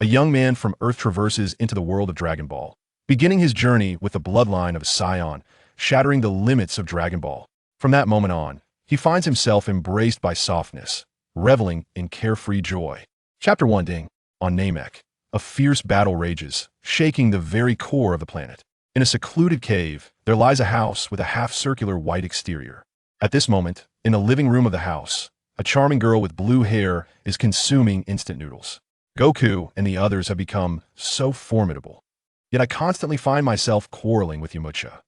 a young man from Earth traverses into the world of Dragon Ball, beginning his journey with the bloodline of Saiyan, shattering the limits of Dragon Ball. From that moment on, he finds himself embraced by softness, reveling in carefree joy. Chapter 1 Ding. On Namek, a fierce battle rages, shaking the very core of the planet. In a secluded cave, there lies a house with a half-circular white exterior. At this moment, in the living room of the house, a charming girl with blue hair is consuming instant noodles. Goku and the others have become so formidable. Yet I constantly find myself quarreling with Yamcha.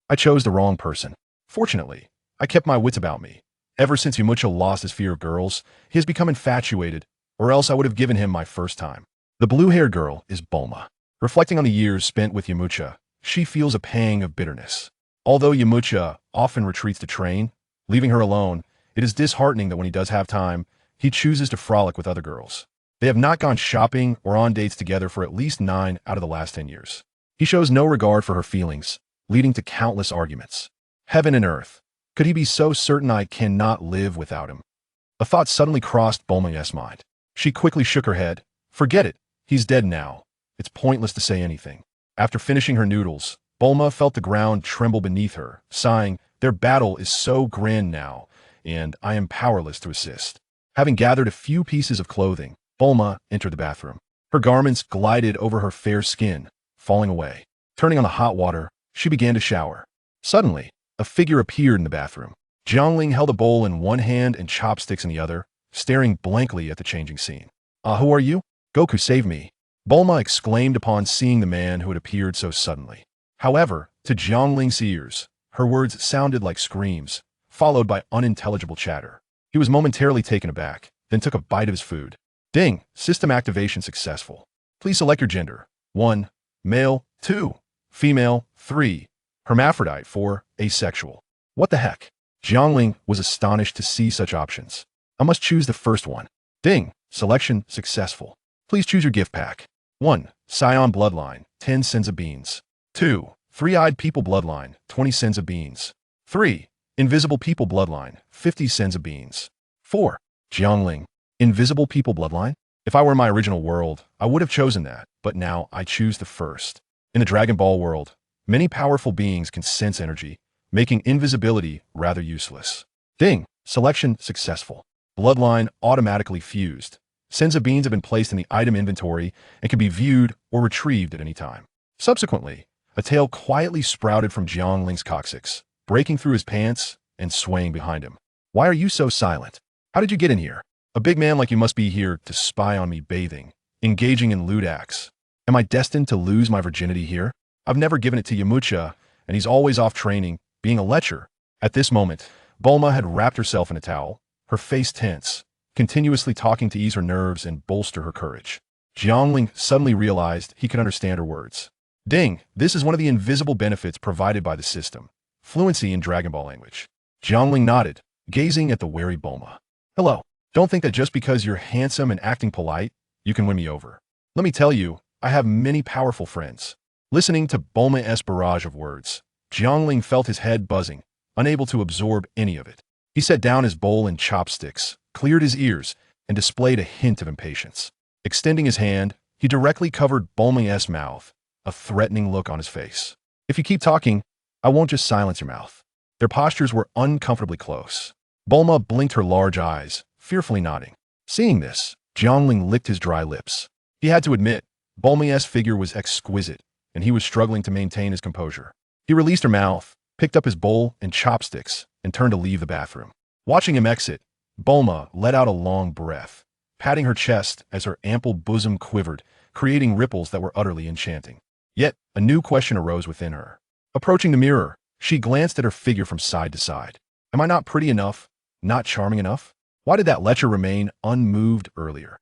I chose the wrong person. Fortunately, I kept my wits about me. Ever since Yamcha lost his fear of girls, he has become infatuated, or else I would have given him my first time. The blue-haired girl is Bulma. Reflecting on the years spent with Yamcha, she feels a pang of bitterness. Although Yamcha often retreats to train, leaving her alone, it is disheartening that when he does have time, he chooses to frolic with other girls. They have not gone shopping or on dates together for at least 9 out of the last 10 years. He shows no regard for her feelings, leading to countless arguments. Heaven and earth. Could he be so certain I cannot live without him? A thought suddenly crossed Bulma's mind. She quickly shook her head. Forget it. He's dead now. It's pointless to say anything. After finishing her noodles, Bulma felt the ground tremble beneath her, sighing, their battle is so grand now, and I am powerless to assist. Having gathered a few pieces of clothing, Bulma entered the bathroom. Her garments glided over her fair skin, falling away. Turning on the hot water, she began to shower. Suddenly, a figure appeared in the bathroom. Jiangling held a bowl in one hand and chopsticks in the other, staring blankly at the changing scene. Who are you? Goku, save me! Bulma exclaimed upon seeing the man who had appeared so suddenly. However, to Jiangling's ears, her words sounded like screams, followed by unintelligible chatter. He was momentarily taken aback, then took a bite of his food. Ding! System activation successful. Please select your gender. 1. Male. 2. Female. 3. Hermaphrodite. 4. Asexual. What the heck? Jiangling was astonished to see such options. I must choose the first one. Ding! Selection successful. Please choose your gift pack. 1. Saiyan bloodline, 10 cents of beans. 2. Three-eyed people bloodline, 20 cents of beans. 3. Invisible people bloodline, 50 cents of beans. 4. Jiangling. Invisible people bloodline? If I were in my original world, I would have chosen that, but now I choose the first. In the Dragon Ball world, many powerful beings can sense energy, making invisibility rather useless. Ding! Selection successful. Bloodline automatically fused. Cents of beans have been placed in the item inventory and can be viewed or retrieved at any time. Subsequently, a tail quietly sprouted from Jiangling's coccyx, breaking through his pants and swaying behind him. Why are you so silent? How did you get in here? A big man like you must be here to spy on me bathing, engaging in lewd acts. Am I destined to lose my virginity here? I've never given it to Yamcha, and he's always off training, being a lecher. At this moment, Bulma had wrapped herself in a towel, her face tense, continuously talking to ease her nerves and bolster her courage. Jiangling suddenly realized he could understand her words. Ding! This is one of the invisible benefits provided by the system. Fluency in Dragon Ball language. Jiangling nodded, gazing at the wary Bulma. Hello. Don't think that just because you're handsome and acting polite, you can win me over. Let me tell you, I have many powerful friends. Listening to Bulma's barrage of words, Jiangling felt his head buzzing, unable to absorb any of it. He set down his bowl and chopsticks, cleared his ears, and displayed a hint of impatience. Extending his hand, he directly covered Bulma's mouth, a threatening look on his face. If you keep talking, I won't just silence your mouth. Their postures were uncomfortably close. Bulma blinked her large eyes, fearfully nodding. Seeing this, Jiangling licked his dry lips. He had to admit, Bulma's figure was exquisite, and he was struggling to maintain his composure. He released her mouth, picked up his bowl and chopsticks, and turned to leave the bathroom. Watching him exit, Bulma let out a long breath, patting her chest as her ample bosom quivered, creating ripples that were utterly enchanting. Yet, a new question arose within her. Approaching the mirror, she glanced at her figure from side to side. Am I not pretty enough? Not charming enough? Why did that lecher remain unmoved earlier?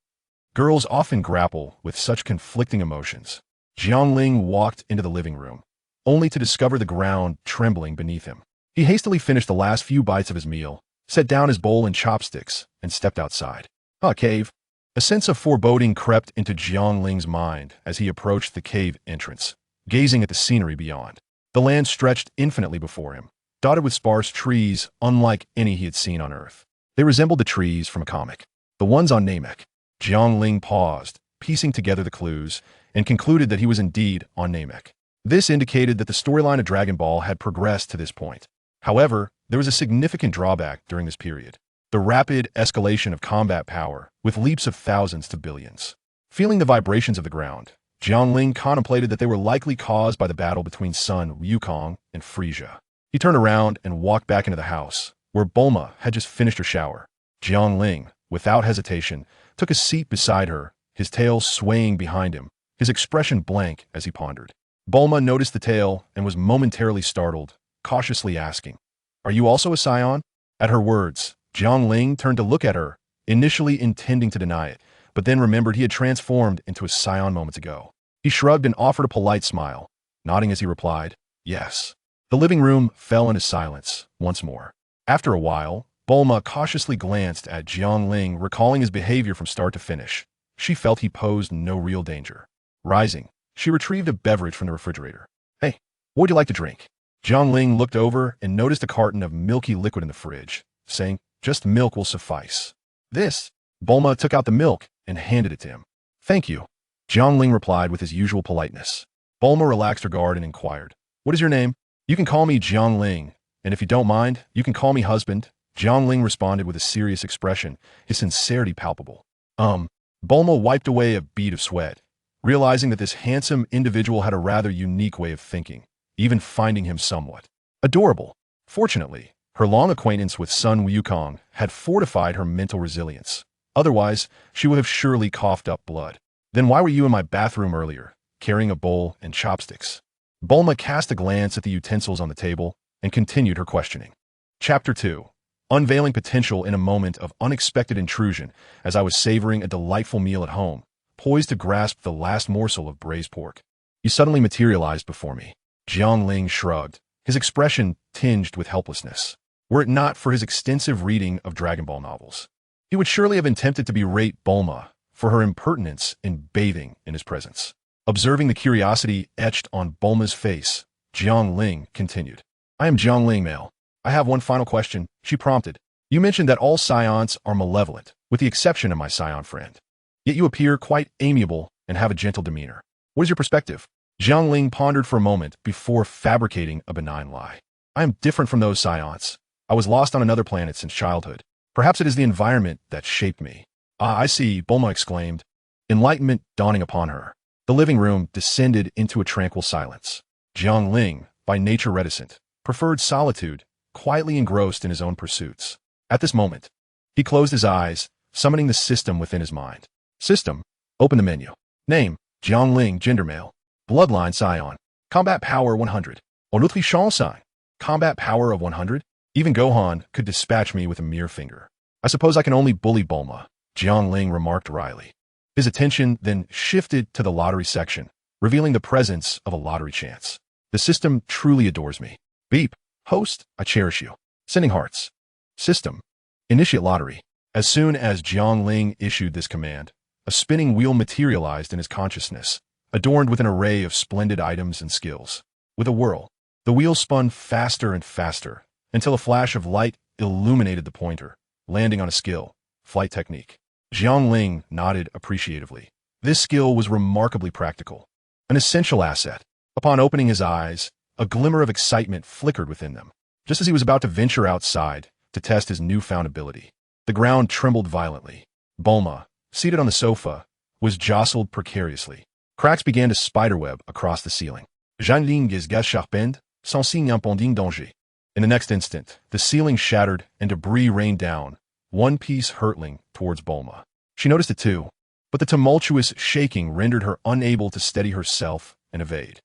Girls often grapple with such conflicting emotions. Jiangling walked into the living room, only to discover the ground trembling beneath him. He hastily finished the last few bites of his meal, set down his bowl and chopsticks, and stepped outside. Cave. A sense of foreboding crept into Jiangling's mind as he approached the cave entrance, gazing at the scenery beyond. The land stretched infinitely before him, dotted with sparse trees unlike any he had seen on Earth. They resembled the trees from a comic, the ones on Namek. Jiangling paused, piecing together the clues, and concluded that he was indeed on Namek. This indicated that the storyline of Dragon Ball had progressed to this point. However, there was a significant drawback during this period: the rapid escalation of combat power, with leaps of thousands to billions. Feeling the vibrations of the ground, Jiangling contemplated that they were likely caused by the battle between Sun Wukong and Frisia. He turned around and walked back into the house, where Bulma had just finished her shower. Jiangling, without hesitation, took a seat beside her, his tail swaying behind him, his expression blank as he pondered. Bulma noticed the tail and was momentarily startled, cautiously asking, "Are you also a Saiyan?" At her words, Jiangling turned to look at her, initially intending to deny it, but then remembered he had transformed into a Saiyan moments ago. He shrugged and offered a polite smile, nodding as he replied, "Yes." The living room fell into silence once more. After a while, Bulma cautiously glanced at Jiangling, recalling his behavior from start to finish. She felt he posed no real danger. Rising, she retrieved a beverage from the refrigerator. "Hey, what would you like to drink?" Jiangling looked over and noticed a carton of milky liquid in the fridge, saying, "Just milk will suffice." "This." Bulma took out the milk and handed it to him. "Thank you," Jiangling replied with his usual politeness. Bulma relaxed her guard and inquired, "What is your name?" "You can call me Jiangling, and if you don't mind, you can call me husband." Jiangling responded with a serious expression, his sincerity palpable. Bulma wiped away a bead of sweat, realizing that this handsome individual had a rather unique way of thinking, even finding him somewhat adorable. Fortunately, her long acquaintance with Sun Wukong had fortified her mental resilience. Otherwise, she would have surely coughed up blood. "Then why were you in my bathroom earlier, carrying a bowl and chopsticks?" Bulma cast a glance at the utensils on the table and continued her questioning. Chapter 2. Unveiling potential in a moment of unexpected intrusion. As I was savoring a delightful meal at home, poised to grasp the last morsel of braised pork, you suddenly materialized before me. Jiangling shrugged, his expression tinged with helplessness. Were it not for his extensive reading of Dragon Ball novels, he would surely have attempted to berate Bulma for her impertinence in bathing in his presence. Observing the curiosity etched on Bulma's face, Jiangling continued, "I am Jiangling, male. I have one final question," she prompted. "You mentioned that all Saiyans are malevolent, with the exception of my Saiyan friend. Yet you appear quite amiable and have a gentle demeanor. What is your perspective?" Jiangling pondered for a moment before fabricating a benign lie. "I am different from those Saiyans. I was lost on another planet since childhood. Perhaps it is the environment that shaped me." "Ah, I see," Bulma exclaimed, enlightenment dawning upon her. The living room descended into a tranquil silence. Jiangling, by nature reticent, preferred solitude, quietly engrossed in his own pursuits. At this moment, he closed his eyes, summoning the system within his mind. System. Open the menu. Name. Jiangling, gender male. Bloodline Saiyan. Combat power 100. Nutrition sign. Combat power of 100. Even Gohan could dispatch me with a mere finger. "I suppose I can only bully Bulma," Jiangling remarked wryly. His attention then shifted to the lottery section, revealing the presence of a lottery chance. "The system truly adores me." Beep. "Host, I cherish you." Sending hearts. System. Initiate lottery. As soon as Jiangling issued this command, a spinning wheel materialized in his consciousness, adorned with an array of splendid items and skills. With a whirl, the wheel spun faster and faster, until a flash of light illuminated the pointer, landing on a skill, flight technique. Jiangling nodded appreciatively. This skill was remarkably practical, an essential asset. Upon opening his eyes, a glimmer of excitement flickered within them. Just as he was about to venture outside to test his newfound ability, the ground trembled violently. Bulma, seated on the sofa, was jostled precariously. Cracks began to spiderweb across the ceiling. Jiangling is gas sharpened, sans signe impending danger. In the next instant, the ceiling shattered and debris rained down, one piece hurtling towards Bulma. She noticed it too, but the tumultuous shaking rendered her unable to steady herself and evade.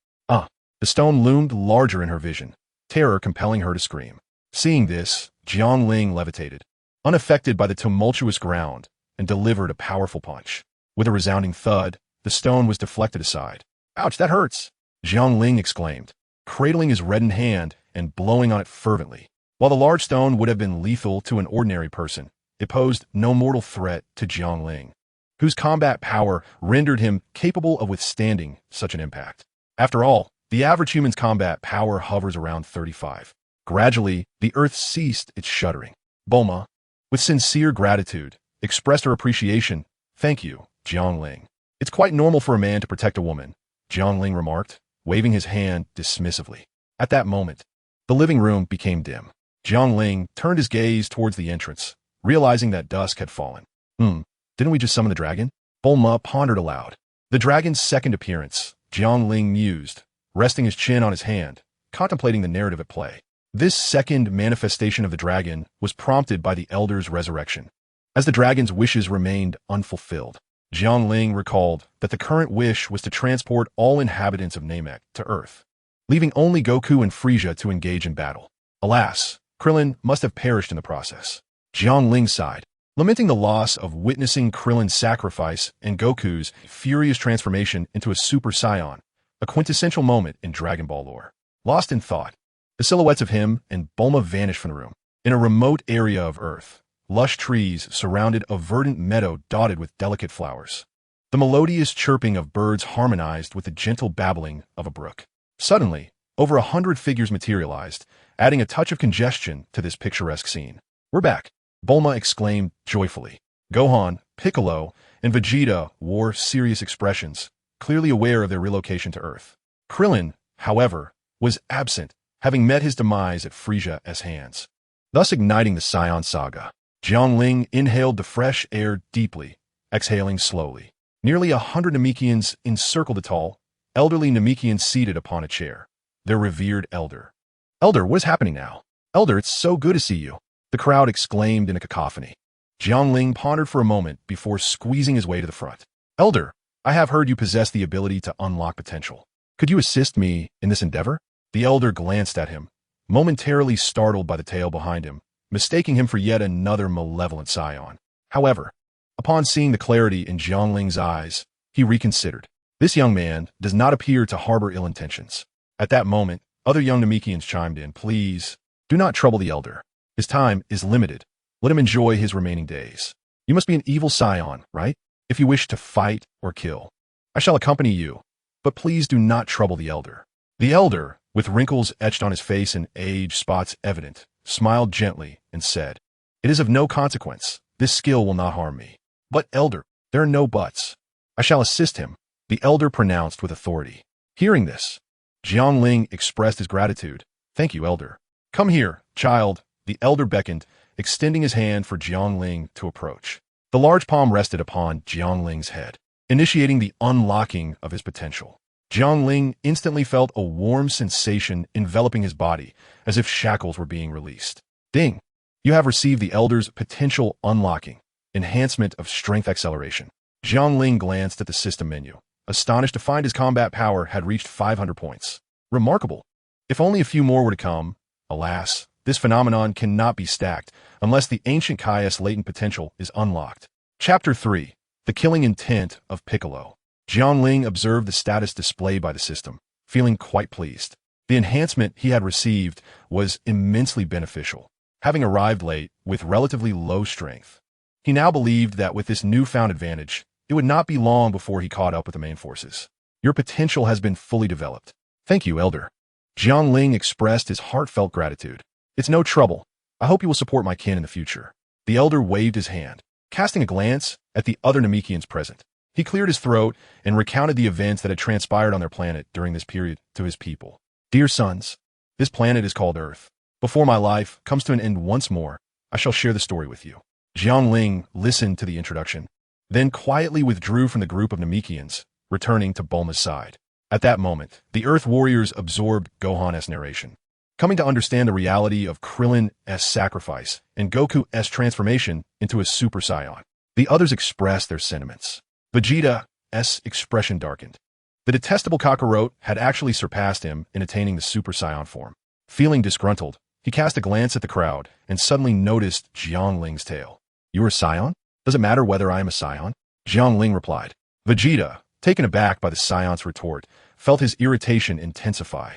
The stone loomed larger in her vision, terror compelling her to scream. Seeing this, Jiangling levitated, unaffected by the tumultuous ground, and delivered a powerful punch. With a resounding thud, the stone was deflected aside. "Ouch, that hurts!" Jiangling exclaimed, cradling his reddened hand and blowing on it fervently. While the large stone would have been lethal to an ordinary person, it posed no mortal threat to Jiangling, whose combat power rendered him capable of withstanding such an impact. After all, the average human's combat power hovers around 35. Gradually, the earth ceased its shuddering. Bulma, with sincere gratitude, expressed her appreciation. "Thank you, Jiangling." It's quite normal for a man to protect a woman, Jiangling remarked, waving his hand dismissively. At that moment, the living room became dim. Jiangling turned his gaze towards the entrance, realizing that dusk had fallen. Didn't we just summon the dragon? Bulma pondered aloud. The dragon's second appearance, Jiangling mused, resting his chin on his hand, contemplating the narrative at play. This second manifestation of the dragon was prompted by the Elder's resurrection. As the dragon's wishes remained unfulfilled, Jiangling recalled that the current wish was to transport all inhabitants of Namek to Earth, leaving only Goku and Frieza to engage in battle. Alas, Krillin must have perished in the process. Jiangling sighed, lamenting the loss of witnessing Krillin's sacrifice and Goku's furious transformation into a Super Saiyan, a quintessential moment in Dragon Ball lore. Lost in thought, the silhouettes of him and Bulma vanished from the room. In a remote area of Earth, lush trees surrounded a verdant meadow dotted with delicate flowers. The melodious chirping of birds harmonized with the gentle babbling of a brook. Suddenly, over 100 figures materialized, adding a touch of congestion to this picturesque scene. "We're back," Bulma exclaimed joyfully. Gohan, Piccolo, and Vegeta wore serious expressions, clearly aware of their relocation to Earth. Krillin, however, was absent, having met his demise at Frieza's hands, thus igniting the Saiyan saga. Jiangling inhaled the fresh air deeply, exhaling slowly. Nearly 100 Namekians encircled the tall, elderly Namekian seated upon a chair, their revered elder. "Elder, what is happening now? Elder, it's so good to see you," the crowd exclaimed in a cacophony. Jiangling pondered for a moment before squeezing his way to the front. "Elder, I have heard you possess the ability to unlock potential. Could you assist me in this endeavor?" The elder glanced at him, momentarily startled by the tale behind him, mistaking him for yet another malevolent scion. However, upon seeing the clarity in Jiangling's eyes, he reconsidered. This young man does not appear to harbor ill intentions. At that moment, other young Namekians chimed in. "Please, do not trouble the elder. His time is limited. Let him enjoy his remaining days. You must be an evil scion, right? If you wish to fight or kill, I shall accompany you, but please do not trouble the elder." The elder, with wrinkles etched on his face and age spots evident, smiled gently and said, "It is of no consequence. This skill will not harm me." "But elder, there are no buts. I shall assist him," the elder pronounced with authority. Hearing this, Jiangling expressed his gratitude. "Thank you, elder. Come here, child," the elder beckoned, extending his hand for Jiangling to approach. The large palm rested upon Jiangling's head, initiating the unlocking of his potential. Jiangling instantly felt a warm sensation enveloping his body, as if shackles were being released. "Ding! You have received the elder's potential unlocking, enhancement of strength acceleration." Jiangling glanced at the system menu, astonished to find his combat power had reached 500 points. Remarkable. If only a few more were to come. Alas, this phenomenon cannot be stacked unless the ancient Kai's latent potential is unlocked. Chapter 3. The Killing Intent of Piccolo. Jiangling observed the status displayed by the system, feeling quite pleased. The enhancement he had received was immensely beneficial, having arrived late with relatively low strength. He now believed that with this newfound advantage, it would not be long before he caught up with the main forces. "Your potential has been fully developed. Thank you, elder." Jiangling expressed his heartfelt gratitude. "It's no trouble. I hope you will support my kin in the future." The elder waved his hand, casting a glance at the other Namekians present. He cleared his throat and recounted the events that had transpired on their planet during this period to his people. "Dear sons, this planet is called Earth. Before my life comes to an end once more, I shall share the story with you." Jiangling listened to the introduction, then quietly withdrew from the group of Namekians, returning to Bulma's side. At that moment, the Earth warriors absorbed Gohan's narration, coming to understand the reality of Krillin's sacrifice and Goku's transformation into a Super Saiyan. The others expressed their sentiments. Vegeta's expression darkened. The detestable Kakarot had actually surpassed him in attaining the Super Saiyan form. Feeling disgruntled, he cast a glance at the crowd and suddenly noticed Jiangling's tail. "You are a Saiyan? Does it matter whether I am a Saiyan?" Jiangling replied. Vegeta, taken aback by the Scion's retort, felt his irritation intensify.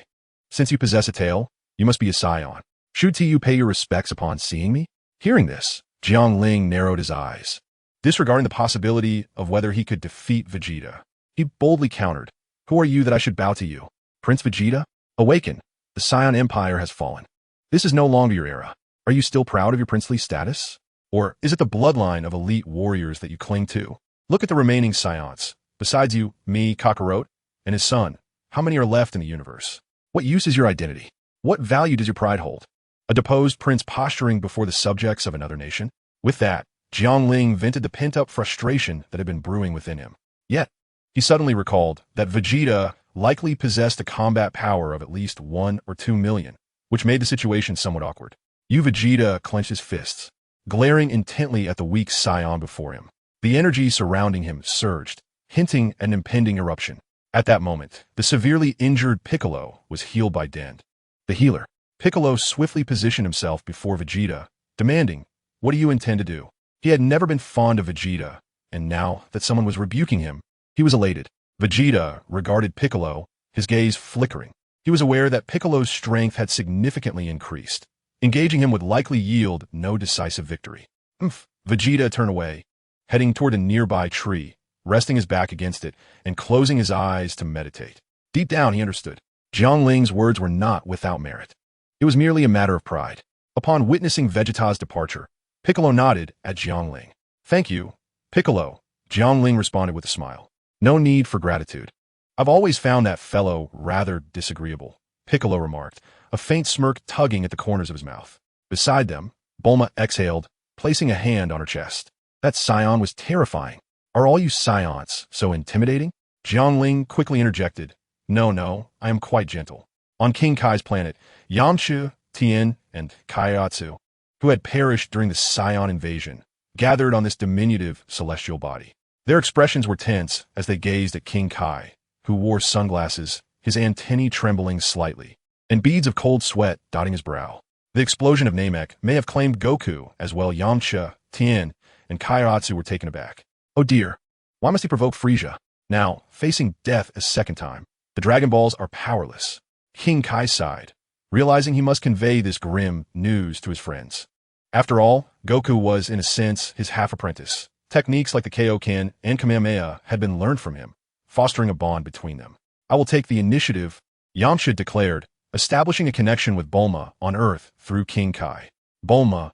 "Since you possess a tail, you must be a Saiyan. Should you pay your respects upon seeing me?" Hearing this, Jiangling narrowed his eyes. Disregarding the possibility of whether he could defeat Vegeta, he boldly countered, "Who are you that I should bow to you? Prince Vegeta? Awaken! The Saiyan Empire has fallen. This is no longer your era. Are you still proud of your princely status? Or is it the bloodline of elite warriors that you cling to? Look at the remaining Saiyans. Besides you, me, Kakarot, and his son, how many are left in the universe? What use is your identity? What value does your pride hold? A deposed prince posturing before the subjects of another nation? With that, Jiangling vented the pent-up frustration that had been brewing within him. Yet, he suddenly recalled that Vegeta likely possessed a combat power of at least 1 or 2 million, which made the situation somewhat awkward. Vegeta clenched his fists, glaring intently at the weak Saiyan before him. The energy surrounding him surged, hinting at an impending eruption. At that moment, the severely injured Piccolo was healed by Dend. The healer. Piccolo swiftly positioned himself before Vegeta, demanding, "What do you intend to do?" He had never been fond of Vegeta, and now that someone was rebuking him, he was elated. Vegeta regarded Piccolo, his gaze flickering. He was aware that Piccolo's strength had significantly increased. Engaging him would likely yield no decisive victory. Vegeta turned away, heading toward a nearby tree, resting his back against it and closing his eyes to meditate. Deep down, he understood. Jiangling's words were not without merit. It was merely a matter of pride. Upon witnessing Vegeta's departure, Piccolo nodded at Jiangling. "Thank you, Piccolo," Jiangling responded with a smile. "No need for gratitude. I've always found that fellow rather disagreeable," Piccolo remarked, a faint smirk tugging at the corners of his mouth. Beside them, Bulma exhaled, placing a hand on her chest. That Saiyan was terrifying. "Are all you Saiyans so intimidating?" Jiangling quickly interjected. No, I am quite gentle." On King Kai's planet, Yamcha, Tien, and Kaiatsu, who had perished during the Saiyan invasion, gathered on this diminutive celestial body. Their expressions were tense as they gazed at King Kai, who wore sunglasses, his antennae trembling slightly, and beads of cold sweat dotting his brow. The explosion of Namek may have claimed Goku as well. Yamcha, Tien, and Kaiatsu were taken aback. Oh dear, why must he provoke Frieza? Now, facing death a second time, the Dragon Balls are powerless. King Kai sighed, realizing he must convey this grim news to his friends. After all, Goku was, in a sense, his half-apprentice. Techniques like the Kaioken and Kamehameha had been learned from him, fostering a bond between them. "I will take the initiative," Yamcha declared, establishing a connection with Bulma on Earth through King Kai. Bulma,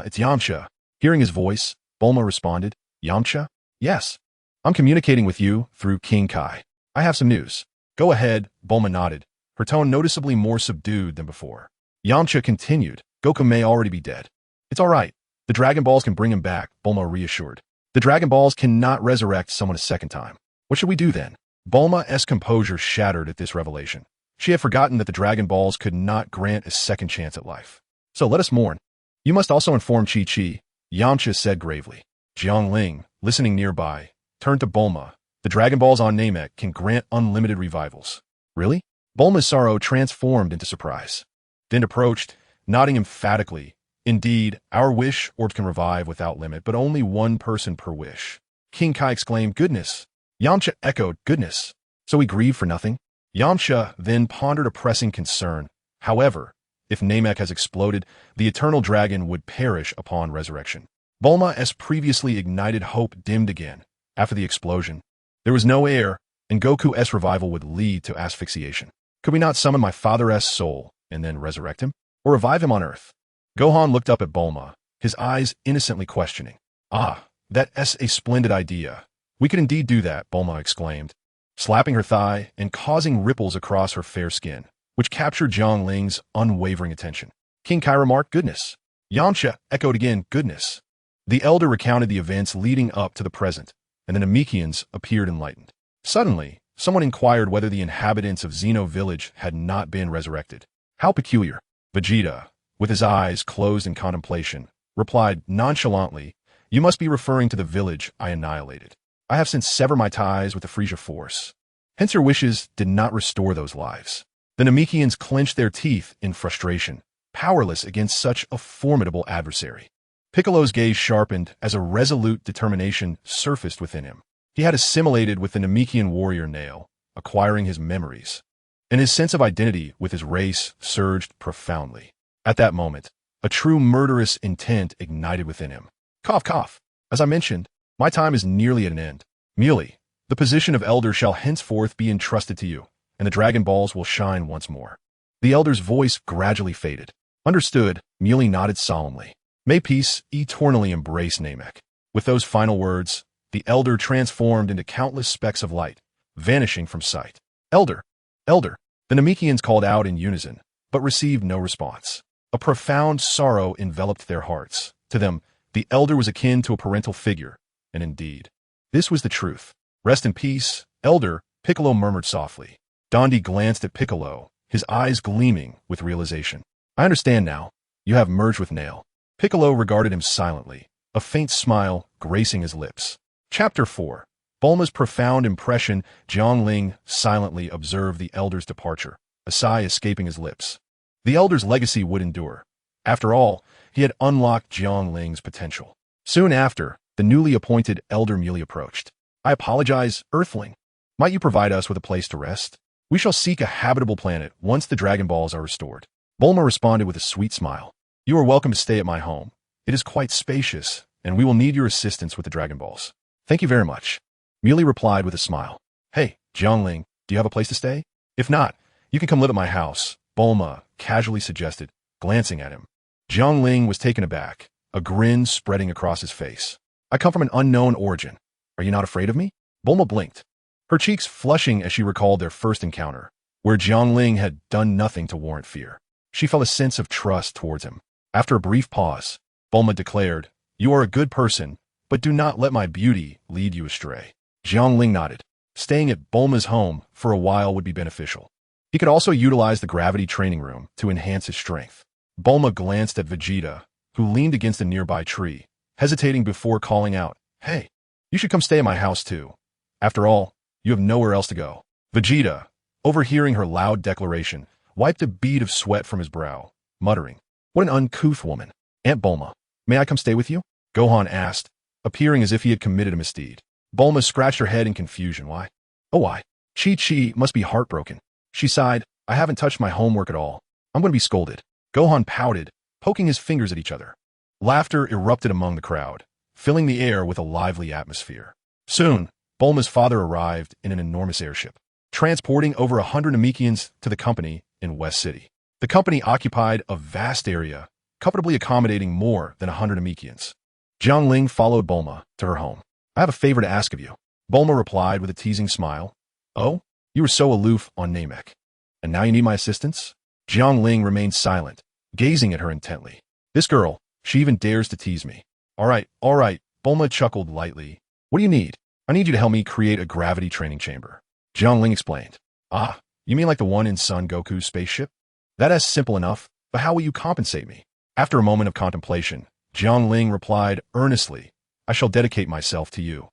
it's Yamcha." Hearing his voice, Bulma responded, "Yamcha? Yes. I'm communicating with you through King Kai. I have some news." "Go ahead," Bulma nodded, her tone noticeably more subdued than before. Yamcha continued, "Goku may already be dead." "It's all right. The Dragon Balls can bring him back," Bulma reassured. "The Dragon Balls cannot resurrect someone a second time." "What should we do then?" Bulma's composure shattered at this revelation. She had forgotten that the Dragon Balls could not grant a second chance at life. "So let us mourn. You must also inform Chi-Chi," Yamcha said gravely. Jiangling, listening nearby, turned to Bulma. "The Dragon Balls on Namek can grant unlimited revivals." "Really?" Bulma's sorrow transformed into surprise. Then approached, nodding emphatically. "Indeed, our wish orbs can revive without limit, but only one person per wish." King Kai exclaimed, "Goodness!" Yamcha echoed, "Goodness! So we grieve for nothing?" Yamcha then pondered a pressing concern. However, if Namek has exploded, the eternal dragon would perish upon resurrection. Bulma, as previously ignited hope, dimmed again. After the explosion, there was no air, and Goku's revival would lead to asphyxiation. Could we not summon my father's soul and then resurrect him? Or revive him on Earth? Gohan looked up at Bulma, his eyes innocently questioning. "Ah, that's a splendid idea. We could indeed do that," Bulma exclaimed, slapping her thigh and causing ripples across her fair skin, which captured Jiangling's unwavering attention. King Kai remarked, "Goodness." Yamcha echoed again, "Goodness." The elder recounted the events leading up to the present, and the Namekians appeared enlightened. Suddenly, someone inquired whether the inhabitants of Xeno village had not been resurrected. "How peculiar." Vegeta, with his eyes closed in contemplation, replied nonchalantly, "You must be referring to the village I annihilated. I have since severed my ties with the Frieza force. Hence your wishes did not restore those lives." The Namekians clenched their teeth in frustration, powerless against such a formidable adversary. Piccolo's gaze sharpened as a resolute determination surfaced within him. He had assimilated with the Namekian warrior Nail, acquiring his memories, and his sense of identity with his race surged profoundly. At that moment, a true murderous intent ignited within him. Cough, cough. "As I mentioned, my time is nearly at an end. Muley, the position of elder shall henceforth be entrusted to you, and the Dragon Balls will shine once more." The elder's voice gradually faded. "Understood," Muley nodded solemnly. "May peace eternally embrace Namek." With those final words, the elder transformed into countless specks of light, vanishing from sight. Elder! Elder! The Namekians called out in unison, but received no response. A profound sorrow enveloped their hearts. To them, the elder was akin to a parental figure, and indeed, this was the truth. Rest in peace, elder, Piccolo murmured softly. Dondi glanced at Piccolo, his eyes gleaming with realization. I understand now. You have merged with Nail. Piccolo regarded him silently, a faint smile gracing his lips. Chapter 4. Bulma's profound impression. Jiangling silently observed the elder's departure, a sigh escaping his lips. The elder's legacy would endure. After all, he had unlocked Jiangling's potential. Soon after, the newly appointed elder Muley approached. I apologize, Earthling. Might you provide us with a place to rest? We shall seek a habitable planet once the Dragon Balls are restored. Bulma responded with a sweet smile. You are welcome to stay at my home. It is quite spacious, and we will need your assistance with the Dragon Balls. Thank you very much. Muley replied with a smile. Hey, Jiangling, do you have a place to stay? If not, you can come live at my house, Bulma casually suggested, glancing at him. Jiangling was taken aback, a grin spreading across his face. I come from an unknown origin. Are you not afraid of me? Bulma blinked, her cheeks flushing as she recalled their first encounter, where Jiangling had done nothing to warrant fear. She felt a sense of trust towards him. After a brief pause, Bulma declared, You are a good person, but do not let my beauty lead you astray. Jiangling nodded. Staying at Bulma's home for a while would be beneficial. He could also utilize the gravity training room to enhance his strength. Bulma glanced at Vegeta, who leaned against a nearby tree, hesitating before calling out, Hey, you should come stay at my house too. After all, you have nowhere else to go. Vegeta, overhearing her loud declaration, wiped a bead of sweat from his brow, muttering, What an uncouth woman. Aunt Bulma, may I come stay with you? Gohan asked, appearing as if he had committed a misdeed. Bulma scratched her head in confusion. Why? Oh, why? Chi-Chi must be heartbroken. She sighed, I haven't touched my homework at all. I'm going to be scolded. Gohan pouted, poking his fingers at each other. Laughter erupted among the crowd, filling the air with a lively atmosphere. Soon, Bulma's father arrived in an enormous airship, transporting over 100 Namekians to the company in West City. The company occupied a vast area, comfortably accommodating more than 100 Namekians. Jiangling followed Bulma to her home. I have a favor to ask of you. Bulma replied with a teasing smile. Oh, you were so aloof on Namek. And now you need my assistance? Jiangling remained silent, gazing at her intently. This girl, she even dares to tease me. All right, Bulma chuckled lightly. What do you need? I need you to help me create a gravity training chamber. Jiangling explained. Ah, you mean like the one in Son Goku's spaceship? That is simple enough, but how will you compensate me? After a moment of contemplation, Jiangling replied earnestly, I shall dedicate myself to you.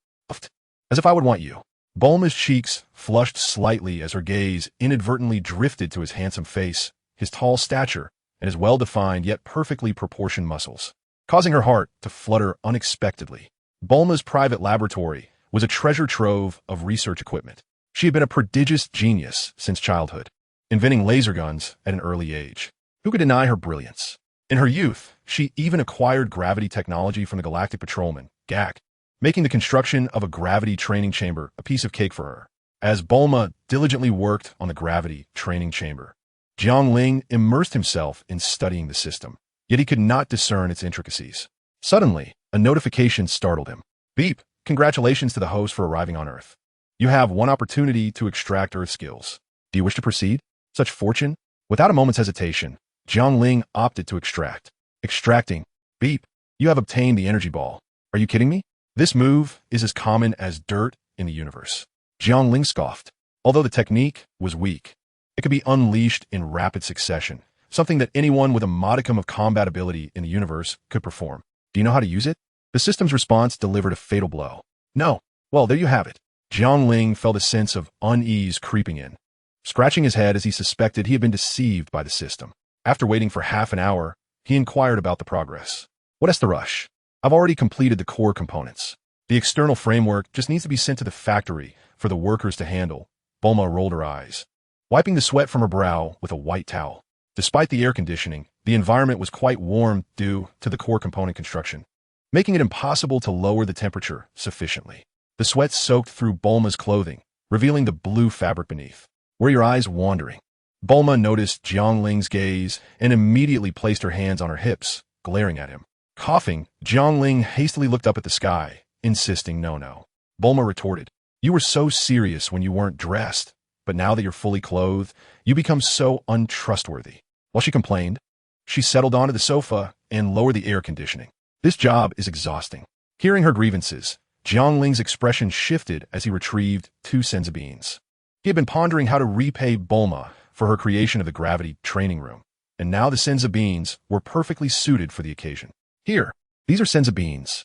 As if I would want you. Bulma's cheeks flushed slightly as her gaze inadvertently drifted to his handsome face, his tall stature, and his well-defined yet perfectly proportioned muscles, causing her heart to flutter unexpectedly. Bulma's private laboratory was a treasure trove of research equipment. She had been a prodigious genius since childhood, inventing laser guns at an early age. Who could deny her brilliance? In her youth, she even acquired gravity technology from the Galactic Patrolman, GAC, making the construction of a gravity training chamber a piece of cake for her. As Bulma diligently worked on the gravity training chamber, Jiangling immersed himself in studying the system, yet he could not discern its intricacies. Suddenly, a notification startled him. Beep! Congratulations to the host for arriving on Earth. You have one opportunity to extract Earth skills. Do you wish to proceed? Such fortune? Without a moment's hesitation, Jiangling opted to extract. Extracting. Beep! You have obtained the energy ball. Are you kidding me? This move is as common as dirt in the universe. Jiangling scoffed. Although the technique was weak, it could be unleashed in rapid succession, something that anyone with a modicum of combat ability in the universe could perform. Do you know how to use it? The system's response delivered a fatal blow. No. Well, there you have it. Jiangling felt a sense of unease creeping in, scratching his head as he suspected he had been deceived by the system. After waiting for half an hour, he inquired about the progress. What is the rush? I've already completed the core components. The external framework just needs to be sent to the factory for the workers to handle. Bulma rolled her eyes, wiping the sweat from her brow with a white towel. Despite the air conditioning, the environment was quite warm due to the core component construction, making it impossible to lower the temperature sufficiently. The sweat soaked through Bulma's clothing, revealing the blue fabric beneath. Were your eyes wandering? Bulma noticed Jiangling's gaze and immediately placed her hands on her hips, glaring at him. Coughing, Jiangling hastily looked up at the sky, insisting no. Bulma retorted, "You were so serious when you weren't dressed, but now that you're fully clothed, you become so untrustworthy." While she complained, she settled onto the sofa and lowered the air conditioning. "This job is exhausting." Hearing her grievances, Jiangling's expression shifted as he retrieved 2 beans. He had been pondering how to repay Bulma for her creation of the gravity training room, and now the beans were perfectly suited for the occasion. "Here, these are beans."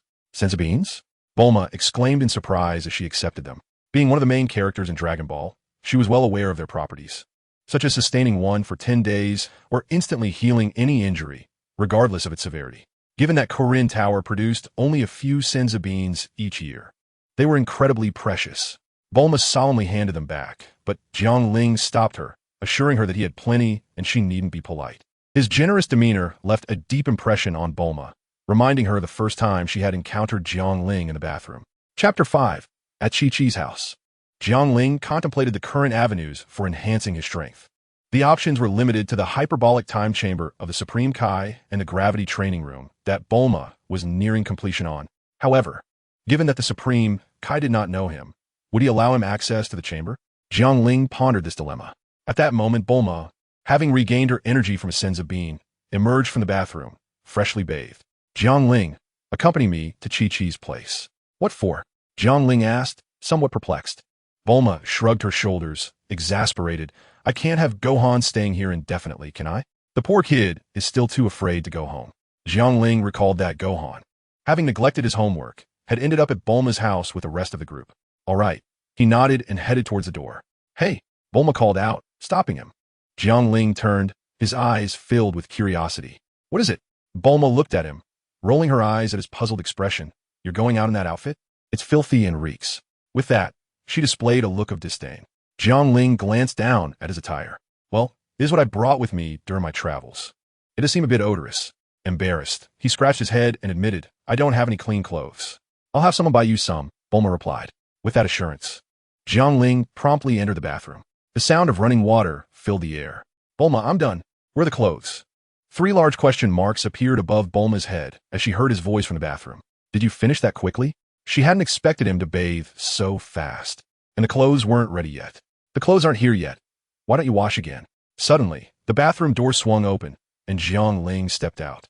Beans? Bulma exclaimed in surprise as she accepted them. Being one of the main characters in Dragon Ball, she was well aware of their properties, such as sustaining one for 10 days or instantly healing any injury, regardless of its severity. Given that Korin Tower produced only a few beans each year, they were incredibly precious. Bulma solemnly handed them back, but Jiangling stopped her, assuring her that he had plenty and she needn't be polite. His generous demeanor left a deep impression on Bulma, reminding her of the first time she had encountered Jiangling in the bathroom. Chapter 5. At Chi-Chi's house. Jiangling contemplated the current avenues for enhancing his strength. The options were limited to the hyperbolic time chamber of the Supreme Kai and the gravity training room that Bulma was nearing completion on. However, given that the Supreme Kai did not know him, would he allow him access to the chamber? Jiangling pondered this dilemma. At that moment, Bulma, having regained her energy from a bean, emerged from the bathroom, freshly bathed. "Jiangling, accompany me to Chi-Chi's place." "What for?" Jiangling asked, somewhat perplexed. Bulma shrugged her shoulders, exasperated. "I can't have Gohan staying here indefinitely, can I? The poor kid is still too afraid to go home." Jiangling recalled that Gohan, having neglected his homework, had ended up at Bulma's house with the rest of the group. "All right." He nodded and headed towards the door. "Hey," Bulma called out, stopping him. Jiangling turned, his eyes filled with curiosity. "What is it?" Bulma looked at him, rolling her eyes at his puzzled expression. "You're going out in that outfit? It's filthy and reeks." With that, she displayed a look of disdain. Jiangling glanced down at his attire. "Well, this is what I brought with me during my travels. It does seem a bit odorous." Embarrassed, he scratched his head and admitted, "I don't have any clean clothes." "I'll have someone buy you some," Bulma replied. With that assurance, Jiangling promptly entered the bathroom. The sound of running water filled the air. "Bulma, I'm done. Where are the clothes?" 3 large question marks appeared above Bulma's head as she heard his voice from the bathroom. "Did you finish that quickly?" She hadn't expected him to bathe so fast. "And the clothes weren't ready yet." "The clothes aren't here yet. Why don't you wash again?" Suddenly, the bathroom door swung open, and Jiangling stepped out.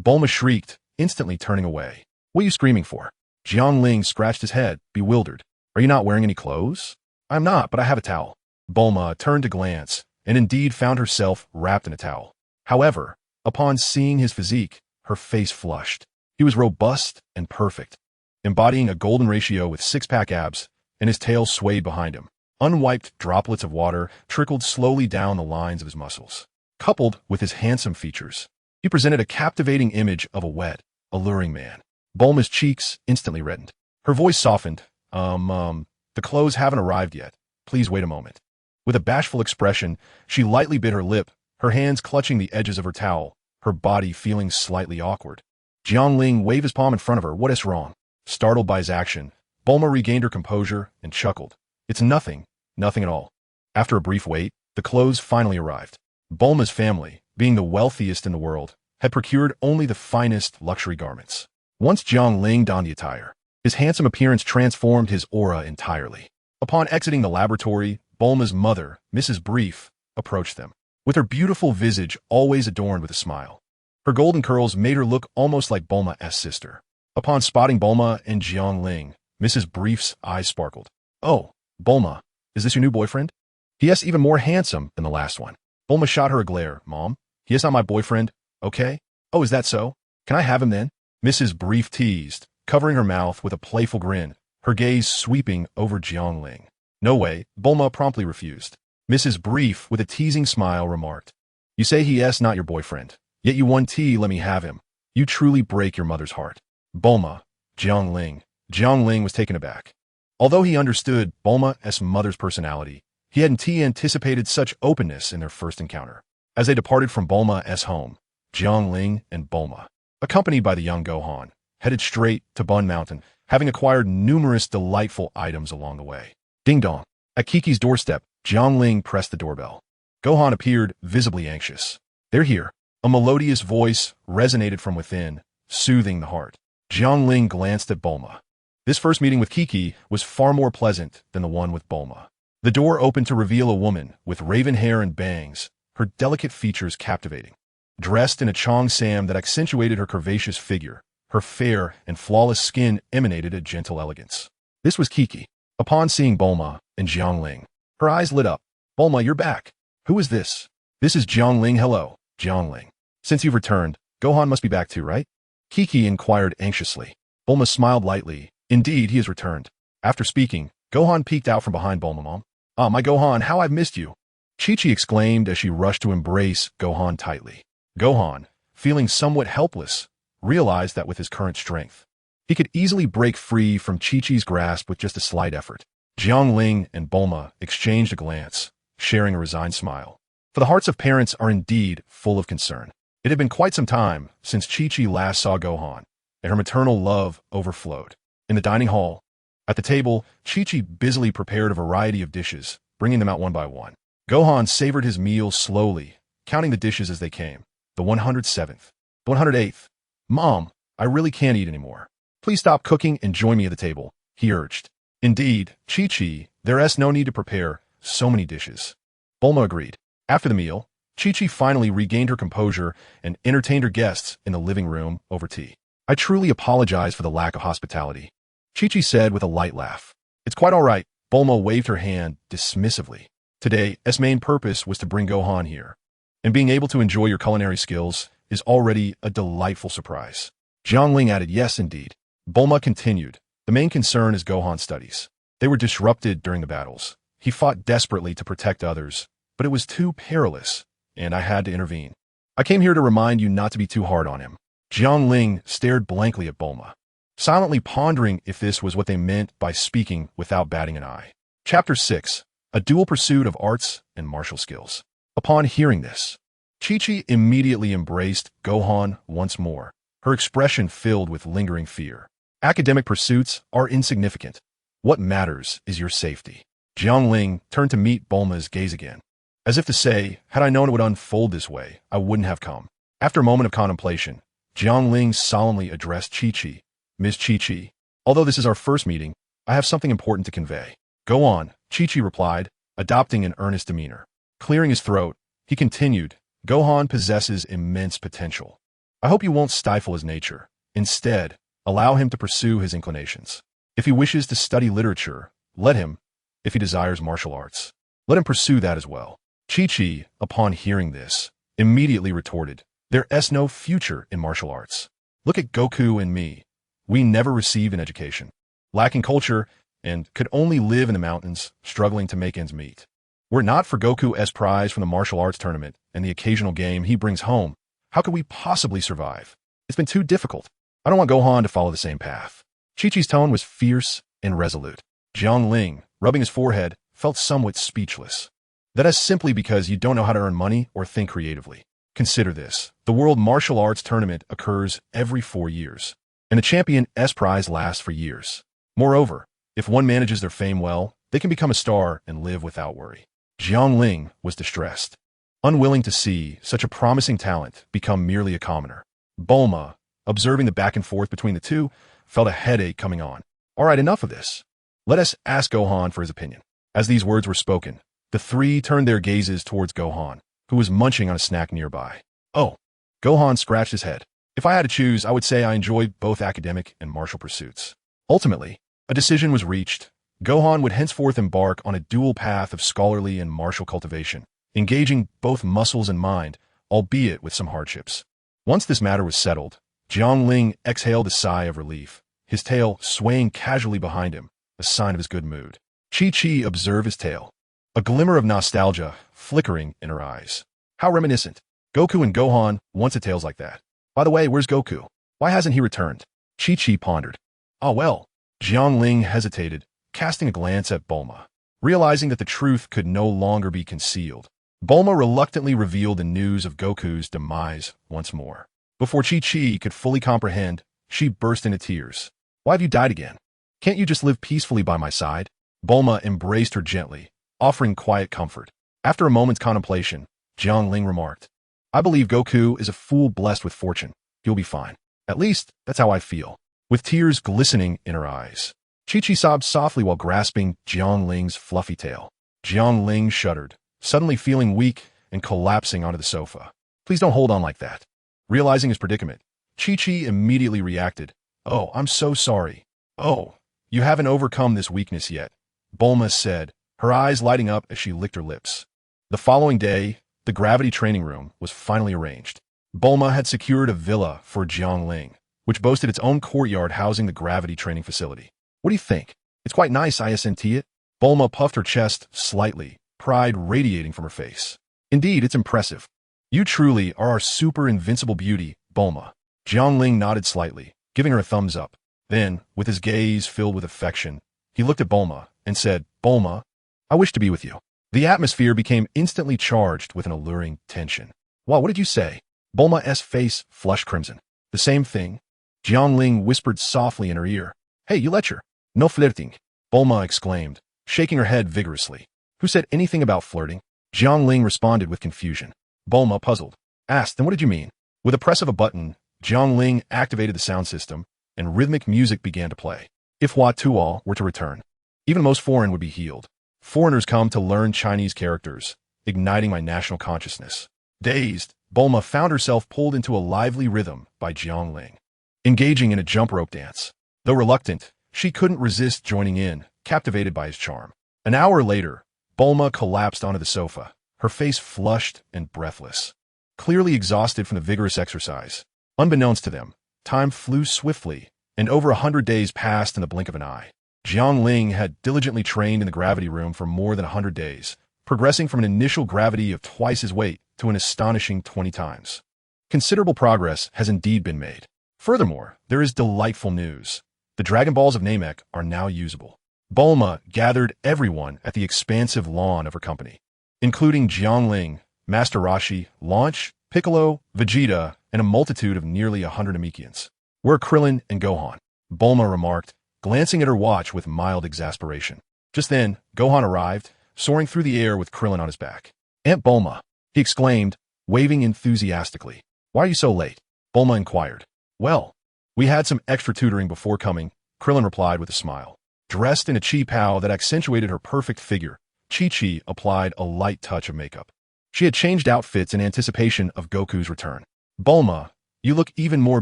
Bulma shrieked, instantly turning away. "What are you screaming for?" Jiangling scratched his head, bewildered. "Are you not wearing any clothes?" "I'm not, but I have a towel." Bulma turned to glance, and indeed found herself wrapped in a towel. However, upon seeing his physique, her face flushed. He was robust and perfect, embodying a golden ratio with 6-pack abs, and his tail swayed behind him. Unwiped droplets of water trickled slowly down the lines of his muscles. Coupled with his handsome features, he presented a captivating image of a wet, alluring man. Bulma's cheeks instantly reddened. Her voice softened. The clothes haven't arrived yet. Please wait a moment." With a bashful expression, she lightly bit her lip, her hands clutching the edges of her towel, her body feeling slightly awkward. Jiangling waved his palm in front of her. "What is wrong?" Startled by his action, Bulma regained her composure and chuckled. "It's nothing. Nothing at all." After a brief wait, the clothes finally arrived. Bulma's family, being the wealthiest in the world, had procured only the finest luxury garments. Once Jiangling donned the attire, his handsome appearance transformed his aura entirely. Upon exiting the laboratory, Bulma's mother, Mrs. Brief, approached them. With her beautiful visage always adorned with a smile, her golden curls made her look almost like Bulma's sister. Upon spotting Bulma and Jiangling, Mrs. Brief's eyes sparkled. "Oh, Bulma, is this your new boyfriend?" "He is even more handsome than the last one." Bulma shot her a glare. "Mom, he is not my boyfriend, okay?" "Oh, is that so? Can I have him then?" Mrs. Brief teased, covering her mouth with a playful grin, her gaze sweeping over Jiangling. "No way," Bulma promptly refused. Mrs. Brief, with a teasing smile, remarked, "You say he is not your boyfriend, yet you want tea, let me have him. You truly break your mother's heart." Bulma, Jiangling was taken aback. Although he understood Bulma's mother's personality, he hadn't anticipated such openness in their first encounter. As they departed from Bulma's home, Jiangling and Bulma, accompanied by the young Gohan, headed straight to Bun Mountain, having acquired numerous delightful items along the way. Ding dong. At Kiki's doorstep, Jiangling pressed the doorbell. Gohan appeared visibly anxious. "They're here." A melodious voice resonated from within, soothing the heart. Jiangling glanced at Bulma. This first meeting with Kiki was far more pleasant than the one with Bulma. The door opened to reveal a woman with raven hair and bangs, her delicate features captivating. Dressed in a cheongsam that accentuated her curvaceous figure, her fair and flawless skin emanated a gentle elegance. This was Kiki. Upon seeing Bulma and Jiangling, her eyes lit up. "Bulma, you're back. Who is this?" "This is Jiangling. Hello, Jiangling. Since you've returned, Gohan must be back too, right?" Kiki inquired anxiously. Bulma smiled lightly. "Indeed, he has returned." After speaking, Gohan peeked out from behind Bulma. "Mom. Ah, my Gohan, how I've missed you." Chi-Chi exclaimed as she rushed to embrace Gohan tightly. Gohan, feeling somewhat helpless, realized that with his current strength, he could easily break free from Chi-Chi's grasp with just a slight effort. Jiangling and Bulma exchanged a glance, sharing a resigned smile. For the hearts of parents are indeed full of concern. It had been quite some time since Chi-Chi last saw Gohan, and her maternal love overflowed. In the dining hall, at the table, Chi-Chi busily prepared a variety of dishes, bringing them out one by one. Gohan savored his meal slowly, counting the dishes as they came. The 107th. The 108th. "Mom, I really can't eat anymore. Please stop cooking and join me at the table," he urged. "Indeed, Chi-Chi, there's no need to prepare so many dishes." Bulma agreed. After the meal, Chi-Chi finally regained her composure and entertained her guests in the living room over tea. "I truly apologize for the lack of hospitality," Chi-Chi said with a light laugh. "It's quite all right." Bulma waved her hand dismissively. "Today's main purpose was to bring Gohan here, and being able to enjoy your culinary skills is already a delightful surprise." Jiangling added, "Yes, indeed." Bulma continued, "The main concern is Gohan's studies. They were disrupted during the battles. He fought desperately to protect others, but it was too perilous, and I had to intervene. I came here to remind you not to be too hard on him." Jiangling stared blankly at Bulma, silently pondering if this was what they meant by speaking without batting an eye. Chapter 6. A dual pursuit of arts and martial skills. Upon hearing this, Chi-Chi immediately embraced Gohan once more, her expression filled with lingering fear. "Academic pursuits are insignificant. What matters is your safety." Jiangling turned to meet Bulma's gaze again, as if to say, "Had I known it would unfold this way, I wouldn't have come." After a moment of contemplation, Jiangling solemnly addressed Chi-Chi. "Miss Chi-Chi, although this is our first meeting, I have something important to convey." "Go on," Chi-Chi replied, adopting an earnest demeanor. Clearing his throat, he continued, "Gohan possesses immense potential. I hope you won't stifle his nature. Instead, allow him to pursue his inclinations. If he wishes to study literature, let him. If he desires martial arts, let him pursue that as well." Chi-Chi, upon hearing this, immediately retorted, "There's no future in martial arts. Look at Goku and me. We never received an education, lacking culture, and could only live in the mountains, struggling to make ends meet. Were it not for Goku's prize from the martial arts tournament and the occasional game he brings home, how could we possibly survive? It's been too difficult. I don't want Gohan to follow the same path." Chi-Chi's tone was fierce and resolute. Jiangling, rubbing his forehead, felt somewhat speechless. "That is simply because you don't know how to earn money or think creatively. Consider this. The World Martial Arts Tournament occurs every 4 years, and the champion's prize lasts for years. Moreover, if one manages their fame well, they can become a star and live without worry." Jiangling was distressed, unwilling to see such a promising talent become merely a commoner. Bulma, observing the back and forth between the two, felt a headache coming on. "All right, enough of this. Let us ask Gohan for his opinion." As these words were spoken, the three turned their gazes towards Gohan, who was munching on a snack nearby. "Oh." Gohan scratched his head. "If I had to choose, I would say I enjoy both academic and martial pursuits." Ultimately, a decision was reached. Gohan would henceforth embark on a dual path of scholarly and martial cultivation, engaging both muscles and mind, albeit with some hardships. Once this matter was settled, Jiangling exhaled a sigh of relief, his tail swaying casually behind him, a sign of his good mood. Chi-Chi observed his tail, a glimmer of nostalgia flickering in her eyes. How reminiscent. Goku and Gohan once had tails like that. By the way, where's Goku? Why hasn't he returned? Chi-Chi pondered. "Ah, well." Jiangling hesitated, casting a glance at Bulma. Realizing that the truth could no longer be concealed, Bulma reluctantly revealed the news of Goku's demise once more. Before Chi-Chi could fully comprehend, she burst into tears. "Why have you died again? Can't you just live peacefully by my side?" Bulma embraced her gently, offering quiet comfort. After a moment's contemplation, Jiangling remarked, "I believe Goku is a fool blessed with fortune. He'll be fine. At least, that's how I feel." with tears glistening in her eyes. Chi-Chi sobbed softly while grasping Jiang Ling's fluffy tail. Jiang Ling shuddered, suddenly feeling weak and collapsing onto the sofa. Please don't hold on like that. Realizing his predicament, Chi-Chi immediately reacted. Oh, I'm so sorry. Oh, you haven't overcome this weakness yet, Bulma said, her eyes lighting up as she licked her lips. The following day, the gravity training room was finally arranged. Bulma had secured a villa for Jiang Ling, which boasted its own courtyard housing the gravity training facility. What do you think? It's quite nice, isn't it? Bulma puffed her chest slightly, pride radiating from her face. Indeed, it's impressive. You truly are our super invincible beauty, Bulma. Jiang Ling nodded slightly, giving her a thumbs up. Then, with his gaze filled with affection, he looked at Bulma and said, Bulma, I wish to be with you. The atmosphere became instantly charged with an alluring tension. Wow, what did you say? Bulma's face flushed crimson. The same thing. Jiang Ling whispered softly in her ear. Hey, you letcher. No flirting, Bulma exclaimed, shaking her head vigorously. Who said anything about flirting? Jiang Ling responded with confusion. Bulma, puzzled, asked, then what did you mean? With a press of a button, Jiang Ling activated the sound system, and rhythmic music began to play. If Hua Tuo were to return, even the most foreign would be healed. Foreigners come to learn Chinese characters, igniting my national consciousness. Dazed, Bulma found herself pulled into a lively rhythm by Jiang Ling, engaging in a jump rope dance. Though reluctant, she couldn't resist joining in, captivated by his charm. An hour later, Bulma collapsed onto the sofa, her face flushed and breathless, clearly exhausted from the vigorous exercise. Unbeknownst to them, time flew swiftly, and over 100 days passed in the blink of an eye. Jiang Ling had diligently trained in the gravity room for more than 100 days, progressing from an initial gravity of twice his weight to an astonishing 20 times. Considerable progress has indeed been made. Furthermore, there is delightful news. The Dragon Balls of Namek are now usable. Bulma gathered everyone at the expansive lawn of her company, including Jiang Ling, Master Roshi, Launch, Piccolo, Vegeta, and a multitude of nearly 100 Namekians. Where are Krillin and Gohan? Bulma remarked, glancing at her watch with mild exasperation. Just then, Gohan arrived, soaring through the air with Krillin on his back. Aunt Bulma, he exclaimed, waving enthusiastically. Why are you so late? Bulma inquired. Well, we had some extra tutoring before coming, Krillin replied with a smile. Dressed in a chi-pao that accentuated her perfect figure, Chi-Chi applied a light touch of makeup. She had changed outfits in anticipation of Goku's return. Bulma, you look even more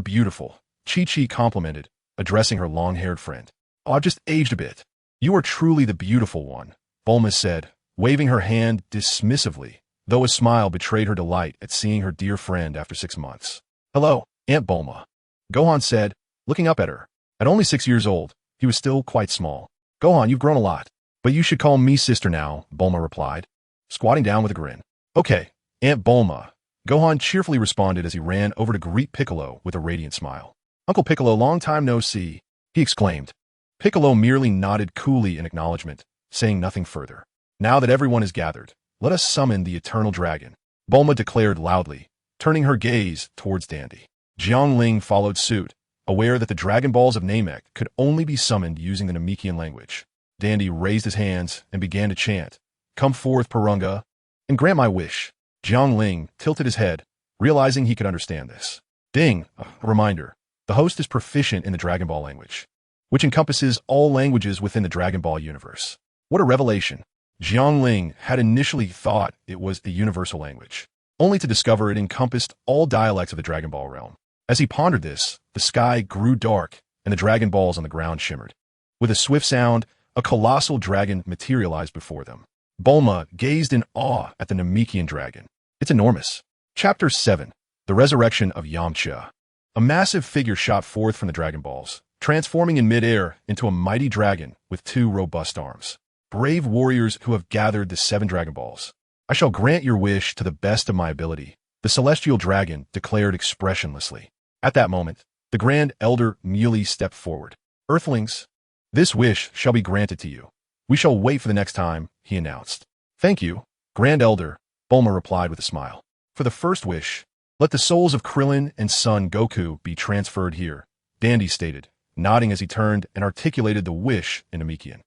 beautiful, Chi-Chi complimented, addressing her long-haired friend. Oh, I've just aged a bit. You are truly the beautiful one, Bulma said, waving her hand dismissively, though a smile betrayed her delight at seeing her dear friend after 6 months. Hello, Aunt Bulma, Gohan said, looking up at her. At only 6 years old, he was still quite small. Gohan, you've grown a lot. But you should call me sister now, Bulma replied, squatting down with a grin. Okay, Aunt Bulma, Gohan cheerfully responded as he ran over to greet Piccolo with a radiant smile. Uncle Piccolo, long time no see, he exclaimed. Piccolo merely nodded coolly in acknowledgement, saying nothing further. Now that everyone is gathered, let us summon the eternal dragon, Bulma declared loudly, turning her gaze towards Dandy. Jiang Ling followed suit, aware that the Dragon Balls of Namek could only be summoned using the Namekian language. Dandy raised his hands and began to chant, Come forth, Purunga, and grant my wish. Jiang Ling tilted his head, realizing he could understand this. Ding, a reminder, the host is proficient in the Dragon Ball language, which encompasses all languages within the Dragon Ball universe. What a revelation. Jiang Ling had initially thought it was a universal language, only to discover it encompassed all dialects of the Dragon Ball realm. As he pondered this, the sky grew dark and the Dragon Balls on the ground shimmered. With a swift sound, a colossal dragon materialized before them. Bulma gazed in awe at the Namekian dragon. It's enormous. Chapter 7. The Resurrection of Yamcha. A massive figure shot forth from the Dragon Balls, transforming in midair into a mighty dragon with 2 robust arms. Brave warriors who have gathered the 7 Dragon Balls. I shall grant your wish to the best of my ability, the celestial dragon declared expressionlessly. At that moment, the Grand Elder Muley stepped forward. Earthlings, this wish shall be granted to you. We shall wait for the next time, he announced. Thank you, Grand Elder, Bulma replied with a smile. For the first wish, let the souls of Krillin and son Goku be transferred here, Dandy stated, nodding as he turned and articulated the wish in Namekian.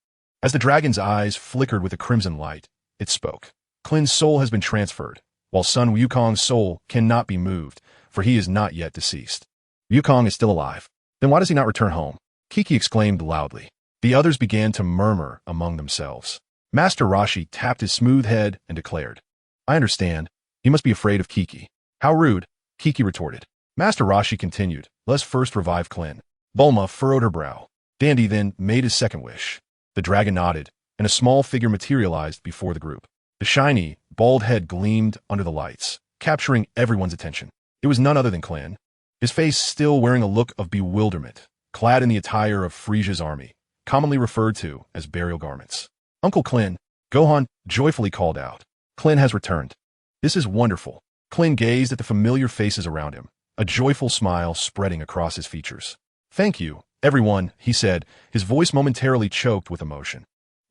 As the dragon's eyes flickered with a crimson light, it spoke. Klin's soul has been transferred, while son Wukong's soul cannot be moved, for he is not yet deceased. Wukong is still alive. Then why does he not return home? Kiki exclaimed loudly. The others began to murmur among themselves. Master Rashi tapped his smooth head and declared, I understand. He must be afraid of Kiki. How rude, Kiki retorted. Master Rashi continued, let's first revive Klin. Bulma furrowed her brow. Dandy then made his second wish. The dragon nodded, and a small figure materialized before the group. The shiny, bald head gleamed under the lights, capturing everyone's attention. It was none other than Klin, his face still wearing a look of bewilderment, clad in the attire of Frisia's army, commonly referred to as burial garments. Uncle Klin, Gohan joyfully called out. Klin has returned. This is wonderful. Klin gazed at the familiar faces around him, a joyful smile spreading across his features. Thank you, everyone, he said, his voice momentarily choked with emotion.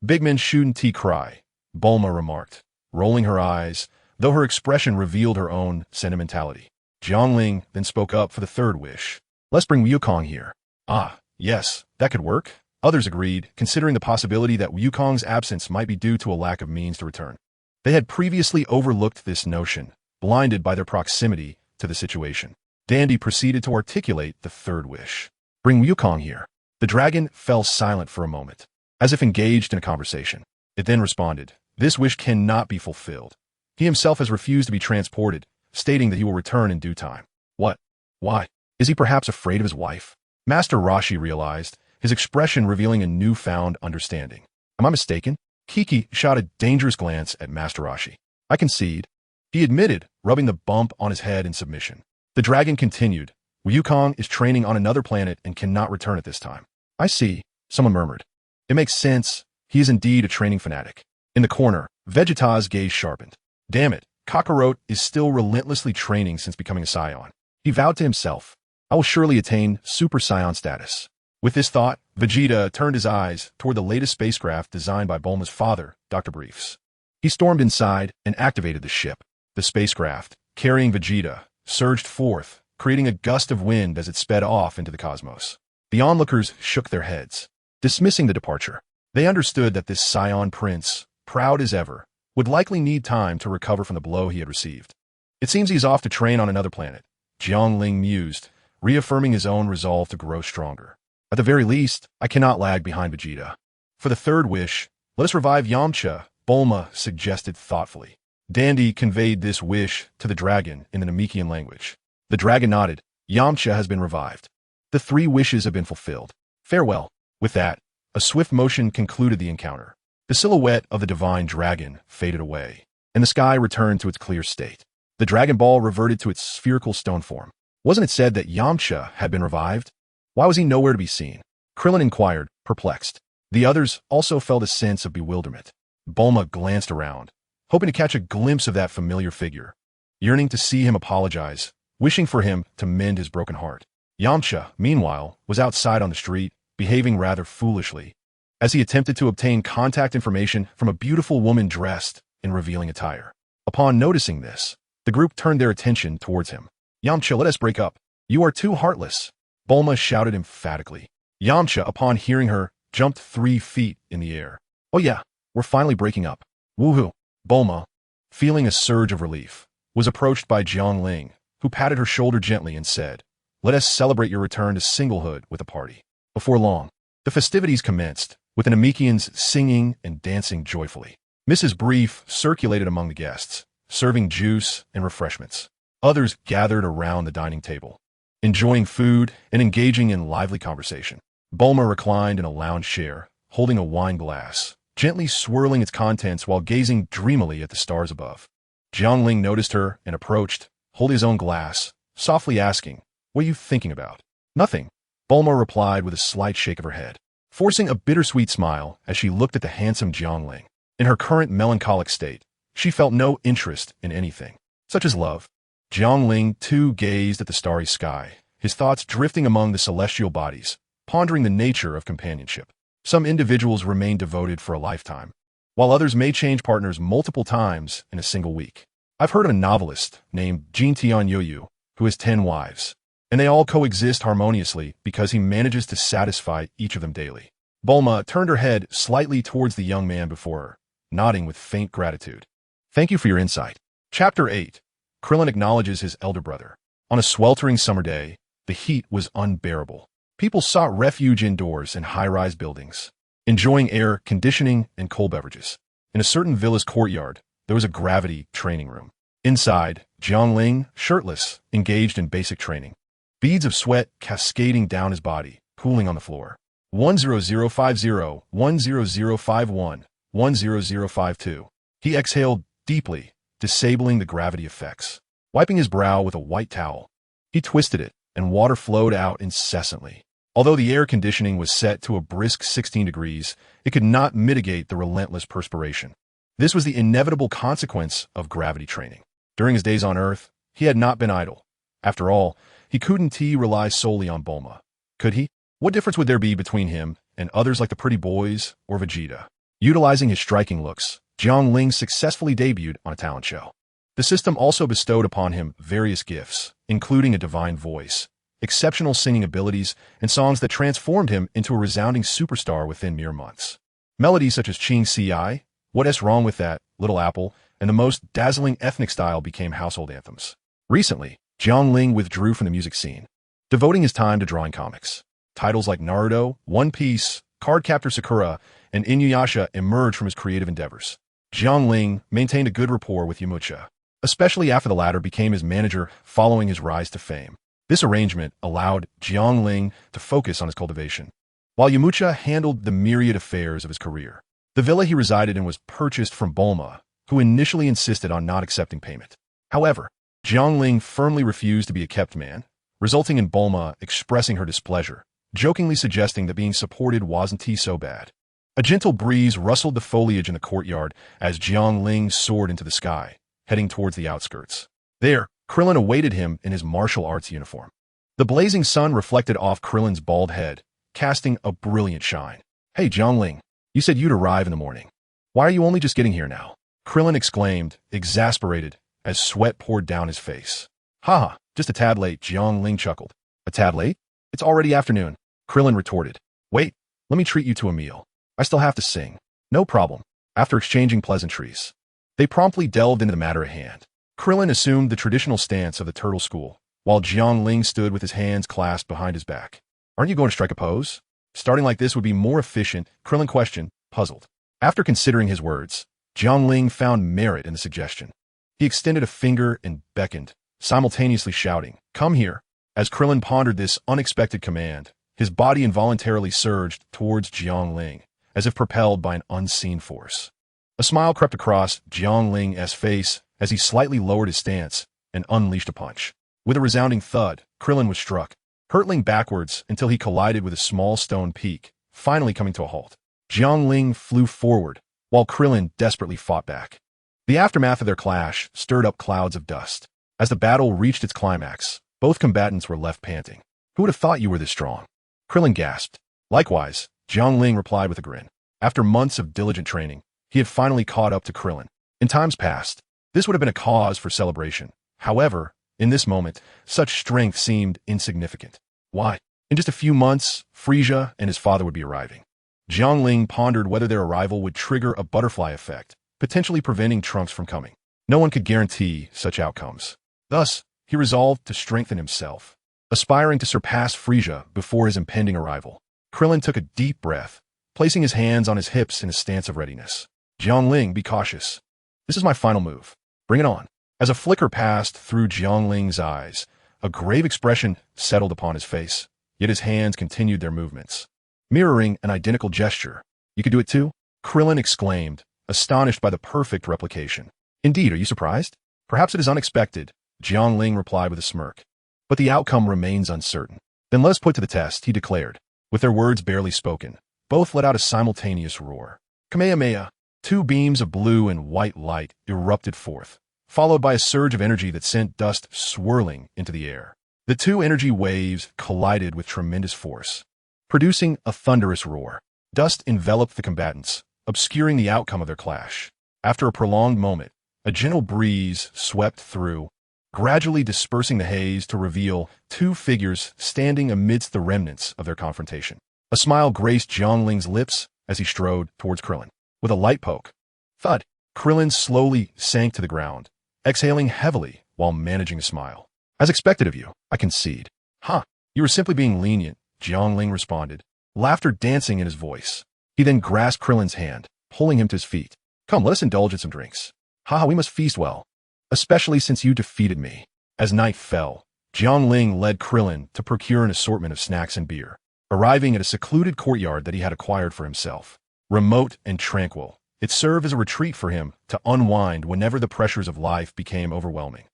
Big men shouldn't cry, Bulma remarked, rolling her eyes, though her expression revealed her own sentimentality. Jiangling then spoke up for the third wish. Let's bring Wukong here. Ah, yes, that could work. Others agreed, considering the possibility that Wukong's absence might be due to a lack of means to return. They had previously overlooked this notion, blinded by their proximity to the situation. Dandy proceeded to articulate the third wish. Bring Wukong here. The dragon fell silent for a moment, as if engaged in a conversation. It then responded, this wish cannot be fulfilled. He himself has refused to be transported, stating that he will return in due time. What? Why? Is he perhaps afraid of his wife? Master Rashi realized, his expression revealing a newfound understanding. Am I mistaken? Kiki shot a dangerous glance at Master Rashi. I concede, he admitted, rubbing the bump on his head in submission. The dragon continued, Wukong is training on another planet and cannot return at this time. I see, someone murmured. It makes sense, he is indeed a training fanatic. In the corner, Vegeta's gaze sharpened. Damn it, Kakarot is still relentlessly training since becoming a Saiyan. He vowed to himself, I will surely attain Super Saiyan status. With this thought, Vegeta turned his eyes toward the latest spacecraft designed by Bulma's father, Dr. Briefs. He stormed inside and activated the ship. The spacecraft, carrying Vegeta, surged forth, creating a gust of wind as it sped off into the cosmos. The onlookers shook their heads, dismissing the departure. They understood that this Saiyan prince, proud as ever, would likely need time to recover from the blow he had received. It seems he's off to train on another planet, Jiangling mused, reaffirming his own resolve to grow stronger. At the very least, I cannot lag behind Vegeta. For the third wish, let us revive Yamcha, Bulma suggested thoughtfully. Dandy conveyed this wish to the dragon in the Namekian language. The dragon nodded. Yamcha has been revived. The 3 wishes have been fulfilled. Farewell. With that, a swift motion concluded the encounter. The silhouette of the divine dragon faded away, and the sky returned to its clear state. The Dragon Ball reverted to its spherical stone form. Wasn't it said that Yamcha had been revived? Why was he nowhere to be seen? Krillin inquired, perplexed. The others also felt a sense of bewilderment. Bulma glanced around, hoping to catch a glimpse of that familiar figure, yearning to see him apologize, wishing for him to mend his broken heart. Yamcha, meanwhile, was outside on the street, behaving rather foolishly, as he attempted to obtain contact information from a beautiful woman dressed in revealing attire. Upon noticing this, the group turned their attention towards him. Yamcha, let us break up. You are too heartless, Bulma shouted emphatically. Yamcha, upon hearing her, jumped 3 feet in the air. Oh yeah, we're finally breaking up. Woohoo. Bulma, feeling a surge of relief, was approached by Jiangling, who patted her shoulder gently and said, let us celebrate your return to singlehood with a party. Before long, the festivities commenced, with the Namekians singing and dancing joyfully. Mrs. Brief circulated among the guests, serving juice and refreshments. Others gathered around the dining table, enjoying food and engaging in lively conversation. Bulma reclined in a lounge chair, holding a wine glass, gently swirling its contents while gazing dreamily at the stars above. Jiangling noticed her and approached, holding his own glass, softly asking, what are you thinking about? Nothing, Bulma replied with a slight shake of her head, forcing a bittersweet smile as she looked at the handsome Jiangling. In her current melancholic state, she felt no interest in anything, such as love. Jiangling too gazed at the starry sky, his thoughts drifting among the celestial bodies, pondering the nature of companionship. Some individuals remain devoted for a lifetime, while others may change partners multiple times in a single week. I've heard of a novelist named Jin Tianyoyu who has 10 wives, and they all coexist harmoniously because he manages to satisfy each of them daily. Bulma turned her head slightly towards the young man before her, nodding with faint gratitude. Thank you for your insight. Chapter 8. Krillin acknowledges his elder brother. On a sweltering summer day, the heat was unbearable. People sought refuge indoors in high-rise buildings, enjoying air conditioning and cold beverages. In a certain villa's courtyard, there was a gravity training room. Inside, Jiangling, shirtless, engaged in basic training. Beads of sweat cascading down his body, pooling on the floor. 10050, 10051, 10052. He exhaled deeply, disabling the gravity effects. Wiping his brow with a white towel, he twisted it, and water flowed out incessantly. Although the air conditioning was set to a brisk 16 degrees, it could not mitigate the relentless perspiration. This was the inevitable consequence of gravity training. During his days on Earth, he had not been idle. After all, he couldn't rely solely on Bulma. Could he? What difference would there be between him and others like the pretty boys or Vegeta? Utilizing his striking looks, Jiangling successfully debuted on a talent show. The system also bestowed upon him various gifts, including a divine voice, exceptional singing abilities, and songs that transformed him into a resounding superstar within mere months. Melodies such as Ching Ci, What's Wrong with That, Little Apple, and the most dazzling ethnic style became household anthems. Recently, Jiangling withdrew from the music scene, devoting his time to drawing comics. Titles like Naruto, One Piece, Cardcaptor Sakura, and Inuyasha emerged from his creative endeavors. Jiangling maintained a good rapport with Yamcha, especially after the latter became his manager following his rise to fame. This arrangement allowed Jiangling to focus on his cultivation, while Yamcha handled the myriad affairs of his career. The villa he resided in was purchased from Bulma, who initially insisted on not accepting payment. However, Jiangling firmly refused to be a kept man, resulting in Bulma expressing her displeasure, jokingly suggesting that being supported wasn't so bad. A gentle breeze rustled the foliage in the courtyard as Jiangling soared into the sky, heading towards the outskirts. There, Krillin awaited him in his martial arts uniform. The blazing sun reflected off Krillin's bald head, casting a brilliant shine. "Hey, Jiangling, you said you'd arrive in the morning. Why are you only just getting here now?" Krillin exclaimed, exasperated, as sweat poured down his face. "Haha, just a tad late," Jiangling chuckled. "A tad late? It's already afternoon," Krillin retorted. "Wait, let me treat you to a meal. I still have to sing." "No problem." After exchanging pleasantries, they promptly delved into the matter at hand. Krillin assumed the traditional stance of the turtle school, while Jiangling stood with his hands clasped behind his back. "Aren't you going to strike a pose? Starting like this would be more efficient," Krillin questioned, puzzled. After considering his words, Jiangling found merit in the suggestion. He extended a finger and beckoned, simultaneously shouting, "Come here." As Krillin pondered this unexpected command, his body involuntarily surged towards Jiangling, as if propelled by an unseen force. A smile crept across Jiangling's face as he slightly lowered his stance and unleashed a punch. With a resounding thud, Krillin was struck, hurtling backwards until he collided with a small stone peak, finally coming to a halt. Jiangling flew forward, while Krillin desperately fought back. The aftermath of their clash stirred up clouds of dust. As the battle reached its climax, both combatants were left panting. "Who would have thought you were this strong?" Krillin gasped. "Likewise," Jiangling replied with a grin. After months of diligent training, he had finally caught up to Krillin. In times past, this would have been a cause for celebration. However, in this moment, such strength seemed insignificant. Why? In just a few months, Frieza and his father would be arriving. Jiangling pondered whether their arrival would trigger a butterfly effect, potentially preventing Trunks from coming. No one could guarantee such outcomes. Thus, he resolved to strengthen himself, aspiring to surpass Frieza before his impending arrival. Krillin took a deep breath, placing his hands on his hips in a stance of readiness. "Jiangling, be cautious. This is my final move. Bring it on." As a flicker passed through Jiangling's eyes, a grave expression settled upon his face, yet his hands continued their movements, mirroring an identical gesture. "You could do it too?" Krillin exclaimed, astonished by the perfect replication. "Indeed, are you surprised?" "Perhaps it is unexpected," Jiangling replied with a smirk. "But the outcome remains uncertain." "Then let us put to the test," he declared. With their words barely spoken, both let out a simultaneous roar. Kamehameha! Two beams of blue and white light erupted forth, followed by a surge of energy that sent dust swirling into the air. The two energy waves collided with tremendous force, producing a thunderous roar. Dust enveloped the combatants, obscuring the outcome of their clash. After a prolonged moment, a gentle breeze swept through, gradually dispersing the haze to reveal two figures standing amidst the remnants of their confrontation. A smile graced Jiangling's lips as he strode towards Krillin. With a light poke, thud, Krillin slowly sank to the ground, exhaling heavily while managing a smile. "As expected of you, I concede." "Huh, you were simply being lenient," Jiangling responded, laughter dancing in his voice. He then grasped Krillin's hand, pulling him to his feet. Come, let us indulge in some drinks. Haha, we must feast well, especially since you defeated me. As night fell, Jiangling led Krillin to procure an assortment of snacks and beer, arriving at a secluded courtyard that he had acquired for himself. Remote and tranquil, it served as a retreat for him to unwind whenever the pressures of life became overwhelming.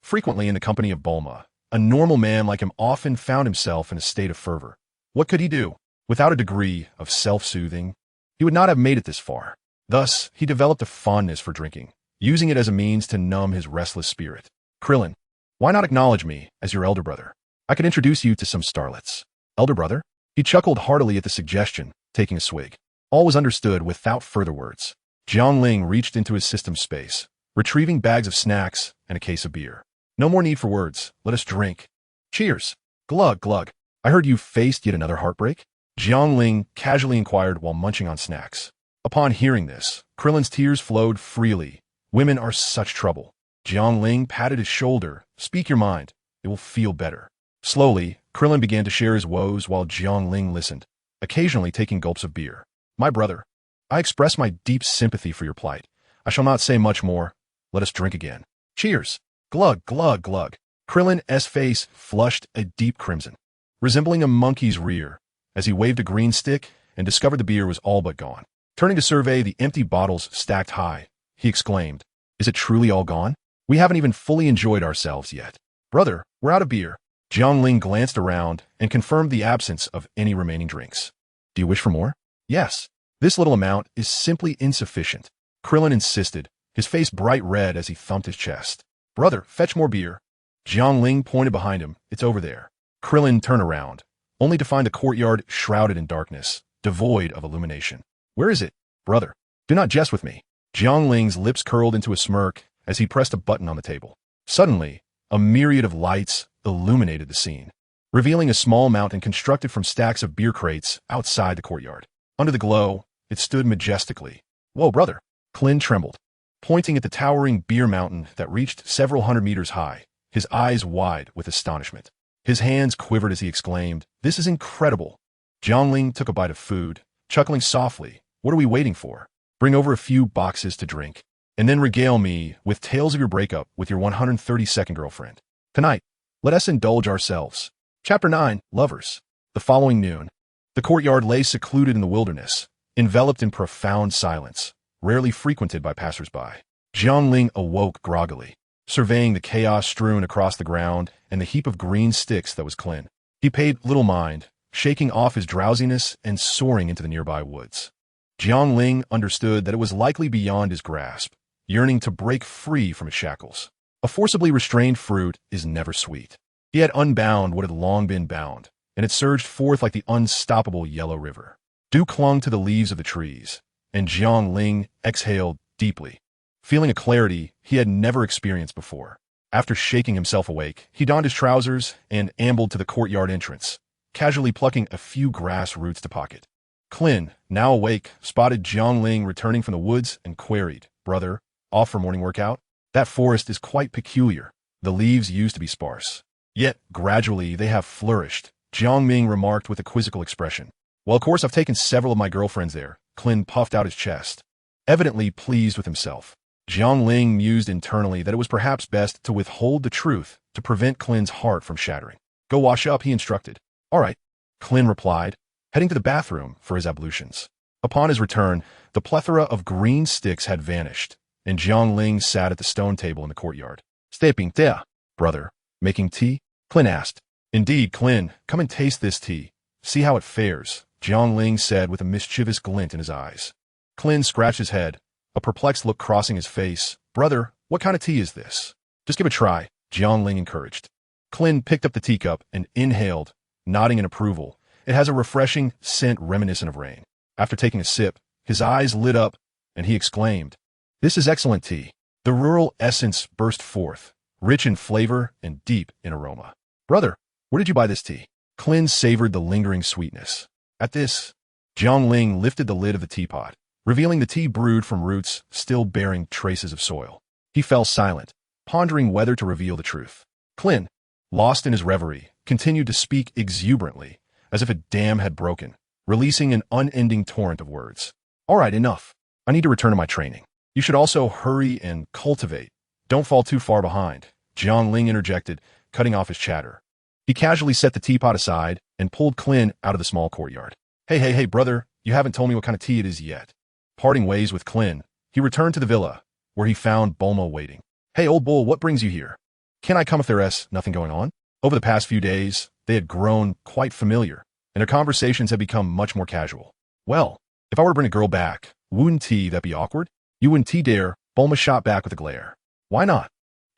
Frequently in the company of Bulma, a normal man like him often found himself in a state of fervor. What could he do? Without a degree of self-soothing, he would not have made it this far. Thus, he developed a fondness for drinking, using it as a means to numb his restless spirit. Krillin, why not acknowledge me as your elder brother? I could introduce you to some starlets. Elder brother? He chuckled heartily at the suggestion, taking a swig. All was understood without further words. Jiangling reached into his system space, retrieving bags of snacks and a case of beer. No more need for words. Let us drink. Cheers. Glug, glug. I heard you faced yet another heartbreak? Jiangling casually inquired while munching on snacks. Upon hearing this, Krillin's tears flowed freely. Women are such trouble. Jiangling patted his shoulder. Speak your mind. It will feel better. Slowly, Krillin began to share his woes while Jiangling listened, occasionally taking gulps of beer. My brother, I express my deep sympathy for your plight. I shall not say much more. Let us drink again. Cheers. Glug, glug, glug. Krillin's face flushed a deep crimson, resembling a monkey's rear, as he waved a green stick and discovered the beer was all but gone. Turning to survey the empty bottles stacked high, he exclaimed, Is it truly all gone? We haven't even fully enjoyed ourselves yet. Brother, we're out of beer. Jiangling glanced around and confirmed the absence of any remaining drinks. Do you wish for more? Yes. This little amount is simply insufficient. Krillin insisted, his face bright red as he thumped his chest. Brother, fetch more beer. Jiangling pointed behind him. It's over there. Krillin turned around, only to find the courtyard shrouded in darkness, devoid of illumination. Where is it? Brother, do not jest with me. Jiangling's lips curled into a smirk as he pressed a button on the table. Suddenly, a myriad of lights illuminated the scene, revealing a small mountain constructed from stacks of beer crates outside the courtyard. Under the glow, it stood majestically. Whoa, brother! Klin trembled, pointing at the towering beer mountain that reached several hundred meters high, his eyes wide with astonishment. His hands quivered as he exclaimed, This is incredible! Jiangling took a bite of food, chuckling softly. What are we waiting for? Bring over a few boxes to drink, and then regale me with tales of your breakup with your 132nd girlfriend. Tonight, let us indulge ourselves. Chapter 9, Lovers. The following noon, the courtyard lay secluded in the wilderness, enveloped in profound silence, rarely frequented by passers-by. Jiangling awoke groggily, surveying the chaos strewn across the ground and the heap of green sticks that was Klin. He paid little mind, shaking off his drowsiness and soaring into the nearby woods. Jiangling understood that it was likely beyond his grasp, yearning to break free from his shackles. A forcibly restrained fruit is never sweet. He had unbound what had long been bound, and it surged forth like the unstoppable yellow river. Dew clung to the leaves of the trees, and Jiangling exhaled deeply, feeling a clarity he had never experienced before. After shaking himself awake, he donned his trousers and ambled to the courtyard entrance, casually plucking a few grass roots to pocket. Klin, now awake, spotted Jiangling returning from the woods and queried, Brother, off for morning workout? That forest is quite peculiar. The leaves used to be sparse. Yet, gradually, they have flourished, Jiangling remarked with a quizzical expression. Well, of course, I've taken several of my girlfriends there. Klin puffed out his chest, evidently pleased with himself. Jiangling mused internally that it was perhaps best to withhold the truth to prevent Klin's heart from shattering. Go wash up, he instructed. All right, Klin replied, heading to the bathroom for his ablutions. Upon his return, the plethora of green sticks had vanished, and Jiangling sat at the stone table in the courtyard. Stepping there, brother. Making tea? Klin asked. Indeed, Klin, come and taste this tea. See how it fares, Jiangling said with a mischievous glint in his eyes. Klin scratched his head, a perplexed look crossing his face. Brother, what kind of tea is this? Just give it a try, Jiangling encouraged. Klin picked up the teacup and inhaled, nodding in approval. It has a refreshing scent reminiscent of rain. After taking a sip, his eyes lit up, and he exclaimed, This is excellent tea. The rural essence burst forth, rich in flavor and deep in aroma. Brother, where did you buy this tea? Klin savored the lingering sweetness. At this, Jiangling lifted the lid of the teapot, revealing the tea brewed from roots still bearing traces of soil. He fell silent, pondering whether to reveal the truth. Klin, lost in his reverie, continued to speak exuberantly, as if a dam had broken, releasing an unending torrent of words. All right, enough. I need to return to my training. You should also hurry and cultivate. Don't fall too far behind, Jiang Ling interjected, cutting off his chatter. He casually set the teapot aside and pulled Clin out of the small courtyard. Hey, brother, you haven't told me what kind of tea it is yet. Parting ways with Clin, he returned to the villa, where he found Bulma waiting. Hey, old bull, what brings you here? Can I come if there's nothing going on? Over the past few days, they had grown quite familiar, and their conversations had become much more casual. Well, if I were to bring a girl back, wouldn't that be awkward? You wouldn't dare, Bulma shot back with a glare. Why not?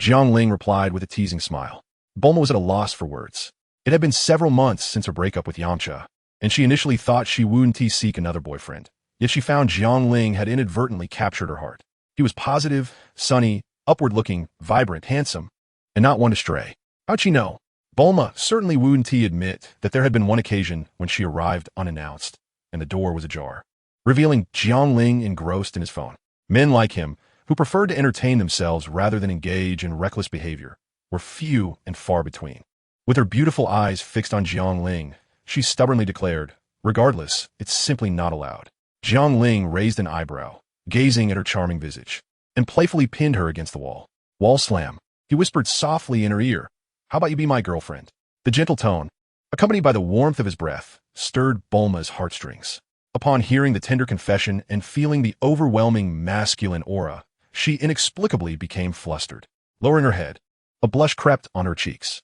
Jiang Ling replied with a teasing smile. Bulma was at a loss for words. It had been several months since her breakup with Yamcha, and she initially thought she wouldn't seek another boyfriend. Yet she found Jiang Ling had inadvertently captured her heart. He was positive, sunny, upward-looking, vibrant, handsome, and not one to stray. How'd she know? Bulma certainly wouldn't admit that there had been one occasion when she arrived unannounced, and the door was ajar, revealing Jiang Ling engrossed in his phone. Men like him, who preferred to entertain themselves rather than engage in reckless behavior, were few and far between. With her beautiful eyes fixed on Jiang Ling, she stubbornly declared, regardless, it's simply not allowed. Jiang Ling raised an eyebrow, gazing at her charming visage, and playfully pinned her against the wall. Wall slam. He whispered softly in her ear, how about you be my girlfriend? The gentle tone, accompanied by the warmth of his breath, stirred Bulma's heartstrings. Upon hearing the tender confession and feeling the overwhelming masculine aura, she inexplicably became flustered. Lowering her head, a blush crept on her cheeks.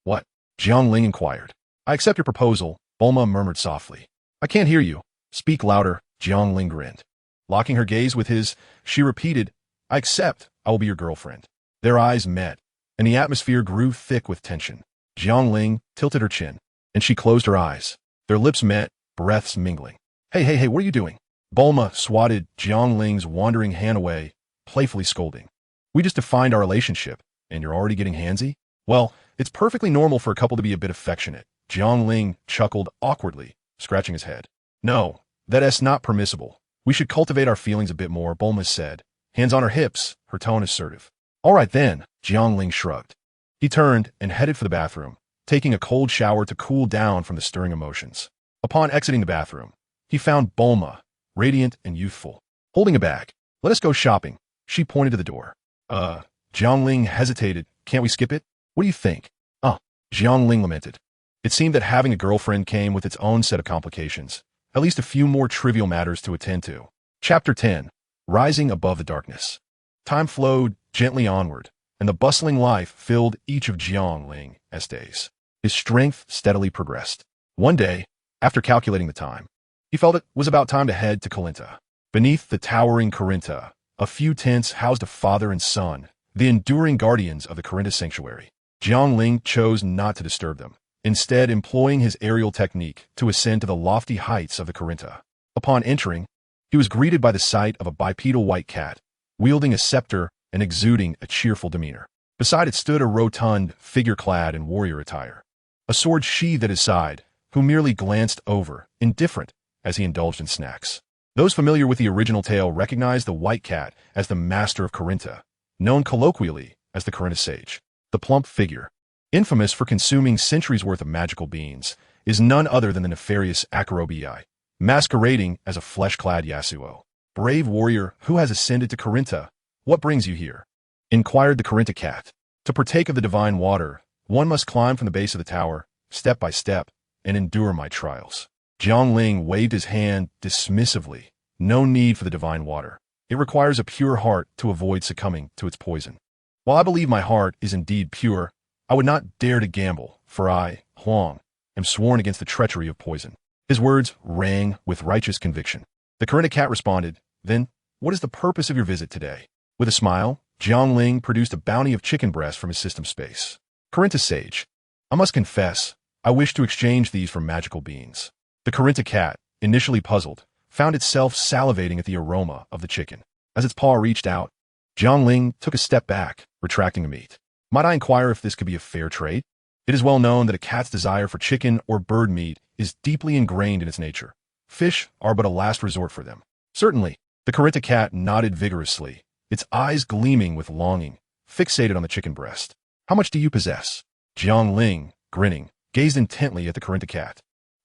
What? Jiang Ling inquired. I accept your proposal, Bulma murmured softly. I can't hear you. Speak louder, Jiang Ling grinned. Locking her gaze with his, she repeated, I accept, I will be your girlfriend. Their eyes met, and the atmosphere grew thick with tension. Jiang Ling tilted her chin, and she closed her eyes. Their lips met, breaths mingling. Hey, what are you doing? Bulma swatted Jiang Ling's wandering hand away, playfully scolding. We just defined our relationship, and you're already getting handsy? Well, it's perfectly normal for a couple to be a bit affectionate. Jiang Ling chuckled awkwardly, scratching his head. No, that's not permissible. We should cultivate our feelings a bit more, Bulma said, hands on her hips, her tone assertive. All right then, Jiang Ling shrugged. He turned and headed for the bathroom, taking a cold shower to cool down from the stirring emotions. Upon exiting the bathroom, he found Bulma, radiant and youthful, holding a bag. Let us go shopping. She pointed to the door. Jiang Ling hesitated. Can't we skip it? What do you think? Jiang Ling lamented. It seemed that having a girlfriend came with its own set of complications, at least a few more trivial matters to attend to. Chapter 10. Rising Above the Darkness. Time flowed gently onward, and the bustling life filled each of Jiang Ling's days. His strength steadily progressed. One day, after calculating the time, he felt it was about time to head to Corinta. Beneath the towering Corinta, a few tents housed a father and son, the enduring guardians of the Corinta sanctuary. Jiang Ling chose not to disturb them, instead employing his aerial technique to ascend to the lofty heights of the Corinta. Upon entering, he was greeted by the sight of a bipedal white cat, wielding a scepter and exuding a cheerful demeanor. Beside it stood a rotund figure clad in warrior attire, a sword sheathed at his side, who merely glanced over, indifferent, as he indulged in snacks. Those familiar with the original tale recognized the white cat as the master of Corinta, known colloquially as the Corinta sage. The plump figure, infamous for consuming centuries' worth of magical beans, is none other than the nefarious Akarobi, masquerading as a flesh-clad Yasuo. Brave warrior who has ascended to Corinta, what brings you here? Inquired the Corinta cat. To partake of the divine water, one must climb from the base of the tower, step by step, and endure my trials. Jiang Ling waved his hand dismissively. No need for the divine water. It requires a pure heart to avoid succumbing to its poison. While I believe my heart is indeed pure, I would not dare to gamble, for I, Huang, am sworn against the treachery of poison. His words rang with righteous conviction. The Corinta cat responded, Then, what is the purpose of your visit today? With a smile, Jiang Ling produced a bounty of chicken breast from his system space. Corinta sage, I must confess, I wish to exchange these for magical beans. The Corinta cat, initially puzzled, found itself salivating at the aroma of the chicken. As its paw reached out, Jiang Ling took a step back, retracting the meat. Might I inquire if this could be a fair trade? It is well known that a cat's desire for chicken or bird meat is deeply ingrained in its nature. Fish are but a last resort for them. Certainly, the Corinta cat nodded vigorously, its eyes gleaming with longing, fixated on the chicken breast. How much do you possess? Jiang Ling, grinning, gazed intently at the Corinta cat.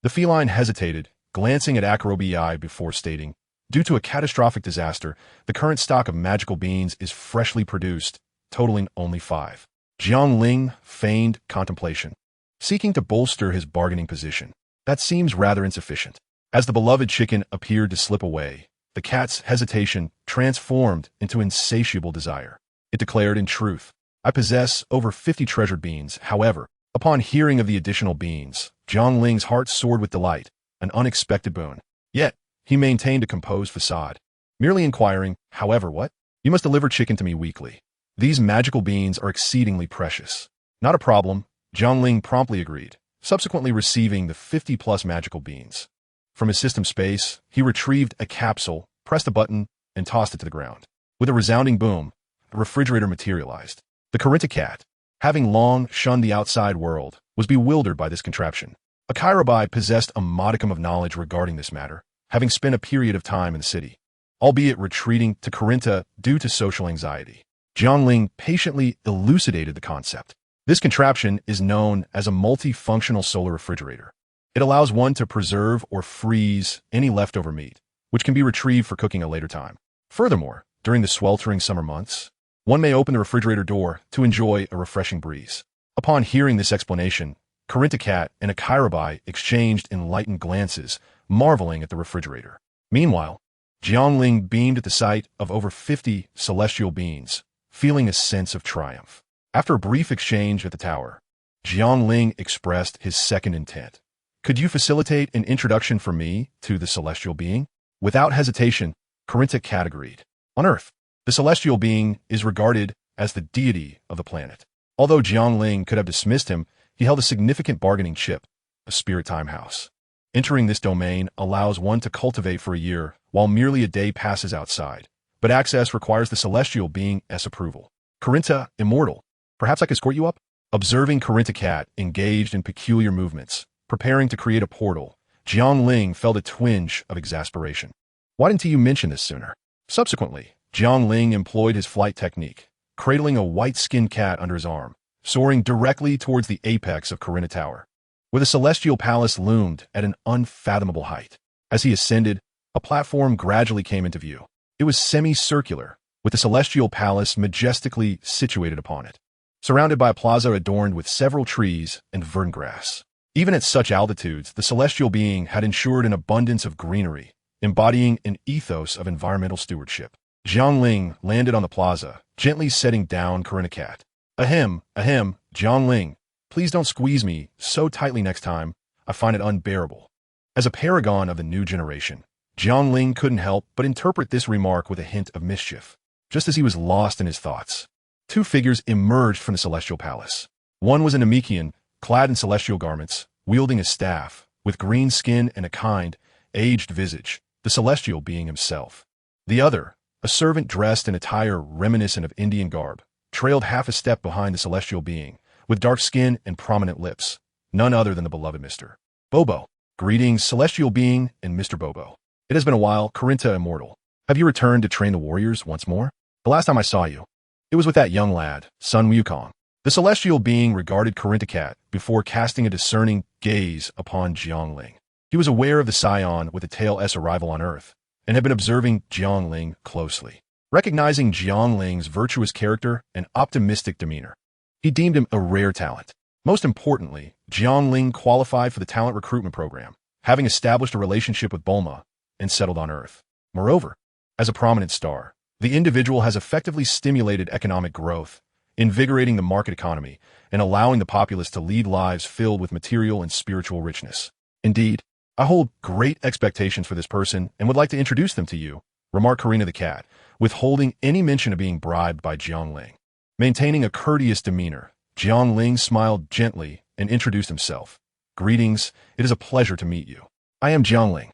The feline hesitated, glancing at Akarobi before stating, "Due to a catastrophic disaster, the current stock of magical beans is freshly produced, totaling only 5. Jiang Ling feigned contemplation, seeking to bolster his bargaining position. That seems rather insufficient. As the beloved chicken appeared to slip away, the cat's hesitation transformed into insatiable desire. It declared in truth, "I possess over 50 treasured beans." However, upon hearing of the additional beans, Jiang Ling's heart soared with delight, an unexpected boon. Yet, he maintained a composed facade, merely inquiring, "However, what? You must deliver chicken to me weekly. These magical beans are exceedingly precious." "Not a problem," Jiang Ling promptly agreed, subsequently receiving the 50-plus magical beans. From his system space, he retrieved a capsule, pressed a button, and tossed it to the ground. With a resounding boom, the refrigerator materialized. The Corinta cat, having long shunned the outside world, was bewildered by this contraption. Akirabai possessed a modicum of knowledge regarding this matter, having spent a period of time in the city, albeit retreating to Corinta due to social anxiety. Jiang Ling patiently elucidated the concept. This contraption is known as a multifunctional solar refrigerator. It allows one to preserve or freeze any leftover meat, which can be retrieved for cooking at a later time. Furthermore, during the sweltering summer months, one may open the refrigerator door to enjoy a refreshing breeze. Upon hearing this explanation, Corinta Cat and Akirabai exchanged enlightened glances, marveling at the refrigerator. Meanwhile, Jiang Ling beamed at the sight of over 50 celestial beings, feeling a sense of triumph. After a brief exchange at the tower, Jiang Ling expressed his second intent. "Could you facilitate an introduction for me to the celestial being?" Without hesitation, Corinta Cat agreed. On Earth, the celestial being is regarded as the deity of the planet. Although Jiang Ling could have dismissed him, he held a significant bargaining chip, a spirit time house. Entering this domain allows one to cultivate for a year, while merely a day passes outside. But access requires the celestial being's approval. "Corinta, immortal. Perhaps I could escort you up?" Observing Corinta Cat engaged in peculiar movements, preparing to create a portal, Jiang Ling felt a twinge of exasperation. "Why didn't you mention this sooner?" Subsequently, Jiang Ling employed his flight technique, cradling a white-skinned cat under his arm, soaring directly towards the apex of Corinta Tower, where the celestial palace loomed at an unfathomable height. As he ascended, a platform gradually came into view. It was semicircular, with the celestial palace majestically situated upon it, surrounded by a plaza adorned with several trees and verdant grass. Even at such altitudes, the celestial being had ensured an abundance of greenery, embodying an ethos of environmental stewardship. Jiang Ling landed on the plaza, gently setting down Corinta Cat. Ahem, Jiang Ling, please don't squeeze me so tightly next time. I find it unbearable." As a paragon of the new generation, Jiang Ling couldn't help but interpret this remark with a hint of mischief. Just as he was lost in his thoughts, two figures emerged from the celestial palace. One was an Namekian, clad in celestial garments, wielding a staff, with green skin and a kind, aged visage, the celestial being himself. The other, a servant dressed in attire reminiscent of Indian garb, trailed half a step behind the celestial being, with dark skin and prominent lips, none other than the beloved Mr. Bobo. "Greetings, celestial being and Mr. Bobo. It has been a while, Corinta Immortal. Have you returned to train the warriors once more? The last time I saw you, it was with that young lad, Sun Wukong." The celestial being regarded Corinta Cat before casting a discerning gaze upon Jiang Ling. He was aware of the Saiyan with the tail's arrival on Earth, and had been observing Jiang Ling closely. Recognizing Jiang Ling's virtuous character and optimistic demeanor, he deemed him a rare talent. Most importantly, Jiang Ling qualified for the talent recruitment program, having established a relationship with Bulma and settled on Earth. Moreover, as a prominent star, the individual has effectively stimulated economic growth, invigorating the market economy and allowing the populace to lead lives filled with material and spiritual richness. "Indeed, I hold great expectations for this person and would like to introduce them to you," remarked Karina the cat, withholding any mention of being bribed by Jiang Ling. Maintaining a courteous demeanor, Jiang Ling smiled gently and introduced himself. "Greetings, it is a pleasure to meet you. I am Jiang Ling,"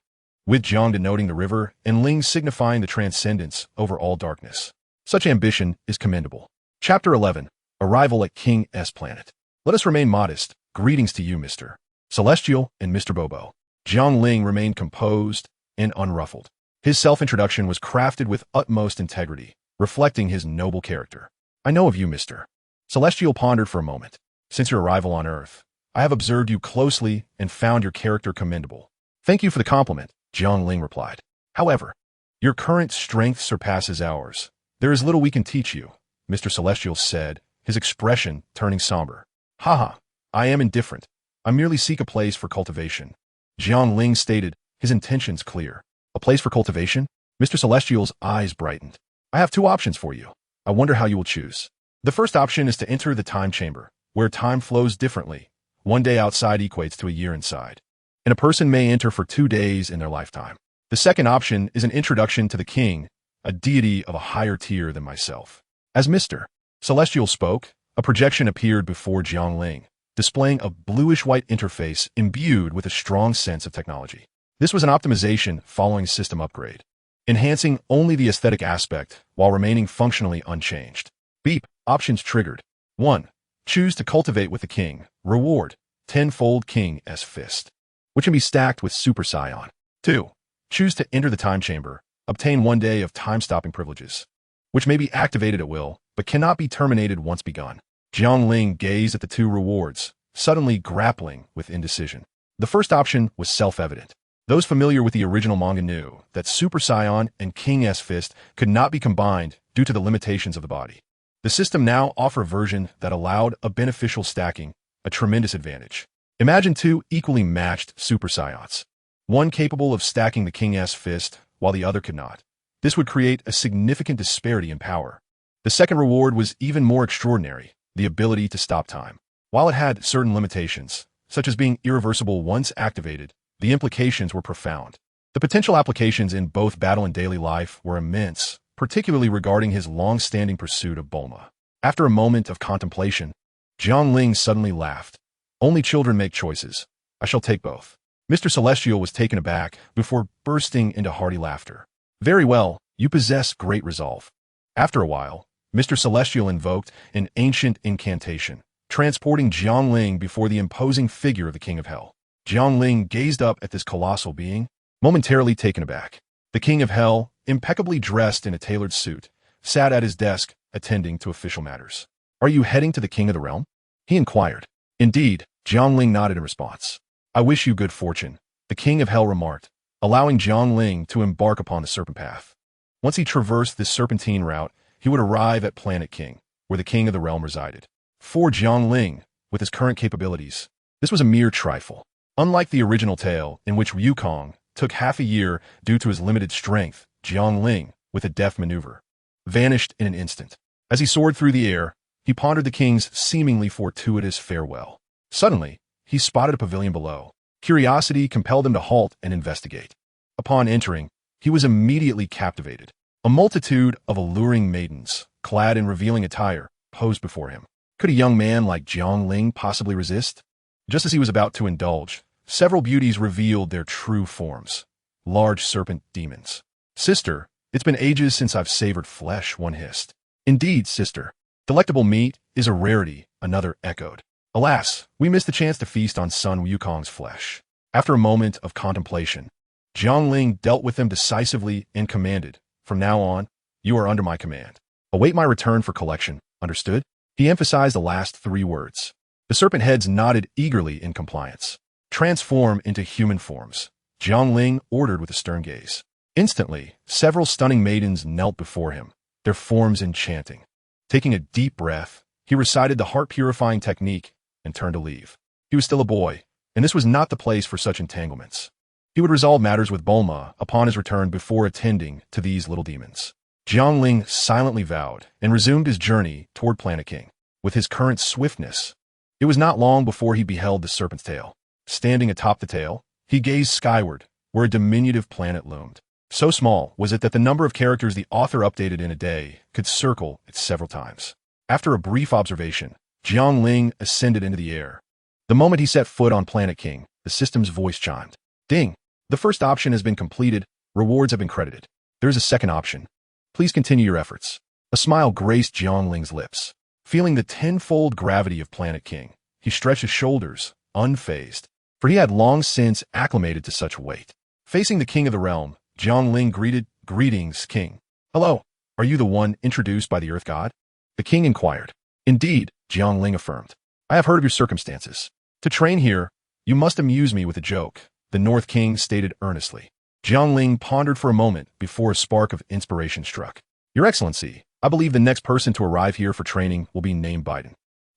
with Jiang denoting the river and Ling signifying the transcendence over all darkness. Such ambition is commendable. Chapter 11. Arrival at King S Planet. Let us remain modest. "Greetings to you, Mr. Celestial and Mr. Bobo." Jiang Ling remained composed and unruffled. His self-introduction was crafted with utmost integrity, reflecting his noble character. "I know of you, Mr. Celestial pondered for a moment. Since your arrival on Earth, I have observed you closely and found your character commendable. Thank you for the compliment, Jiang Ling replied. However, your current strength surpasses ours. There is little we can teach you, Mr. Celestial said, his expression turning somber. Haha, I am indifferent. I merely seek a place for cultivation. Jiang Ling stated, his intentions clear. A place for cultivation? Mr. Celestial's eyes brightened. I have two options for you. I wonder how you will choose. The first option is to enter the time chamber, where time flows differently. One day outside equates to a year inside, and a person may enter for 2 days in their lifetime. The second option is an introduction to the king, a deity of a higher tier than myself. As Mr. Celestial spoke, a projection appeared before Jiang Ling, displaying a bluish-white interface imbued with a strong sense of technology. This was an optimization following system upgrade, enhancing only the aesthetic aspect while remaining functionally unchanged. Beep, options triggered. 1. Choose to cultivate with the king. Reward, 10-fold King's Fist, which can be stacked with Super Saiyan. 2. Choose to enter the time chamber. Obtain 1 day of time-stopping privileges, which may be activated at will, but cannot be terminated once begun. Jiang Ling gazed at the two rewards, suddenly grappling with indecision. The first option was self-evident. Those familiar with the original manga knew that Super Saiyan and King's Fist could not be combined due to the limitations of the body. The system now offered a version that allowed a beneficial stacking, a tremendous advantage. Imagine 2 equally matched Super Saiyans, one capable of stacking the King's Fist while the other could not. This would create a significant disparity in power. The second reward was even more extraordinary, the ability to stop time. While it had certain limitations, such as being irreversible once activated, the implications were profound. The potential applications in both battle and daily life were immense, particularly regarding his long-standing pursuit of Bulma. After a moment of contemplation, Jiang Ling suddenly laughed. Only children make choices. I shall take both. Mr. Celestial was taken aback before bursting into hearty laughter. Very well, you possess great resolve. After a while, Mr. Celestial invoked an ancient incantation, transporting Jiang Ling before the imposing figure of the King of Hell. Jiang Ling gazed up at this colossal being, momentarily taken aback. The King of Hell, impeccably dressed in a tailored suit, sat at his desk, attending to official matters. Are you heading to the King of the Realm? He inquired. Indeed, Jiang Ling nodded in response. I wish you good fortune, the King of Hell remarked, allowing Jiang Ling to embark upon the serpent path. Once he traversed this serpentine route, he would arrive at Planet King, where the King of the Realm resided. For Jiang Ling, with his current capabilities, this was a mere trifle. Unlike the original tale, in which Wukong took half a year due to his limited strength, Jiang Ling, with a deft maneuver, vanished in an instant. As he soared through the air, he pondered the king's seemingly fortuitous farewell. Suddenly, he spotted a pavilion below. Curiosity compelled him to halt and investigate. Upon entering, he was immediately captivated. A multitude of alluring maidens, clad in revealing attire, posed before him. Could a young man like Jiang Ling possibly resist? Just as he was about to indulge, several beauties revealed their true forms. Large serpent demons. Sister, it's been ages since I've savored flesh, one hissed. Indeed, sister. Delectable meat is a rarity, another echoed. Alas, we missed the chance to feast on Sun Wukong's flesh. After a moment of contemplation, Jiang Ling dealt with them decisively and commanded, from now on, you are under my command. Await my return for collection, understood? He emphasized the last 3 words. The serpent heads nodded eagerly in compliance. Transform into human forms, Jiang Ling ordered with a stern gaze. Instantly, several stunning maidens knelt before him, their forms enchanting. Taking a deep breath, he recited the heart-purifying technique and turned to leave. He was still a boy, and this was not the place for such entanglements. He would resolve matters with Bulma upon his return before attending to these little demons. Jiang Ling silently vowed and resumed his journey toward Planet King. With his current swiftness, it was not long before he beheld the serpent's tail. Standing atop the tail, he gazed skyward, where a diminutive planet loomed. So small was it that the number of characters the author updated in a day could circle it several times. After a brief observation, Jiang Ling ascended into the air. The moment he set foot on Planet King, the system's voice chimed. Ding! The first option has been completed. Rewards have been credited. There is a second option. Please continue your efforts. A smile graced Jiang Ling's lips. Feeling the 10-fold gravity of Planet King, he stretched his shoulders, unfazed, for he had long since acclimated to such weight. Facing the King of the Realm, Jiang Ling greeted, Greetings, King. Hello, are you the one introduced by the Earth God? The King inquired. Indeed, Jiang Ling affirmed. I have heard of your circumstances. To train here, you must amuse me with a joke, the North King stated earnestly. Jiangling pondered for a moment before a spark of inspiration struck. Your Excellency, I believe the next person to arrive here for training will be named Biden.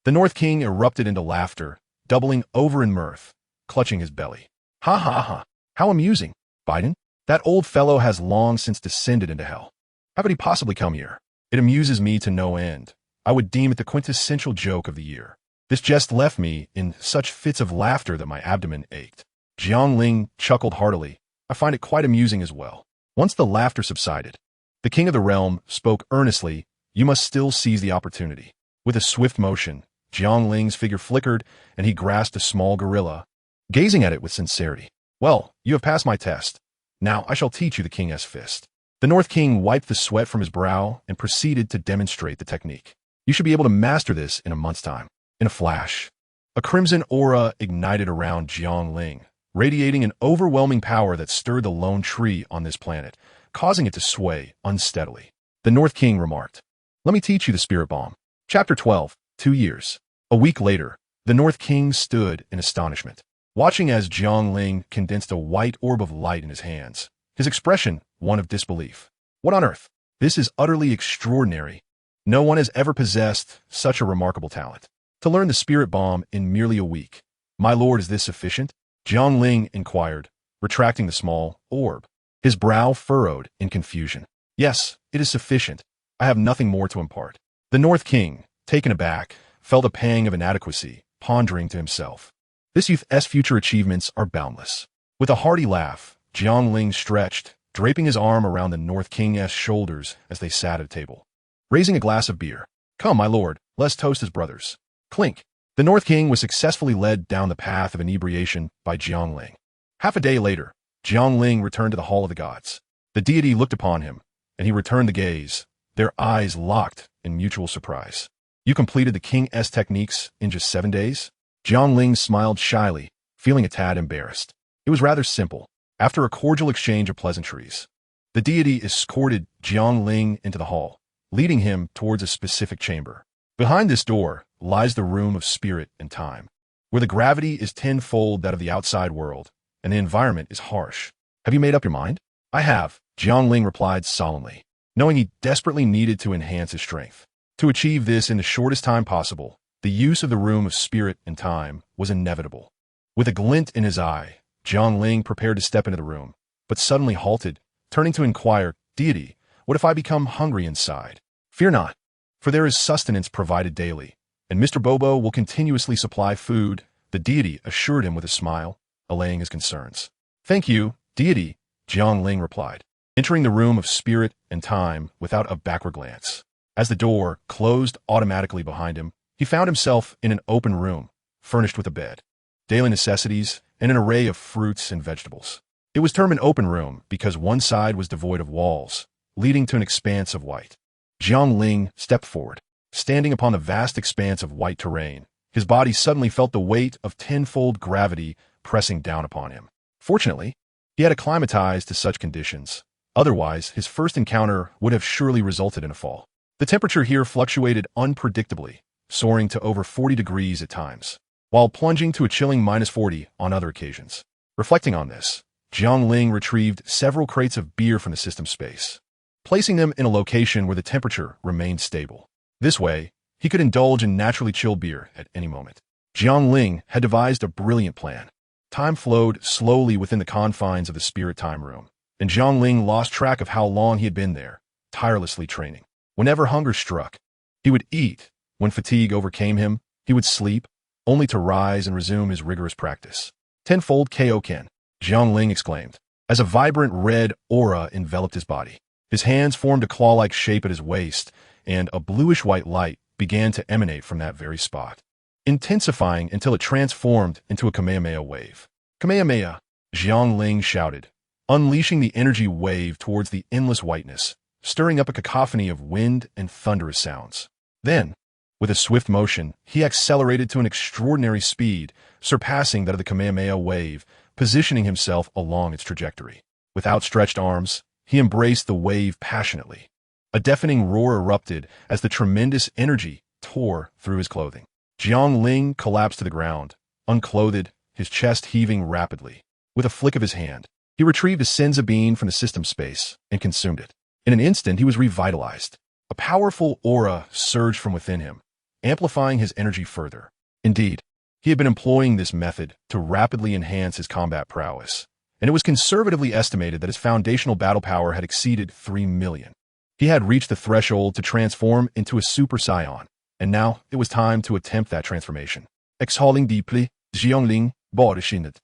The North King erupted into laughter, doubling over in mirth, clutching his belly. Ha ha ha, how amusing. Biden? That old fellow has long since descended into hell. How could he possibly come here? It amuses me to no end. I would deem it the quintessential joke of the year. This jest left me in such fits of laughter that my abdomen ached. Jiangling chuckled heartily. I find it quite amusing as well. Once the laughter subsided, the king of the realm spoke earnestly. You must still seize the opportunity. With a swift motion, Jiangling's figure flickered, and he grasped a small gorilla, gazing at it with sincerity. Well, you have passed my test. Now I shall teach you the king's fist. The North King wiped the sweat from his brow and proceeded to demonstrate the technique. You should be able to master this in a month's time. In a flash, a crimson aura ignited around Jiangling, radiating an overwhelming power that stirred the lone tree on this planet, causing it to sway unsteadily. The North King remarked, "Let me teach you the spirit bomb." Chapter 12, 2 years. A week later, the North King stood in astonishment, watching as Jiangling condensed a white orb of light in his hands, his expression one of disbelief. What on earth? This is utterly extraordinary. No one has ever possessed such a remarkable talent. To learn the spirit bomb in merely a week. My lord, is this sufficient? Jiangling inquired, retracting the small orb. His brow furrowed in confusion. Yes, it is sufficient. I have nothing more to impart. The North King, taken aback, felt a pang of inadequacy, pondering to himself. This youth's future achievements are boundless. With a hearty laugh, Jiangling stretched, draping his arm around the North King's shoulders as they sat at a table. Raising a glass of beer. Come, my lord, let's toast as brothers. Clink. The North King was successfully led down the path of inebriation by Jiangling. Half a day later, Jiangling returned to the Hall of the Gods. The deity looked upon him, and he returned the gaze, their eyes locked in mutual surprise. You completed the king's techniques in just 7 days? Jiangling smiled shyly, feeling a tad embarrassed. It was rather simple. After a cordial exchange of pleasantries, the deity escorted Jiangling into the hall, leading him towards a specific chamber. Behind this door lies the room of spirit and time, where the gravity is tenfold that of the outside world, and the environment is harsh. Have you made up your mind? I have, Jiangling replied solemnly, knowing he desperately needed to enhance his strength. To achieve this in the shortest time possible, the use of the room of spirit and time was inevitable. With a glint in his eye, Jiangling prepared to step into the room, but suddenly halted, turning to inquire, Deity, what if I become hungry inside? Fear not, for there is sustenance provided daily, and Mr. Bobo will continuously supply food, the deity assured him with a smile, allaying his concerns. Thank you, deity, Jiangling replied, entering the room of spirit and time without a backward glance. As the door closed automatically behind him, he found himself in an open room, furnished with a bed, daily necessities, and an array of fruits and vegetables. It was termed an open room because one side was devoid of walls, leading to an expanse of white. Jiangling stepped forward. Standing upon the vast expanse of white terrain, his body suddenly felt the weight of tenfold gravity pressing down upon him. Fortunately, he had acclimatized to such conditions. Otherwise, his first encounter would have surely resulted in a fall. The temperature here fluctuated unpredictably, soaring to over 40 degrees at times, while plunging to a chilling -40 on other occasions. Reflecting on this, Jiangling retrieved several crates of beer from the system space, placing them in a location where the temperature remained stable. This way, he could indulge in naturally chilled beer at any moment. Jiangling had devised a brilliant plan. Time flowed slowly within the confines of the spirit time room, and Jiangling lost track of how long he had been there, tirelessly training. Whenever hunger struck, he would eat. When fatigue overcame him, he would sleep, only to rise and resume his rigorous practice. Tenfold Kaioken, Jiangling exclaimed, as a vibrant red aura enveloped his body. His hands formed a claw-like shape at his waist, and a bluish-white light began to emanate from that very spot, intensifying until it transformed into a Kamehameha wave. Kamehameha, Jiangling shouted, unleashing the energy wave towards the endless whiteness, stirring up a cacophony of wind and thunderous sounds. Then, with a swift motion, he accelerated to an extraordinary speed, surpassing that of the Kamehameha wave, positioning himself along its trajectory. With outstretched arms, he embraced the wave passionately. A deafening roar erupted as the tremendous energy tore through his clothing. Jiangling collapsed to the ground, unclothed, his chest heaving rapidly. With a flick of his hand, he retrieved a senza bean from the system space and consumed it. In an instant, he was revitalized. A powerful aura surged from within him, amplifying his energy further. Indeed, he had been employing this method to rapidly enhance his combat prowess, and it was conservatively estimated that his foundational battle power had exceeded 3 million. He had reached the threshold to transform into a Super Saiyan, and now it was time to attempt that transformation. Exhaling deeply, Jiangling Baodishinit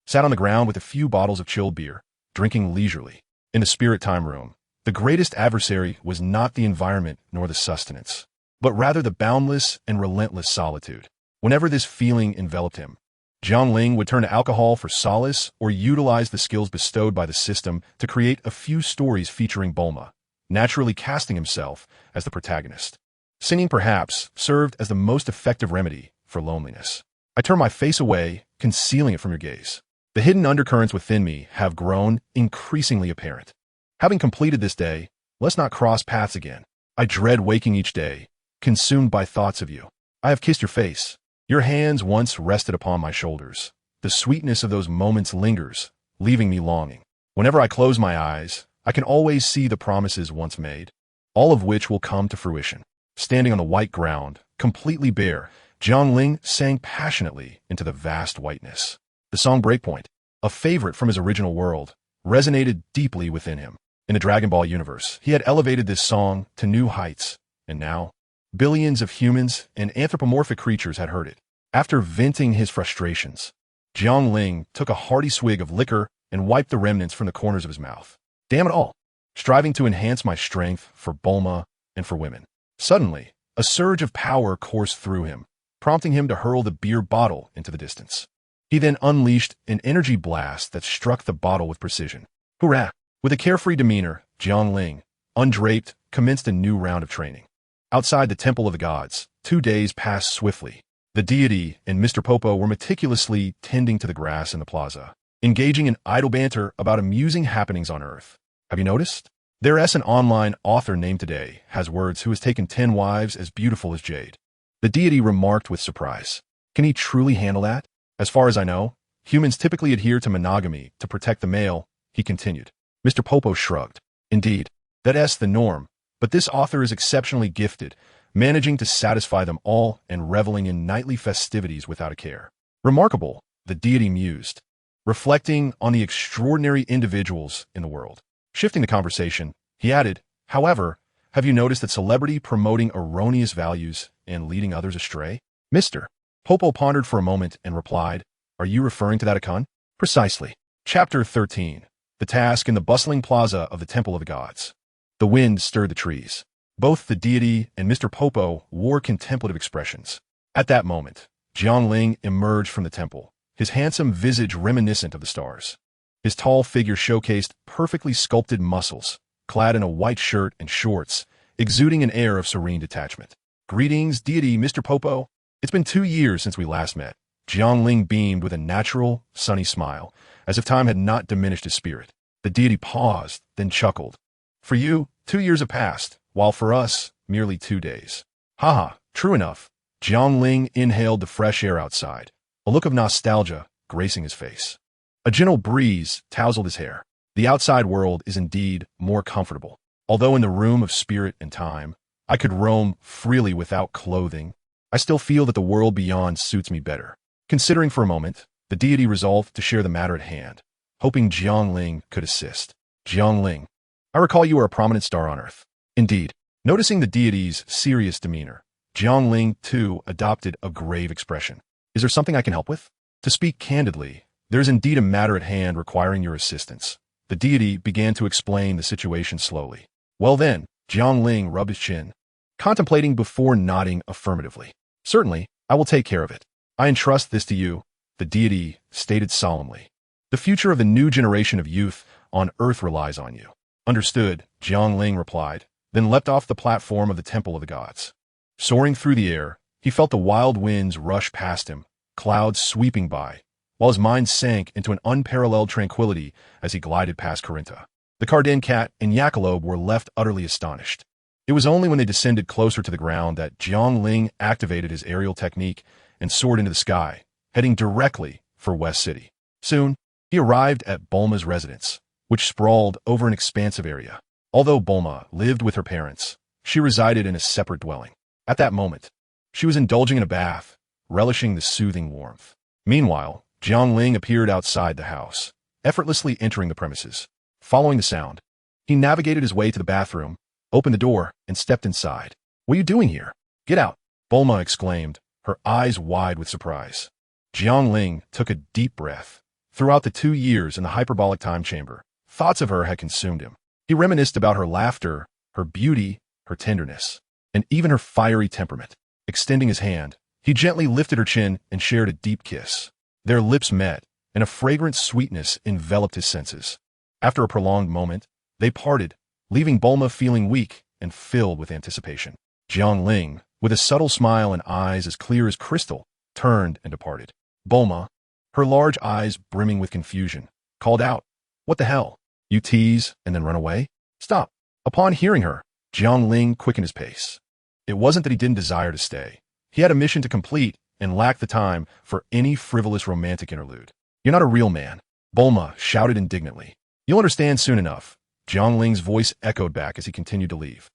sat on the ground with a few bottles of chilled beer, drinking leisurely. In the spirit time room, the greatest adversary was not the environment nor the sustenance, but rather the boundless and relentless solitude. Whenever this feeling enveloped him, Jiangling would turn to alcohol for solace or utilize the skills bestowed by the system to create a few stories featuring Bulma, naturally casting himself as the protagonist. Singing perhaps served as the most effective remedy for loneliness. I turn my face away, concealing it from your gaze. The hidden undercurrents within me have grown increasingly apparent. Having completed this day, let's not cross paths again. I dread waking each day, consumed by thoughts of you. I have kissed your face. Your hands once rested upon my shoulders. The sweetness of those moments lingers, leaving me longing. Whenever I close my eyes, I can always see the promises once made, all of which will come to fruition. Standing on the white ground, completely bare, Jiangling sang passionately into the vast whiteness. The song Breakpoint, a favorite from his original world, resonated deeply within him. In the Dragon Ball universe, he had elevated this song to new heights, and now, billions of humans and anthropomorphic creatures had heard it. After venting his frustrations, Jiangling took a hearty swig of liquor and wiped the remnants from the corners of his mouth. Damn it all! Striving to enhance my strength for Bulma and for women. Suddenly, a surge of power coursed through him, prompting him to hurl the beer bottle into the distance. He then unleashed an energy blast that struck the bottle with precision. Hurrah! With a carefree demeanor, Jiangling, undraped, commenced a new round of training. Outside the Temple of the Gods, 2 days passed swiftly. The deity and Mr. Popo were meticulously tending to the grass in the plaza, engaging in idle banter about amusing happenings on Earth. Have you noticed? There is an online author named Today has words who has taken 10 wives as beautiful as Jade. The deity remarked with surprise. Can he truly handle that? As far as I know, humans typically adhere to monogamy to protect the male, he continued. Mr. Popo shrugged. Indeed, that is the norm, but this author is exceptionally gifted, managing to satisfy them all and reveling in nightly festivities without a care. Remarkable, the deity mused, reflecting on the extraordinary individuals in the world. Shifting the conversation, he added, however, have you noticed that celebrity promoting erroneous values and leading others astray? Mr. Popo pondered for a moment and replied, are you referring to that Akun? Precisely. Chapter 13. The task in the bustling plaza of the Temple of the Gods. The wind stirred the trees. Both the deity and Mr. Popo wore contemplative expressions. At that moment, Jiangling emerged from the temple, his handsome visage reminiscent of the stars. His tall figure showcased perfectly sculpted muscles, clad in a white shirt and shorts, exuding an air of serene detachment. Greetings, deity Mr. Popo. It's been 2 years since we last met. Jiangling beamed with a natural, sunny smile, as if time had not diminished his spirit. The deity paused, then chuckled. For you, 2 years have passed, while for us, merely 2 days. Haha, true enough. Jiangling inhaled the fresh air outside, a look of nostalgia gracing his face. A gentle breeze tousled his hair. The outside world is indeed more comfortable. Although in the room of spirit and time, I could roam freely without clothing, I still feel that the world beyond suits me better. Considering for a moment, the deity resolved to share the matter at hand, hoping Jiangling could assist. Jiangling, I recall you are a prominent star on Earth. Indeed, noticing the deity's serious demeanor, Jiangling too adopted a grave expression. Is there something I can help with? To speak candidly, there is indeed a matter at hand requiring your assistance. The deity began to explain the situation slowly. Well then, Jiangling rubbed his chin, contemplating before nodding affirmatively. Certainly, I will take care of it. I entrust this to you, the deity stated solemnly. The future of the new generation of youth on Earth relies on you. Understood, Jiangling replied, then leapt off the platform of the Temple of the Gods. Soaring through the air, he felt the wild winds rush past him, clouds sweeping by, while his mind sank into an unparalleled tranquility as he glided past Corinta. The Carden cat and Yakalobe were left utterly astonished. It was only when they descended closer to the ground that Jiangling activated his aerial technique and soared into the sky, heading directly for West City. Soon, he arrived at Bulma's residence, which sprawled over an expansive area. Although Bulma lived with her parents, she resided in a separate dwelling. At that moment, she was indulging in a bath, relishing the soothing warmth. Meanwhile, Jiangling appeared outside the house, effortlessly entering the premises. Following the sound, he navigated his way to the bathroom, opened the door, and stepped inside. "What are you doing here? Get out!" Bulma exclaimed, her eyes wide with surprise. Jiangling took a deep breath. Throughout the 2 years in the hyperbolic time chamber, thoughts of her had consumed him. He reminisced about her laughter, her beauty, her tenderness, and even her fiery temperament. Extending his hand, he gently lifted her chin and shared a deep kiss. Their lips met, and a fragrant sweetness enveloped his senses. After a prolonged moment, they parted, leaving Bulma feeling weak and filled with anticipation. Jiangling, with a subtle smile and eyes as clear as crystal, turned and departed. Bulma, her large eyes brimming with confusion, called out, "What the hell? You tease and then run away? Stop!" Upon hearing her, Jiangling quickened his pace. It wasn't that he didn't desire to stay. He had a mission to complete and lacked the time for any frivolous romantic interlude. "You're not a real man," Bulma shouted indignantly. "You'll understand soon enough." Jiangling's voice echoed back as he continued to leave.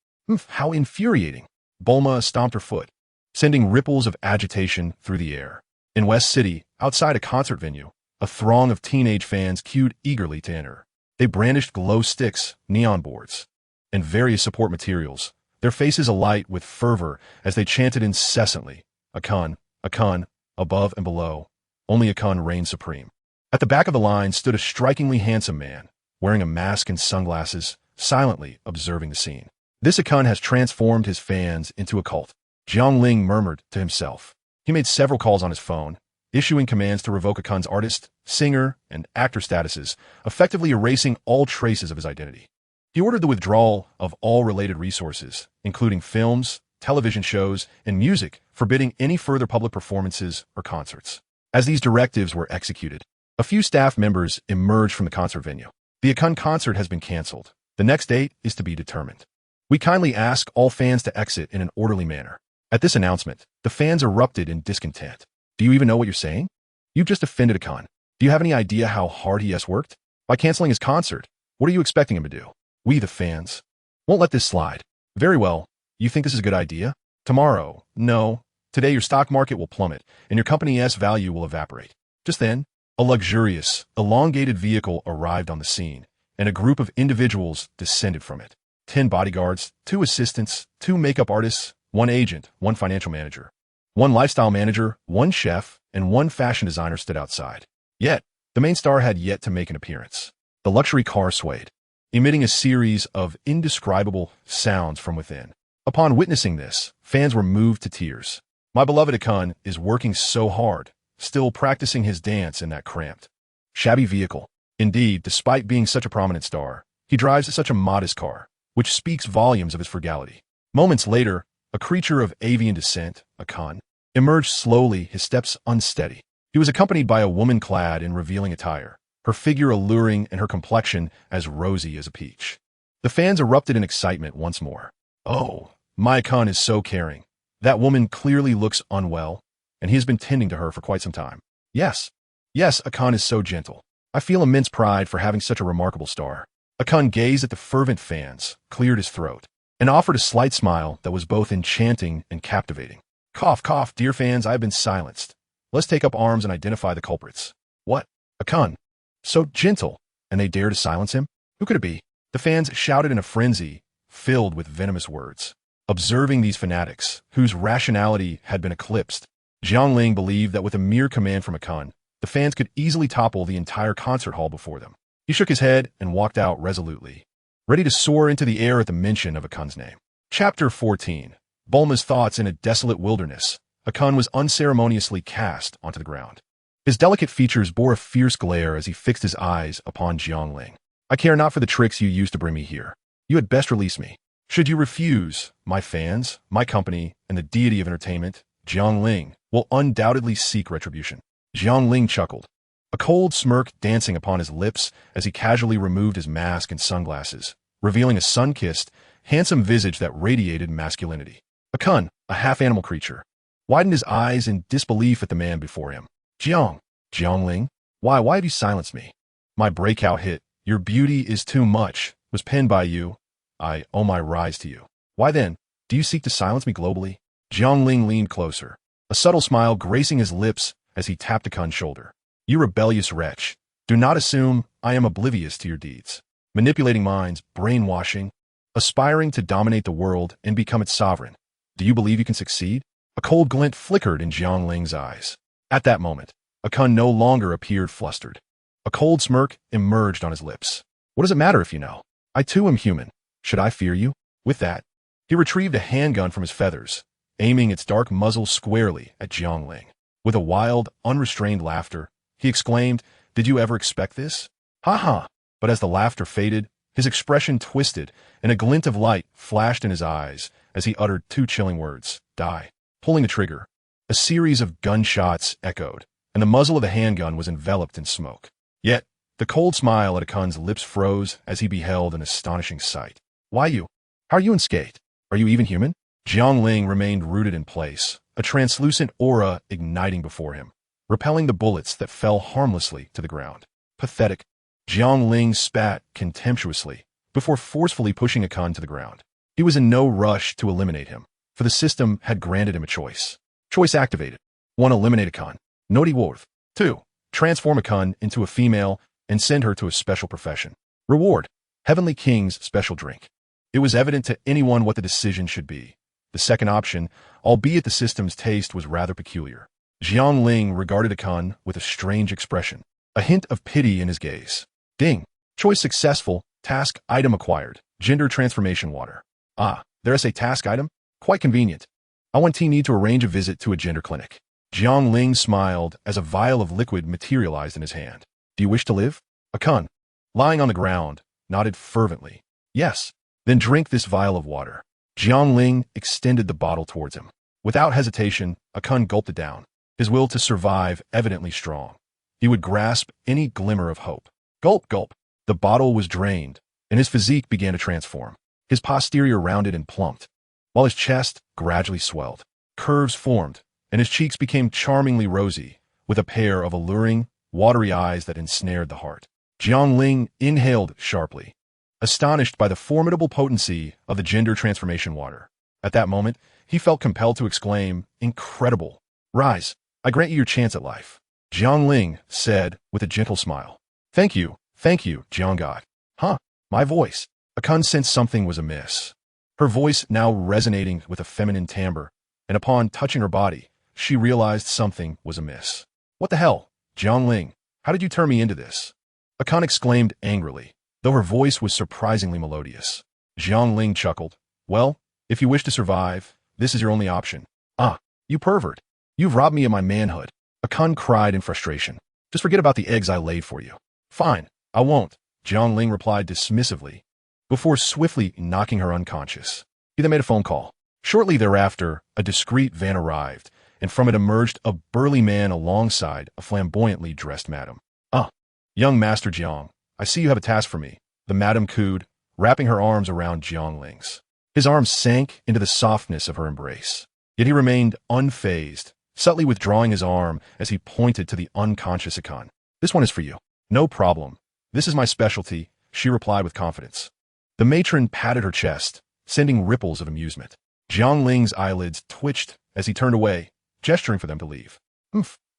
How infuriating. Bulma stomped her foot, sending ripples of agitation through the air. In West City, outside a concert venue, a throng of teenage fans queued eagerly to enter. They brandished glow sticks, neon boards, and various support materials, their faces alight with fervor as they chanted incessantly, "Akun, Akun," above and below. Only Akun reigned supreme. At the back of the line stood a strikingly handsome man, wearing a mask and sunglasses, silently observing the scene. This Akun has transformed his fans into a cult, Jiangling murmured to himself. He made several calls on his phone, issuing commands to revoke Akun's artist, singer, and actor statuses, effectively erasing all traces of his identity. He ordered the withdrawal of all related resources, including films, television shows, and music, forbidding any further public performances or concerts. As these directives were executed, a few staff members emerged from the concert venue. "The Akun concert has been canceled. The next date is to be determined. We kindly ask all fans to exit in an orderly manner." At this announcement, the fans erupted in discontent. "Do you even know what you're saying? You've just offended Akun. Do you have any idea how hard he has worked? By canceling his concert, what are you expecting him to do? We, the fans, won't let this slide." "Very well. You think this is a good idea? Tomorrow, no. Today your stock market will plummet, and your company's value will evaporate." Just then, a luxurious, elongated vehicle arrived on the scene, and a group of individuals descended from it. 10 bodyguards, 2 assistants, 2 makeup artists, 1 agent, 1 financial manager, 1 lifestyle manager, 1 chef, and 1 fashion designer stood outside. Yet, the main star had yet to make an appearance. The luxury car swayed, emitting a series of indescribable sounds from within. Upon witnessing this, fans were moved to tears. My beloved Akun is working so hard, still practicing his dance in that cramped, shabby vehicle. Indeed, despite being such a prominent star, he drives such a modest car, which speaks volumes of his frugality. Moments later, a creature of avian descent, Akun, emerged slowly, his steps unsteady. He was accompanied by a woman clad in revealing attire, her figure alluring and her complexion as rosy as a peach. The fans erupted in excitement once more. "Oh, my Akun is so caring. That woman clearly looks unwell, and he has been tending to her for quite some time. Yes, Akun is so gentle. I feel immense pride for having such a remarkable star." Akun gazed at the fervent fans, cleared his throat, and offered a slight smile that was both enchanting and captivating. "Cough, cough, dear fans, I have been silenced. Let's take up arms and identify the culprits." "What? Akun? So gentle, and they dare to silence him? Who could it be?" The fans shouted in a frenzy, filled with venomous words. Observing these fanatics, whose rationality had been eclipsed, Jiangling believed that with a mere command from Akun, the fans could easily topple the entire concert hall before them. He shook his head and walked out resolutely, ready to soar into the air at the mention of Akun's name. Chapter 14. Bulma's thoughts in a desolate wilderness. Akun was unceremoniously cast onto the ground. His delicate features bore a fierce glare as he fixed his eyes upon Jiangling. "I care not for the tricks you used to bring me here. You had best release me. Should you refuse, my fans, my company, and the deity of entertainment, Jiangling, will undoubtedly seek retribution." Jiangling chuckled, a cold smirk dancing upon his lips as he casually removed his mask and sunglasses, revealing a sun-kissed, handsome visage that radiated masculinity. Akun, a half-animal creature, widened his eyes in disbelief at the man before him. Jiang, Jiangling, why have you silenced me? My breakout hit, your beauty is too much, was penned by you. I owe my rise to you. Why then, do you seek to silence me globally? Jiangling leaned closer, a subtle smile gracing his lips as he tapped Akun's shoulder. You rebellious wretch, do not assume I am oblivious to your deeds. Manipulating minds, brainwashing, aspiring to dominate the world and become its sovereign. Do you believe you can succeed? A cold glint flickered in Jiangling's eyes. At that moment, Akun no longer appeared flustered. A cold smirk emerged on his lips. What does it matter if you know? I too am human. Should I fear you? With that, he retrieved a handgun from his feathers, aiming its dark muzzle squarely at Jiangling. With a wild, unrestrained laughter, he exclaimed, "Did you ever expect this?" "Ha ha!" But as the laughter faded, his expression twisted, and a glint of light flashed in his eyes as he uttered two chilling words, "Die." Pulling the trigger, a series of gunshots echoed, and the muzzle of the handgun was enveloped in smoke. Yet, the cold smile at Akun's lips froze as he beheld an astonishing sight. Why you? How are you unscathed? Are you even human? Jiangling remained rooted in place, a translucent aura igniting before him, repelling the bullets that fell harmlessly to the ground. Pathetic. Jiangling spat contemptuously before forcefully pushing Akun to the ground. He was in no rush to eliminate him, for the system had granted him a choice. Choice activated. 1. Eliminate Akun. Noti worth. 2. Transform Akun into a female and send her to a special profession. Reward. Heavenly King's special drink. It was evident to anyone what the decision should be. The second option, albeit the system's taste was rather peculiar. Jiangling regarded Akun with a strange expression, a hint of pity in his gaze. Ding. Choice successful. Task item acquired. Gender transformation water. Ah, there's a task item? Quite convenient. I want to need to arrange a visit to a gender clinic. Jiangling smiled as a vial of liquid materialized in his hand. Do you wish to live? Akun, lying on the ground, nodded fervently. Yes. Then drink this vial of water. Jiangling extended the bottle towards him. Without hesitation, Akun gulped it down, his will to survive evidently strong. He would grasp any glimmer of hope. Gulp, gulp. The bottle was drained, and his physique began to transform. His posterior rounded and plumped, while his chest gradually swelled. Curves formed, and his cheeks became charmingly rosy, with a pair of alluring, watery eyes that ensnared the heart. Jiangling inhaled sharply, astonished by the formidable potency of the gender transformation water. At that moment, he felt compelled to exclaim, "Incredible! Rise, I grant you your chance at life." Jiangling said with a gentle smile. Thank you, Jianggod. Huh, my voice. Akun sensed something was amiss. Her voice now resonating with a feminine timbre, and upon touching her body, she realized something was amiss. What the hell, Jiangling? How did you turn me into this? Akun exclaimed angrily, though her voice was surprisingly melodious. Jiangling chuckled. Well, if you wish to survive, this is your only option. Ah, you pervert. You've robbed me of my manhood. Akun cried in frustration. Just forget about the eggs I laid for you. Fine, I won't, Jiangling replied dismissively, before swiftly knocking her unconscious. He then made a phone call. Shortly thereafter, a discreet van arrived, and from it emerged a burly man alongside a flamboyantly dressed madam. Ah, young Master Jiang, I see you have a task for me, the madam cooed, wrapping her arms around Jiangling's. His arms sank into the softness of her embrace, yet he remained unfazed, subtly withdrawing his arm as he pointed to the unconscious Akun. This one is for you. No problem. This is my specialty, she replied with confidence. The matron patted her chest, sending ripples of amusement. Jiangling's eyelids twitched as he turned away, gesturing for them to leave.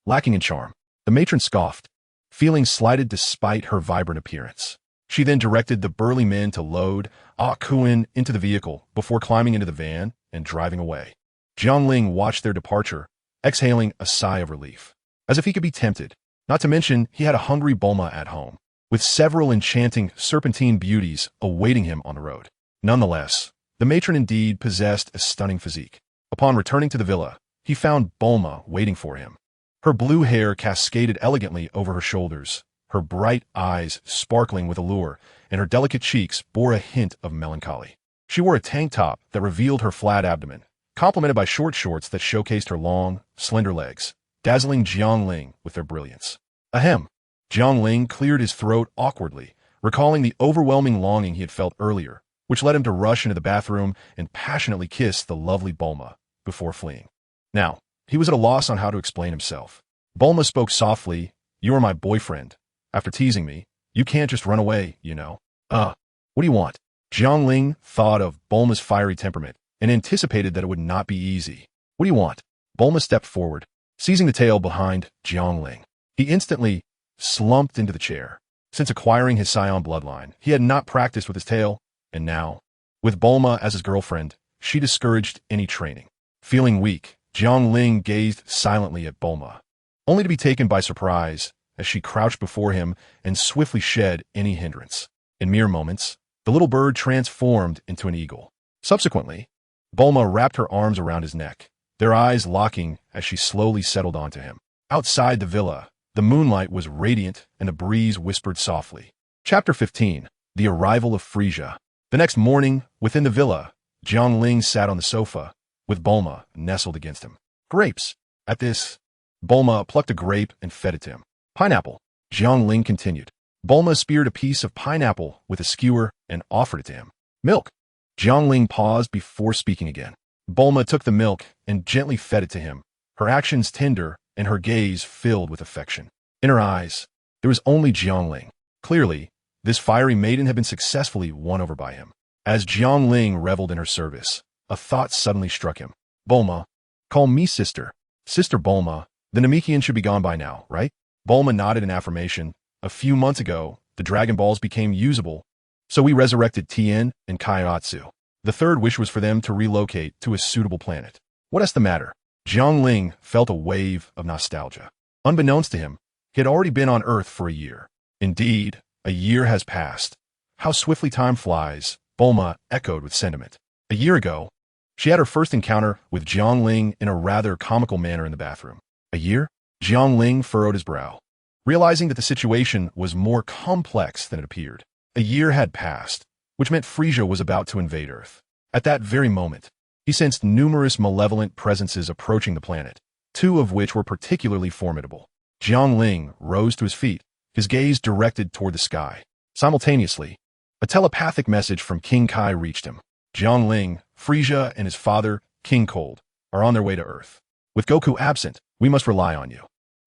Lacking in charm. The matron scoffed, feeling slighted despite her vibrant appearance. She then directed the burly men to load Akun into the vehicle before climbing into the van and driving away. Jiangling watched their departure, exhaling a sigh of relief, as if he could be tempted. Not to mention, he had a hungry Bulma at home, with several enchanting serpentine beauties awaiting him on the road. Nonetheless, the matron indeed possessed a stunning physique. Upon returning to the villa, he found Bulma waiting for him. Her blue hair cascaded elegantly over her shoulders, her bright eyes sparkling with allure, and her delicate cheeks bore a hint of melancholy. She wore a tank top that revealed her flat abdomen, complemented by short shorts that showcased her long, slender legs, dazzling Jiangling with their brilliance. Ahem. Jiangling cleared his throat awkwardly, recalling the overwhelming longing he had felt earlier, which led him to rush into the bathroom and passionately kiss the lovely Bulma before fleeing. Now, he was at a loss on how to explain himself. Bulma spoke softly. You are my boyfriend. After teasing me, you can't just run away, you know. What do you want? Jiangling thought of Bulma's fiery temperament and anticipated that it would not be easy. What do you want? Bulma stepped forward, seizing the tail behind Jiangling. He instantly slumped into the chair. Since acquiring his Saiyan bloodline, he had not practiced with his tail, and now, with Bulma as his girlfriend, she discouraged any training. Feeling weak, Jiangling gazed silently at Bulma, only to be taken by surprise as she crouched before him and swiftly shed any hindrance. In mere moments, the little bird transformed into an eagle. Subsequently, Bulma wrapped her arms around his neck, their eyes locking as she slowly settled onto him. Outside the villa, the moonlight was radiant and the breeze whispered softly. Chapter 15. The Arrival of Frisia. The next morning, within the villa, Jiangling sat on the sofa, with Bulma nestled against him. Grapes. At this, Bulma plucked a grape and fed it to him. Pineapple. Jiangling continued. Bulma speared a piece of pineapple with a skewer and offered it to him. Milk. Jiangling paused before speaking again. Bulma took the milk and gently fed it to him, her actions tender and her gaze filled with affection. In her eyes, there was only Jiangling. Clearly, this fiery maiden had been successfully won over by him. As Jiangling reveled in her service, a thought suddenly struck him. Bulma, call me sister. Sister Bulma, the Namekian should be gone by now, right? Bulma nodded in affirmation. A few months ago, the Dragon Balls became usable, so we resurrected Tien and Kaiotsu. The third wish was for them to relocate to a suitable planet. What is the matter? Jiangling felt a wave of nostalgia. Unbeknownst to him, he had already been on Earth for a year. Indeed, a year has passed. How swiftly time flies, Bulma echoed with sentiment. A year ago, she had her first encounter with Jiangling in a rather comical manner in the bathroom. A year? Jiangling furrowed his brow, realizing that the situation was more complex than it appeared. A year had passed, which meant Frisia was about to invade Earth. At that very moment, he sensed numerous malevolent presences approaching the planet, two of which were particularly formidable. Jiangling rose to his feet, his gaze directed toward the sky. Simultaneously, a telepathic message from King Kai reached him. Jiangling, Frisia, and his father, King Cold, are on their way to Earth. With Goku absent, we must rely on you.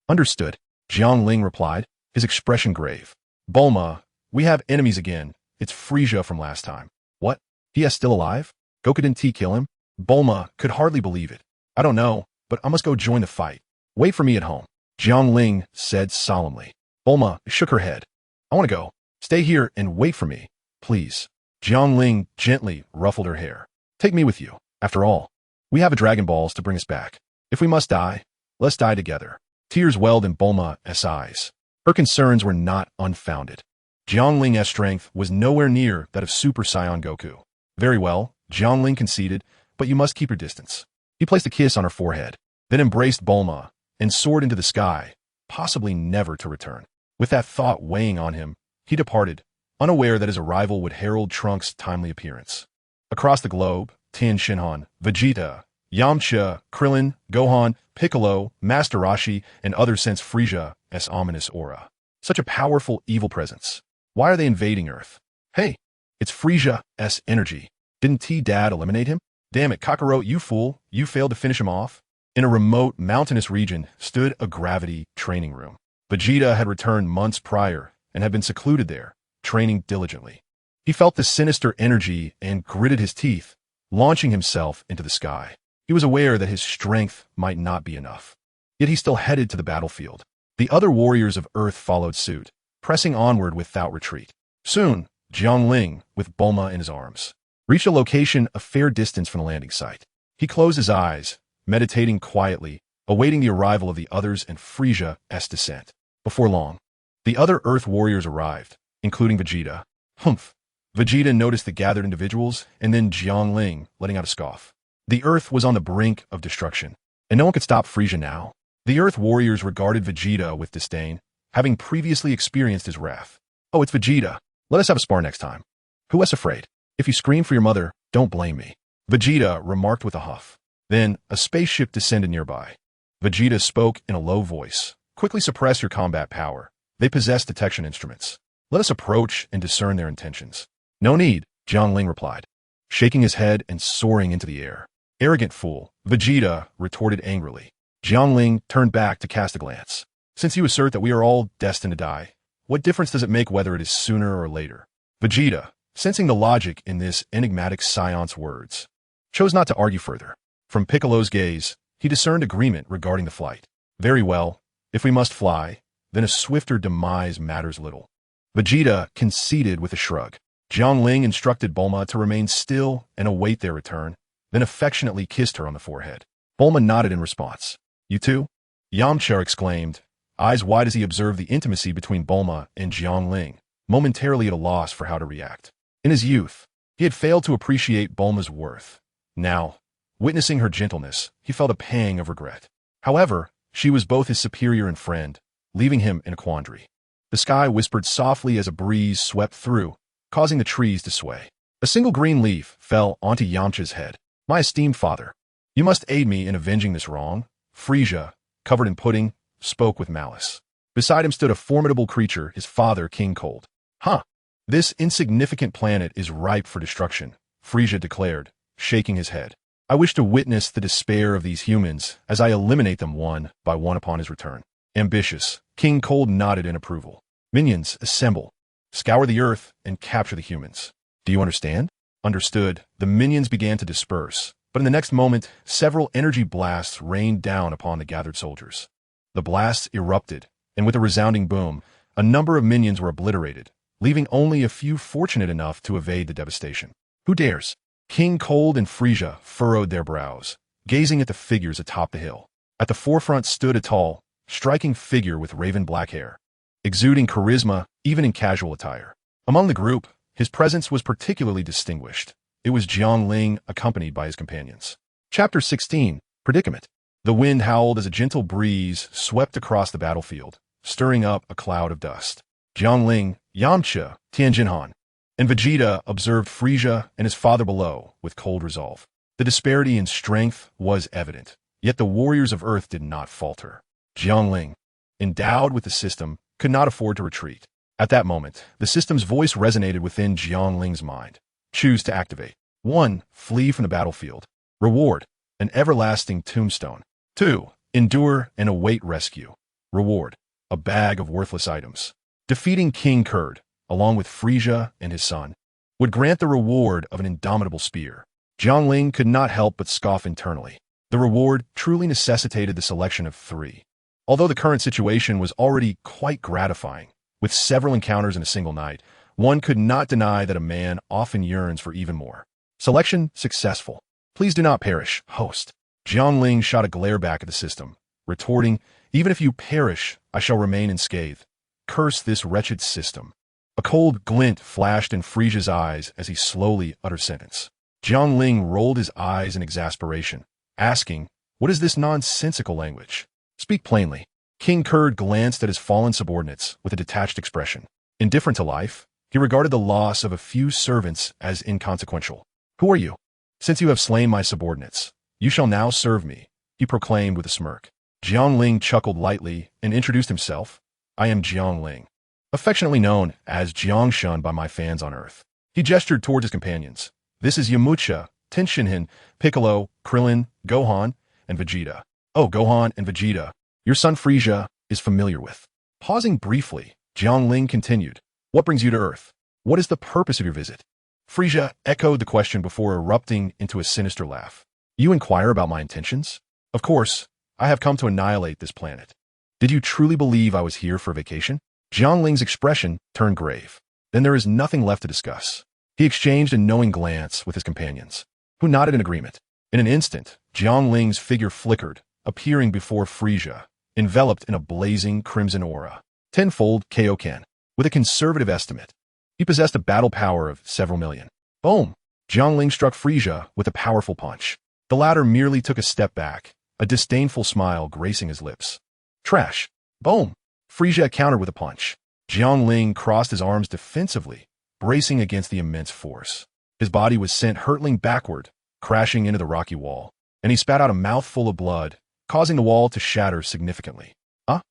Understood, Jiangling replied, his expression grave. Bulma, we have enemies again. It's Frisia from last time. What? He is still alive? Goku didn't kill him? Bulma could hardly believe it. I don't know, but I must go join the fight. Wait for me at home, Jiangling said solemnly. Bulma shook her head. I want to go. Stay here and wait for me, please. Jiangling gently ruffled her hair. Take me with you. After all, we have a Dragon Balls to bring us back. If we must die, let's die together. Tears welled in Bulma's eyes. Her concerns were not unfounded. Jiangling's strength was nowhere near that of Super Saiyan Goku. Very well, Jiangling conceded, but you must keep your distance. He placed a kiss on her forehead, then embraced Bulma and soared into the sky, possibly never to return. With that thought weighing on him, he departed, unaware that his arrival would herald Trunks' timely appearance. Across the globe, Tien Shinhan, Vegeta, Yamcha, Krillin, Gohan, Piccolo, Master Roshi, and others sense Frisia's ominous aura. Such a powerful evil presence. Why are they invading Earth? Hey, it's Frisia's energy. Didn't T-Dad eliminate him? Damn it, Kakarot, you fool. You failed to finish him off. In a remote, mountainous region stood a gravity training room. Vegeta had returned months prior and had been secluded there, training diligently. He felt the sinister energy and gritted his teeth, launching himself into the sky. He was aware that his strength might not be enough. Yet he still headed to the battlefield. The other warriors of Earth followed suit, pressing onward without retreat. Soon, Jiangling, with Bulma in his arms, reached a location a fair distance from the landing site. He closed his eyes, meditating quietly, awaiting the arrival of the others and Frisia's descent. Before long, the other Earth warriors arrived, including Vegeta. Humph! Vegeta noticed the gathered individuals and then Jiangling letting out a scoff. The Earth was on the brink of destruction, and no one could stop Frisia now. The Earth warriors regarded Vegeta with disdain, having previously experienced his wrath. Oh, it's Vegeta. Let us have a spar next time. Who is afraid? If you scream for your mother, don't blame me. Vegeta remarked with a huff. Then, a spaceship descended nearby. Vegeta spoke in a low voice. Quickly suppress your combat power. They possess detection instruments. Let us approach and discern their intentions. No need, Jiangling replied, shaking his head and soaring into the air. Arrogant fool, Vegeta retorted angrily. Jiangling turned back to cast a glance. Since you assert that we are all destined to die, what difference does it make whether it is sooner or later? Vegeta, sensing the logic in this enigmatic Saiyan's words, chose not to argue further. From Piccolo's gaze, he discerned agreement regarding the flight. Very well, if we must fly, then a swifter demise matters little. Vegeta conceded with a shrug. Jiangling instructed Bulma to remain still and await their return, then affectionately kissed her on the forehead. Bulma nodded in response. You too? Yamcha exclaimed, eyes wide as he observed the intimacy between Bulma and Jiangling, momentarily at a loss for how to react. In his youth, he had failed to appreciate Bulma's worth. Now, witnessing her gentleness, he felt a pang of regret. However, she was both his superior and friend, leaving him in a quandary. The sky whispered softly as a breeze swept through, causing the trees to sway. A single green leaf fell onto Yamcha's head. My esteemed father, you must aid me in avenging this wrong. Frieza, covered in pudding, spoke with malice. Beside him stood a formidable creature, his father, King Cold. Huh! This insignificant planet is ripe for destruction, Frieza declared, shaking his head. I wish to witness the despair of these humans as I eliminate them one by one upon his return. Ambitious, King Cold nodded in approval. Minions, assemble. Scour the earth and capture the humans. Do you understand? Understood. The minions began to disperse, but in the next moment, several energy blasts rained down upon the gathered soldiers. The blasts erupted, and with a resounding boom, a number of minions were obliterated, leaving only a few fortunate enough to evade the devastation. Who dares? King Cold and Frieza furrowed their brows, gazing at the figures atop the hill. At the forefront stood a tall, striking figure with raven black hair, exuding charisma even in casual attire. Among the group, his presence was particularly distinguished. It was Jiangling, accompanied by his companions. Chapter 16, Predicament. The wind howled as a gentle breeze swept across the battlefield, stirring up a cloud of dust. Jiangling, Yamcha, Tianjinhan, and Vegeta observed Frieza and his father below with cold resolve. The disparity in strength was evident, yet the warriors of Earth did not falter. Jiangling, endowed with the system, could not afford to retreat. At that moment, the system's voice resonated within Jiangling's mind. Choose to activate. 1. Flee from the battlefield. Reward. An everlasting tombstone. 2. Endure and await rescue. Reward. A bag of worthless items. Defeating King Kurd, along with Frieza and his son, would grant the reward of an indomitable spear. Jiangling could not help but scoff internally. The reward truly necessitated the selection of 3. Although the current situation was already quite gratifying, with several encounters in a single night, one could not deny that a man often yearns for even more. Selection successful. Please do not perish, host. Jiangling shot a glare back at the system, retorting, even if you perish, I shall remain unscathed. Curse this wretched system. A cold glint flashed in Frieza's eyes as he slowly uttered sentence. Jiangling rolled his eyes in exasperation, asking, what is this nonsensical language? Speak plainly. King Kurd glanced at his fallen subordinates with a detached expression. Indifferent to life, he regarded the loss of a few servants as inconsequential. Who are you? Since you have slain my subordinates, you shall now serve me, he proclaimed with a smirk. Jiangling chuckled lightly and introduced himself. I am Jiangling, affectionately known as Jiangshun by my fans on Earth. He gestured towards his companions. This is Yamcha, Tenshinhan, Piccolo, Krillin, Gohan, and Vegeta. Oh, Gohan and Vegeta, your son Frieza is familiar with. Pausing briefly, Jiangling continued. What brings you to Earth? What is the purpose of your visit? Frieza echoed the question before erupting into a sinister laugh. You inquire about my intentions? Of course, I have come to annihilate this planet. Did you truly believe I was here for a vacation? Jiangling's expression turned grave. Then there is nothing left to discuss. He exchanged a knowing glance with his companions, who nodded in agreement. In an instant, Jiangling's figure flickered, appearing before Frieza, enveloped in a blazing crimson aura. Tenfold Kaioken. With a conservative estimate, he possessed a battle power of several million. Boom! Jiangling struck Frieza with a powerful punch. The latter merely took a step back, a disdainful smile gracing his lips. Trash! Boom! Frieza countered with a punch. Jiangling crossed his arms defensively, bracing against the immense force. His body was sent hurtling backward, crashing into the rocky wall, and he spat out a mouthful of blood, causing the wall to shatter significantly.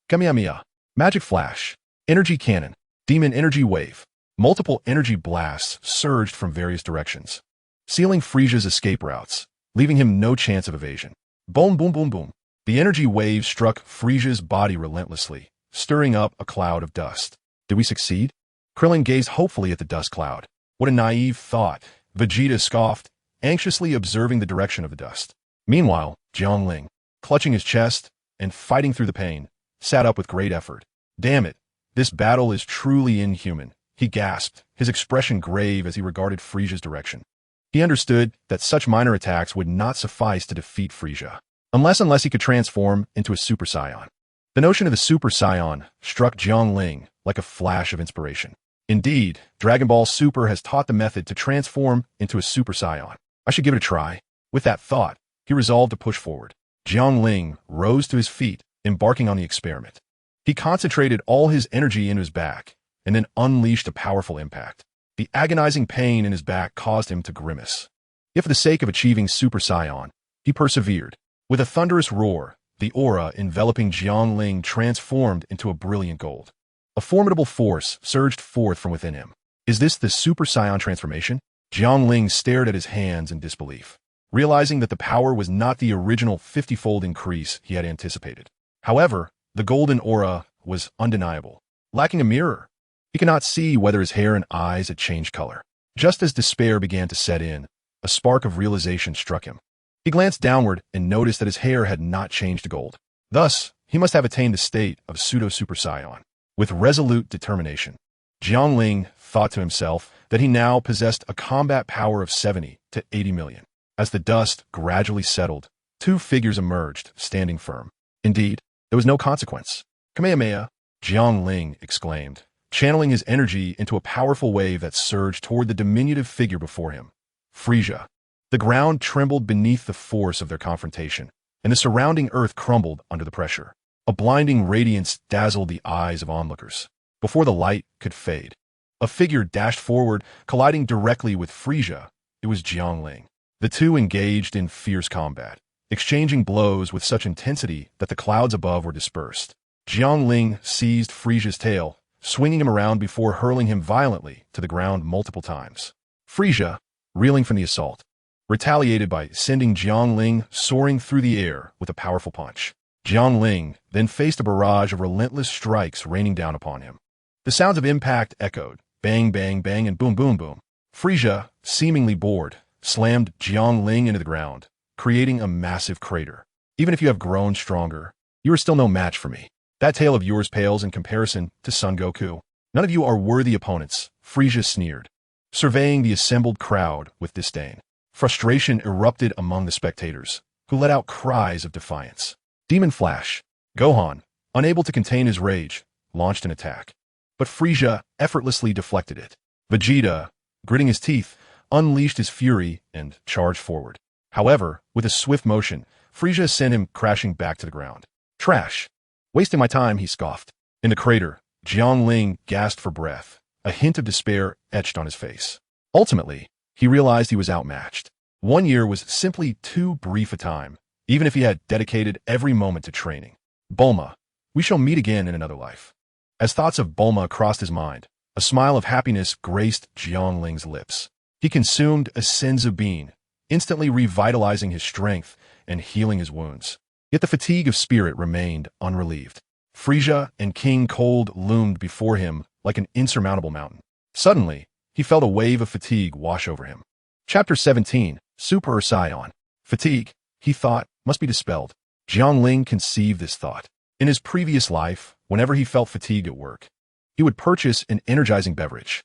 Kamehameha. Magic Flash. Energy Cannon. Demon Energy Wave. Multiple energy blasts surged from various directions, sealing Frieza's escape routes, leaving him no chance of evasion. Boom, boom, boom, boom. The energy wave struck Frisia's body relentlessly, stirring up a cloud of dust. Did we succeed? Krillin gazed hopefully at the dust cloud. What a naive thought, Vegeta scoffed, anxiously observing the direction of the dust. Meanwhile, Jiangling, clutching his chest and fighting through the pain, sat up with great effort. Damn it, this battle is truly inhuman, he gasped, his expression grave as he regarded Frisia's direction. He understood that such minor attacks would not suffice to defeat Frisia, unless he could transform into a Super Saiyan. The notion of the Super Saiyan struck Jiangling like a flash of inspiration. Indeed, Dragon Ball Super has taught the method to transform into a Super Saiyan. I should give it a try. With that thought, he resolved to push forward. Jiangling rose to his feet, embarking on the experiment. He concentrated all his energy into his back, and then unleashed a powerful impact. The agonizing pain in his back caused him to grimace. Yet for the sake of achieving Super Saiyan, he persevered. With a thunderous roar, the aura enveloping Jiangling transformed into a brilliant gold. A formidable force surged forth from within him. Is this the Super Saiyan transformation? Jiangling stared at his hands in disbelief, realizing that the power was not the original 50-fold increase he had anticipated. However, the golden aura was undeniable. Lacking a mirror, he could not see whether his hair and eyes had changed color. Just as despair began to set in, a spark of realization struck him. He glanced downward and noticed that his hair had not changed to gold. Thus, he must have attained the state of pseudo-Super Saiyan. With resolute determination, Jiangling thought to himself that he now possessed a combat power of 70 to 80 million. As the dust gradually settled, two figures emerged, standing firm. Indeed, there was no consequence. Kamehameha, Jiangling exclaimed, channeling his energy into a powerful wave that surged toward the diminutive figure before him. Frisia. The ground trembled beneath the force of their confrontation, and the surrounding earth crumbled under the pressure. A blinding radiance dazzled the eyes of onlookers. Before the light could fade, a figure dashed forward, colliding directly with Frisia. It was Jiangling. The two engaged in fierce combat, exchanging blows with such intensity that the clouds above were dispersed. Jiangling seized Frisia's tail, swinging him around before hurling him violently to the ground multiple times. Frisia, reeling from the assault, retaliated by sending Jiangling soaring through the air with a powerful punch. Jiangling then faced a barrage of relentless strikes raining down upon him. The sounds of impact echoed, bang, bang, bang, and boom, boom, boom. Frisia, seemingly bored, slammed Jiangling into the ground, creating a massive crater. Even if you have grown stronger, you are still no match for me. That tail of yours pales in comparison to Son Goku. None of you are worthy opponents, Frisia sneered, surveying the assembled crowd with disdain. Frustration erupted among the spectators, who let out cries of defiance. Demon Flash. Gohan, unable to contain his rage, launched an attack. But Frisia effortlessly deflected it. Vegeta, gritting his teeth, unleashed his fury and charged forward. However, with a swift motion, Frisia sent him crashing back to the ground. Trash. Wasting my time, he scoffed. In the crater, Jiangling gasped for breath, a hint of despair etched on his face. Ultimately, he realized he was outmatched. 1 year was simply too brief a time, even if he had dedicated every moment to training. Bulma, we shall meet again in another life. As thoughts of Bulma crossed his mind, a smile of happiness graced Jiangling's lips. He consumed a senzu bean, instantly revitalizing his strength and healing his wounds. Yet the fatigue of spirit remained unrelieved. Frisia and King Cold loomed before him like an insurmountable mountain. Suddenly, he felt a wave of fatigue wash over him. Chapter 17, Super Saiyan. Fatigue, he thought, must be dispelled. Jiangling conceived this thought. In his previous life, whenever he felt fatigued at work, he would purchase an energizing beverage.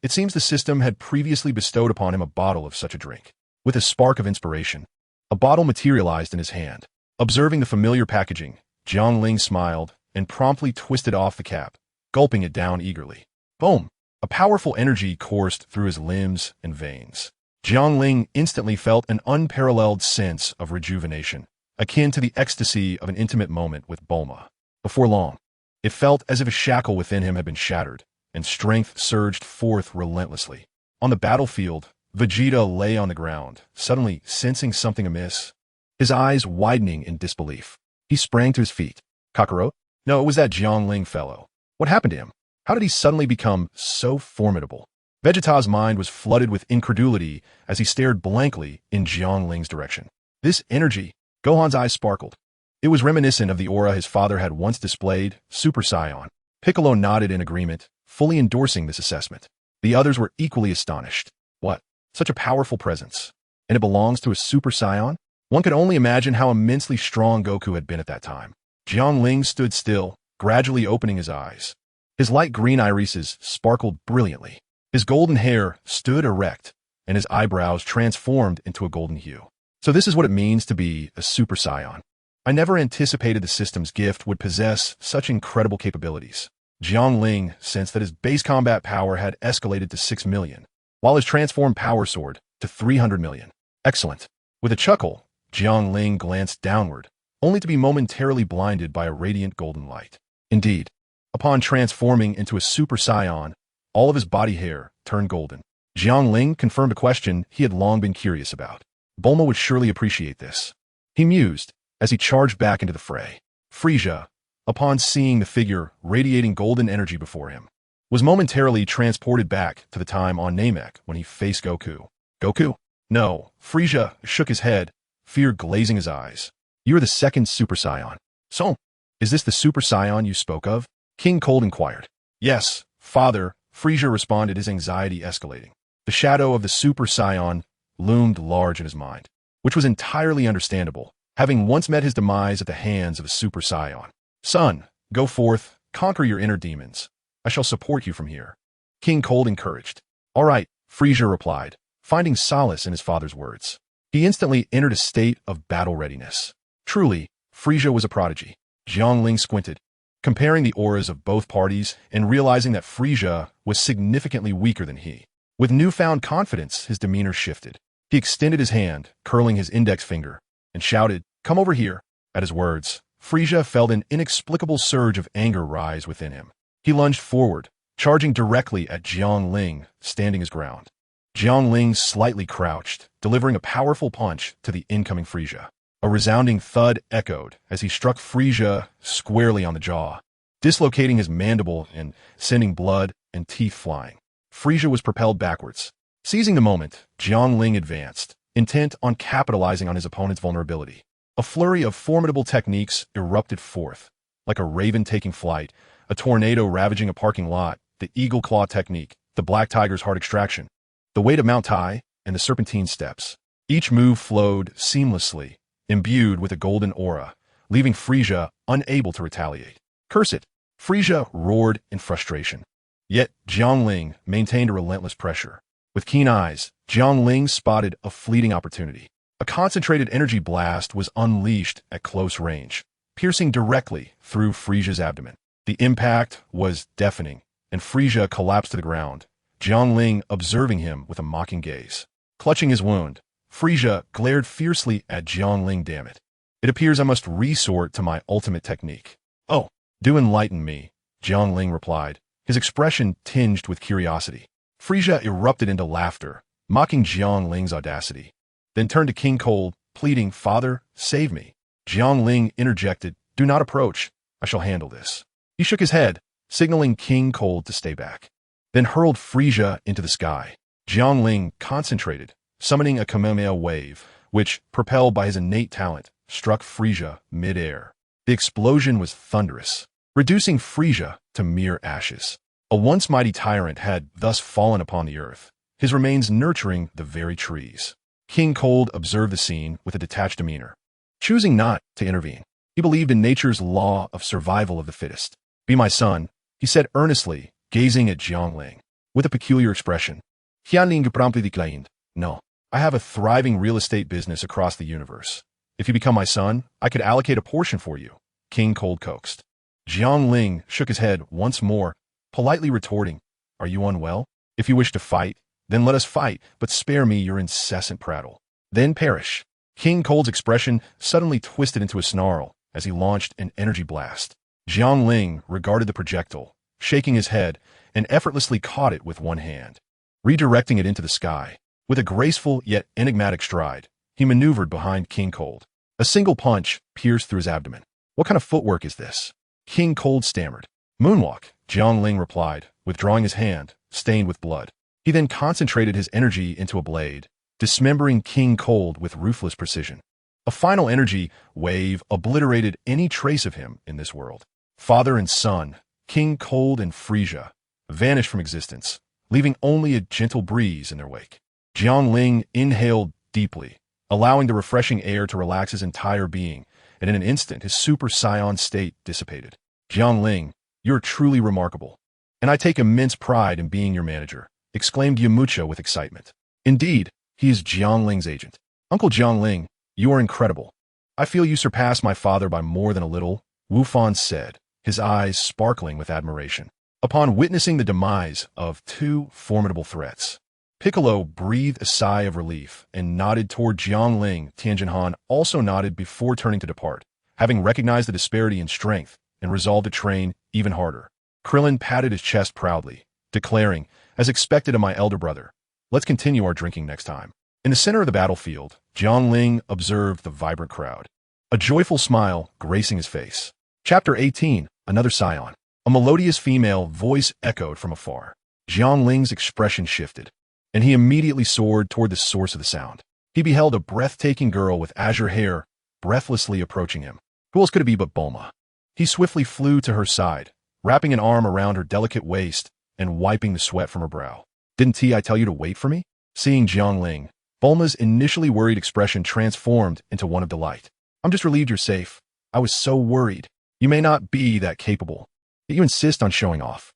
It seems the system had previously bestowed upon him a bottle of such a drink. With a spark of inspiration, a bottle materialized in his hand. Observing the familiar packaging, Jiangling smiled and promptly twisted off the cap, gulping it down eagerly. Boom! A powerful energy coursed through his limbs and veins. Jiangling instantly felt an unparalleled sense of rejuvenation, akin to the ecstasy of an intimate moment with Bulma. Before long, it felt as if a shackle within him had been shattered, and strength surged forth relentlessly. On the battlefield, Vegeta lay on the ground, suddenly sensing something amiss. His eyes widening in disbelief. He sprang to his feet. Kakarot? No, it was that Jiangling fellow. What happened to him? How did he suddenly become so formidable? Vegeta's mind was flooded with incredulity as he stared blankly in Jiangling's direction. This energy, Gohan's eyes sparkled. It was reminiscent of the aura his father had once displayed, Super Saiyan. Piccolo nodded in agreement, fully endorsing this assessment. The others were equally astonished. What? Such a powerful presence. And it belongs to a Super Saiyan? One could only imagine how immensely strong Goku had been at that time. Jiangling stood still, gradually opening his eyes. His light green irises sparkled brilliantly. His golden hair stood erect, and his eyebrows transformed into a golden hue. So this is what it means to be a Super Saiyan. I never anticipated the system's gift would possess such incredible capabilities. Jiangling sensed that his base combat power had escalated to 6 million, while his transformed power soared to 300 million. Excellent. With a chuckle, Jiangling glanced downward, only to be momentarily blinded by a radiant golden light. Indeed, upon transforming into a Super Saiyan, all of his body hair turned golden. Jiangling confirmed a question he had long been curious about. Bulma would surely appreciate this. He mused as he charged back into the fray. Frieza, upon seeing the figure radiating golden energy before him, was momentarily transported back to the time on Namek when he faced Goku. Goku? No. Frieza shook his head, fear glazing his eyes. You are the second Super Saiyan. So, is this the Super Saiyan you spoke of? King Cold inquired. Yes, father, Frieza responded, his anxiety escalating. The shadow of the Super Saiyan loomed large in his mind, which was entirely understandable, having once met his demise at the hands of a Super Saiyan. Son, go forth, conquer your inner demons. I shall support you from here. King Cold encouraged. All right, Frieza replied, finding solace in his father's words. He instantly entered a state of battle readiness. Truly, Frieza was a prodigy. Jiangling squinted, comparing the auras of both parties and realizing that Frieza was significantly weaker than he. With newfound confidence, his demeanor shifted. He extended his hand, curling his index finger, and shouted, Come over here. At his words, Frieza felt an inexplicable surge of anger rise within him. He lunged forward, charging directly at Jiangling, standing his ground. Jiangling slightly crouched, delivering a powerful punch to the incoming Frieza. A resounding thud echoed as he struck Frieza squarely on the jaw, dislocating his mandible and sending blood and teeth flying. Frieza was propelled backwards. Seizing the moment, Jiangling advanced, intent on capitalizing on his opponent's vulnerability. A flurry of formidable techniques erupted forth. Like a raven taking flight, a tornado ravaging a parking lot, the eagle claw technique, the black tiger's heart extraction, the weight of Mount Tai, and the serpentine steps. Each move flowed seamlessly, imbued with a golden aura, leaving Frieza unable to retaliate. Curse it! Frieza roared in frustration. Yet Jiangling maintained a relentless pressure. With keen eyes, Jiangling spotted a fleeting opportunity. A concentrated energy blast was unleashed at close range, piercing directly through Frieza's abdomen. The impact was deafening, and Frieza collapsed to the ground, Jiangling observing him with a mocking gaze. Clutching his wound, Frieza glared fiercely at Jiangling. Damn it. It appears I must resort to my ultimate technique. Oh, do enlighten me, Jiangling replied, his expression tinged with curiosity. Frieza erupted into laughter, mocking Jiangling's audacity, then turned to King Cold, pleading, Father, save me. Jiangling interjected, Do not approach. I shall handle this. He shook his head, signaling King Cold to stay back, then hurled Frieza into the sky. Jiangling concentrated, summoning a Kamehameha wave, which, propelled by his innate talent, struck Frieza mid-air. The explosion was thunderous, reducing Frieza to mere ashes. A once mighty tyrant had thus fallen upon the earth, his remains nurturing the very trees. King Cold observed the scene with a detached demeanor, choosing not to intervene. He believed in nature's law of survival of the fittest. Be my son, he said earnestly, gazing at Jiangling. With a peculiar expression. Jiangling promptly declined. No, I have a thriving real estate business across the universe. If you become my son, I could allocate a portion for you, King Cold coaxed. Jiangling shook his head once more, politely retorting, Are you unwell? If you wish to fight, then let us fight, but spare me your incessant prattle. Then perish. King Cold's expression suddenly twisted into a snarl as he launched an energy blast. Jiangling regarded the projectile, shaking his head, and effortlessly caught it with one hand, redirecting it into the sky. With a graceful yet enigmatic stride, he maneuvered behind King Cold. A single punch pierced through his abdomen. What kind of footwork is this? King Cold stammered. Moonwalk, Jiangling replied, withdrawing his hand, stained with blood. He then concentrated his energy into a blade, dismembering King Cold with ruthless precision. A final energy wave obliterated any trace of him in this world. Father and son, King Cold and Frisia, vanished from existence, leaving only a gentle breeze in their wake. Jiangling inhaled deeply, allowing the refreshing air to relax his entire being, and in an instant his Super Saiyan state dissipated. Jiangling, you're truly remarkable. And I take immense pride in being your manager, exclaimed Yamucha with excitement. Indeed, he is Jiangling's agent. Uncle Jiangling, you are incredible. I feel you surpass my father by more than a little, Wu Fan said, his eyes sparkling with admiration. Upon witnessing the demise of two formidable threats, Piccolo breathed a sigh of relief and nodded toward Jiangling. Tianjinhan also nodded before turning to depart, having recognized the disparity in strength and resolved to train even harder. Krillin patted his chest proudly, declaring, as expected of my elder brother, let's continue our drinking next time. In the center of the battlefield, Jiangling observed the vibrant crowd, a joyful smile gracing his face. Chapter 18, Another Scion. A melodious female voice echoed from afar. Jiangling's expression shifted, and he immediately soared toward the source of the sound. He beheld a breathtaking girl with azure hair breathlessly approaching him. Who else could it be but Bulma? He swiftly flew to her side, wrapping an arm around her delicate waist and wiping the sweat from her brow. Didn't I tell you to wait for me? Seeing Jiangling, Bulma's initially worried expression transformed into one of delight. I'm just relieved you're safe. I was so worried. You may not be that capable, yet you insist on showing off.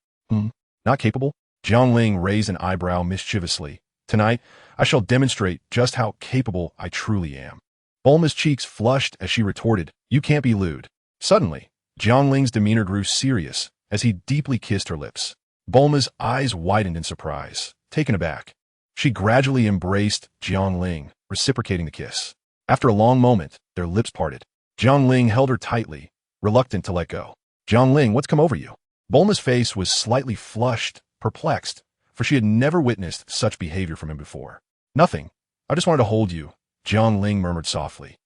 Not capable? Jiangling raised an eyebrow mischievously. Tonight, I shall demonstrate just how capable I truly am. Bulma's cheeks flushed as she retorted, you can't be lewd. Suddenly, Jiangling's demeanor grew serious as he deeply kissed her lips. Bulma's eyes widened in surprise. Taken aback, she gradually embraced Jiangling, reciprocating the kiss. After a long moment, their lips parted. Jiangling held her tightly, reluctant to let go. Jiangling, what's come over you? Bulma's face was slightly flushed, perplexed, for she had never witnessed such behavior from him before. Nothing. I just wanted to hold you, Jiangling murmured softly.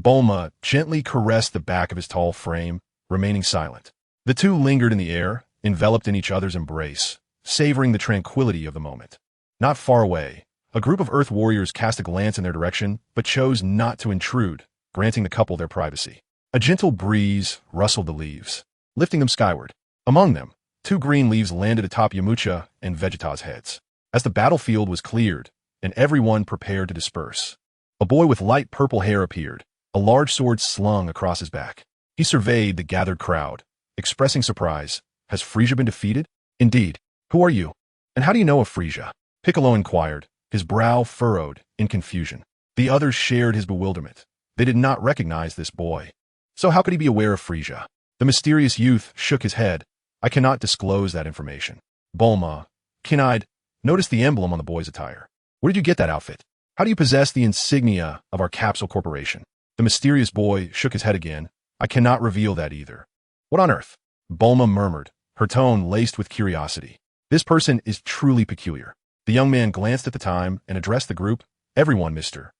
Bulma gently caressed the back of his tall frame, remaining silent. The two lingered in the air, enveloped in each other's embrace, savoring the tranquility of the moment. Not far away, a group of Earth warriors cast a glance in their direction, but chose not to intrude, granting the couple their privacy. A gentle breeze rustled the leaves, lifting them skyward. Among them, two green leaves landed atop Yamucha and Vegeta's heads. As the battlefield was cleared, and everyone prepared to disperse, a boy with light purple hair appeared, a large sword slung across his back. He surveyed the gathered crowd, expressing surprise. Has Frisia been defeated? Indeed. Who are you? And how do you know of Frisia? Piccolo inquired, his brow furrowed in confusion. The others shared his bewilderment. They did not recognize this boy. So how could he be aware of Frisia? The mysterious youth shook his head. I cannot disclose that information. Bulma, keen-eyed, noticed the emblem on the boy's attire. Where did you get that outfit? How do you possess the insignia of our capsule corporation? The mysterious boy shook his head again. I cannot reveal that either. What on earth? Bulma murmured, her tone laced with curiosity. This person is truly peculiar. The young man glanced at the time and addressed the group. Everyone, Mr.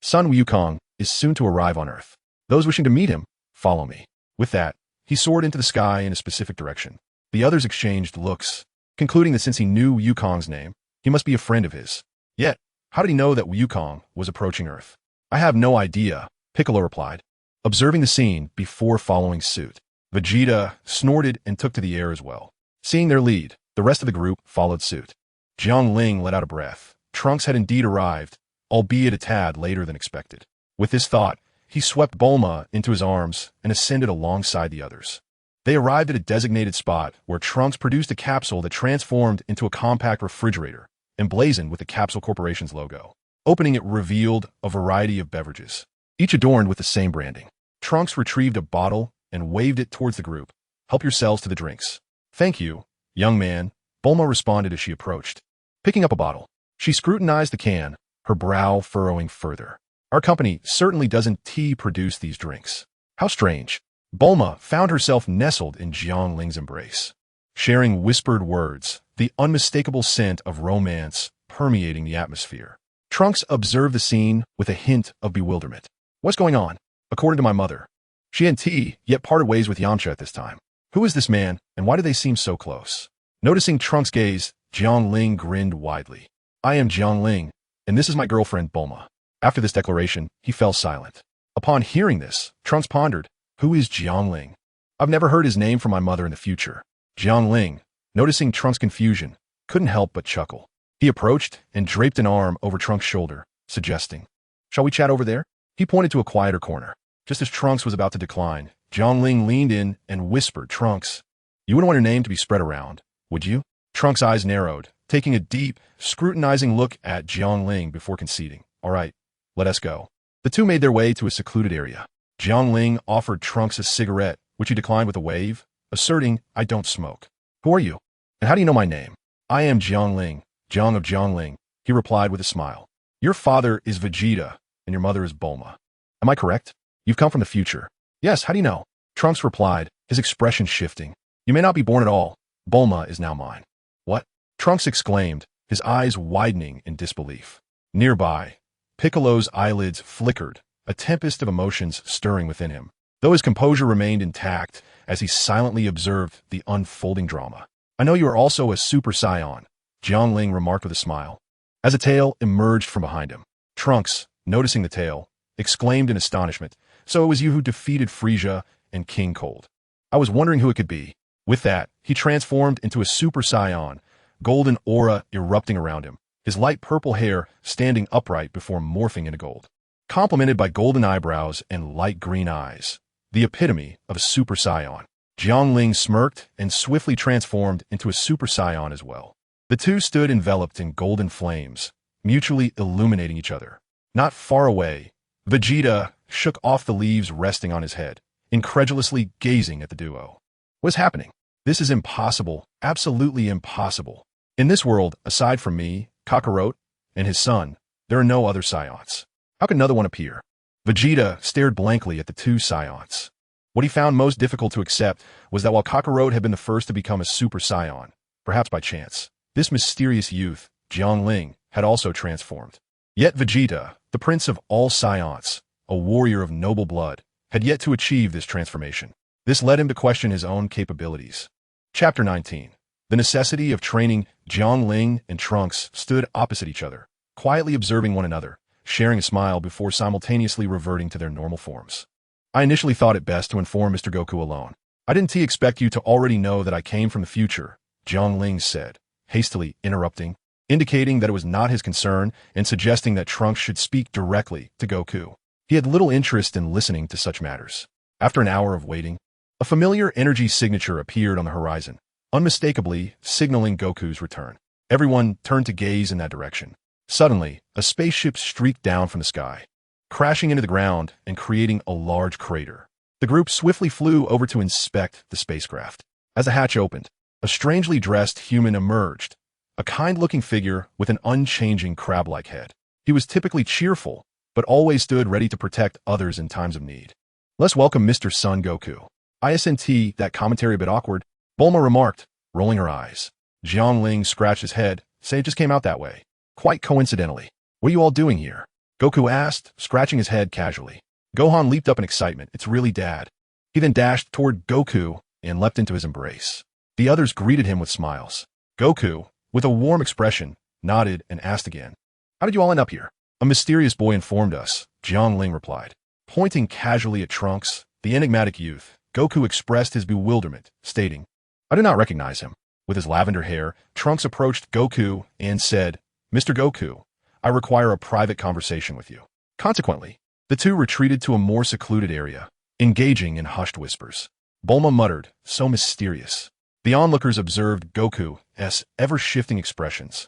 Sun Wukong is soon to arrive on Earth. Those wishing to meet him, follow me. With that, he soared into the sky in a specific direction. The others exchanged looks, concluding that since he knew Wukong's name, he must be a friend of his. Yet, how did he know that Wukong was approaching Earth? I have no idea, Piccolo replied, observing the scene before following suit. Vegeta snorted and took to the air as well. Seeing their lead, the rest of the group followed suit. Jiangling let out a breath. Trunks had indeed arrived, albeit a tad later than expected. With this thought, he swept Bulma into his arms and ascended alongside the others. They arrived at a designated spot where Trunks produced a capsule that transformed into a compact refrigerator, emblazoned with the Capsule Corporation's logo. Opening it revealed a variety of beverages, each adorned with the same branding. Trunks retrieved a bottle and waved it towards the group. Help yourselves to the drinks. Thank you, young man, Bulma responded as she approached. Picking up a bottle, she scrutinized the can, her brow furrowing further. Our company certainly doesn't produce these drinks. How strange. Bulma found herself nestled in Jiangling's embrace, sharing whispered words, the unmistakable scent of romance permeating the atmosphere. Trunks observed the scene with a hint of bewilderment. What's going on? According to my mother, she and yet parted ways with Yamcha at this time. Who is this man, and why do they seem so close? Noticing Trunks' gaze, Jiangling grinned widely. I am Jiangling, and this is my girlfriend Bulma. After this declaration, he fell silent. Upon hearing this, Trunks pondered, who is Jiangling? I've never heard his name from my mother in the future. Jiangling, noticing Trunks' confusion, couldn't help but chuckle. He approached and draped an arm over Trunks' shoulder, suggesting, "Shall we chat over there?" He pointed to a quieter corner. Just as Trunks was about to decline, Jiangling leaned in and whispered, "Trunks, you wouldn't want your name to be spread around, would you?" Trunks' eyes narrowed, taking a deep, scrutinizing look at Jiangling before conceding. "All right, let us go." The two made their way to a secluded area. Jiangling offered Trunks a cigarette, which he declined with a wave, asserting, "I don't smoke." "Who are you? And how do you know my name?" "I am Jiangling, Jiang of Jiangling," he replied with a smile. "Your father is Vegeta, and your mother is Bulma. Am I correct? You've come from the future." "Yes, how do you know?" Trunks replied, his expression shifting. "You may not be born at all. Bulma is now mine." "What?" Trunks exclaimed, his eyes widening in disbelief. Nearby, Piccolo's eyelids flickered, a tempest of emotions stirring within him, though his composure remained intact as he silently observed the unfolding drama. "I know you are also a Super Saiyan," Jiangling remarked with a smile, as a tail emerged from behind him. Trunks, noticing the tail, exclaimed in astonishment, "So it was you who defeated Frieza and King Cold. I was wondering who it could be." With that, he transformed into a Super Saiyan, golden aura erupting around him, his light purple hair standing upright before morphing into gold, complemented by golden eyebrows and light green eyes, the epitome of a Super Saiyan. Jiangling smirked and swiftly transformed into a Super Saiyan as well. The two stood enveloped in golden flames, mutually illuminating each other. Not far away, Vegeta shook off the leaves resting on his head, incredulously gazing at the duo. "What's happening? This is impossible, absolutely impossible. In this world, aside from me, Kakarot, and his son, there are no other Saiyans. How could another one appear?" Vegeta stared blankly at the two Saiyans. What he found most difficult to accept was that while Kakarot had been the first to become a Super Saiyan, perhaps by chance, this mysterious youth, Jiangling, had also transformed. Yet Vegeta, the prince of all Saiyans, a warrior of noble blood, had yet to achieve this transformation. This led him to question his own capabilities. Chapter 19. The necessity of training. Jiangling and Trunks stood opposite each other, quietly observing one another, sharing a smile before simultaneously reverting to their normal forms. "I initially thought it best to inform Mr. Goku alone. I didn't expect you to already know that I came from the future," Jiangling said, hastily interrupting, indicating that it was not his concern and suggesting that Trunks should speak directly to Goku. He had little interest in listening to such matters. After an hour of waiting, a familiar energy signature appeared on the horizon, unmistakably signaling Goku's return. Everyone turned to gaze in that direction. Suddenly, a spaceship streaked down from the sky, crashing into the ground and creating a large crater. The group swiftly flew over to inspect the spacecraft. As the hatch opened, a strangely dressed human emerged, a kind-looking figure with an unchanging crab-like head. He was typically cheerful, but always stood ready to protect others in times of need. "Let's welcome Mr. Son Goku." "Isn't that commentary a bit awkward?" Bulma remarked, rolling her eyes. Jiangling scratched his head, saying it just came out that way. "Quite coincidentally. What are you all doing here?" Goku asked, scratching his head casually. Gohan leaped up in excitement. "It's really Dad." He then dashed toward Goku and leapt into his embrace. The others greeted him with smiles. Goku, with a warm expression, nodded and asked again, "How did you all end up here?" "A mysterious boy informed us," Jiangling replied. Pointing casually at Trunks, the enigmatic youth, Goku expressed his bewilderment, stating, "I do not recognize him." With his lavender hair, Trunks approached Goku and said, "Mr. Goku, I require a private conversation with you." Consequently, the two retreated to a more secluded area, engaging in hushed whispers. Bulma muttered, "So mysterious." The onlookers observed Goku's ever-shifting expressions,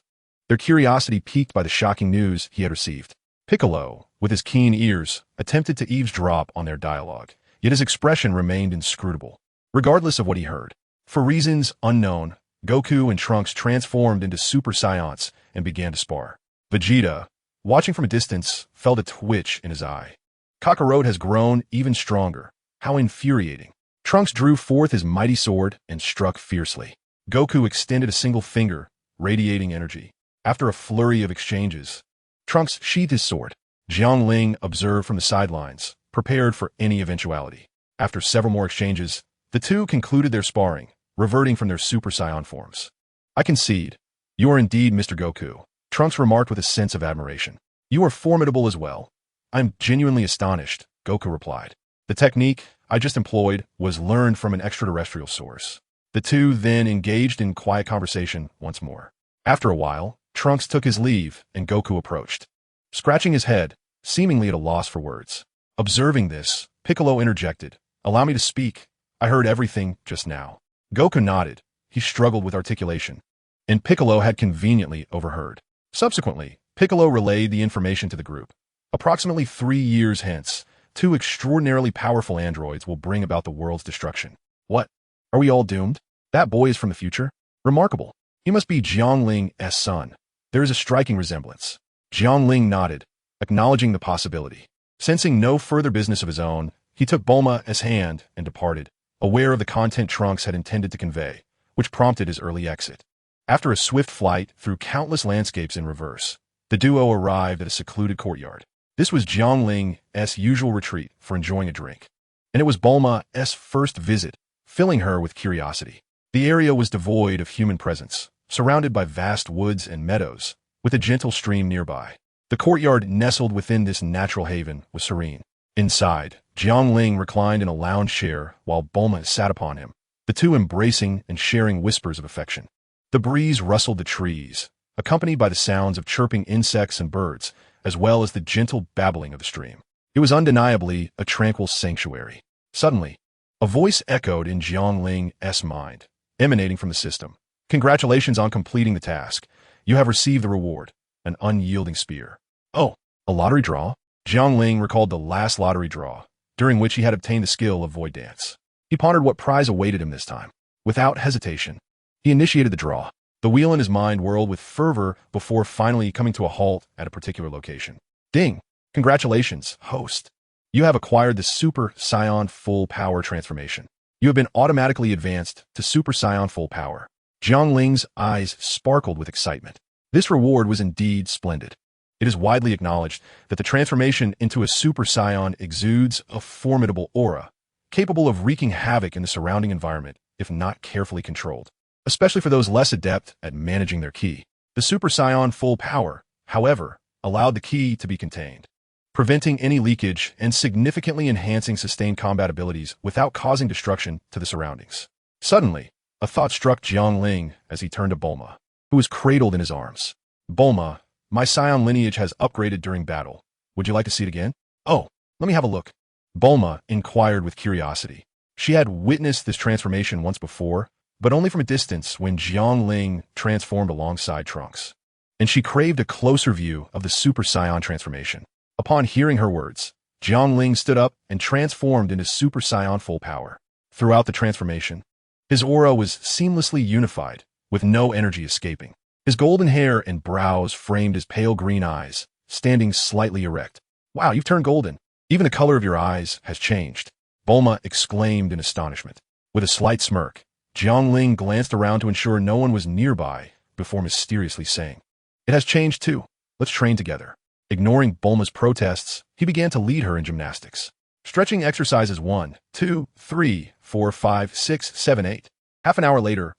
their curiosity piqued by the shocking news he had received. Piccolo, with his keen ears, attempted to eavesdrop on their dialogue, yet his expression remained inscrutable, regardless of what he heard. For reasons unknown, Goku and Trunks transformed into Super Saiyans and began to spar. Vegeta, watching from a distance, felt a twitch in his eye. Kakarot has grown even stronger. How infuriating. Trunks drew forth his mighty sword and struck fiercely. Goku extended a single finger, radiating energy. After a flurry of exchanges, Trunks sheathed his sword. Jiangling observed from the sidelines, prepared for any eventuality. After several more exchanges, the two concluded their sparring, reverting from their Super Saiyan forms. "I concede. You are indeed Mr. Goku," Trunks remarked with a sense of admiration. "You are formidable as well. I'm genuinely astonished," Goku replied. The technique I just employed was learned from an extraterrestrial source. The two then engaged in quiet conversation once more. After a while, Trunks took his leave and Goku approached, scratching his head, seemingly at a loss for words. Observing this, Piccolo interjected, "Allow me to speak. I heard everything just now." Goku nodded. He struggled with articulation, and Piccolo had conveniently overheard. Subsequently, Piccolo relayed the information to the group. Approximately 3 years hence, 2 extraordinarily powerful androids will bring about the world's destruction. What? Are we all doomed? That boy is from the future? Remarkable. He must be Jiangling's son. There is a striking resemblance. Jiangling nodded, acknowledging the possibility. Sensing no further business of his own, he took Bulma's hand and departed, aware of the content Trunks had intended to convey, which prompted his early exit. After a swift flight through countless landscapes in reverse, the duo arrived at a secluded courtyard. This was Jiangling's usual retreat for enjoying a drink, and it was Bulma's first visit, filling her with curiosity. The area was devoid of human presence, surrounded by vast woods and meadows, with a gentle stream nearby. The courtyard nestled within this natural haven was serene. Inside, Jiangling reclined in a lounge chair while Bulma sat upon him, the two embracing and sharing whispers of affection. The breeze rustled the trees, accompanied by the sounds of chirping insects and birds, as well as the gentle babbling of the stream. It was undeniably a tranquil sanctuary. Suddenly, a voice echoed in Jiangling's mind, emanating from the system. "Congratulations on completing the task. You have received the reward, an unyielding spear." "Oh, a lottery draw?" Jiangling recalled the last lottery draw, during which he had obtained the skill of void dance. He pondered what prize awaited him this time. Without hesitation, he initiated the draw. The wheel in his mind whirled with fervor before finally coming to a halt at a particular location. Ding! Congratulations, host. You have acquired the Super Saiyan Full Power transformation. You have been automatically advanced to Super Saiyan Full Power. Jiangling's eyes sparkled with excitement. This reward was indeed splendid. It is widely acknowledged that the transformation into a Super Saiyan exudes a formidable aura, capable of wreaking havoc in the surrounding environment if not carefully controlled, especially for those less adept at managing their ki. The Super Saiyan Full Power, however, allowed the ki to be contained, preventing any leakage and significantly enhancing sustained combat abilities without causing destruction to the surroundings. Suddenly, a thought struck Jiangling as he turned to Bulma, who was cradled in his arms. "Bulma, my Saiyan lineage has upgraded during battle. Would you like to see it again?" "Oh, let me have a look." Bulma inquired with curiosity. She had witnessed this transformation once before, but only from a distance when Jiangling transformed alongside Trunks, and she craved a closer view of the Super Saiyan transformation. Upon hearing her words, Jiangling stood up and transformed into Super Saiyan Full Power. Throughout the transformation, his aura was seamlessly unified, with no energy escaping. His golden hair and brows framed his pale green eyes, standing slightly erect. "Wow, you've turned golden. Even the color of your eyes has changed," Bulma exclaimed in astonishment. With a slight smirk, Jiangling glanced around to ensure no one was nearby before mysteriously saying, "It has changed too. Let's train together." Ignoring Bulma's protests, he began to lead her in gymnastics. Stretching exercises 1, 2, 3, 4, 5, 6, 7, 8. Half an hour later,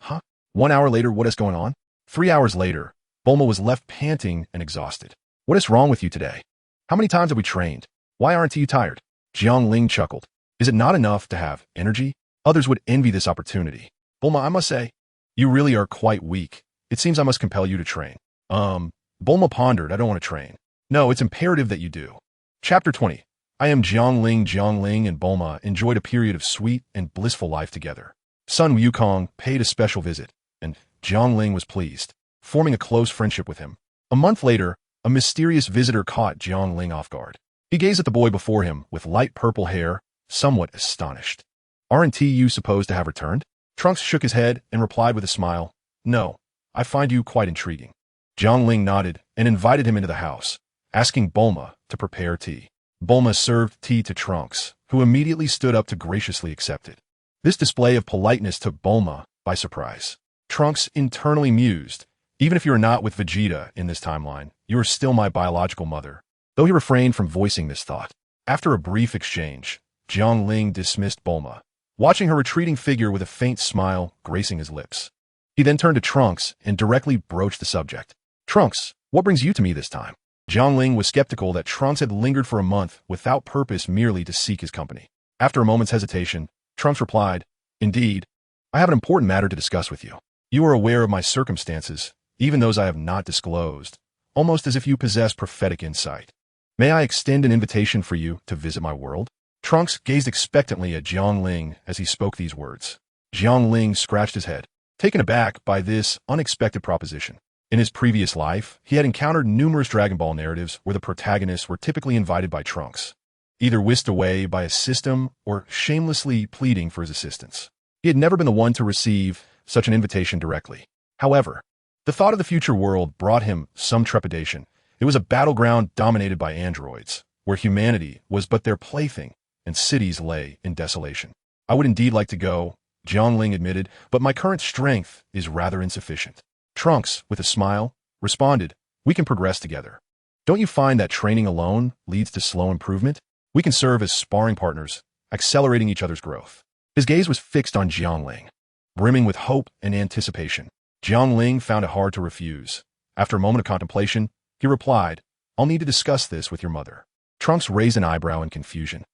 1 hour later, what is going on? 3 hours later, Bulma was left panting and exhausted. "What is wrong with you today? How many times have we trained? Why aren't you tired?" Jiangling chuckled. "Is it not enough to have energy? Others would envy this opportunity. Bulma, I must say, you really are quite weak. It seems I must compel you to train." Bulma pondered. "I don't want to train." "No, it's imperative that you do." Chapter 20. I am Jiangling. Jiangling and Bulma enjoyed a period of sweet and blissful life together. Sun Wukong paid a special visit, and Jiangling was pleased, forming a close friendship with him. A month later, a mysterious visitor caught Jiangling off guard. He gazed at the boy before him with light purple hair, somewhat astonished. "Aren't you supposed to have returned?" Trunks shook his head and replied with a smile, "No, I find you quite intriguing." Jiangling nodded and invited him into the house, asking Bulma to prepare tea. Bulma served tea to Trunks, who immediately stood up to graciously accept it. This display of politeness took Bulma by surprise. Trunks internally mused, "Even if you are not with Vegeta in this timeline, you are still my biological mother," though he refrained from voicing this thought. After a brief exchange, Jiangling dismissed Bulma, watching her retreating figure with a faint smile gracing his lips. He then turned to Trunks and directly broached the subject. "Trunks, what brings you to me this time?" Jiangling was skeptical that Trunks had lingered for a month without purpose merely to seek his company. After a moment's hesitation, Trunks replied, "Indeed, I have an important matter to discuss with you. You are aware of my circumstances, even those I have not disclosed, almost as if you possess prophetic insight. May I extend an invitation for you to visit my world?" Trunks gazed expectantly at Jiangling as he spoke these words. Jiangling scratched his head, taken aback by this unexpected proposition. In his previous life, he had encountered numerous Dragon Ball narratives where the protagonists were typically invited by Trunks, either whisked away by a system or shamelessly pleading for his assistance. He had never been the one to receive such an invitation directly. However, the thought of the future world brought him some trepidation. It was a battleground dominated by androids, where humanity was but their plaything and cities lay in desolation. "I would indeed like to go," Jiangling admitted, "but my current strength is rather insufficient." Trunks, with a smile, responded, "We can progress together. Don't you find that training alone leads to slow improvement? We can serve as sparring partners, accelerating each other's growth." His gaze was fixed on Jiangling, brimming with hope and anticipation. Jiangling found it hard to refuse. After a moment of contemplation, he replied, "I'll need to discuss this with your mother." Trunks raised an eyebrow in confusion.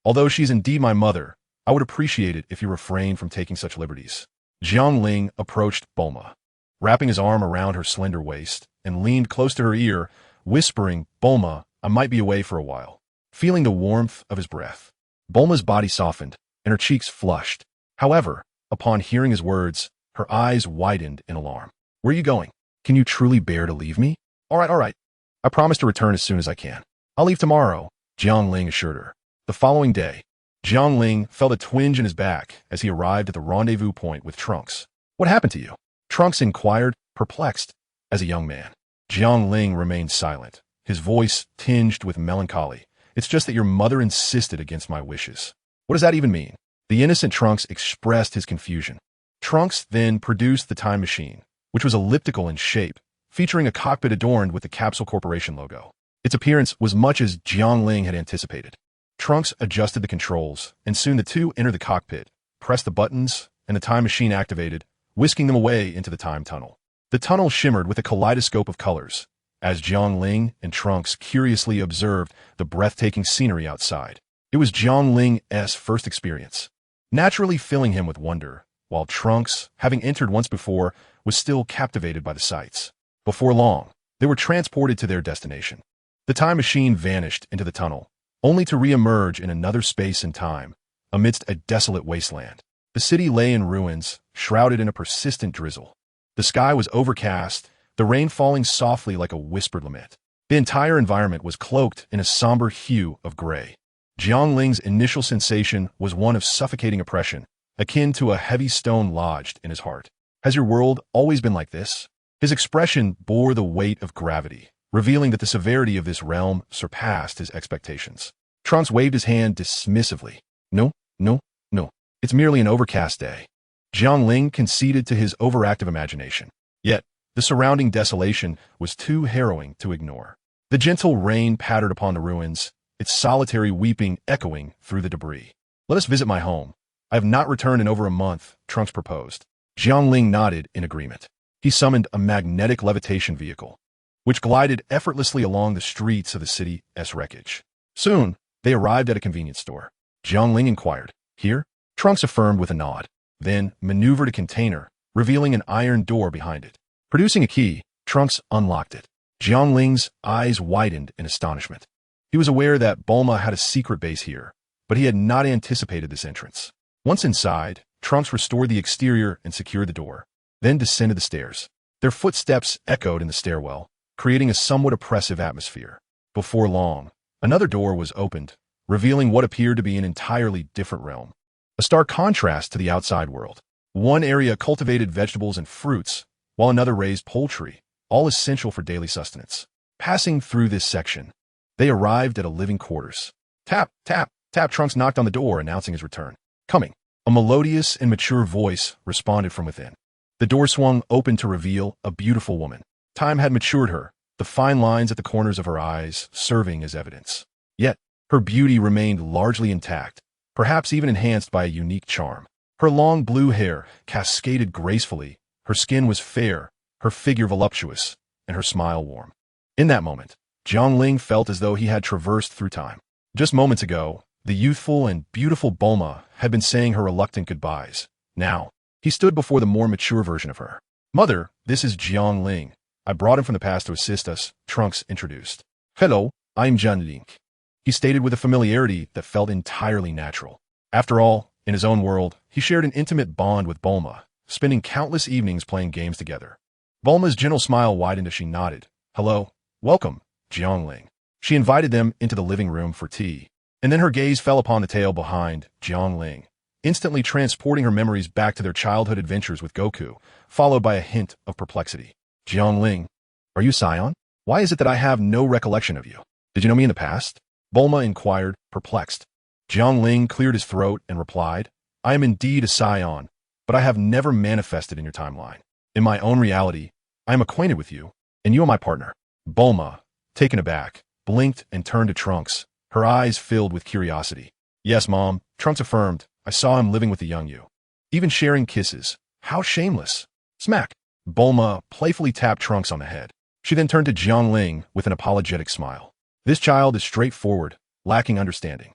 "Although she's indeed my mother, I would appreciate it if you refrained from taking such liberties." Jiangling approached Bulma, wrapping his arm around her slender waist, and leaned close to her ear, whispering, "Bulma, I might be away for a while." Feeling the warmth of his breath, Bulma's body softened, and her cheeks flushed. However, upon hearing his words, her eyes widened in alarm. "Where are you going? Can you truly bear to leave me?" All right. I promise to return as soon as I can. I'll leave tomorrow," Jiangling assured her. The following day, Jiangling felt a twinge in his back as he arrived at the rendezvous point with Trunks. "What happened to you?" Trunks inquired, perplexed. As a young man, Jiangling remained silent, his voice tinged with melancholy. "It's just that your mother insisted against my wishes." "What does that even mean?" The innocent Trunks expressed his confusion. Trunks then produced the time machine, which was elliptical in shape, featuring a cockpit adorned with the Capsule Corporation logo. Its appearance was much as Jiangling had anticipated. Trunks adjusted the controls, and soon the two entered the cockpit, pressed the buttons, and the time machine activated, whisking them away into the time tunnel. The tunnel shimmered with a kaleidoscope of colors, as Jiangling and Trunks curiously observed the breathtaking scenery outside. It was Jiangling's first experience, naturally filling him with wonder, while Trunks, having entered once before, was still captivated by the sights. Before long, they were transported to their destination. The time machine vanished into the tunnel, only to re-emerge in another space and time, amidst a desolate wasteland. The city lay in ruins, shrouded in a persistent drizzle. The sky was overcast, the rain falling softly like a whispered lament. The entire environment was cloaked in a somber hue of gray. Jiangling's initial sensation was one of suffocating oppression, akin to a heavy stone lodged in his heart. "Has your world always been like this?" His expression bore the weight of gravity, revealing that the severity of this realm surpassed his expectations. Trunks waved his hand dismissively. No. It's merely an overcast day." Jiangling conceded to his overactive imagination. Yet, the surrounding desolation was too harrowing to ignore. The gentle rain pattered upon the ruins, its solitary weeping echoing through the debris. "Let us visit my home. I have not returned in over a month," Trunks proposed. Jiangling nodded in agreement. He summoned a magnetic levitation vehicle, which glided effortlessly along the streets of the city's wreckage. Soon, they arrived at a convenience store. Jiangling inquired, "Here?" Trunks affirmed with a nod, then maneuvered a container, revealing an iron door behind it. Producing a key, Trunks unlocked it. Jiangling's eyes widened in astonishment. He was aware that Bulma had a secret base here, but he had not anticipated this entrance. Once inside, Trunks restored the exterior and secured the door, then descended the stairs. Their footsteps echoed in the stairwell, creating a somewhat oppressive atmosphere. Before long, another door was opened, revealing what appeared to be an entirely different realm. A stark contrast to the outside world. One area cultivated vegetables and fruits, while another raised poultry, all essential for daily sustenance. Passing through this section, they arrived at a living quarters. Tap, tap, tap. Trunks knocked on the door, announcing his return. "Coming." A melodious and mature voice responded from within. The door swung open to reveal a beautiful woman. Time had matured her, the fine lines at the corners of her eyes serving as evidence. Yet, her beauty remained largely intact, perhaps even enhanced by a unique charm. Her long blue hair cascaded gracefully, her skin was fair, her figure voluptuous, and her smile warm. In that moment, Jiangling felt as though he had traversed through time. Just moments ago, the youthful and beautiful Bulma had been saying her reluctant goodbyes. Now, he stood before the more mature version of her. "Mother, this is Jiangling. I brought him from the past to assist us," Trunks introduced. "Hello, I'm Jiangling," he stated with a familiarity that felt entirely natural. After all, in his own world, he shared an intimate bond with Bulma, spending countless evenings playing games together. Bulma's gentle smile widened as she nodded. "Hello, welcome, Jiangling." She invited them into the living room for tea, and then her gaze fell upon the table behind Jiangling, instantly transporting her memories back to their childhood adventures with Goku, followed by a hint of perplexity. "Jiangling, are you Saiyan? Why is it that I have no recollection of you? Did you know me in the past?" Bulma inquired, perplexed. Jiangling cleared his throat and replied, "I am indeed a Saiyan, but I have never manifested in your timeline. In my own reality, I am acquainted with you, and you are my partner." Bulma, taken aback, blinked and turned to Trunks, her eyes filled with curiosity. "Yes, Mom," Trunks affirmed. "I saw him living with the young you. Even sharing kisses. How shameless." Smack! Bulma playfully tapped Trunks on the head. She then turned to Jiangling with an apologetic smile. "This child is straightforward, lacking understanding."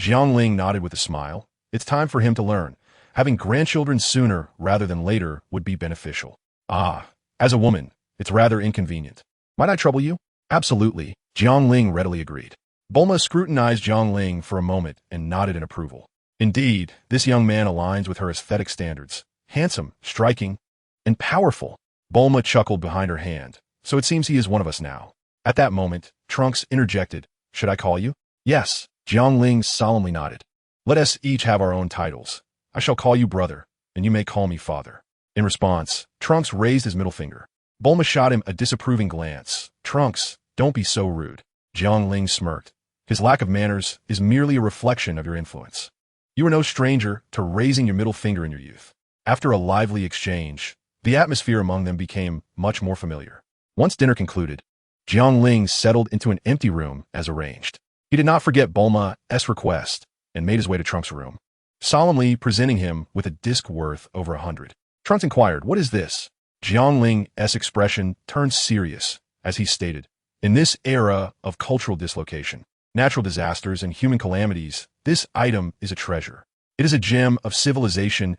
Jiangling nodded with a smile. It's time for him to learn. Having grandchildren sooner rather than later would be beneficial. "Ah, as a woman, it's rather inconvenient. Might I trouble you?" "Absolutely," Jiangling readily agreed. Bulma scrutinized Jiangling for a moment and nodded in approval. Indeed, this young man aligns with her aesthetic standards. Handsome, striking, and powerful. Bulma chuckled behind her hand. "So it seems he is one of us now." At that moment, Trunks interjected, "Should I call you?" "Yes," Jiangling solemnly nodded. "Let us each have our own titles. I shall call you brother, and you may call me father." In response, Trunks raised his middle finger. Bulma shot him a disapproving glance. "Trunks, don't be so rude." Jiangling smirked. "His lack of manners is merely a reflection of your influence. You are no stranger to raising your middle finger in your youth." After a lively exchange, the atmosphere among them became much more familiar. Once dinner concluded, Jiangling settled into an empty room as arranged. He did not forget Bulma's request and made his way to Trunks' room, solemnly presenting him with a disc worth over 100. Trunks inquired, "What is this?" Jiangling's expression turned serious as he stated, "In this era of cultural dislocation, natural disasters, and human calamities, this item is a treasure. It is a gem of civilization's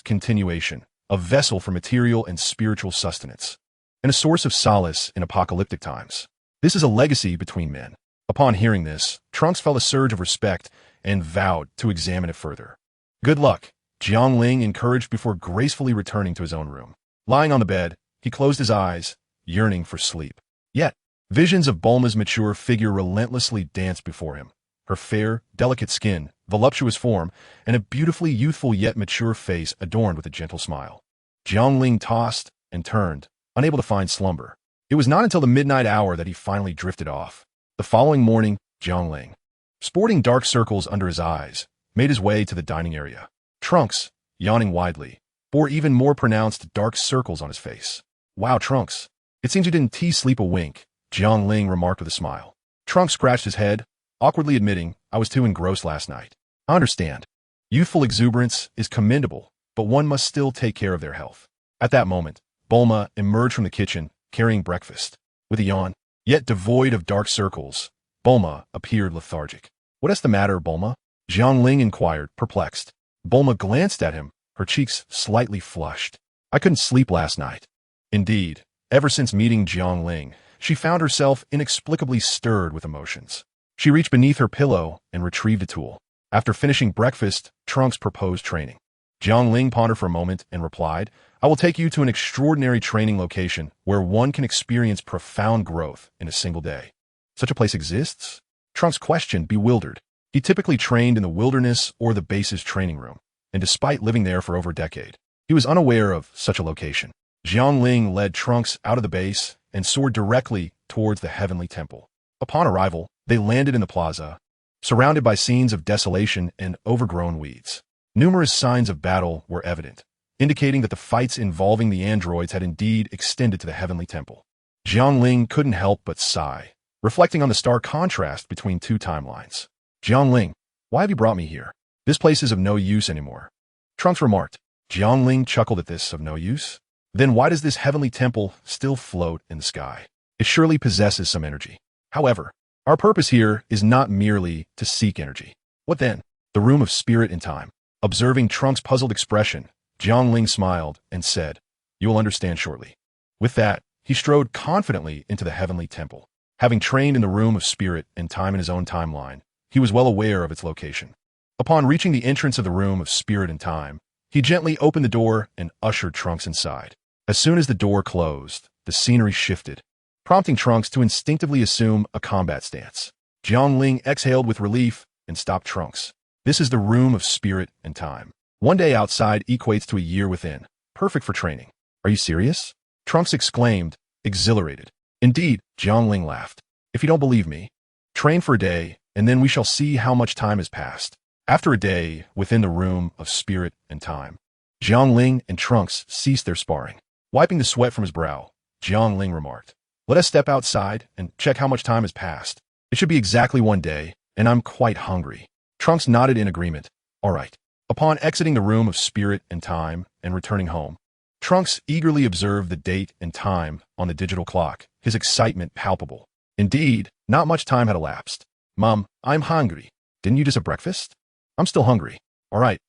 continuation, a vessel for material and spiritual sustenance, and a source of solace in apocalyptic times. This is a legacy between men." Upon hearing this, Trunks felt a surge of respect and vowed to examine it further. "Good luck," Jiangling encouraged before gracefully returning to his own room. Lying on the bed, he closed his eyes, yearning for sleep. Yet, visions of Bulma's mature figure relentlessly danced before him. Her fair, delicate skin, voluptuous form, and a beautifully youthful yet mature face adorned with a gentle smile. Jiangling tossed and turned, unable to find slumber. It was not until the midnight hour that he finally drifted off. The following morning, Jiangling, sporting dark circles under his eyes, made his way to the dining area. Trunks, yawning widely, bore even more pronounced dark circles on his face. "Wow, Trunks, it seems you didn't sleep a wink," Jiangling remarked with a smile. Trunks scratched his head, awkwardly admitting, "I was too engrossed last night." "I understand. Youthful exuberance is commendable, but one must still take care of their health." At that moment, Bulma emerged from the kitchen, carrying breakfast. With a yawn, yet devoid of dark circles, Bulma appeared lethargic. "What is the matter, Bulma?" Jiangling inquired, perplexed. Bulma glanced at him, her cheeks slightly flushed. "I couldn't sleep last night." Indeed, ever since meeting Jiangling, she found herself inexplicably stirred with emotions. She reached beneath her pillow and retrieved a tool. After finishing breakfast, Trunks proposed training. Jiangling pondered for a moment and replied, "I will take you to an extraordinary training location where one can experience profound growth in a single day." "Such a place exists?" Trunks questioned, bewildered. He typically trained in the wilderness or the base's training room, and despite living there for over a decade, he was unaware of such a location. Jiangling led Trunks out of the base and soared directly towards the heavenly temple. Upon arrival, they landed in the plaza, surrounded by scenes of desolation and overgrown weeds. Numerous signs of battle were evident, indicating that the fights involving the androids had indeed extended to the heavenly temple. Jiangling couldn't help but sigh, reflecting on the stark contrast between two timelines. "Jiangling, why have you brought me here? This place is of no use anymore." Trunks remarked. Jiangling chuckled at this, "Of no use? Then why does this heavenly temple still float in the sky? It surely possesses some energy." However, our purpose here is not merely to seek energy. What then? The room of spirit and time. Observing Trunks' puzzled expression, Jiangling smiled and said, "You will understand shortly." With that, he strode confidently into the heavenly temple. Having trained in the room of spirit and time in his own timeline, he was well aware of its location. Upon reaching the entrance of the room of spirit and time, he gently opened the door and ushered Trunks inside. As soon as the door closed, the scenery shifted, prompting Trunks to instinctively assume a combat stance. Jiangling exhaled with relief and stopped Trunks. This is the room of spirit and time. One day outside equates to a year within, perfect for training. Are you serious? Trunks exclaimed, exhilarated. Indeed, Jiangling laughed. If you don't believe me, train for a day, and then we shall see how much time has passed. After a day within the room of spirit and time, Jiangling and Trunks ceased their sparring. Wiping the sweat from his brow, Jiangling remarked, "Let us step outside and check how much time has passed. It should be exactly one day, and I'm quite hungry." Trunks nodded in agreement. All right. Upon exiting the room of spirit and time and returning home, Trunks eagerly observed the date and time on the digital clock, his excitement palpable. Indeed, not much time had elapsed. "Mom, I'm hungry. Didn't you just have breakfast?" "I'm still hungry." All right,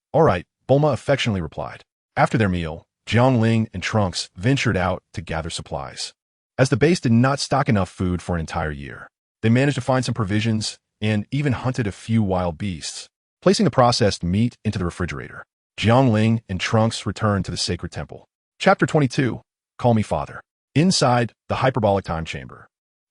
Bulma affectionately replied. After their meal, Jiangling and Trunks ventured out to gather supplies. As the base did not stock enough food for an entire year, they managed to find some provisions and even hunted a few wild beasts. Placing the processed meat into the refrigerator, Jiangling and Trunks returned to the sacred temple. Chapter 22, Call Me Father. Inside the hyperbolic time chamber,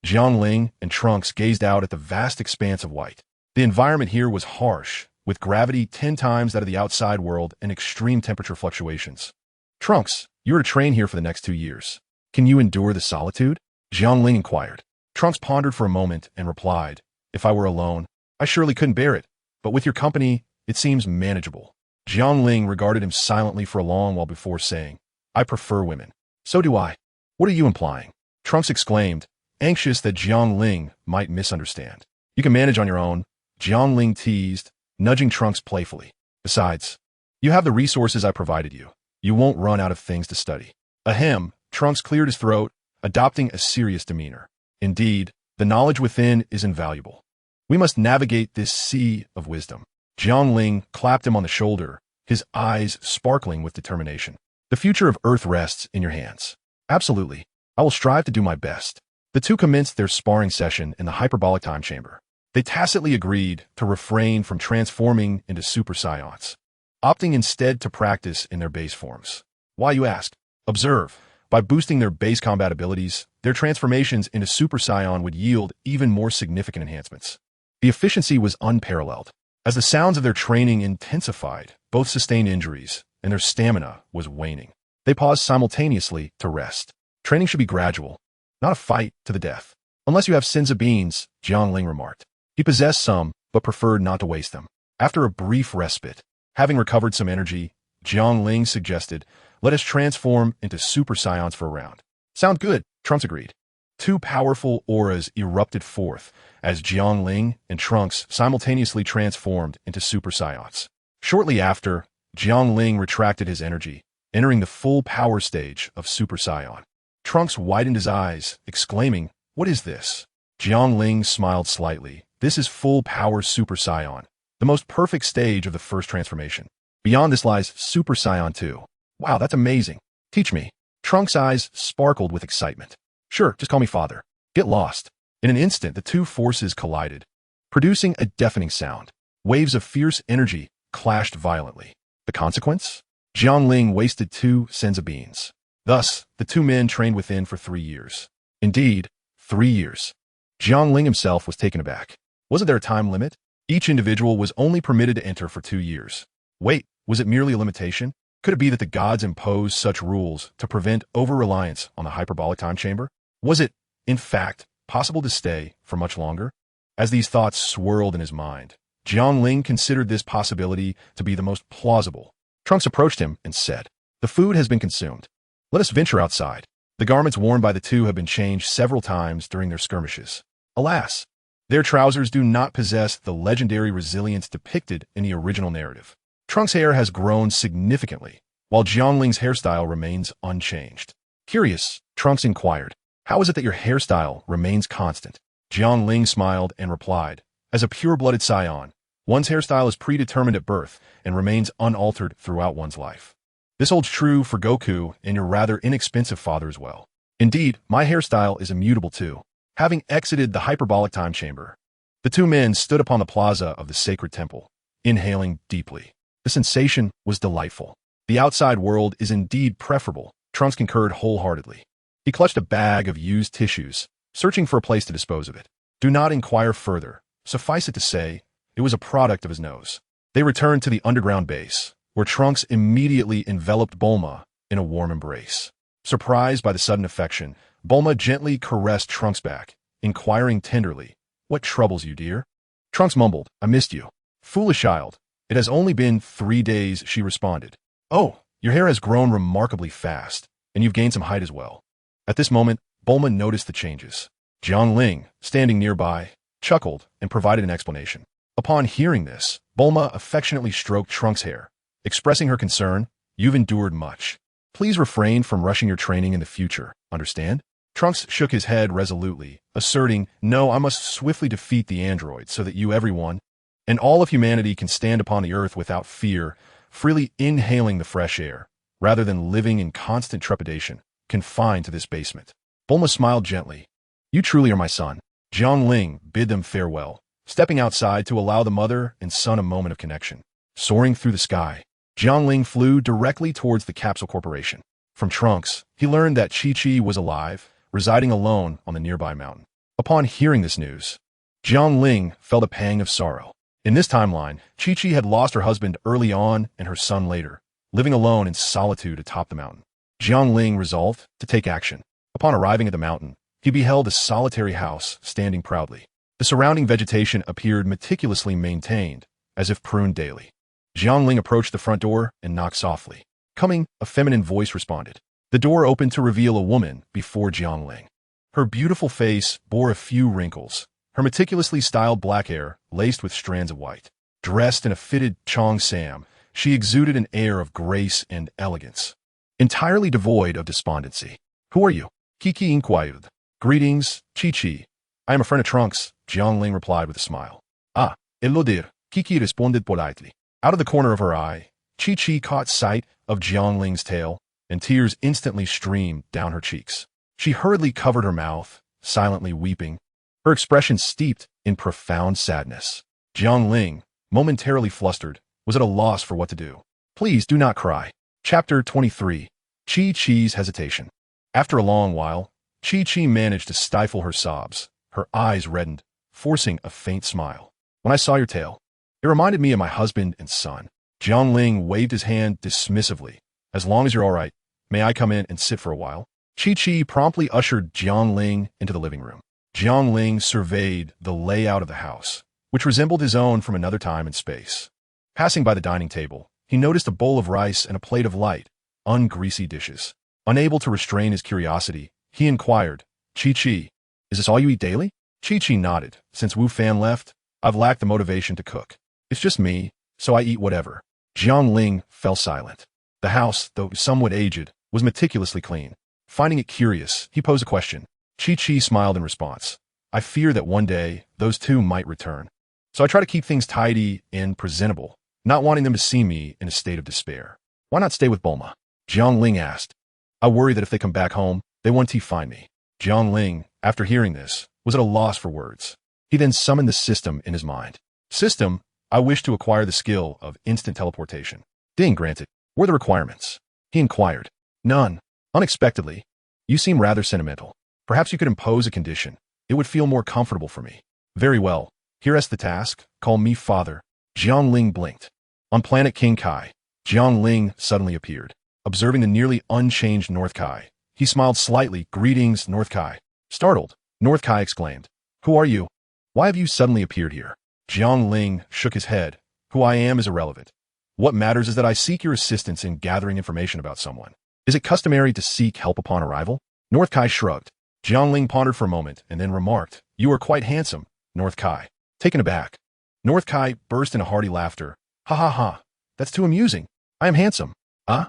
Jiangling and Trunks gazed out at the vast expanse of white. The environment here was harsh, with gravity 10 times that of the outside world and extreme temperature fluctuations. "Trunks, you are to train here for the next 2 years. Can you endure the solitude?" Jiangling inquired. Trunks pondered for a moment and replied, "If I were alone, I surely couldn't bear it, but with your company, it seems manageable." Jiangling regarded him silently for a long while before saying, "I prefer women." "So do I." "What are you implying?" Trunks exclaimed, anxious that Jiangling might misunderstand. "You can manage on your own," Jiangling teased, nudging Trunks playfully. "Besides, you have the resources I provided you. You won't run out of things to study." Ahem, Trunks cleared his throat, adopting a serious demeanor. "Indeed, the knowledge within is invaluable. We must navigate this sea of wisdom." Jiangling clapped him on the shoulder, his eyes sparkling with determination. "The future of Earth rests in your hands." "Absolutely. I will strive to do my best." The two commenced their sparring session in the hyperbolic time chamber. They tacitly agreed to refrain from transforming into Super Saiyans, opting instead to practice in their base forms. Why, you ask? Observe. By boosting their base combat abilities, their transformations into Super Saiyan would yield even more significant enhancements. The efficiency was unparalleled. As the sounds of their training intensified, both sustained injuries, and their stamina was waning. They paused simultaneously to rest. Training should be gradual, not a fight to the death. "Unless you have Senza beans," Jiangling remarked. He possessed some, but preferred not to waste them. After a brief respite, having recovered some energy, Jiangling suggested, "Let us transform into Super Saiyans for a round." "Sound good," Trunks agreed. Two powerful auras erupted forth as Jiangling and Trunks simultaneously transformed into Super Saiyans. Shortly after, Jiangling retracted his energy, entering the full power stage of Super Saiyan. Trunks widened his eyes, exclaiming, "What is this?" Jiangling smiled slightly. "This is full power Super Saiyan, the most perfect stage of the first transformation. Beyond this lies Super Saiyan 2. Wow, that's amazing. Teach me." Trunks' eyes sparkled with excitement. "Sure, just call me father." Get lost. In an instant, the two forces collided, producing a deafening sound. Waves of fierce energy clashed violently. The consequence? Jiangling wasted 2 Senza beans. Thus, the two men trained within for 3 years. Indeed, 3 years. Jiangling himself was taken aback. Wasn't there a time limit? Each individual was only permitted to enter for 2 years. Wait, was it merely a limitation? Could it be that the gods imposed such rules to prevent over-reliance on the hyperbolic time chamber? Was it, in fact, possible to stay for much longer? As these thoughts swirled in his mind, Jiangling considered this possibility to be the most plausible. Trunks approached him and said, "The food has been consumed. Let us venture outside." The garments worn by the two have been changed several times during their skirmishes. Alas, their trousers do not possess the legendary resilience depicted in the original narrative. Trunks' hair has grown significantly, while Jiangling's hairstyle remains unchanged. Curious, Trunks inquired, "How is it that your hairstyle remains constant?" Jiang Ling smiled and replied, as a pure-blooded Saiyan, one's hairstyle is predetermined at birth and remains unaltered throughout one's life. This holds true for Goku and your rather inexpensive father as well. Indeed, my hairstyle is immutable too. Having exited the hyperbolic time chamber, the two men stood upon the plaza of the sacred temple, inhaling deeply. The sensation was delightful. The outside world is indeed preferable, Trunks concurred wholeheartedly. He clutched a bag of used tissues, searching for a place to dispose of it. Do not inquire further. Suffice it to say, it was a product of his nose. They returned to the underground base, where Trunks immediately enveloped Bulma in a warm embrace. Surprised by the sudden affection, Bulma gently caressed Trunks' back, inquiring tenderly, "What troubles you, dear?" Trunks mumbled, "I missed you." "Foolish child, it has only been 3 days," she responded. "Oh, your hair has grown remarkably fast, and you've gained some height as well." At this moment, Bulma noticed the changes. Jiang Ling, standing nearby, chuckled and provided an explanation. Upon hearing this, Bulma affectionately stroked Trunks' hair, expressing her concern, "You've endured much. Please refrain from rushing your training in the future, understand?" Trunks shook his head resolutely, asserting, "No, I must swiftly defeat the android so that you, everyone, and all of humanity can stand upon the earth without fear, freely inhaling the fresh air, rather than living in constant trepidation, confined to this basement." Bulma smiled gently. "You truly are my son." Jiang Ling bid them farewell, stepping outside to allow the mother and son a moment of connection. Soaring through the sky, Jiang Ling flew directly towards the Capsule Corporation. From Trunks, he learned that Chi-Chi was alive, residing alone on the nearby mountain. Upon hearing this news, Jiang Ling felt a pang of sorrow. In this timeline, Chi-Chi had lost her husband early on and her son later, living alone in solitude atop the mountain. Jiang Ling resolved to take action. Upon arriving at the mountain, he beheld a solitary house standing proudly. The surrounding vegetation appeared meticulously maintained, as if pruned daily. Jiang Ling approached the front door and knocked softly. Coming, a feminine voice responded. The door opened to reveal a woman before Jiang Ling. Her beautiful face bore a few wrinkles, her meticulously styled black hair laced with strands of white. Dressed in a fitted cheongsam, she exuded an air of grace and elegance, entirely devoid of despondency. "Who are you?" Kiki inquired. "Greetings, Chi-Chi. I am a friend of Trunks," Jiang Ling replied with a smile. "Ah, elodir," Kiki responded politely. Out of the corner of her eye, Chi-Chi caught sight of Jiang Ling's tail, and tears instantly streamed down her cheeks. She hurriedly covered her mouth, silently weeping, her expression steeped in profound sadness. Jiang Ling, momentarily flustered, was at a loss for what to do. "Please do not cry." Chapter 23. Chi-Chi's Hesitation. After a long while, Chi-Chi managed to stifle her sobs. Her eyes reddened, forcing a faint smile. "When I saw your tail, it reminded me of my husband and son." Jiang Ling waved his hand dismissively. "As long as you're all right, may I come in and sit for a while?" Chi-Chi promptly ushered Jiang Ling into the living room. Jiang Ling surveyed the layout of the house, which resembled his own from another time and space. Passing by the dining table, he noticed a bowl of rice and a plate of light, ungreasy dishes. Unable to restrain his curiosity, he inquired, "Chi-Chi, is this all you eat daily?" Chi-Chi nodded. "Since Wu Fan left, I've lacked the motivation to cook. It's just me, so I eat whatever." Jiang Ling fell silent. The house, though somewhat aged, was meticulously clean. Finding it curious, he posed a question. Chi-Chi smiled in response. "I fear that one day, those two might return. So I try to keep things tidy and presentable, not wanting them to see me in a state of despair." "Why not stay with Bulma?" Jiang Ling asked. "I worry that if they come back home, they won't find me." Jiang Ling, after hearing this, was at a loss for words. He then summoned the system in his mind. "System, I wish to acquire the skill of instant teleportation." "Ding, granted. What are the requirements?" he inquired. "None." Unexpectedly. "You seem rather sentimental. Perhaps you could impose a condition. It would feel more comfortable for me." "Very well. Here's the task. Call me father." Jiang Ling blinked. On planet King Kai, Jiang Ling suddenly appeared. Observing the nearly unchanged North Kai, he smiled slightly. "Greetings, North Kai." Startled, North Kai exclaimed, "Who are you? Why have you suddenly appeared here?" Jiang Ling shook his head. "Who I am is irrelevant. What matters is that I seek your assistance in gathering information about someone. Is it customary to seek help upon arrival?" North Kai shrugged. Jiang Ling pondered for a moment and then remarked, "You are quite handsome, North Kai." Taken aback, North Kai burst into hearty laughter. "Ha ha ha, that's too amusing. I am handsome." "Ah.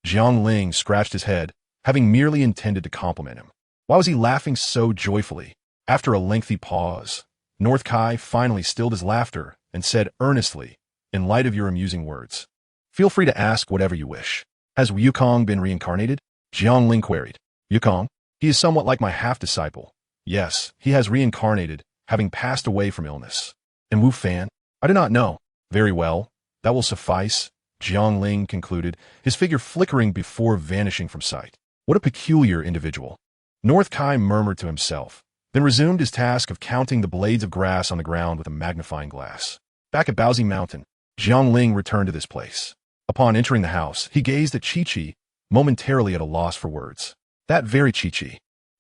Jiang Ling scratched his head, having merely intended to compliment him. Why was he laughing so joyfully? After a lengthy pause, North Kai finally stilled his laughter and said earnestly, in light of your amusing words, feel free to ask whatever you wish. Has Wukong been reincarnated? Jiang Ling queried. Wukong? He is somewhat like my half-disciple. Yes, he has reincarnated, having passed away from illness. And Wu Fan? I do not know. Very well. That will suffice, Jiang Ling concluded, his figure flickering before vanishing from sight. What a peculiar individual. North Kai murmured to himself, then resumed his task of counting the blades of grass on the ground with a magnifying glass. Back at Baozi Mountain, Jiang Ling returned to this place. Upon entering the house, he gazed at Chi-Chi, momentarily at a loss for words. That very Chi-Chi.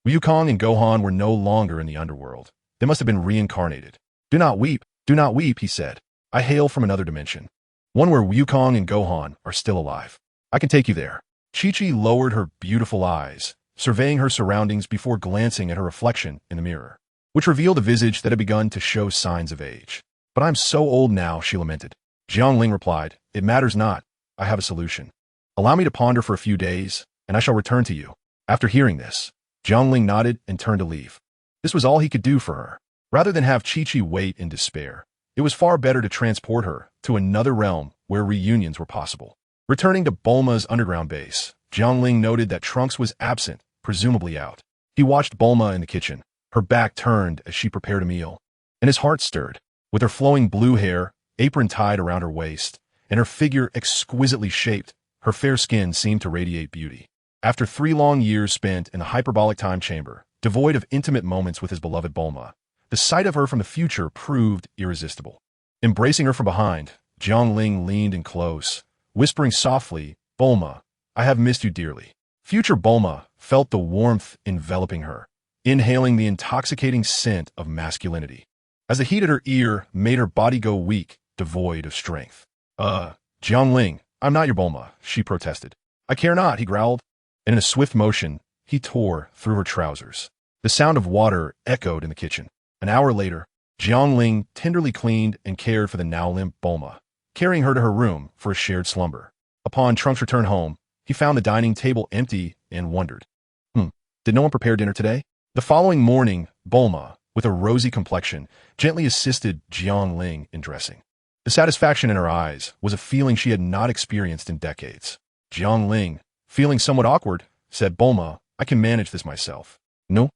Wukong and Gohan were no longer in the underworld. They must have been reincarnated. Do not weep, he said. I hail from another dimension. One where Wukong and Gohan are still alive. I can take you there. Chi-Chi lowered her beautiful eyes, surveying her surroundings before glancing at her reflection in the mirror, which revealed a visage that had begun to show signs of age. But I'm so old now, she lamented. Jiang Ling replied, it matters not. I have a solution. Allow me to ponder for a few days, and I shall return to you. After hearing this, Jiang Ling nodded and turned to leave. This was all he could do for her. Rather than have Chi-Chi wait in despair, it was far better to transport her to another realm where reunions were possible. Returning to Bulma's underground base, Jiang Ling noted that Trunks was absent, presumably out. He watched Bulma in the kitchen, her back turned as she prepared a meal, and his heart stirred. With her flowing blue hair, apron tied around her waist, and her figure exquisitely shaped, her fair skin seemed to radiate beauty. After 3 long years spent in the hyperbolic time chamber, devoid of intimate moments with his beloved Bulma, the sight of her from the future proved irresistible. Embracing her from behind, Jiang Ling leaned in close, whispering softly, Bulma, I have missed you dearly. Future Bulma felt the warmth enveloping her, inhaling the intoxicating scent of masculinity, as the heat at her ear made her body go weak, devoid of strength. Jiang Ling, I'm not your Bulma, she protested. I care not, he growled, and in a swift motion, he tore through her trousers. The sound of water echoed in the kitchen. An hour later, Jiang Ling tenderly cleaned and cared for the now limp Bulma, carrying her to her room for a shared slumber. Upon Trunks' return home, he found the dining table empty and wondered, did no one prepare dinner today? The following morning, Bulma, with a rosy complexion, gently assisted Jiang Ling in dressing. The satisfaction in her eyes was a feeling she had not experienced in decades. Jiang Ling, feeling somewhat awkward, said, Bulma, I can manage this myself. No.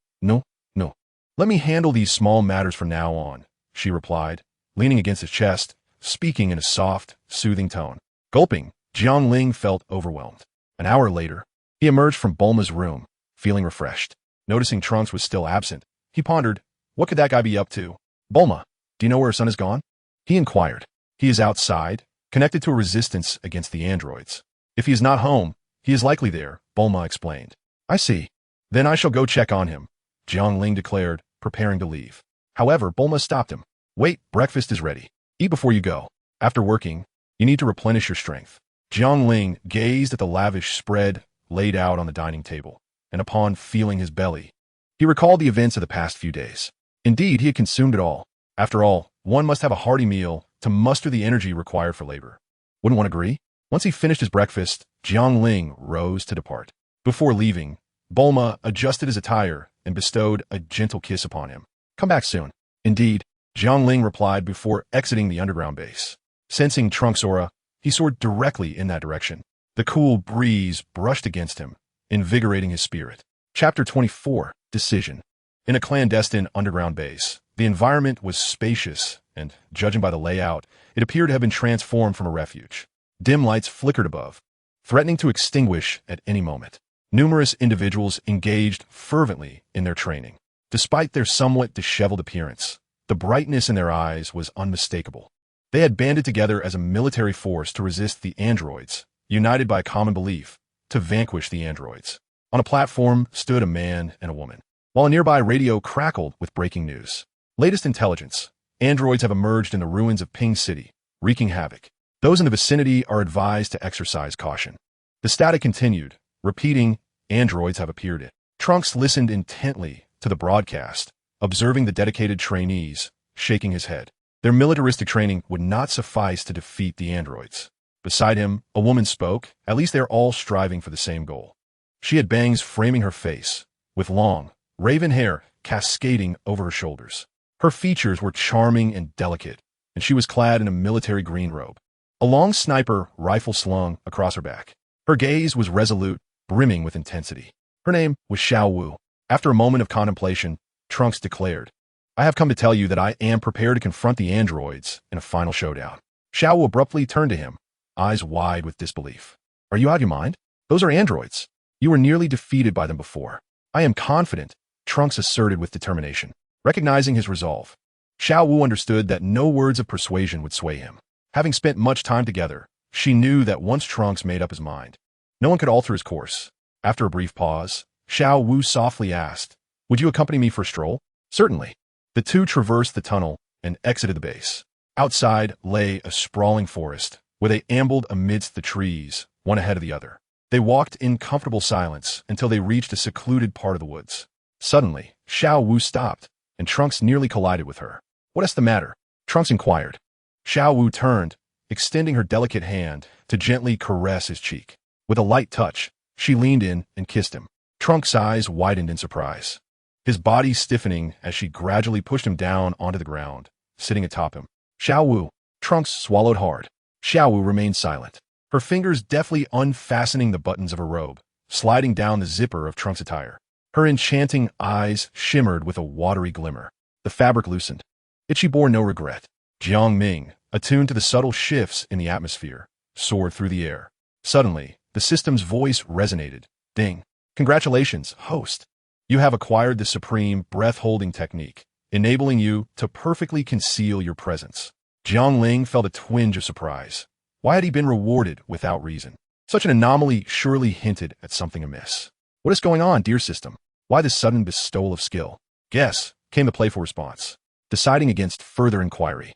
Let me handle these small matters from now on, she replied, leaning against his chest, speaking in a soft, soothing tone. Gulping, Jiang Ling felt overwhelmed. An hour later, he emerged from Bulma's room, feeling refreshed. Noticing Trunks was still absent, he pondered, what could that guy be up to? Bulma, do you know where her son has gone? He inquired. He is outside, connected to a resistance against the androids. If he is not home, he is likely there, Bulma explained. I see. Then I shall go check on him, Jiang Ling declared, preparing to leave. However, Bulma stopped him. Wait, breakfast is ready. Eat before you go. After working, you need to replenish your strength. Jiang Ling gazed at the lavish spread laid out on the dining table, and upon feeling his belly, he recalled the events of the past few days. Indeed, he had consumed it all. After all, one must have a hearty meal to muster the energy required for labor. Wouldn't one agree? Once he finished his breakfast, Jiang Ling rose to depart. Before leaving, Bulma adjusted his attire and bestowed a gentle kiss upon him. Come back soon. Indeed, Jiang Ling replied before exiting the underground base. Sensing Trunks' aura, he soared directly in that direction. The cool breeze brushed against him, invigorating his spirit. Chapter 24, Decision. In a clandestine underground base, the environment was spacious, and, judging by the layout, it appeared to have been transformed from a refuge. Dim lights flickered above, threatening to extinguish at any moment. Numerous individuals engaged fervently in their training. Despite their somewhat disheveled appearance, the brightness in their eyes was unmistakable. They had banded together as a military force to resist the androids, united by a common belief, to vanquish the androids. On a platform stood a man and a woman, while a nearby radio crackled with breaking news. Latest intelligence. Androids have emerged in the ruins of Ping City, wreaking havoc. Those in the vicinity are advised to exercise caution. The static continued, repeating, androids have appeared in. Trunks listened intently to the broadcast, observing the dedicated trainees, shaking his head. Their militaristic training would not suffice to defeat the androids. Beside him, a woman spoke. At least they're all striving for the same goal. She had bangs framing her face, with long, raven hair cascading over her shoulders. Her features were charming and delicate, and she was clad in a military green robe. A long sniper rifle slung across her back. Her gaze was resolute, brimming with intensity. Her name was Xiao Wu. After a moment of contemplation, Trunks declared, "I have come to tell you that I am prepared to confront the androids in a final showdown." Xiao Wu abruptly turned to him, eyes wide with disbelief. "Are you out of your mind? Those are androids. You were nearly defeated by them before." "I am confident," Trunks asserted with determination. Recognizing his resolve, Xiao Wu understood that no words of persuasion would sway him. Having spent much time together, she knew that once Trunks made up his mind, no one could alter his course. After a brief pause, Xiao Wu softly asked, "Would you accompany me for a stroll?" "Certainly." The two traversed the tunnel and exited the base. Outside lay a sprawling forest, where they ambled amidst the trees, one ahead of the other. They walked in comfortable silence until they reached a secluded part of the woods. Suddenly, Xiao Wu stopped, and Trunks nearly collided with her. "What is the matter?" Trunks inquired. Xiao Wu turned, extending her delicate hand to gently caress his cheek. With a light touch, she leaned in and kissed him. Trunks' eyes widened in surprise, his body stiffening as she gradually pushed him down onto the ground, sitting atop him. "Xiao Wu." Trunks swallowed hard. Xiao Wu remained silent, her fingers deftly unfastening the buttons of her robe, sliding down the zipper of Trunks' attire. Her enchanting eyes shimmered with a watery glimmer. The fabric loosened. Yet she bore no regret. Jiang Ming, attuned to the subtle shifts in the atmosphere, soared through the air. Suddenly, the system's voice resonated. "Ding. Congratulations, host. You have acquired the supreme breath-holding technique, enabling you to perfectly conceal your presence." Jiang Ling felt a twinge of surprise. Why had he been rewarded without reason? Such an anomaly surely hinted at something amiss. "What is going on, dear system? Why this sudden bestowal of skill?" "Guess," came the playful response. Deciding against further inquiry,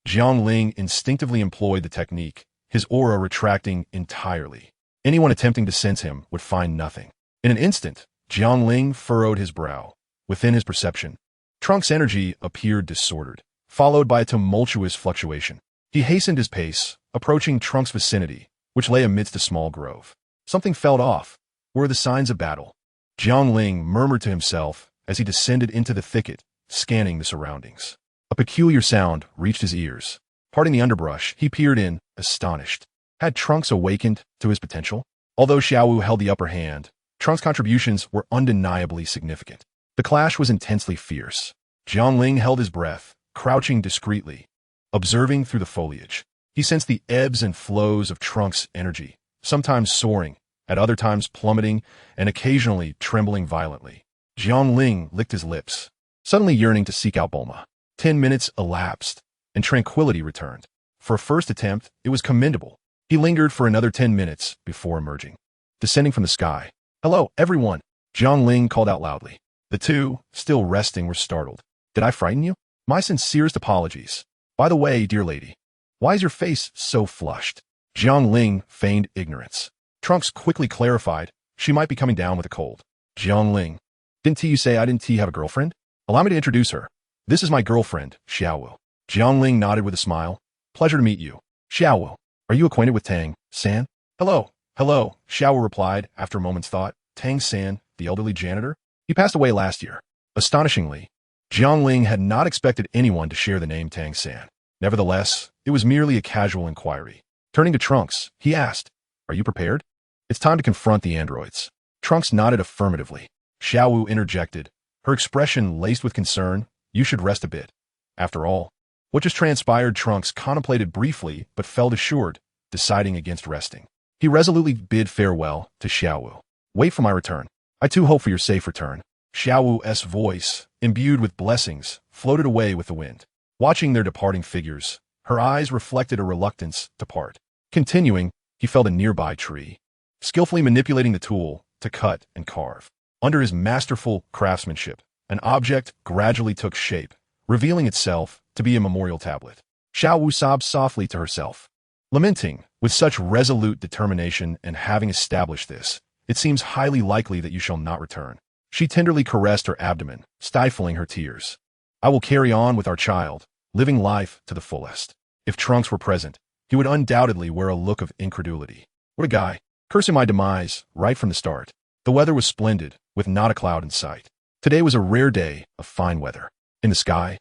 Jiang Ling instinctively employed the technique, his aura retracting entirely. Anyone attempting to sense him would find nothing. In an instant, Jiang Ling furrowed his brow. Within his perception, Trunks' energy appeared disordered, followed by a tumultuous fluctuation. He hastened his pace, approaching Trunks' vicinity, which lay amidst a small grove. Something felt off. Were the signs of battle? Jiang Ling murmured to himself as he descended into the thicket, scanning the surroundings. A peculiar sound reached his ears. Parting the underbrush, he peered in, astonished. Had Trunks awakened to his potential? Although Xiao Wu held the upper hand, Trunks' contributions were undeniably significant. The clash was intensely fierce. Jiang Ling held his breath, crouching discreetly, observing through the foliage. He sensed the ebbs and flows of Trunks' energy, sometimes soaring, at other times plummeting, and occasionally trembling violently. Jiang Ling licked his lips, suddenly yearning to seek out Bulma. 10 minutes elapsed, and tranquility returned. For a first attempt, it was commendable. He lingered for another 10 minutes before emerging. Descending from the sky. "Hello, everyone," Jiang Ling called out loudly. The two, still resting, were startled. "Did I frighten you? My sincerest apologies. By the way, dear lady, why is your face so flushed?" Jiang Ling feigned ignorance. Trunks quickly clarified she might be coming down with a cold. "Jiang Ling, didn't you say I didn't have a girlfriend? Allow me to introduce her. This is my girlfriend, Xiao Wu." Jiang Ling nodded with a smile. "Pleasure to meet you. Xiao Wu, are you acquainted with Tang San?" "Hello, hello," Xiao Wu replied after a moment's thought. "Tang San, the elderly janitor? He passed away last year." Astonishingly, Jiang Ling had not expected anyone to share the name Tang San. Nevertheless, it was merely a casual inquiry. Turning to Trunks, he asked, "Are you prepared? It's time to confront the androids." Trunks nodded affirmatively. Xiao Wu interjected, her expression laced with concern. "You should rest a bit. After all, what just transpired?" Trunks contemplated briefly but felt assured, deciding against resting. He resolutely bid farewell to Xiao Wu. "Wait for my return. I too hope for your safe return." Xiao Wu's voice, imbued with blessings, floated away with the wind. Watching their departing figures, her eyes reflected a reluctance to part. Continuing, he felled a nearby tree, skillfully manipulating the tool to cut and carve. Under his masterful craftsmanship, an object gradually took shape, revealing itself to be a memorial tablet. Xiao Wu sobbed softly to herself, lamenting, "With such resolute determination and having established this, it seems highly likely that you shall not return." She tenderly caressed her abdomen, stifling her tears. "I will carry on with our child, living life to the fullest." If Trunks were present, he would undoubtedly wear a look of incredulity. What a guy, cursing my demise right from the start. The weather was splendid, with not a cloud in sight. Today was a rare day of fine weather. In the sky,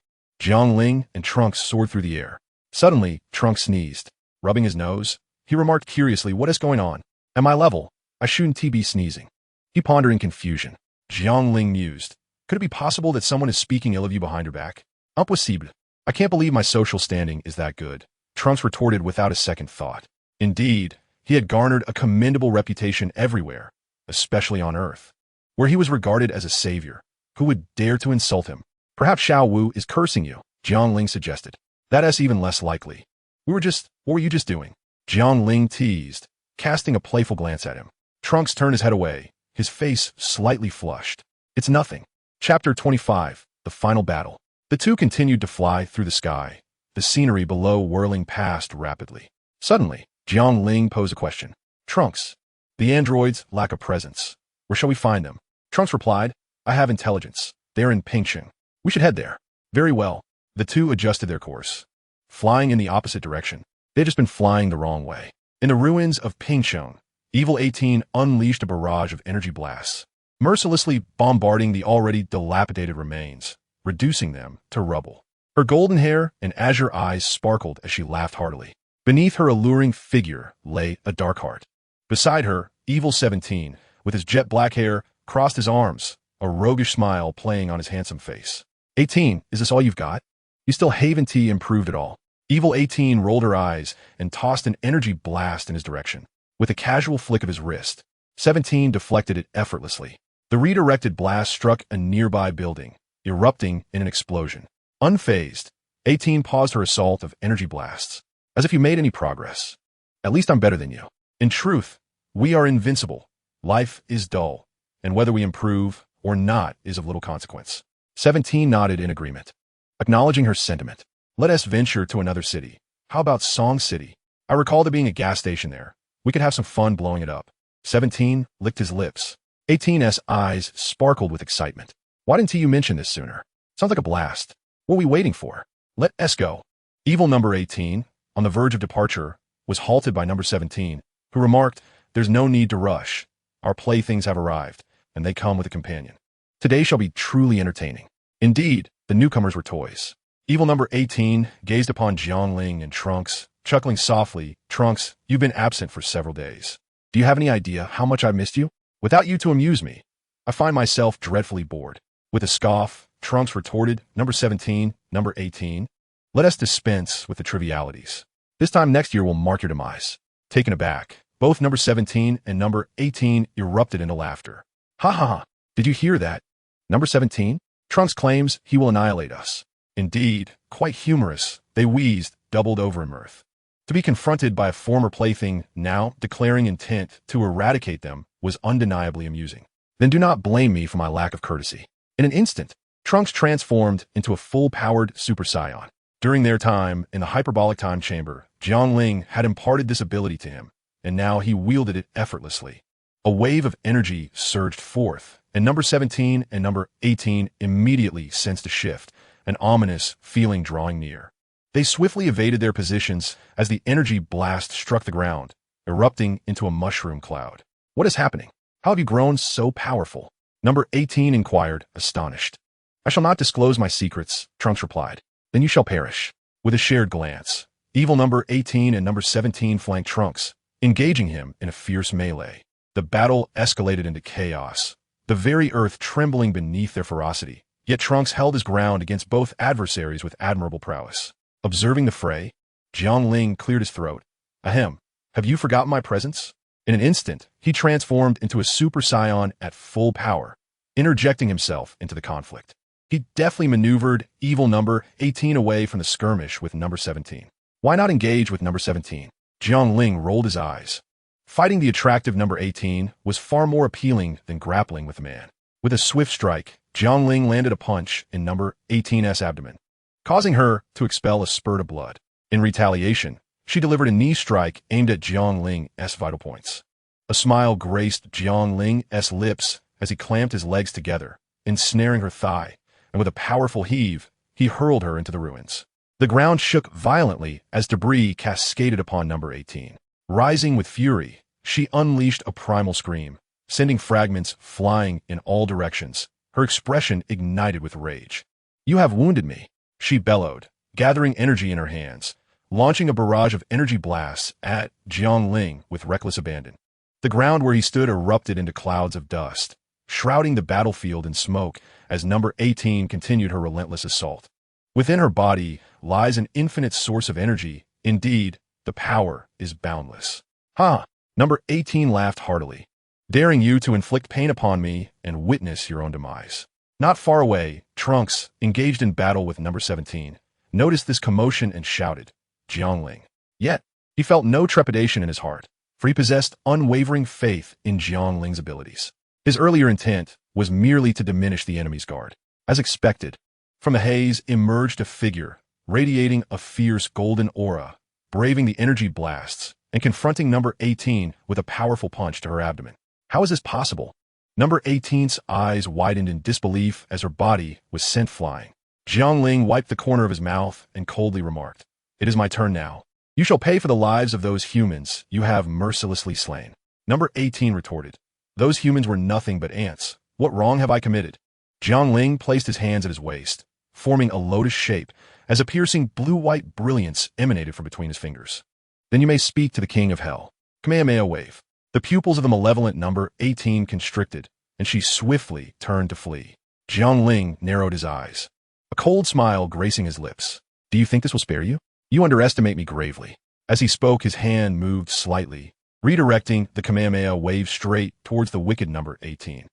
Ling and Trunks soared through the air. Suddenly, Trunks sneezed. Rubbing his nose, he remarked curiously, "What is going on? At my level, I shouldn't be sneezing." He pondered in confusion. Ling mused. Could it be possible that someone is speaking ill of you behind your back? Impossible. I can't believe my social standing is that good, Trunks retorted without a second thought. Indeed, he had garnered a commendable reputation everywhere, especially on Earth, where he was regarded as a savior. Who would dare to insult him? Perhaps Xiao Wu is cursing you, Ling suggested. That is even less likely. What were you just doing? Ling teased, casting a playful glance at him. Trunks turned his head away, his face slightly flushed. It's nothing. Chapter 25, The Final Battle. The two continued to fly through the sky, the scenery below whirling past rapidly. Suddenly, Ling posed a question. Trunks, the androids lack a presence. Where shall we find them? Trunks replied, I have intelligence. They're in Pingsheng. We should head there. Very well. The two adjusted their course, flying in the opposite direction. They had just been flying the wrong way. In the ruins of Pingsheng, Evil 18 unleashed a barrage of energy blasts, mercilessly bombarding the already dilapidated remains, reducing them to rubble. Her golden hair and azure eyes sparkled as she laughed heartily. Beneath her alluring figure lay a dark heart. Beside her, Evil 17, with his jet black hair, crossed his arms, a roguish smile playing on his handsome face. 18, is this all you've got? You still haven't improved at all. Evil 18 rolled her eyes and tossed an energy blast in his direction. With a casual flick of his wrist, 17 deflected it effortlessly. The redirected blast struck a nearby building, erupting in an explosion. Unfazed, 18 paused her assault of energy blasts. As if you made any progress. At least I'm better than you. In truth, we are invincible. Life is dull, and whether we improve or not is of little consequence. 17 nodded in agreement. Acknowledging her sentiment, let us venture to another city. How about Song City? I recall there being a gas station there. We could have some fun blowing it up. 17 licked his lips. 18's eyes sparkled with excitement. Why didn't you mention this sooner? Sounds like a blast. What are we waiting for? Let us go. Evil number 18, on the verge of departure, was halted by number 17, who remarked, there's no need to rush. Our playthings have arrived, and they come with a companion. Today shall be truly entertaining. Indeed, the newcomers were toys. Evil number 18 gazed upon Ling and Trunks, chuckling softly. Trunks, you've been absent for several days. Do you have any idea how much I missed you? Without you to amuse me, I find myself dreadfully bored. With a scoff, Trunks retorted, number 17, number 18, let us dispense with the trivialities. This time next year will mark your demise. Taken aback, both number 17 and number 18 erupted into laughter. Ha ha ha, did you hear that? Number 17? Trunks claims he will annihilate us. Indeed, quite humorous, they wheezed, doubled over in mirth. To be confronted by a former plaything now declaring intent to eradicate them was undeniably amusing. Then do not blame me for my lack of courtesy. In an instant, Trunks transformed into a full-powered Super Saiyan. During their time in the hyperbolic time chamber, Ling had imparted this ability to him, and now he wielded it effortlessly. A wave of energy surged forth, and number 17 and number 18 immediately sensed a shift, an ominous feeling drawing near. They swiftly evaded their positions as the energy blast struck the ground, erupting into a mushroom cloud. What is happening? How have you grown so powerful? Number 18 inquired, astonished. I shall not disclose my secrets, Trunks replied. Then you shall perish. With a shared glance, evil number 18 and number 17 flanked Trunks, engaging him in a fierce melee. The battle escalated into chaos, the very earth trembling beneath their ferocity. Yet Trunks held his ground against both adversaries with admirable prowess. Observing the fray, Ling cleared his throat. Ahem, have you forgotten my presence? In an instant, he transformed into a Super Saiyan at full power, interjecting himself into the conflict. He deftly maneuvered evil number 18 away from the skirmish with number 17. Why not engage with number 17? Ling rolled his eyes. Fighting the attractive number 18 was far more appealing than grappling with a man. With a swift strike, Ling landed a punch in number 18's abdomen, causing her to expel a spurt of blood. In retaliation, she delivered a knee strike aimed at Ling's vital points. A smile graced Ling's lips as he clamped his legs together, ensnaring her thigh, and with a powerful heave, he hurled her into the ruins. The ground shook violently as debris cascaded upon number 18. Rising with fury, she unleashed a primal scream, sending fragments flying in all directions, her expression ignited with rage. "You have wounded me," she bellowed, gathering energy in her hands, launching a barrage of energy blasts at Jiangling with reckless abandon. The ground where he stood erupted into clouds of dust, shrouding the battlefield in smoke as number 18 continued her relentless assault. Within her body lies an infinite source of energy. Indeed, the power is boundless. "Ha!" Number 18 laughed heartily. "Daring you to inflict pain upon me and witness your own demise." Not far away, Trunks, engaged in battle with number 17, noticed this commotion and shouted, "Jiangling." Yet, he felt no trepidation in his heart, for he possessed unwavering faith in Jiangling's abilities. His earlier intent was merely to diminish the enemy's guard. As expected, from the haze emerged a figure, radiating a fierce golden aura, braving the energy blasts, and confronting number 18 with a powerful punch to her abdomen. How is this possible? Number 18's eyes widened in disbelief as her body was sent flying. Jiangling wiped the corner of his mouth and coldly remarked, "It is my turn now. You shall pay for the lives of those humans you have mercilessly slain." Number 18 retorted, "Those humans were nothing but ants. What wrong have I committed?" Jiangling placed his hands at his waist, forming a lotus shape as a piercing blue-white brilliance emanated from between his fingers. "Then you may speak to the king of hell." Kamehameha wave. The pupils of the malevolent number 18 constricted, and she swiftly turned to flee. Jiangling narrowed his eyes, a cold smile gracing his lips. "Do you think this will spare you? You underestimate me gravely." As he spoke, his hand moved slightly, redirecting the Kamehameha wave straight towards the wicked number 18.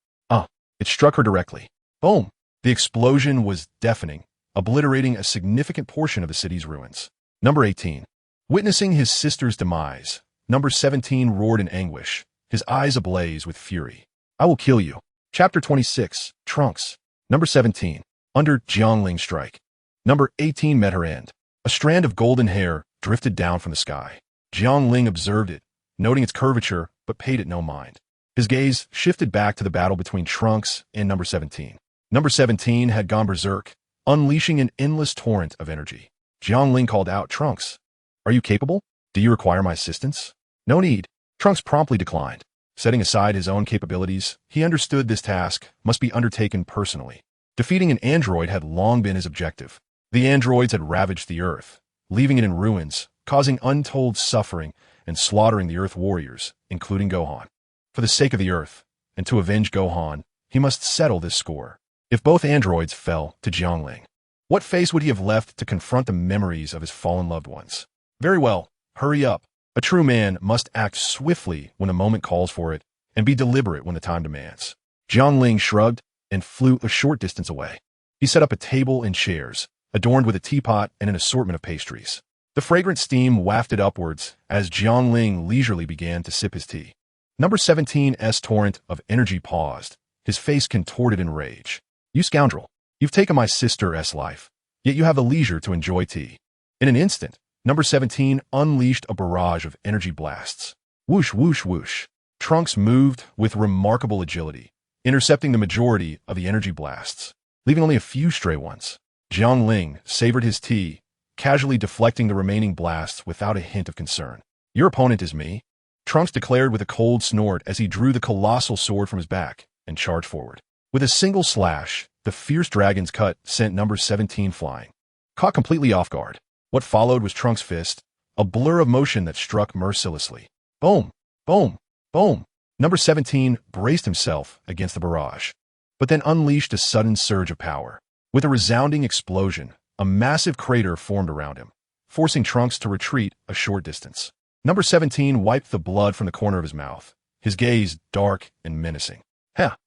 It struck her directly. Boom! The explosion was deafening, obliterating a significant portion of the city's ruins. Number 18. Witnessing his sister's demise, number 17 roared in anguish, his eyes ablaze with fury. "I will kill you." Chapter 26, Trunks. Number 17. Under Jiangling's strike. Number 18 met her end. A strand of golden hair drifted down from the sky. Jiangling observed it, noting its curvature, but paid it no mind. His gaze shifted back to the battle between Trunks and number 17. Number 17 had gone berserk, unleashing an endless torrent of energy. Jiangling called out, "Trunks, are you capable? Do you require my assistance?" "No need." Trunks promptly declined. Setting aside his own capabilities, he understood this task must be undertaken personally. Defeating an android had long been his objective. The androids had ravaged the Earth, leaving it in ruins, causing untold suffering and slaughtering the Earth warriors, including Gohan. For the sake of the Earth, and to avenge Gohan, he must settle this score. If both androids fell to Jiangling, what face would he have left to confront the memories of his fallen loved ones? Very well, hurry up. A true man must act swiftly when the moment calls for it, and be deliberate when the time demands. Jiangling shrugged and flew a short distance away. He set up a table and chairs, adorned with a teapot and an assortment of pastries. The fragrant steam wafted upwards as Jiangling leisurely began to sip his tea. Number 17's torrent of energy paused, his face contorted in rage. "You scoundrel, you've taken my sister's life, yet you have the leisure to enjoy tea." In an instant, number 17 unleashed a barrage of energy blasts. Whoosh, whoosh, whoosh. Trunks moved with remarkable agility, intercepting the majority of the energy blasts, leaving only a few stray ones. Jiangling savored his tea, casually deflecting the remaining blasts without a hint of concern. "Your opponent is me," Trunks declared with a cold snort as he drew the colossal sword from his back and charged forward. With a single slash, the fierce dragon's cut sent number 17 flying. Caught completely off guard, what followed was Trunks' fist, a blur of motion that struck mercilessly. Boom! Boom! Boom! Number 17 braced himself against the barrage, but then unleashed a sudden surge of power. With a resounding explosion, a massive crater formed around him, forcing Trunks to retreat a short distance. Number 17 wiped the blood from the corner of his mouth, his gaze dark and menacing.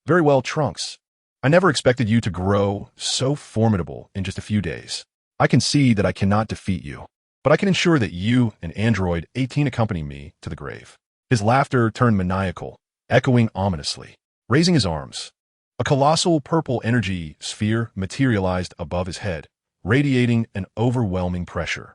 Very well, Trunks. I never expected you to grow so formidable in just a few days. I can see that I cannot defeat you, but I can ensure that you and Android 18 accompany me to the grave." His laughter turned maniacal, echoing ominously. Raising his arms, a colossal purple energy sphere materialized above his head, radiating an overwhelming pressure.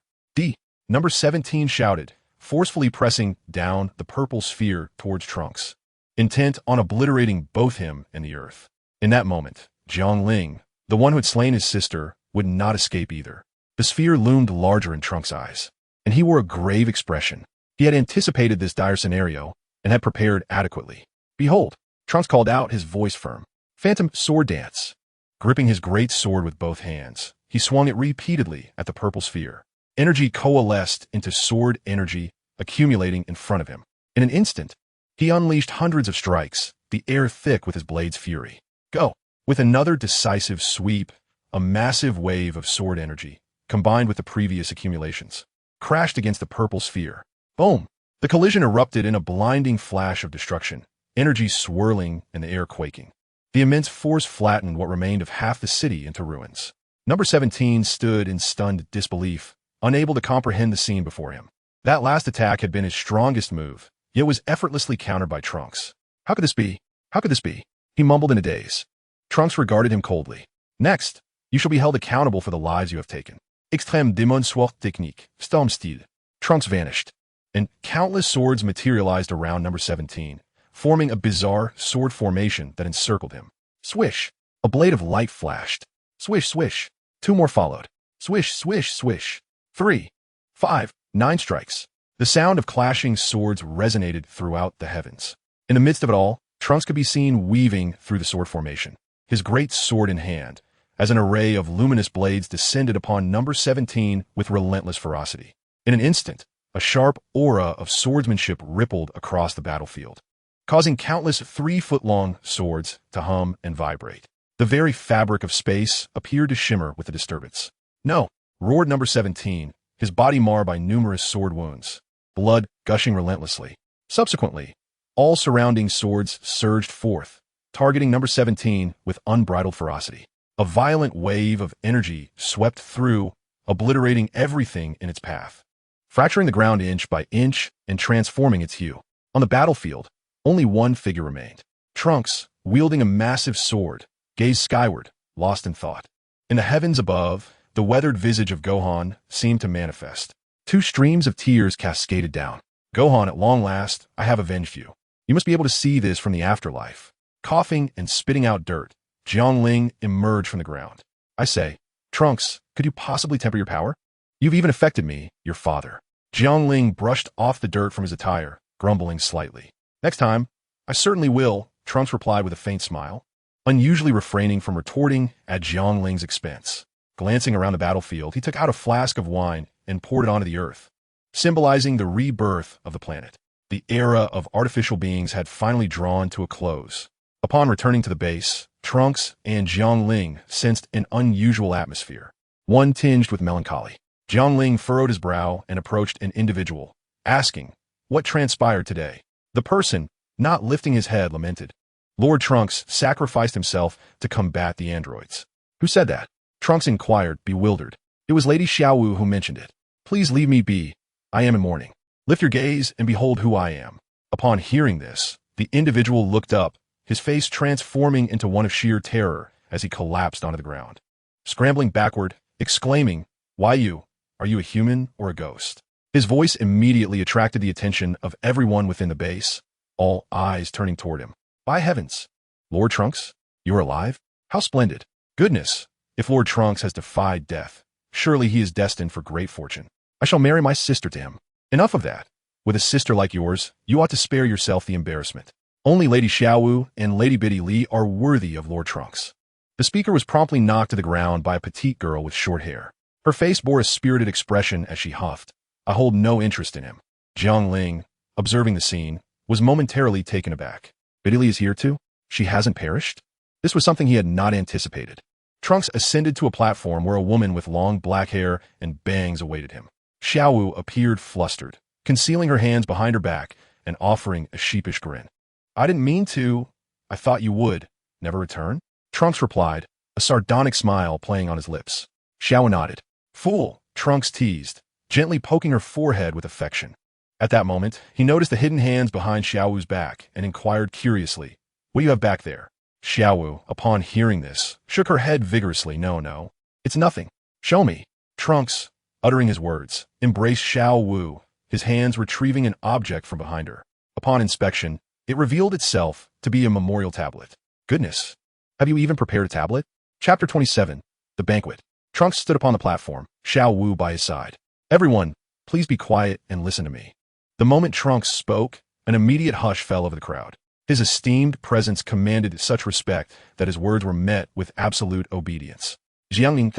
Number 17 shouted, forcefully pressing down the purple sphere towards Trunks, intent on obliterating both him and the Earth. In that moment, Jiangling, the one who had slain his sister, would not escape either. The sphere loomed larger in Trunks' eyes, and he wore a grave expression. He had anticipated this dire scenario and had prepared adequately. "Behold," Trunks called out, his voice firm. Phantom sword dance. Gripping his great sword with both hands, he swung it repeatedly at the purple sphere. Energy coalesced into sword energy, accumulating in front of him. In an instant, he unleashed hundreds of strikes, the air thick with his blade's fury. Go! With another decisive sweep, a massive wave of sword energy, combined with the previous accumulations, crashed against the purple sphere. Boom! The collision erupted in a blinding flash of destruction, energy swirling and the air quaking. The immense force flattened what remained of half the city into ruins. Number 17 stood in stunned disbelief, unable to comprehend the scene before him. That last attack had been his strongest move, yet was effortlessly countered by Trunks. How could this be? How could this be? He mumbled in a daze. Trunks regarded him coldly. Next, you shall be held accountable for the lives you have taken. Extrême démonstration technique, storm style. Trunks vanished, and countless swords materialized around number 17, forming a bizarre sword formation that encircled him. Swish! A blade of light flashed. Swish, swish. 2 more followed. Swish, swish, swish. 3, 5, 9 strikes. The sound of clashing swords resonated throughout the heavens. In the midst of it all, Trunks could be seen weaving through the sword formation, his great sword in hand, as an array of luminous blades descended upon number 17 with relentless ferocity. In an instant, a sharp aura of swordsmanship rippled across the battlefield, causing countless 3-foot-long swords to hum and vibrate. The very fabric of space appeared to shimmer with the disturbance. No! Roared number 17, his body marred by numerous sword wounds, blood gushing relentlessly. Subsequently, all surrounding swords surged forth, targeting number 17 with unbridled ferocity. A violent wave of energy swept through, obliterating everything in its path, fracturing the ground inch by inch and transforming its hue. On the battlefield, only one figure remained. Trunks, wielding a massive sword, gazed skyward, lost in thought. In the heavens above, the weathered visage of Gohan seemed to manifest. 2 streams of tears cascaded down. Gohan, at long last, I have avenged you. You must be able to see this from the afterlife. Coughing and spitting out dirt, Jiangling emerged from the ground. I say, Trunks, could you possibly temper your power? You've even affected me, your father. Jiangling brushed off the dirt from his attire, grumbling slightly. Next time, I certainly will, Trunks replied with a faint smile, unusually refraining from retorting at Jiangling's expense. Glancing around the battlefield, he took out a flask of wine and poured it onto the earth, symbolizing the rebirth of the planet. The era of artificial beings had finally drawn to a close. Upon returning to the base, Trunks and Jiangling sensed an unusual atmosphere, one tinged with melancholy. Jiangling furrowed his brow and approached an individual, asking, what transpired today? The person, not lifting his head, lamented. Lord Trunks sacrificed himself to combat the androids. Who said that? Trunks inquired, bewildered. It was Lady Xiaowu who mentioned it. Please leave me be. I am in mourning. Lift your gaze and behold who I am. Upon hearing this, the individual looked up, his face transforming into one of sheer terror as he collapsed onto the ground. Scrambling backward, exclaiming, why you? Are you a human or a ghost? His voice immediately attracted the attention of everyone within the base, all eyes turning toward him. By heavens! Lord Trunks, you're alive? How splendid! Goodness! If Lord Trunks has defied death, surely he is destined for great fortune. I shall marry my sister to him. Enough of that. With a sister like yours, you ought to spare yourself the embarrassment. Only Lady Xiaowu and Lady Biddy Li are worthy of Lord Trunks. The speaker was promptly knocked to the ground by a petite girl with short hair. Her face bore a spirited expression as she huffed. I hold no interest in him. Jiangling, observing the scene, was momentarily taken aback. Biddy Li is here too? She hasn't perished? This was something he had not anticipated. Trunks ascended to a platform where a woman with long black hair and bangs awaited him. Xiaowu appeared flustered, concealing her hands behind her back and offering a sheepish grin. I didn't mean to. I thought you would. Never return? Trunks replied, a sardonic smile playing on his lips. Xiaowu nodded. Fool, Trunks teased, gently poking her forehead with affection. At that moment, he noticed the hidden hands behind Xiaowu's back and inquired curiously, what do you have back there? Xiaowu, upon hearing this, shook her head vigorously. No, it's nothing. Show me. Trunks, uttering his words, embraced Xiaowu, his hands retrieving an object from behind her. Upon inspection, it revealed itself to be a memorial tablet. Goodness, have you even prepared a tablet? Chapter 27, The Banquet. Trunks stood upon the platform, Xiaowu by his side. Everyone, please be quiet and listen to me. The moment Trunks spoke, an immediate hush fell over the crowd. His esteemed presence commanded such respect that his words were met with absolute obedience. Jiangling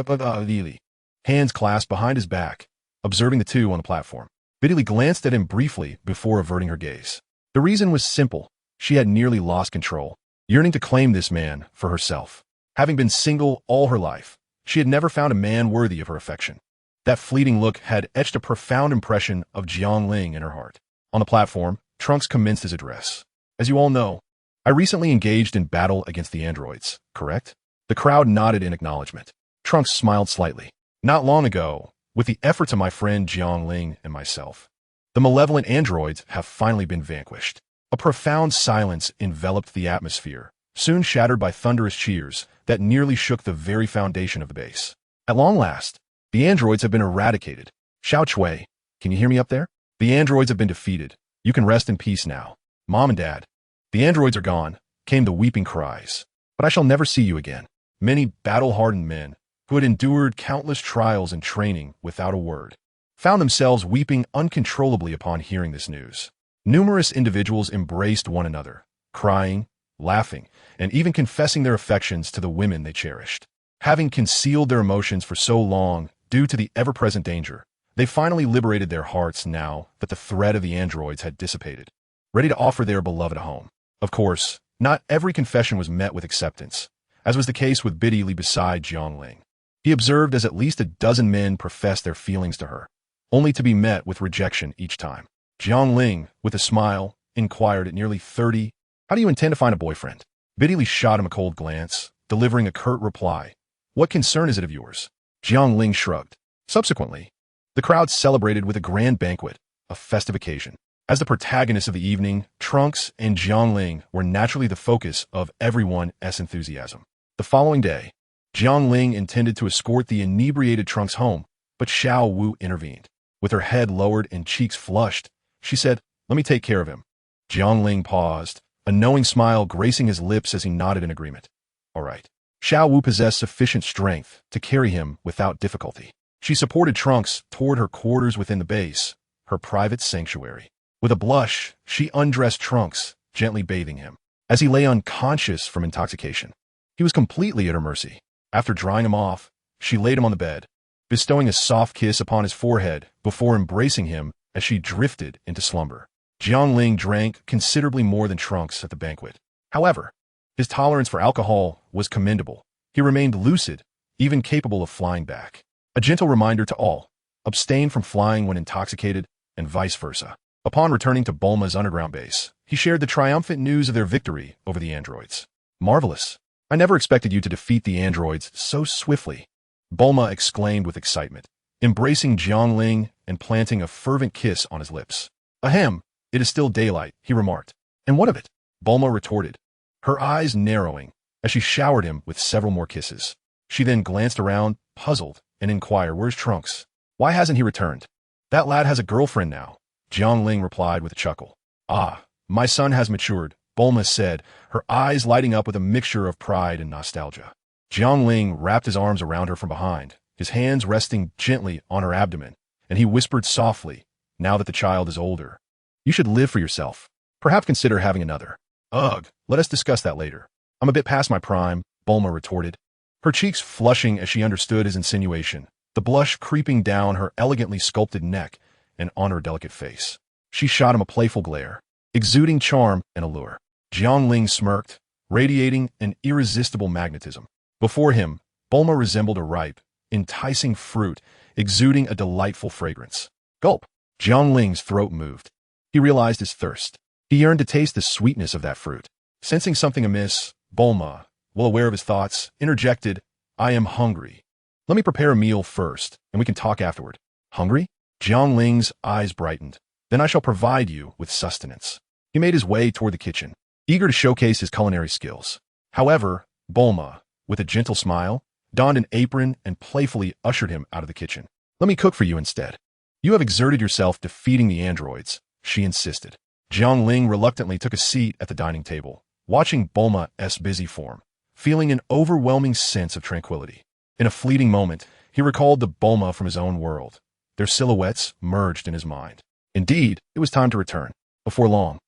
Li, hands clasped behind his back, observing the two on the platform. Biddy glanced at him briefly before averting her gaze. The reason was simple. She had nearly lost control, yearning to claim this man for herself. Having been single all her life, she had never found a man worthy of her affection. That fleeting look had etched a profound impression of Jiangling in her heart. On the platform, Trunks commenced his address. As you all know, I recently engaged in battle against the androids, correct? The crowd nodded in acknowledgement. Trunks smiled slightly. Not long ago, with the efforts of my friend Jiangling and myself, the malevolent androids have finally been vanquished. A profound silence enveloped the atmosphere, soon shattered by thunderous cheers that nearly shook the very foundation of the base. At long last, the androids have been eradicated. Xiao Chui, can you hear me up there? The androids have been defeated. You can rest in peace now. Mom and Dad, the androids are gone, came the weeping cries. But I shall never see you again. Many battle-hardened men, who had endured countless trials and training without a word, found themselves weeping uncontrollably upon hearing this news. Numerous individuals embraced one another, crying, laughing, and even confessing their affections to the women they cherished. Having concealed their emotions for so long due to the ever-present danger, they finally liberated their hearts now that the threat of the androids had dissipated, ready to offer their beloved a home. Of course, not every confession was met with acceptance, as was the case with Biddy beside Jiangling. He observed as at least a dozen men professed their feelings to her, only to be met with rejection each time. Jiangling, with a smile, inquired at nearly 30, "How do you intend to find a boyfriend?" Biddy shot him a cold glance, delivering a curt reply. "What concern is it of yours?" Jiangling shrugged. Subsequently, the crowd celebrated with a grand banquet, a festive occasion. As the protagonists of the evening, Trunks and Jiangling were naturally the focus of everyone's enthusiasm. The following day, Jiangling intended to escort the inebriated Trunks home, but Xiao Wu intervened. With her head lowered and cheeks flushed, she said, "Let me take care of him." Jiangling paused, a knowing smile gracing his lips as he nodded in agreement. All right. Xiao Wu possessed sufficient strength to carry him without difficulty. She supported Trunks toward her quarters within the base, her private sanctuary. With a blush, she undressed Trunks, gently bathing him. As he lay unconscious from intoxication, he was completely at her mercy. After drying him off, she laid him on the bed, bestowing a soft kiss upon his forehead before embracing him as she drifted into slumber. Jiangling drank considerably more than Trunks at the banquet. However, his tolerance for alcohol was commendable. He remained lucid, even capable of flying back. A gentle reminder to all, abstain from flying when intoxicated, and vice versa. Upon returning to Bulma's underground base, he shared the triumphant news of their victory over the androids. "Marvelous. I never expected you to defeat the androids so swiftly," Bulma exclaimed with excitement, embracing Jiangling and planting a fervent kiss on his lips. "Ahem, it is still daylight," he remarked. "And what of it?" Bulma retorted, her eyes narrowing as she showered him with several more kisses. She then glanced around, puzzled, and inquired, "Where's Trunks? Why hasn't he returned?" "That lad has a girlfriend now," Jiangling replied with a chuckle. "Ah, my son has matured," Bulma said, her eyes lighting up with a mixture of pride and nostalgia. Jiangling wrapped his arms around her from behind, his hands resting gently on her abdomen, and he whispered softly, "Now that the child is older, you should live for yourself. Perhaps consider having another." "Ugh, let us discuss that later. I'm a bit past my prime," Bulma retorted, her cheeks flushing as she understood his insinuation, the blush creeping down her elegantly sculpted neck and on her delicate face. She shot him a playful glare, exuding charm and allure. Jiangling smirked, radiating an irresistible magnetism. Before him, Bulma resembled a ripe, enticing fruit, exuding a delightful fragrance. Gulp! Jiangling's throat moved. He realized his thirst. He yearned to taste the sweetness of that fruit. Sensing something amiss, Bulma, well aware of his thoughts, interjected, "I am hungry. Let me prepare a meal first, and we can talk afterward." "Hungry?" Jiangling's eyes brightened. "Then I shall provide you with sustenance." He made his way toward the kitchen, eager to showcase his culinary skills. However, Bulma, with a gentle smile, donned an apron and playfully ushered him out of the kitchen. "Let me cook for you instead. You have exerted yourself defeating the androids," she insisted. Jiangling reluctantly took a seat at the dining table, watching Bulma's busy form, feeling an overwhelming sense of tranquility. In a fleeting moment, he recalled the Bulma from his own world. Their silhouettes merged in his mind. Indeed, it was time to return. Before long,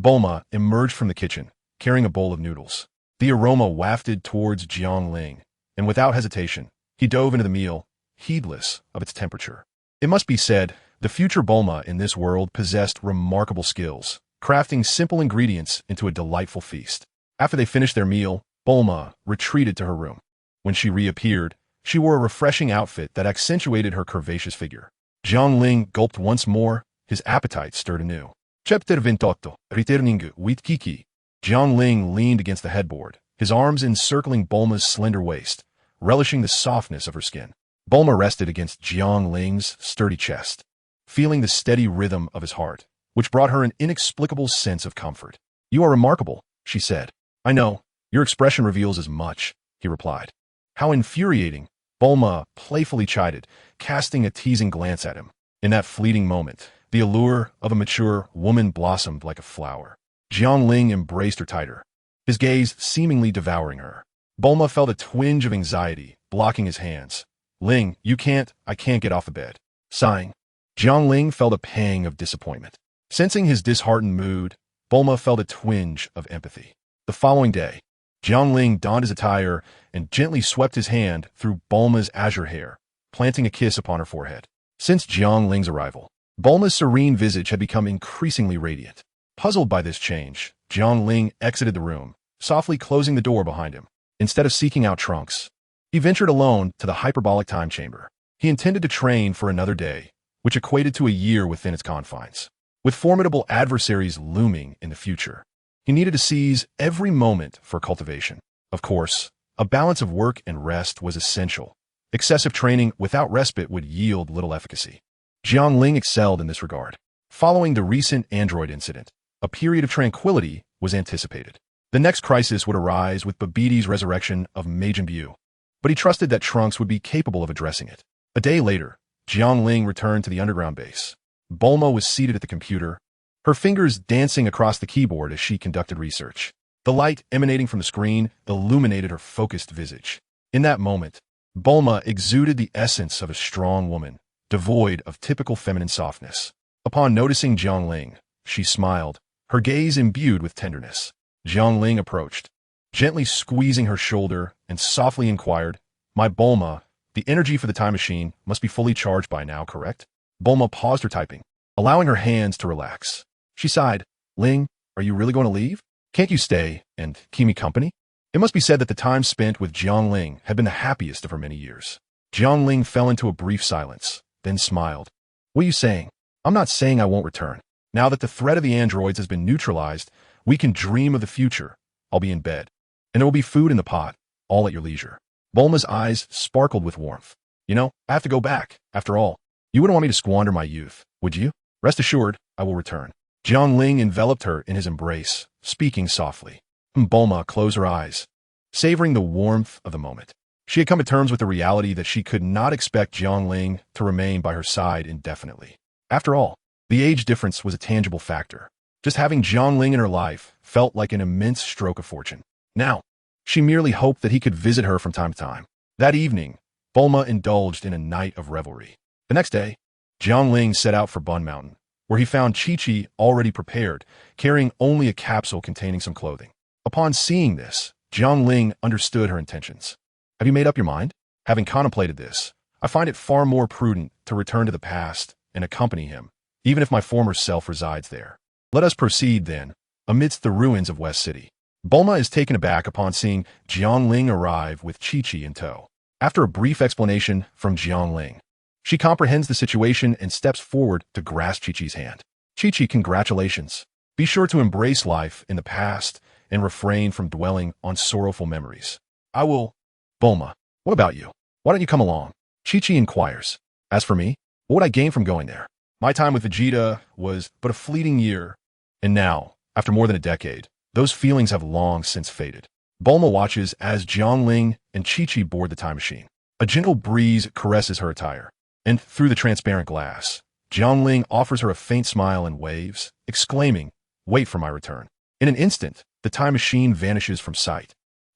Bulma emerged from the kitchen, carrying a bowl of noodles. The aroma wafted towards Jiangling, and without hesitation, he dove into the meal, heedless of its temperature. It must be said, the future Bulma in this world possessed remarkable skills, crafting simple ingredients into a delightful feast. After they finished their meal, Bulma retreated to her room. When she reappeared, she wore a refreshing outfit that accentuated her curvaceous figure. Jiangling gulped once more, his appetite stirred anew. Chapter 28, Returning with Kiki. Jiangling leaned against the headboard, his arms encircling Bulma's slender waist, relishing the softness of her skin. Bulma rested against Jiangling's sturdy chest, feeling the steady rhythm of his heart, which brought her an inexplicable sense of comfort. "You are remarkable," she said. "I know, your expression reveals as much," he replied. "How infuriating," Bulma playfully chided, casting a teasing glance at him. In that fleeting moment, the allure of a mature woman blossomed like a flower. Jiangling embraced her tighter, his gaze seemingly devouring her. Bulma felt a twinge of anxiety, blocking his hands. "Ling, I can't get off the bed." Sighing, Jiangling felt a pang of disappointment. Sensing his disheartened mood, Bulma felt a twinge of empathy. The following day, Jiangling donned his attire and gently swept his hand through Bulma's azure hair, planting a kiss upon her forehead. Since Jiangling's arrival, Bulma's serene visage had become increasingly radiant. Puzzled by this change, Jiangling exited the room, softly closing the door behind him. Instead of seeking out Trunks, he ventured alone to the hyperbolic time chamber. He intended to train for another day, which equated to a year within its confines. With formidable adversaries looming in the future, he needed to seize every moment for cultivation. Of course, a balance of work and rest was essential. Excessive training without respite would yield little efficacy. Jiangling excelled in this regard. Following the recent android incident, a period of tranquility was anticipated. The next crisis would arise with Babiti's resurrection of Majin Buu, but he trusted that Trunks would be capable of addressing it. A day later, Jiangling returned to the underground base. Bulma was seated at the computer, her fingers dancing across the keyboard as she conducted research. The light emanating from the screen illuminated her focused visage. In that moment, Bulma exuded the essence of a strong woman, devoid of typical feminine softness. Upon noticing Jiangling, she smiled, her gaze imbued with tenderness. Jiangling approached, gently squeezing her shoulder, and softly inquired, "My Bulma, the energy for the time machine must be fully charged by now, correct?" Bulma paused her typing, allowing her hands to relax. She sighed, "Ling, are you really going to leave? Can't you stay and keep me company?" It must be said that the time spent with Jiangling had been the happiest of her many years. Jiangling fell into a brief silence, then smiled. "What are you saying? I'm not saying I won't return. Now that the threat of the androids has been neutralized, we can dream of the future. I'll be in bed, and there will be food in the pot, all at your leisure." Bulma's eyes sparkled with warmth. "You know, I have to go back, after all. You wouldn't want me to squander my youth, would you? Rest assured, I will return." Jiangling enveloped her in his embrace, speaking softly. Bulma closed her eyes, savoring the warmth of the moment. She had come to terms with the reality that she could not expect Jiangling to remain by her side indefinitely. After all, the age difference was a tangible factor. Just having Jiangling in her life felt like an immense stroke of fortune. Now, she merely hoped that he could visit her from time to time. That evening, Bulma indulged in a night of revelry. The next day, Jiangling set out for Bun Mountain, where he found Chi-Chi already prepared, carrying only a capsule containing some clothing. Upon seeing this, Jiangling understood her intentions. "Have you made up your mind?" "Having contemplated this, I find it far more prudent to return to the past and accompany him, even if my former self resides there. Let us proceed, then, amidst the ruins of West City." Bulma is taken aback upon seeing Jiangling arrive with Chi-Chi in tow. After a brief explanation from Jiangling, she comprehends the situation and steps forward to grasp Chi-Chi's hand. "Chi-Chi, congratulations. Be sure to embrace life in the past and refrain from dwelling on sorrowful memories." "I will." "Bulma, what about you? Why don't you come along?" Chi-Chi inquires. "As for me, what would I gain from going there? My time with Vegeta was but a fleeting year, and now, after more than a decade, those feelings have long since faded." Bulma watches as Jiangling and Chi-Chi board the time machine. A gentle breeze caresses her attire, and through the transparent glass, Jiangling offers her a faint smile and waves, exclaiming, "Wait for my return." In an instant, the time machine vanishes from sight.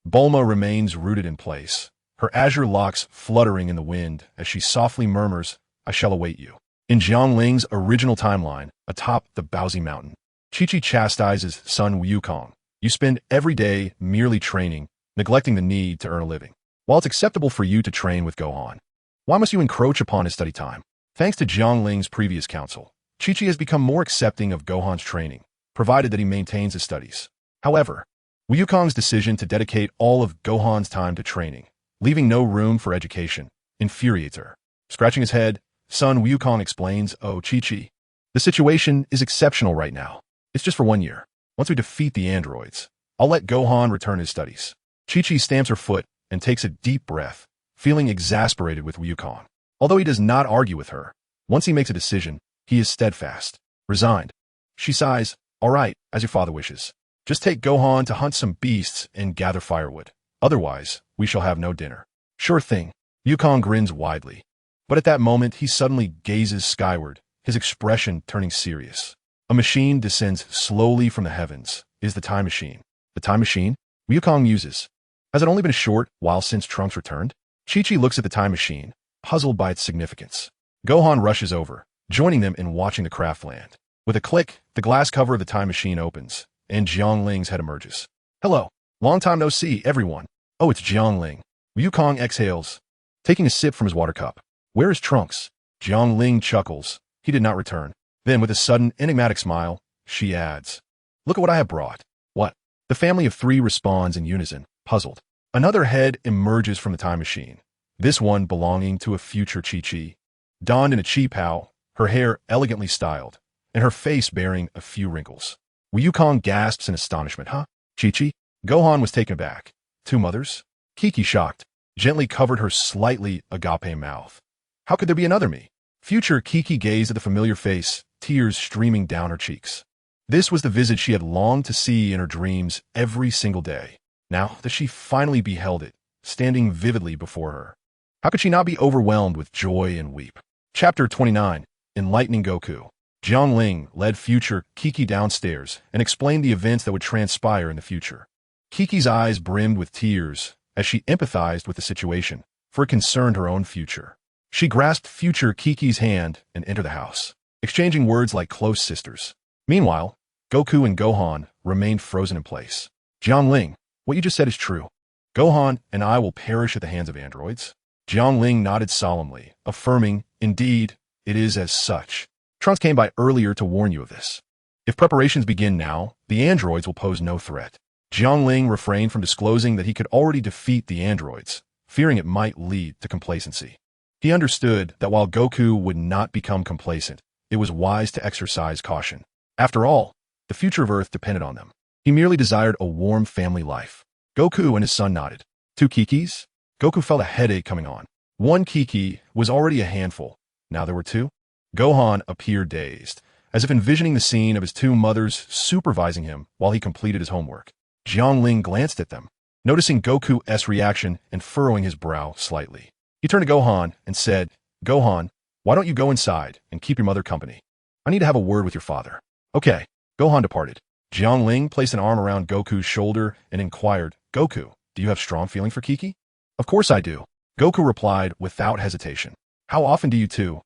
Bulma remains rooted in place, her azure locks fluttering in the wind as she softly murmurs, "I shall await you." In Jiangling's original timeline, atop the Baozi Mountain, Chi-Chi chastises son Wukong. You spend every day merely training, neglecting the need to earn a living. While it's acceptable for you to train with Gohan, why must you encroach upon his study time? Thanks to Jiangling's previous counsel, Chi-Chi has become more accepting of Gohan's training, provided that he maintains his studies. However, Wukong's decision to dedicate all of Gohan's time to training, leaving no room for education, infuriates her. Scratching his head, son Wukong explains, "Oh, Chi-Chi, the situation is exceptional right now. It's just for 1 year. Once we defeat the androids, I'll let Gohan return his studies." Chi-Chi stamps her foot and takes a deep breath, feeling exasperated with Wukong. Although he does not argue with her, once he makes a decision, he is steadfast, resigned. She sighs, "All right, as your father wishes. Just take Gohan to hunt some beasts and gather firewood. Otherwise, we shall have no dinner." "Sure thing." Wukong grins widely. But at that moment, he suddenly gazes skyward, his expression turning serious. A machine descends slowly from the heavens. Is the time machine. The time machine Wukong uses. Has it only been a short while since Trunks returned? Chi-Chi looks at the time machine, puzzled by its significance. Gohan rushes over, joining them in watching the craft land. With a click, the glass cover of the time machine opens, and Jiangling's head emerges. "Hello. Long time no see, everyone." "Oh, it's Jiangling." Wukong exhales, taking a sip from his water cup. "Where is Trunks?" Jiangling chuckles. He did not return. Then, with a sudden, enigmatic smile, she adds, "Look at what I have brought." "What?" The family of three responds in unison, puzzled. Another head emerges from the time machine, this one belonging to a future Chi-Chi. Donned in a chi-pao, her hair elegantly styled, and her face bearing a few wrinkles. Wukong gasps in astonishment. "Huh? Chi-Chi?" Gohan was taken aback. "Two mothers?" Kiki, shocked, gently covered her slightly agape mouth. "How could there be another me?" Future Kiki gazed at the familiar face, tears streaming down her cheeks. This was the visage she had longed to see in her dreams every single day. Now that she finally beheld it, standing vividly before her, how could she not be overwhelmed with joy and weep? Chapter 29. Enlightening Goku. Jiangling led future Kiki downstairs and explained the events that would transpire in the future. Kiki's eyes brimmed with tears as she empathized with the situation, for it concerned her own future. She grasped future Kiki's hand and entered the house, exchanging words like close sisters. Meanwhile, Goku and Gohan remained frozen in place. "Jiangling, what you just said is true. Gohan and I will perish at the hands of androids." Jiangling nodded solemnly, affirming, "Indeed, it is as such. Trunks came by earlier to warn you of this. If preparations begin now, the androids will pose no threat." Jiangling refrained from disclosing that he could already defeat the androids, fearing it might lead to complacency. He understood that while Goku would not become complacent, it was wise to exercise caution. After all, the future of Earth depended on them. He merely desired a warm family life. Goku and his son nodded. "Two Kikis?" Goku felt a headache coming on. One Kiki was already a handful. Now there were two? Gohan appeared dazed, as if envisioning the scene of his two mothers supervising him while he completed his homework. Jiangling glanced at them, noticing Goku's reaction and furrowing his brow slightly. He turned to Gohan and said, "Gohan, why don't you go inside and keep your mother company? I need to have a word with your father." "Okay." Gohan departed. Jiangling placed an arm around Goku's shoulder and inquired, "Goku, do you have strong feeling for Kiki?" "Of course I do." Goku replied without hesitation. "How often do you two,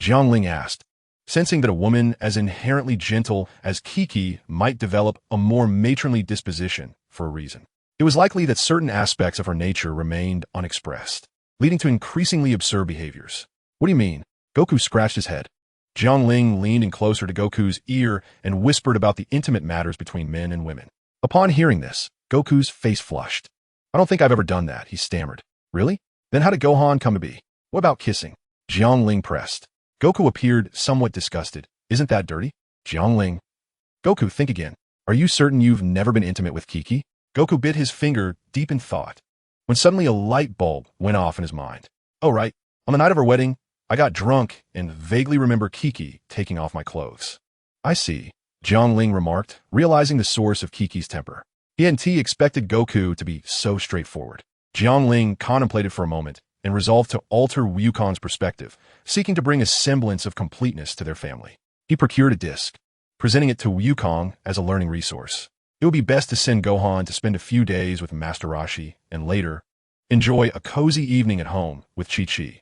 Jiangling asked, sensing that a woman as inherently gentle as Kiki might develop a more matronly disposition for a reason. It was likely that certain aspects of her nature remained unexpressed, leading to increasingly absurd behaviors. "What do you mean?" Goku scratched his head. Jiangling leaned in closer to Goku's ear and whispered about the intimate matters between men and women. Upon hearing this, Goku's face flushed. "I don't think I've ever done that," he stammered. "Really? Then how did Gohan come to be? What about kissing?" Jiangling pressed. Goku appeared somewhat disgusted. "Isn't that dirty?" Jiangling. "Goku, think again. Are you certain you've never been intimate with Kiki?" Goku bit his finger deep in thought, when suddenly a light bulb went off in his mind. "Oh, right. On the night of our wedding, I got drunk and vaguely remember Kiki taking off my clothes." "I see," Jiangling remarked, realizing the source of Kiki's temper. He expected Goku to be so straightforward. Jiangling contemplated for a moment and resolved to alter Wukong's perspective, seeking to bring a semblance of completeness to their family. He procured a disc, presenting it to Wukong as a learning resource. It would be best to send Gohan to spend a few days with Master Roshi and later enjoy a cozy evening at home with Chi-Chi.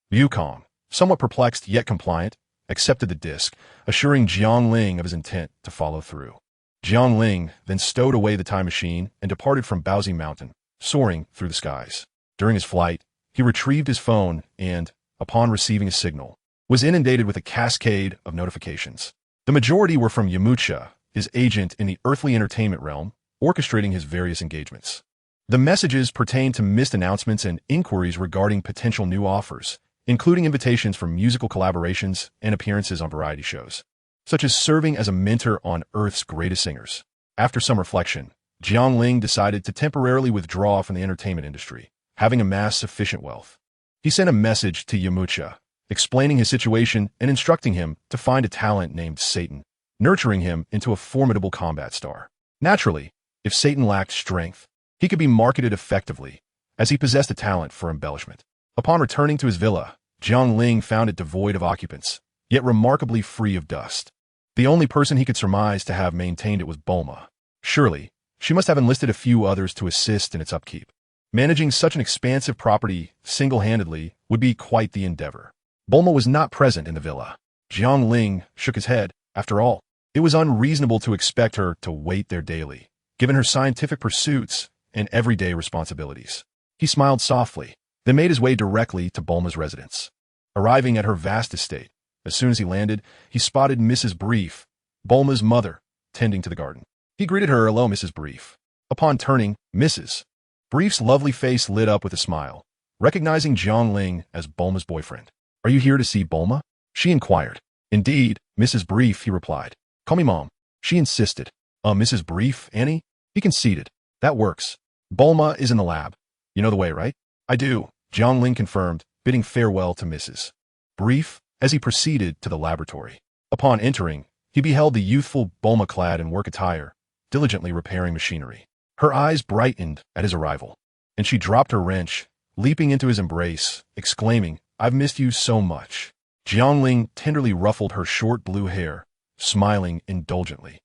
Wukong, somewhat perplexed yet compliant, accepted the disc, assuring Jiangling of his intent to follow through. Jiangling then stowed away the time machine and departed from Baozi Mountain, soaring through the skies. During his flight, he retrieved his phone and, upon receiving a signal, was inundated with a cascade of notifications. The majority were from Yamucha, his agent in the earthly entertainment realm, orchestrating his various engagements. The messages pertained to missed announcements and inquiries regarding potential new offers, including invitations for musical collaborations and appearances on variety shows, such as serving as a mentor on Earth's greatest singers. After some reflection, Jiangling decided to temporarily withdraw from the entertainment industry, having amassed sufficient wealth. He sent a message to Yamucha, explaining his situation and instructing him to find a talent named Satan, nurturing him into a formidable combat star. Naturally, if Satan lacked strength, he could be marketed effectively, as he possessed a talent for embellishment. Upon returning to his villa, Jiangling found it devoid of occupants, yet remarkably free of dust. The only person he could surmise to have maintained it was Bulma. Surely, she must have enlisted a few others to assist in its upkeep. Managing such an expansive property single-handedly would be quite the endeavor. Bulma was not present in the villa. Jiangling shook his head. After all, it was unreasonable to expect her to wait there daily, given her scientific pursuits and everyday responsibilities. He smiled softly, then made his way directly to Bulma's residence. Arriving at her vast estate, as soon as he landed, he spotted Mrs. Brief, Bulma's mother, tending to the garden. He greeted her, "Hello, Mrs. Brief." Upon turning, Mrs. Brief's lovely face lit up with a smile, recognizing Jiangling as Bulma's boyfriend. "Are you here to see Bulma?" she inquired. "Indeed, Mrs. Brief," he replied. "Call me Mom," she insisted. Mrs. Brief, Annie?" He conceded. "That works. Bulma is in the lab. You know the way, right?" "I do," Jiangling confirmed, bidding farewell to Mrs. Brief as he proceeded to the laboratory. Upon entering, he beheld the youthful Bulma clad in work attire, diligently repairing machinery. Her eyes brightened at his arrival, and she dropped her wrench, leaping into his embrace, exclaiming, "I've missed you so much." Jiangling tenderly ruffled her short blue hair, smiling indulgently.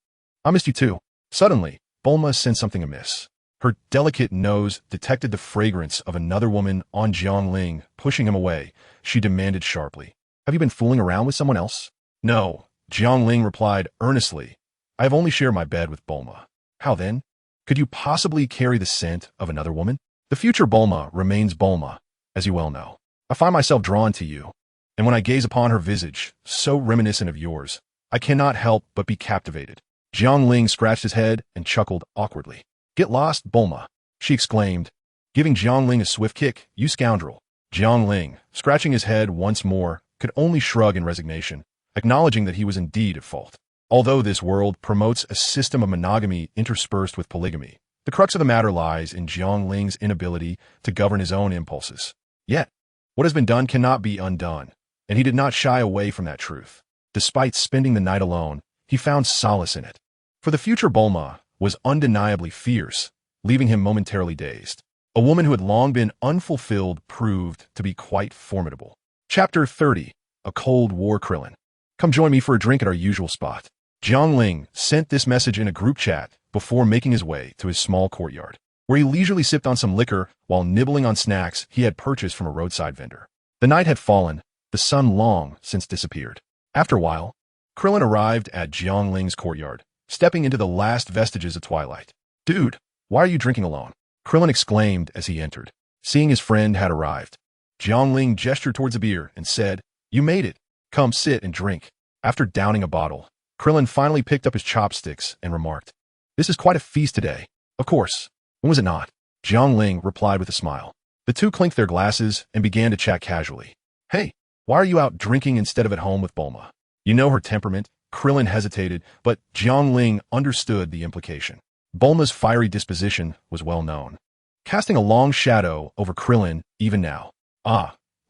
"I missed you too." Suddenly, Bulma sensed something amiss. Her delicate nose detected the fragrance of another woman on Jiangling. Pushing him away, she demanded sharply, "Have you been fooling around with someone else?" "No," Jiangling replied earnestly. "I have only shared my bed with Bulma." "How then? Could you possibly carry the scent of another woman?" "The future Bulma remains Bulma, as you well know. I find myself drawn to you, and when I gaze upon her visage, so reminiscent of yours, I cannot help but be captivated." Jiangling scratched his head and chuckled awkwardly. "Get lost, Bulma," she exclaimed, giving Jiangling a swift kick. "You scoundrel." Jiangling, scratching his head once more, could only shrug in resignation, acknowledging that he was indeed at fault. Although this world promotes a system of monogamy interspersed with polygamy, the crux of the matter lies in Jiangling's inability to govern his own impulses. Yet, what has been done cannot be undone, and he did not shy away from that truth. Despite spending the night alone, he found solace in it. For the future Bulma was undeniably fierce, leaving him momentarily dazed. A woman who had long been unfulfilled proved to be quite formidable. Chapter 30. A Cold War Krillin. "Come join me for a drink at our usual spot." Jiangling sent this message in a group chat before making his way to his small courtyard, where he leisurely sipped on some liquor while nibbling on snacks he had purchased from a roadside vendor. The night had fallen, the sun long since disappeared. After a while, Krillin arrived at Jiangling's courtyard, stepping into the last vestiges of twilight. "Dude, why are you drinking alone?" Krillin exclaimed as he entered, seeing his friend had arrived. Jiangling gestured towards a beer and said, "You made it. Come sit and drink." After downing a bottle, Krillin finally picked up his chopsticks and remarked, "This is quite a feast today." "Of course. When was it not?" Jiangling replied with a smile. The two clinked their glasses and began to chat casually. "Hey, why are you out drinking instead of at home with Bulma?" "You know her temperament." Krillin hesitated, but Jiangling understood the implication. Bulma's fiery disposition was well known, casting a long shadow over Krillin even now.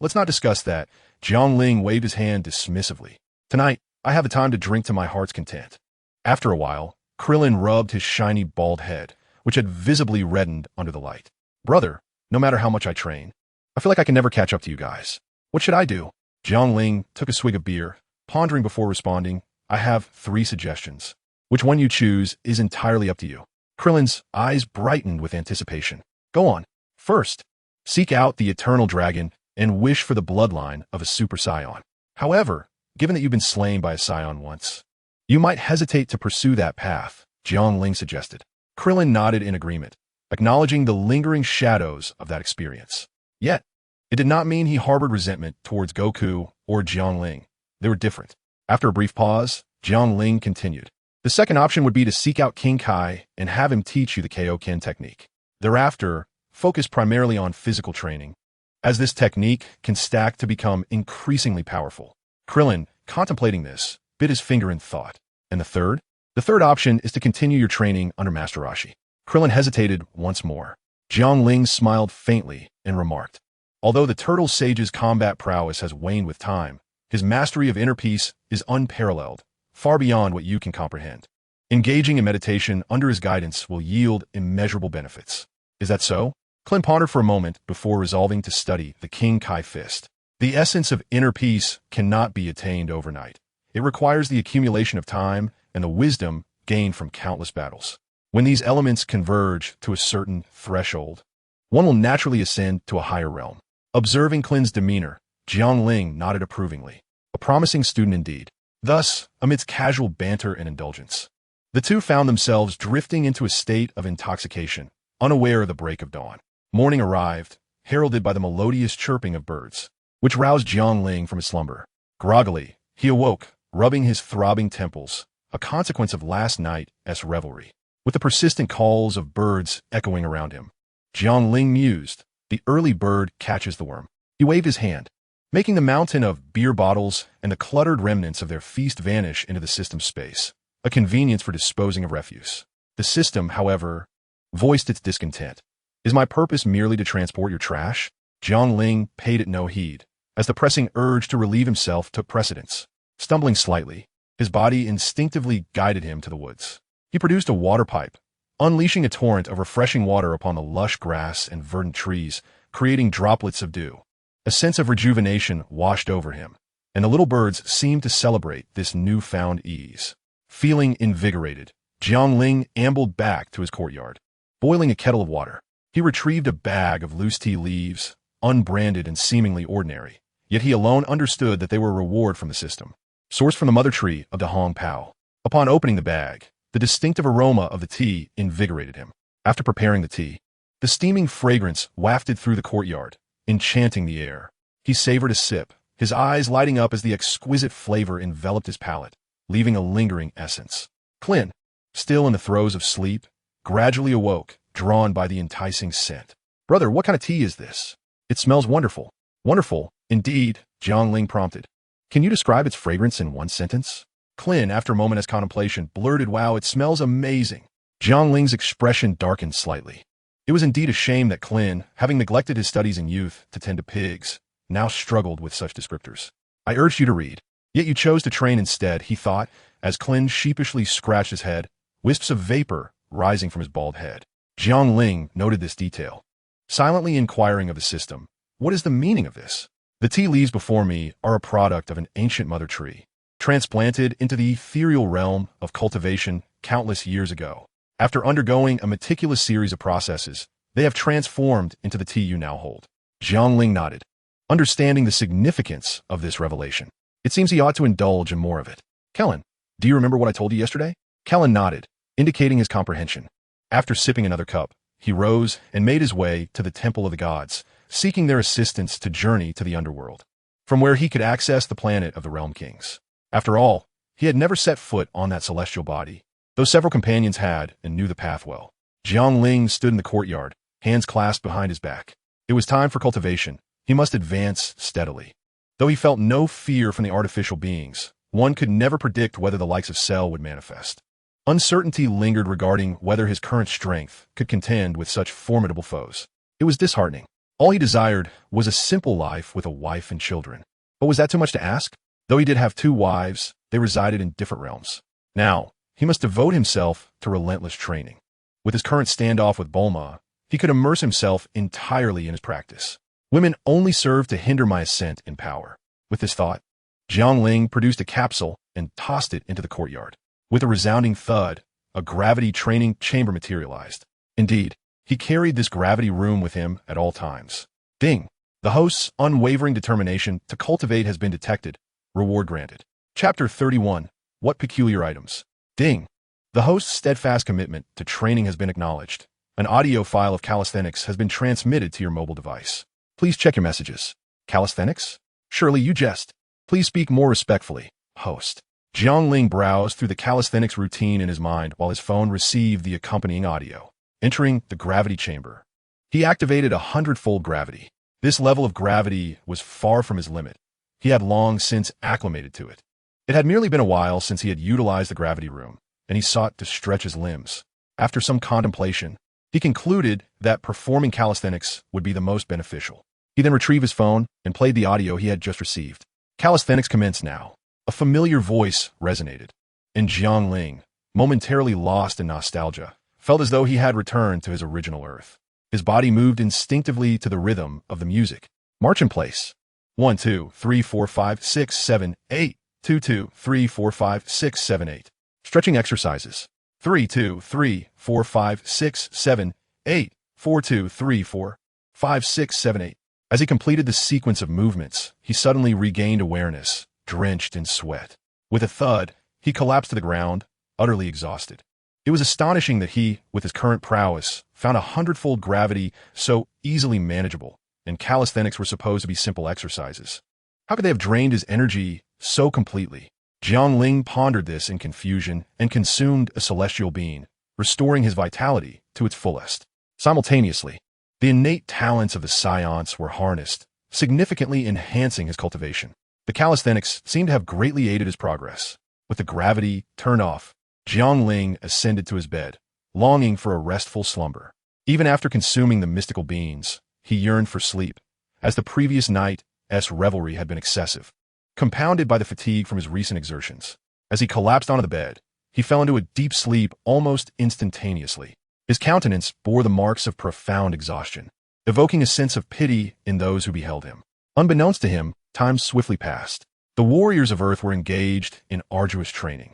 Let's not discuss that." Jiangling waved his hand dismissively. "Tonight, I have the time to drink to my heart's content." After a while, Krillin rubbed his shiny bald head, which had visibly reddened under the light. "Brother, no matter how much I train, I feel like I can never catch up to you guys. What should I do?" Jiangling took a swig of beer, pondering before responding, "I have 3 suggestions. Which one you choose is entirely up to you." Krillin's eyes brightened with anticipation. "Go on." "First, seek out the eternal dragon and wish for the bloodline of a Super Saiyan. However, given that you've been slain by a Saiyan once. You might hesitate to pursue that path, Jiang Ling suggested. Krillin nodded in agreement, acknowledging the lingering shadows of that experience. Yet, it did not mean he harbored resentment towards Goku or Jiang Ling. They were different. After a brief pause, Jiang Ling continued. The second option would be to seek out King Kai and have him teach you the Kaioken technique. Thereafter, focus primarily on physical training, as this technique can stack to become increasingly powerful. Krillin, contemplating this, bit his finger in thought. And the third? The third option is to continue your training under Master Roshi. Krillin hesitated once more. Jiang Ling smiled faintly and remarked, although the Turtle Sage's combat prowess has waned with time, his mastery of inner peace is unparalleled, far beyond what you can comprehend. Engaging in meditation under his guidance will yield immeasurable benefits. Is that so? Krillin pondered for a moment before resolving to study the King Kai Fist. The essence of inner peace cannot be attained overnight. It requires the accumulation of time and the wisdom gained from countless battles. When these elements converge to a certain threshold, one will naturally ascend to a higher realm. Observing Klin's demeanor, Jiang Ling nodded approvingly. A promising student indeed. Thus, amidst casual banter and indulgence, the two found themselves drifting into a state of intoxication, unaware of the break of dawn. Morning arrived, heralded by the melodious chirping of birds, which roused Jiang Ling from his slumber. Groggily, he awoke, rubbing his throbbing temples, a consequence of last night's revelry. With the persistent calls of birds echoing around him, Jiang Ling mused, the early bird catches the worm. He waved his hand, making the mountain of beer bottles and the cluttered remnants of their feast vanish into the system's space, a convenience for disposing of refuse. The system, however, voiced its discontent. Is my purpose merely to transport your trash? Jiang Ling paid it no heed, as the pressing urge to relieve himself took precedence. Stumbling slightly, his body instinctively guided him to the woods. He produced a water pipe, unleashing a torrent of refreshing water upon the lush grass and verdant trees, creating droplets of dew. A sense of rejuvenation washed over him, and the little birds seemed to celebrate this newfound ease. Feeling invigorated, Jiang Ling ambled back to his courtyard. Boiling a kettle of water, he retrieved a bag of loose tea leaves, unbranded and seemingly ordinary, yet he alone understood that they were a reward from the system, sourced from the mother tree of the Hong Pao. Upon opening the bag, the distinctive aroma of the tea invigorated him. After preparing the tea, the steaming fragrance wafted through the courtyard, enchanting the air. He savored a sip, his eyes lighting up as the exquisite flavor enveloped his palate, leaving a lingering essence. Klin, still in the throes of sleep, gradually awoke, drawn by the enticing scent. Brother, what kind of tea is this? It smells wonderful. Wonderful, indeed, Jiang Ling prompted. Can you describe its fragrance in one sentence? Klin, after a moment's contemplation, blurted, wow, it smells amazing. Jiang Ling's expression darkened slightly. It was indeed a shame that Klin, having neglected his studies in youth to tend to pigs, now struggled with such descriptors. I urged you to read, yet you chose to train instead, he thought, as Klin sheepishly scratched his head, wisps of vapor rising from his bald head. Jiang Ling noted this detail, silently inquiring of the system, what is the meaning of this? The tea leaves before me are a product of an ancient mother tree, transplanted into the ethereal realm of cultivation countless years ago. After undergoing a meticulous series of processes, they have transformed into the tea you now hold. Jiang Ling nodded, understanding the significance of this revelation. It seems he ought to indulge in more of it. Kellen, do you remember what I told you yesterday? Kellen nodded, indicating his comprehension. After sipping another cup, he rose and made his way to the Temple of the Gods, seeking their assistance to journey to the underworld, from where he could access the planet of the Realm Kings. After all, he had never set foot on that celestial body, though several companions had and knew the path well. Jiang Ling stood in the courtyard, hands clasped behind his back. It was time for cultivation. He must advance steadily. Though he felt no fear from the artificial beings, one could never predict whether the likes of Cell would manifest. Uncertainty lingered regarding whether his current strength could contend with such formidable foes. It was disheartening. All he desired was a simple life with a wife and children. But was that too much to ask? Though he did have 2 wives, they resided in different realms. Now, he must devote himself to relentless training. With his current standoff with Bulma, he could immerse himself entirely in his practice. Women only serve to hinder my ascent in power. With this thought, Jiang Ling produced a capsule and tossed it into the courtyard. With a resounding thud, a gravity training chamber materialized. Indeed, he carried this gravity room with him at all times. Ding! The host's unwavering determination to cultivate has been detected, Reward granted. Chapter 31. What peculiar items? Ding. The host's steadfast commitment to training has been acknowledged. An audio file of calisthenics has been transmitted to your mobile device. Please check your messages. Calisthenics? Surely you jest. Please speak more respectfully. Host. Jiangling browsed through the calisthenics routine in his mind while his phone received the accompanying audio. Entering the gravity chamber. He activated 100-fold gravity. This level of gravity was far from his limit. He had long since acclimated to it. It had merely been a while since he had utilized the gravity room, and he sought to stretch his limbs. After some contemplation, he concluded that performing calisthenics would be the most beneficial. He then retrieved his phone and played the audio he had just received. Calisthenics commenced now. A familiar voice resonated, and Jiangling, momentarily lost in nostalgia, felt as though he had returned to his original Earth. His body moved instinctively to the rhythm of the music. March in place. 1, 2, 3, 4, 5, 6, 7, 8. 2, 2, 3, 4, 5, 6, 7, 8. Stretching exercises. 3, 2, 3, 4, 5, 6, 7, 8. 4, 2, 3, 4, 5, 6, 7, 8. As he completed the sequence of movements, he suddenly regained awareness, drenched in sweat. With a thud, he collapsed to the ground, utterly exhausted. It was astonishing that he, with his current prowess, found 100-fold gravity so easily manageable, and calisthenics were supposed to be simple exercises. How could they have drained his energy so completely? Jiangling pondered this in confusion and consumed a celestial being, restoring his vitality to its fullest. Simultaneously, the innate talents of the Saiyans were harnessed, significantly enhancing his cultivation. The calisthenics seemed to have greatly aided his progress. With the gravity turned off, Jiangling ascended to his bed, longing for a restful slumber. Even after consuming the mystical beans, he yearned for sleep, as the previous night's revelry had been excessive, compounded by the fatigue from his recent exertions. As he collapsed onto the bed, he fell into a deep sleep almost instantaneously. His countenance bore the marks of profound exhaustion, evoking a sense of pity in those who beheld him. Unbeknownst to him, time swiftly passed. The warriors of Earth were engaged in arduous training,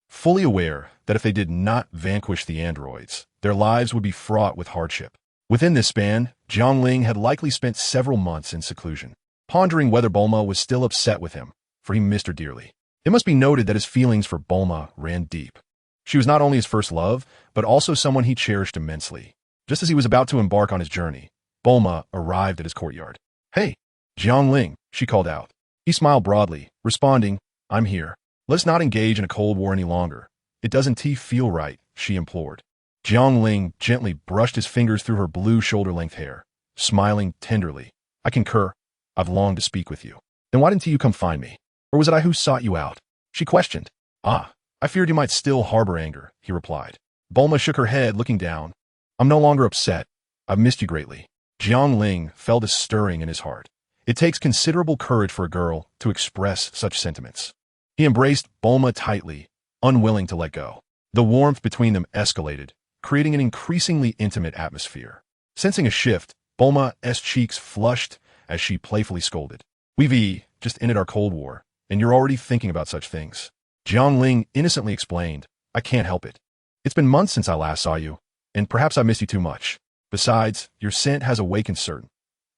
fully aware that if they did not vanquish the androids, their lives would be fraught with hardship. Within this span, Jiangling had likely spent several months in seclusion, pondering whether Bulma was still upset with him, for he missed her dearly. It must be noted that his feelings for Bulma ran deep. She was not only his first love, but also someone he cherished immensely. Just as he was about to embark on his journey, Bulma arrived at his courtyard. "Hey, Jiangling," she called out. He smiled broadly, responding, "I'm here. Let's not engage in a cold war any longer. It doesn't feel right," she implored. Jiangling gently brushed his fingers through her blue shoulder-length hair, smiling tenderly. "I concur. I've longed to speak with you." "Then why didn't you come find me? Or was it I who sought you out?" she questioned. "Ah, I feared you might still harbor anger," he replied. Bulma shook her head, looking down. "I'm no longer upset. I've missed you greatly." Jiangling felt a stirring in his heart. It takes considerable courage for a girl to express such sentiments. He embraced Bulma tightly, unwilling to let go. The warmth between them escalated, creating an increasingly intimate atmosphere. Sensing a shift, Bulma's cheeks flushed as she playfully scolded. "We've just ended our Cold War, and you're already thinking about such things." Jiangling innocently explained, "I can't help it. It's been months since I last saw you, and perhaps I missed you too much. Besides, your scent has awakened certain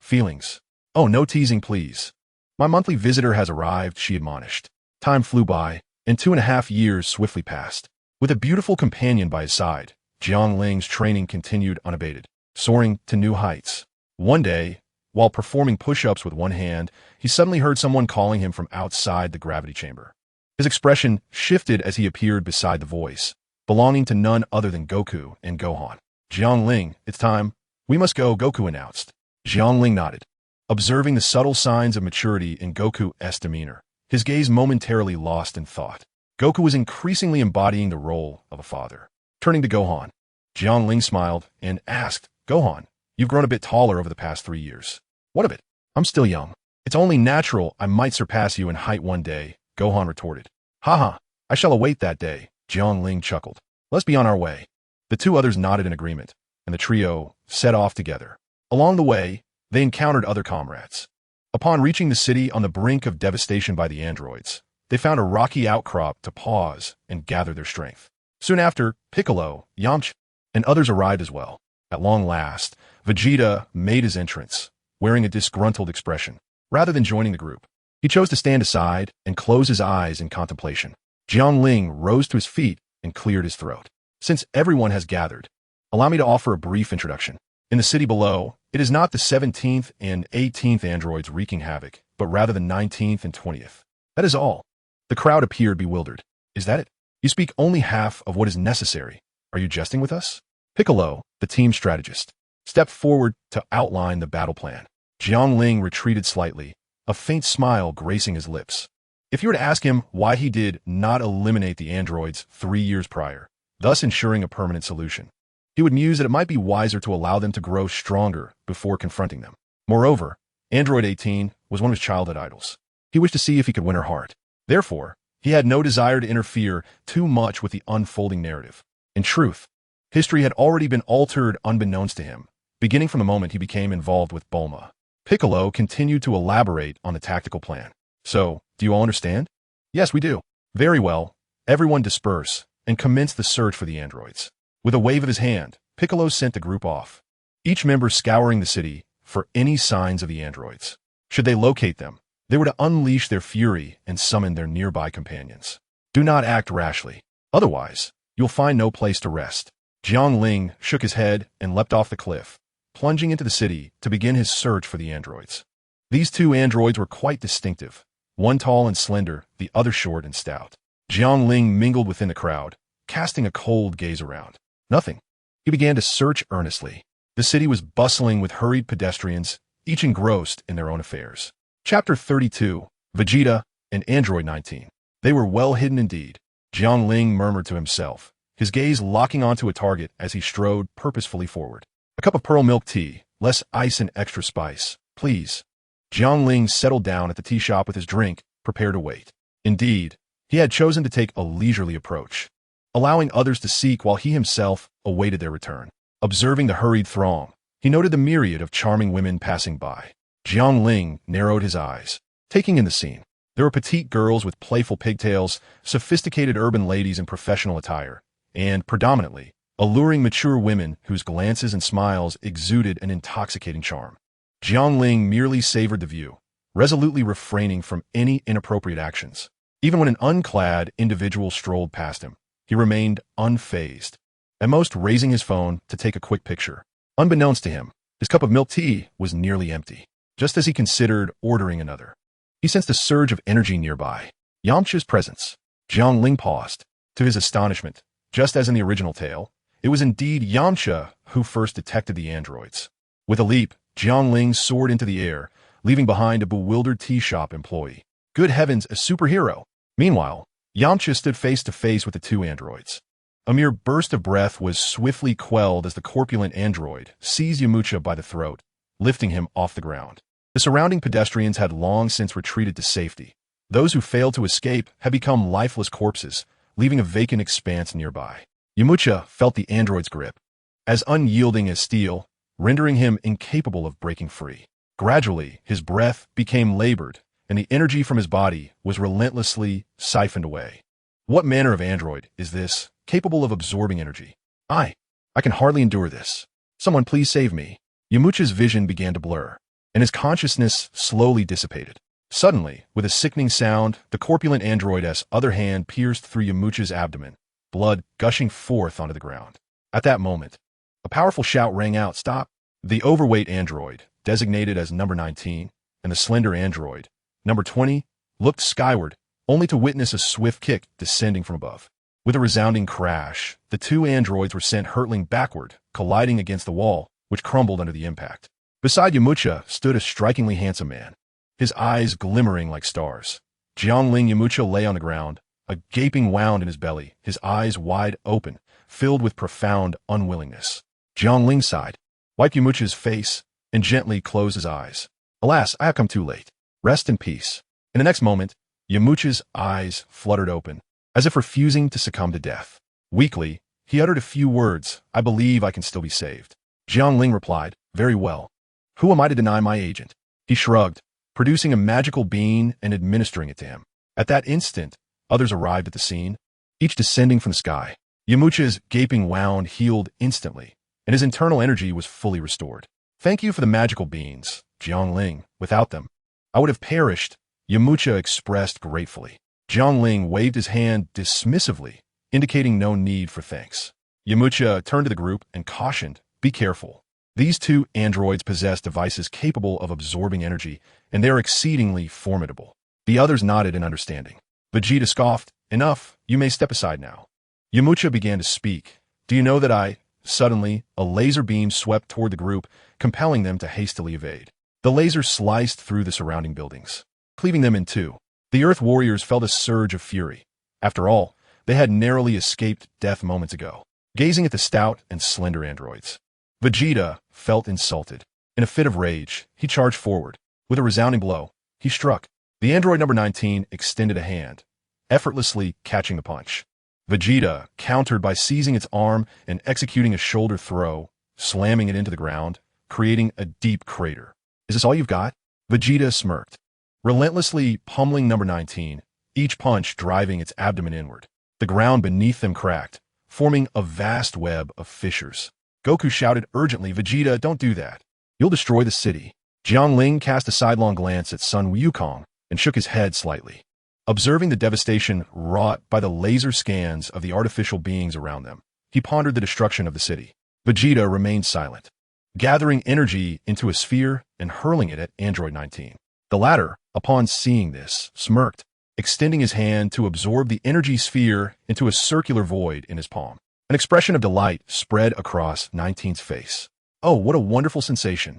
feelings." "Oh, no teasing, please. My monthly visitor has arrived," she admonished. Time flew by, and 2.5 years swiftly passed. With a beautiful companion by his side, Jiangling's training continued unabated, soaring to new heights. One day, while performing push-ups with one hand, he suddenly heard someone calling him from outside the gravity chamber. His expression shifted as he appeared beside the voice, belonging to none other than Goku and Gohan. "Jiangling, it's time. We must go," Goku announced. Jiangling nodded, observing the subtle signs of maturity in Goku's demeanor, his gaze momentarily lost in thought. Goku was increasingly embodying the role of a father. Turning to Gohan, Jiangling smiled and asked, "Gohan, you've grown a bit taller over the past 3 years. What of it? I'm still young. It's only natural I might surpass you in height one day," Gohan retorted. "Haha, I shall await that day," Jiangling chuckled. "Let's be on our way." The two others nodded in agreement, and the trio set off together. Along the way, they encountered other comrades. Upon reaching the city on the brink of devastation by the androids, they found a rocky outcrop to pause and gather their strength. Soon after, Piccolo, Yamcha, and others arrived as well. At long last, Vegeta made his entrance, wearing a disgruntled expression. Rather than joining the group, He chose to stand aside and close his eyes in contemplation. Jiangling rose to his feet and cleared his throat. Since everyone has gathered, allow me to offer a brief introduction. In the city below, it is not the 17th and 18th androids wreaking havoc, but rather the 19th and 20th. That is all. The crowd appeared bewildered. Is that it? You speak only half of what is necessary. Are you jesting with us? Piccolo, the team strategist, stepped forward to outline the battle plan. Jiangling retreated slightly, a faint smile gracing his lips. If you were to ask him why he did not eliminate the androids 3 years prior, thus ensuring a permanent solution, he would muse that it might be wiser to allow them to grow stronger before confronting them. Moreover, Android 18 was one of his childhood idols. He wished to see if he could win her heart. Therefore, he had no desire to interfere too much with the unfolding narrative. In truth, history had already been altered unbeknownst to him, beginning from the moment he became involved with Bulma. Piccolo continued to elaborate on the tactical plan. So, do you all understand? Yes, we do. Very well. Everyone disperse and commence the search for the androids. With a wave of his hand, Piccolo sent the group off, each member scouring the city for any signs of the androids. Should they locate them, they were to unleash their fury and summon their nearby companions. Do not act rashly. Otherwise, you'll find no place to rest. Jiangling shook his head and leapt off the cliff, plunging into the city to begin his search for the androids. These two androids were quite distinctive, one tall and slender, the other short and stout. Jiangling mingled within the crowd, casting a cold gaze around. Nothing. He began to search earnestly. The city was bustling with hurried pedestrians, each engrossed in their own affairs. Chapter 32, Vegeta and Android 19. They were well hidden indeed. Jiangling murmured to himself, his gaze locking onto a target as he strode purposefully forward. A cup of pearl milk tea, less ice and extra spice, please. Jiangling settled down at the tea shop with his drink, prepared to wait. Indeed, he had chosen to take a leisurely approach, allowing others to seek while he himself awaited their return. Observing the hurried throng, he noted the myriad of charming women passing by. Jiangling narrowed his eyes, taking in the scene. There were petite girls with playful pigtails, sophisticated urban ladies in professional attire, and, predominantly, alluring mature women whose glances and smiles exuded an intoxicating charm. Jiangling merely savored the view, resolutely refraining from any inappropriate actions. Even when an unclad individual strolled past him, he remained unfazed, at most raising his phone to take a quick picture. Unbeknownst to him, his cup of milk tea was nearly empty. Just as he considered ordering another, he sensed a surge of energy nearby. Yamcha's presence. Jiangling paused. To his astonishment, just as in the original tale, it was indeed Yamcha who first detected the androids. With a leap, Jiangling soared into the air, leaving behind a bewildered tea shop employee. Good heavens, a superhero! Meanwhile, Yamcha stood face to face with the two androids. A mere burst of breath was swiftly quelled as the corpulent android seized Yamcha by the throat, lifting him off the ground. The surrounding pedestrians had long since retreated to safety. Those who failed to escape had become lifeless corpses, leaving a vacant expanse nearby. Yamcha felt the android's grip, as unyielding as steel, rendering him incapable of breaking free. Gradually, his breath became labored, and the energy from his body was relentlessly siphoned away. What manner of android is this, capable of absorbing energy? I can hardly endure this. Someone please save me. Yamcha's vision began to blur, and his consciousness slowly dissipated. Suddenly, with a sickening sound, the corpulent android's other hand pierced through Yamcha's abdomen, blood gushing forth onto the ground. At that moment, a powerful shout rang out, "Stop!" The overweight android, designated as number 19, and the slender android, number 20, looked skyward, only to witness a swift kick descending from above. With a resounding crash, the two androids were sent hurtling backward, colliding against the wall, which crumbled under the impact. Beside Yamcha stood a strikingly handsome man, his eyes glimmering like stars. Jiangling Yamcha lay on the ground, a gaping wound in his belly, his eyes wide open, filled with profound unwillingness. Jiangling sighed, wiped Yamcha's face, and gently closed his eyes. Alas, I have come too late. Rest in peace. In the next moment, Yamcha's eyes fluttered open, as if refusing to succumb to death. Weakly, he uttered a few words, "I believe I can still be saved." Jiangling replied, "Very well. Who am I to deny my agent?" He shrugged, producing a magical bean and administering it to him. At that instant, others arrived at the scene, each descending from the sky. Yamcha's gaping wound healed instantly, and his internal energy was fully restored. "Thank you for the magical beans, Jiangling. Without them, I would have perished Yamcha expressed gratefully. Jiangling waved his hand dismissively, indicating no need for thanks. Yamcha turned to the group and cautioned, "Be careful. These two androids possess devices capable of absorbing energy, and they are exceedingly formidable." The others nodded in understanding. Vegeta scoffed, "Enough, you may step aside now." Yamcha began to speak. "Do you know that I—" Suddenly, a laser beam swept toward the group, compelling them to hastily evade. The laser sliced through the surrounding buildings, cleaving them in two. The Earth Warriors felt a surge of fury. After all, they had narrowly escaped death moments ago. Gazing at the stout and slender androids, Vegeta felt insulted. In a fit of rage, he charged forward. With a resounding blow, he struck. The android number 19 extended a hand, effortlessly catching the punch. Vegeta countered by seizing its arm and executing a shoulder throw, slamming it into the ground, creating a deep crater. "Is this all you've got?" Vegeta smirked, relentlessly pummeling number 19, each punch driving its abdomen inward. The ground beneath them cracked, forming a vast web of fissures. Goku shouted urgently, "Vegeta, don't do that. You'll destroy the city." Jiangling cast a sidelong glance at Sun Wukong and shook his head slightly. Observing the devastation wrought by the laser scans of the artificial beings around them, he pondered the destruction of the city. Vegeta remained silent, gathering energy into a sphere and hurling it at Android 19. The latter, upon seeing this, smirked, extending his hand to absorb the energy sphere into a circular void in his palm. An expression of delight spread across 19's face. "Oh, what a wonderful sensation."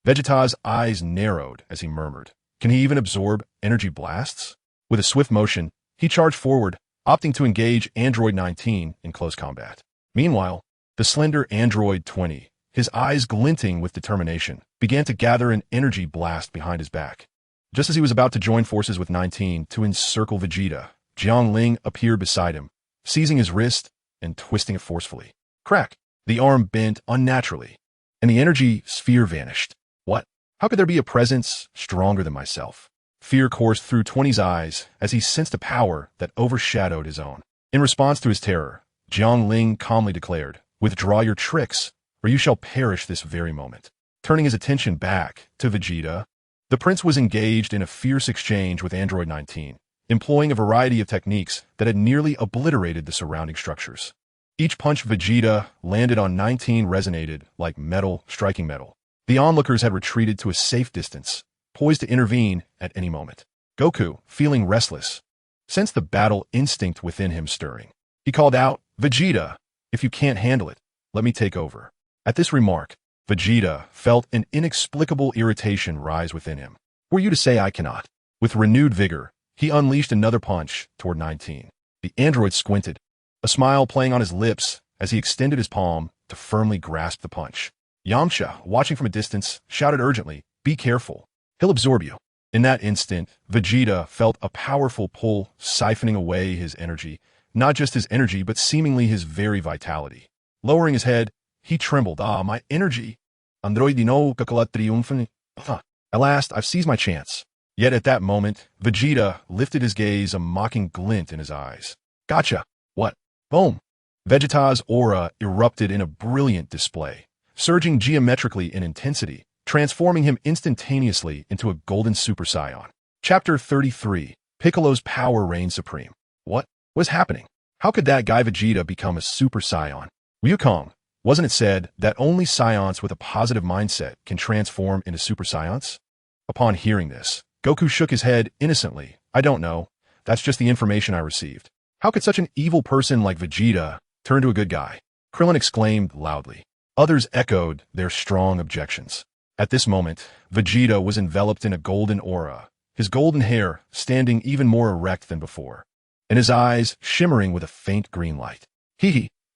Vegeta's eyes narrowed as he murmured, "Can he even absorb energy blasts?" With a swift motion, he charged forward, opting to engage Android 19 in close combat. Meanwhile, the slender Android 20, his eyes glinting with determination, began to gather an energy blast behind his back. Just as he was about to join forces with 19 to encircle Vegeta, Jiangling appeared beside him, seizing his wrist and twisting it forcefully. Crack! The arm bent unnaturally, and the energy sphere vanished. What? How could there be a presence stronger than myself? Fear coursed through 20's eyes as he sensed a power that overshadowed his own. In response to his terror, Jiangling calmly declared, "Withdraw your tricks, or you shall perish this very moment." Turning his attention back to Vegeta, the prince was engaged in a fierce exchange with Android 19, employing a variety of techniques that had nearly obliterated the surrounding structures. Each punch Vegeta landed on 19 resonated like metal striking metal. The onlookers had retreated to a safe distance, poised to intervene at any moment. Goku, feeling restless, sensed the battle instinct within him stirring. He called out, "Vegeta, if you can't handle it, let me take over." At this remark, Vegeta felt an inexplicable irritation rise within him. "Who are you to say I cannot?" With renewed vigor, he unleashed another punch toward 19. The android squinted, a smile playing on his lips as he extended his palm to firmly grasp the punch. Yamcha, watching from a distance, shouted urgently, "Be careful. He'll absorb you." In that instant, Vegeta felt a powerful pull siphoning away his energy, not just his energy, but seemingly his very vitality. Lowering his head, he trembled. "Ah, my energy! Androidino kakala triumphant. At last, I've seized my chance." Yet at that moment, Vegeta lifted his gaze, a mocking glint in his eyes. "Gotcha! What?" Boom! Vegeta's aura erupted in a brilliant display, surging geometrically in intensity, transforming him instantaneously into a golden Super Saiyan. Chapter 33. Piccolo's power reigned supreme. What was happening? How could that guy Vegeta become a Super Saiyan? Wukong, wasn't it said that only Saiyans with a positive mindset can transform into Super Saiyans? Upon hearing this, Goku shook his head innocently. "I don't know. That's just the information I received." How could such an evil person like Vegeta turn to a good guy? Krillin exclaimed loudly. Others echoed their strong objections. At this moment, Vegeta was enveloped in a golden aura, his golden hair standing even more erect than before, and his eyes shimmering with a faint green light.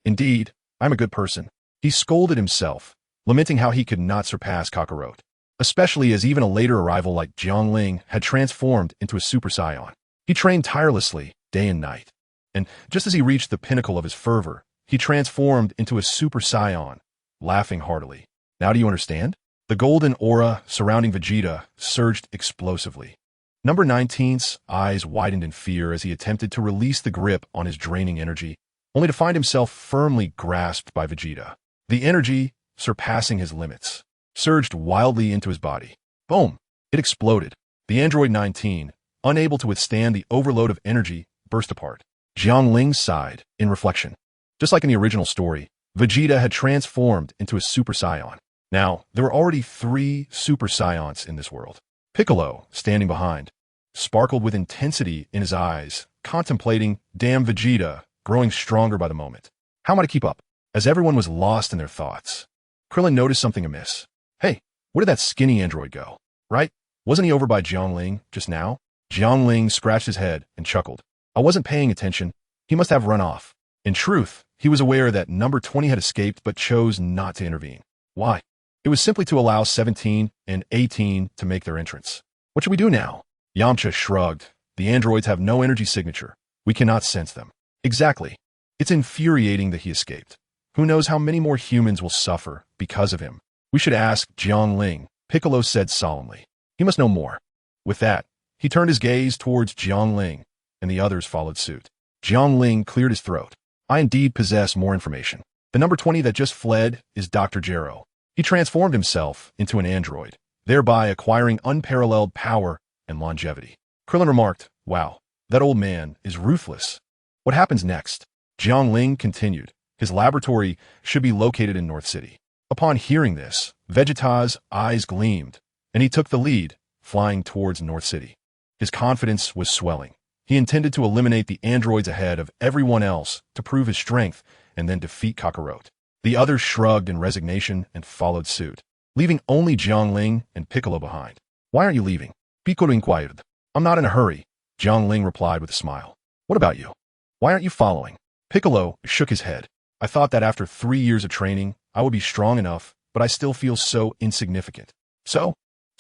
Indeed, I'm a good person. He scolded himself, lamenting how he could not surpass Kakarot, especially as even a later arrival like Jiangling had transformed into a Super Saiyan. He trained tirelessly, day and night, and just as he reached the pinnacle of his fervor, he transformed into a Super Saiyan, laughing heartily. Now do you understand? The golden aura surrounding Vegeta surged explosively. Number 19's eyes widened in fear as he attempted to release the grip on his draining energy, only to find himself firmly grasped by Vegeta. The energy, surpassing his limits, surged wildly into his body. Boom! It exploded. The android 19, unable to withstand the overload of energy, burst apart. Jiangling sighed in reflection. Just like in the original story, Vegeta had transformed into a Super Saiyan. Now, there were already 3 Super Saiyans in this world. Piccolo, standing behind, sparkled with intensity in his eyes, contemplating damn Vegeta, growing stronger by the moment. How am I to keep up? As everyone was lost in their thoughts, Krillin noticed something amiss. Hey, where did that skinny android go? Right? Wasn't he over by Jiangling just now? Jiangling scratched his head and chuckled. I wasn't paying attention. He must have run off. In truth, he was aware that number 20 had escaped but chose not to intervene. Why? It was simply to allow 17 and 18 to make their entrance. What should we do now? Yamcha shrugged. The androids have no energy signature. We cannot sense them. Exactly. It's infuriating that he escaped. Who knows how many more humans will suffer because of him? We should ask Jiangling, Piccolo said solemnly. He must know more. With that, he turned his gaze towards Jiangling, and the others followed suit. Jiangling cleared his throat. I indeed possess more information. The number 20 that just fled is Dr. Gero. He transformed himself into an android, thereby acquiring unparalleled power and longevity. Krillin remarked, wow, that old man is ruthless. What happens next? Jiangling continued. His laboratory should be located in North City. Upon hearing this, Vegeta's eyes gleamed, and he took the lead, flying towards North City. His confidence was swelling. He intended to eliminate the androids ahead of everyone else to prove his strength and then defeat Kakarot. The others shrugged in resignation and followed suit, leaving only Jiangling and Piccolo behind. Why aren't you leaving? Piccolo inquired. I'm not in a hurry, Jiangling replied with a smile. What about you? Why aren't you following? Piccolo shook his head. I thought that after 3 years of training, I would be strong enough, but I still feel so insignificant. So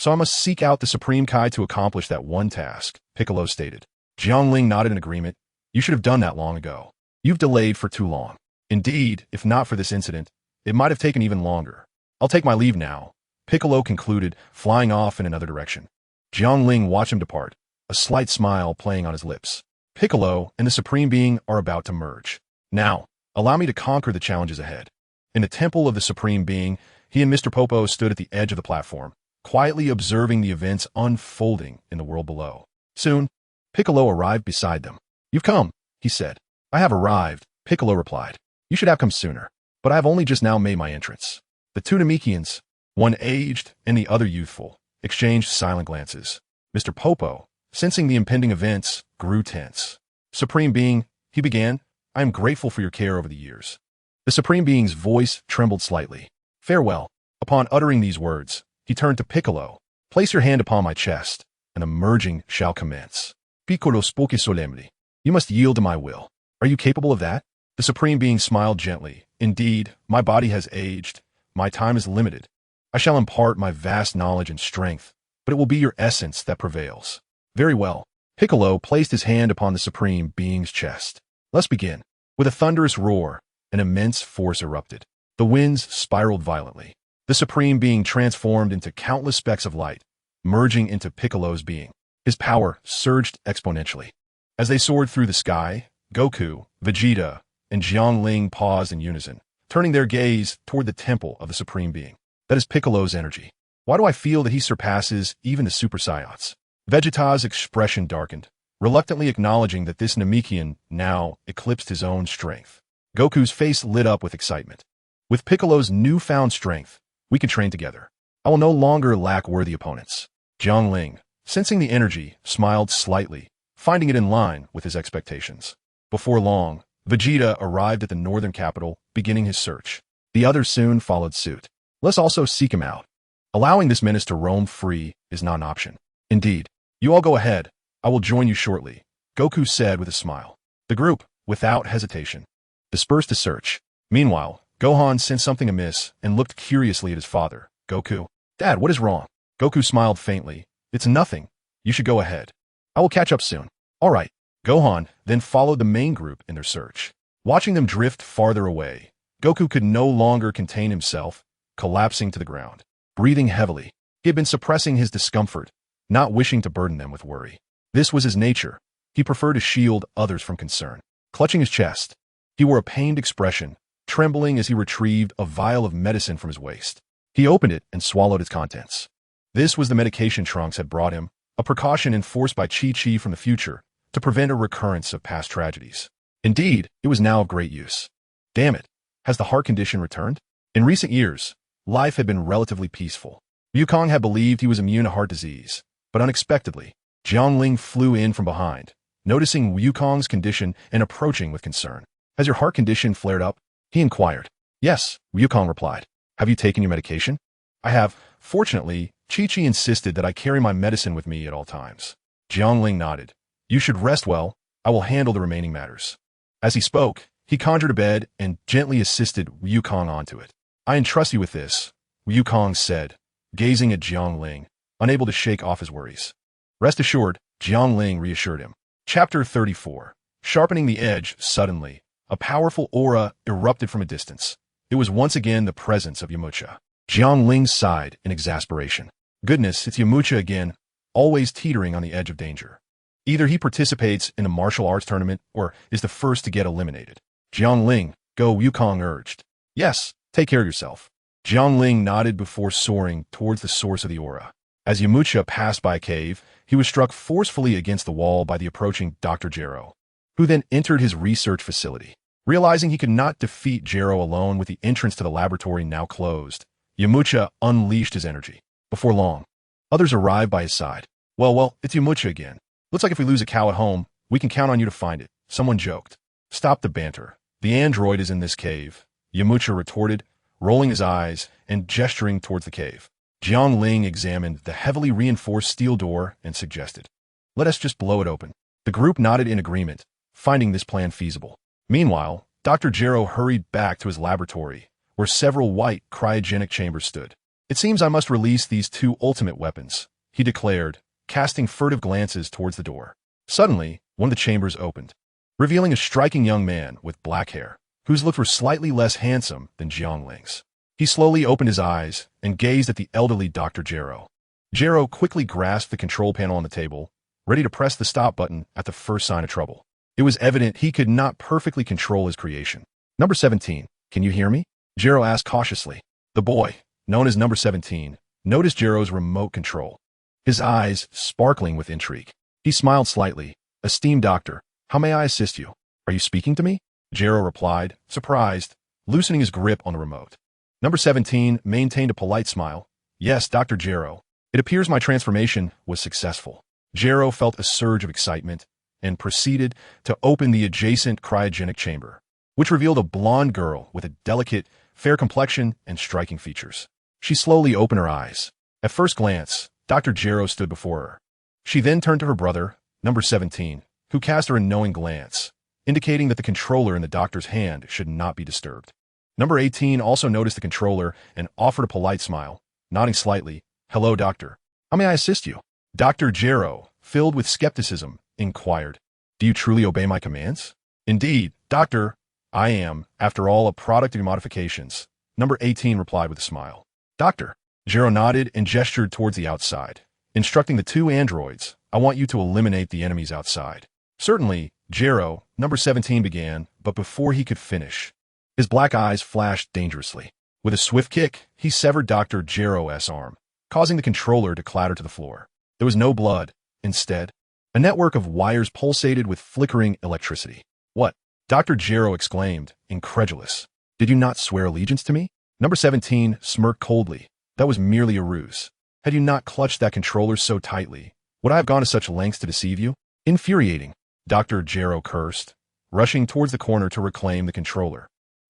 I must seek out the Supreme Kai to accomplish that one task, Piccolo stated. Jiangling nodded in agreement. You should have done that long ago. You've delayed for too long. Indeed, if not for this incident, it might have taken even longer. I'll take my leave now, Piccolo concluded, flying off in another direction. Jiangling watched him depart, a slight smile playing on his lips. Piccolo and the Supreme Being are about to merge. Now, allow me to conquer the challenges ahead. In the temple of the Supreme Being, he and Mr. Popo stood at the edge of the platform, quietly observing the events unfolding in the world below. Soon, Piccolo arrived beside them. You've come, he said. I have arrived, Piccolo replied. You should have come sooner, but I have only just now made my entrance. The 2 Namekians, one aged and the other youthful, exchanged silent glances. Mr. Popo, sensing the impending events, grew tense. Supreme Being, he began, I am grateful for your care over the years. The Supreme Being's voice trembled slightly. Farewell. Upon uttering these words, he turned to Piccolo. Place your hand upon my chest, and the merging shall commence. Piccolo spoke solemnly. You must yield to my will. Are you capable of that? The Supreme Being smiled gently. Indeed, my body has aged. My time is limited. I shall impart my vast knowledge and strength, but it will be your essence that prevails. Very well. Piccolo placed his hand upon the Supreme Being's chest. Let's begin. With a thunderous roar, an immense force erupted. The winds spiraled violently. The Supreme Being transformed into countless specks of light, merging into Piccolo's being. His power surged exponentially. As they soared through the sky, Goku, Vegeta, and Jiangling paused in unison, turning their gaze toward the temple of the Supreme Being. That is Piccolo's energy. Why do I feel that he surpasses even the Super Saiyans? Vegeta's expression darkened, reluctantly acknowledging that this Namekian now eclipsed his own strength. Goku's face lit up with excitement. With Piccolo's newfound strength, we can train together. I will no longer lack worthy opponents. Jiangling, sensing the energy, smiled slightly, finding it in line with his expectations. Before long, Vegeta arrived at the northern capital, beginning his search. The others soon followed suit. Let's also seek him out. Allowing this menace to roam free is not an option. Indeed, you all go ahead. I will join you shortly, Goku said with a smile. The group, without hesitation, dispersed to search. Meanwhile, Gohan sensed something amiss and looked curiously at his father. Goku. Dad, what is wrong? Goku smiled faintly. It's nothing. You should go ahead. I will catch up soon. All right. Gohan then followed the main group in their search. Watching them drift farther away, Goku could no longer contain himself, collapsing to the ground. Breathing heavily, he had been suppressing his discomfort, not wishing to burden them with worry. This was his nature. He preferred to shield others from concern. Clutching his chest, he wore a pained expression, trembling as he retrieved a vial of medicine from his waist. He opened it and swallowed its contents. This was the medication Trunks had brought him, a precaution enforced by Chi-Chi from the future to prevent a recurrence of past tragedies. Indeed, it was now of great use. Damn it, has the heart condition returned? In recent years, life had been relatively peaceful. Wukong had believed he was immune to heart disease, but unexpectedly, Jiangling flew in from behind, noticing Wukong's condition and approaching with concern. Has your heart condition flared up? He inquired. Yes, Wukong replied. Have you taken your medication? I have. Fortunately, Chi-Chi insisted that I carry my medicine with me at all times. Jiangling nodded. You should rest well. I will handle the remaining matters. As he spoke, he conjured a bed and gently assisted Wukong onto it. I entrust you with this, Wukong said, gazing at Jiangling, unable to shake off his worries. Rest assured, Jiangling reassured him. Chapter 34. Sharpening the edge. Suddenly, a powerful aura erupted from a distance. It was once again the presence of Yamucha. Jiangling sighed in exasperation. Goodness, it's Yamucha again, always teetering on the edge of danger. Either he participates in a martial arts tournament or is the first to get eliminated. Jiangling, go, Wukong urged. Yes, take care of yourself. Jiangling nodded before soaring towards the source of the aura. As Yamucha passed by a cave, he was struck forcefully against the wall by the approaching Dr. Jero, who then entered his research facility. Realizing he could not defeat Jero alone with the entrance to the laboratory now closed, Yamucha unleashed his energy. Before long, others arrived by his side. Well, it's Yamucha again. Looks like if we lose a cow at home, we can count on you to find it, someone joked. Stop the banter. The android is in this cave, Yamucha retorted, rolling his eyes and gesturing towards the cave. Jiangling examined the heavily reinforced steel door and suggested, let us just blow it open. The group nodded in agreement, finding this plan feasible. Meanwhile, Dr. Jero hurried back to his laboratory, where several white cryogenic chambers stood. It seems I must release these two ultimate weapons, he declared, casting furtive glances towards the door. Suddenly, one of the chambers opened, revealing a striking young man with black hair, whose looks were slightly less handsome than Jiangling's. He slowly opened his eyes and gazed at the elderly Dr. Jero. Jero quickly grasped the control panel on the table, ready to press the stop button at the first sign of trouble. It was evident he could not perfectly control his creation. Number 17, can you hear me? Jero asked cautiously. The boy, known as Number 17, noticed Jero's remote control, his eyes sparkling with intrigue. He smiled slightly. Esteemed doctor, how may I assist you? Are you speaking to me? Jero replied, surprised, loosening his grip on the remote. Number 17 maintained a polite smile. Yes, Dr. Jero. It appears my transformation was successful. Jero felt a surge of excitement and proceeded to open the adjacent cryogenic chamber, which revealed a blonde girl with a delicate, fair complexion and striking features. She slowly opened her eyes. At first glance, Dr. Jero stood before her. She then turned to her brother, Number 17, who cast her a knowing glance, indicating that the controller in the doctor's hand should not be disturbed. Number 18 also noticed the controller and offered a polite smile, nodding slightly. Hello, doctor. How may I assist you? Dr. Jero, filled with skepticism, inquired. Do you truly obey my commands? Indeed, doctor. I am, after all, a product of your modifications. Number 18 replied with a smile. Doctor. Jero nodded and gestured towards the outside, instructing the two androids, I want you to eliminate the enemies outside. Certainly, Jero, Number 17 began, but before he could finish, his black eyes flashed dangerously. With a swift kick, he severed Dr. Jero's arm, causing the controller to clatter to the floor. There was no blood. Instead, a network of wires pulsated with flickering electricity. What? Dr. Jero exclaimed, incredulous. Did you not swear allegiance to me? Number 17 smirked coldly. That was merely a ruse. Had you not clutched that controller so tightly, would I have gone to such lengths to deceive you? Infuriating, Dr. Jero cursed, rushing towards the corner to reclaim the controller,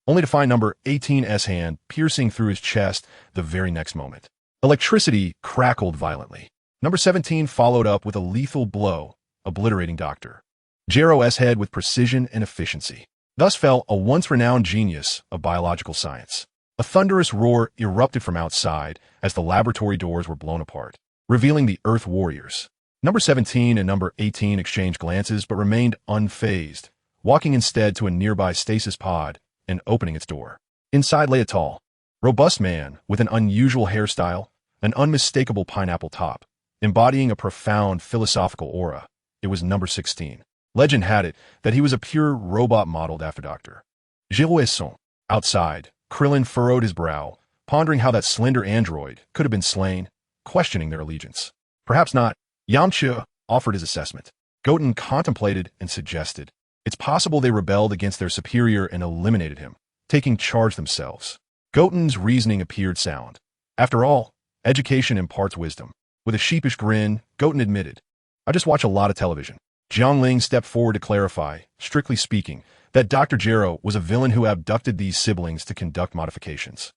only to find Number 18's hand piercing through his chest the very next moment. Electricity crackled violently. Number 17 followed up with a lethal blow, obliterating Dr. Jero's head with precision and efficiency. Thus fell a once-renowned genius of biological science. A thunderous roar erupted from outside as the laboratory doors were blown apart, revealing the Earth Warriors. Number 17 and Number 18 exchanged glances but remained unfazed, walking instead to a nearby stasis pod and opening its door. Inside lay a tall, robust man with an unusual hairstyle, an unmistakable pineapple top, embodying a profound philosophical aura. It was Number 16. Legend had it that he was a pure robot modeled after Dr. Gilles. Outside, Krillin furrowed his brow, pondering how that slender android could have been slain, questioning their allegiance. Perhaps not, Yamcha offered his assessment. Goten contemplated and suggested. It's possible they rebelled against their superior and eliminated him, taking charge themselves. Goten's reasoning appeared sound. After all, education imparts wisdom. With a sheepish grin, Goten admitted, I just watch a lot of television. Jiangling stepped forward to clarify, strictly speaking, that Dr. Gero was a villain who abducted these siblings to conduct modifications.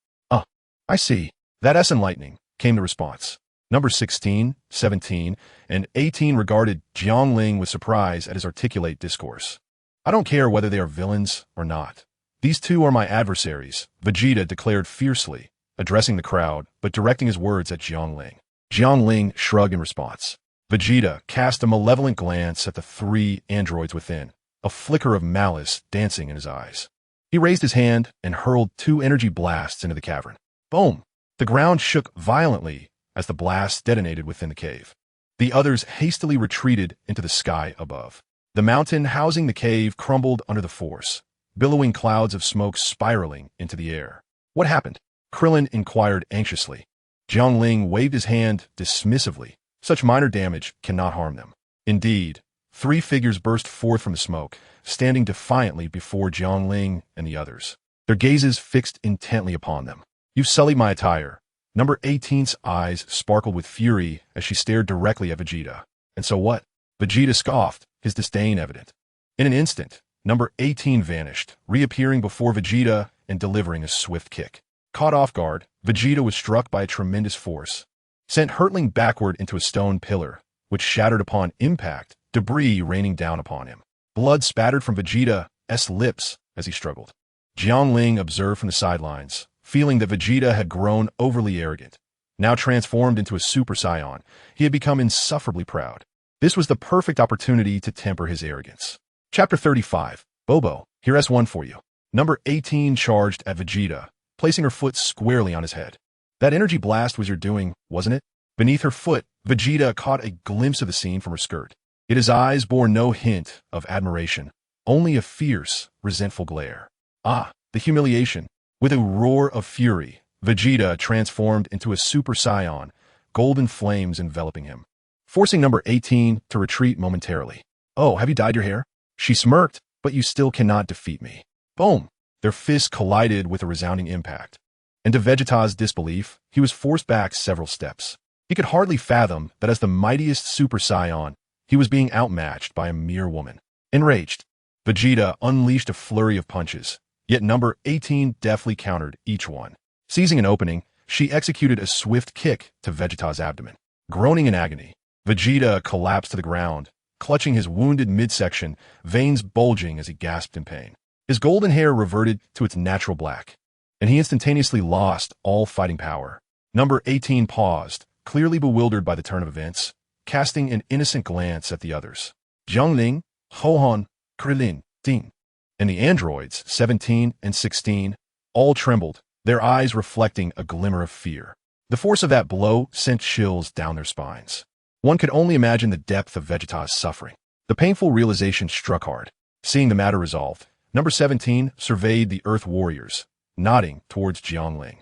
I see. That's enlightening, came the response. Number 16, 17, and 18 regarded Jiangling with surprise at his articulate discourse. I don't care whether they are villains or not. These two are my adversaries, Vegeta declared fiercely, addressing the crowd, but directing his words at Jiangling. Jiangling shrugged in response. Vegeta cast a malevolent glance at the three androids within, a flicker of malice dancing in his eyes. He raised his hand and hurled 2 energy blasts into the cavern. Boom! The ground shook violently as the blast detonated within the cave. The others hastily retreated into the sky above. The mountain housing the cave crumbled under the force, billowing clouds of smoke spiraling into the air. What happened? Krillin inquired anxiously. Jiangling waved his hand dismissively. Such minor damage cannot harm them. Indeed, 3 figures burst forth from the smoke, standing defiantly before Jiangling and the others, their gazes fixed intently upon them. You've sullied my attire. Number 18's eyes sparkled with fury as she stared directly at Vegeta. And so what? Vegeta scoffed, his disdain evident. In an instant, number 18 vanished, reappearing before Vegeta and delivering a swift kick. Caught off guard, Vegeta was struck by a tremendous force, sent hurtling backward into a stone pillar, which shattered upon impact, debris raining down upon him. Blood spattered from Vegeta's lips as he struggled. Jiangling observed from the sidelines, feeling that Vegeta had grown overly arrogant. Now transformed into a Super Saiyan, he had become insufferably proud. This was the perfect opportunity to temper his arrogance. Chapter 35. Bobo, here's one for you. Number 18 charged at Vegeta, placing her foot squarely on his head. That energy blast was your doing, wasn't it? Beneath her foot, Vegeta caught a glimpse of the scene from her skirt. Yet his eyes bore no hint of admiration, only a fierce, resentful glare. Ah, the humiliation. With a roar of fury, Vegeta transformed into a Super Saiyan, golden flames enveloping him, forcing number 18 to retreat momentarily. Oh, have you dyed your hair? She smirked, but you still cannot defeat me. Boom! Their fists collided with a resounding impact. And to Vegeta's disbelief, he was forced back several steps. He could hardly fathom that as the mightiest Super Saiyan, he was being outmatched by a mere woman. Enraged, Vegeta unleashed a flurry of punches, yet number 18 deftly countered each one. Seizing an opening, she executed a swift kick to Vegeta's abdomen. Groaning in agony, Vegeta collapsed to the ground, clutching his wounded midsection, veins bulging as he gasped in pain. His golden hair reverted to its natural black, and he instantaneously lost all fighting power. Number 18 paused, clearly bewildered by the turn of events, casting an innocent glance at the others. Jiangling, Hohan, Krillin, Ding, and the androids, 17 and 16, all trembled, their eyes reflecting a glimmer of fear. The force of that blow sent chills down their spines. One could only imagine the depth of Vegeta's suffering. The painful realization struck hard. Seeing the matter resolved, number 17 surveyed the Earth warriors, nodding towards Jiangling.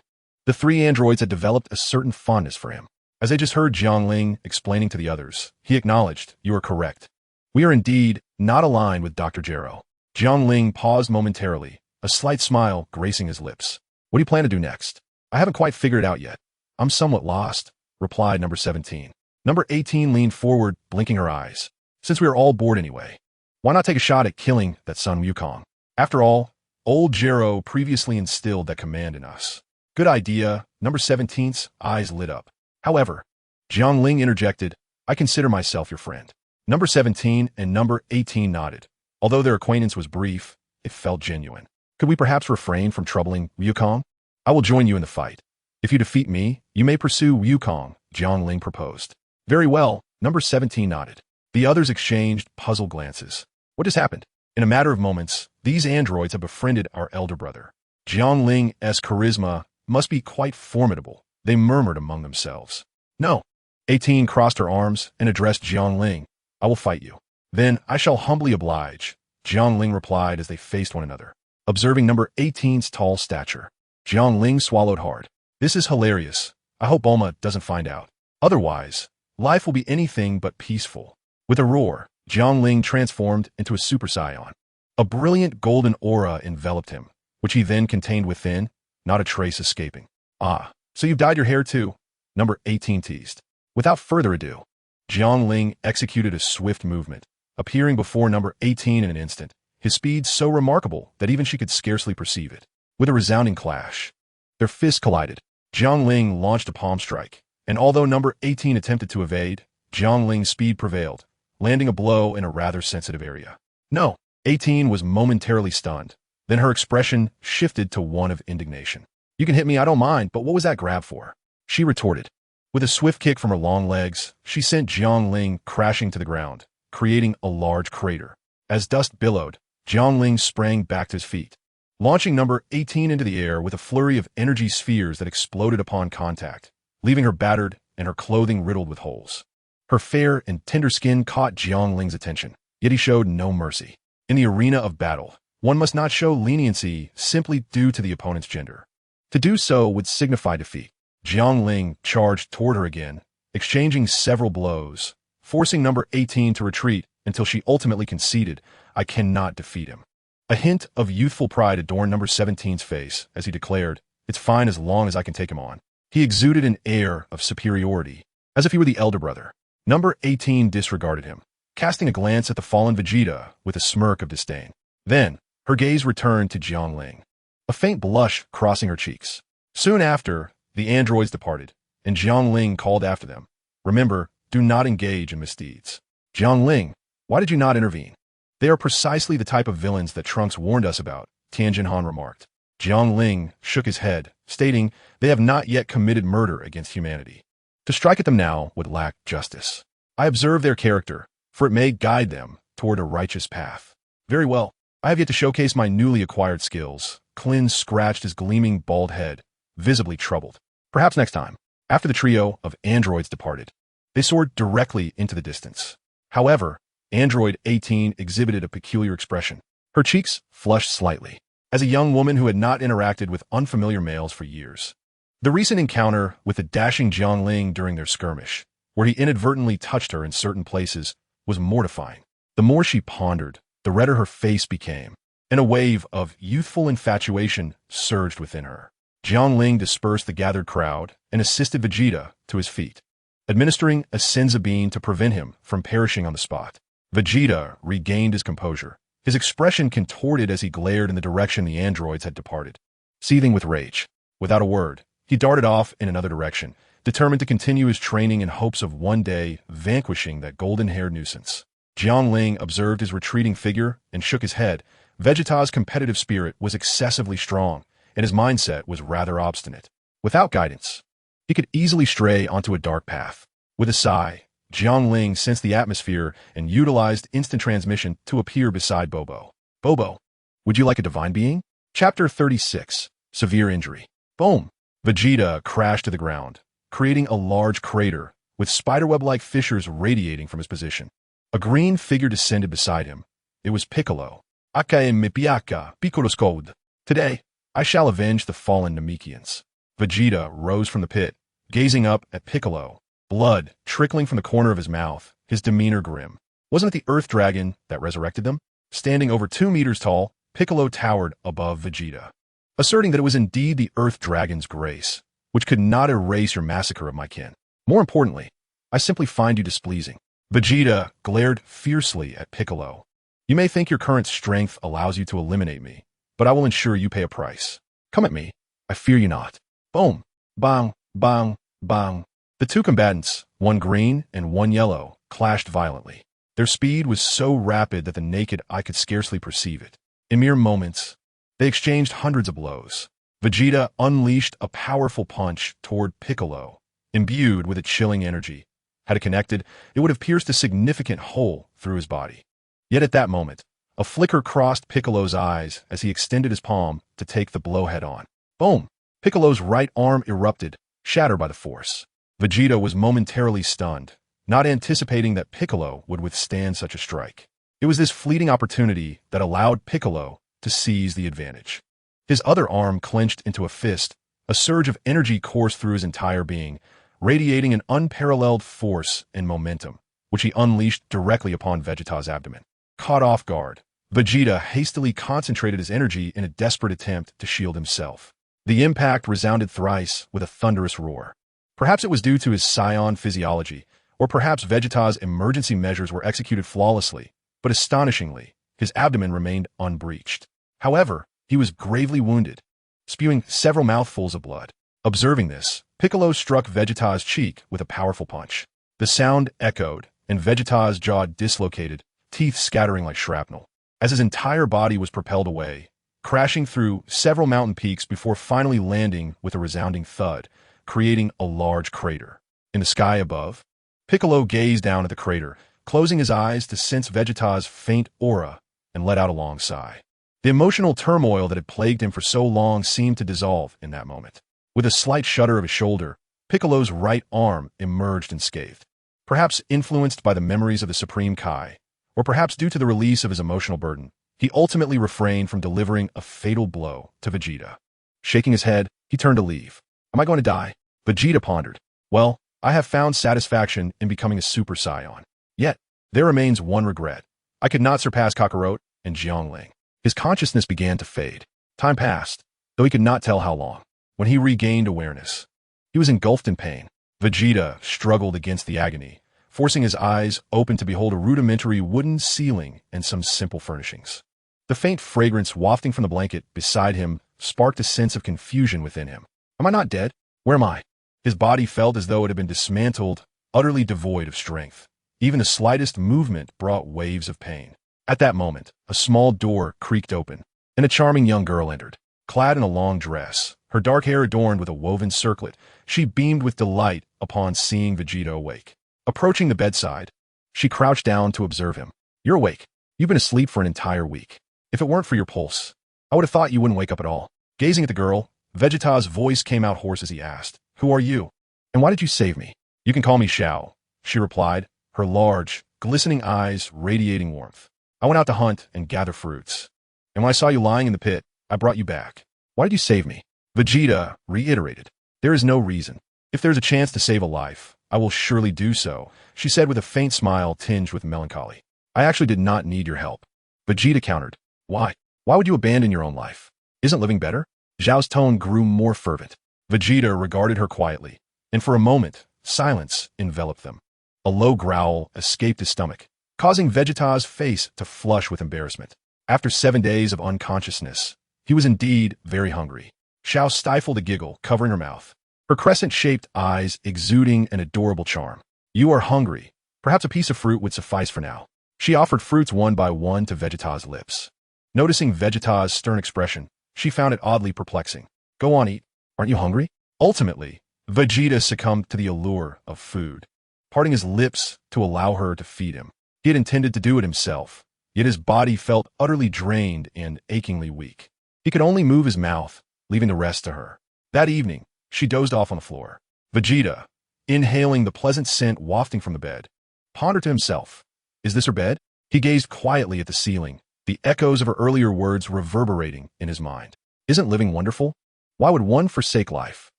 The 3 androids had developed a certain fondness for him. As they just heard Jiangling explaining to the others, he acknowledged, you are correct. We are indeed not aligned with Dr. Gero. Jiangling paused momentarily, a slight smile gracing his lips. What do you plan to do next? I haven't quite figured it out yet. I'm somewhat lost, replied number 17. Number 18 leaned forward, blinking her eyes. Since we are all bored anyway, why not take a shot at killing that Sun Wukong? After all, old Gero previously instilled that command in us. Good idea, number 17's eyes lit up. However, Jiangling interjected, I consider myself your friend. Number 17 and number 18 nodded. Although their acquaintance was brief, it felt genuine. Could we perhaps refrain from troubling Wukong? I will join you in the fight. If you defeat me, you may pursue Wukong, Jiangling proposed. Very well, number 17 nodded. The others exchanged puzzled glances. What just happened? In a matter of moments, these androids have befriended our elder brother. Jiangling's charisma must be quite formidable, they murmured among themselves. No. 18 crossed her arms and addressed Jiangling. I will fight you. Then I shall humbly oblige, Jiangling replied as they faced one another. Observing number 18's tall stature, Jiangling swallowed hard. This is hilarious. I hope Bulma doesn't find out. Otherwise, life will be anything but peaceful. With a roar, Jiangling transformed into a Super Saiyan. A brilliant golden aura enveloped him, which he then contained within, not a trace escaping. Ah, so you've dyed your hair too? Number 18 teased. Without further ado, Jiangling executed a swift movement, appearing before number 18 in an instant, his speed so remarkable that even she could scarcely perceive it. With a resounding clash, their fists collided. Jiangling launched a palm strike, and although number 18 attempted to evade, Jiangling's speed prevailed, landing a blow in a rather sensitive area. No, 18 was momentarily stunned. Then her expression shifted to one of indignation. You can hit me, I don't mind, but what was that grab for? She retorted. With a swift kick from her long legs, she sent Jiangling crashing to the ground, creating a large crater. As dust billowed, Jiangling sprang back to his feet, launching number 18 into the air with a flurry of energy spheres that exploded upon contact, leaving her battered and her clothing riddled with holes. Her fair and tender skin caught Jiangling's attention, yet he showed no mercy. In the arena of battle, one must not show leniency simply due to the opponent's gender. To do so would signify defeat. Jiangling charged toward her again, exchanging several blows, forcing number 18 to retreat until she ultimately conceded, I cannot defeat him. A hint of youthful pride adorned number 17's face as he declared, it's fine as long as I can take him on. He exuded an air of superiority, as if he were the elder brother. Number 18 disregarded him, casting a glance at the fallen Vegeta with a smirk of disdain. Then, her gaze returned to Jiangling, a faint blush crossing her cheeks. Soon after, the androids departed, and Jiangling called after them. Remember, do not engage in misdeeds. Jiangling, why did you not intervene? They are precisely the type of villains that Trunks warned us about, Tianjin Han remarked. Jiangling shook his head, stating they have not yet committed murder against humanity. To strike at them now would lack justice. I observe their character, for it may guide them toward a righteous path. Very well, I have yet to showcase my newly acquired skills. Klin scratched his gleaming bald head, visibly troubled. Perhaps next time. After the trio of androids departed, they soared directly into the distance. However, Android 18 exhibited a peculiar expression. Her cheeks flushed slightly, as a young woman who had not interacted with unfamiliar males for years. The recent encounter with the dashing Jiangling during their skirmish, where he inadvertently touched her in certain places, was mortifying. The more she pondered, the redder her face became, and a wave of youthful infatuation surged within her. Jiangling dispersed the gathered crowd and assisted Vegeta to his feet, administering a senza bean to prevent him from perishing on the spot. Vegeta regained his composure, his expression contorted as he glared in the direction the androids had departed. Seething with rage, without a word, he darted off in another direction, determined to continue his training in hopes of one day vanquishing that golden-haired nuisance. Jiangling observed his retreating figure and shook his head. Vegeta's competitive spirit was excessively strong, and his mindset was rather obstinate. Without guidance, he could easily stray onto a dark path. With a sigh, Jiangling sensed the atmosphere and utilized instant transmission to appear beside Bobo. Bobo, would you like a divine being? Chapter 36, Severe Injury. Boom! Vegeta crashed to the ground, creating a large crater with spiderweb-like fissures radiating from his position. A green figure descended beside him. It was Piccolo. Akae Mipiaka Piccolo's code. Today, I shall avenge the fallen Namekians. Vegeta rose from the pit, gazing up at Piccolo, blood trickling from the corner of his mouth, his demeanor grim. Wasn't it the Earth Dragon that resurrected them? Standing over 2 meters tall, Piccolo towered above Vegeta, asserting that it was indeed the Earth Dragon's grace, which could not erase your massacre of my kin. More importantly, I simply find you displeasing. Vegeta glared fiercely at Piccolo. You may think your current strength allows you to eliminate me, but I will ensure you pay a price. Come at me. I fear you not. Boom. Bang, bang, bang. The two combatants, one green and one yellow, clashed violently. Their speed was so rapid that the naked eye could scarcely perceive it. In mere moments, they exchanged hundreds of blows. Vegeta unleashed a powerful punch toward Piccolo, imbued with a chilling energy. Had it connected, it would have pierced a significant hole through his body. Yet at that moment, a flicker crossed Piccolo's eyes as he extended his palm to take the blow head-on. Boom! Piccolo's right arm erupted, shattered by the force. Vegeta was momentarily stunned, not anticipating that Piccolo would withstand such a strike. It was this fleeting opportunity that allowed Piccolo to seize the advantage. His other arm clenched into a fist, a surge of energy coursed through his entire being, radiating an unparalleled force and momentum, which he unleashed directly upon Vegeta's abdomen. Caught off guard, Vegeta hastily concentrated his energy in a desperate attempt to shield himself. The impact resounded thrice with a thunderous roar. Perhaps it was due to his Saiyan physiology, or perhaps Vegeta's emergency measures were executed flawlessly, but astonishingly, his abdomen remained unbreached. However, he was gravely wounded, spewing several mouthfuls of blood. Observing this, Piccolo struck Vegeta's cheek with a powerful punch. The sound echoed, and Vegeta's jaw dislocated, teeth scattering like shrapnel, as his entire body was propelled away, crashing through several mountain peaks before finally landing with a resounding thud, creating a large crater. In the sky above, Piccolo gazed down at the crater, closing his eyes to sense Vegeta's faint aura, and let out a long sigh. The emotional turmoil that had plagued him for so long seemed to dissolve in that moment. With a slight shudder of his shoulder, Piccolo's right arm emerged unscathed. Perhaps influenced by the memories of the Supreme Kai, or perhaps due to the release of his emotional burden, he ultimately refrained from delivering a fatal blow to Vegeta. Shaking his head, he turned to leave. Am I going to die? Vegeta pondered. Well, I have found satisfaction in becoming a Super Saiyan. Yet, there remains one regret. I could not surpass Kakarot and Jiangling. His consciousness began to fade. Time passed, though he could not tell how long. When he regained awareness, he was engulfed in pain. Vegeta struggled against the agony, forcing his eyes open to behold a rudimentary wooden ceiling and some simple furnishings. The faint fragrance wafting from the blanket beside him sparked a sense of confusion within him. Am I not dead? Where am I? His body felt as though it had been dismantled, utterly devoid of strength. Even the slightest movement brought waves of pain. At that moment, a small door creaked open, and a charming young girl entered. Clad in a long dress, her dark hair adorned with a woven circlet, she beamed with delight upon seeing Vegeta awake. Approaching the bedside, she crouched down to observe him. You're awake. You've been asleep for an entire week. If it weren't for your pulse, I would have thought you wouldn't wake up at all. Gazing at the girl, Vegeta's voice came out hoarse as he asked, Who are you? And why did you save me? You can call me Xiao, she replied, her large, glistening eyes radiating warmth. I went out to hunt and gather fruits. And when I saw you lying in the pit, I brought you back. Why did you save me? Vegeta reiterated. There is no reason. If there's a chance to save a life, I will surely do so, she said with a faint smile tinged with melancholy. I actually did not need your help. Vegeta countered. Why? Why would you abandon your own life? Isn't living better? Zhao's tone grew more fervent. Vegeta regarded her quietly, and for a moment, silence enveloped them. A low growl escaped his stomach, causing Vegeta's face to flush with embarrassment. After 7 days of unconsciousness, he was indeed very hungry. Xiao stifled a giggle, covering her mouth, her crescent-shaped eyes exuding an adorable charm. You are hungry. Perhaps a piece of fruit would suffice for now. She offered fruits one by one to Vegeta's lips. Noticing Vegeta's stern expression, she found it oddly perplexing. Go on, eat. Aren't you hungry? Ultimately, Vegeta succumbed to the allure of food, parting his lips to allow her to feed him. He had intended to do it himself, yet his body felt utterly drained and achingly weak. He could only move his mouth, leaving the rest to her. That evening, she dozed off on the floor. Vegeta, inhaling the pleasant scent wafting from the bed, pondered to himself. Is this her bed? He gazed quietly at the ceiling, the echoes of her earlier words reverberating in his mind. Isn't living wonderful? Why would one forsake life?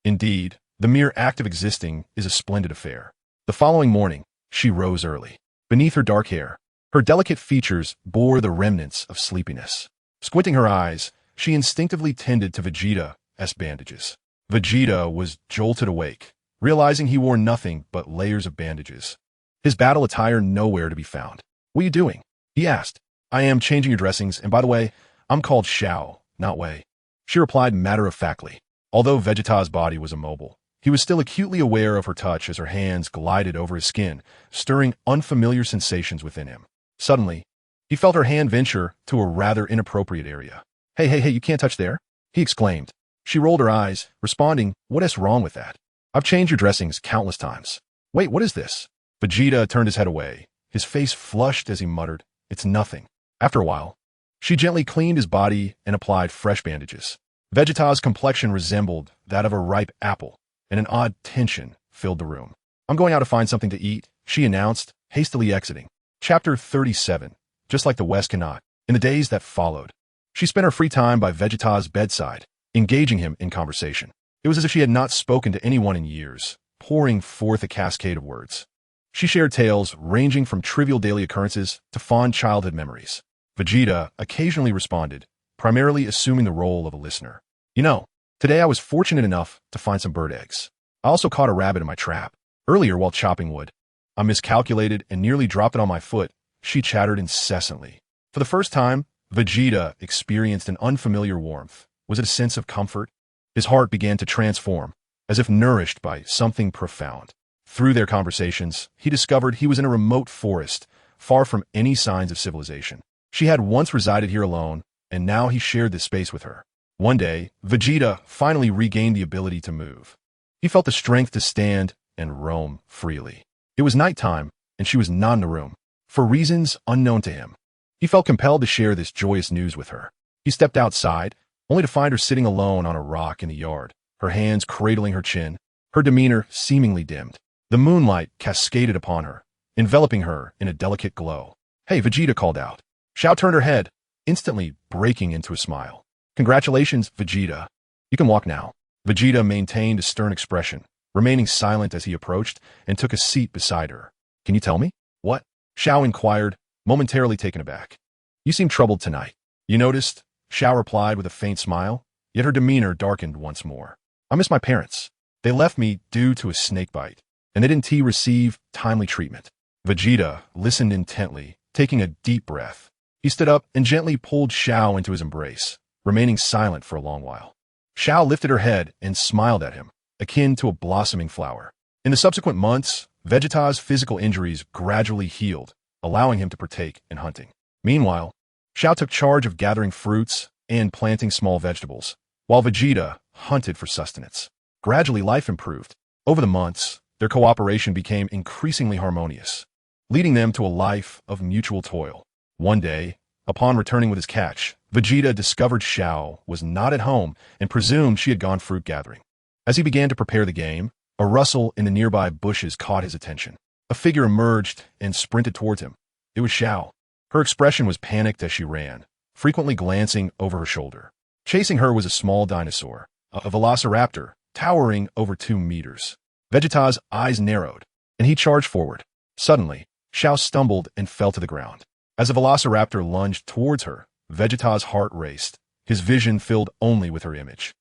Indeed, the mere act of existing is a splendid affair. The following morning, she rose early. Beneath her dark hair, her delicate features bore the remnants of sleepiness. Squinting her eyes, she instinctively tended to Vegeta's bandages. Vegeta was jolted awake, realizing he wore nothing but layers of bandages. His battle attire nowhere to be found. What are you doing? He asked. I am changing your dressings, and by the way, I'm called Xiao, not Wei. She replied matter-of-factly. Although Vegeta's body was immobile, he was still acutely aware of her touch as her hands glided over his skin, stirring unfamiliar sensations within him. Suddenly, he felt her hand venture to a rather inappropriate area. Hey, you can't touch there, he exclaimed. She rolled her eyes, responding, what is wrong with that? I've changed your dressings countless times. Wait, what is this? Vegeta turned his head away, his face flushed as he muttered, It's nothing. After a while, she gently cleaned his body and applied fresh bandages. Vegeta's complexion resembled that of a ripe apple, and an odd tension filled the room. I'm going out to find something to eat, she announced, hastily exiting. Chapter 37. Just like the West cannot. In the days that followed, she spent her free time by Vegeta's bedside, engaging him in conversation. It was as if she had not spoken to anyone in years, pouring forth a cascade of words. She shared tales ranging from trivial daily occurrences to fond childhood memories. Vegeta occasionally responded, primarily assuming the role of a listener. You know, today I was fortunate enough to find some bird eggs. I also caught a rabbit in my trap. Earlier while chopping wood, I miscalculated and nearly dropped it on my foot. She chattered incessantly. For the first time, Vegeta experienced an unfamiliar warmth. Was it a sense of comfort? His heart began to transform, as if nourished by something profound. Through their conversations, he discovered he was in a remote forest, far from any signs of civilization. She had once resided here alone, and now he shared this space with her. One day, Vegeta finally regained the ability to move. He felt the strength to stand and roam freely. It was nighttime, and she was not in the room. For reasons unknown to him, he felt compelled to share this joyous news with her. He stepped outside, only to find her sitting alone on a rock in the yard, her hands cradling her chin, her demeanor seemingly dimmed. The moonlight cascaded upon her, enveloping her in a delicate glow. "Hey," Vegeta called out. Xiao turned her head, instantly breaking into a smile. "Congratulations, Vegeta. You can walk now." Vegeta maintained a stern expression, remaining silent as he approached and took a seat beside her. "Can you tell me?" "What?" Xiao inquired, momentarily taken aback. "You seem troubled tonight." "You noticed?" Xiao replied with a faint smile, yet her demeanor darkened once more. "I miss my parents. They left me due to a snake bite, and they didn't receive timely treatment." Vegeta listened intently, taking a deep breath. He stood up and gently pulled Xiao into his embrace, remaining silent for a long while. Xiao lifted her head and smiled at him, akin to a blossoming flower. In the subsequent months, Vegeta's physical injuries gradually healed, allowing him to partake in hunting. Meanwhile, Xiao took charge of gathering fruits and planting small vegetables, while Vegeta hunted for sustenance. Gradually, life improved. Over the months, their cooperation became increasingly harmonious, leading them to a life of mutual toil. One day, upon returning with his catch, Vegeta discovered Xiao was not at home and presumed she had gone fruit gathering. As he began to prepare the game, a rustle in the nearby bushes caught his attention. A figure emerged and sprinted towards him. It was Xiao. Her expression was panicked as she ran, frequently glancing over her shoulder. Chasing her was a small dinosaur, a velociraptor, towering over 2 meters. Vegeta's eyes narrowed, and he charged forward. Suddenly, Xiao stumbled and fell to the ground. As the velociraptor lunged towards her, Vegeta's heart raced, his vision filled only with her image.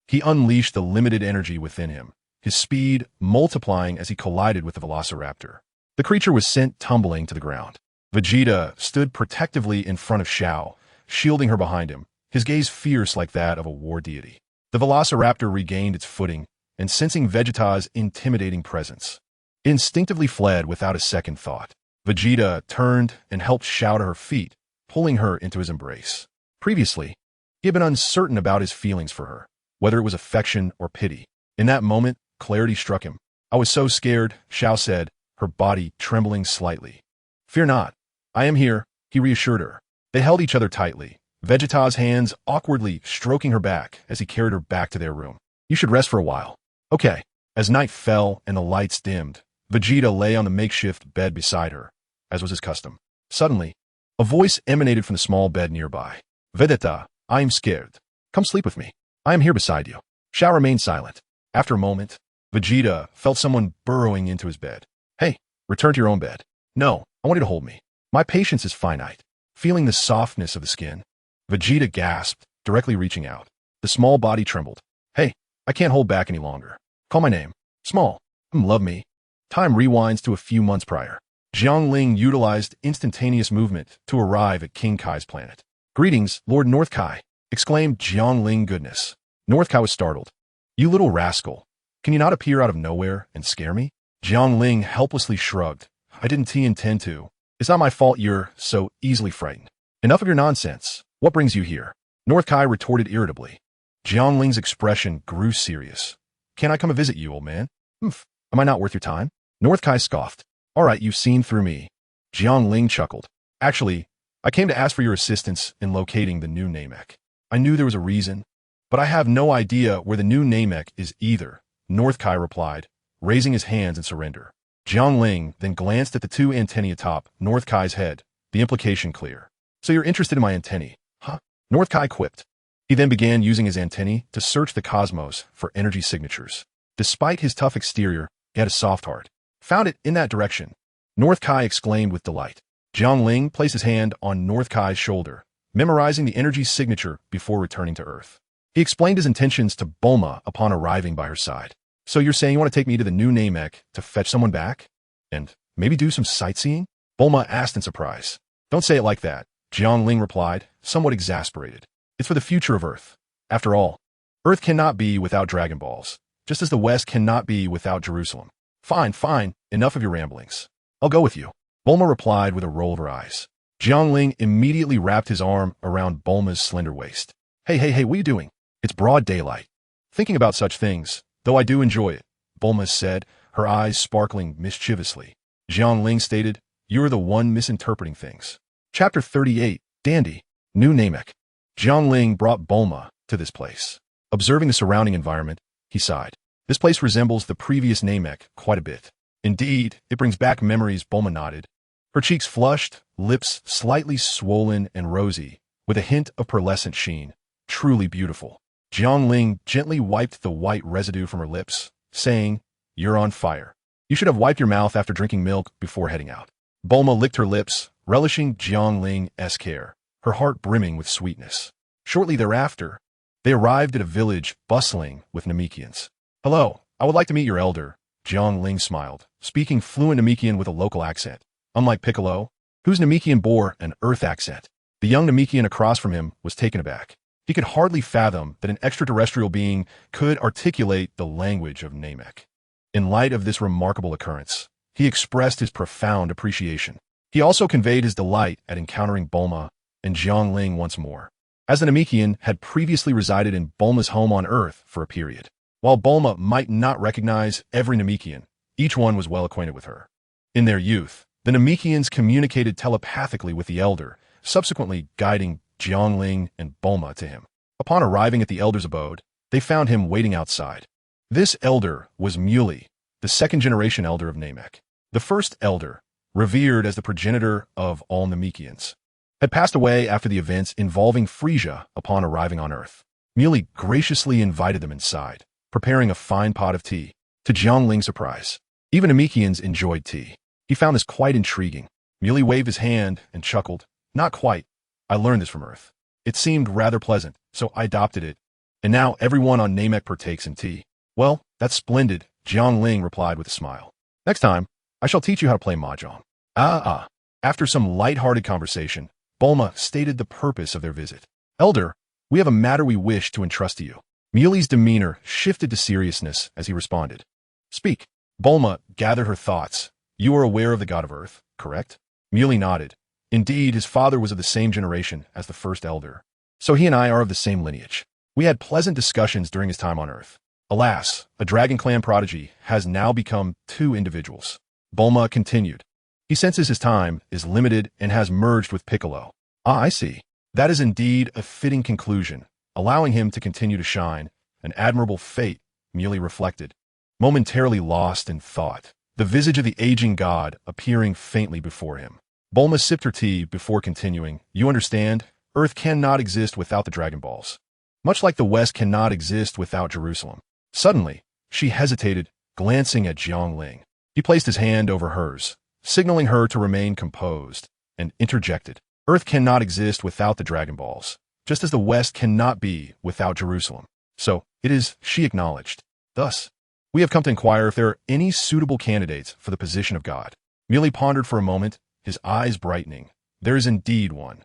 He unleashed the limited energy within him, his speed multiplying as he collided with the velociraptor. The creature was sent tumbling to the ground. Vegeta stood protectively in front of Xiao, shielding her behind him, his gaze fierce like that of a war deity. The velociraptor regained its footing, and sensing Vegeta's intimidating presence, it instinctively fled without a second thought. Vegeta turned and helped Xiao to her feet, pulling her into his embrace. Previously, he had been uncertain about his feelings for her, whether it was affection or pity. In that moment, clarity struck him. "I was so scared," Xiao said, her body trembling slightly. "Fear not. I am here," he reassured her. They held each other tightly, Vegeta's hands awkwardly stroking her back as he carried her back to their room. "You should rest for a while." "Okay." As night fell and the lights dimmed, Vegeta lay on the makeshift bed beside her, as was his custom. Suddenly, a voice emanated from the small bed nearby. "Vegeta, I am scared. Come sleep with me. I am here beside you." Xiao remained silent. After a moment, Vegeta felt someone burrowing into his bed. "Hey, return to your own bed." "No, I want you to hold me. My patience is finite." Feeling the softness of the skin, Vegeta gasped, directly reaching out. The small body trembled. "Hey, I can't hold back any longer. Call my name. Small. Love me." Time rewinds to a few months prior. Jiangling utilized instantaneous movement to arrive at King Kai's planet. "Greetings, Lord North Kai," exclaimed Jiangling goodness. North Kai was startled. "You little rascal. Can you not appear out of nowhere and scare me?" Jiangling helplessly shrugged. "I didn't intend to. It's not my fault you're so easily frightened." "Enough of your nonsense. What brings you here?" North Kai retorted irritably. Jiangling's expression grew serious. "Can I come and visit you, old man?" "Humph. Am I not worth your time?" North Kai scoffed. "All right, you've seen through me." Jiangling chuckled. "Actually, I came to ask for your assistance in locating the new Namek. I knew there was a reason, but I have no idea where the new Namek is either," North Kai replied, raising his hands in surrender. Jiangling then glanced at the 2 antennae atop North Kai's head, the implication clear. "So you're interested in my antennae, huh?" North Kai quipped. He then began using his antennae to search the cosmos for energy signatures. Despite his tough exterior, he had a soft heart. Found it in that direction. North Kai exclaimed with delight. Jiang Ling placed his hand on North Kai's shoulder, memorizing the energy signature before returning to Earth. He explained his intentions to Bulma upon arriving by her side. So you're saying you want to take me to the new Namek to fetch someone back? And maybe do some sightseeing? Bulma asked in surprise. Don't say it like that, Jiang Ling replied, somewhat exasperated. It's for the future of Earth. After all, Earth cannot be without Dragon Balls, just as the West cannot be without Jerusalem. Fine, fine, enough of your ramblings. I'll go with you, Bulma replied with a roll of her eyes. Jiang Ling immediately wrapped his arm around Bulma's slender waist. Hey, what are you doing? It's broad daylight. Thinking about such things, though I do enjoy it, Bulma said, her eyes sparkling mischievously. Jiang Ling stated, you're the one misinterpreting things. Chapter 38, Dandy, New Namek. Jiang Ling brought Bulma to this place. Observing the surrounding environment, he sighed. This place resembles the previous Namek quite a bit. Indeed, it brings back memories, Bulma nodded. Her cheeks flushed, lips slightly swollen and rosy, with a hint of pearlescent sheen. Truly beautiful. Jiang Ling gently wiped the white residue from her lips, saying, you're on fire. You should have wiped your mouth after drinking milk before heading out. Bulma licked her lips, relishing Jiang Ling's care, her heart brimming with sweetness. Shortly thereafter, they arrived at a village bustling with Namekians. Hello, I would like to meet your elder, Jiang Ling smiled, speaking fluent Namekian with a local accent. Unlike Piccolo, whose Namekian bore an Earth accent, the young Namekian across from him was taken aback. He could hardly fathom that an extraterrestrial being could articulate the language of Namek. In light of this remarkable occurrence, he expressed his profound appreciation. He also conveyed his delight at encountering Bulma and Jiang Ling once more, as the Namekian had previously resided in Bulma's home on Earth for a period. While Bulma might not recognize every Namekian, each one was well acquainted with her. In their youth, the Namekians communicated telepathically with the elder, subsequently guiding Jiang Ling and Bulma to him. Upon arriving at the elder's abode, they found him waiting outside. This elder was Muley, the second-generation elder of Namek. The first elder, revered as the progenitor of all Namekians, had passed away after the events involving Frisia upon arriving on Earth. Muley graciously invited them inside, preparing a fine pot of tea. To Jiang Ling's surprise, even Namekians enjoyed tea. He found this quite intriguing. Muley waved his hand and chuckled. Not quite. I learned this from Earth. It seemed rather pleasant, so I adopted it. And now everyone on Namek partakes in tea. Well, that's splendid, Jiang Ling replied with a smile. Next time, I shall teach you how to play mahjong. After some light-hearted conversation, Bulma stated the purpose of their visit. Elder, we have a matter we wish to entrust to you. Muley's demeanor shifted to seriousness as he responded. Speak. Bulma gathered her thoughts. You are aware of the god of Earth, correct? Muley nodded. Indeed, his father was of the same generation as the first elder, so he and I are of the same lineage. We had pleasant discussions during his time on Earth. Alas, a Dragon Clan prodigy has now become two individuals. Bulma continued. He senses his time is limited and has merged with Piccolo. I see. That is indeed a fitting conclusion, allowing him to continue to shine. An admirable fate, Muley reflected, momentarily lost in thought, the visage of the aging god appearing faintly before him. Bulma sipped her tea before continuing. You understand, Earth cannot exist without the Dragon Balls, much like the West cannot exist without Jerusalem. Suddenly, she hesitated, glancing at Jiang Ling. He placed his hand over hers, signaling her to remain composed, and interjected. Earth cannot exist without the Dragon Balls, just as the West cannot be without Jerusalem. So, it is, she acknowledged. Thus, we have come to inquire if there are any suitable candidates for the position of God. Muley pondered for a moment, his eyes brightening. There is indeed one.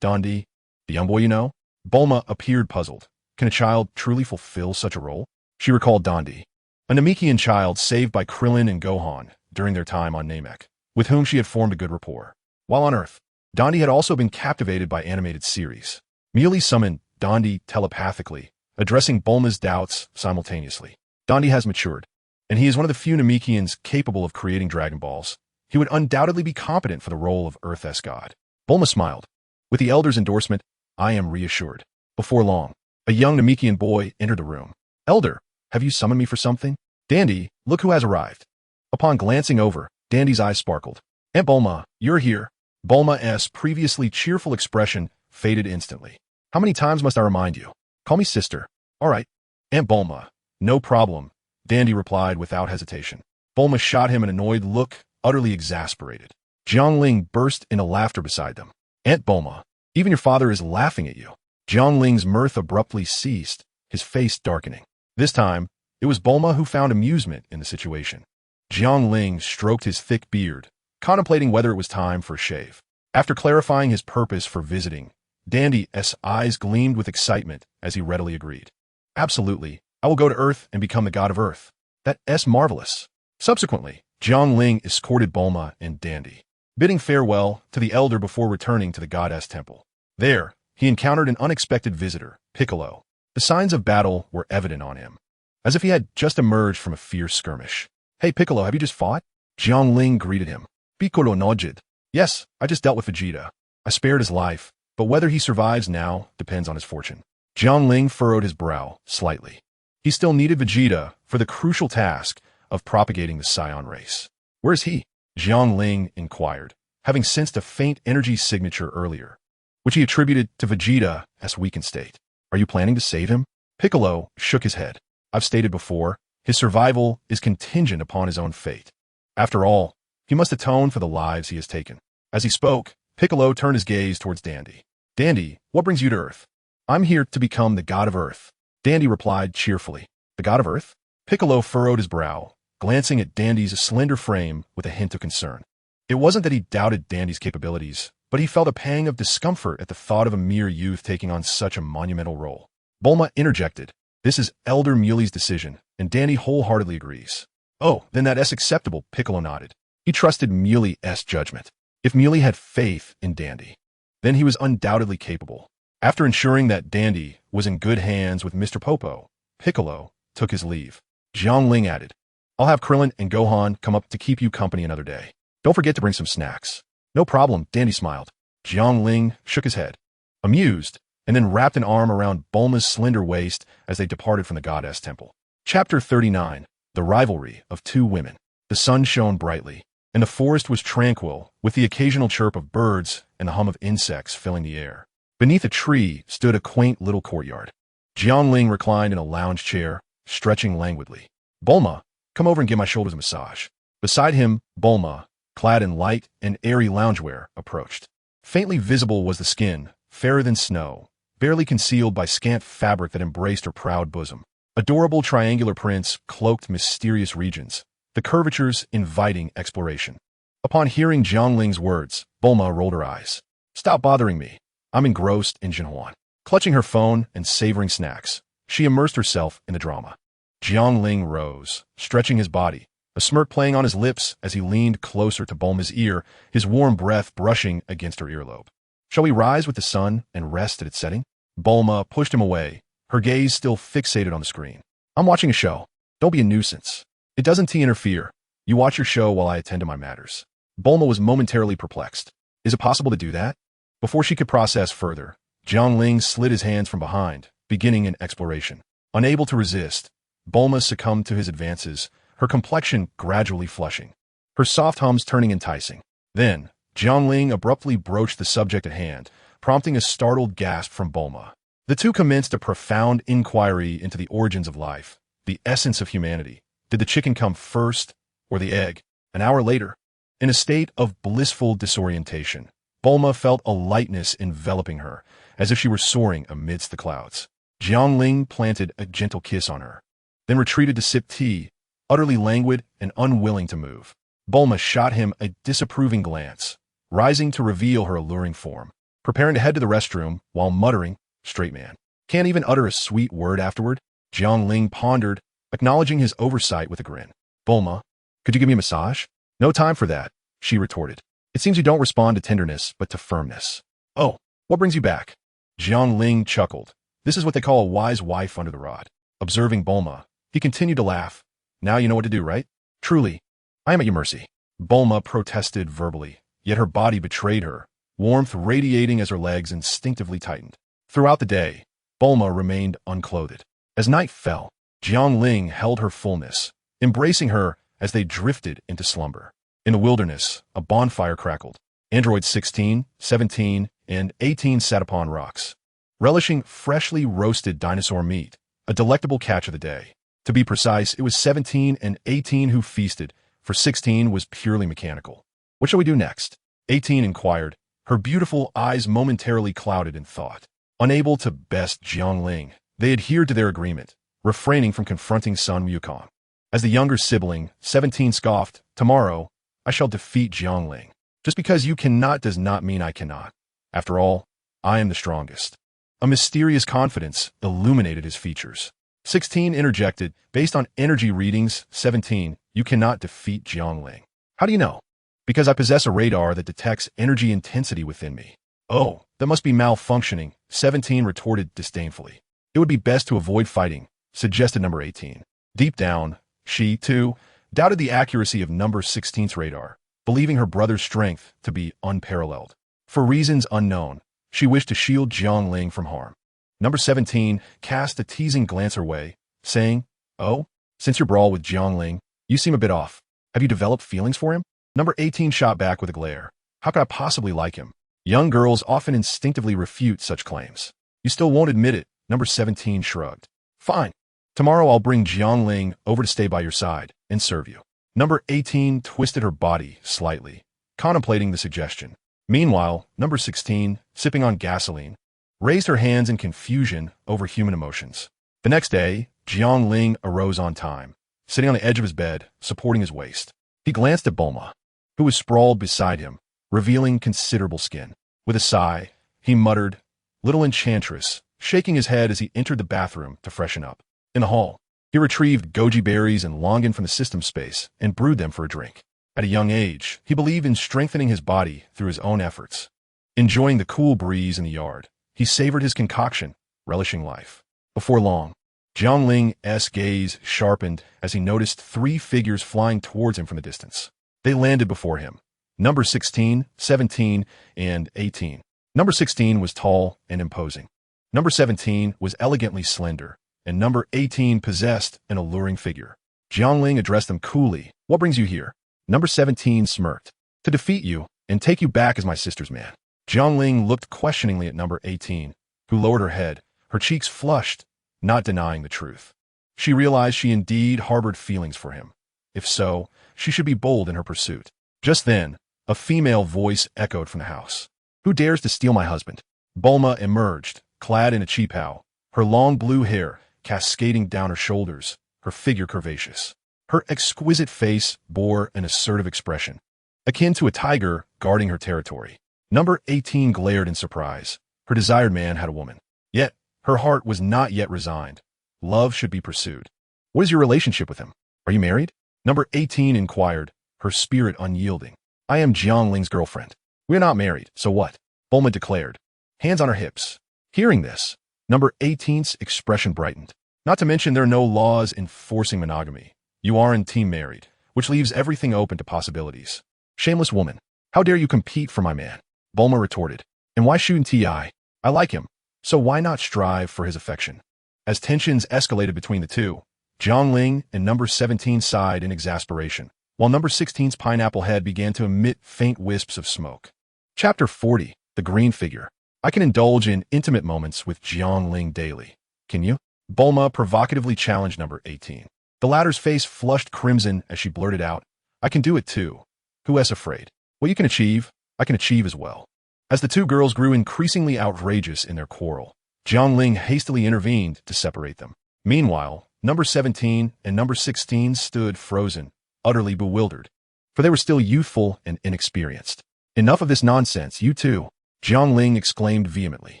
Dondi, the young boy you know? Bulma appeared puzzled. Can a child truly fulfill such a role? She recalled Dondi, a Namekian child saved by Krillin and Gohan during their time on Namek, with whom she had formed a good rapport. While on Earth, Dondi had also been captivated by animated series. Muley summoned Dondi telepathically, addressing Bulma's doubts simultaneously. Dondi has matured, and he is one of the few Namekians capable of creating Dragon Balls. He would undoubtedly be competent for the role of Earth's god. Bulma smiled. With the elder's endorsement, I am reassured. Before long, a young Namekian boy entered the room. Elder, have you summoned me for something? Dandy, look who has arrived. Upon glancing over, Dandy's eyes sparkled. Aunt Bulma, you're here. Bulma's previously cheerful expression faded instantly. How many times must I remind you? Call me sister. All right. Aunt Bulma, no problem. Dandy replied without hesitation. Bulma shot him an annoyed look, utterly exasperated. Jiangling burst into laughter beside them. Aunt Bulma, even your father is laughing at you. Jiangling's mirth abruptly ceased, his face darkening. This time, it was Bulma who found amusement in the situation. Jiangling stroked his thick beard, contemplating whether it was time for a shave. After clarifying his purpose for visiting, Dandy's eyes gleamed with excitement as he readily agreed. Absolutely, I will go to Earth and become the god of Earth. That's marvelous. Subsequently, Jiangling escorted Bulma and Dandy, bidding farewell to the elder before returning to the goddess temple. There, he encountered an unexpected visitor, Piccolo. The signs of battle were evident on him, as if he had just emerged from a fierce skirmish. Hey Piccolo, have you just fought? Jiangling greeted him. Piccolo nodded. Yes, I just dealt with Vegeta. I spared his life, but whether he survives now depends on his fortune. Jiangling furrowed his brow slightly. He still needed Vegeta for the crucial task of propagating the Saiyan race. Where is he? Jiangling inquired, having sensed a faint energy signature earlier, which he attributed to Vegeta's weakened state. Are you planning to save him? Piccolo shook his head. I've stated before, his survival is contingent upon his own fate. After all, he must atone for the lives he has taken. As he spoke, Piccolo turned his gaze towards Dandy. Dandy, what brings you to Earth? I'm here to become the god of Earth. Dandy replied cheerfully. The god of Earth? Piccolo furrowed his brow, glancing at Dandy's slender frame with a hint of concern. It wasn't that he doubted Dandy's capabilities, but he felt a pang of discomfort at the thought of a mere youth taking on such a monumental role. Bulma interjected. This is Elder Muley's decision, and Dandy wholeheartedly agrees. Oh, then that's acceptable, Piccolo nodded. He trusted Muley's judgment. If Muley had faith in Dandy, then he was undoubtedly capable. After ensuring that Dandy was in good hands with Mr. Popo, Piccolo took his leave. Jiangling added, I'll have Krillin and Gohan come up to keep you company another day. Don't forget to bring some snacks. No problem, Dandy smiled. Jiangling shook his head, amused, and then wrapped an arm around Bulma's slender waist as they departed from the goddess temple. Chapter 39. The Rivalry of Two Women. The sun shone brightly, and the forest was tranquil, with the occasional chirp of birds and the hum of insects filling the air. Beneath a tree stood a quaint little courtyard. Jiangling reclined in a lounge chair, stretching languidly. Bulma, come over and give my shoulders a massage. Beside him, Bulma, clad in light and airy loungewear, approached. Faintly visible was the skin, fairer than snow, barely concealed by scant fabric that embraced her proud bosom. Adorable triangular prints cloaked mysterious regions, the curvatures inviting exploration. Upon hearing Jiangling's words, Bulma rolled her eyes. Stop bothering me. I'm engrossed in Jinhuan. Clutching her phone and savoring snacks, she immersed herself in the drama. Jiangling rose, stretching his body, a smirk playing on his lips as he leaned closer to Bulma's ear, his warm breath brushing against her earlobe. Shall we rise with the sun and rest at its setting? Bulma pushed him away, her gaze still fixated on the screen. I'm watching a show. Don't be a nuisance. It doesn't interfere. You watch your show while I attend to my matters. Bulma was momentarily perplexed. Is it possible to do that? Before she could process further, Jiangling slid his hands from behind, beginning an exploration. Unable to resist, Bulma succumbed to his advances, her complexion gradually flushing, her soft hums turning enticing. Then, Jiangling abruptly broached the subject at hand, prompting a startled gasp from Bulma. The two commenced a profound inquiry into the origins of life, the essence of humanity. Did the chicken come first, or the egg? An hour later, in a state of blissful disorientation, Bulma felt a lightness enveloping her, as if she were soaring amidst the clouds. Jiangling planted a gentle kiss on her, then retreated to sip tea, utterly languid and unwilling to move. Bulma shot him a disapproving glance, rising to reveal her alluring form, preparing to head to the restroom while muttering, straight man. Can't even utter a sweet word afterward? Jiangling pondered, acknowledging his oversight with a grin. Bulma, could you give me a massage? No time for that, she retorted. It seems you don't respond to tenderness, but to firmness. Oh, what brings you back? Jiangling chuckled. This is what they call a wise wife under the rod. Observing Bulma, he continued to laugh. Now you know what to do, right? Truly, I am at your mercy. Bulma protested verbally, yet her body betrayed her, warmth radiating as her legs instinctively tightened. Throughout the day, Bulma remained unclothed. As night fell, Jiangling held her fullness, embracing her as they drifted into slumber. In the wilderness, a bonfire crackled. Androids 16, 17, and 18 sat upon rocks, relishing freshly roasted dinosaur meat, a delectable catch of the day. To be precise, it was 17 and 18 who feasted, for 16 was purely mechanical. What shall we do next? 18 inquired, her beautiful eyes momentarily clouded in thought. Unable to best Jiangling, they adhered to their agreement, refraining from confronting Sun Wukong. As the younger sibling, 17 scoffed, tomorrow, I shall defeat Jiangling. Just because you cannot does not mean I cannot. After all, I am the strongest. A mysterious confidence illuminated his features. 16 interjected, based on energy readings, 17, you cannot defeat Jiangling. How do you know? Because I possess a radar that detects energy intensity within me. Oh, that must be malfunctioning, 17 retorted disdainfully. It would be best to avoid fighting, suggested number 18. Deep down, she, too, doubted the accuracy of number 16's radar, believing her brother's strength to be unparalleled. For reasons unknown, she wished to shield Jiangling from harm. Number 17 cast a teasing glance her way, saying, oh, since your brawl with Jiangling, you seem a bit off. Have you developed feelings for him? Number 18 shot back with a glare. How could I possibly like him? Young girls often instinctively refute such claims. You still won't admit it, number 17 shrugged. Fine. Tomorrow I'll bring Jiangling over to stay by your side and serve you. Number 18 twisted her body slightly, contemplating the suggestion. Meanwhile, number 16, sipping on gasoline, raised her hands in confusion over human emotions. The next day, Jiangling arose on time, sitting on the edge of his bed, supporting his waist. He glanced at Bulma, who was sprawled beside him, revealing considerable skin. With a sigh, he muttered, little enchantress, shaking his head as he entered the bathroom to freshen up. In the hall, he retrieved goji berries and longan from the system space and brewed them for a drink. At a young age, he believed in strengthening his body through his own efforts. Enjoying the cool breeze in the yard, he savored his concoction, relishing life. Before long, Jiangling's gaze sharpened as he noticed 3 figures flying towards him from the distance. They landed before him. Number 16, 17, and 18. Number 16 was tall and imposing. Number 17 was elegantly slender, and number 18 possessed an alluring figure. Jiangling addressed them coolly. What brings you here? Number 17 smirked. To defeat you and take you back as my sister's man. Jiangling looked questioningly at number 18, who lowered her head, her cheeks flushed, not denying the truth. She realized she indeed harbored feelings for him. If so, she should be bold in her pursuit. Just then, a female voice echoed from the house. Who dares to steal my husband? Bulma emerged, clad in a qipao, her long blue hair cascading down her shoulders, her figure curvaceous. Her exquisite face bore an assertive expression, akin to a tiger guarding her territory. Number 18 glared in surprise. Her desired man had a woman. Yet, her heart was not yet resigned. Love should be pursued. What is your relationship with him? Are you married? Number 18 inquired, her spirit unyielding. I am Jiangling's girlfriend. We are not married, so what? Bulma declared, hands on her hips. Hearing this, number 18's expression brightened. Not to mention there are no laws enforcing monogamy. You are in team married, which leaves everything open to possibilities. Shameless woman, how dare you compete for my man? Bulma retorted. And why shoot Ti? I like him, so why not strive for his affection? As tensions escalated between the two, Jiangling and number 17 sighed in exasperation, while number 16's pineapple head began to emit faint wisps of smoke. Chapter 40, The Green Figure. I can indulge in intimate moments with Jiangling daily. Can you? Bulma provocatively challenged number 18. The latter's face flushed crimson as she blurted out, I can do it too. Who is afraid? What you can achieve, I can achieve as well. As the two girls grew increasingly outrageous in their quarrel, Jiangling hastily intervened to separate them. Meanwhile, number 17 and number 16 stood frozen, utterly bewildered, for they were still youthful and inexperienced. Enough of this nonsense, you two, Jiangling exclaimed vehemently.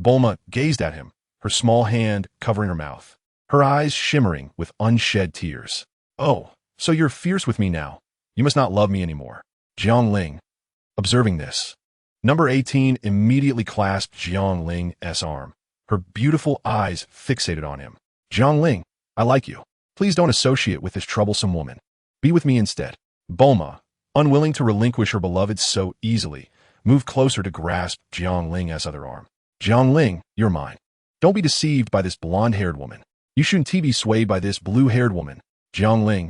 Bulma gazed at him, her small hand covering her mouth, her eyes shimmering with unshed tears. Oh, so you're fierce with me now. You must not love me anymore. Jiangling. Observing this, number 18 immediately clasped Jiangling's arm, her beautiful eyes fixated on him. Jiangling, I like you. Please don't associate with this troublesome woman. Be with me instead. Bulma, unwilling to relinquish her beloved so easily, moved closer to grasp Jiangling's other arm. Jiangling, you're mine. Don't be deceived by this blonde-haired woman. You shouldn't be swayed by this blue-haired woman. Jiangling.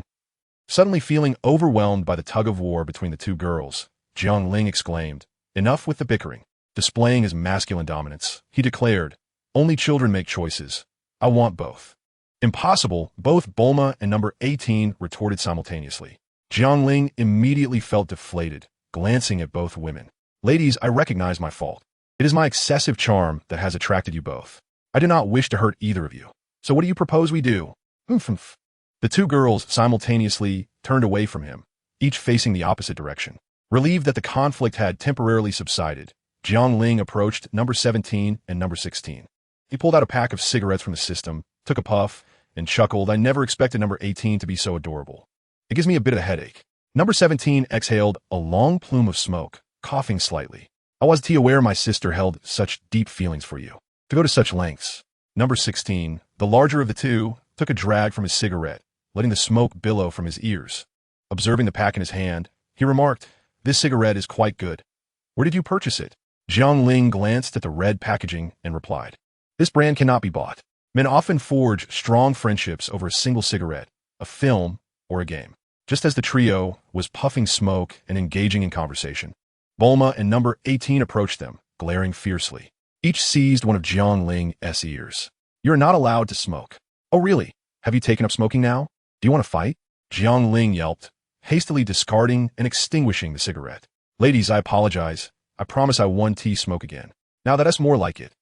Suddenly feeling overwhelmed by the tug-of-war between the two girls, Jiangling exclaimed, enough with the bickering. Displaying his masculine dominance, he declared, only children make choices. I want both. Impossible, both Bulma and number 18 retorted simultaneously. Jiangling immediately felt deflated, glancing at both women. Ladies, I recognize my fault. It is my excessive charm that has attracted you both. I do not wish to hurt either of you. So what do you propose we do? Oomph. The two girls simultaneously turned away from him, each facing the opposite direction. Relieved that the conflict had temporarily subsided, Jiangling approached number 17 and number 16. He pulled out a pack of cigarettes from the system, took a puff, and chuckled. I never expected number 18 to be so adorable. It gives me a bit of a headache. Number 17 exhaled a long plume of smoke, coughing slightly. I wasn't aware my sister held such deep feelings for you, to go to such lengths. Number 16, the larger of the two, took a drag from his cigarette, letting the smoke billow from his ears. Observing the pack in his hand, he remarked, "This cigarette is quite good. Where did you purchase it?" Jiangling glanced at the red packaging and replied, "This brand cannot be bought. Men often forge strong friendships over a single cigarette, a film, or a game." Just as the trio was puffing smoke and engaging in conversation, Bulma and number 18 approached them, glaring fiercely. Each seized one of Jiangling's ears. "You're not allowed to smoke." "Oh really? Have you taken up smoking now? Do you want to fight?" Jiangling yelped, hastily discarding and extinguishing the cigarette. "Ladies, I apologize. I promise I won't smoke again. Now that's more like it."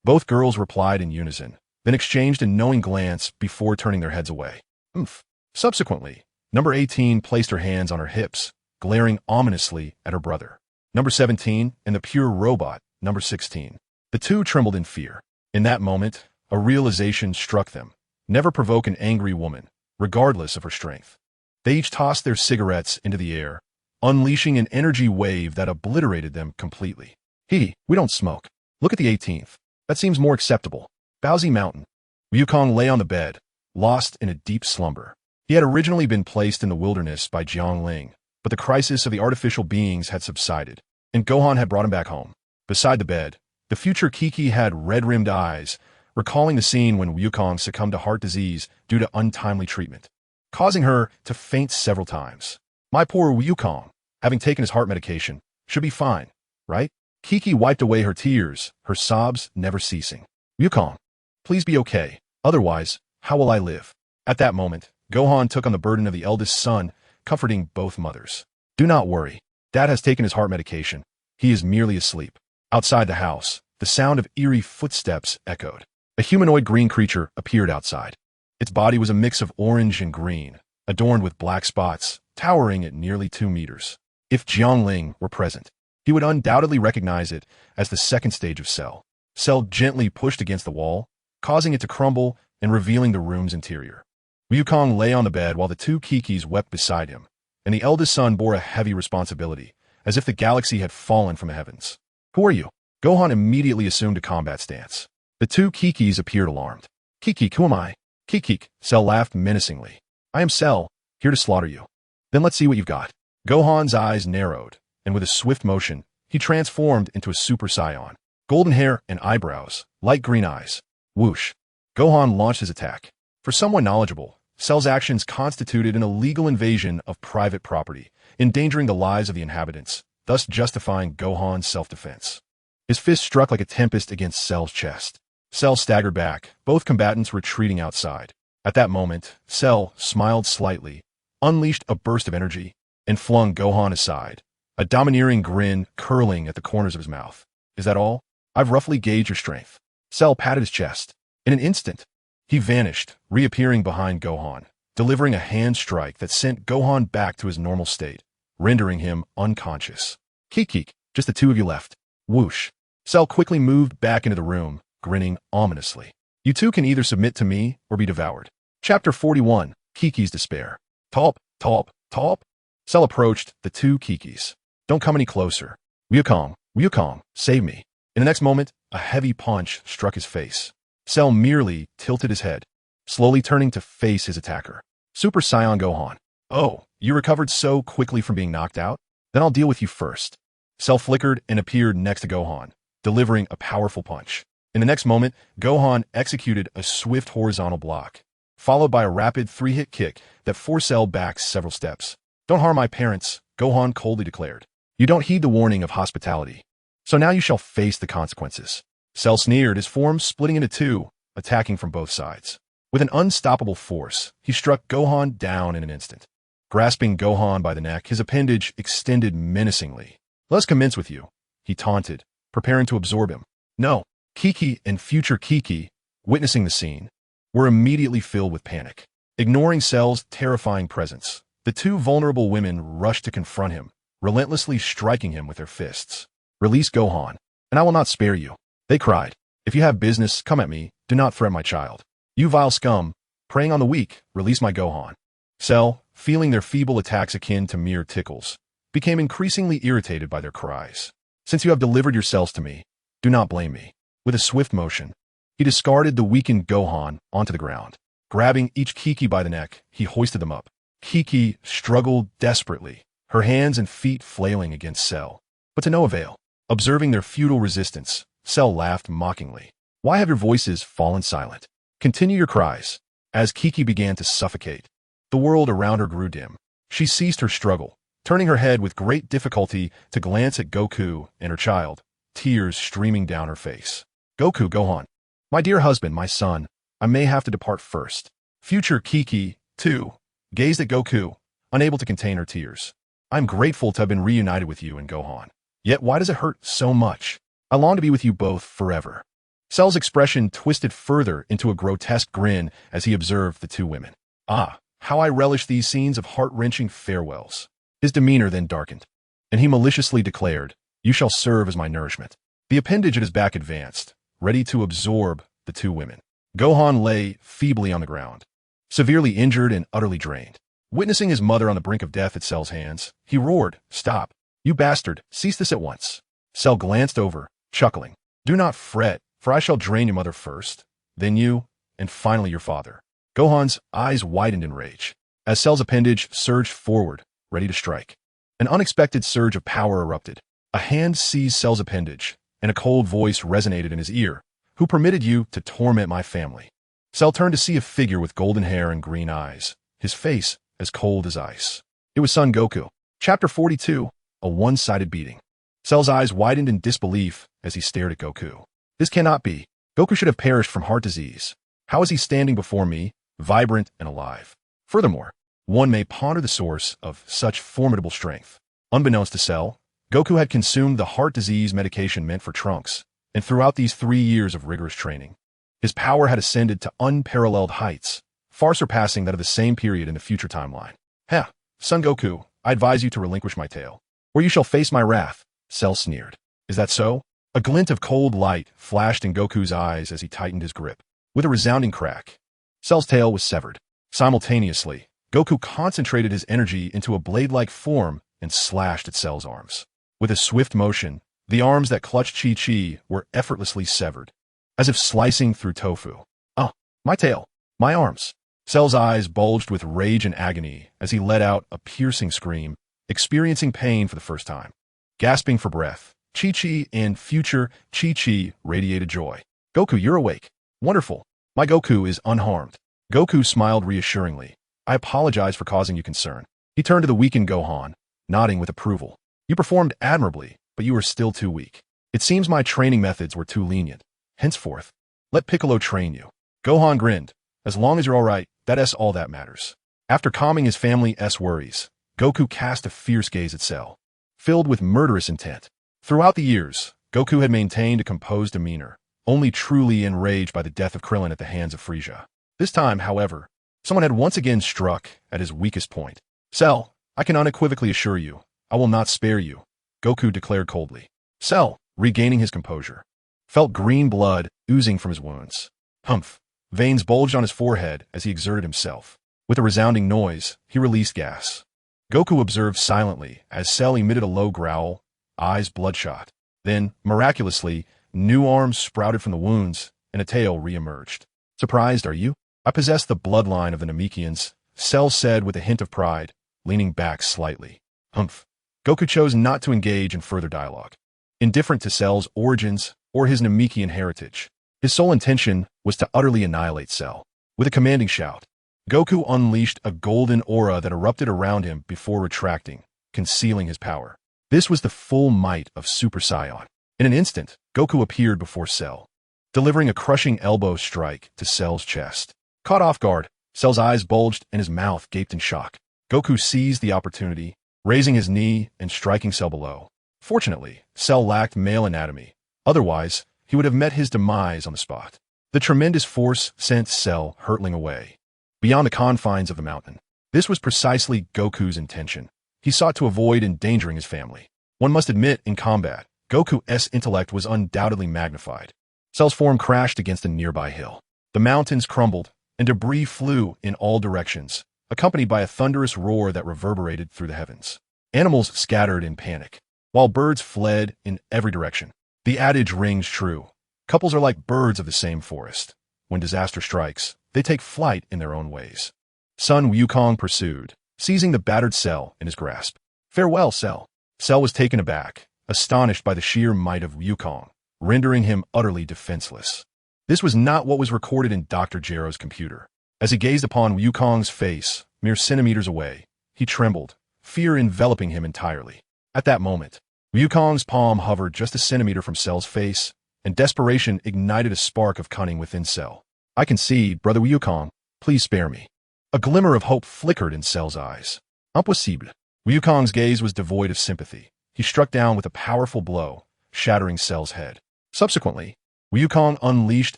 Both girls replied in unison, then exchanged a knowing glance before turning their heads away. Oomph. Subsequently, number 18 placed her hands on her hips, glaring ominously at her brother. Number 17 and the pure robot, number 16. The two trembled in fear. In that moment, a realization struck them. Never provoke an angry woman, regardless of her strength. They each tossed their cigarettes into the air, unleashing an energy wave that obliterated them completely. We don't smoke. Look at the 18th. That seems more acceptable. Baozi Mountain. Wukong lay on the bed, lost in a deep slumber. He had originally been placed in the wilderness by Jiangling, but the crisis of the artificial beings had subsided, and Gohan had brought him back home. Beside the bed, the future Kiki had red-rimmed eyes, recalling the scene when Wukong succumbed to heart disease due to untimely treatment, causing her to faint several times. My poor Wukong, having taken his heart medication, should be fine, right? Kiki wiped away her tears, her sobs never ceasing. "Wukong, please be okay. Otherwise, how will I live?" At that moment, Gohan took on the burden of the eldest son, comforting both mothers. "Do not worry. Dad has taken his heart medication. He is merely asleep." Outside the house, the sound of eerie footsteps echoed. A humanoid green creature appeared outside. Its body was a mix of orange and green, adorned with black spots, towering at nearly 2 meters. If Jiangling were present, he would undoubtedly recognize it as the second stage of Cell. Cell gently pushed against the wall, causing it to crumble and revealing the room's interior. Wukong lay on the bed while the two Kikis wept beside him, and the eldest son bore a heavy responsibility, as if the galaxy had fallen from the heavens. "Who are you?" Gohan immediately assumed a combat stance. The two Kikis appeared alarmed. "Kiki, who am I?" "Kiki," Cell laughed menacingly. "I am Cell, here to slaughter you." "Then let's see what you've got." Gohan's eyes narrowed, and with a swift motion, he transformed into a Super Saiyan. Golden hair and eyebrows, light green eyes. Whoosh. Gohan launched his attack. For someone knowledgeable, Cell's actions constituted an illegal invasion of private property, endangering the lives of the inhabitants, thus justifying Gohan's self-defense. His fist struck like a tempest against Cell's chest. Cell staggered back, both combatants retreating outside. At that moment, Cell smiled slightly, unleashed a burst of energy, and flung Gohan aside, a domineering grin curling at the corners of his mouth. "Is that all? I've roughly gauged your strength." Cell patted his chest. In an instant, he vanished, reappearing behind Gohan, delivering a hand strike that sent Gohan back to his normal state, rendering him unconscious. "Kiki, just the two of you left." Whoosh. Cell quickly moved back into the room, grinning ominously. "You two can either submit to me or be devoured." Chapter 41, Kiki's Despair. "Talp, Talp, Talp." Cell approached the two Kikis. "Don't come any closer. Wukong, save me." In the next moment, a heavy punch struck his face. Cell merely tilted his head, slowly turning to face his attacker. Super Saiyan Gohan. "Oh, you recovered so quickly from being knocked out? Then I'll deal with you first." Cell flickered and appeared next to Gohan, delivering a powerful punch. In the next moment, Gohan executed a swift horizontal block, followed by a rapid 3-hit kick that forced Cell back several steps. "Don't harm my parents," Gohan coldly declared. "You don't heed the warning of hospitality. So now you shall face the consequences." Cell sneered, his form splitting into two, attacking from both sides. With an unstoppable force, he struck Gohan down in an instant. Grasping Gohan by the neck, his appendage extended menacingly. "Let's commence with you," he taunted, preparing to absorb him. No, Kiki and future Kiki, witnessing the scene, were immediately filled with panic. Ignoring Cell's terrifying presence, the two vulnerable women rushed to confront him, relentlessly striking him with their fists. "Release Gohan, and I will not spare you," they cried. "If you have business, come at me. Do not threaten my child. You vile scum, preying on the weak, release my Gohan." Cell, feeling their feeble attacks akin to mere tickles, became increasingly irritated by their cries. "Since you have delivered yourselves to me, do not blame me." With a swift motion, he discarded the weakened Gohan onto the ground. Grabbing each Kiki by the neck, he hoisted them up. Kiki struggled desperately, her hands and feet flailing against Cell, but to no avail. Observing their futile resistance, Cell laughed mockingly. "Why have your voices fallen silent? Continue your cries." As Kiki began to suffocate, the world around her grew dim. She ceased her struggle, turning her head with great difficulty to glance at Goku and her child, tears streaming down her face. "Goku, Gohan. My dear husband, my son, I may have to depart first." Future Kiki, too, gazed at Goku, unable to contain her tears. "I'm grateful to have been reunited with you and Gohan. Yet why does it hurt so much? I long to be with you both forever." Cell's expression twisted further into a grotesque grin as he observed the two women. "Ah, how I relish these scenes of heart-wrenching farewells." His demeanor then darkened, and he maliciously declared, "You shall serve as my nourishment." The appendage at his back advanced, ready to absorb the two women. Gohan lay feebly on the ground, severely injured and utterly drained. Witnessing his mother on the brink of death at Cell's hands, he roared, "Stop! You bastard! Cease this at once!" Cell glanced over, chuckling. "Do not fret, for I shall drain your mother first, then you, and finally your father." Gohan's eyes widened in rage, as Cell's appendage surged forward, ready to strike. An unexpected surge of power erupted. A hand seized Cell's appendage, and a cold voice resonated in his ear. "Who permitted you to torment my family?" Cell turned to see a figure with golden hair and green eyes, his face as cold as ice. It was Son Goku. Chapter 42, A One-Sided Beating. Cell's eyes widened in disbelief as he stared at Goku. "This cannot be. Goku should have perished from heart disease. How is he standing before me, vibrant and alive?" Furthermore, one may ponder the source of such formidable strength. Unbeknownst to Cell, Goku had consumed the heart disease medication meant for Trunks, and throughout these 3 years of rigorous training, his power had ascended to unparalleled heights, far surpassing that of the same period in the future timeline. "Heh, Son Goku, I advise you to relinquish my tail, or you shall face my wrath," Cell sneered. "Is that so?" A glint of cold light flashed in Goku's eyes as he tightened his grip. With a resounding crack, Cell's tail was severed. Simultaneously, Goku concentrated his energy into a blade-like form and slashed at Cell's arms. With a swift motion, the arms that clutched Chi-Chi were effortlessly severed, as if slicing through tofu. "Oh, my tail! My arms!" Cell's eyes bulged with rage and agony as he let out a piercing scream, experiencing pain for the first time. Gasping for breath, Chi-Chi and future Chi-Chi radiated joy. "Goku, you're awake. Wonderful. My Goku is unharmed." Goku smiled reassuringly. "I apologize for causing you concern." He turned to the weakened Gohan, nodding with approval. "You performed admirably, but you are still too weak. It seems my training methods were too lenient. Henceforth, let Piccolo train you." Gohan grinned. "As long as you're all right, that's all that matters." After calming his family's worries, Goku cast a fierce gaze at Cell, filled with murderous intent. Throughout the years, Goku had maintained a composed demeanor, only truly enraged by the death of Krillin at the hands of Frieza. This time, however, someone had once again struck at his weakest point. "Cell, I can unequivocally assure you, I will not spare you," Goku declared coldly. Cell, regaining his composure, felt green blood oozing from his wounds. Humph! Veins bulged on his forehead as he exerted himself. With a resounding noise, he released gas. Goku observed silently as Cell emitted a low growl, eyes bloodshot. Then, miraculously, new arms sprouted from the wounds, and a tail re-emerged. "Surprised, are you? I possess the bloodline of the Namekians," Cell said with a hint of pride, leaning back slightly. Humph. Goku chose not to engage in further dialogue. Indifferent to Cell's origins or his Namekian heritage, his sole intention was to utterly annihilate Cell. With a commanding shout, Goku unleashed a golden aura that erupted around him before retracting, concealing his power. This was the full might of Super Saiyan. In an instant, Goku appeared before Cell, delivering a crushing elbow strike to Cell's chest. Caught off guard, Cell's eyes bulged and his mouth gaped in shock. Goku seized the opportunity, raising his knee and striking Cell below. Fortunately, Cell lacked male anatomy. Otherwise, he would have met his demise on the spot. The tremendous force sent Cell hurtling away, beyond the confines of the mountain. This was precisely Goku's intention. He sought to avoid endangering his family. One must admit, in combat, Goku's intellect was undoubtedly magnified. Cell's form crashed against a nearby hill. The mountains crumbled, and debris flew in all directions, accompanied by a thunderous roar that reverberated through the heavens. Animals scattered in panic, while birds fled in every direction. The adage rings true. Couples are like birds of the same forest. When disaster strikes, they take flight in their own ways. Sun Wukong pursued, seizing the battered Cell in his grasp. Farewell, Cell. Cell was taken aback, astonished by the sheer might of Wukong, rendering him utterly defenseless. This was not what was recorded in Dr. Gero's computer. As he gazed upon Wukong's face, mere centimeters away, he trembled, fear enveloping him entirely. At that moment, Wukong's palm hovered just a centimeter from Cell's face, and desperation ignited a spark of cunning within Cell. I concede, Brother Wukong, please spare me. A glimmer of hope flickered in Cell's eyes. Impossible. Wukong's gaze was devoid of sympathy. He struck down with a powerful blow, shattering Cell's head. Subsequently, Wukong unleashed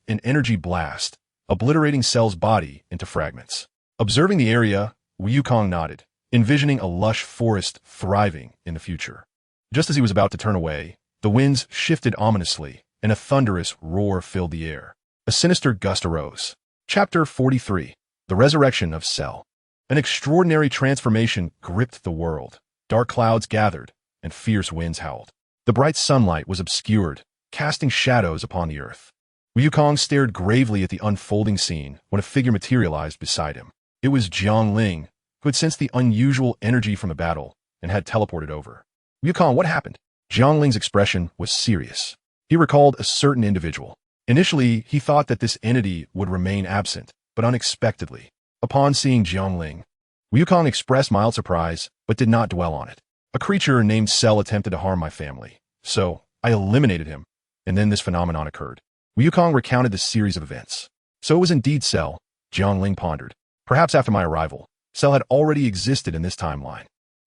an energy blast, obliterating Cell's body into fragments. Observing the area, Wukong nodded, envisioning a lush forest thriving in the future. Just as he was about to turn away, the winds shifted ominously, and a thunderous roar filled the air. A sinister gust arose. Chapter 43. The Resurrection of Cell. An extraordinary transformation gripped the world. Dark clouds gathered, and fierce winds howled. The bright sunlight was obscured, casting shadows upon the earth. Wukong stared gravely at the unfolding scene when a figure materialized beside him. It was Jiangling, who had sensed the unusual energy from the battle and had teleported over. Wukong, what happened? Jiangling's expression was serious. He recalled a certain individual. Initially, he thought that this entity would remain absent, but unexpectedly, upon seeing Jiangling, Wukong expressed mild surprise, but did not dwell on it. A creature named Cell attempted to harm my family, so I eliminated him, and then this phenomenon occurred. Wukong recounted the series of events. So it was indeed Cell, Jiangling pondered. Perhaps after my arrival, Cell had already existed in this timeline,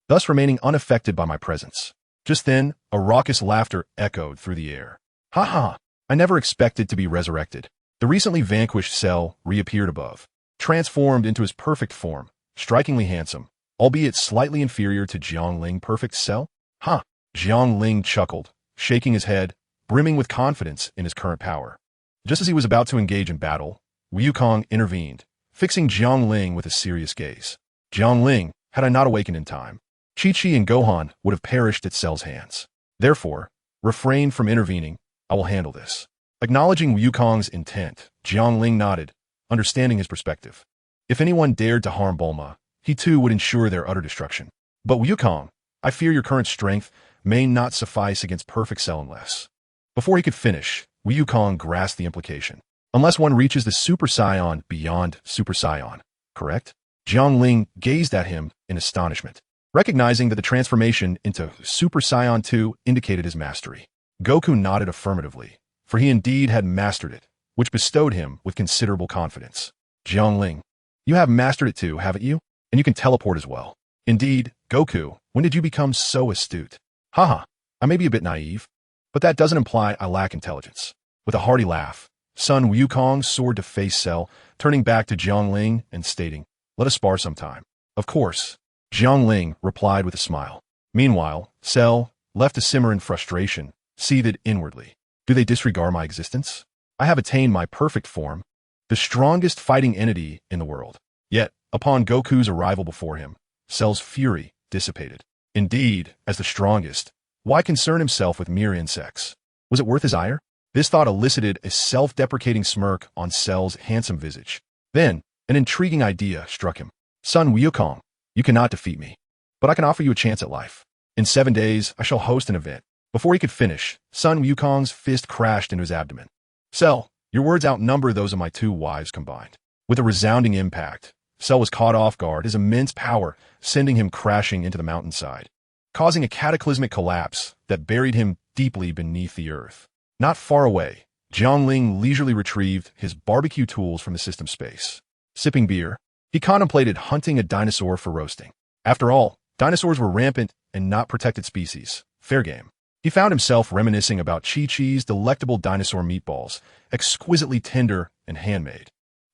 thus remaining unaffected by my presence. Just then, a raucous laughter echoed through the air. Ha ha! I never expected to be resurrected. The recently vanquished Cell reappeared above, transformed into his perfect form, strikingly handsome, albeit slightly inferior to Jiangling perfect Cell. Ha! Jiangling chuckled, shaking his head, brimming with confidence in his current power. Just as he was about to engage in battle, Wukong intervened, fixing Jiangling with a serious gaze. Jiangling, had I not awakened in time, Chi-Chi and Gohan would have perished at Cell's hands. Therefore, refrain from intervening. I will handle this. Acknowledging Wukong's intent, Jiangling nodded, understanding his perspective. If anyone dared to harm Bulma, he too would ensure their utter destruction. But Wukong, I fear your current strength may not suffice against perfect Cell unless... Before he could finish, Wukong grasped the implication. Unless one reaches the Super Saiyan beyond Super Saiyan, correct? Jiangling gazed at him in astonishment, recognizing that the transformation into Super Saiyan 2 indicated his mastery. Goku nodded affirmatively, for he indeed had mastered it, which bestowed him with considerable confidence. Jiangling, you have mastered it too, haven't you? And you can teleport as well. Indeed, Goku, when did you become so astute? Haha, I may be a bit naive, but that doesn't imply I lack intelligence. With a hearty laugh, Sun Wukong soared to face Cell, turning back to Jiangling and stating, let us spar sometime. Of course, Jiangling replied with a smile. Meanwhile, Cell, left to simmer in frustration, seethed inwardly. Do they disregard my existence? I have attained my perfect form, the strongest fighting entity in the world. Yet, upon Goku's arrival before him, Cell's fury dissipated. Indeed, as the strongest, why concern himself with mere insects? Was it worth his ire? This thought elicited a self-deprecating smirk on Cell's handsome visage. Then, an intriguing idea struck him. Son Wukong, you cannot defeat me, but I can offer you a chance at life. In 7 days, I shall host an event. Before he could finish, Sun Wukong's fist crashed into his abdomen. Cell, your words outnumber those of my 2 wives combined. With a resounding impact, Cell was caught off guard, his immense power sending him crashing into the mountainside, causing a cataclysmic collapse that buried him deeply beneath the earth. Not far away, Jiangling leisurely retrieved his barbecue tools from the system space. Sipping beer, he contemplated hunting a dinosaur for roasting. After all, dinosaurs were rampant and not protected species. Fair game. He found himself reminiscing about Chi-Chi's delectable dinosaur meatballs, exquisitely tender and handmade.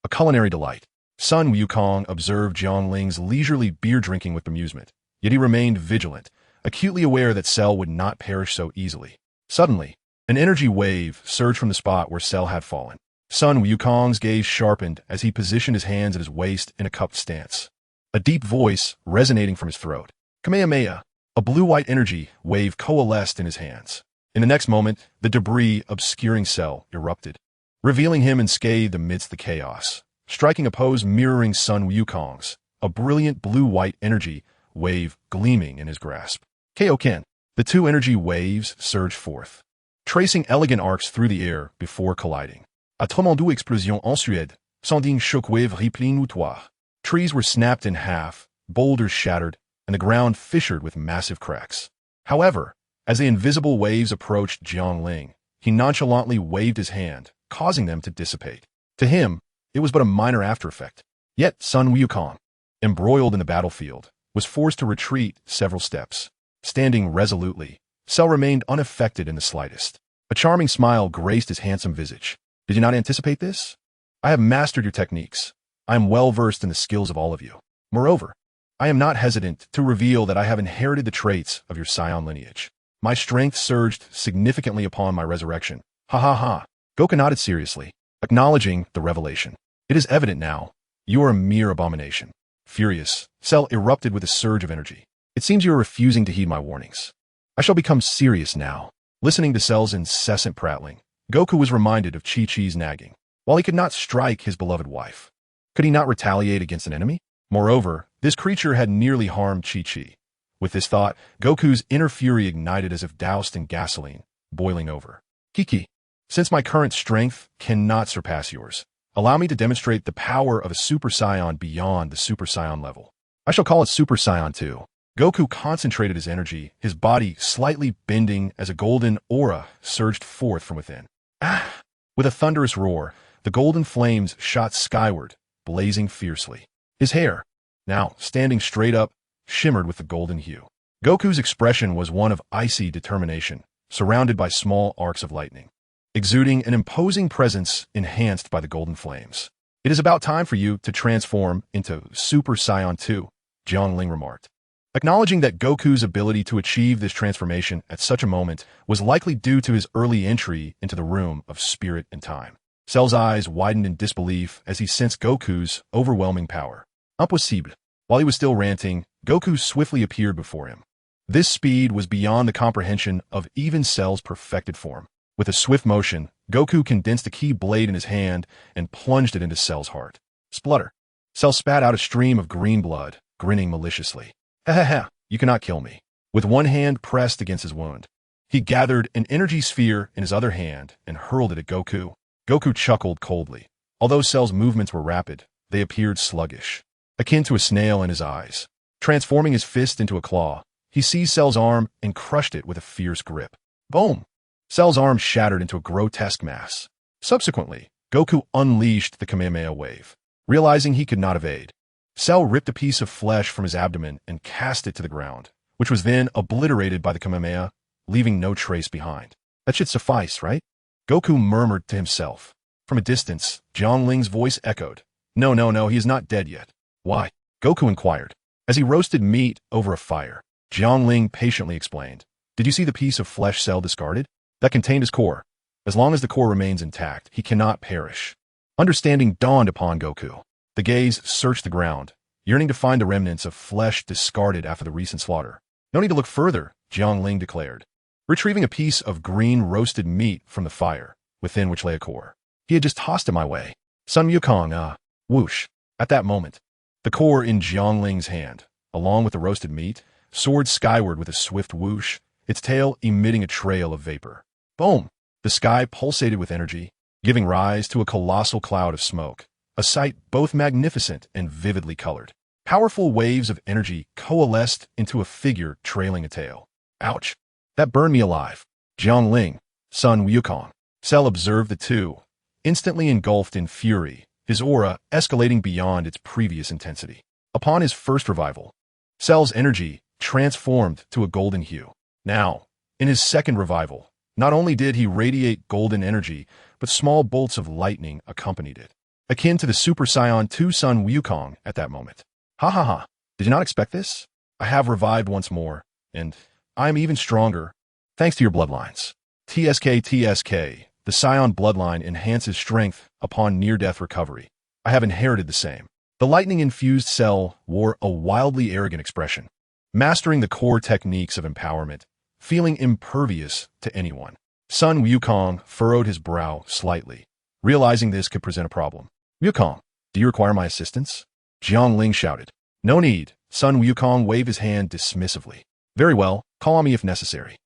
A culinary delight. Sun Wukong observed Jiang Ling's leisurely beer-drinking with amusement, yet he remained vigilant, acutely aware that Cell would not perish so easily. Suddenly, an energy wave surged from the spot where Cell had fallen. Sun Wukong's gaze sharpened as he positioned his hands at his waist in a cupped stance. A deep voice resonating from his throat. Kamehameha! A blue-white energy wave coalesced in his hands. In the next moment, the debris obscuring Cell erupted, revealing him unscathed amidst the chaos, striking a pose mirroring Sun Wukong's, a brilliant blue-white energy wave gleaming in his grasp. Kaioken. The two energy waves surged forth, tracing elegant arcs through the air before colliding. A tremendous explosion ensued, sending shockwave rippling au toit. Trees were snapped in half, boulders shattered, and the ground fissured with massive cracks. However, as the invisible waves approached Jiang Ling, he nonchalantly waved his hand, causing them to dissipate. To him, it was but a minor aftereffect. Yet Sun Wukong, embroiled in the battlefield, was forced to retreat several steps. Standing resolutely, Cell remained unaffected in the slightest. A charming smile graced his handsome visage. Did you not anticipate this? I have mastered your techniques. I am well versed in the skills of all of you. Moreover, I am not hesitant to reveal that I have inherited the traits of your Saiyan lineage. My strength surged significantly upon my resurrection. Ha ha ha. Goku nodded seriously, acknowledging the revelation. It is evident now. You are a mere abomination. Furious, Cell erupted with a surge of energy. It seems you are refusing to heed my warnings. I shall become serious now. Listening to Cell's incessant prattling, Goku was reminded of Chi-Chi's nagging. While he could not strike his beloved wife, could he not retaliate against an enemy? Moreover, this creature had nearly harmed Chi-Chi. With this thought, Goku's inner fury ignited as if doused in gasoline, boiling over. Kiki, since my current strength cannot surpass yours, allow me to demonstrate the power of a Super Saiyan beyond the Super Saiyan level. I shall call it Super Saiyan 2. Goku concentrated his energy, his body slightly bending as a golden aura surged forth from within. Ah! With a thunderous roar, the golden flames shot skyward, blazing fiercely. His hair, now standing straight up, shimmered with the golden hue. Goku's expression was one of icy determination, surrounded by small arcs of lightning, exuding an imposing presence enhanced by the golden flames. It is about time for you to transform into Super Saiyan 2, Jiang Ling remarked. Acknowledging that Goku's ability to achieve this transformation at such a moment was likely due to his early entry into the room of spirit and time. Cell's eyes widened in disbelief as he sensed Goku's overwhelming power. Impossible. While he was still ranting, Goku swiftly appeared before him. This speed was beyond the comprehension of even Cell's perfected form. With a swift motion, Goku condensed a key blade in his hand and plunged it into Cell's heart. Splutter. Cell spat out a stream of green blood, grinning maliciously. Ha ha ha, you cannot kill me. With one hand pressed against his wound, he gathered an energy sphere in his other hand and hurled it at Goku. Goku chuckled coldly. Although Cell's movements were rapid, they appeared sluggish, akin to a snail in his eyes. Transforming his fist into a claw, he seized Cell's arm and crushed it with a fierce grip. Boom! Cell's arm shattered into a grotesque mass. Subsequently, Goku unleashed the Kamehameha wave. Realizing he could not evade, Cell ripped a piece of flesh from his abdomen and cast it to the ground, which was then obliterated by the Kamehameha, leaving no trace behind. That should suffice, right? Goku murmured to himself. From a distance, Jiang Ling's voice echoed. No, he is not dead yet. Why? Goku inquired. As he roasted meat over a fire, Jiang Ling patiently explained. Did you see the piece of flesh Cell discarded? That contained his core. As long as the core remains intact, he cannot perish. Understanding dawned upon Goku. The gaze searched the ground, yearning to find the remnants of flesh discarded after the recent slaughter. No need to look further, Jiang Ling declared, retrieving a piece of green roasted meat from the fire, within which lay a core. He had just tossed it my way. Sun Wukong, whoosh. At that moment, the core in Jiang Ling's hand, along with the roasted meat, soared skyward with a swift whoosh, its tail emitting a trail of vapor. Boom! The sky pulsated with energy, giving rise to a colossal cloud of smoke. A sight both magnificent and vividly colored. Powerful waves of energy coalesced into a figure trailing a tail. Ouch! That burned me alive. Jiang Ling, Sun Wukong. Cell observed the two, instantly engulfed in fury, his aura escalating beyond its previous intensity. Upon his first revival, Cell's energy transformed to a golden hue. Now, in his second revival, not only did he radiate golden energy, but small bolts of lightning accompanied it, akin to the Super Saiyan 2 Sun Wukong at that moment. Ha ha ha, did you not expect this? I have revived once more, and I am even stronger, thanks to your bloodlines. TSK, the Saiyan bloodline enhances strength upon near-death recovery. I have inherited the same. The lightning-infused Cell wore a wildly arrogant expression, mastering the core techniques of empowerment, feeling impervious to anyone. Sun Wukong furrowed his brow slightly, realizing this could present a problem. Wukong, do you require my assistance? Jiangling shouted. No need. Sun Wukong waved his hand dismissively. Very well, call on me if necessary.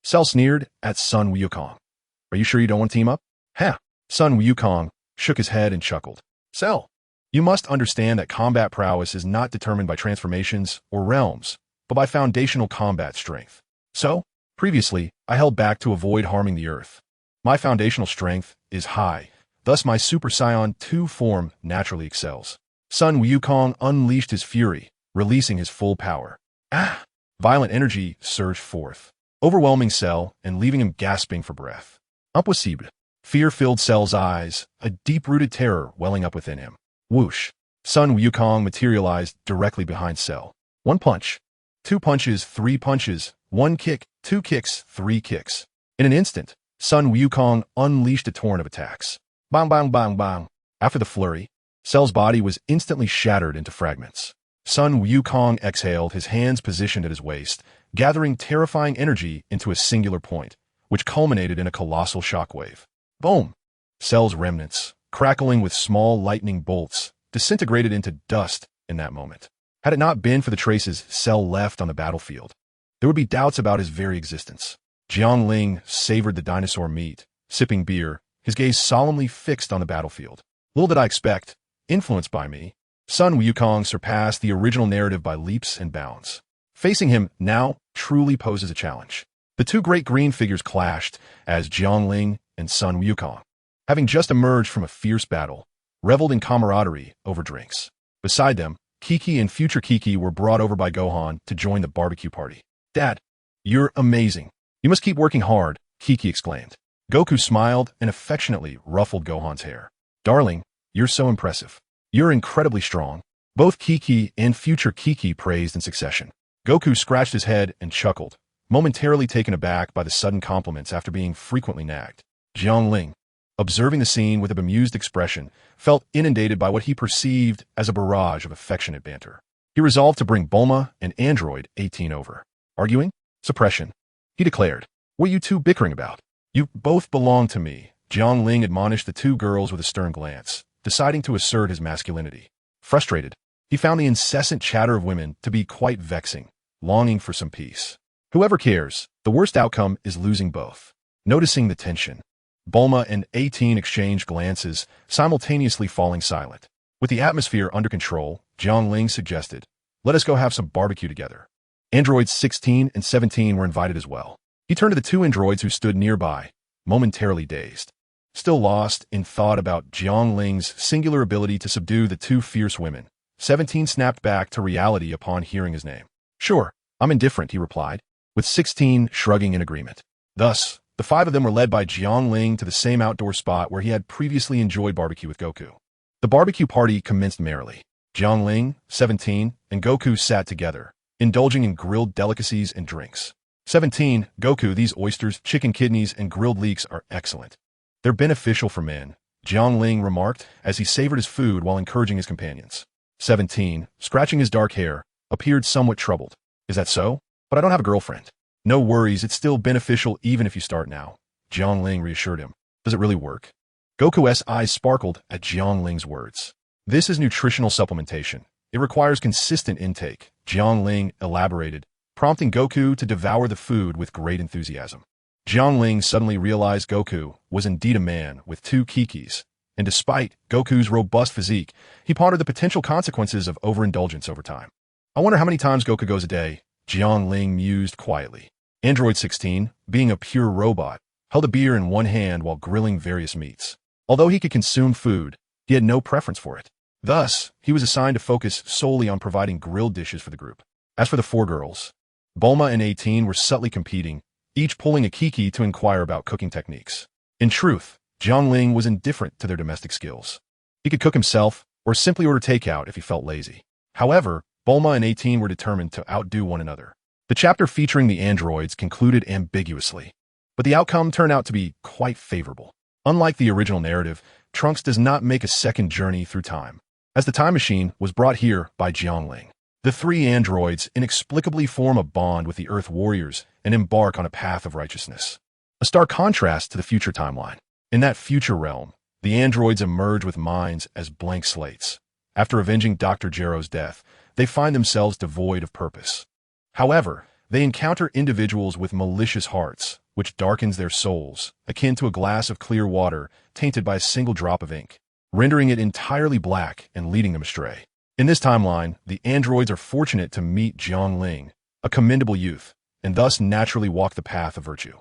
Cell sneered at Sun Wukong. Are you sure you don't want to team up? Huh. Sun Wukong shook his head and chuckled. Cell, you must understand that combat prowess is not determined by transformations or realms, but by foundational combat strength. So, previously, I held back to avoid harming the Earth. My foundational strength is high, thus my Super Saiyan 2 form naturally excels. Sun Wukong unleashed his fury, releasing his full power. Violent energy surged forth, overwhelming Cell and leaving him gasping for breath. Impossible. Fear filled Cell's eyes, a deep-rooted terror welling up within him. Whoosh. Sun Wukong materialized directly behind Cell. One punch. Two punches, three punches. One kick, two kicks, three kicks. In an instant, Sun Wukong unleashed a torrent of attacks. Bang, bang, bang, bang. After the flurry, Cell's body was instantly shattered into fragments. Sun Wukong exhaled, his hands positioned at his waist, gathering terrifying energy into a singular point, which culminated in a colossal shockwave. Boom! Cell's remnants, crackling with small lightning bolts, disintegrated into dust in that moment. Had it not been for the traces Cell left on the battlefield, there would be doubts about his very existence. Jiangling savored the dinosaur meat, sipping beer, his gaze solemnly fixed on the battlefield. Little did I expect, influenced by me, Sun Wukong surpassed the original narrative by leaps and bounds. Facing him now truly poses a challenge. The two great green figures clashed as Jiangling and Sun Wukong, having just emerged from a fierce battle, reveled in camaraderie over drinks. Beside them, Kiki and future Kiki were brought over by Gohan to join the barbecue party. Dad, you're amazing. You must keep working hard, Kiki exclaimed. Goku smiled and affectionately ruffled Gohan's hair. Darling, you're so impressive. You're incredibly strong. Both Kiki and future Kiki praised in succession. Goku scratched his head and chuckled, momentarily taken aback by the sudden compliments after being frequently nagged. Jiangling, observing the scene with a bemused expression, felt inundated by what he perceived as a barrage of affectionate banter. He resolved to bring Bulma and Android 18 over. Arguing? Suppression. He declared, what are you two bickering about? You both belong to me. Jiangling admonished the two girls with a stern glance, deciding to assert his masculinity. Frustrated, he found the incessant chatter of women to be quite vexing, longing for some peace. Whoever cares, the worst outcome is losing both. Noticing the tension, Bulma and 18 exchanged glances, simultaneously falling silent. With the atmosphere under control, Jiangling suggested, let us go have some barbecue together. Androids 16 and 17 were invited as well. He turned to the two androids who stood nearby, momentarily dazed. Still lost in thought about Jiangling's singular ability to subdue the two fierce women, 17 snapped back to reality upon hearing his name. Sure, I'm indifferent, he replied, with 16 shrugging in agreement. Thus, the five of them were led by Jiangling to the same outdoor spot where he had previously enjoyed barbecue with Goku. The barbecue party commenced merrily. Jiangling, 17, and Goku sat together, indulging in grilled delicacies and drinks. 17, Goku, these oysters, chicken kidneys, and grilled leeks are excellent. They're beneficial for men, Jiangling remarked as he savored his food while encouraging his companions. 17, scratching his dark hair, appeared somewhat troubled. Is that so? But I don't have a girlfriend. No worries, it's still beneficial even if you start now, Jiangling reassured him. Does it really work? Goku's eyes sparkled at Jiangling's words. This is nutritional supplementation. It requires consistent intake, Jiangling elaborated, prompting Goku to devour the food with great enthusiasm. Jiangling suddenly realized Goku was indeed a man with two Kikis, and despite Goku's robust physique, he pondered the potential consequences of overindulgence over time. I wonder how many times Goku goes a day, Jiangling mused quietly. Android 16, being a pure robot, held a beer in one hand while grilling various meats. Although he could consume food, He had no preference for it. Thus, he was assigned to focus solely on providing grilled dishes for the group. As for the four girls, Bulma and 18 were subtly competing, each pulling a kiki to inquire about cooking techniques. In truth, Jiangling was indifferent to their domestic skills. He could cook himself or simply order takeout if he felt lazy. However, Bulma and 18 were determined to outdo one another. The chapter featuring the androids concluded ambiguously, but the outcome turned out to be quite favorable. Unlike the original narrative, Trunks does not make a second journey through time, as the time machine was brought here by Jiangling. The three androids inexplicably form a bond with the Earth Warriors and embark on a path of righteousness. A stark contrast to the future timeline. In that future realm, the androids emerge with minds as blank slates. After avenging Dr. Gero's death, they find themselves devoid of purpose. However, they encounter individuals with malicious hearts, which darkens their souls, akin to a glass of clear water tainted by a single drop of ink, rendering it entirely black and leading them astray. In this timeline, the androids are fortunate to meet Jiangling, a commendable youth, and thus naturally walk the path of virtue.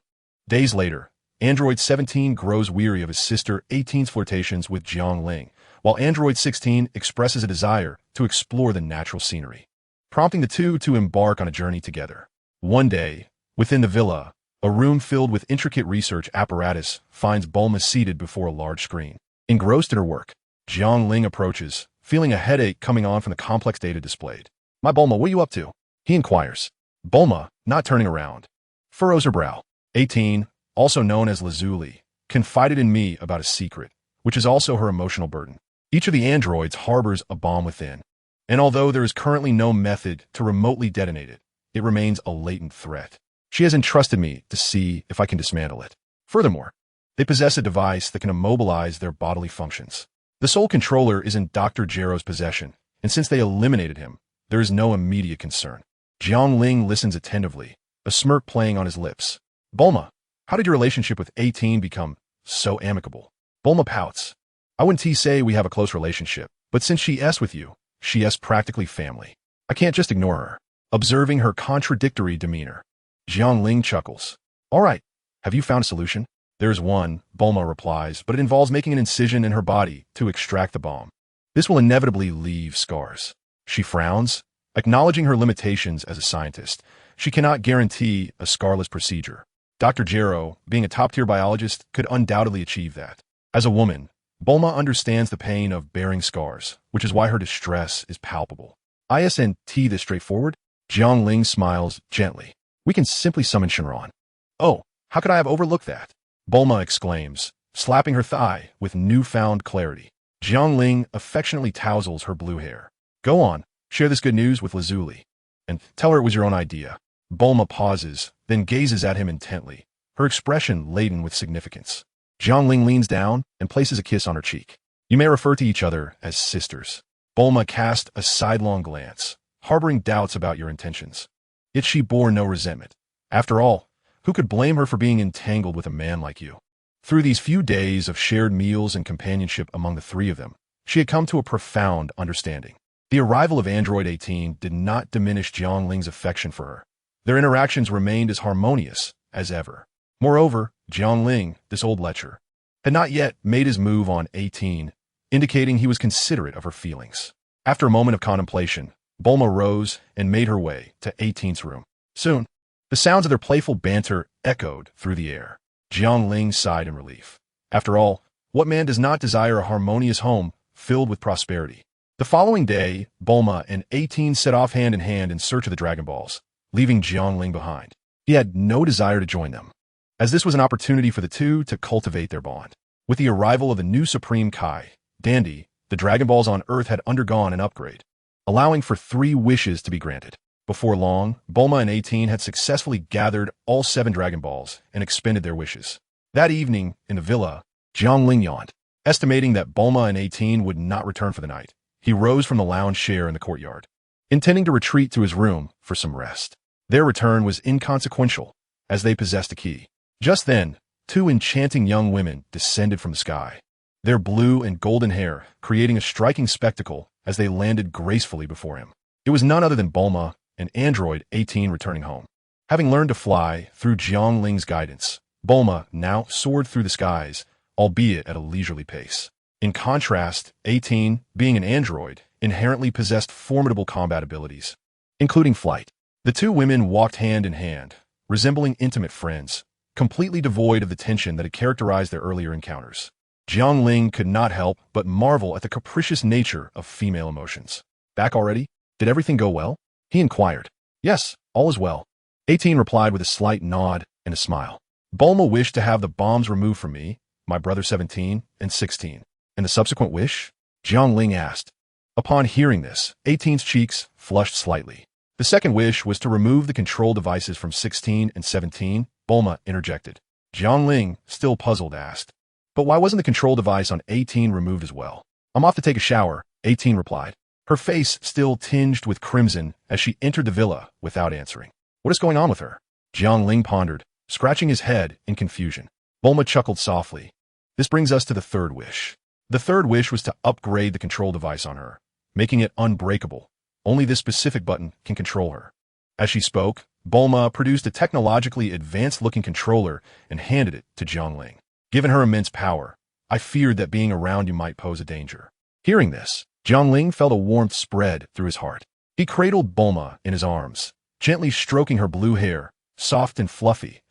Days later, Android 17 grows weary of his sister 18's flirtations with Jiangling, while Android 16 expresses a desire to explore the natural scenery, prompting the two to embark on a journey together. One day, within the villa, a room filled with intricate research apparatus finds Bulma seated before a large screen. Engrossed in her work, Jiangling approaches, feeling a headache coming on from the complex data displayed. "My Bulma, what are you up to?" he inquires. Bulma, not turning around, furrows her brow. 18, also known as Lazuli, confided in me about a secret, which is also her emotional burden. Each of the androids harbors a bomb within, and although there is currently no method to remotely detonate it, it remains a latent threat. She has entrusted me to see if I can dismantle it. Furthermore, they possess a device that can immobilize their bodily functions. The sole controller is in Dr. Gero's possession, and since they eliminated him, there is no immediate concern. Jiangling listens attentively, a smirk playing on his lips. "Bulma, how did your relationship with 18 become so amicable?" Bulma pouts. "I wouldn't say we have a close relationship, but since she is with you, she is practically family. I can't just ignore her." Observing her contradictory demeanor, Jiangling chuckles. "All right, have you found a solution?" "There's one," Bulma replies, "but it involves making an incision in her body to extract the bomb. This will inevitably leave scars." She frowns, acknowledging her limitations as a scientist. She cannot guarantee a scarless procedure. Dr. Gero, being a top-tier biologist, could undoubtedly achieve that. As a woman, Bulma understands the pain of bearing scars, which is why her distress is palpable. "Isn't this straightforward?" Jiangling smiles gently. "We can simply summon Shenron." "Oh, how could I have overlooked that?" Bulma exclaims, slapping her thigh with newfound clarity. Jiangling affectionately tousles her blue hair. "Go on, share this good news with Lazuli, and tell her it was your own idea." Bulma pauses, then gazes at him intently, her expression laden with significance. Jiangling leans down and places a kiss on her cheek. "You may refer to each other as sisters." Bulma cast a sidelong glance, harboring doubts about your intentions. Yet she bore no resentment. After all, who could blame her for being entangled with a man like you? Through these few days of shared meals and companionship among the three of them, she had come to a profound understanding. The arrival of Android 18 did not diminish Jiangling's affection for her. Their interactions remained as harmonious as ever. Moreover, Jiangling, this old lecher, had not yet made his move on 18, indicating he was considerate of her feelings. After a moment of contemplation, Bulma rose and made her way to 18's room. Soon, the sounds of their playful banter echoed through the air. Jiangling sighed in relief. After all, what man does not desire a harmonious home filled with prosperity? The following day, Bulma and 18 set off hand in hand in search of the Dragon Balls, leaving Jiangling behind. He had no desire to join them, as this was an opportunity for the two to cultivate their bond. With the arrival of the new Supreme Kai, Dandy, the Dragon Balls on Earth had undergone an upgrade, allowing for 3 wishes to be granted. Before long, Bulma and 18 had successfully gathered all 7 Dragon Balls and expended their wishes. That evening, in the villa, Jiangling yawned. Estimating that Bulma and 18 would not return for the night, he rose from the lounge chair in the courtyard, intending to retreat to his room for some rest. Their return was inconsequential, as they possessed a key. Just then, 2 enchanting young women descended from the sky, their blue and golden hair creating a striking spectacle as they landed gracefully before him. It was none other than Bulma and Android 18 returning home. Having learned to fly through Jiangling's guidance, Bulma now soared through the skies, albeit at a leisurely pace. In contrast, 18, being an android, inherently possessed formidable combat abilities, including flight. The two women walked hand in hand, resembling intimate friends, completely devoid of the tension that had characterized their earlier encounters. Jiangling could not help but marvel at the capricious nature of female emotions. Back already? Did everything go well? He inquired. Yes, all is well. 18 replied with a slight nod and a smile. Bulma wished to have the bombs removed from me, my brother 17, and 16. And the subsequent wish? Jiangling asked. Upon hearing this, 18's cheeks flushed slightly. The second wish was to remove the control devices from 16 and 17, Bulma interjected. Jiangling, still puzzled, asked. But why wasn't the control device on 18 removed as well? I'm off to take a shower, 18 replied. Her face still tinged with crimson as she entered the villa without answering. What is going on with her? Jiangling pondered, scratching his head in confusion. Bulma chuckled softly. This brings us to the third wish. The third wish was to upgrade the control device on her, making it unbreakable. Only this specific button can control her. As she spoke, Bulma produced a technologically advanced-looking controller and handed it to Jiangling. Given her immense power, I feared that being around you might pose a danger. Hearing this, Jiangling felt a warmth spread through his heart. He cradled Bulma in his arms, gently stroking her blue hair, soft and fluffy.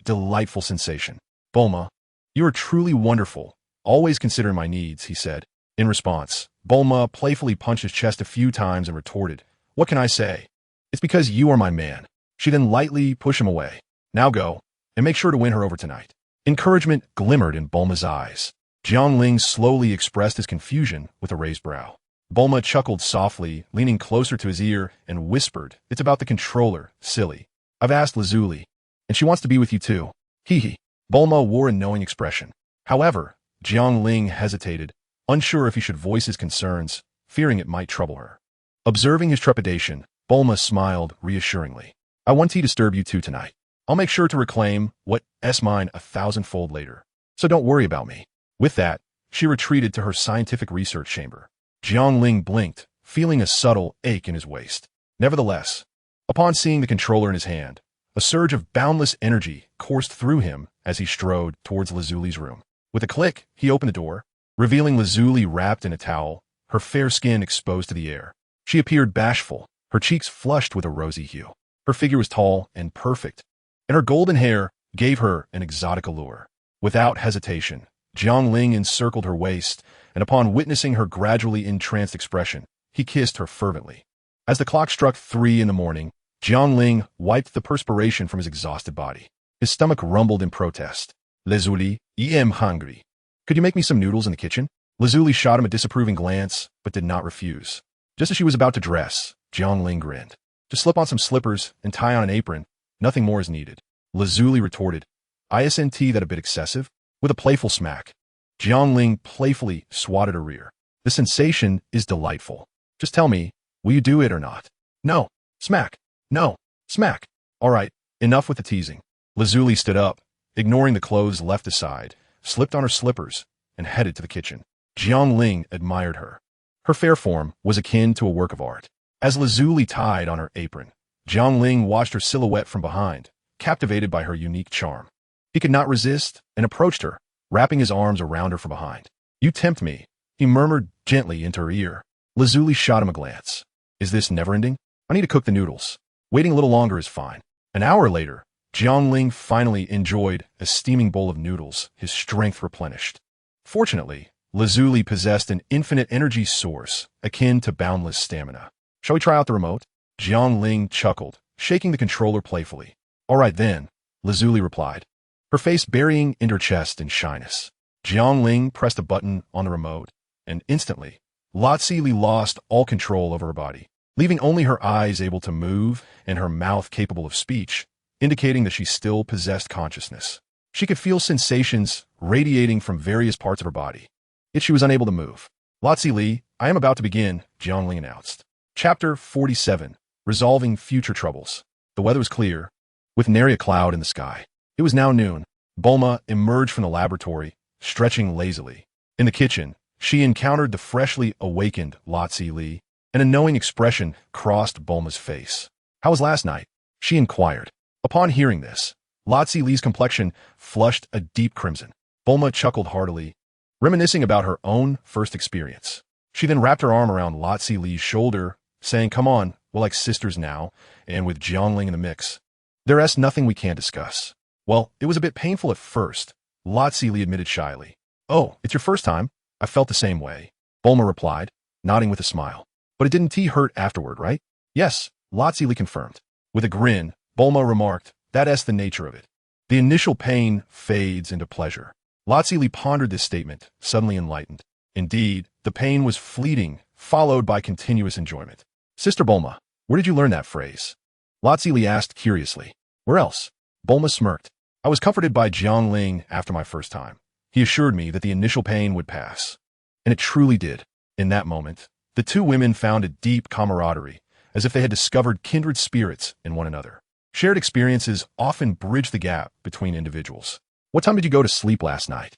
Delightful sensation. Bulma, you are truly wonderful. Always consider my needs, he said. In response, Bulma playfully punched his chest a few times and retorted, What can I say? It's because you are my man. She then lightly pushed him away. Now go, and make sure to win her over tonight. Encouragement glimmered in Bulma's eyes. Jiangling slowly expressed his confusion with a raised brow. Bulma chuckled softly, leaning closer to his ear, and whispered, It's about the controller, silly. I've asked Lazuli, and she wants to be with you too. Hee hee. Bulma wore a knowing expression. However, Jiangling hesitated, unsure if he should voice his concerns, fearing it might trouble her. Observing his trepidation, Bulma smiled reassuringly. I won't disturb you two tonight. I'll make sure to reclaim what's mine 1,000-fold later. So don't worry about me. With that, she retreated to her scientific research chamber. Jiangling blinked, feeling a subtle ache in his waist. Nevertheless, upon seeing the controller in his hand, a surge of boundless energy coursed through him as he strode towards Lazuli's room. With a click, he opened the door, revealing Lazuli wrapped in a towel, her fair skin exposed to the air. She appeared bashful, her cheeks flushed with a rosy hue. Her figure was tall and perfect, and her golden hair gave her an exotic allure. Without hesitation, Jiangling encircled her waist, and upon witnessing her gradually entranced expression, he kissed her fervently. As the clock struck 3 in the morning, Jiangling wiped the perspiration from his exhausted body. His stomach rumbled in protest. Lazuli, I am hungry. Could you make me some noodles in the kitchen? Lazuli shot him a disapproving glance, but did not refuse. Just as she was about to dress, Jiangling grinned. Just slip on some slippers and tie on an apron. Nothing more is needed. Lazuli retorted, Isn't that a bit excessive? With a playful smack. Jiangling playfully swatted her rear. The sensation is delightful. Just tell me, will you do it or not? No. Smack. No. Smack. All right, enough with the teasing. Lazuli stood up, ignoring the clothes left aside, slipped on her slippers, and headed to the kitchen. Jiangling admired her. Her fair form was akin to a work of art. As Lazuli tied on her apron, Jiangling watched her silhouette from behind, captivated by her unique charm. He could not resist and approached her, wrapping his arms around her from behind. You tempt me, he murmured gently into her ear. Lazuli shot him a glance. Is this never-ending? I need to cook the noodles. Waiting a little longer is fine. An hour later, Jiangling finally enjoyed a steaming bowl of noodles, his strength replenished. Fortunately, Lazuli possessed an infinite energy source akin to boundless stamina. Shall we try out the remote? Jiangling chuckled, shaking the controller playfully. All right then, Lazuli replied, her face burying in her chest in shyness. Jiangling pressed a button on the remote, and instantly, Lazuli lost all control over her body, leaving only her eyes able to move and her mouth capable of speech, indicating that she still possessed consciousness. She could feel sensations radiating from various parts of her body, yet she was unable to move. Lazuli, I am about to begin, Jiangling announced. Chapter 47, Resolving Future Troubles. The weather was clear, with nary a cloud in the sky. It was now noon. Bulma emerged from the laboratory, stretching lazily. In the kitchen, she encountered the freshly awakened Lazuli, and a knowing expression crossed Bulma's face. How was last night? She inquired. Upon hearing this, Lazuli's complexion flushed a deep crimson. Bulma chuckled heartily. reminiscing about her own first experience. She then wrapped her arm around Lotzi Li's shoulder, saying, "Come on, we're like sisters now," and with Jiangling in the mix. "There's nothing we can't discuss." "Well, it was a bit painful at first," Lotzi Li admitted shyly. "Oh, it's your first time?" "I felt the same way," Bulma replied, nodding with a smile. "But it didn't hurt afterward, right?" "Yes," Lotzi Li confirmed. With a grin, Bulma remarked, "That's the nature of it. The initial pain fades into pleasure." Lotzi Li pondered this statement, suddenly enlightened. Indeed, the pain was fleeting, followed by continuous enjoyment. "Sister Bulma, where did you learn that phrase?" Lotzi Li asked curiously. "Where else?" Bulma smirked. "I was comforted by Jiangling after my first time. He assured me that the initial pain would pass." And it truly did. In that moment, the two women found a deep camaraderie, as if they had discovered kindred spirits in one another. Shared experiences often bridge the gap between individuals. "What time did you go to sleep last night?"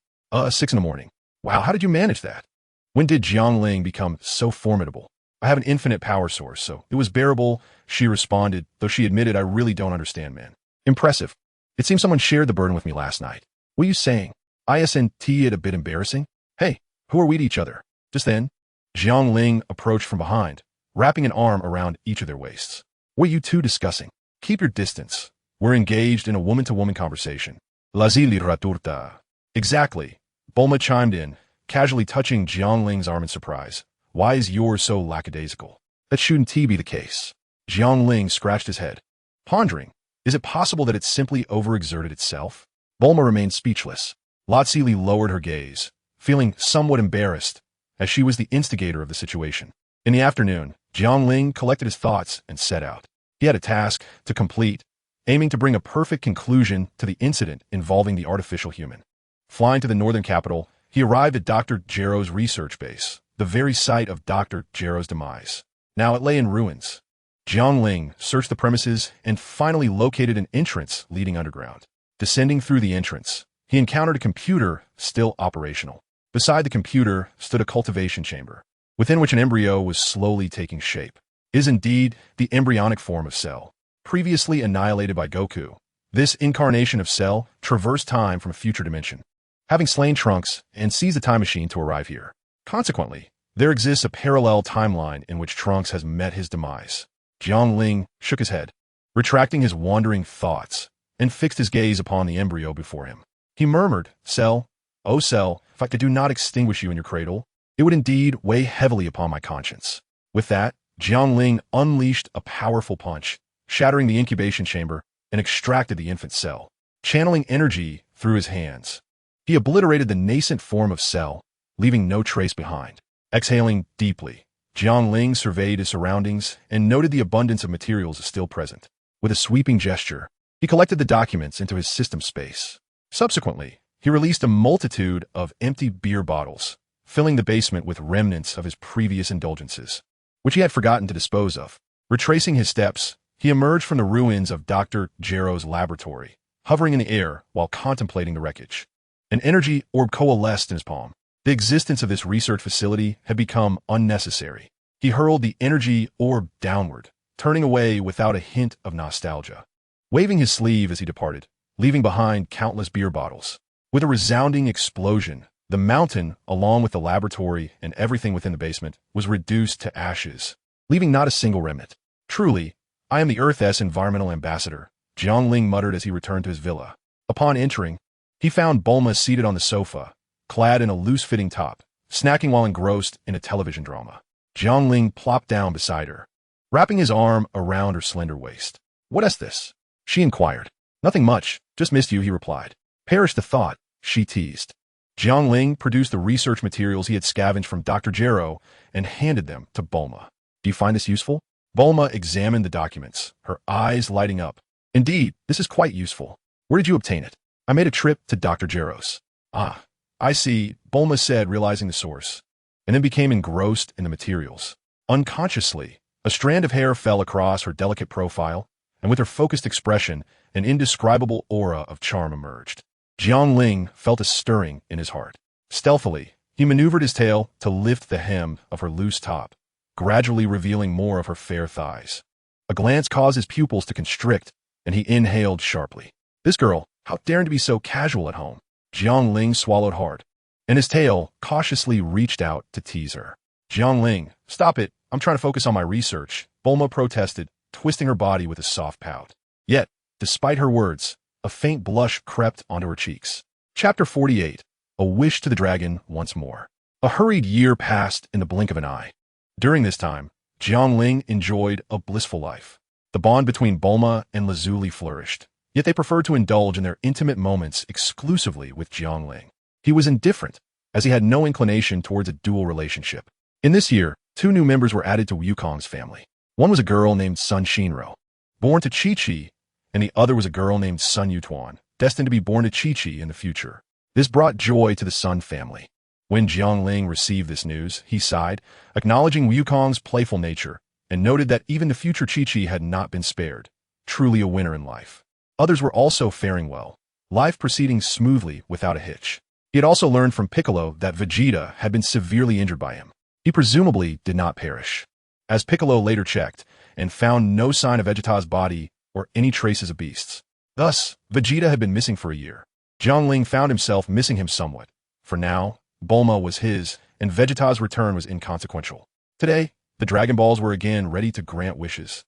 6 in the morning. "Wow, how did you manage that?" "When did Jiangling become so formidable?" "I have an infinite power source, so it was bearable," she responded, though she admitted, "I really don't understand, man." "Impressive. It seems someone shared the burden with me last night." "What are you saying?" "Isn't it a bit embarrassing?" "Hey, who are we to each other?" Just then, Jiangling approached from behind, wrapping an arm around each of their waists. "What are you two discussing?" "Keep your distance. We're engaged in a woman-to-woman conversation." "Lazili raturta." "Exactly." Bulma chimed in, casually touching Jiangling's arm in surprise. "Why is yours so lackadaisical?" "That shouldn't be the case." Jiangling scratched his head, pondering, is it possible that it simply overexerted itself? Bulma remained speechless. Lotzi Li lowered her gaze, feeling somewhat embarrassed, as she was the instigator of the situation. In the afternoon, Jiangling collected his thoughts and set out. He had a task to complete, aiming to bring a perfect conclusion to the incident involving the artificial human. Flying to the northern capital, he arrived at Dr. Gero's research base, the very site of Dr. Gero's demise. Now it lay in ruins. Jiangling searched the premises and finally located an entrance leading underground. Descending through the entrance, he encountered a computer still operational. Beside the computer stood a cultivation chamber, within which an embryo was slowly taking shape. It is indeed the embryonic form of Cell. Previously annihilated by Goku, this incarnation of Cell traversed time from a future dimension, having slain Trunks and seized the time machine to arrive here. Consequently, there exists a parallel timeline in which Trunks has met his demise. Jiangling shook his head, retracting his wandering thoughts, and fixed his gaze upon the embryo before him. He murmured, "Cell, oh Cell, if I could not extinguish you in your cradle, it would indeed weigh heavily upon my conscience." With that, Jiangling unleashed a powerful punch, shattering the incubation chamber, and extracted the infant Cell. Channeling energy through his hands, he obliterated the nascent form of Cell, leaving no trace behind. Exhaling deeply, Jiangling surveyed his surroundings and noted the abundance of materials still present. With a sweeping gesture, he collected the documents into his system space. Subsequently, he released a multitude of empty beer bottles, filling the basement with remnants of his previous indulgences, which he had forgotten to dispose of. Retracing his steps, he emerged from the ruins of Dr. Gero's laboratory, hovering in the air while contemplating the wreckage. An energy orb coalesced in his palm. The existence of this research facility had become unnecessary. He hurled the energy orb downward, turning away without a hint of nostalgia, waving his sleeve as he departed, leaving behind countless beer bottles. With a resounding explosion, the mountain, along with the laboratory and everything within the basement, was reduced to ashes, leaving not a single remnant. "Truly, I am the Earth's environmental ambassador," Jiangling muttered as he returned to his villa. Upon entering, he found Bulma seated on the sofa, clad in a loose-fitting top, snacking while engrossed in a television drama. Jiangling plopped down beside her, wrapping his arm around her slender waist. "What is this?" she inquired. "Nothing much, just missed you," he replied. "Perish the thought," she teased. Jiangling produced the research materials he had scavenged from Dr. Gero and handed them to Bulma. "Do you find this useful?" Bulma examined the documents, her eyes lighting up. "Indeed, this is quite useful. Where did you obtain it?" "I made a trip to Dr. Gero's." "Ah, I see," Bulma said, realizing the source, and then became engrossed in the materials. Unconsciously, a strand of hair fell across her delicate profile, and with her focused expression, an indescribable aura of charm emerged. Jiangling felt a stirring in his heart. Stealthily, he maneuvered his tail to lift the hem of her loose top, gradually revealing more of her fair thighs. A glance caused his pupils to constrict, and he inhaled sharply. This girl, how daring to be so casual at home. Jiangling swallowed hard, and his tail cautiously reached out to tease her. Jiangling, stop it, I'm trying to focus on my research, Bulma protested, twisting her body with a soft pout. Yet, despite her words, a faint blush crept onto her cheeks. Chapter 48. A Wish to the Dragon Once More. A hurried year passed in the blink of an eye. During this time, Jiangling enjoyed a blissful life. The bond between Bulma and Lazuli flourished, yet they preferred to indulge in their intimate moments exclusively with Jiangling. He was indifferent, as he had no inclination towards a dual relationship. In this year, 2 new members were added to Wukong's family. One was a girl named Sun Shinro, born to Chi-Chi, and the other was a girl named Sun Yutuan, destined to be born to Chi-Chi in the future. This brought joy to the Sun family. When Jiangling received this news, he sighed, acknowledging Wukong's playful nature, and noted that even the future Chi-Chi had not been spared, truly a winner in life. Others were also faring well, life proceeding smoothly without a hitch. He had also learned from Piccolo that Vegeta had been severely injured by him. He presumably did not perish, as Piccolo later checked and found no sign of Vegeta's body or any traces of beasts. Thus, Vegeta had been missing for a year. Jiangling found himself missing him somewhat. For now, Bulma was his, and Vegeta's return was inconsequential. Today, the Dragon Balls were again ready to grant wishes,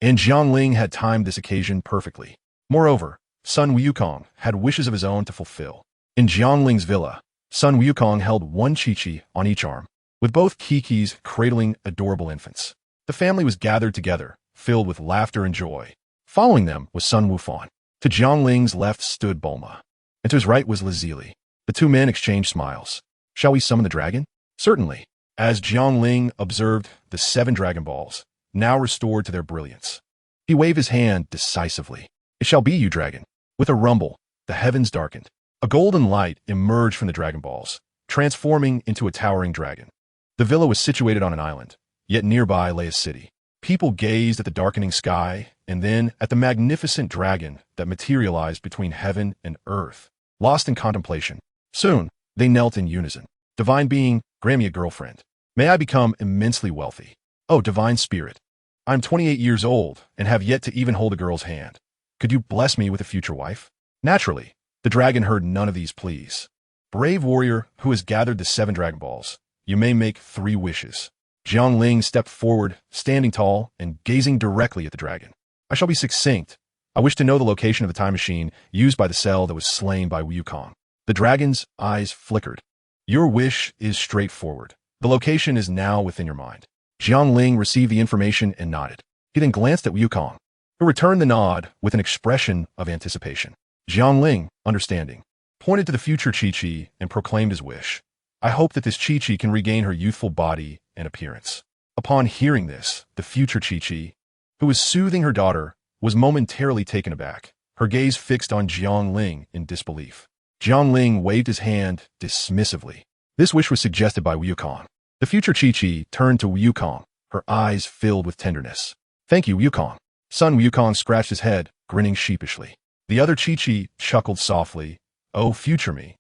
and Jiangling had timed this occasion perfectly. Moreover, Sun Wukong had wishes of his own to fulfill. In Jiangling's villa, Sun Wukong held 1 Chi-Chi on each arm, with both Kikis cradling adorable infants. The family was gathered together, filled with laughter and joy. Following them was Sun Wufan. To Jiangling's left stood Bulma, and to his right was Lazuli. The 2 men exchanged smiles. Shall we summon the dragon? Certainly. As Jiangling observed the 7 Dragon Balls, now restored to their brilliance, he waved his hand decisively. It shall be, you dragon. With a rumble, the heavens darkened. A golden light emerged from the Dragon Balls, transforming into a towering dragon. The villa was situated on an island, yet nearby lay a city. People gazed at the darkening sky, and then at the magnificent dragon that materialized between heaven and earth, lost in contemplation. Soon, they knelt in unison. Divine being, grant me a girlfriend. May I become immensely wealthy. Oh, divine spirit. I am 28 years old and have yet to even hold a girl's hand. Could you bless me with a future wife? Naturally, the dragon heard none of these pleas. Brave warrior who has gathered the 7 Dragon Balls, you may make 3 wishes. Jiangling stepped forward, standing tall and gazing directly at the dragon. I shall be succinct. I wish to know the location of the time machine used by the cell that was slain by Wukong. The dragon's eyes flickered. Your wish is straightforward. The location is now within your mind. Jiangling received the information and nodded. He then glanced at Wukong, who returned the nod with an expression of anticipation. Jiangling, understanding, pointed to the future Chi-Chi and proclaimed his wish. I hope that this Chi-Chi can regain her youthful body and appearance. Upon hearing this, the future Chi-Chi, who was soothing her daughter, was momentarily taken aback, her gaze fixed on Jiangling in disbelief. Jiangling waved his hand dismissively. This wish was suggested by Wukong. The future Chi-Chi turned to Wukong, her eyes filled with tenderness. Thank you, Wukong. Sun Wukong scratched his head, grinning sheepishly. The other Chi-Chi chuckled softly. Oh, future me.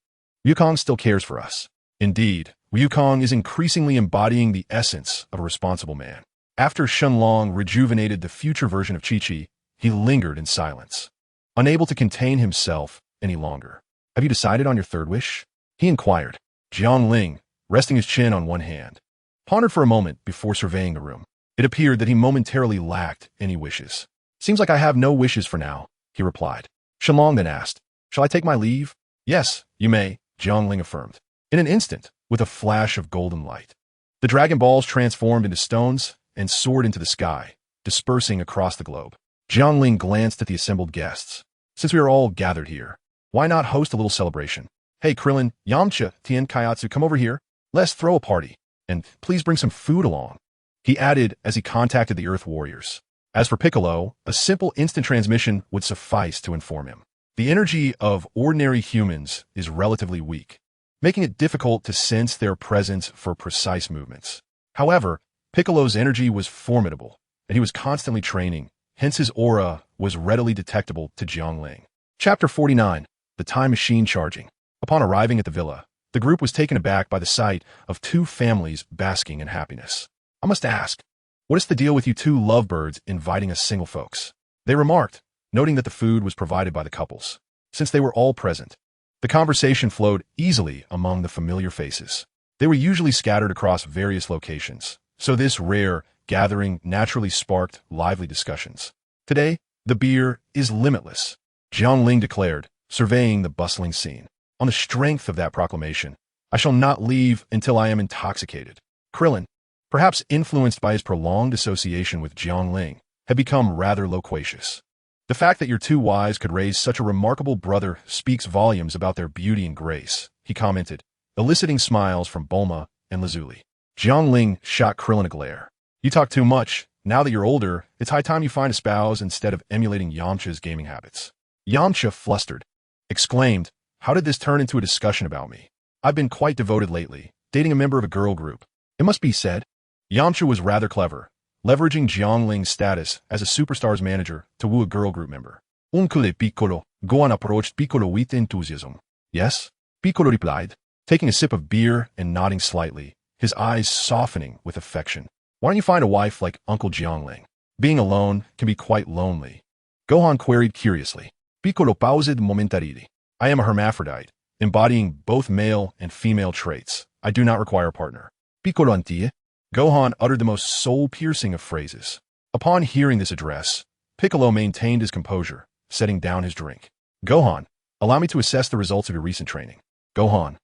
Wukong still cares for us. Indeed, Wukong is increasingly embodying the essence of a responsible man. After Shenlong rejuvenated the future version of Chi-Chi, he lingered in silence, unable to contain himself any longer. Have you decided on your 3rd wish? He inquired. Jiangling, resting his chin on one hand, pondered for a moment before surveying the room. It appeared that he momentarily lacked any wishes. Seems like I have no wishes for now, he replied. Shenlong then asked, shall I take my leave? Yes, you may, Jiangling affirmed. In an instant, with a flash of golden light, the Dragon Balls transformed into stones and soared into the sky, dispersing across the globe. Jiangling glanced at the assembled guests. Since we are all gathered here, why not host a little celebration? Hey, Krillin, Yamcha, Tien, Kaiatsu, come over here. Let's throw a party. And please bring some food along, he added as he contacted the Earth Warriors. As for Piccolo, a simple instant transmission would suffice to inform him. The energy of ordinary humans is relatively weak, making it difficult to sense their presence for precise movements. However, Piccolo's energy was formidable, and he was constantly training, hence his aura was readily detectable to Jiangling. Chapter 49. The Time Machine Charging. Upon arriving at the villa, the group was taken aback by the sight of 2 families basking in happiness. I must ask, what is the deal with you 2 lovebirds inviting us single folks? They remarked, noting that the food was provided by the couples. Since they were all present, The conversation flowed easily among the familiar faces. They were usually scattered across various locations, so this rare gathering naturally sparked lively discussions. Today, the beer is limitless, Jiangling declared, surveying the bustling scene. On the strength of that proclamation, I shall not leave until I am intoxicated. Krillin, perhaps influenced by his prolonged association with Jiangling, had become rather loquacious. The fact that your two wives could raise such a remarkable brother speaks volumes about their beauty and grace, he commented, eliciting smiles from Bulma and Lazuli. Jiangling shot Krillin a glare. You talk too much. Now that you're older, it's high time you find a spouse instead of emulating Yamcha's gaming habits. Yamcha, flustered, exclaimed, how did this turn into a discussion about me? I've been quite devoted lately, dating a member of a girl group. It must be said. Yamcha was rather clever, leveraging Jiangling's status as a superstars manager to woo a girl group member. Uncle Piccolo, Gohan approached Piccolo with enthusiasm. Yes? Piccolo replied, taking a sip of beer and nodding slightly, his eyes softening with affection. Why don't you find a wife like Uncle Jiangling? Being alone can be quite lonely. Gohan queried curiously. Piccolo paused momentarily. I am a hermaphrodite, embodying both male and female traits. I do not require a partner. Piccolo antie? Gohan uttered the most soul-piercing of phrases. Upon hearing this address, Piccolo maintained his composure, setting down his drink. Gohan, allow me to assess the results of your recent training. Gohan.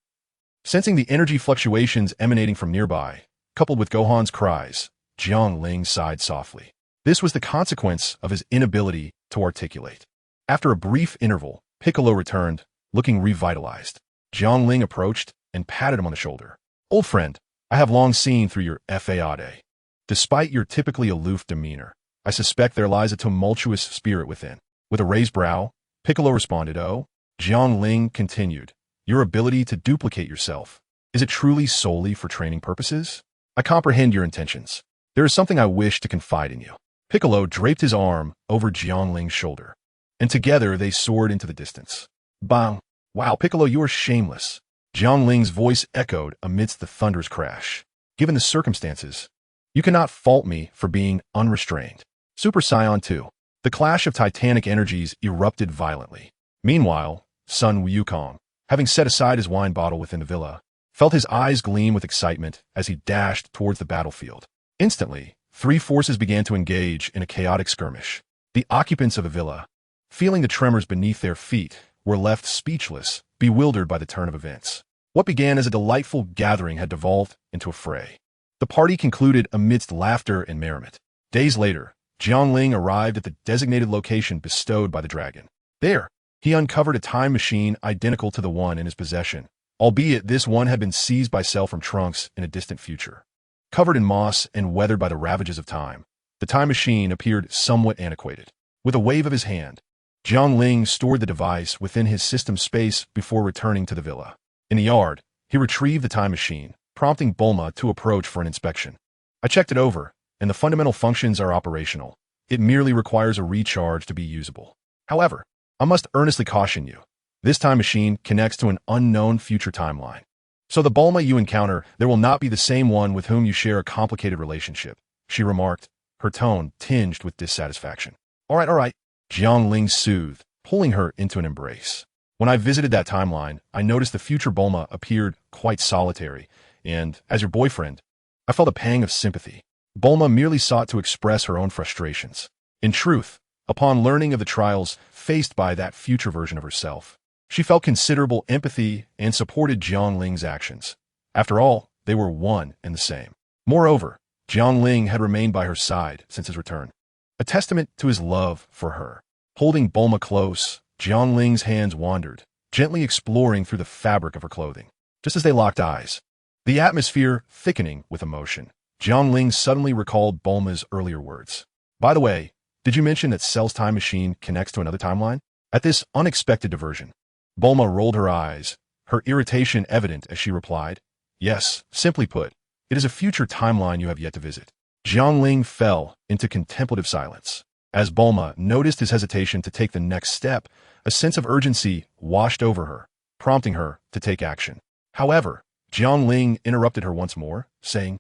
Sensing the energy fluctuations emanating from nearby, coupled with Gohan's cries, Jiangling sighed softly. This was the consequence of his inability to articulate. After a brief interval, Piccolo returned, looking revitalized. Jiangling approached and patted him on the shoulder. Old friend, I have long seen through your facade. Despite your typically aloof demeanor, I suspect there lies a tumultuous spirit within. With a raised brow, Piccolo responded, oh, Jiangling continued, your ability to duplicate yourself. Is it truly solely for training purposes? I comprehend your intentions. There is something I wish to confide in you. Piccolo draped his arm over Jiangling's shoulder, and together they soared into the distance. Bang! Wow, Piccolo, you are shameless. Jiangling's voice echoed amidst the thunder's crash. Given the circumstances, you cannot fault me for being unrestrained. Super Saiyan 2. The clash of titanic energies erupted violently. Meanwhile, Sun Wukong, having set aside his wine bottle within the villa, felt his eyes gleam with excitement as he dashed towards the battlefield. Instantly, three forces began to engage in a chaotic skirmish. The occupants of the villa, feeling the tremors beneath their feet, were left speechless, bewildered by the turn of events. What began as a delightful gathering had devolved into a fray. The party concluded amidst laughter and merriment. Days later, Jiangling arrived at the designated location bestowed by the dragon. There, he uncovered a time machine identical to the one in his possession, albeit this one had been seized by Cell from Trunks in a distant future. Covered in moss and weathered by the ravages of time, the time machine appeared somewhat antiquated. With a wave of his hand, Jiangling stored the device within his system space before returning to the villa. In the yard, he retrieved the time machine, prompting Bulma to approach for an inspection. I checked it over, and the fundamental functions are operational. It merely requires a recharge to be usable. However, I must earnestly caution you. This time machine connects to an unknown future timeline. So the Bulma you encounter, there will not be the same one with whom you share a complicated relationship, she remarked, her tone tinged with dissatisfaction. All right, Jiangling soothed, pulling her into an embrace. When I visited that timeline, I noticed the future Bulma appeared quite solitary, and, as your boyfriend, I felt a pang of sympathy. Bulma merely sought to express her own frustrations. In truth, upon learning of the trials faced by that future version of herself, she felt considerable empathy and supported Jiangling's actions. After all, they were one and the same. Moreover, Jiangling had remained by her side since his return, a testament to his love for her. Holding Bulma close, Jiangling's hands wandered, gently exploring through the fabric of her clothing. Just as they locked eyes, the atmosphere thickening with emotion, Jiangling suddenly recalled Bulma's earlier words. By the way, did you mention that Cell's time machine connects to another timeline? At this unexpected diversion, Bulma rolled her eyes, her irritation evident as she replied, yes, simply put, it is a future timeline you have yet to visit. Jiangling fell into contemplative silence. As Bulma noticed his hesitation to take the next step, a sense of urgency washed over her, prompting her to take action. However, Jiangling interrupted her once more, saying,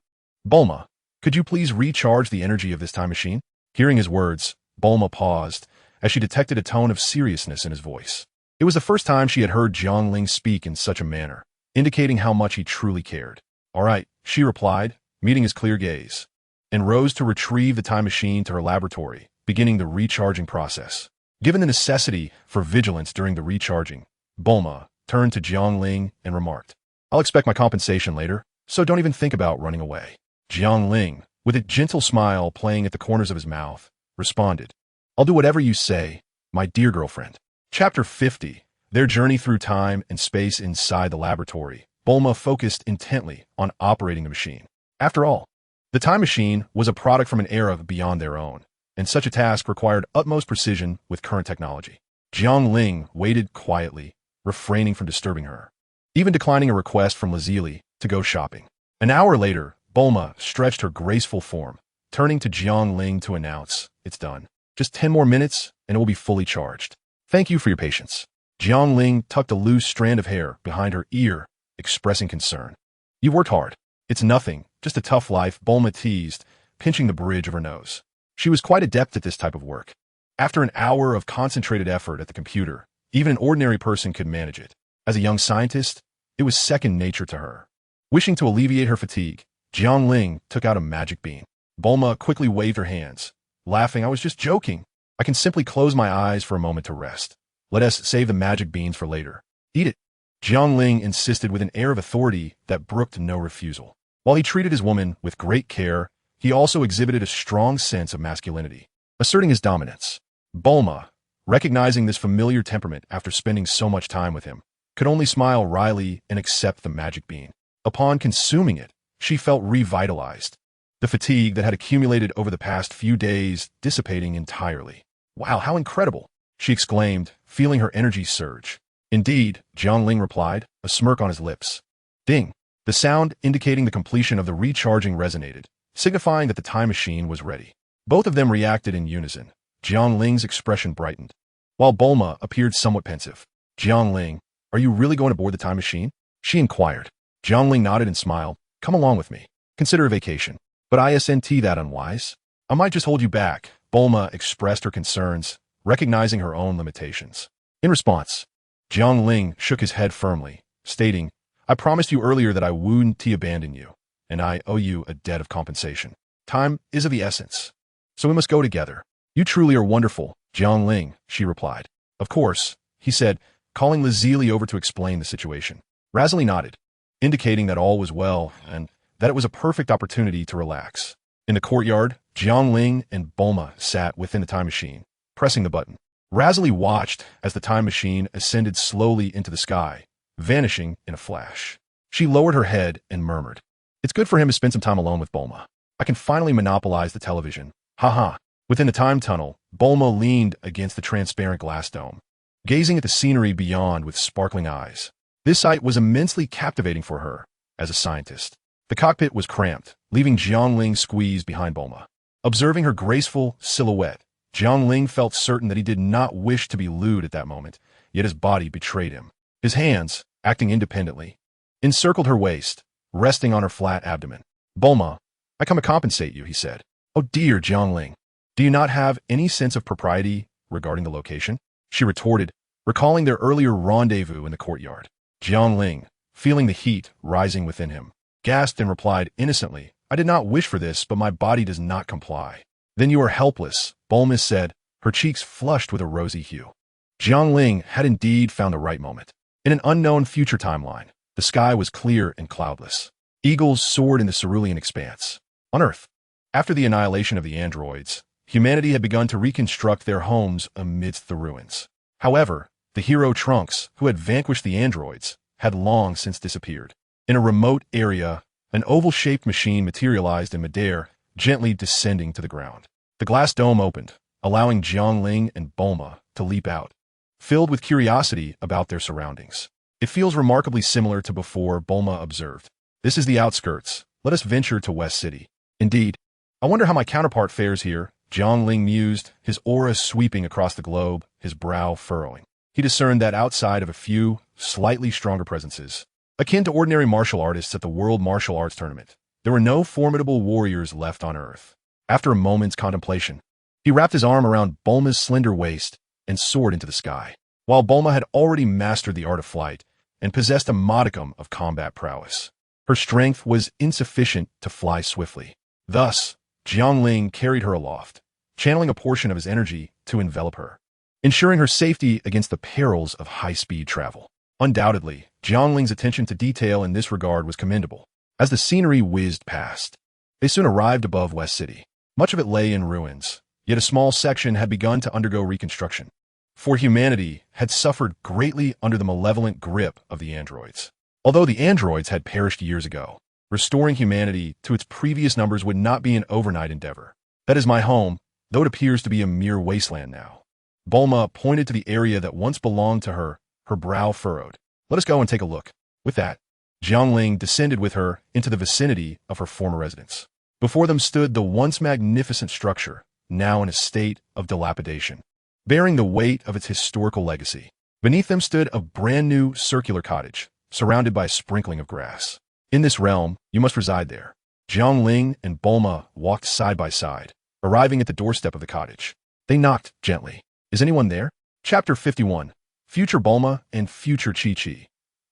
Bulma, could you please recharge the energy of this time machine? Hearing his words, Bulma paused, as she detected a tone of seriousness in his voice. It was the first time she had heard Jiangling speak in such a manner, indicating how much he truly cared. "All right," she replied, meeting his clear gaze, and rose to retrieve the time machine to her laboratory, beginning the recharging process. Given the necessity for vigilance during the recharging, Bulma turned to Jiangling and remarked, "I'll expect my compensation later, so don't even think about running away." Jiangling, with a gentle smile playing at the corners of his mouth, responded, "I'll do whatever you say, my dear girlfriend." Chapter 50. Their journey through time and space inside the laboratory. Bulma focused intently on operating the machine. After all, the time machine was a product from an era beyond their own, and such a task required utmost precision with current technology. Jiangling waited quietly, refraining from disturbing her, even declining a request from Lazili to go shopping. An hour later, Bulma stretched her graceful form, turning to Jiangling to announce, "It's done. Just 10 more minutes, and it will be fully charged. Thank you for your patience." Jiangling tucked a loose strand of hair behind her ear, expressing concern. "You've worked hard. It's nothing, just a tough life," Bulma teased, pinching the bridge of her nose. She was quite adept at this type of work. After an hour of concentrated effort at the computer, even an ordinary person could manage it. As a young scientist, it was second nature to her. Wishing to alleviate her fatigue, Jiangling took out a magic bean. Bulma quickly waved her hands, laughing, "I was just joking. I can simply close my eyes for a moment to rest. Let us save the magic beans for later. Eat it." Jiangling insisted with an air of authority that brooked no refusal. While he treated his woman with great care, he also exhibited a strong sense of masculinity, asserting his dominance. Bulma, recognizing this familiar temperament after spending so much time with him, could only smile wryly and accept the magic bean. Upon consuming it, she felt revitalized, the fatigue that had accumulated over the past few days dissipating entirely. "Wow, how incredible!" she exclaimed, feeling her energy surge. "Indeed," Jiangling replied, a smirk on his lips. Ding! The sound indicating the completion of the recharging resonated, signifying that the time machine was ready. Both of them reacted in unison. Jiangling's expression brightened, while Bulma appeared somewhat pensive. "Jiangling, are you really going to board the time machine?" she inquired. Jiangling nodded and smiled. "Come along with me. Consider a vacation." "But isn't that unwise? I might just hold you back." Bulma expressed her concerns, recognizing her own limitations. In response, Jiangling shook his head firmly, stating, "I promised you earlier that I wouldn't abandon you, and I owe you a debt of compensation. Time is of the essence, so we must go together." "You truly are wonderful, Jiangling," she replied. "Of course," he said, calling Lazili over to explain the situation. Razili nodded, indicating that all was well and that it was a perfect opportunity to relax. In the courtyard, Jiangling and Bulma sat within the time machine, pressing the button. Razili watched as the time machine ascended slowly into the sky, vanishing in a flash. She lowered her head and murmured, "It's good for him to spend some time alone with Bulma. I can finally monopolize the television. Haha." Within the time tunnel, Bulma leaned against the transparent glass dome, gazing at the scenery beyond with sparkling eyes. This sight was immensely captivating for her as a scientist. The cockpit was cramped, leaving Jiangling squeezed behind Bulma. Observing her graceful silhouette, Jiangling felt certain that he did not wish to be lewd at that moment, yet his body betrayed him. His hands, acting independently, encircled her waist, resting on her flat abdomen. "Bulma, I come to compensate you," he said. "Oh dear Jiangling, do you not have any sense of propriety regarding the location?" she retorted, recalling their earlier rendezvous in the courtyard. Jiangling, feeling the heat rising within him, gasped and replied innocently, "I did not wish for this, but my body does not comply." "Then you are helpless," Bulma said, her cheeks flushed with a rosy hue. Jiangling had indeed found the right moment. In an unknown future timeline, the sky was clear and cloudless. Eagles soared in the cerulean expanse. On Earth, after the annihilation of the androids, humanity had begun to reconstruct their homes amidst the ruins. However, the hero Trunks, who had vanquished the androids, had long since disappeared. In a remote area, an oval-shaped machine materialized in midair, gently descending to the ground. The glass dome opened, allowing Jiangling and Bulma to leap out, filled with curiosity about their surroundings. "It feels remarkably similar to before," Bulma observed. "This is the outskirts. Let us venture to West City." "Indeed. I wonder how my counterpart fares here," Jiangling mused, his aura sweeping across the globe, his brow furrowing. He discerned that outside of a few, slightly stronger presences, akin to ordinary martial artists at the World Martial Arts Tournament, there were no formidable warriors left on Earth. After a moment's contemplation, he wrapped his arm around Bulma's slender waist and soared into the sky. while Bulma had already mastered the art of flight and possessed a modicum of combat prowess. Her strength was insufficient to fly swiftly. Thus, Jiangling carried her aloft, channeling a portion of his energy to envelop her, ensuring her safety against the perils of high-speed travel. Undoubtedly, Jiangling's attention to detail in this regard was commendable. As the scenery whizzed past, they soon arrived above West City. Much of it lay in ruins, yet a small section had begun to undergo reconstruction. For humanity had suffered greatly under the malevolent grip of the androids. Although the androids had perished years ago, restoring humanity to its previous numbers would not be an overnight endeavor. That is my home, though it appears to be a mere wasteland now. Bulma pointed to the area that once belonged to her, her brow furrowed. Let us go and take a look. With that, Jiangling descended with her into the vicinity of her former residence. Before them stood the once magnificent structure, now in a state of dilapidation, bearing the weight of its historical legacy. Beneath them stood a brand-new circular cottage, surrounded by a sprinkling of grass. In this realm, you must reside there. Jiangling and Bulma walked side by side, arriving at the doorstep of the cottage. They knocked gently. Is anyone there? Chapter 51. Future Bulma and Future Chi-Chi.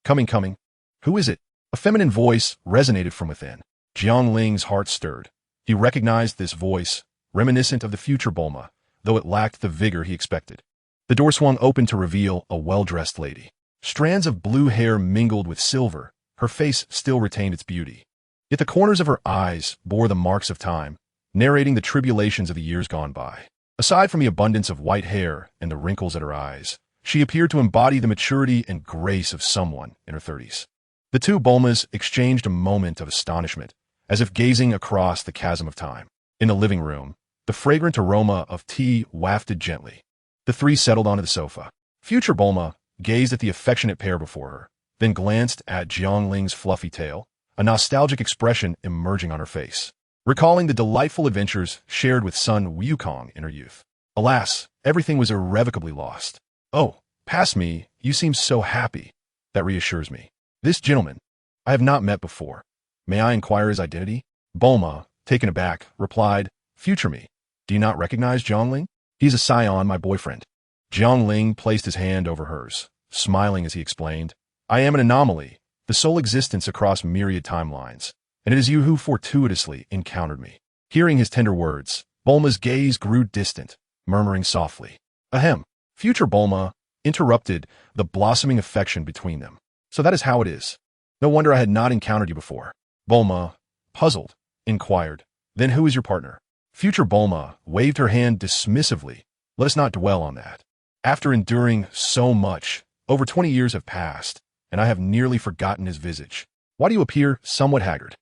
Coming. Who is it? A feminine voice resonated from within. Jiangling's heart stirred. He recognized this voice, reminiscent of the future Bulma, though it lacked the vigor he expected. The door swung open to reveal a well-dressed lady. Strands of blue hair mingled with silver, her face still retained its beauty. Yet the corners of her eyes bore the marks of time, narrating the tribulations of the years gone by. Aside from the abundance of white hair and the wrinkles at her eyes, she appeared to embody the maturity and grace of someone in her 30s. The two Bulmas exchanged a moment of astonishment, as if gazing across the chasm of time. In the living room, the fragrant aroma of tea wafted gently. The three settled onto the sofa. Future Bulma gazed at the affectionate pair before her, then glanced at Jiangling's fluffy tail, a nostalgic expression emerging on her face, recalling the delightful adventures shared with son Wukong in her youth. Alas, everything was irrevocably lost. Oh, past me, you seem so happy. That reassures me. This gentleman, I have not met before. May I inquire his identity? Bulma, taken aback, replied, Future me. Do you not recognize Jiangling? He's a Saiyan, my boyfriend. Jiangling placed his hand over hers, smiling as he explained, I am an anomaly, the sole existence across myriad timelines, and it is you who fortuitously encountered me. Hearing his tender words, Bulma's gaze grew distant, murmuring softly, Ahem. Future Bulma interrupted the blossoming affection between them. So that is how it is. No wonder I had not encountered you before. Bulma, puzzled, inquired, Then who is your partner? Future Bulma waved her hand dismissively. Let us not dwell on that. After enduring so much, over 20 years have passed, and I have nearly forgotten his visage. Why do you appear somewhat haggard?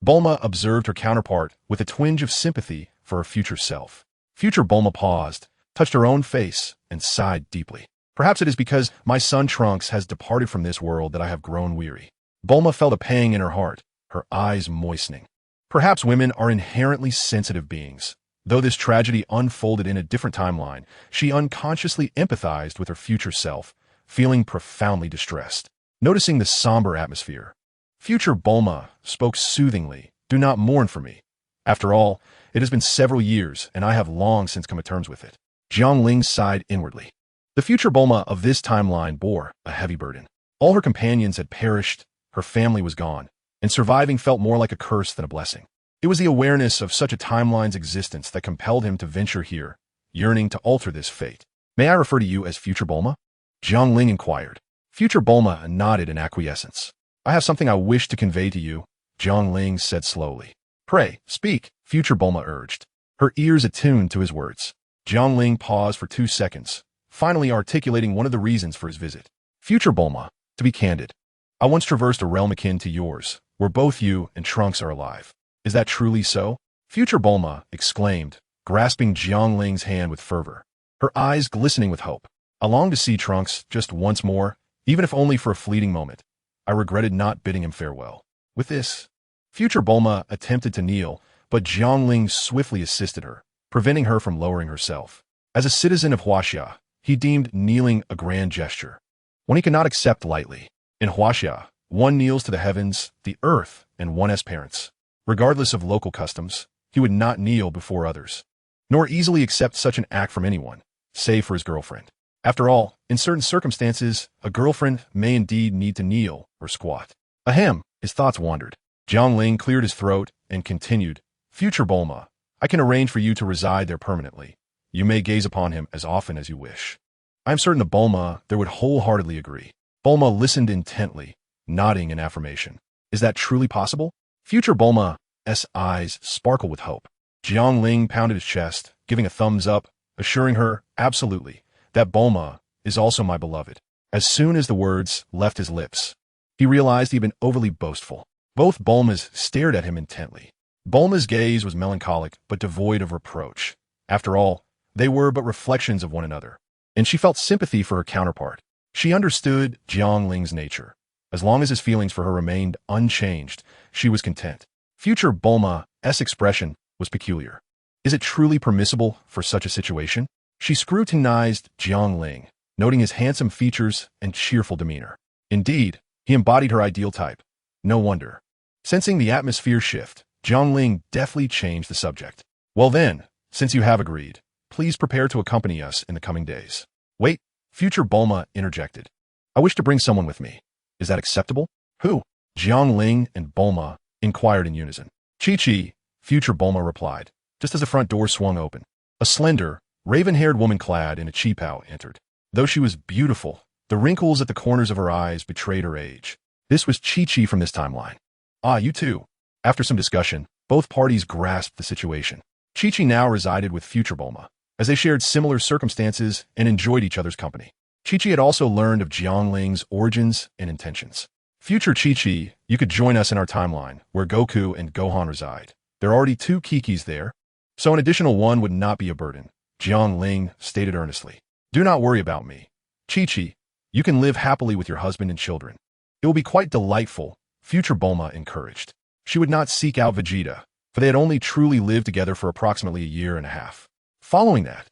Bulma observed her counterpart with a twinge of sympathy for her future self. Future Bulma paused, touched her own face, and sighed deeply. Perhaps it is because my son Trunks has departed from this world that I have grown weary. Bulma felt a pang in her heart, her eyes moistening. Perhaps women are inherently sensitive beings. Though this tragedy unfolded in a different timeline, she unconsciously empathized with her future self, feeling profoundly distressed. Noticing the somber atmosphere, Future Bulma spoke soothingly, Do not mourn for me. After all, it has been several years, and I have long since come to terms with it. Jiangling sighed inwardly. The future Bulma of this timeline bore a heavy burden. All her companions had perished, her family was gone, and surviving felt more like a curse than a blessing. It was the awareness of such a timeline's existence that compelled him to venture here, yearning to alter this fate. May I refer to you as Future Bulma? Jiangling inquired. Future Bulma nodded in acquiescence. I have something I wish to convey to you, Jiangling said slowly. Pray, speak, Future Bulma urged, her ears attuned to his words. Jiangling paused for 2 seconds, finally articulating one of the reasons for his visit. Future Bulma, to be candid, I once traversed a realm akin to yours, where both you and Trunks are alive. Is that truly so? Future Bulma exclaimed, grasping Jiangling's hand with fervor, her eyes glistening with hope. I long to see Trunks just once more, even if only for a fleeting moment. I regretted not bidding him farewell. With this, Future Bulma attempted to kneel, but Jiangling swiftly assisted her, preventing her from lowering herself. As a citizen of Huaxia, he deemed kneeling a grand gesture, one he could not accept lightly. In Huaxia, one kneels to the heavens, the earth, and one as parents. Regardless of local customs, he would not kneel before others, nor easily accept such an act from anyone, save for his girlfriend. After all, in certain circumstances, a girlfriend may indeed need to kneel or squat. Ahem, his thoughts wandered. Jiang Ling cleared his throat and continued, Future Bulma, I can arrange for you to reside there permanently. You may gaze upon him as often as you wish. I am certain the Bulma there would wholeheartedly agree. Bulma listened intently, nodding in affirmation. Is that truly possible? Future Bulma's eyes sparkled with hope. Jiang Ling pounded his chest, giving a thumbs up, assuring her, absolutely, that Bulma is also my beloved. As soon as the words left his lips, he realized he had been overly boastful. Both Bulmas stared at him intently. Bulma's gaze was melancholic but devoid of reproach. After all, they were but reflections of one another, and she felt sympathy for her counterpart. She understood Jiang Ling's nature. As long as his feelings for her remained unchanged, she was content. Future Bulma's expression was peculiar. Is it truly permissible for such a situation? She scrutinized Jiang Ling, noting his handsome features and cheerful demeanor. Indeed, he embodied her ideal type. No wonder. Sensing the atmosphere shift, Jiang Ling deftly changed the subject. Well then, since you have agreed, please prepare to accompany us in the coming days. Wait, Future Bulma interjected. I wish to bring someone with me. Is that acceptable? Who? Jiang Ling and Bulma inquired in unison. Chi-Chi, Future Bulma replied, just as the front door swung open. A slender, raven-haired woman clad in a qipao entered. Though she was beautiful, the wrinkles at the corners of her eyes betrayed her age. This was Chi-Chi from this timeline. Ah, you too. After some discussion, both parties grasped the situation. Chi-Chi now resided with Future Bulma, as they shared similar circumstances and enjoyed each other's company. Chi-Chi had also learned of Jiang Ling's origins and intentions. Future Chi-Chi, you could join us in our timeline, where Goku and Gohan reside. There are already 2 Kikis there, so an additional one would not be a burden, Jiang Ling stated earnestly. Do not worry about me. Chi-Chi, you can live happily with your husband and children. It will be quite delightful, Future Bulma encouraged. She would not seek out Vegeta, for they had only truly lived together for approximately a year and a half. Following that,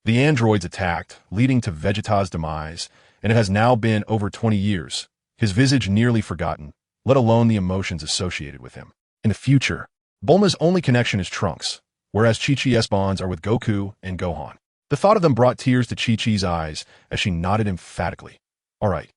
the androids attacked, leading to Vegeta's demise, and it has now been over 20 years, his visage nearly forgotten, let alone the emotions associated with him. In the future, Bulma's only connection is Trunks, whereas Chi-Chi's bonds are with Goku and Gohan. The thought of them brought tears to Chi-Chi's eyes as she nodded emphatically. All right,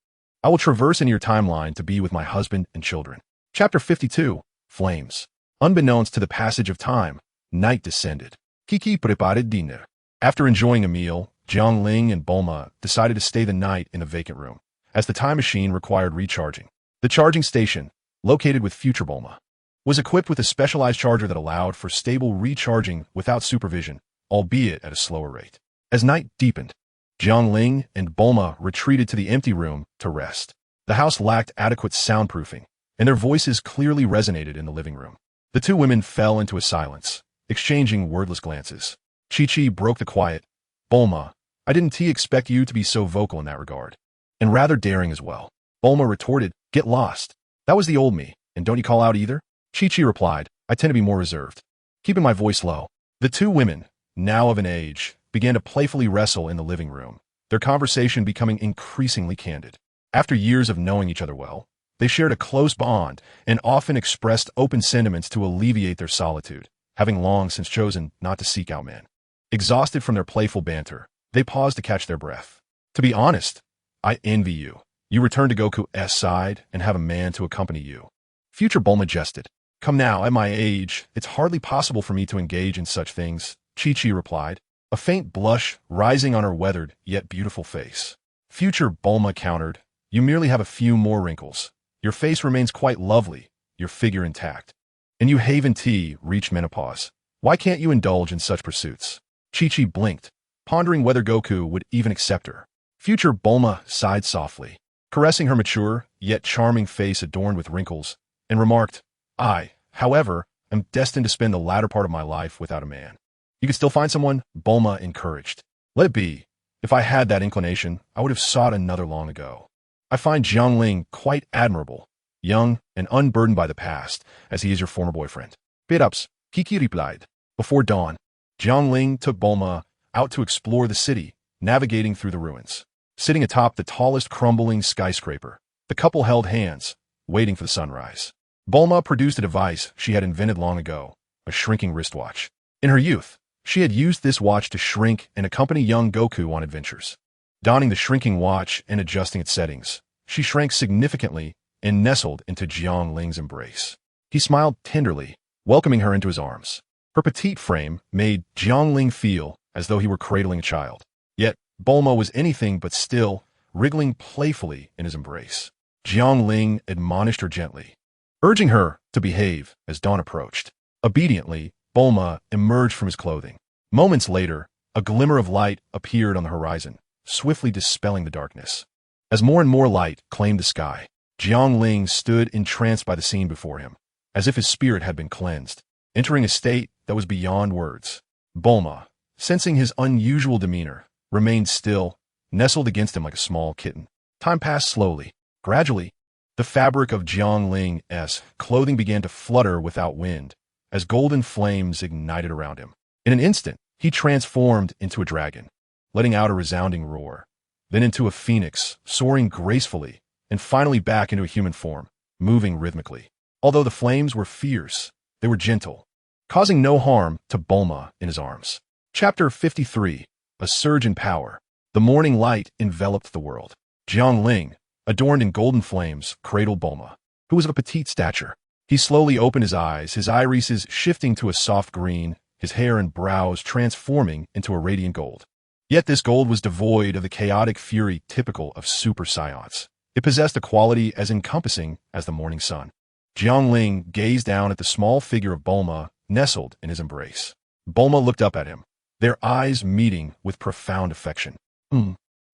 I will traverse in your timeline to be with my husband and children. Chapter 52, Flames. Unbeknownst to the passage of time, night descended. Kiki prepared dinner. After enjoying a meal, Jiang Ling and Bulma decided to stay the night in a vacant room, as the time machine required recharging. The charging station, located with Future Bulma, was equipped with a specialized charger that allowed for stable recharging without supervision, albeit at a slower rate. As night deepened, Jiang Ling and Bulma retreated to the empty room to rest. The house lacked adequate soundproofing, and their voices clearly resonated in the living room. The 2 women fell into a silence, exchanging wordless glances. Chi-Chi broke the quiet. Bulma, I didn't expect you to be so vocal in that regard. And rather daring as well. Bulma retorted, get lost. That was the old me, and don't you call out either? Chi-Chi replied, I tend to be more reserved, keeping my voice low. The 2 women, now of an age, began to playfully wrestle in the living room, their conversation becoming increasingly candid. After years of knowing each other well, they shared a close bond and often expressed open sentiments to alleviate their solitude, having long since chosen not to seek out men. Exhausted from their playful banter, they paused to catch their breath. To be honest, I envy you. You return to Goku's side and have a man to accompany you. Future Bulma jested. Come now, at my age, it's hardly possible for me to engage in such things, Chi-Chi replied, a faint blush rising on her weathered yet beautiful face. Future Bulma countered, you merely have a few more wrinkles. Your face remains quite lovely, your figure intact. And you haven't reached menopause. Why can't you indulge in such pursuits? Chi-Chi blinked, pondering whether Goku would even accept her. Future Bulma sighed softly, caressing her mature, yet charming face adorned with wrinkles, and remarked, I, however, am destined to spend the latter part of my life without a man. You can still find someone? Bulma encouraged. Let it be. If I had that inclination, I would have sought another long ago. I find Jiang Ling quite admirable, young and unburdened by the past, as he is your former boyfriend. Bit-ups, Kiki replied. Before dawn, Jiang Ling took Bulma out to explore the city, navigating through the ruins. Sitting atop the tallest crumbling skyscraper, the couple held hands, waiting for the sunrise. Bulma produced a device she had invented long ago, a shrinking wristwatch. In her youth, she had used this watch to shrink and accompany young Goku on adventures. Donning the shrinking watch and adjusting its settings, she shrank significantly and nestled into Jiang Ling's embrace. He smiled tenderly, welcoming her into his arms. Her petite frame made Jiang Ling feel as though he were cradling a child. Yet, Bulma was anything but still, wriggling playfully in his embrace. Jiang Ling admonished her gently, urging her to behave as dawn approached. Obediently, Bulma emerged from his clothing. Moments later, a glimmer of light appeared on the horizon, swiftly dispelling the darkness. As more and more light claimed the sky, Jiang Ling stood entranced by the scene before him, as if his spirit had been cleansed, entering a state that was beyond words. Bulma, sensing his unusual demeanor, remained still, nestled against him like a small kitten. Time passed slowly. Gradually, the fabric of Jiang Ling's clothing began to flutter without wind, as golden flames ignited around him. In an instant, he transformed into a dragon, letting out a resounding roar, then into a phoenix, soaring gracefully, and finally back into a human form, moving rhythmically. Although the flames were fierce, they were gentle, causing no harm to Bulma in his arms. Chapter 53. A Surge in Power. The morning light enveloped the world. Jiang Ling, adorned in golden flames, cradled Bulma, who was of a petite stature. He slowly opened his eyes, his irises shifting to a soft green, his hair and brows transforming into a radiant gold. Yet this gold was devoid of the chaotic fury typical of Super Saiyans. It possessed a quality as encompassing as the morning sun. Jiang Ling gazed down at the small figure of Bulma nestled in his embrace. Bulma looked up at him, their eyes meeting with profound affection.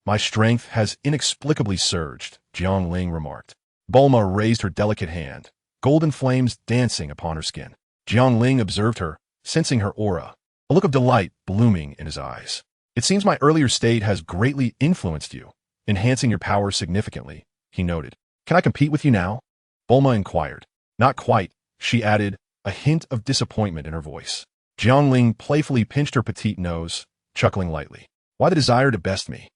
My strength has inexplicably surged, Jiang Ling remarked. Bulma raised her delicate hand, golden flames dancing upon her skin. Jiang Ling observed her, sensing her aura, a look of delight blooming in his eyes. It seems my earlier state has greatly influenced you, enhancing your power significantly, he noted. Can I compete with you now? Bulma inquired. Not quite, she added, a hint of disappointment in her voice. Jiang Ling playfully pinched her petite nose, chuckling lightly. Why the desire to best me?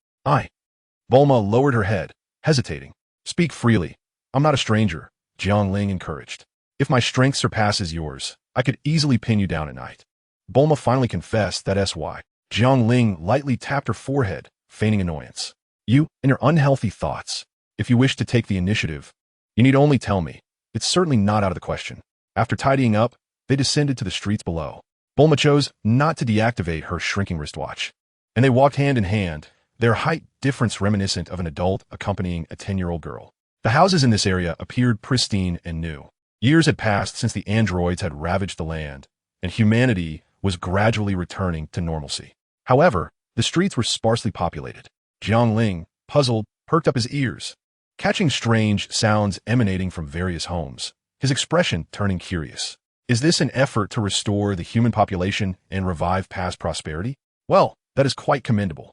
Bulma lowered her head, hesitating. Speak freely. I'm not a stranger, Jiang Ling encouraged. If my strength surpasses yours, I could easily pin you down at night. Bulma finally confessed that S.Y. Jiang Ling lightly tapped her forehead, feigning annoyance. You and your unhealthy thoughts. If you wish to take the initiative, you need only tell me. It's certainly not out of the question. After tidying up, they descended to the streets below. Bulma chose not to deactivate her shrinking wristwatch, and they walked hand in hand, their height difference reminiscent of an adult accompanying a 10-year-old girl. The houses in this area appeared pristine and new. Years had passed since the androids had ravaged the land, and humanity was gradually returning to normalcy. However, the streets were sparsely populated. Jiang Ling, puzzled, perked up his ears, catching strange sounds emanating from various homes, his expression turning curious. Is this an effort to restore the human population and revive past prosperity? Well, that is quite commendable.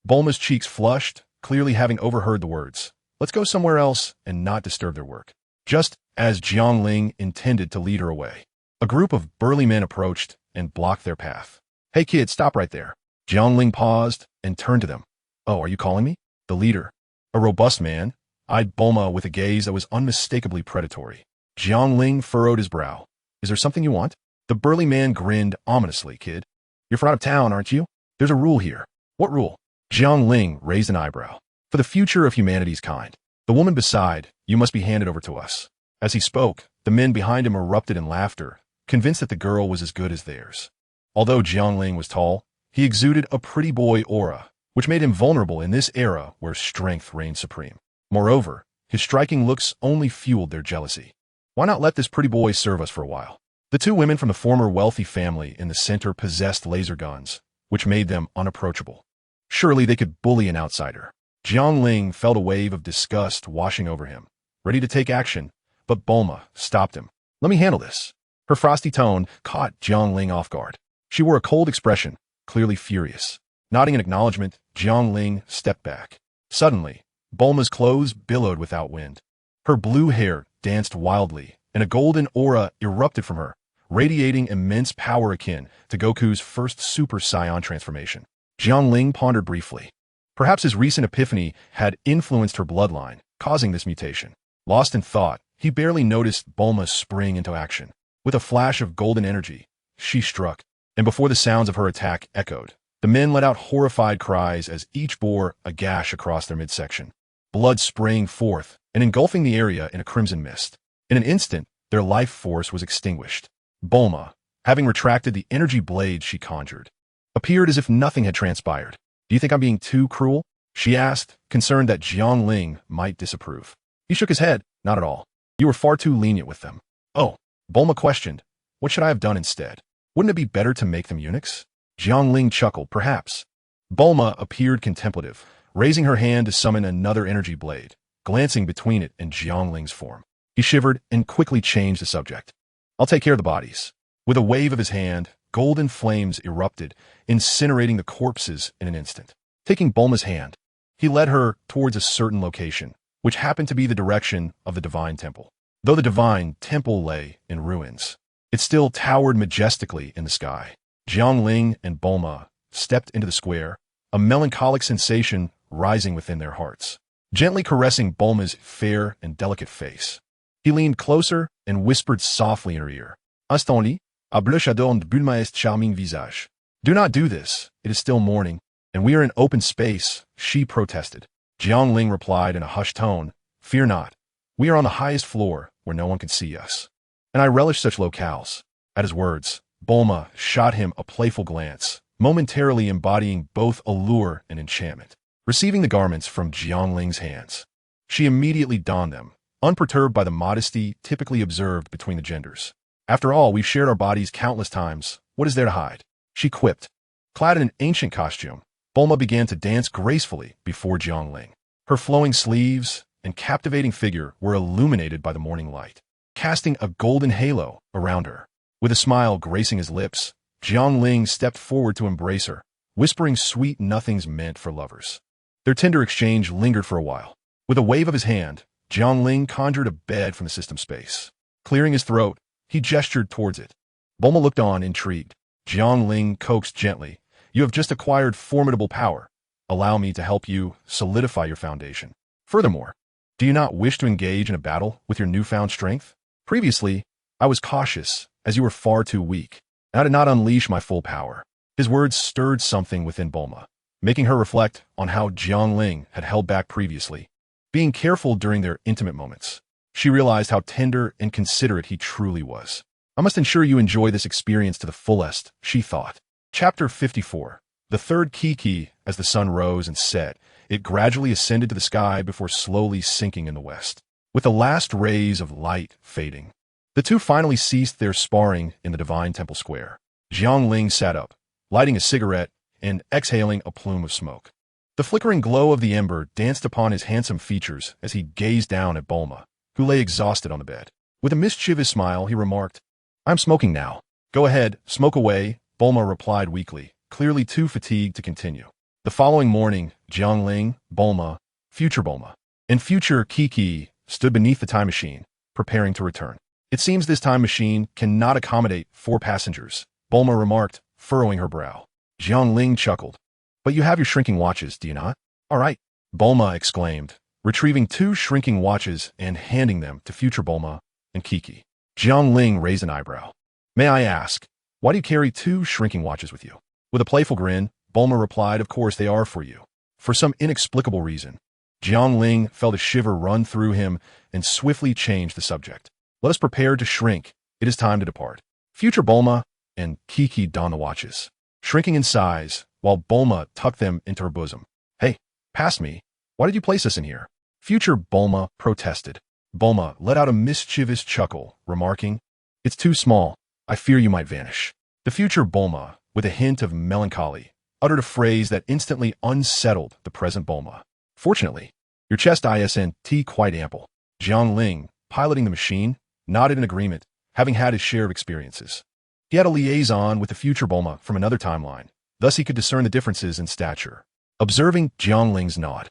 Bulma's cheeks flushed, clearly having overheard the words. Let's go somewhere else and not disturb their work. Just as Jiang Ling intended to lead her away, a group of burly men approached and blocked their path. Hey kid, stop right there. Jiang Ling paused and turned to them. Oh, are you calling me? The leader, a robust man, eyed Bulma with a gaze that was unmistakably predatory. Jiang Ling furrowed his brow. Is there something you want? The burly man grinned ominously, kid. You're from out of town, aren't you? There's a rule here. What rule? Jiang Ling raised an eyebrow. For the future of humanity's kind. The woman beside, you must be handed over to us. As he spoke, the men behind him erupted in laughter, convinced that the girl was as good as theirs. Although Jiang Ling was tall, he exuded a pretty boy aura, which made him vulnerable in this era where strength reigned supreme. Moreover, his striking looks only fueled their jealousy. Why not let this pretty boy serve us for a while? The two women from the former wealthy family in the center possessed laser guns, which made them unapproachable. Surely they could bully an outsider. Jiang Ling felt a wave of disgust washing over him, ready to take action, but Bulma stopped him. Let me handle this. Her frosty tone caught Jiang Ling off guard. She wore a cold expression, clearly furious. Nodding in acknowledgement, Jiang Ling stepped back. Suddenly, Bulma's clothes billowed without wind. Her blue hair danced wildly, and a golden aura erupted from her, radiating immense power akin to Goku's first Super Saiyan transformation. Jiang Ling pondered briefly. Perhaps his recent epiphany had influenced her bloodline, causing this mutation. Lost in thought, he barely noticed Bulma spring into action. With a flash of golden energy, she struck, and before the sounds of her attack echoed, The men let out horrified cries as each bore a gash across their midsection, blood spraying forth and engulfing the area in a crimson mist. In an instant, their life force was extinguished. Bulma, having retracted the energy blade she conjured, appeared as if nothing had transpired. "Do you think I'm being too cruel?" she asked, concerned that Jiangling might disapprove. He shook his head. "Not at all. You were far too lenient with them." "Oh," Bulma questioned, "what should I have done instead? Wouldn't it be better to make them eunuchs?" Jiangling chuckled. "Perhaps." Bulma appeared contemplative, raising her hand to summon another energy blade, glancing between it and Jiangling's form. He shivered and quickly changed the subject. "I'll take care of the bodies." With a wave of his hand, golden flames erupted, incinerating the corpses in an instant. Taking Bulma's hand, he led her towards a certain location, which happened to be the direction of the Divine Temple. Though the Divine Temple lay in ruins, it still towered majestically in the sky. Jiangling and Bulma stepped into the square, a melancholic sensation rising within their hearts. Gently caressing Bulma's fair and delicate face, he leaned closer and whispered softly in her ear, "Instant-li, à bleu chadorne de Bulma's charming visage." "Do not do this. It is still morning, and we are in open space," she protested. Jiangling replied in a hushed tone, "Fear not. We are on the highest floor where no one can see us, and I relish such locales." At his words, Bulma shot him a playful glance, momentarily embodying both allure and enchantment. Receiving the garments from Jiangling's hands, she immediately donned them, unperturbed by the modesty typically observed between the genders. "After all, we've shared our bodies countless times. What is there to hide?" she quipped. Clad in an ancient costume, Bulma began to dance gracefully before Jiangling. Her flowing sleeves and captivating figure were illuminated by the morning light, casting a golden halo around her. With a smile gracing his lips, Jiangling stepped forward to embrace her, whispering sweet nothings meant for lovers. Their tender exchange lingered for a while. With a wave of his hand, Jiangling conjured a bed from the system space. Clearing his throat, he gestured towards it. Bulma looked on, intrigued. Jiangling coaxed gently, "You have just acquired formidable power. Allow me to help you solidify your foundation. Furthermore, do you not wish to engage in a battle with your newfound strength? Previously, I was cautious, as you were far too weak, and I did not unleash my full power." His words stirred something within Bulma, making her reflect on how Jiangling had held back previously, being careful during their intimate moments. She realized how tender and considerate he truly was. "I must ensure you enjoy this experience to the fullest," she thought. Chapter 54. The third Kiki. As the sun rose and set, it gradually ascended to the sky before slowly sinking in the west. With the last rays of light fading, the two finally ceased their sparring in the Divine Temple Square. Jiangling sat up, lighting a cigarette and exhaling a plume of smoke. The flickering glow of the ember danced upon his handsome features as he gazed down at Bulma, who lay exhausted on the bed. With a mischievous smile, he remarked, "I'm smoking now." "Go ahead, smoke away," Bulma replied weakly, clearly too fatigued to continue. The following morning, Jiangling, Bulma, future Bulma, and future Kiki stood beneath the time machine, preparing to return. "It seems this time machine cannot accommodate 4 passengers, Bulma remarked, furrowing her brow. Jiangling chuckled. "But you have your shrinking watches, do you not?" "All right," Bulma exclaimed, retrieving 2 shrinking watches and handing them to future Bulma and Kiki. Jiangling raised an eyebrow. "May I ask, why do you carry 2 shrinking watches with you?" With a playful grin, Bulma replied, "Of course they are for you." For some inexplicable reason, Jiangling felt a shiver run through him and swiftly changed the subject. "Let us prepare to shrink. It is time to depart." Future Bulma and Kiki donned the watches, shrinking in size, while Bulma tucked them into her bosom. "Hey, past me. Why did you place us in here?" Future Bulma protested. Bulma let out a mischievous chuckle, remarking, "It's too small. I fear you might vanish." The future Bulma, with a hint of melancholy, uttered a phrase that instantly unsettled the present Bulma. "Fortunately, your chest isn't quite ample." Jiangling, piloting the machine, nodded in agreement, having had his share of experiences. He had a liaison with the future Bulma from another timeline, thus he could discern the differences in stature. Observing Jiangling's nod,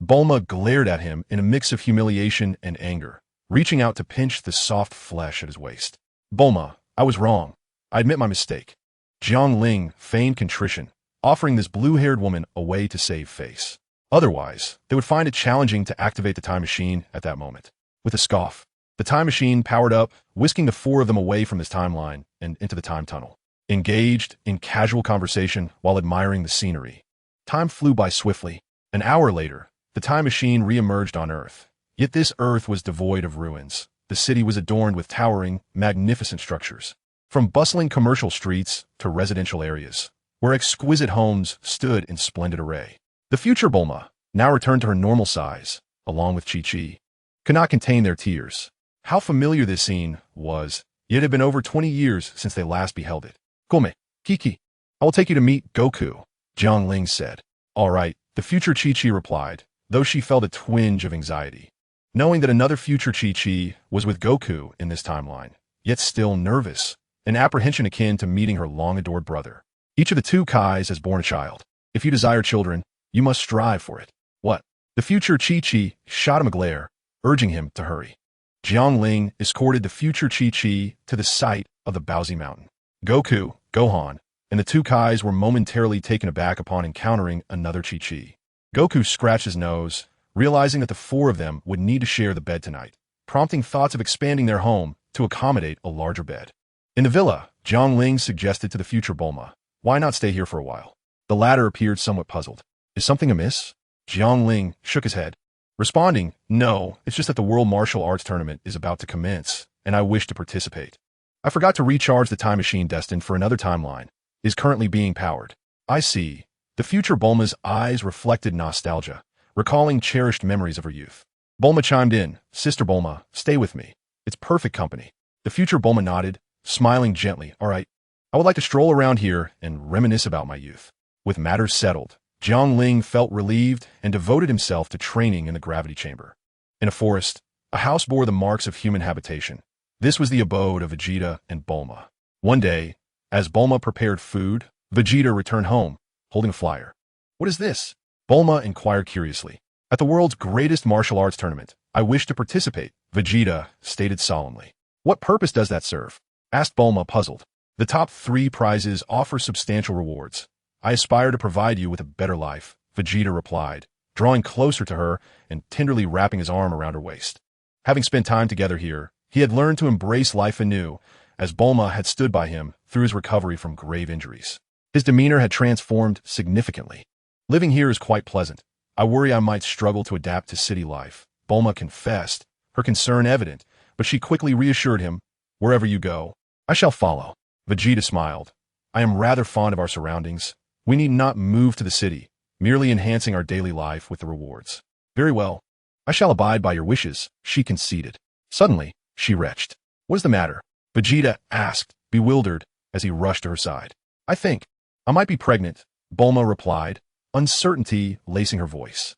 Bulma glared at him in a mix of humiliation and anger, reaching out to pinch the soft flesh at his waist. "Bulma, I was wrong. I admit my mistake." Jiangling feigned contrition, offering this blue-haired woman a way to save face. Otherwise, they would find it challenging to activate the time machine at that moment. With a scoff, the time machine powered up, whisking the 4 of them away from this timeline and into the time tunnel. engaged in casual conversation while admiring the scenery. Time flew by swiftly. An hour later, the time machine re-emerged on Earth. Yet this Earth was devoid of ruins. The city was adorned with towering, magnificent structures. From bustling commercial streets to residential areas, where exquisite homes stood in splendid array. The future Bulma, now returned to her normal size, along with Chi-Chi, could not contain their tears. How familiar this scene was, yet it had been over 20 years since they last beheld it. Come, Kiki, I will take you to meet Goku, Jiang Ling said. All right, the future Chi-Chi replied, though she felt a twinge of anxiety. Knowing that another future Chi-Chi was with Goku in this timeline, yet still nervous, an apprehension akin to meeting her long-adored brother. Each of the two Kais has borne a child. If you desire children, you must strive for it. What? The future Chi-Chi shot him a glare, urging him to hurry. Jiang Ling escorted the future Chi-Chi to the site of the Baozi Mountain. Goku, Gohan, and the two Kais were momentarily taken aback upon encountering another Chi-Chi. Goku scratched his nose, realizing that the four of them would need to share the bed tonight, prompting thoughts of expanding their home to accommodate a larger bed. In the villa, Jiang Ling suggested to the future Bulma, why not stay here for a while? The latter appeared somewhat puzzled. Is something amiss? Jiang Ling shook his head, responding, no, it's just that the World Martial Arts Tournament is about to commence, and I wish to participate. I forgot to recharge the time machine destined for another timeline. Is currently being powered. I see. The future Bulma's eyes reflected nostalgia, recalling cherished memories of her youth. Bulma chimed in, Sister Bulma, stay with me. It's perfect company. The future Bulma nodded, smiling gently. All right, I would like to stroll around here and reminisce about my youth. With matters settled, Jiang Ling felt relieved and devoted himself to training in the gravity chamber. In a forest, a house bore the marks of human habitation. This was the abode of Vegeta and Bulma. One day, as Bulma prepared food, Vegeta returned home, holding a flyer. What is this? Bulma inquired curiously. At the world's greatest martial arts tournament, I wish to participate, Vegeta stated solemnly. What purpose does that serve? Asked Bulma, puzzled. The top 3 prizes offer substantial rewards. I aspire to provide you with a better life, Vegeta replied, drawing closer to her and tenderly wrapping his arm around her waist. Having spent time together here, he had learned to embrace life anew, as Bulma had stood by him through his recovery from grave injuries. His demeanor had transformed significantly. Living here is quite pleasant. I worry I might struggle to adapt to city life, Bulma confessed, her concern evident, but she quickly reassured him, wherever you go, I shall follow. Vegeta smiled. I am rather fond of our surroundings. We need not move to the city, merely enhancing our daily life with the rewards. Very well. I shall abide by your wishes, she conceded. Suddenly, she retched. What is the matter? Vegeta asked, bewildered, as he rushed to her side. I think I might be pregnant, Bulma replied, uncertainty lacing her voice.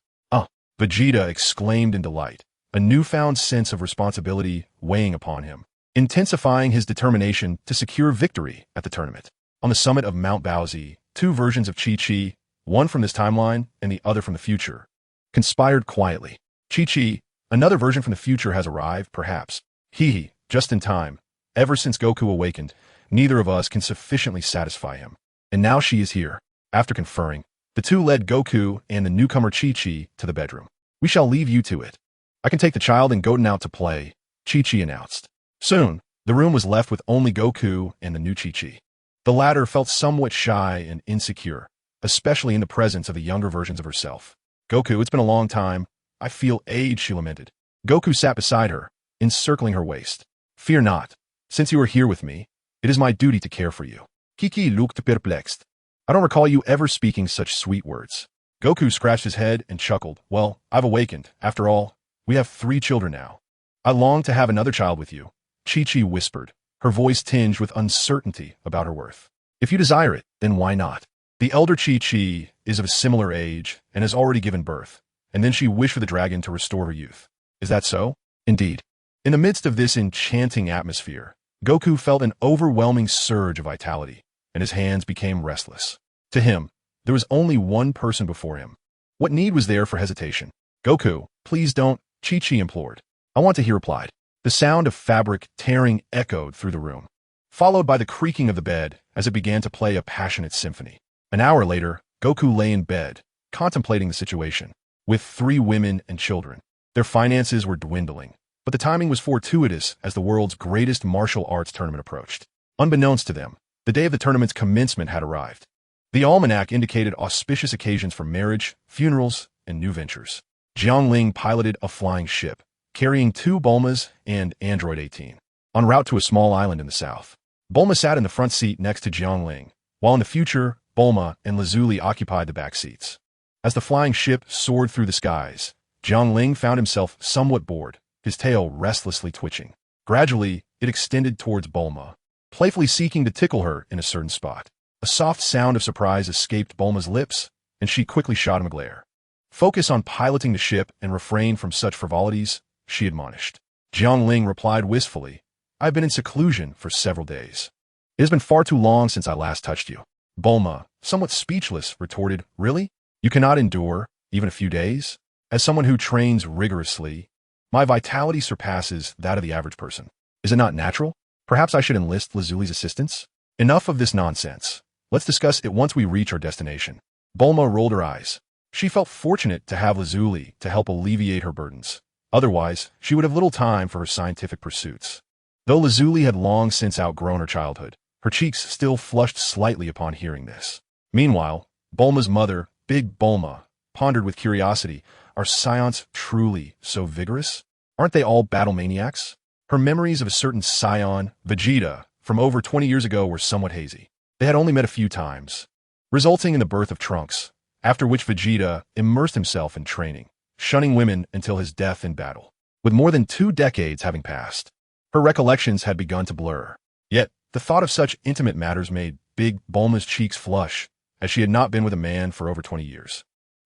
Vegeta exclaimed in delight, a newfound sense of responsibility weighing upon him, intensifying his determination to secure victory at the tournament. On the summit of Mount Baozi, 2 versions of Chi-Chi, one from this timeline and the other from the future, conspired quietly. Chi-Chi, another version from the future has arrived, perhaps. Hee, just in time. Ever since Goku awakened, neither of us can sufficiently satisfy him. And now she is here. After conferring, the two led Goku and the newcomer Chi-Chi to the bedroom. We shall leave you to it. I can take the child and Goten out to play, Chi-Chi announced. Soon, the room was left with only Goku and the new Chi-Chi. The latter felt somewhat shy and insecure, especially in the presence of the younger versions of herself. Goku, it's been a long time. I feel aged, she lamented. Goku sat beside her, encircling her waist. Fear not. Since you are here with me, it is my duty to care for you. Kiki looked perplexed. I don't recall you ever speaking such sweet words. Goku scratched his head and chuckled. Well, I've awakened. After all, we have 3 children now. I long to have another child with you, Chi-Chi whispered, her voice tinged with uncertainty about her worth. If you desire it, then why not? The elder Chi-Chi is of a similar age and has already given birth, and then she wished for the dragon to restore her youth. Is that so? Indeed. In the midst of this enchanting atmosphere, Goku felt an overwhelming surge of vitality, and his hands became restless. To him, there was only one person before him. What need was there for hesitation? Goku, please don't, Chi-Chi implored. I want to, he replied. The sound of fabric tearing echoed through the room, followed by the creaking of the bed as it began to play a passionate symphony. An hour later, Goku lay in bed, contemplating the situation. With 3 women and children, their finances were dwindling, but the timing was fortuitous as the world's greatest martial arts tournament approached. Unbeknownst to them, The day of the tournament's commencement had arrived. The almanac indicated auspicious occasions for marriage, funerals, and new ventures. Jiangling piloted a flying ship, carrying 2 Bulmas and Android 18, en route to a small island in the south. Bulma sat in the front seat next to Jiangling, while in the future, Bulma and Lazuli occupied the back seats. As the flying ship soared through the skies, Jiangling found himself somewhat bored, his tail restlessly twitching. Gradually, it extended towards Bulma, playfully seeking to tickle her in a certain spot. A soft sound of surprise escaped Bulma's lips, and she quickly shot him a glare. "Focus on piloting the ship and refrain from such frivolities," she admonished. Jiangling replied wistfully, "I've been in seclusion for several days. It has been far too long since I last touched you." Bulma, somewhat speechless, retorted, "Really? You cannot endure even a few days? As someone who trains rigorously, my vitality surpasses that of the average person. Is it not natural? Perhaps I should enlist Lazuli's assistance? Enough of this nonsense. Let's discuss it once we reach our destination." Bulma rolled her eyes. She felt fortunate to have Lazuli to help alleviate her burdens. Otherwise, she would have little time for her scientific pursuits. Though Lazuli had long since outgrown her childhood, her cheeks still flushed slightly upon hearing this. Meanwhile, Bulma's mother, Big Bulma, pondered with curiosity, "Are Saiyans truly so vigorous? Aren't they all battle maniacs?" Her memories of a certain Saiyan, Vegeta, from over 20 years ago were somewhat hazy. They had only met a few times, resulting in the birth of Trunks, after which Vegeta immersed himself in training, shunning women until his death in battle. With more than 2 decades having passed, her recollections had begun to blur. Yet, the thought of such intimate matters made Big Bulma's cheeks flush, as she had not been with a man for over 20 years.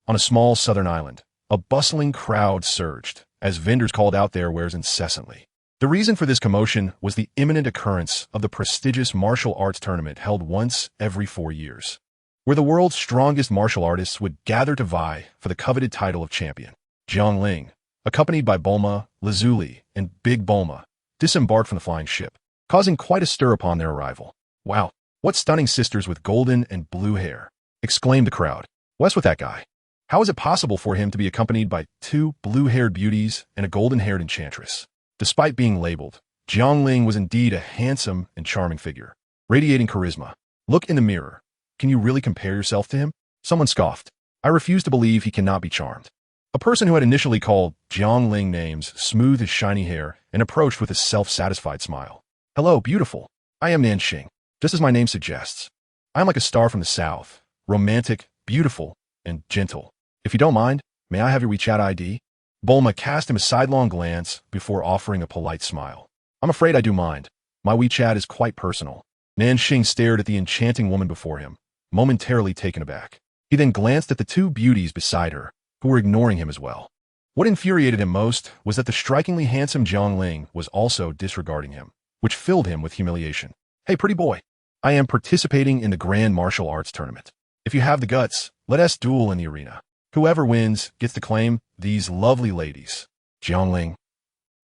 On a small southern island, a bustling crowd surged, as vendors called out their wares incessantly. The reason for this commotion was the imminent occurrence of the prestigious martial arts tournament held once every 4 years, where the world's strongest martial artists would gather to vie for the coveted title of champion. Jiangling, accompanied by Bulma, Lazuli, and Big Bulma, disembarked from the flying ship, causing quite a stir upon their arrival. "Wow, what stunning sisters with golden and blue hair," exclaimed the crowd. "What's with that guy? How is it possible for him to be accompanied by 2 blue-haired beauties and a golden-haired enchantress?" Despite being labeled, Jiangling was indeed a handsome and charming figure, radiating charisma. "Look in the mirror. Can you really compare yourself to him?" Someone scoffed. "I refuse to believe he cannot be charmed." A person who had initially called Jiangling names smoothed his shiny hair and approached with a self-satisfied smile. "Hello, beautiful. I am Nanxing, just as my name suggests. I am like a star from the south, romantic, beautiful, and gentle. If you don't mind, may I have your WeChat ID?" Bulma cast him a sidelong glance before offering a polite smile. "I'm afraid I do mind. My WeChat is quite personal." Nanxing stared at the enchanting woman before him, momentarily taken aback. He then glanced at the 2 beauties beside her, who were ignoring him as well. What infuriated him most was that the strikingly handsome Jiangling was also disregarding him, which filled him with humiliation. "Hey, pretty boy. I am participating in the Grand Martial Arts Tournament. If you have the guts, let us duel in the arena. Whoever wins gets to claim these lovely ladies." Jiangling,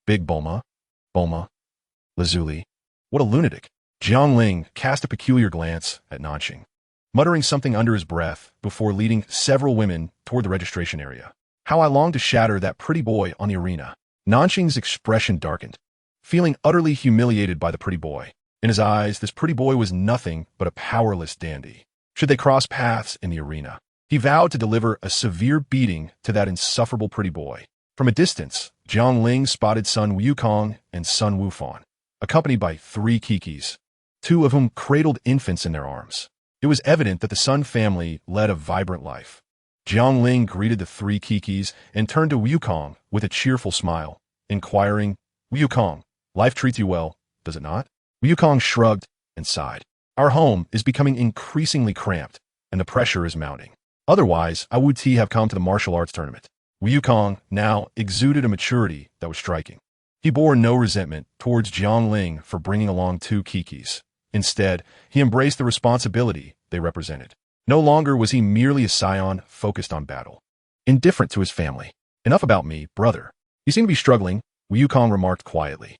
Big Bulma, Lazuli. What a lunatic. Jiangling cast a peculiar glance at Nanxing, muttering something under his breath before leading several women toward the registration area. "How I long to shatter that pretty boy on the arena." Nanxing's expression darkened, feeling utterly humiliated by the pretty boy. In his eyes, this pretty boy was nothing but a powerless dandy. Should they cross paths in the arena, he vowed to deliver a severe beating to that insufferable pretty boy. From a distance, Jiangling spotted Sun Wukong and Sun Wufan, accompanied by 3 Kikis, 2 of whom cradled infants in their arms. It was evident that the Sun family led a vibrant life. Jiangling greeted the 3 Kikis and turned to Wukong with a cheerful smile, inquiring, "Wukong, life treats you well, does it not?" Wukong shrugged and sighed. "Our home is becoming increasingly cramped, and the pressure is mounting. Otherwise, I would have come to the martial arts tournament." Wukong now exuded a maturity that was striking. He bore no resentment towards Jiangling for bringing along 2 Kikis. Instead, he embraced the responsibility they represented. No longer was he merely a Saiyan focused on battle, indifferent to his family. "Enough about me, brother. You seem to be struggling," Wukong remarked quietly.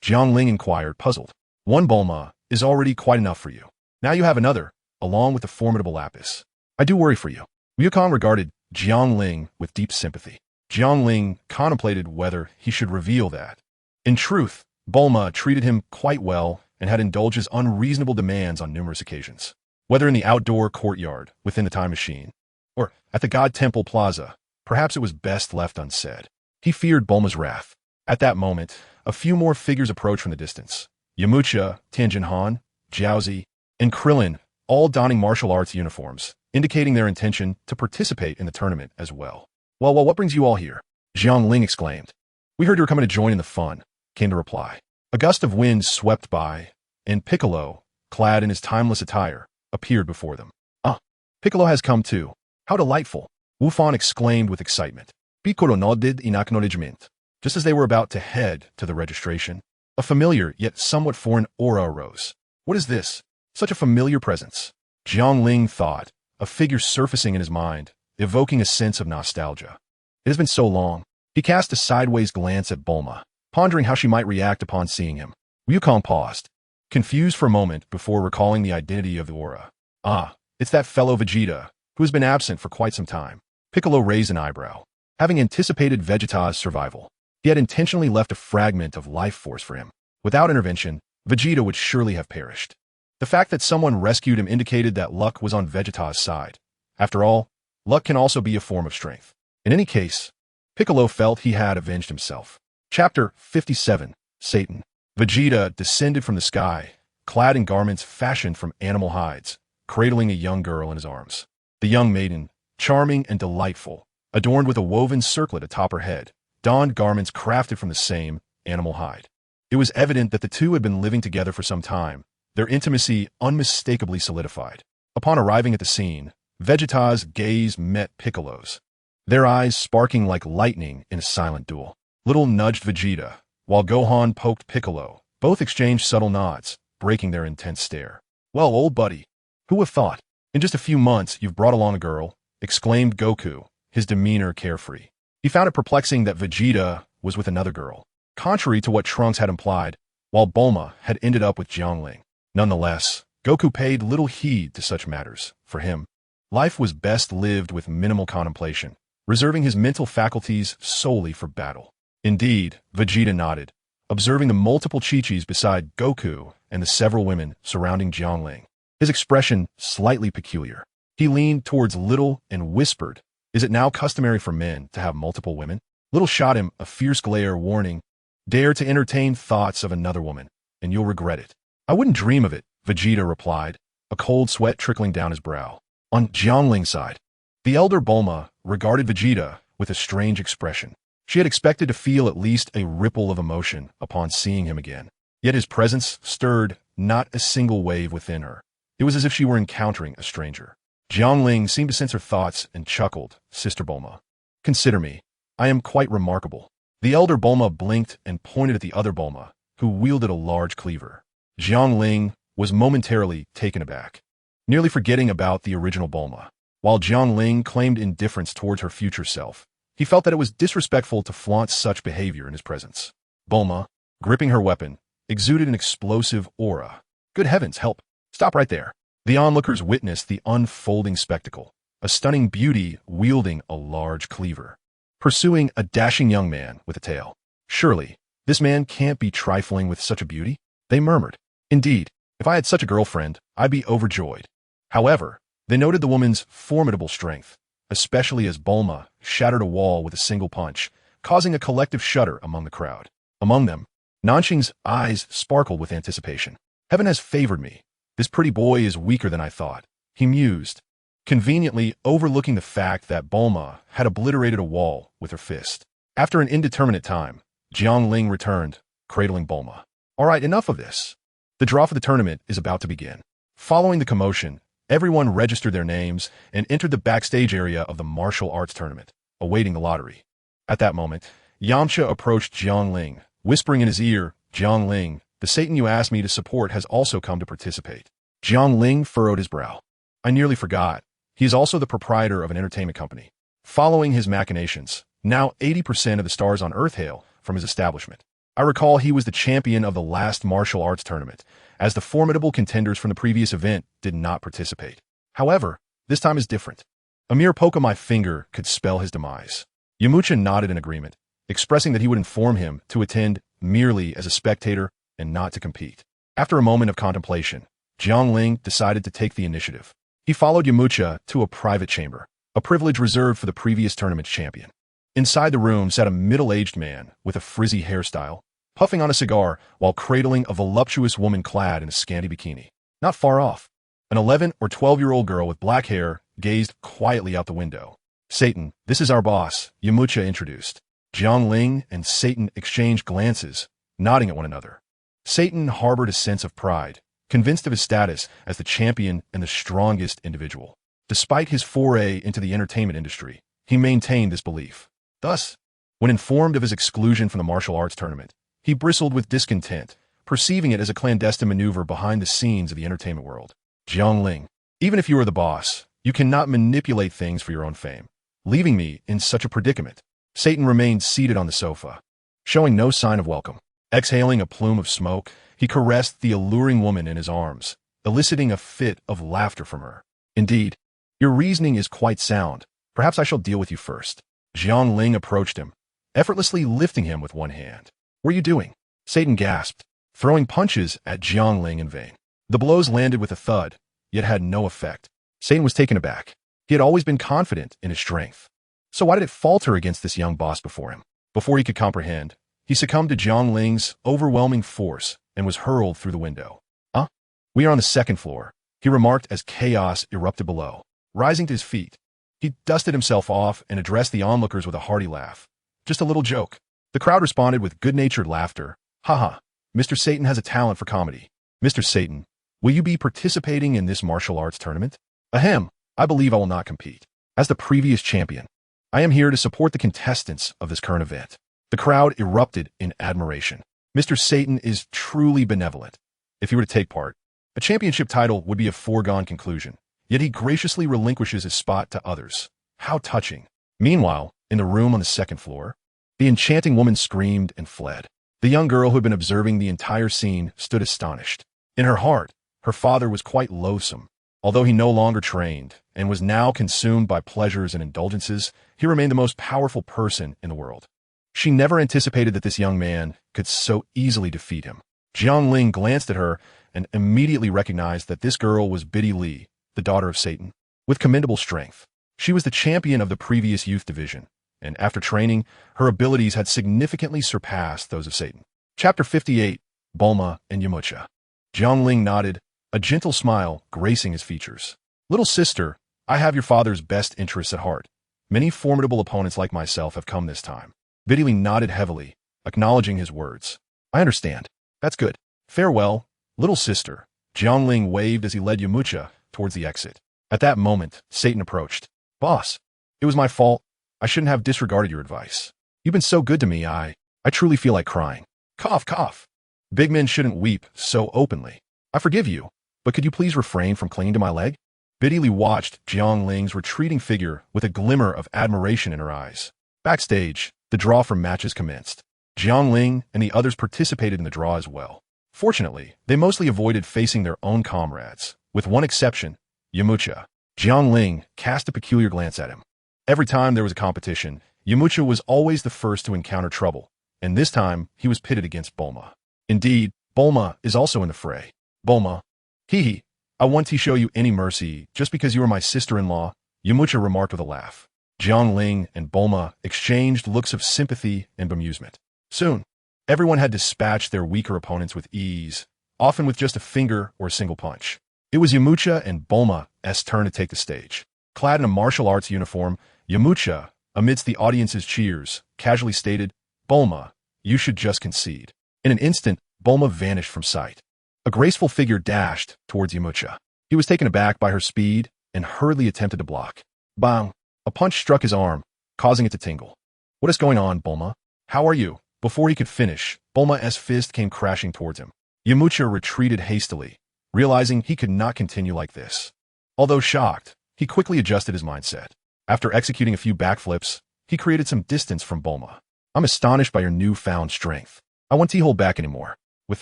Jiangling inquired, puzzled. "1 Bulma is already quite enough for you. Now you have another, along with the formidable Lapis. I do worry for you." Wukong regarded Jiangling with deep sympathy. Jiangling contemplated whether he should reveal that, in truth, Bulma treated him quite well and had indulged his unreasonable demands on numerous occasions. Whether in the outdoor courtyard, within the time machine, or at the God Temple Plaza, perhaps it was best left unsaid. He feared Bulma's wrath. At that moment, a few more figures approached from the distance. Yamcha, Tianjin Han, Jiaozi, and Krillin, all donning martial arts uniforms, indicating their intention to participate in the tournament as well. Well, what brings you all here? Jiang Ling exclaimed. We heard you were coming to join in the fun, came the reply. A gust of wind swept by, and Piccolo, clad in his timeless attire, appeared before them. Ah, Piccolo has come too. How delightful! Wu Fan exclaimed with excitement. Piccolo nodded in acknowledgement. Just as they were about to head to the registration, a familiar yet somewhat foreign aura arose. What is this? Such a familiar presence. Jiang Ling thought, a figure surfacing in his mind, evoking a sense of nostalgia. It has been so long. He cast a sideways glance at Bulma, pondering how she might react upon seeing him. Wukong paused, confused for a moment before recalling the identity of the aura. Ah, it's that fellow Vegeta, who has been absent for quite some time. Piccolo raised an eyebrow. Having anticipated Vegeta's survival, he had intentionally left a fragment of life force for him. Without intervention, Vegeta would surely have perished. The fact that someone rescued him indicated that luck was on Vegeta's side. After all, luck can also be a form of strength. In any case, Piccolo felt he had avenged himself. Chapter 57, Satan. Vegeta descended from the sky, clad in garments fashioned from animal hides, cradling a young girl in his arms. The young maiden, charming and delightful, adorned with a woven circlet atop her head, donned garments crafted from the same animal hide. It was evident that the two had been living together for some time, their intimacy unmistakably solidified. Upon arriving at the scene, Vegeta's gaze met Piccolo's, their eyes sparking like lightning in a silent duel. Little nudged Vegeta, while Gohan poked Piccolo. Both exchanged subtle nods, breaking their intense stare. Well, old buddy, who would have thought? In just a few months, you've brought along a girl, exclaimed Goku, his demeanor carefree. He found it perplexing that Vegeta was with another girl, contrary to what Trunks had implied, while Bulma had ended up with Jiangling. Nonetheless, Goku paid little heed to such matters. For him, life was best lived with minimal contemplation, reserving his mental faculties solely for battle. Indeed, Vegeta nodded, observing the multiple Chi-Chis beside Goku and the several women surrounding Jiangling. His expression slightly peculiar. He leaned towards Little and whispered, "Is it now customary for men to have multiple women?" Little shot him a fierce glare, warning, "Dare to entertain thoughts of another woman, and you'll regret it." "I wouldn't dream of it," Vegeta replied, a cold sweat trickling down his brow. On Jiangling's side, the elder Bulma regarded Vegeta with a strange expression. She had expected to feel at least a ripple of emotion upon seeing him again. Yet his presence stirred not a single wave within her. It was as if she were encountering a stranger. Jiangling seemed to sense her thoughts and chuckled, "Sister Bulma, consider me. I am quite remarkable." The elder Bulma blinked and pointed at the other Bulma, who wielded a large cleaver. Jiangling was momentarily taken aback, nearly forgetting about the original Bulma. While Jiangling claimed indifference towards her future self, he felt that it was disrespectful to flaunt such behavior in his presence. Bulma, gripping her weapon, exuded an explosive aura. Good heavens, help! Stop right there. The onlookers witnessed the unfolding spectacle, a stunning beauty wielding a large cleaver, pursuing a dashing young man with a tail. Surely, this man can't be trifling with such a beauty, they murmured. Indeed, if I had such a girlfriend, I'd be overjoyed. However, they noted the woman's formidable strength, especially as Bulma shattered a wall with a single punch, causing a collective shudder among the crowd. Among them, Nanxing's eyes sparkled with anticipation. Heaven has favored me. This pretty boy is weaker than I thought, he mused, conveniently overlooking the fact that Bulma had obliterated a wall with her fist. After an indeterminate time, Jiangling returned, cradling Bulma. All right, enough of this. The draw for the tournament is about to begin. Following the commotion, everyone registered their names and entered the backstage area of the martial arts tournament, awaiting the lottery. At that moment, Yamcha approached Jiangling, whispering in his ear, "Jiangling, the Satan you asked me to support has also come to participate." Jiangling furrowed his brow. "I nearly forgot. He is also the proprietor of an entertainment company." Following his machinations, now 80% of the stars on Earth hail from his establishment. I recall he was the champion of the last martial arts tournament, as the formidable contenders from the previous event did not participate. However, this time is different. A mere poke of my finger could spell his demise. Yamcha nodded in agreement, expressing that he would inform him to attend merely as a spectator and not to compete. After a moment of contemplation, Jiangling decided to take the initiative. He followed Yamucha to a private chamber, a privilege reserved for the previous tournament's champion. Inside the room sat a middle-aged man with a frizzy hairstyle, puffing on a cigar while cradling a voluptuous woman clad in a scanty bikini. Not far off, an 11 or 12-year-old girl with black hair gazed quietly out the window. Satan, this is our boss, Yamucha introduced. Jiangling and Satan exchanged glances, nodding at one another. Satan harbored a sense of pride, convinced of his status as the champion and the strongest individual. Despite his foray into the entertainment industry, he maintained this belief. Thus, when informed of his exclusion from the martial arts tournament, he bristled with discontent, perceiving it as a clandestine maneuver behind the scenes of the entertainment world. Jiangling, even if you are the boss, you cannot manipulate things for your own fame, leaving me in such a predicament. Satan remained seated on the sofa, showing no sign of welcome. Exhaling a plume of smoke, he caressed the alluring woman in his arms, eliciting a fit of laughter from her. Indeed, your reasoning is quite sound. Perhaps I shall deal with you first. Jiangling approached him, effortlessly lifting him with one hand. What are you doing? Satan gasped, throwing punches at Jiangling in vain. The blows landed with a thud, yet had no effect. Satan was taken aback. He had always been confident in his strength. So why did it falter against this young boss before him? Before he could comprehend, he succumbed to Jiangling's overwhelming force and was hurled through the window. Huh? We are on the second floor, he remarked as chaos erupted below. Rising to his feet, he dusted himself off and addressed the onlookers with a hearty laugh. Just a little joke. The crowd responded with good-natured laughter. Haha, Mr. Satan has a talent for comedy. Mr. Satan, will you be participating in this martial arts tournament? Ahem, I believe I will not compete. As the previous champion, I am here to support the contestants of this current event. The crowd erupted in admiration. Mr. Satan is truly benevolent. If he were to take part, a championship title would be a foregone conclusion, yet he graciously relinquishes his spot to others. How touching. Meanwhile, in the room on the second floor, the enchanting woman screamed and fled. The young girl who had been observing the entire scene stood astonished. In her heart, her father was quite loathsome. Although he no longer trained and was now consumed by pleasures and indulgences, he remained the most powerful person in the world. She never anticipated that this young man could so easily defeat him. Jiangling glanced at her and immediately recognized that this girl was Biddy Li, the daughter of Satan. With commendable strength, she was the champion of the previous youth division, and after training, her abilities had significantly surpassed those of Satan. Chapter 58, Bulma and Yamucha. Jiangling nodded, a gentle smile gracing his features. Little sister, I have your father's best interests at heart. Many formidable opponents like myself have come this time. Biddy Li nodded heavily, acknowledging his words. I understand. That's good. Farewell, little sister. Jiangling waved as he led Yamucha towards the exit. At that moment, Satan approached. Boss, it was my fault. I shouldn't have disregarded your advice. You've been so good to me, I truly feel like crying. Cough, cough. Big men shouldn't weep so openly. I forgive you, but could you please refrain from clinging to my leg? Biddy Li watched Jiangling's retreating figure with a glimmer of admiration in her eyes. Backstage, the draw for matches commenced. Jiangling and the others participated in the draw as well. Fortunately, they mostly avoided facing their own comrades, with one exception, Yamucha. Jiangling cast a peculiar glance at him. Every time there was a competition, Yamucha was always the first to encounter trouble, and this time he was pitted against Bulma. Indeed, Bulma is also in the fray. Bulma, hee, I won't show you any mercy just because you are my sister-in-law, Yamucha remarked with a laugh. Jiangling and Bulma exchanged looks of sympathy and bemusement. Soon, everyone had dispatched their weaker opponents with ease, often with just a finger or a single punch. It was Yamucha and Bulma's turn to take the stage. Clad in a martial arts uniform, Yamucha, amidst the audience's cheers, casually stated, Bulma, you should just concede. In an instant, Bulma vanished from sight. A graceful figure dashed towards Yamucha. He was taken aback by her speed and hurriedly attempted to block. Bang! A punch struck his arm, causing it to tingle. What is going on, Bulma? How are you? Before he could finish, Bulma's fist came crashing towards him. Yamucha retreated hastily, realizing he could not continue like this. Although shocked, he quickly adjusted his mindset. After executing a few backflips, he created some distance from Bulma. I'm astonished by your newfound strength. I won't hold back anymore. With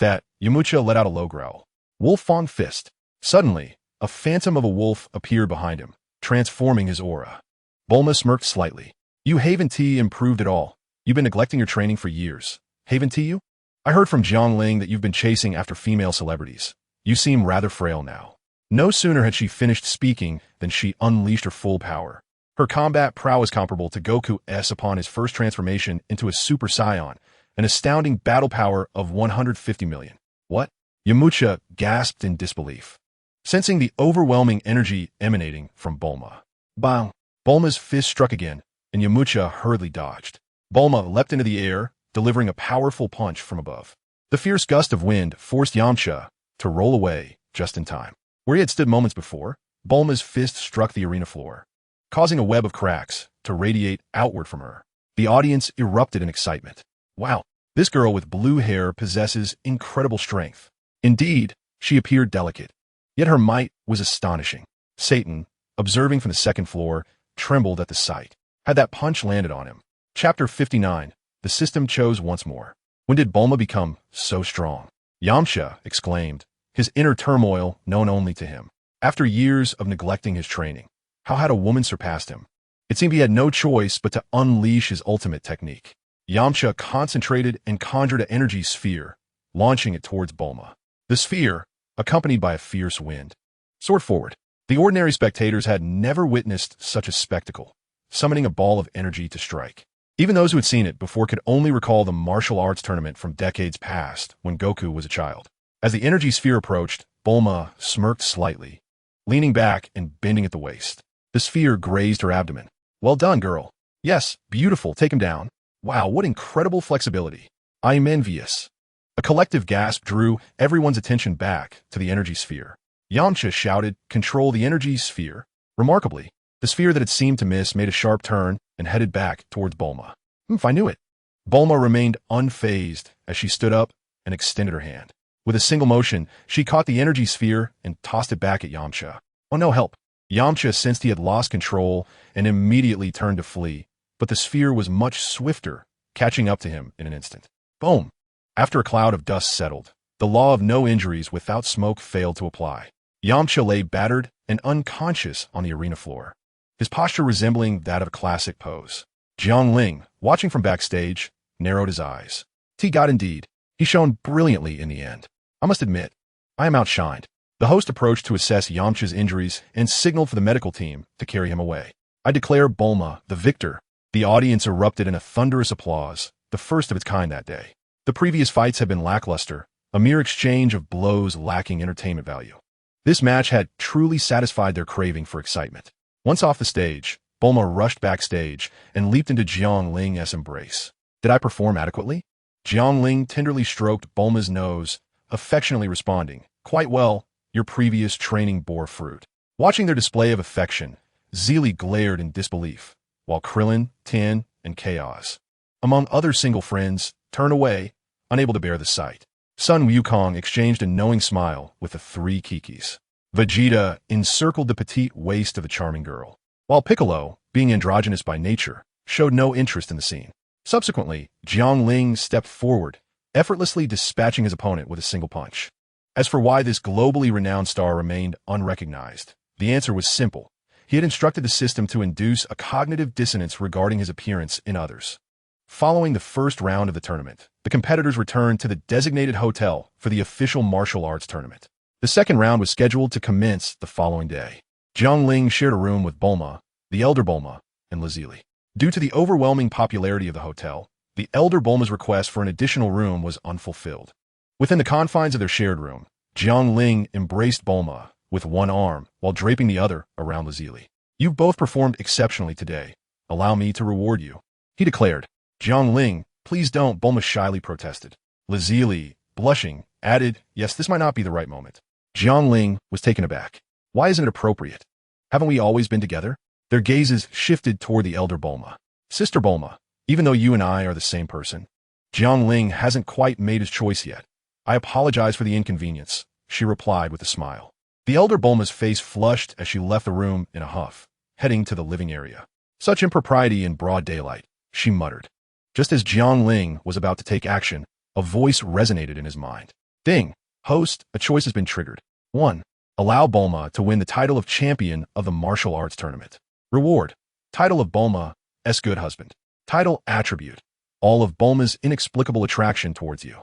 that, Yamucha let out a low growl. Wolf Fang Fist. Suddenly, a phantom of a wolf appeared behind him, transforming his aura. Bulma smirked slightly. You haven't improved at all. You've been neglecting your training for years. Haven't you? I heard from Jiangling that you've been chasing after female celebrities. You seem rather frail now. No sooner had she finished speaking than she unleashed her full power. Her combat prowess comparable to Goku's upon his first transformation into a Super Saiyan, an astounding battle power of 150 million. What? Yamcha gasped in disbelief, sensing the overwhelming energy emanating from Bulma. Bang! Bulma's fist struck again, and Yamcha hurriedly dodged. Bulma leapt into the air, delivering a powerful punch from above. The fierce gust of wind forced Yamcha to roll away just in time. Where he had stood moments before, Bulma's fist struck the arena floor, causing a web of cracks to radiate outward from her. The audience erupted in excitement. Wow, this girl with blue hair possesses incredible strength. Indeed, she appeared delicate, yet her might was astonishing. Satan, observing from the second floor, trembled at the sight. Had that punch landed on him? Chapter 59. The system chose once more. When did Bulma become so strong? Yamcha exclaimed, his inner turmoil known only to him. After years of neglecting his training, how had a woman surpassed him? It seemed he had no choice but to unleash his ultimate technique. Yamcha concentrated and conjured an energy sphere, launching it towards Bulma. The sphere, accompanied by a fierce wind, soared forward. The ordinary spectators had never witnessed such a spectacle, summoning a ball of energy to strike. Even those who had seen it before could only recall the martial arts tournament from decades past when Goku was a child. As the energy sphere approached, Bulma smirked slightly, leaning back and bending at the waist. The sphere grazed her abdomen. Well done, girl. Yes, beautiful, take him down. Wow, what incredible flexibility. I'm envious. A collective gasp drew everyone's attention back to the energy sphere. Yamcha shouted, control the energy sphere. Remarkably, the sphere that had seemed to miss made a sharp turn and headed back towards Bulma. If I knew it. Bulma remained unfazed as she stood up and extended her hand. With a single motion, she caught the energy sphere and tossed it back at Yamcha. Oh, no help. Yamcha sensed he had lost control and immediately turned to flee, but the sphere was much swifter, catching up to him in an instant. Boom! After a cloud of dust settled, the law of no injuries without smoke failed to apply. Yamcha lay battered and unconscious on the arena floor, his posture resembling that of a classic pose. Jiangling, watching from backstage, narrowed his eyes. He got indeed. He shone brilliantly in the end. I must admit, I am outshined. The host approached to assess Yamcha's injuries and signaled for the medical team to carry him away. I declare Bulma the victor. The audience erupted in a thunderous applause, the first of its kind that day. The previous fights had been lackluster, a mere exchange of blows lacking entertainment value. This match had truly satisfied their craving for excitement. Once off the stage, Bulma rushed backstage and leaped into Jiangling's embrace. Did I perform adequately? Jiangling tenderly stroked Bulma's nose, affectionately responding, quite well, your previous training bore fruit. Watching their display of affection, Zili glared in disbelief, while Krillin, Tien, and Chaos, among other single friends, turned away, unable to bear the sight. Sun Wukong exchanged a knowing smile with the three Kikis. Vegeta encircled the petite waist of the charming girl, while Piccolo, being androgynous by nature, showed no interest in the scene. Subsequently, Jiangling stepped forward, effortlessly dispatching his opponent with a single punch. As for why this globally renowned star remained unrecognized, the answer was simple. He had instructed the system to induce a cognitive dissonance regarding his appearance in others. Following the first round of the tournament, the competitors returned to the designated hotel for the official martial arts tournament. The second round was scheduled to commence the following day. Jiangling shared a room with Bulma, the elder Bulma, and Lazili. Due to the overwhelming popularity of the hotel, the elder Bulma's request for an additional room was unfulfilled. Within the confines of their shared room, Jiangling embraced Bulma with one arm while draping the other around Lazili. You both performed exceptionally today. Allow me to reward you, he declared. Jiangling, please don't, Bulma shyly protested. Lazili, blushing, added, yes, this might not be the right moment. Jiangling was taken aback. Why isn't it appropriate? Haven't we always been together? Their gazes shifted toward the elder Bulma. Sister Bulma, even though you and I are the same person, Jiangling hasn't quite made his choice yet. I apologize for the inconvenience, she replied with a smile. The elder Bulma's face flushed as she left the room in a huff, heading to the living area. Such impropriety in broad daylight, she muttered. Just as Jiangling was about to take action, a voice resonated in his mind. Ding! Host, a choice has been triggered. 1. Allow Bulma to win the title of champion of the martial arts tournament. Reward. Title of Bulma, S. Good Husband. Title attribute. All of Bulma's inexplicable attraction towards you.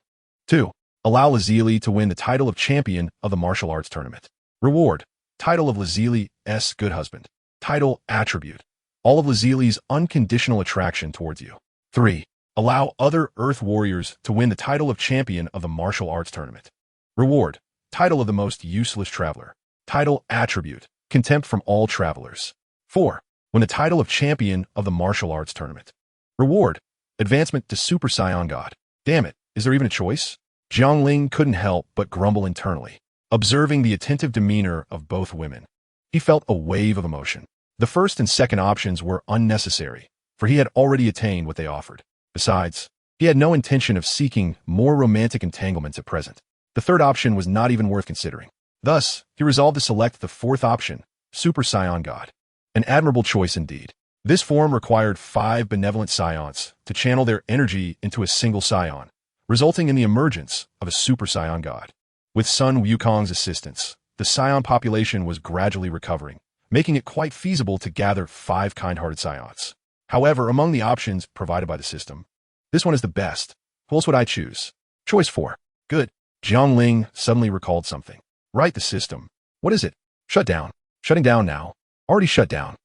2. Allow Lazili to win the title of champion of the martial arts tournament. Reward. Title of Lazili's good husband. Title attribute. All of Lazili's unconditional attraction towards you. 3. Allow other Earth warriors to win the title of champion of the martial arts tournament. Reward. Title of the most useless traveler. Title attribute. Contempt from all travelers. 4. Win the title of champion of the martial arts tournament. Reward. Advancement to Super Saiyan God. Damn it, is there even a choice? Jiangling couldn't help but grumble internally, observing the attentive demeanor of both women. He felt a wave of emotion. The first and second options were unnecessary, for he had already attained what they offered. Besides, he had no intention of seeking more romantic entanglements at present. The third option was not even worth considering. Thus, he resolved to select the fourth option, Super Saiyan God. An admirable choice indeed. This form required 5 benevolent Saiyans to channel their energy into a single Saiyan, resulting in the emergence of a Super Saiyan God. With Sun Wukong's assistance, the Saiyan population was gradually recovering, making it quite feasible to gather 5 kind-hearted Saiyans. However, among the options provided by the system, this one is the best. Who else would I choose? Choice 4. Good. Jiangling suddenly recalled something. Right, the system. What is it? Shut down. Shutting down now. Already shut down.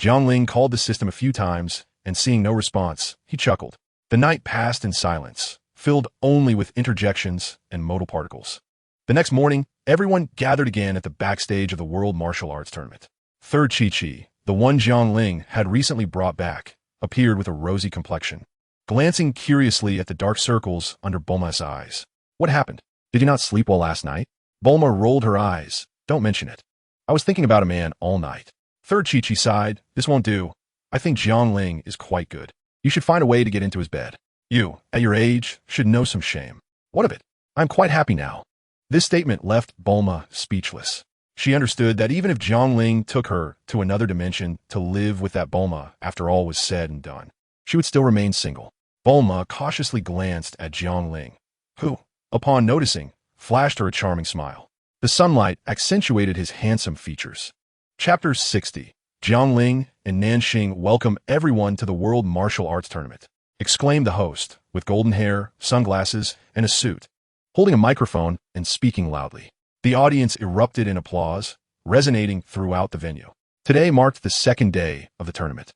Jiangling called the system a few times, and seeing no response, he chuckled. The night passed in silence, filled only with interjections and modal particles. The next morning, everyone gathered again at the backstage of the World Martial Arts Tournament. Third Chi-Chi, the one Jiangling had recently brought back, appeared with a rosy complexion, glancing curiously at the dark circles under Bulma's eyes. What happened? Did you not sleep well last night? Bulma rolled her eyes. Don't mention it. I was thinking about a man all night. Third Chi-Chi sighed. This won't do. I think Jiangling is quite good. You should find a way to get into his bed. You, at your age, should know some shame. What of it? I'm quite happy now. This statement left Bulma speechless. She understood that even if Jiangling took her to another dimension to live with that Bulma after all was said and done, she would still remain single. Bulma cautiously glanced at Jiangling, who, upon noticing, flashed her a charming smile. The sunlight accentuated his handsome features. Chapter 60. Jiangling and Nanxing welcome everyone to the World Martial Arts Tournament, exclaimed the host, with golden hair, sunglasses, and a suit, holding a microphone and speaking loudly. The audience erupted in applause, resonating throughout the venue. Today marked the second day of the tournament,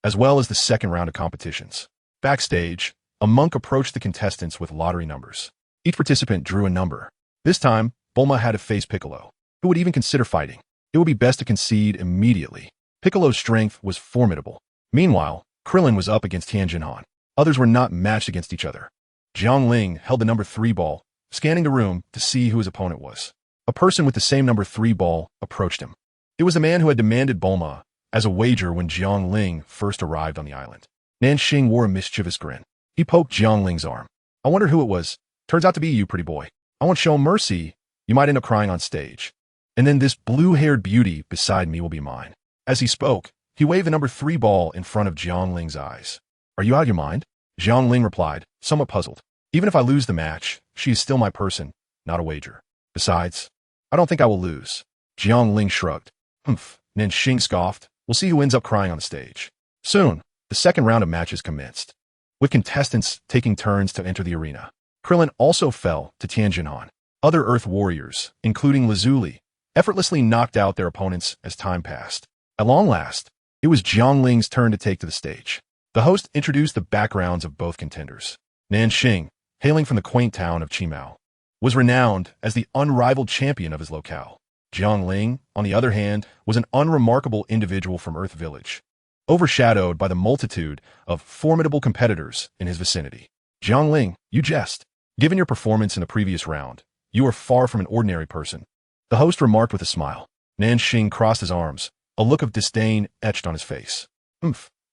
as well as the second round of competitions. Backstage, a monk approached the contestants with lottery numbers. Each participant drew a number. This time, Bulma had to face Piccolo, who would even consider fighting. It would be best to concede immediately. Piccolo's strength was formidable. Meanwhile, Krillin was up against Tianjin Han. Others were not matched against each other. Jiangling held the number 3 ball, scanning the room to see who his opponent was. A person with the same number 3 ball approached him. It was the man who had demanded Bulma as a wager when Jiangling first arrived on the island. Nanxing wore a mischievous grin. He poked Jiangling's arm. I wonder who it was. Turns out to be you, pretty boy. I won't show mercy. You might end up crying on stage. And then this blue-haired beauty beside me will be mine. As he spoke, he waved the number 3 ball in front of Jiangling's eyes. Are you out of your mind? Jiangling replied, somewhat puzzled. Even if I lose the match, she is still my person, not a wager. Besides, I don't think I will lose. Jiangling shrugged. Humph, Nanxing scoffed. We'll see who ends up crying on the stage. Soon, the second round of matches commenced, with contestants taking turns to enter the arena. Krillin also fell to Tianjin Han. Other Earth warriors, including Lazuli, effortlessly knocked out their opponents as time passed. At long last, it was Jiangling's turn to take to the stage. The host introduced the backgrounds of both contenders. Nanxing, hailing from the quaint town of Qimao, was renowned as the unrivaled champion of his locale. Jiangling, on the other hand, was an unremarkable individual from Earth Village, overshadowed by the multitude of formidable competitors in his vicinity. Jiangling, you jest. Given your performance in the previous round, you are far from an ordinary person, the host remarked with a smile. Nanxing crossed his arms, a look of disdain etched on his face.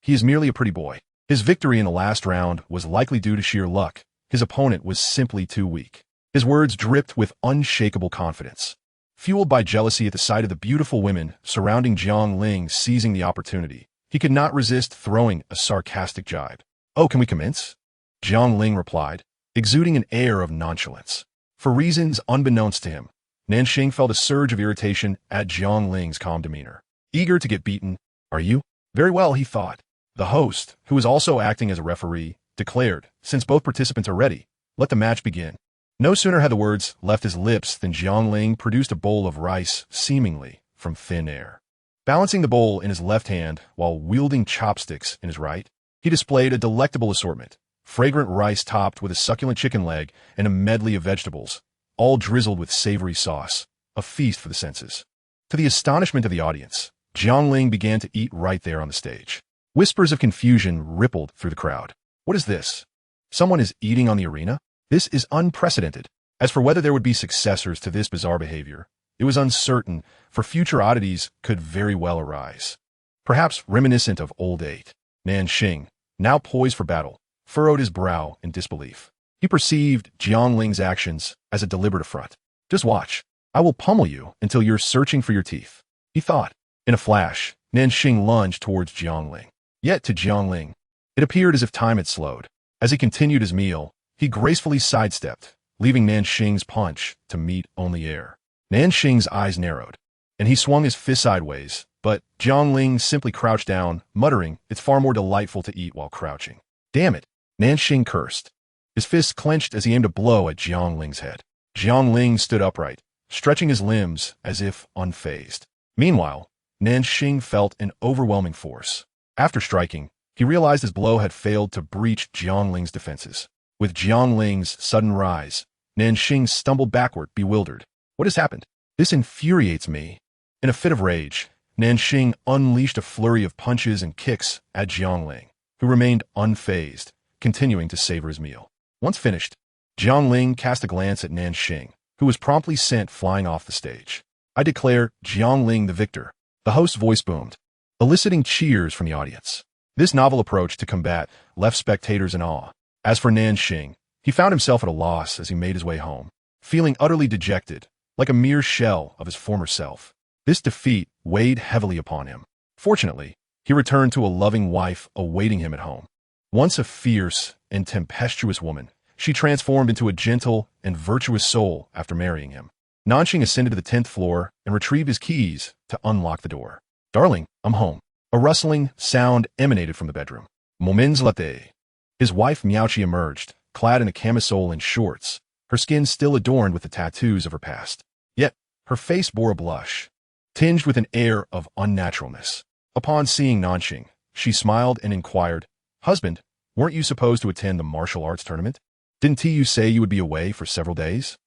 He is merely a pretty boy. His victory in the last round was likely due to sheer luck. His opponent was simply too weak. His words dripped with unshakable confidence. Fueled by jealousy at the sight of the beautiful women surrounding Jiangling seizing the opportunity, he could not resist throwing a sarcastic jibe. Oh, can we commence? Jiangling replied, exuding an air of nonchalance. For reasons unbeknownst to him, Nanxing felt a surge of irritation at Jiangling's calm demeanor. Eager to get beaten, are you? Very well, he thought. The host, who was also acting as a referee, declared, since both participants are ready, let the match begin. No sooner had the words left his lips than Jiangling produced a bowl of rice, seemingly from thin air. Balancing the bowl in his left hand while wielding chopsticks in his right, he displayed a delectable assortment: fragrant rice topped with a succulent chicken leg and a medley of vegetables, all drizzled with savory sauce, a feast for the senses. To the astonishment of the audience, Jiangling began to eat right there on the stage. Whispers of confusion rippled through the crowd. What is this? Someone is eating on the arena? This is unprecedented. As for whether there would be successors to this bizarre behavior, it was uncertain, for future oddities could very well arise. Perhaps reminiscent of old age. Nanxing, now poised for battle, furrowed his brow in disbelief. He perceived Jiangling's actions as a deliberate affront. Just watch. I will pummel you until you're searching for your teeth, he thought. In a flash, Nanxing lunged towards Jiangling. Yet to Jiangling, it appeared as if time had slowed. As he continued his meal, he gracefully sidestepped, leaving Nanxing's punch to meet only air. Nanxing's eyes narrowed, and he swung his fist sideways, but Jiangling simply crouched down, muttering, "It's far more delightful to eat while crouching." Damn it, Nanxing cursed. His fist clenched as he aimed a blow at Jiangling's head. Jiangling stood upright, stretching his limbs as if unfazed. Meanwhile, Nanxing felt an overwhelming force. After striking, he realized his blow had failed to breach Jiangling's defenses. With Jiangling's sudden rise, Nanxing stumbled backward, bewildered. What has happened? This infuriates me. In a fit of rage, Nanxing unleashed a flurry of punches and kicks at Jiangling, who remained unfazed, continuing to savor his meal. Once finished, Jiangling cast a glance at Nanxing, who was promptly sent flying off the stage. I declare Jiangling the victor, the host's voice boomed, eliciting cheers from the audience. This novel approach to combat left spectators in awe. As for Nanxing, he found himself at a loss as he made his way home, feeling utterly dejected, like a mere shell of his former self. This defeat weighed heavily upon him. Fortunately, he returned to a loving wife awaiting him at home. Once a fierce and tempestuous woman, she transformed into a gentle and virtuous soul after marrying him. Nanxing ascended to the 10th floor and retrieved his keys to unlock the door. "Darling, I'm home." A rustling sound emanated from the bedroom. "Moments latte." His wife Miaoqi emerged, clad in a camisole and shorts, her skin still adorned with the tattoos of her past. Yet, her face bore a blush, tinged with an air of unnaturalness. Upon seeing Nanxing, she smiled and inquired, "Husband, weren't you supposed to attend the martial arts tournament? Didn't you say you would be away for several days?"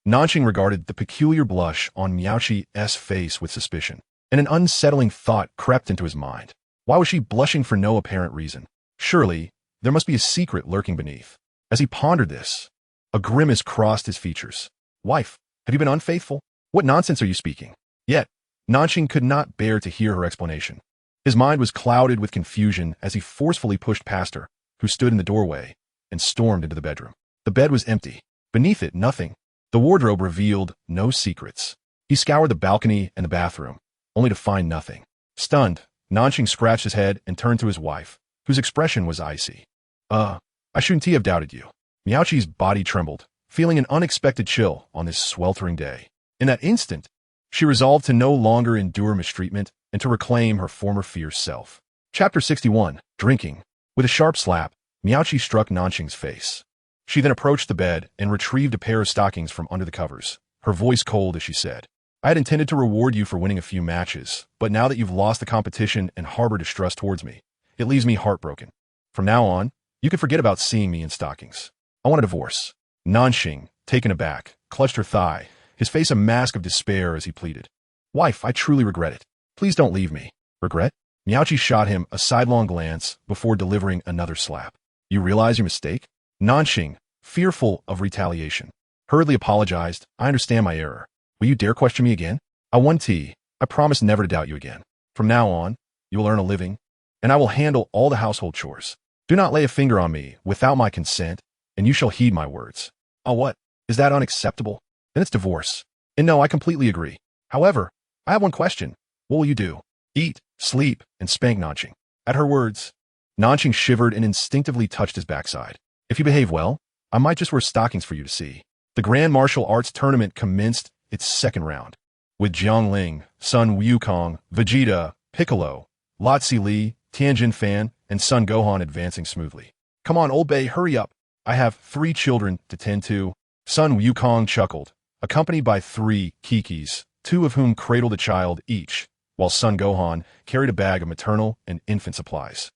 Nanxing regarded the peculiar blush on Miaoqi's face with suspicion, and an unsettling thought crept into his mind. Why was she blushing for no apparent reason? Surely, there must be a secret lurking beneath. As he pondered this, a grimace crossed his features. "Wife, have you been unfaithful? What nonsense are you speaking?" Yet, Nanxing could not bear to hear her explanation. His mind was clouded with confusion as he forcefully pushed past her, who stood in the doorway, and stormed into the bedroom. The bed was empty. Beneath it, nothing. The wardrobe revealed no secrets. He scoured the balcony and the bathroom, only to find nothing. Stunned, Nanxing scratched his head and turned to his wife, whose expression was icy. I shouldn't have doubted you." Miaoqi's body trembled, feeling an unexpected chill on this sweltering day. In that instant, she resolved to no longer endure mistreatment and to reclaim her former fierce self. Chapter 61. Drinking. With a sharp slap, Miaoqi struck Nanxing's face. She then approached the bed and retrieved a pair of stockings from under the covers, her voice cold as she said, "I had intended to reward you for winning a few matches, but now that you've lost the competition and harbor distrust towards me, it leaves me heartbroken. From now on, you can forget about seeing me in stockings. I want a divorce." Nanxing, taken aback, clutched her thigh, his face a mask of despair as he pleaded, "Wife, I truly regret it. Please don't leave me." "Regret?" Miaoqi shot him a sidelong glance before delivering another slap. "You realize your mistake?" Nanxing, fearful of retaliation, hurriedly apologized. "I understand my error. Will you dare question me again? I won tea. I promise never to doubt you again. From now on, you will earn a living, and I will handle all the household chores. Do not lay a finger on me without my consent, and you shall heed my words." "Oh, what? Is that unacceptable? Then it's divorce." "And no, I completely agree. However, I have one question. What will you do? Eat, sleep, and spank Nanxing." At her words, Nanxing shivered and instinctively touched his backside. "If you behave well, I might just wear stockings for you to see." The Grand Martial Arts Tournament commenced its second round, with Jiangling, Sun Wukong, Vegeta, Piccolo, Lotzi Li, Tianjin Fan, and Sun Gohan advancing smoothly. "Come on, old bay, hurry up. I have 3 children to tend to." Sun Wukong chuckled, accompanied by 3 Kikis, 2 of whom cradled a child each, while Son Gohan carried a bag of maternal and infant supplies.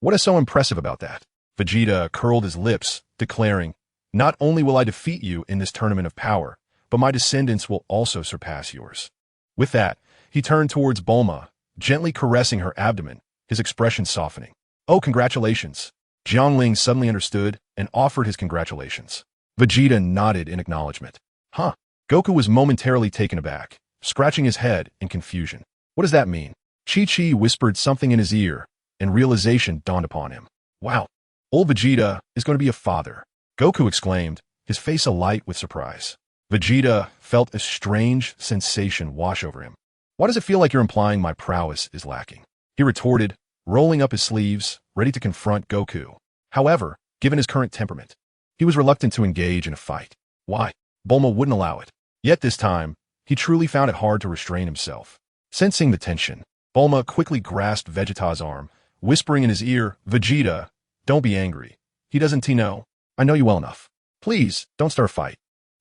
What is so impressive about that? Vegeta curled his lips, declaring, "Not only will I defeat you in this tournament of power, but my descendants will also surpass yours." With that, he turned towards Bulma, gently caressing her abdomen, his expression softening. "Oh, congratulations." Jiangling suddenly understood and offered his congratulations. Vegeta nodded in acknowledgement. Huh? Goku was momentarily taken aback, scratching his head in confusion. What does that mean? Chi-Chi whispered something in his ear, and realization dawned upon him. Wow, old Vegeta is going to be a father. Goku exclaimed, his face alight with surprise. Vegeta felt a strange sensation wash over him. Why does it feel like you're implying my prowess is lacking? He retorted, rolling up his sleeves, ready to confront Goku. However, given his current temperament, he was reluctant to engage in a fight. Why? Bulma wouldn't allow it. Yet this time, he truly found it hard to restrain himself. Sensing the tension, Bulma quickly grasped Vegeta's arm, whispering in his ear, "Vegeta, don't be angry. He doesn't know. I know you well enough. Please, don't start a fight.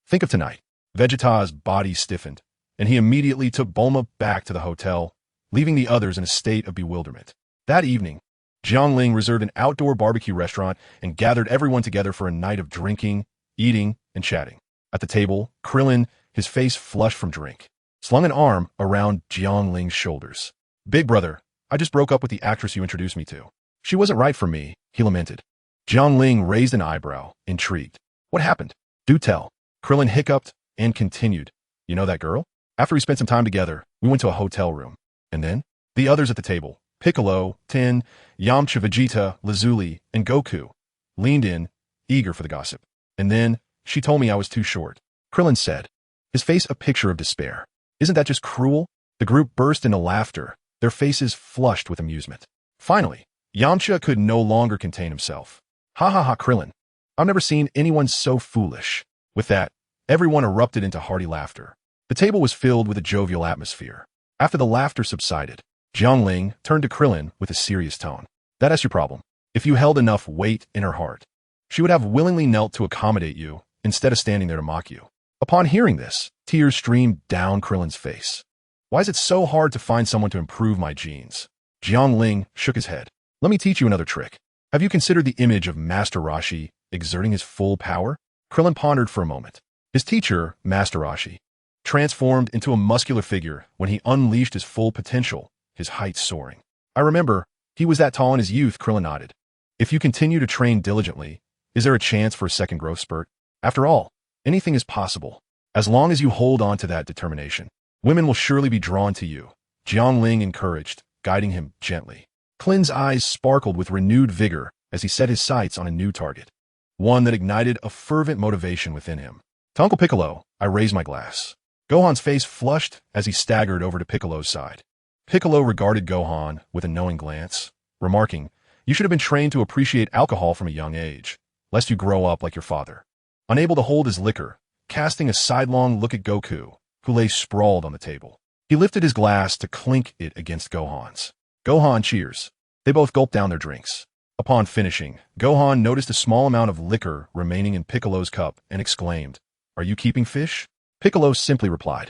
Think of tonight." Vegeta's body stiffened, and he immediately took Bulma back to the hotel, leaving the others in a state of bewilderment. That evening, Jiangling reserved an outdoor barbecue restaurant and gathered everyone together for a night of drinking, eating, and chatting. At the table, Krillin, his face flushed from drink, slung an arm around Jiangling's shoulders. "Big brother, I just broke up with the actress you introduced me to. She wasn't right for me," he lamented. Jiangling raised an eyebrow, intrigued. "What happened? Do tell." Krillin hiccuped and continued. "You know that girl? After we spent some time together, we went to a hotel room. And then? The others at the table, Piccolo, Tin, Yamcha, Vegeta, Lazuli, and Goku, leaned in, eager for the gossip. And then, she told me I was too short," Krillin said, his face a picture of despair. "Isn't that just cruel?" The group burst into laughter, their faces flushed with amusement. Finally, Yamcha could no longer contain himself. "Ha ha ha, Krillin. I've never seen anyone so foolish." With that, everyone erupted into hearty laughter. The table was filled with a jovial atmosphere. After the laughter subsided, Jiangling turned to Krillin with a serious tone. "That's your problem. If you held enough weight in her heart, she would have willingly knelt to accommodate you instead of standing there to mock you." Upon hearing this, tears streamed down Krillin's face. "Why is it so hard to find someone to improve my genes?" Jiangling shook his head. "Let me teach you another trick. Have you considered the image of Master Roshi exerting his full power?" Krillin pondered for a moment. His teacher, Master Roshi, transformed into a muscular figure when he unleashed his full potential, his height soaring. "I remember, he was that tall in his youth," Krillin nodded. "If you continue to train diligently, is there a chance for a second growth spurt? After all, anything is possible. As long as you hold on to that determination, women will surely be drawn to you," Jiangling encouraged, guiding him gently. Krillin's eyes sparkled with renewed vigor as he set his sights on a new target, one that ignited a fervent motivation within him. "To Uncle Piccolo, I raise my glass." Gohan's face flushed as he staggered over to Piccolo's side. Piccolo regarded Gohan with a knowing glance, remarking, "You should have been trained to appreciate alcohol from a young age, lest you grow up like your father." Unable to hold his liquor, casting a sidelong look at Goku, who lay sprawled on the table, he lifted his glass to clink it against Gohan's. "Gohan, cheers." They both gulped down their drinks. Upon finishing, Gohan noticed a small amount of liquor remaining in Piccolo's cup and exclaimed, "Are you keeping fish?" Piccolo simply replied.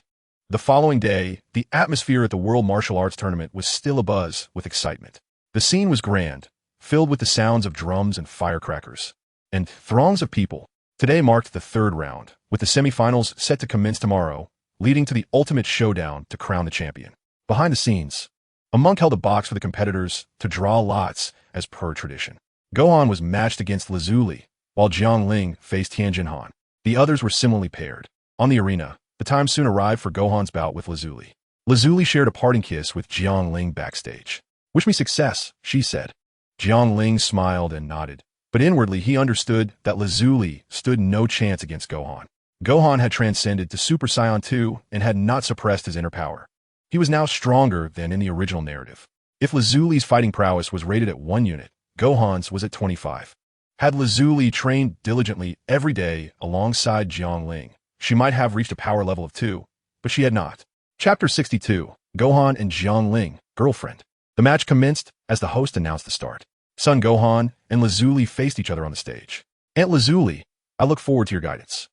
The following day, the atmosphere at the World Martial Arts Tournament was still abuzz with excitement. The scene was grand, filled with the sounds of drums and firecrackers, and throngs of people. Today marked the third round, with the semifinals set to commence tomorrow, leading to the ultimate showdown to crown the champion. Behind the scenes, a monk held a box for the competitors to draw lots as per tradition. Gohan was matched against Lazuli, while Jiangling faced Tianjinhan. The others were similarly paired. On the arena, the time soon arrived for Gohan's bout with Lazuli. Lazuli shared a parting kiss with Jiangling backstage. "Wish me success," she said. Jiangling smiled and nodded, but inwardly he understood that Lazuli stood no chance against Gohan. Gohan had transcended to Super Saiyan 2 and had not suppressed his inner power. He was now stronger than in the original narrative. If Lazuli's fighting prowess was rated at 1 unit, Gohan's was at 25. Had Lazuli trained diligently every day alongside Jiangling, she might have reached a power level of 2, but she had not. Chapter 62, Gohan and Jiangling, Girlfriend. The match commenced as the host announced the start. Son Gohan and Lazuli faced each other on the stage. "Aunt Lazuli, I look forward to your guidance."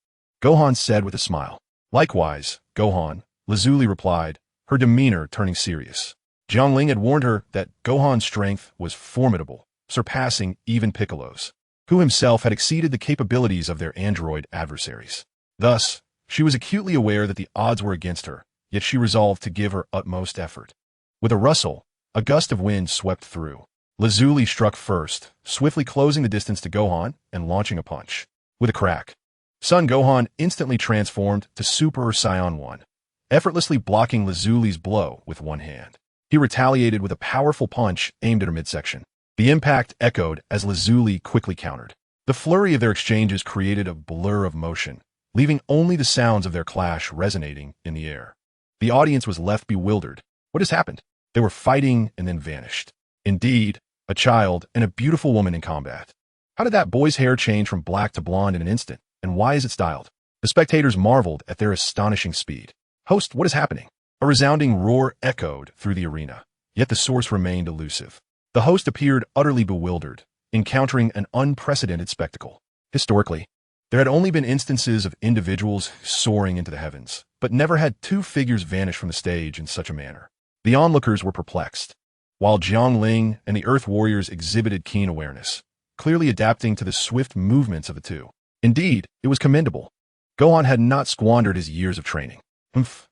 Gohan said with a smile. Likewise, Gohan, Lazuli replied, her demeanor turning serious. Jiangling had warned her that Gohan's strength was formidable, surpassing even Piccolo's, who himself had exceeded the capabilities of their android adversaries. Thus, she was acutely aware that the odds were against her, yet she resolved to give her utmost effort. With a rustle, a gust of wind swept through. Lazuli struck first, swiftly closing the distance to Gohan and launching a punch. With a crack, Son Gohan instantly transformed to Super Saiyan 1, effortlessly blocking Lazuli's blow with one hand. He retaliated with a powerful punch aimed at her midsection. The impact echoed as Lazuli quickly countered. The flurry of their exchanges created a blur of motion, leaving only the sounds of their clash resonating in the air. The audience was left bewildered. What has happened? They were fighting and then vanished. Indeed, a child and a beautiful woman in combat. How did that boy's hair change from black to blonde in an instant, and why is it styled? The spectators marveled at their astonishing speed. Host, what is happening? A resounding roar echoed through the arena, yet the source remained elusive. The host appeared utterly bewildered, encountering an unprecedented spectacle. Historically, there had only been instances of individuals soaring into the heavens, but never had two figures vanish from the stage in such a manner. The onlookers were perplexed, while Jiangling and the Earth Warriors exhibited keen awareness, clearly adapting to the swift movements of the two. Indeed, it was commendable. Gohan had not squandered his years of training.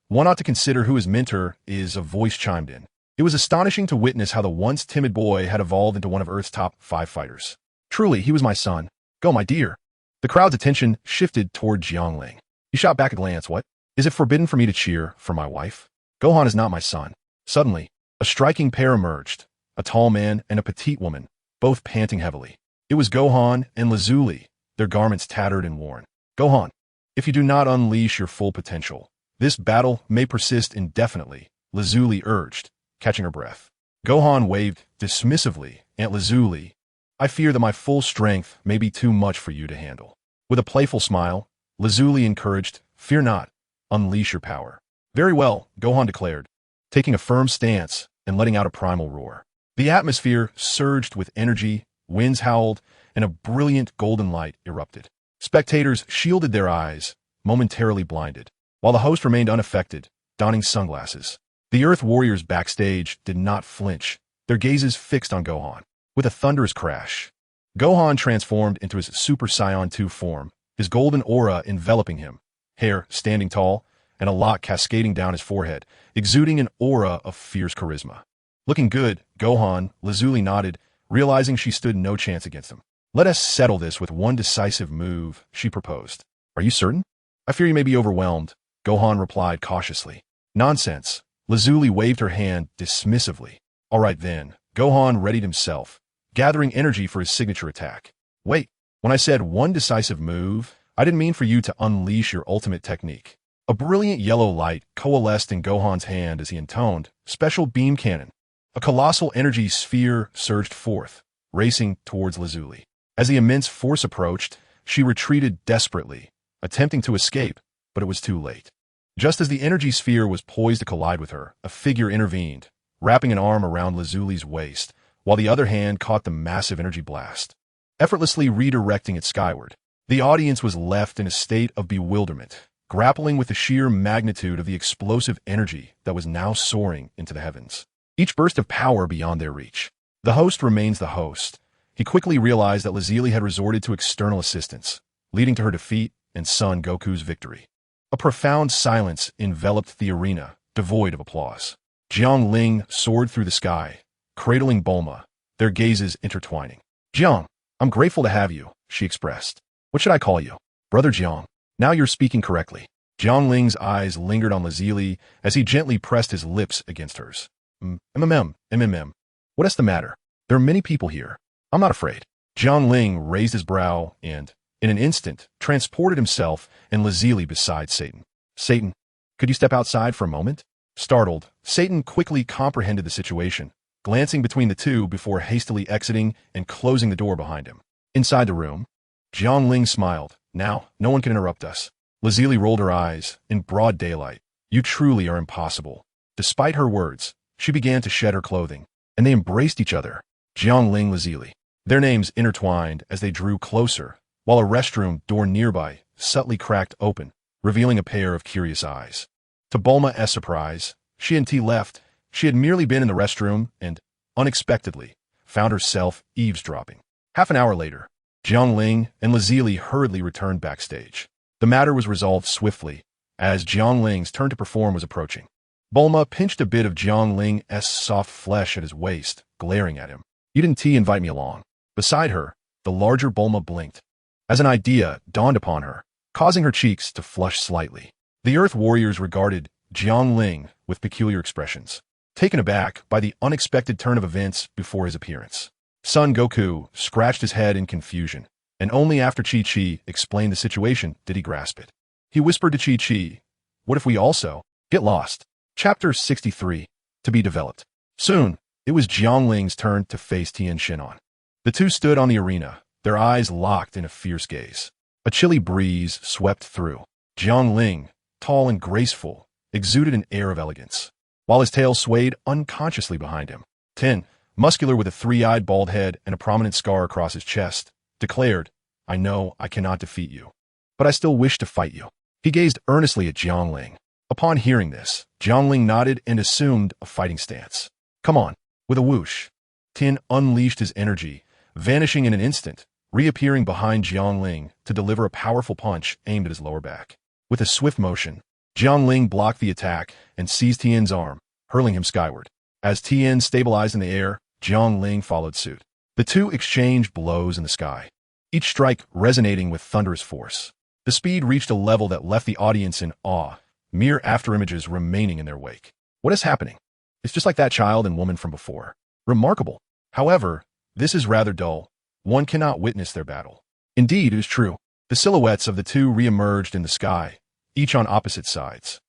One ought to consider who his mentor is, a voice chimed in. It was astonishing to witness how the once timid boy had evolved into one of Earth's top 5 fighters. Truly, he was my son. Go, my dear. The crowd's attention shifted toward Jiangling. He shot back a glance. What? Is it forbidden for me to cheer for my wife? Gohan is not my son. Suddenly, a striking pair emerged, a tall man and a petite woman, both panting heavily. It was Gohan and Lazuli, their garments tattered and worn. Gohan, if you do not unleash your full potential, this battle may persist indefinitely, Lazuli urged, catching her breath. Gohan waved dismissively at Lazuli. I fear that my full strength may be too much for you to handle. With a playful smile, Lazuli encouraged, fear not, unleash your power. Very well, Gohan declared, taking a firm stance and letting out a primal roar. The atmosphere surged with energy, winds howled, and a brilliant golden light erupted. Spectators shielded their eyes, momentarily blinded, while the host remained unaffected, donning sunglasses. The Earth Warriors backstage did not flinch, their gazes fixed on Gohan. With a thunderous crash, Gohan transformed into his Super Saiyan 2 form, his golden aura enveloping him, hair standing tall, and a lock cascading down his forehead, exuding an aura of fierce charisma. Looking good, Gohan, Lazuli nodded, realizing she stood no chance against him. Let us settle this with one decisive move, she proposed. Are you certain? I fear you may be overwhelmed, Gohan replied cautiously. Nonsense. Lazuli waved her hand dismissively. All right then, Gohan readied himself, gathering energy for his signature attack. Wait, when I said one decisive move, I didn't mean for you to unleash your ultimate technique. A brilliant yellow light coalesced in Gohan's hand as he intoned, Special Beam Cannon. A colossal energy sphere surged forth, racing towards Lazuli. As the immense force approached, she retreated desperately, attempting to escape, but it was too late. Just as the energy sphere was poised to collide with her, a figure intervened, wrapping an arm around Lazuli's waist, while the other hand caught the massive energy blast, effortlessly redirecting it skyward. The audience was left in a state of bewilderment, grappling with the sheer magnitude of the explosive energy that was now soaring into the heavens, each burst of power beyond their reach. The host remains the host. He quickly realized that Lazuli had resorted to external assistance, leading to her defeat and Son Goku's victory. A profound silence enveloped the arena, devoid of applause. Jiang Ling soared through the sky, cradling Bulma, their gazes intertwining. Jiang, I'm grateful to have you, she expressed. What should I call you? Brother Jiang. Now you're speaking correctly. Jiang Ling's eyes lingered on Lazuli as he gently pressed his lips against hers. MMM. What is the matter? There are many people here. I'm not afraid. Jiang Ling raised his brow and, in an instant, transported himself and Lazuli beside Satan. Satan, could you step outside for a moment? Startled, Satan quickly comprehended the situation, glancing between the two before hastily exiting and closing the door behind him. Inside the room, Jiang Ling smiled. Now, no one can interrupt us. Lazuli rolled her eyes. In broad daylight, you truly are impossible. Despite her words, she began to shed her clothing, and they embraced each other. Jiang Ling, Lazuli. Their names intertwined as they drew closer, while a restroom door nearby subtly cracked open, revealing a pair of curious eyes. To Bulma's surprise, she and T left. She had merely been in the restroom and, unexpectedly, found herself eavesdropping. Half an hour later, Jiangling and Lazili hurriedly returned backstage. The matter was resolved swiftly, as Jiangling's turn to perform was approaching. Bulma pinched a bit of Jiangling's soft flesh at his waist, glaring at him. "You didn't T invite me along." Beside her, the larger Bulma blinked, as an idea dawned upon her, causing her cheeks to flush slightly. The Earth Warriors regarded Jiangling with peculiar expressions, taken aback by the unexpected turn of events before his appearance. Son Goku scratched his head in confusion, and only after Chi-Chi explained the situation did he grasp it. He whispered to Chi-Chi, "What if we also get lost?" Chapter 63, to be developed. Soon, it was Jiangling's turn to face Tien Shinhan. The two stood on the arena, their eyes locked in a fierce gaze. A chilly breeze swept through. Jiangling, tall and graceful, exuded an air of elegance, while his tail swayed unconsciously behind him. Tien, muscular with a three-eyed bald head and a prominent scar across his chest, declared, "I know I cannot defeat you, but I still wish to fight you." He gazed earnestly at Jiangling. Upon hearing this, Jiangling nodded and assumed a fighting stance. "Come on." With a whoosh, Tien unleashed his energy, vanishing in an instant, reappearing behind Jiangling to deliver a powerful punch aimed at his lower back. With a swift motion, Jiangling blocked the attack and seized Tien's arm, hurling him skyward. As Tien stabilized in the air, Jiangling followed suit. The two exchanged blows in the sky, each strike resonating with thunderous force. The speed reached a level that left the audience in awe, mere afterimages remaining in their wake. What is happening? It's just like that child and woman from before. Remarkable. However, this is rather dull. One cannot witness their battle. Indeed, it is true. The silhouettes of the two re-emerged in the sky, each on opposite sides.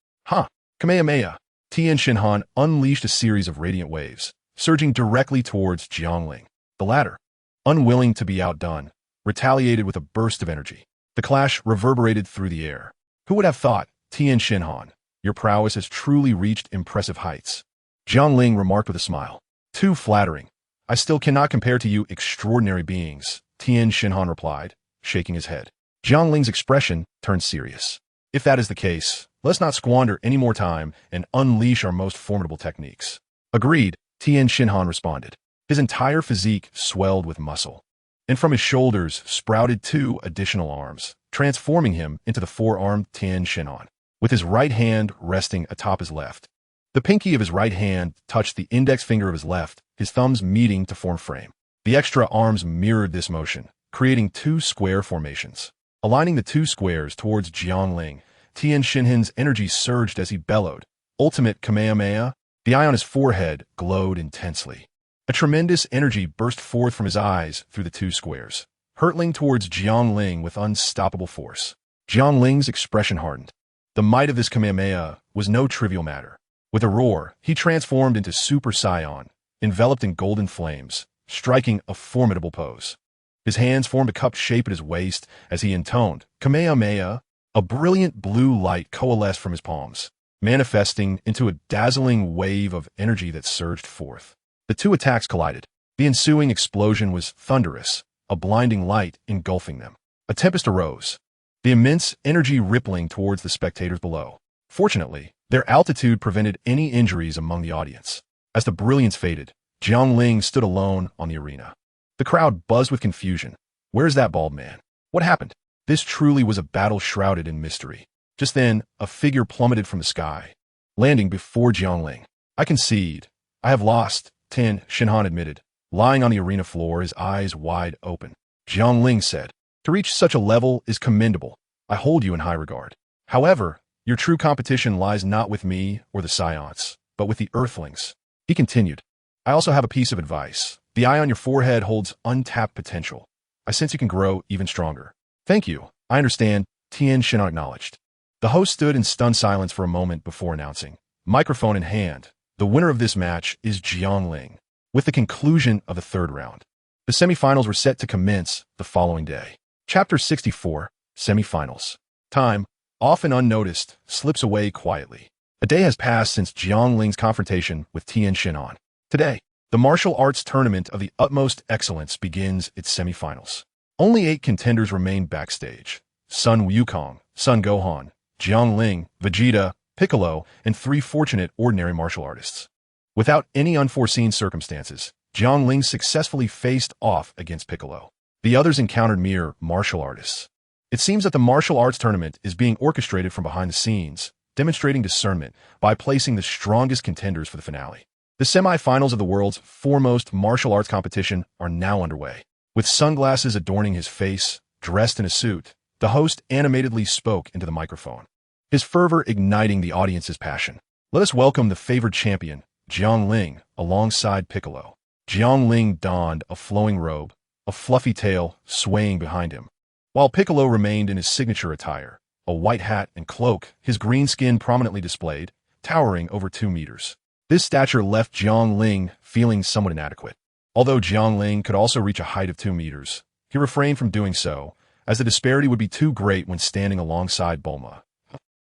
Kamehameha. Tien Shinhan unleashed a series of radiant waves, surging directly towards Jiangling. The latter, unwilling to be outdone, retaliated with a burst of energy. The clash reverberated through the air. Who would have thought, Tien Shinhan, your prowess has truly reached impressive heights? Jiangling remarked with a smile. Too flattering. I still cannot compare to you extraordinary beings, Tien Shinhan replied, shaking his head. Jiangling's expression turned serious. If that is the case, let's not squander any more time and unleash our most formidable techniques. Agreed, Tien Shinhan responded. His entire physique swelled with muscle, and from his shoulders sprouted 2 additional arms, transforming him into the four-armed Tien Shinhan, with his right hand resting atop his left. The pinky of his right hand touched the index finger of his left, his thumbs meeting to form frame. The extra arms mirrored this motion, creating 2 square formations. Aligning the 2 squares towards Jiangling, Tien Shinhan's energy surged as he bellowed. Ultimate Kamehameha. The eye on his forehead glowed intensely. A tremendous energy burst forth from his eyes through the 2 squares, hurtling towards Jiangling with unstoppable force. Jiangling's expression hardened. The might of this Kamehameha was no trivial matter. With a roar, he transformed into Super Saiyan, enveloped in golden flames, striking a formidable pose. His hands formed a cupped shape at his waist as he intoned, Kamehameha. A brilliant blue light coalesced from his palms, manifesting into a dazzling wave of energy that surged forth. The 2 attacks collided. The ensuing explosion was thunderous, a blinding light engulfing them. A tempest arose, the immense energy rippling towards the spectators below. Fortunately, their altitude prevented any injuries among the audience. As the brilliance faded, Jiangling stood alone on the arena. The crowd buzzed with confusion. Where's that bald man? What happened? This truly was a battle shrouded in mystery. Just then, a figure plummeted from the sky, landing before Jiangling. I concede. I have lost, Tien Shinhan admitted, lying on the arena floor, his eyes wide open. Jiangling said, to reach such a level is commendable. I hold you in high regard. However, your true competition lies not with me or the Saiyans, but with the Earthlings. He continued, I also have a piece of advice. The eye on your forehead holds untapped potential. I sense you can grow even stronger. Thank you. I understand, Tien Shinhan acknowledged. The host stood in stunned silence for a moment before announcing, microphone in hand, the winner of this match is Jiangling. With the conclusion of the 3rd round, the semifinals were set to commence the following day. Chapter 64, Semifinals. Time, often unnoticed, slips away quietly. A day has passed since Jiangling's confrontation with Tien Shinhan. Today, the martial arts tournament of the utmost excellence begins its semifinals. Only 8 contenders remain backstage, Sun Wukong, Sun Gohan, Jiang Ling, Vegeta, Piccolo, and 3 fortunate ordinary martial artists. Without any unforeseen circumstances, Jiang Ling successfully faced off against Piccolo. The others encountered mere martial artists. It seems that the martial arts tournament is being orchestrated from behind the scenes, demonstrating discernment by placing the strongest contenders for the finale. The semi-finals of the world's foremost martial arts competition are now underway. With sunglasses adorning his face, dressed in a suit, the host animatedly spoke into the microphone, his fervor igniting the audience's passion. Let us welcome the favored champion, Jiang Ling, alongside Piccolo. Jiang Ling donned a flowing robe, a fluffy tail swaying behind him, while Piccolo remained in his signature attire, a white hat and cloak, his green skin prominently displayed, towering over 2 meters. This stature left Jiang Ling feeling somewhat inadequate. Although Jiang Ling could also reach a height of 2 meters, he refrained from doing so, as the disparity would be too great when standing alongside Bulma.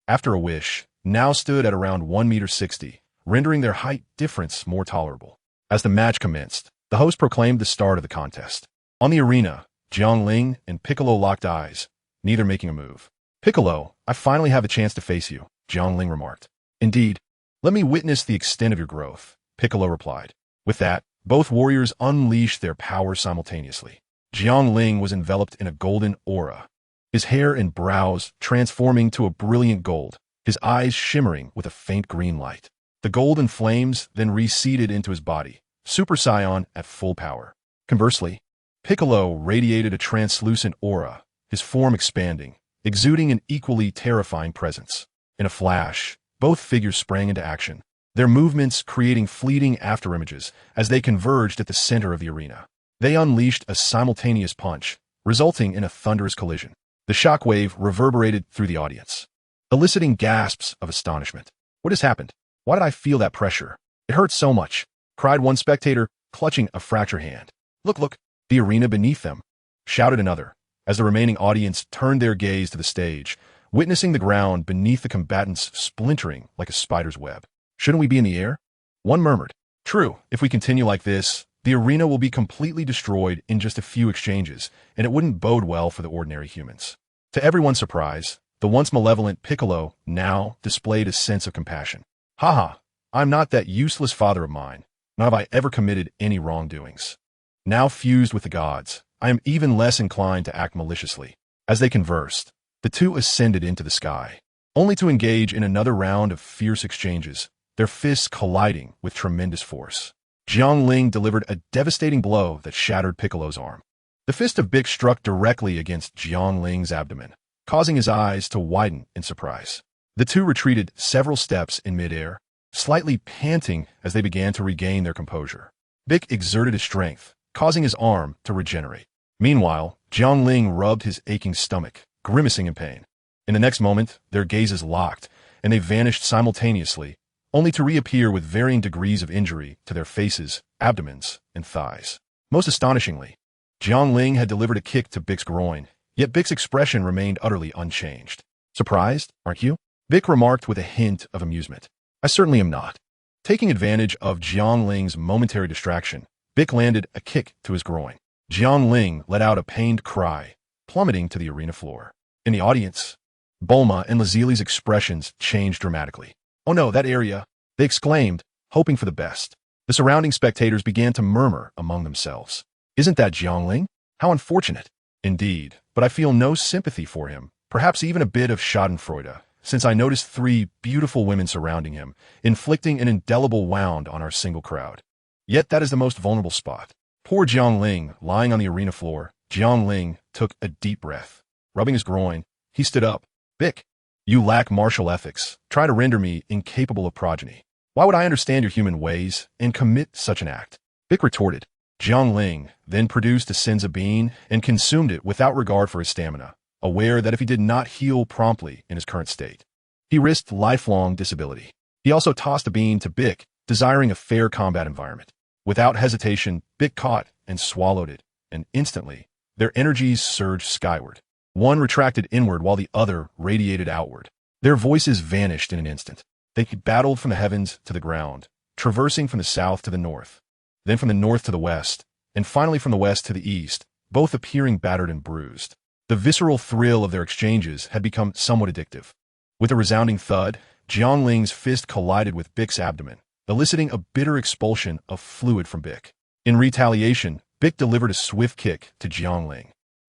After a wish, now stood at around 1.60 meters, rendering their height difference more tolerable. As the match commenced, the host proclaimed the start of the contest. On the arena, Jiang Ling and Piccolo locked eyes, neither making a move. Piccolo, I finally have a chance to face you, Jiang Ling remarked. Indeed. Let me witness the extent of your growth, Piccolo replied. With that, both warriors unleashed their power simultaneously. Jiang Ling was enveloped in a golden aura, his hair and brows transforming to a brilliant gold, his eyes shimmering with a faint green light. The golden flames then receded into his body, Super Saiyan at full power. Conversely, Piccolo radiated a translucent aura, his form expanding, exuding an equally terrifying presence. In a flash, both figures sprang into action, their movements creating fleeting afterimages as they converged at the center of the arena. They unleashed a simultaneous punch, resulting in a thunderous collision. The shockwave reverberated through the audience, eliciting gasps of astonishment. What has happened? Why did I feel that pressure? It hurts so much, cried one spectator, clutching a fractured hand. Look, the arena beneath them, shouted another, as the remaining audience turned their gaze to the stage, witnessing the ground beneath the combatants splintering like a spider's web. Shouldn't we be in the air? One murmured. True, if we continue like this, the arena will be completely destroyed in just a few exchanges, and it wouldn't bode well for the ordinary humans. To everyone's surprise, the once malevolent Piccolo now displayed a sense of compassion. Haha, I'm not that useless father of mine, nor have I ever committed any wrongdoings. Now fused with the gods, I am even less inclined to act maliciously. As they conversed, the two ascended into the sky, only to engage in another round of fierce exchanges, their fists colliding with tremendous force. Jiang Ling delivered a devastating blow that shattered Piccolo's arm. The fist of Bic struck directly against Jiang Ling's abdomen, causing his eyes to widen in surprise. The two retreated several steps in midair, slightly panting as they began to regain their composure. Bic exerted his strength, causing his arm to regenerate. Meanwhile, Jiang Ling rubbed his aching stomach, grimacing in pain. In the next moment, their gazes locked, and they vanished simultaneously, only to reappear with varying degrees of injury to their faces, abdomens, and thighs. Most astonishingly, Jiang Ling had delivered a kick to Bic's groin, yet Bic's expression remained utterly unchanged. Surprised, aren't you? Bic remarked with a hint of amusement. I certainly am not. Taking advantage of Jiang Ling's momentary distraction, Bic landed a kick to his groin. Jiang Ling let out a pained cry, plummeting to the arena floor. In the audience, Bulma and Lazili's expressions changed dramatically. Oh no, that area, they exclaimed, hoping for the best. The surrounding spectators began to murmur among themselves. Isn't that Jiang Ling? How unfortunate. Indeed, but I feel no sympathy for him, perhaps even a bit of schadenfreude, since I noticed 3 beautiful women surrounding him, inflicting an indelible wound on our single crowd. Yet that is the most vulnerable spot. Poor Jiang Ling, lying on the arena floor, Jiang Ling took a deep breath. Rubbing his groin, he stood up. Bic, you lack martial ethics. Try to render me incapable of progeny. Why would I understand your human ways and commit such an act? Bic retorted. Jiang Ling then produced a senza bean and consumed it without regard for his stamina, aware that if he did not heal promptly in his current state, he risked lifelong disability. He also tossed the bean to Bic, desiring a fair combat environment. Without hesitation, Bic caught and swallowed it, and instantly, their energies surged skyward. One retracted inward while the other radiated outward. Their voices vanished in an instant. They battled from the heavens to the ground, traversing from the south to the north, then from the north to the west, and finally from the west to the east, both appearing battered and bruised. The visceral thrill of their exchanges had become somewhat addictive. With a resounding thud, Jiangling's fist collided with Bic's abdomen, eliciting a bitter expulsion of fluid from Bic. In retaliation, Bic delivered a swift kick to Jiangling,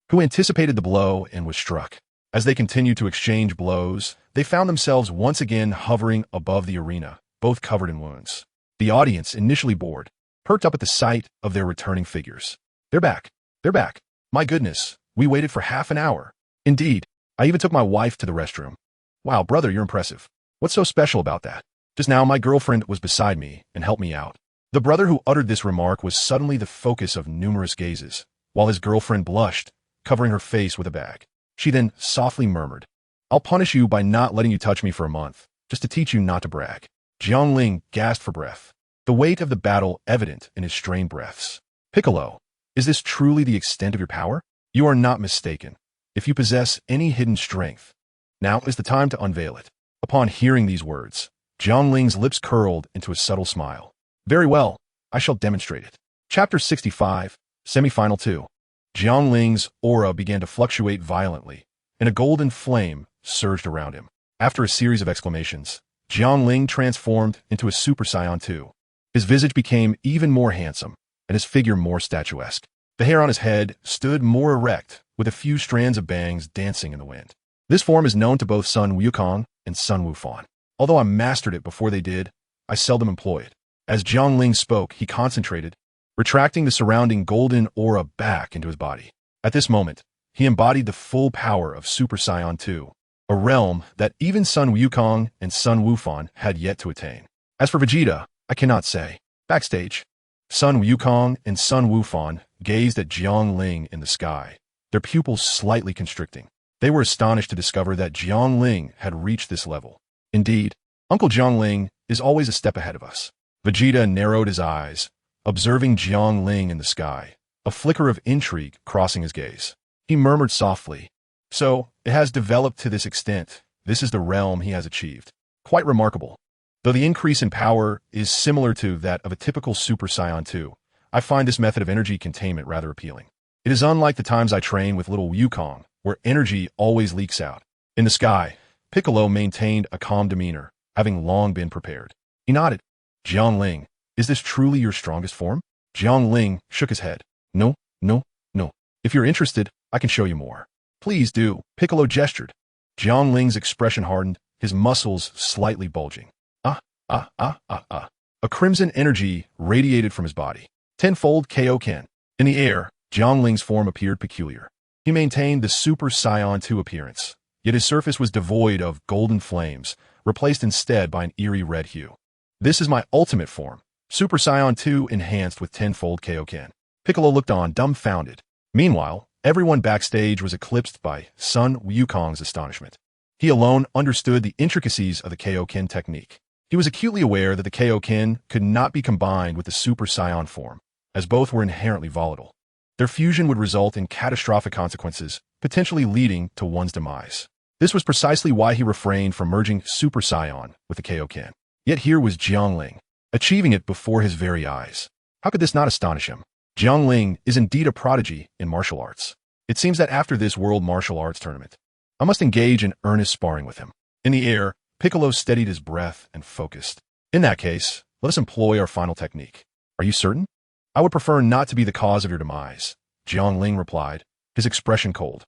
who anticipated the blow and was struck. As they continued to exchange blows, they found themselves once again hovering above the arena, both covered in wounds. The audience, initially bored, perked up at the sight of their returning figures. They're back. They're back. My goodness, we waited for half an hour. Indeed, I even took my wife to the restroom. Wow, brother, you're impressive. What's so special about that? Just now, my girlfriend was beside me and helped me out. The brother who uttered this remark was suddenly the focus of numerous gazes, while his girlfriend blushed, covering her face with a bag. She then softly murmured, I'll punish you by not letting you touch me for a month, just to teach you not to brag. Jiangling gasped for breath, the weight of the battle evident in his strained breaths. Piccolo, is this truly the extent of your power? You are not mistaken. If you possess any hidden strength, now is the time to unveil it. Upon hearing these words, Jiangling's lips curled into a subtle smile. Very well, I shall demonstrate it. Chapter 65, Semifinal 2. Jiangling's aura began to fluctuate violently, and a golden flame surged around him. After a series of exclamations, Jiangling transformed into a Super Saiyan 2. His visage became even more handsome, and his figure more statuesque. The hair on his head stood more erect, with a few strands of bangs dancing in the wind. This form is known to both Sun Wukong and Sun Wufan. Although I mastered it before they did, I seldom employ it. As Jiangling spoke, he concentrated, retracting the surrounding golden aura back into his body. At this moment, he embodied the full power of Super Saiyan 2, a realm that even Sun Wukong and Sun Wufan had yet to attain. As for Vegeta, I cannot say. Backstage, Sun Wukong and Sun Wufan gazed at Jiangling in the sky, their pupils slightly constricting. They were astonished to discover that Jiangling had reached this level. Indeed, Uncle Jiangling is always a step ahead of us. Vegeta narrowed his eyes, observing Jiangling in the sky, a flicker of intrigue crossing his gaze. He murmured softly, So, it has developed to this extent. This is the realm he has achieved. Quite remarkable. Though the increase in power is similar to that of a typical Super Saiyan 2, I find this method of energy containment rather appealing. It is unlike the times I train with little Wukong, where energy always leaks out. In the sky, Piccolo maintained a calm demeanor, having long been prepared. He nodded. Jiangling, is this truly your strongest form? Jiangling shook his head. No, no, no. If you're interested, I can show you more. Please do, Piccolo gestured. Jiangling's expression hardened, his muscles slightly bulging. A crimson energy radiated from his body. Tenfold Kaioken. In the air, Jiangling's form appeared peculiar. He maintained the Super Saiyan 2 appearance, yet his surface was devoid of golden flames, replaced instead by an eerie red hue. This is my ultimate form, Super Saiyan 2 enhanced with tenfold Kaioken. Piccolo looked on, dumbfounded. Meanwhile, everyone backstage was eclipsed by Sun Wukong's astonishment. He alone understood the intricacies of the Kaioken technique. He was acutely aware that the Kaioken could not be combined with the Super Saiyan form, as both were inherently volatile. Their fusion would result in catastrophic consequences, potentially leading to one's demise. This was precisely why he refrained from merging Super Saiyan with the Kaioken. Yet here was Jiangling, achieving it before his very eyes. How could this not astonish him? Jiangling is indeed a prodigy in martial arts. It seems that after this World Martial Arts Tournament, I must engage in earnest sparring with him. In the air, Piccolo steadied his breath and focused. In that case, let us employ our final technique. Are you certain? I would prefer not to be the cause of your demise, Jiangling replied, his expression cold.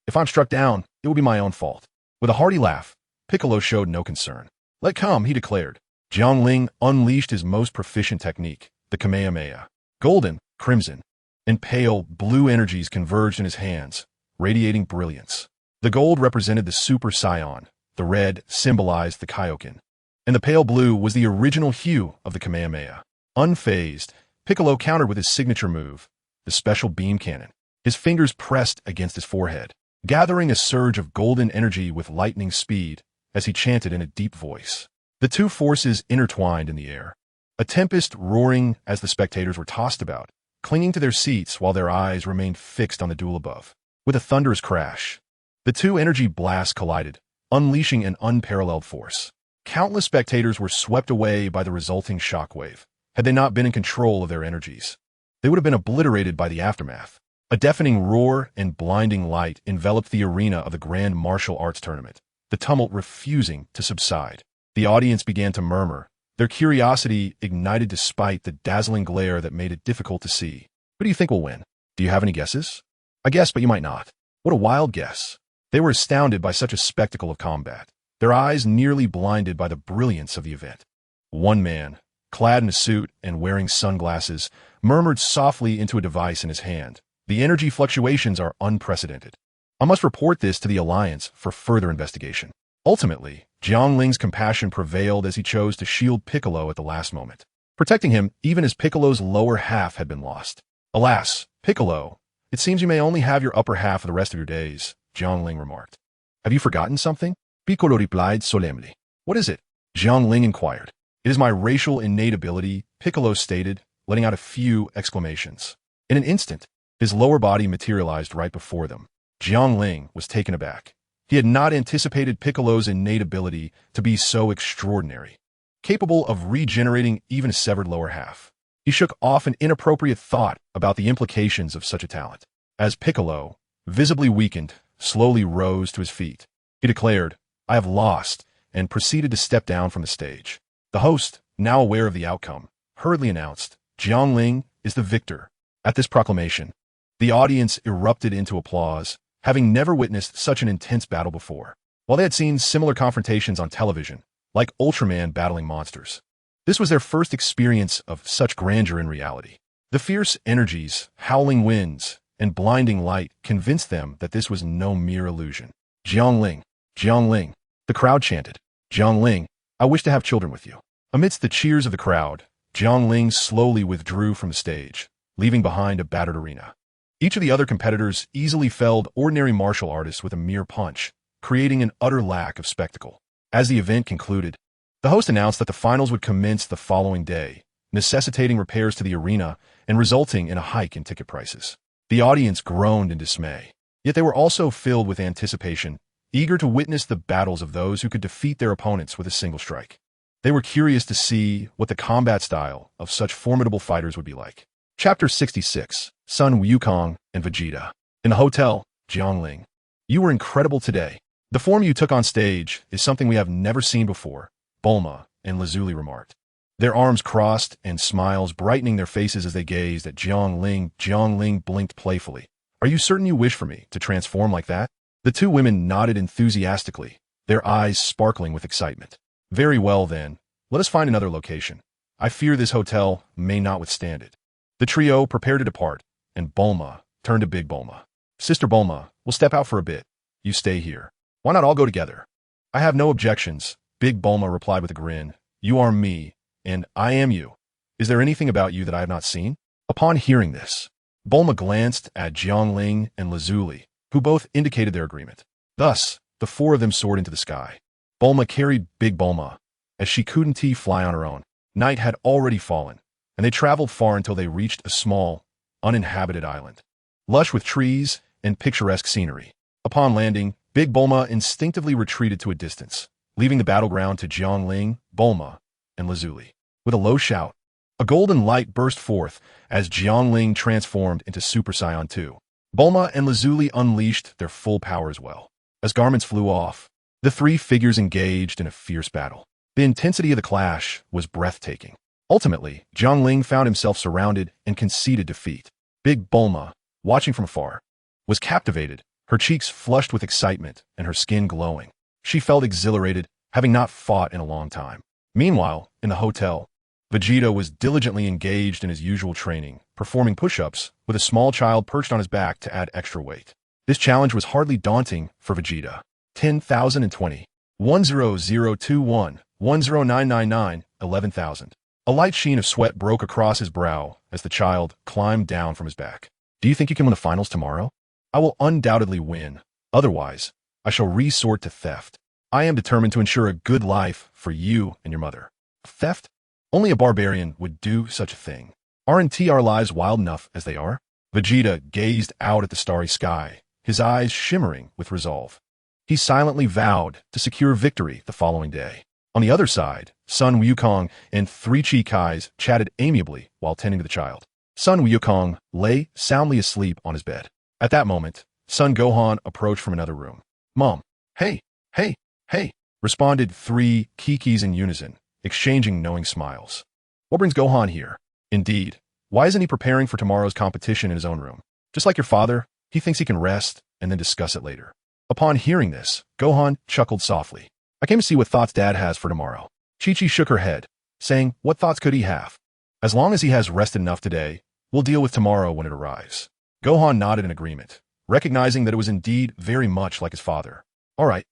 If I'm struck down, it will be my own fault. With a hearty laugh, Piccolo showed no concern. Let come, he declared. Jiangling unleashed his most proficient technique, the Kamehameha. Golden, crimson, and pale blue energies converged in his hands, radiating brilliance. The gold represented the Super Saiyan, the red symbolized the Kaioken, and the pale blue was the original hue of the Kamehameha. Unfazed, Piccolo countered with his signature move, the special beam cannon. His fingers pressed against his forehead, gathering a surge of golden energy with lightning speed as he chanted in a deep voice. The two forces intertwined in the air, a tempest roaring as the spectators were tossed about, clinging to their seats while their eyes remained fixed on the duel above. With a thunderous crash, the two energy blasts collided, unleashing an unparalleled force. Countless spectators were swept away by the resulting shockwave. Had they not been in control of their energies, they would have been obliterated by the aftermath. A deafening roar and blinding light enveloped the arena of the grand martial arts tournament, the tumult refusing to subside. The audience began to murmur, their curiosity ignited despite the dazzling glare that made it difficult to see. Who do you think will win? Do you have any guesses? I guess, but you might not. What a wild guess. They were astounded by such a spectacle of combat, their eyes nearly blinded by the brilliance of the event. One man, clad in a suit and wearing sunglasses, murmured softly into a device in his hand. The energy fluctuations are unprecedented. I must report this to the Alliance for further investigation. Ultimately, Jiangling's compassion prevailed as he chose to shield Piccolo at the last moment, protecting him even as Piccolo's lower half had been lost. Alas, Piccolo, it seems you may only have your upper half for the rest of your days, Jiangling remarked. Have you forgotten something? Piccolo replied solemnly. What is it? Jiangling inquired. It is my racial innate ability, Piccolo stated, letting out a few exclamations. In an instant, his lower body materialized right before them. Jiangling was taken aback. He had not anticipated Piccolo's innate ability to be so extraordinary, capable of regenerating even a severed lower half. He shook off an inappropriate thought about the implications of such a talent. As Piccolo, visibly weakened, slowly rose to his feet, he declared, I have lost, and proceeded to step down from the stage. The host, now aware of the outcome, hurriedly announced, Jiangling is the victor. At this proclamation, the audience erupted into applause, having never witnessed such an intense battle before. While they had seen similar confrontations on television, like Ultraman battling monsters, this was their first experience of such grandeur in reality. The fierce energies, howling winds, and blinding light convinced them that this was no mere illusion. Jiangling, Jiangling, the crowd chanted. Jiangling, I wish to have children with you. Amidst the cheers of the crowd, Jiangling slowly withdrew from the stage, leaving behind a battered arena. Each of the other competitors easily felled ordinary martial artists with a mere punch, creating an utter lack of spectacle. As the event concluded, the host announced that the finals would commence the following day, necessitating repairs to the arena and resulting in a hike in ticket prices. The audience groaned in dismay, yet they were also filled with anticipation, eager to witness the battles of those who could defeat their opponents with a single strike. They were curious to see what the combat style of such formidable fighters would be like. Chapter 66, Sun Wukong and Vegeta. In the hotel, Jiangling, you were incredible today. The form you took on stage is something we have never seen before, Bulma and Lazuli remarked, their arms crossed and smiles brightening their faces as they gazed at Jiangling. Jiangling blinked playfully. Are you certain you wish for me to transform like that? The two women nodded enthusiastically, their eyes sparkling with excitement. Very well then, let us find another location. I fear this hotel may not withstand it. The trio prepared to depart, and Bulma turned to Big Bulma. Sister Bulma, we'll step out for a bit. You stay here. Why not all go together? I have no objections, Big Bulma replied with a grin. You are me, and I am you. Is there anything about you that I have not seen? Upon hearing this, Bulma glanced at Jiangling and Lazuli, who both indicated their agreement. Thus, the four of them soared into the sky. Bulma carried Big Bulma, as she couldn't fly on her own. Night had already fallen, and they traveled far until they reached a small, uninhabited island, lush with trees and picturesque scenery. Upon landing, Big Bulma instinctively retreated to a distance, leaving the battleground to Jiangling, Bulma, and Lazuli. With a low shout, a golden light burst forth as Jiangling transformed into Super Saiyan 2. Bulma and Lazuli unleashed their full power as well. As garments flew off, the three figures engaged in a fierce battle. The intensity of the clash was breathtaking. Ultimately, Jiangling found himself surrounded and conceded defeat. Big Bulma, watching from afar, was captivated, her cheeks flushed with excitement and her skin glowing. She felt exhilarated, having not fought in a long time. Meanwhile, in the hotel, Vegeta was diligently engaged in his usual training, performing push-ups with a small child perched on his back to add extra weight. This challenge was hardly daunting for Vegeta. 10,020, 10021, 10999, 11,000. A light sheen of sweat broke across his brow as the child climbed down from his back. Do you think you can win the finals tomorrow? I will undoubtedly win. Otherwise, I shall resort to theft. I am determined to ensure a good life for you and your mother. Theft? Only a barbarian would do such a thing. Aren't our lives wild enough as they are? Vegeta gazed out at the starry sky, his eyes shimmering with resolve. He silently vowed to secure victory the following day. On the other side, Sun Wukong and three Chi-Kais chatted amiably while tending to the child. Son Wukong lay soundly asleep on his bed. At that moment, son Gohan approached from another room. Mom, hey, hey, hey, responded three Kikis in unison, exchanging knowing smiles. What brings Gohan here? Indeed, why isn't he preparing for tomorrow's competition in his own room? Just like your father, he thinks he can rest and then discuss it later. Upon hearing this, Gohan chuckled softly. I came to see what thoughts Dad has for tomorrow. Chi-Chi shook her head, saying, what thoughts could he have? As long as he has rested enough today, we'll deal with tomorrow when it arrives. Gohan nodded in agreement, recognizing that it was indeed very much like his father. All right.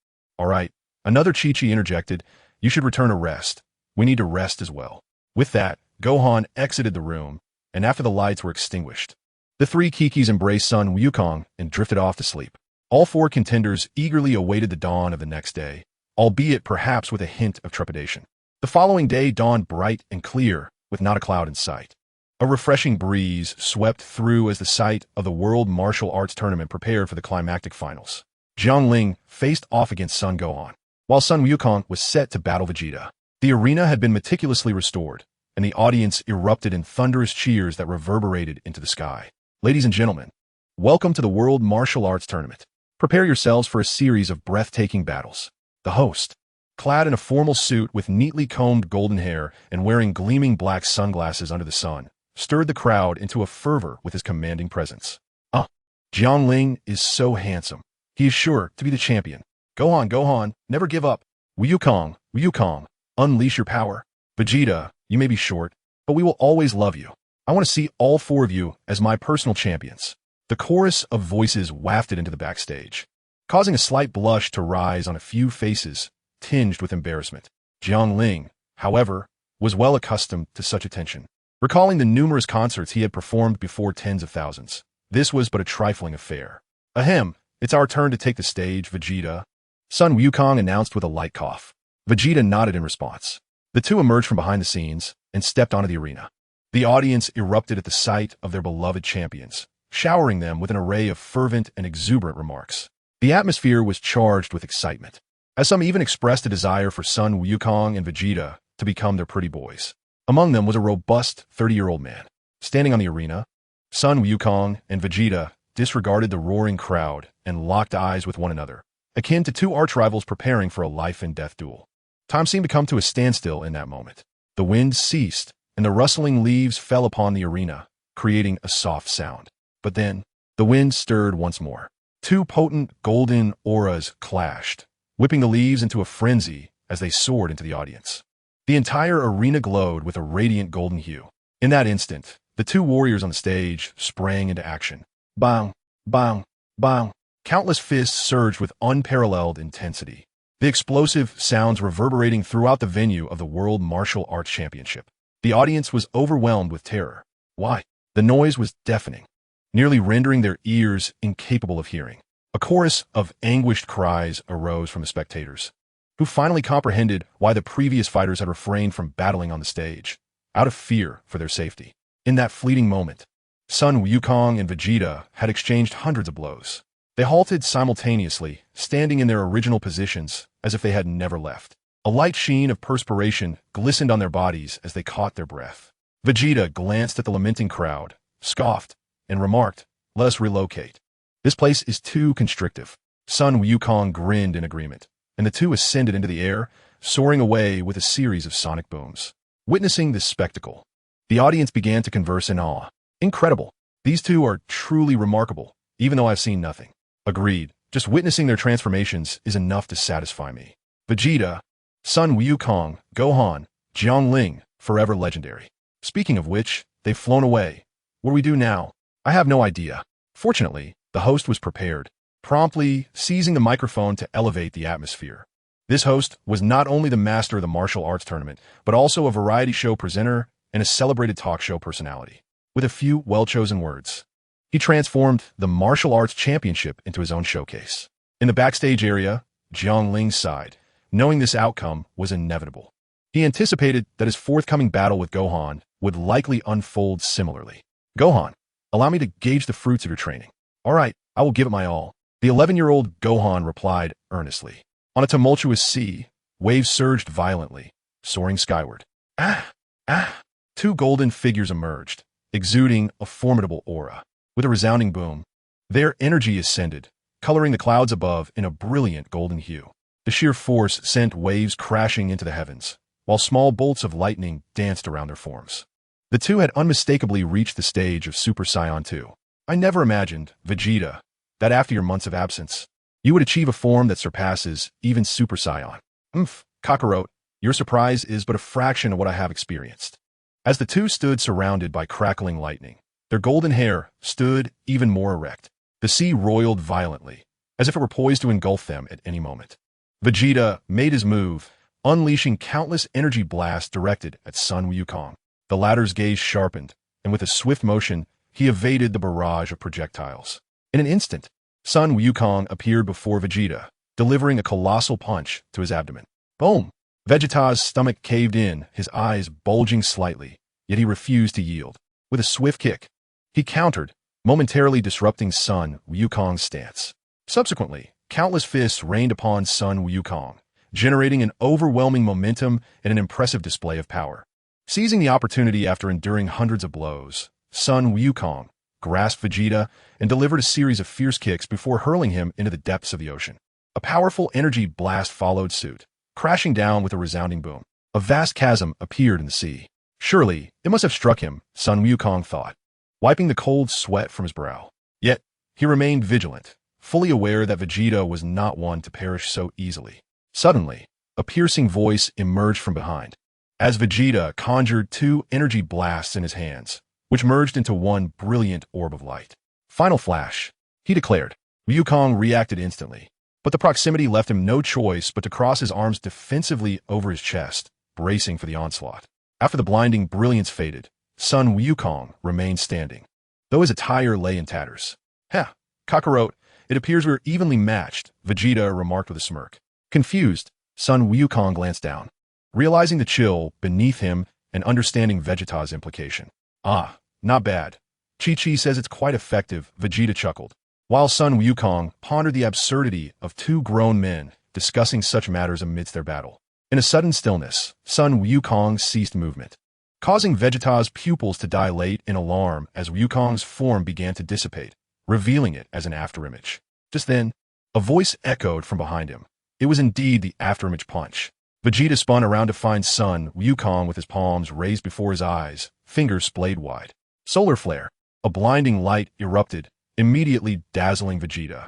Another Chi-Chi interjected, you should return to rest. We need to rest as well. With that, Gohan exited the room, and after the lights were extinguished, the three Kikis embraced son Wukong and drifted off to sleep. All four contenders eagerly awaited the dawn of the next day, albeit perhaps with a hint of trepidation. The following day dawned bright and clear, with not a cloud in sight. A refreshing breeze swept through as the site of the World Martial Arts Tournament prepared for the climactic finals. Jiang Ling faced off against Son Gohan, while Son Wukong was set to battle Vegeta. The arena had been meticulously restored, and the audience erupted in thunderous cheers that reverberated into the sky. Ladies and gentlemen, welcome to the World Martial Arts Tournament. Prepare yourselves for a series of breathtaking battles. The host, clad in a formal suit with neatly combed golden hair and wearing gleaming black sunglasses under the sun, stirred the crowd into a fervor with his commanding presence. Jiang Ling is so handsome. He is sure to be the champion. Gohan, never give up. Wukong, unleash your power. Vegeta, you may be short, but we will always love you. I want to see all four of you as my personal champions. The chorus of voices wafted into the backstage, causing a slight blush to rise on a few faces tinged with embarrassment. Jiang Ling, however, was well accustomed to such attention. Recalling the numerous concerts he had performed before tens of thousands, this was but a trifling affair. Ahem, it's our turn to take the stage, Vegeta. Son Wukong announced with a light cough. Vegeta nodded in response. The two emerged from behind the scenes and stepped onto the arena. The audience erupted at the sight of their beloved champions, showering them with an array of fervent and exuberant remarks. The atmosphere was charged with excitement, as some even expressed a desire for Son Wukong and Vegeta to become their pretty boys. Among them was a robust 30-year-old man. Standing on the arena, Son Wukong and Vegeta disregarded the roaring crowd and locked eyes with one another, akin to two arch-rivals preparing for a life-and-death duel. Time seemed to come to a standstill in that moment. The wind ceased, and the rustling leaves fell upon the arena, creating a soft sound. But then, the wind stirred once more. Two potent golden auras clashed, whipping the leaves into a frenzy as they soared into the audience. The entire arena glowed with a radiant golden hue. In that instant, the two warriors on the stage sprang into action. Bang, bang, bang. Countless fists surged with unparalleled intensity, the explosive sounds reverberating throughout the venue of the World Martial Arts Championship. The audience was overwhelmed with terror. Why? The noise was deafening, nearly rendering their ears incapable of hearing. A chorus of anguished cries arose from the spectators, who finally comprehended why the previous fighters had refrained from battling on the stage, out of fear for their safety. In that fleeting moment, Son Wukong and Vegeta had exchanged hundreds of blows. They halted simultaneously, standing in their original positions as if they had never left. A light sheen of perspiration glistened on their bodies as they caught their breath. Vegeta glanced at the lamenting crowd, scoffed, and remarked, "Let us relocate. This place is too constrictive." Son Wukong grinned in agreement, and the two ascended into the air, soaring away with a series of sonic booms. Witnessing this spectacle, the audience began to converse in awe. Incredible. These two are truly remarkable, even though I've seen nothing. Agreed. Just witnessing their transformations is enough to satisfy me. Vegeta, Son Wukong, Gohan, Jiang Ling, forever legendary. Speaking of which, they've flown away. What do we do now? I have no idea. Fortunately, the host was prepared, promptly seizing the microphone to elevate the atmosphere. This host was not only the master of the martial arts tournament, but also a variety show presenter and a celebrated talk show personality. With a few well-chosen words, he transformed the martial arts championship into his own showcase. In the backstage area, Jiang Ling sighed, knowing this outcome was inevitable. He anticipated that his forthcoming battle with Gohan would likely unfold similarly. Gohan, allow me to gauge the fruits of your training. All right, I will give it my all. The 11-year-old Gohan replied earnestly. On a tumultuous sea, waves surged violently, soaring skyward. Two golden figures emerged, exuding a formidable aura. With a resounding boom, their energy ascended, coloring the clouds above in a brilliant golden hue. The sheer force sent waves crashing into the heavens, while small bolts of lightning danced around their forms. The two had unmistakably reached the stage of Super Saiyan 2. I never imagined, Vegeta, that after your months of absence, you would achieve a form that surpasses even Super Saiyan. Kakarot, your surprise is but a fraction of what I have experienced. As the two stood surrounded by crackling lightning, their golden hair stood even more erect. The sea roiled violently, as if it were poised to engulf them at any moment. Vegeta made his move, unleashing countless energy blasts directed at Sun Wukong. The latter's gaze sharpened, and with a swift motion, he evaded the barrage of projectiles. In an instant, Sun Wukong appeared before Vegeta, delivering a colossal punch to his abdomen. Boom! Vegeta's stomach caved in, his eyes bulging slightly, yet he refused to yield. With a swift kick, he countered, momentarily disrupting Sun Wukong's stance. Subsequently, countless fists rained upon Sun Wukong, generating an overwhelming momentum and an impressive display of power. Seizing the opportunity after enduring hundreds of blows, Sun Wukong grasped Vegeta and delivered a series of fierce kicks before hurling him into the depths of the ocean. A powerful energy blast followed suit, crashing down with a resounding boom. A vast chasm appeared in the sea. Surely, it must have struck him, Sun Wukong thought, wiping the cold sweat from his brow. Yet, he remained vigilant, fully aware that Vegeta was not one to perish so easily. Suddenly, a piercing voice emerged from behind, as Vegeta conjured two energy blasts in his hands, which merged into one brilliant orb of light. Final flash, he declared. Wukong reacted instantly, but the proximity left him no choice but to cross his arms defensively over his chest, bracing for the onslaught. After the blinding brilliance faded, Sun Wukong remained standing, though his attire lay in tatters. Kakarot, it appears we are evenly matched, Vegeta remarked with a smirk. Confused, Sun Wukong glanced down, realizing the chill beneath him and understanding Vegeta's implication. Not bad. Chi-Chi says it's quite effective, Vegeta chuckled, while Sun Wukong pondered the absurdity of two grown men discussing such matters amidst their battle. In a sudden stillness, Sun Wukong ceased movement, causing Vegeta's pupils to dilate in alarm as Wukong's form began to dissipate, revealing it as an afterimage. Just then, a voice echoed from behind him. It was indeed the afterimage punch. Vegeta spun around to find Sun Wukong with his palms raised before his eyes, fingers splayed wide. Solar flare. A blinding light erupted, immediately dazzling Vegeta.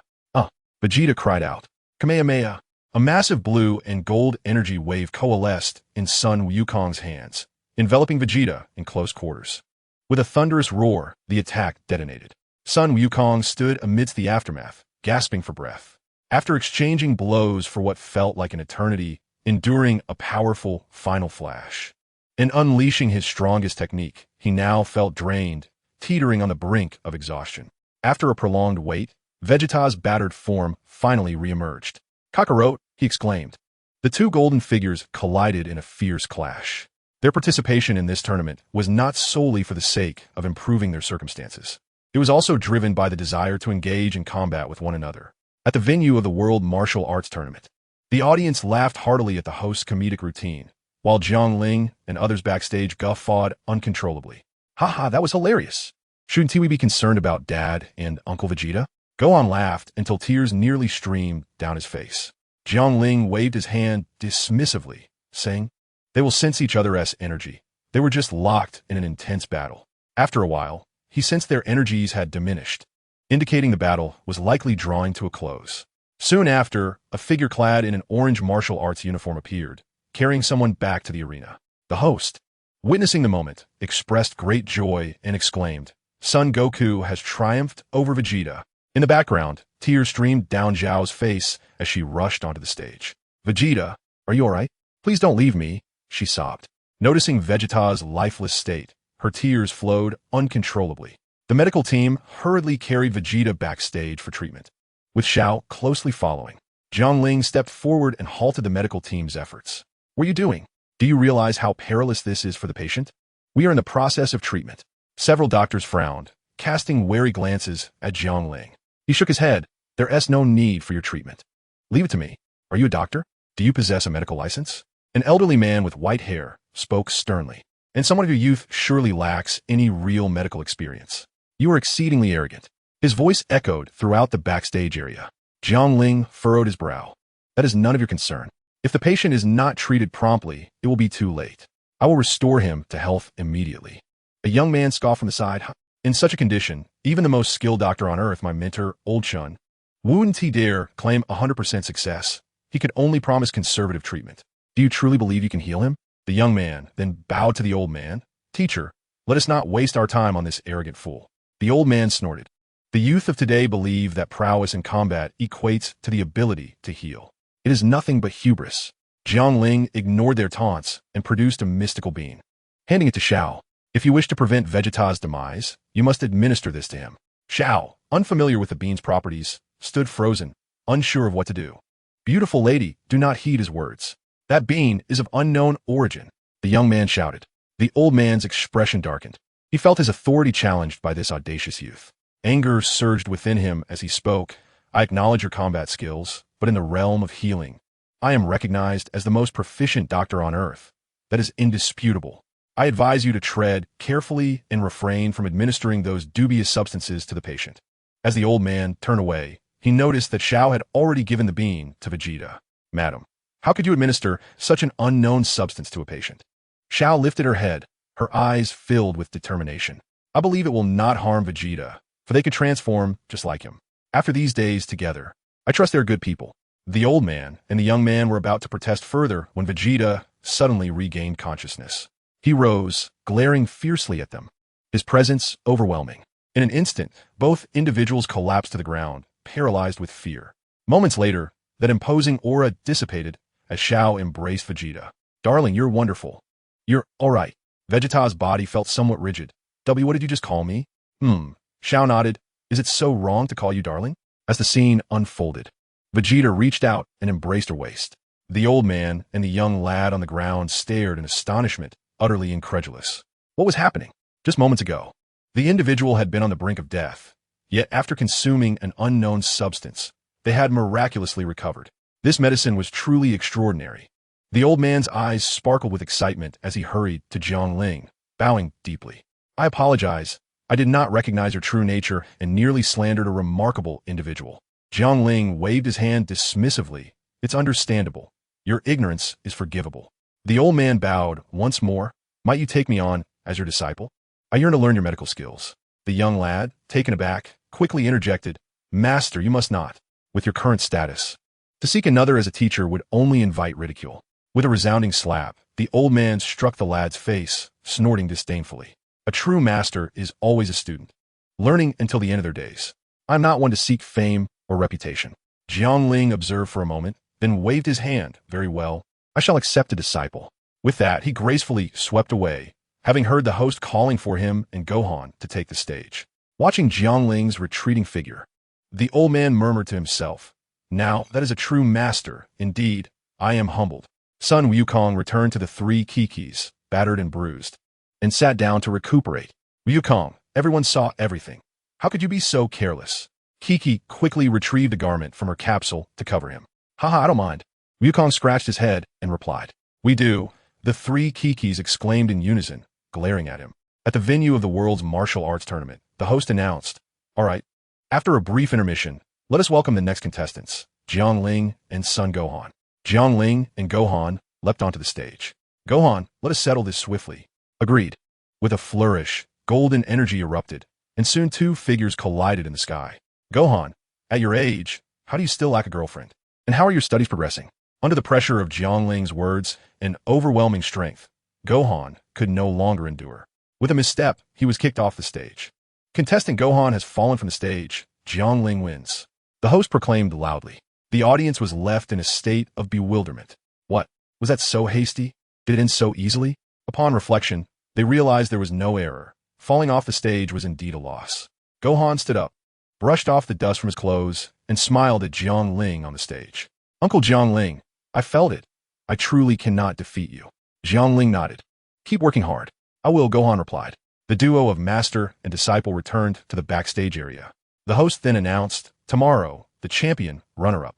Vegeta cried out. Kamehameha. A massive blue and gold energy wave coalesced in Sun Wukong's hands, enveloping Vegeta in close quarters. With a thunderous roar, the attack detonated. Sun Wukong stood amidst the aftermath, gasping for breath. After exchanging blows for what felt like an eternity, enduring a powerful final flash. In unleashing his strongest technique, he now felt drained, teetering on the brink of exhaustion. After a prolonged wait, Vegeta's battered form finally reemerged. Kakarot, he exclaimed. The two golden figures collided in a fierce clash. Their participation in this tournament was not solely for the sake of improving their circumstances. It was also driven by the desire to engage in combat with one another. At the venue of the World Martial Arts Tournament, the audience laughed heartily at the host's comedic routine, while Jiangling and others backstage guffawed uncontrollably. Haha, that was hilarious. Shouldn't we be concerned about Dad and Uncle Vegeta? Gohan laughed until tears nearly streamed down his face. Jiangling waved his hand dismissively, saying, they will sense each other's energy. They were just locked in an intense battle. After a while, he sensed their energies had diminished, indicating the battle was likely drawing to a close. Soon after, a figure clad in an orange martial arts uniform appeared, carrying someone back to the arena. The host, witnessing the moment, expressed great joy and exclaimed, Son Goku has triumphed over Vegeta. In the background, tears streamed down Zhao's face as she rushed onto the stage. Vegeta, are you alright? Please don't leave me, she sobbed. Noticing Vegeta's lifeless state, her tears flowed uncontrollably. The medical team hurriedly carried Vegeta backstage for treatment, with Zhao closely following. Jiangling stepped forward and halted the medical team's efforts. What are you doing? Do you realize how perilous this is for the patient? We are in the process of treatment. Several doctors frowned, casting wary glances at Jiangling. He shook his head. There's no need for your treatment. Leave it to me. Are you a doctor? Do you possess a medical license? An elderly man with white hair spoke sternly. and someone of your youth surely lacks any real medical experience. You are exceedingly arrogant. His voice echoed throughout the backstage area. Jiang Ling furrowed his brow. That is none of your concern. If the patient is not treated promptly, it will be too late. I will restore him to health immediately. A young man scoffed from the side. In such a condition, even the most skilled doctor on earth, my mentor, Old Chun, wouldn't he dare claim 100% success. He could only promise conservative treatment. Do you truly believe you can heal him? The young man then bowed to the old man. Teacher, let us not waste our time on this arrogant fool. The old man snorted. The youth of today believe that prowess in combat equates to the ability to heal. It is nothing but hubris. Jiang Ling ignored their taunts and produced a mystical bean. Handing it to Xiao. If you wish to prevent Vegeta's demise, you must administer this to him. Xiao, unfamiliar with the bean's properties, stood frozen, unsure of what to do. Beautiful lady, do not heed his words. That bean is of unknown origin. The young man shouted. The old man's expression darkened. He felt his authority challenged by this audacious youth. Anger surged within him as he spoke. I acknowledge your combat skills, but in the realm of healing, I am recognized as the most proficient doctor on earth. That is indisputable. I advise you to tread carefully and refrain from administering those dubious substances to the patient. As the old man turned away, he noticed that Xiao had already given the bean to Vegeta. Madam, how could you administer such an unknown substance to a patient? Xiao lifted her head, her eyes filled with determination. I believe it will not harm Vegeta, for they can transform just like him. After these days together, I trust they're good people. The old man and the young man were about to protest further when Vegeta suddenly regained consciousness. He rose, glaring fiercely at them, his presence overwhelming. In an instant, both individuals collapsed to the ground, paralyzed with fear. Moments later, that imposing aura dissipated as Xiao embraced Vegeta. Darling, you're wonderful. You're all right. Vegeta's body felt somewhat rigid. W, what did you just call me? Xiao nodded. Is it so wrong to call you darling? As the scene unfolded, Vegeta reached out and embraced her waist. The old man and the young lad on the ground stared in astonishment, utterly incredulous. What was happening? Just moments ago, the individual had been on the brink of death, yet after consuming an unknown substance, they had miraculously recovered. This medicine was truly extraordinary. The old man's eyes sparkled with excitement as he hurried to Jiang Ling, bowing deeply. I apologize. I did not recognize your true nature and nearly slandered a remarkable individual. Jiang Ling waved his hand dismissively. It's understandable. Your ignorance is forgivable. The old man bowed once more. Might you take me on as your disciple? I yearn to learn your medical skills. The young lad, taken aback, quickly interjected. Master, you must not. With your current status, to seek another as a teacher would only invite ridicule. With a resounding slap, the old man struck the lad's face, snorting disdainfully. A true master is always a student, learning until the end of their days. I'm not one to seek fame or reputation. Jiang Ling observed for a moment, then waved his hand. Very well. I shall accept a disciple. With that, he gracefully swept away, having heard the host calling for him and Gohan to take the stage. Watching Jiang Ling's retreating figure, the old man murmured to himself, now that is a true master. Indeed, I am humbled. Son Wukong returned to the three Kikis, battered and bruised, and sat down to recuperate. Wukong, everyone saw everything. How could you be so careless? Kiki quickly retrieved a garment from her capsule to cover him. Haha, I don't mind. Wukong scratched his head and replied. We do. The three Kikis exclaimed in unison, glaring at him. At the venue of the world's martial arts tournament, the host announced, all right, after a brief intermission, let us welcome the next contestants, Jiang Ling and Son Gohan. Jiang Ling and Gohan leapt onto the stage. Gohan, let us settle this swiftly. Agreed. With a flourish, golden energy erupted, and soon two figures collided in the sky. Gohan, at your age, how do you still lack a girlfriend? And how are your studies progressing? Under the pressure of Jiang Ling's words and overwhelming strength, Gohan could no longer endure. With a misstep, he was kicked off the stage. Contestant Gohan has fallen from the stage. Jiang Ling wins. The host proclaimed loudly. The audience was left in a state of bewilderment. What? Was that so hasty? Did it end so easily? Upon reflection, they realized there was no error. Falling off the stage was indeed a loss. Gohan stood up, brushed off the dust from his clothes, and smiled at Jiang Ling on the stage. Uncle Jiang Ling, I felt it. I truly cannot defeat you. Jiang Ling nodded. Keep working hard. I will, Gohan replied. The duo of master and disciple returned to the backstage area. The host then announced, tomorrow, the champion, runner-up,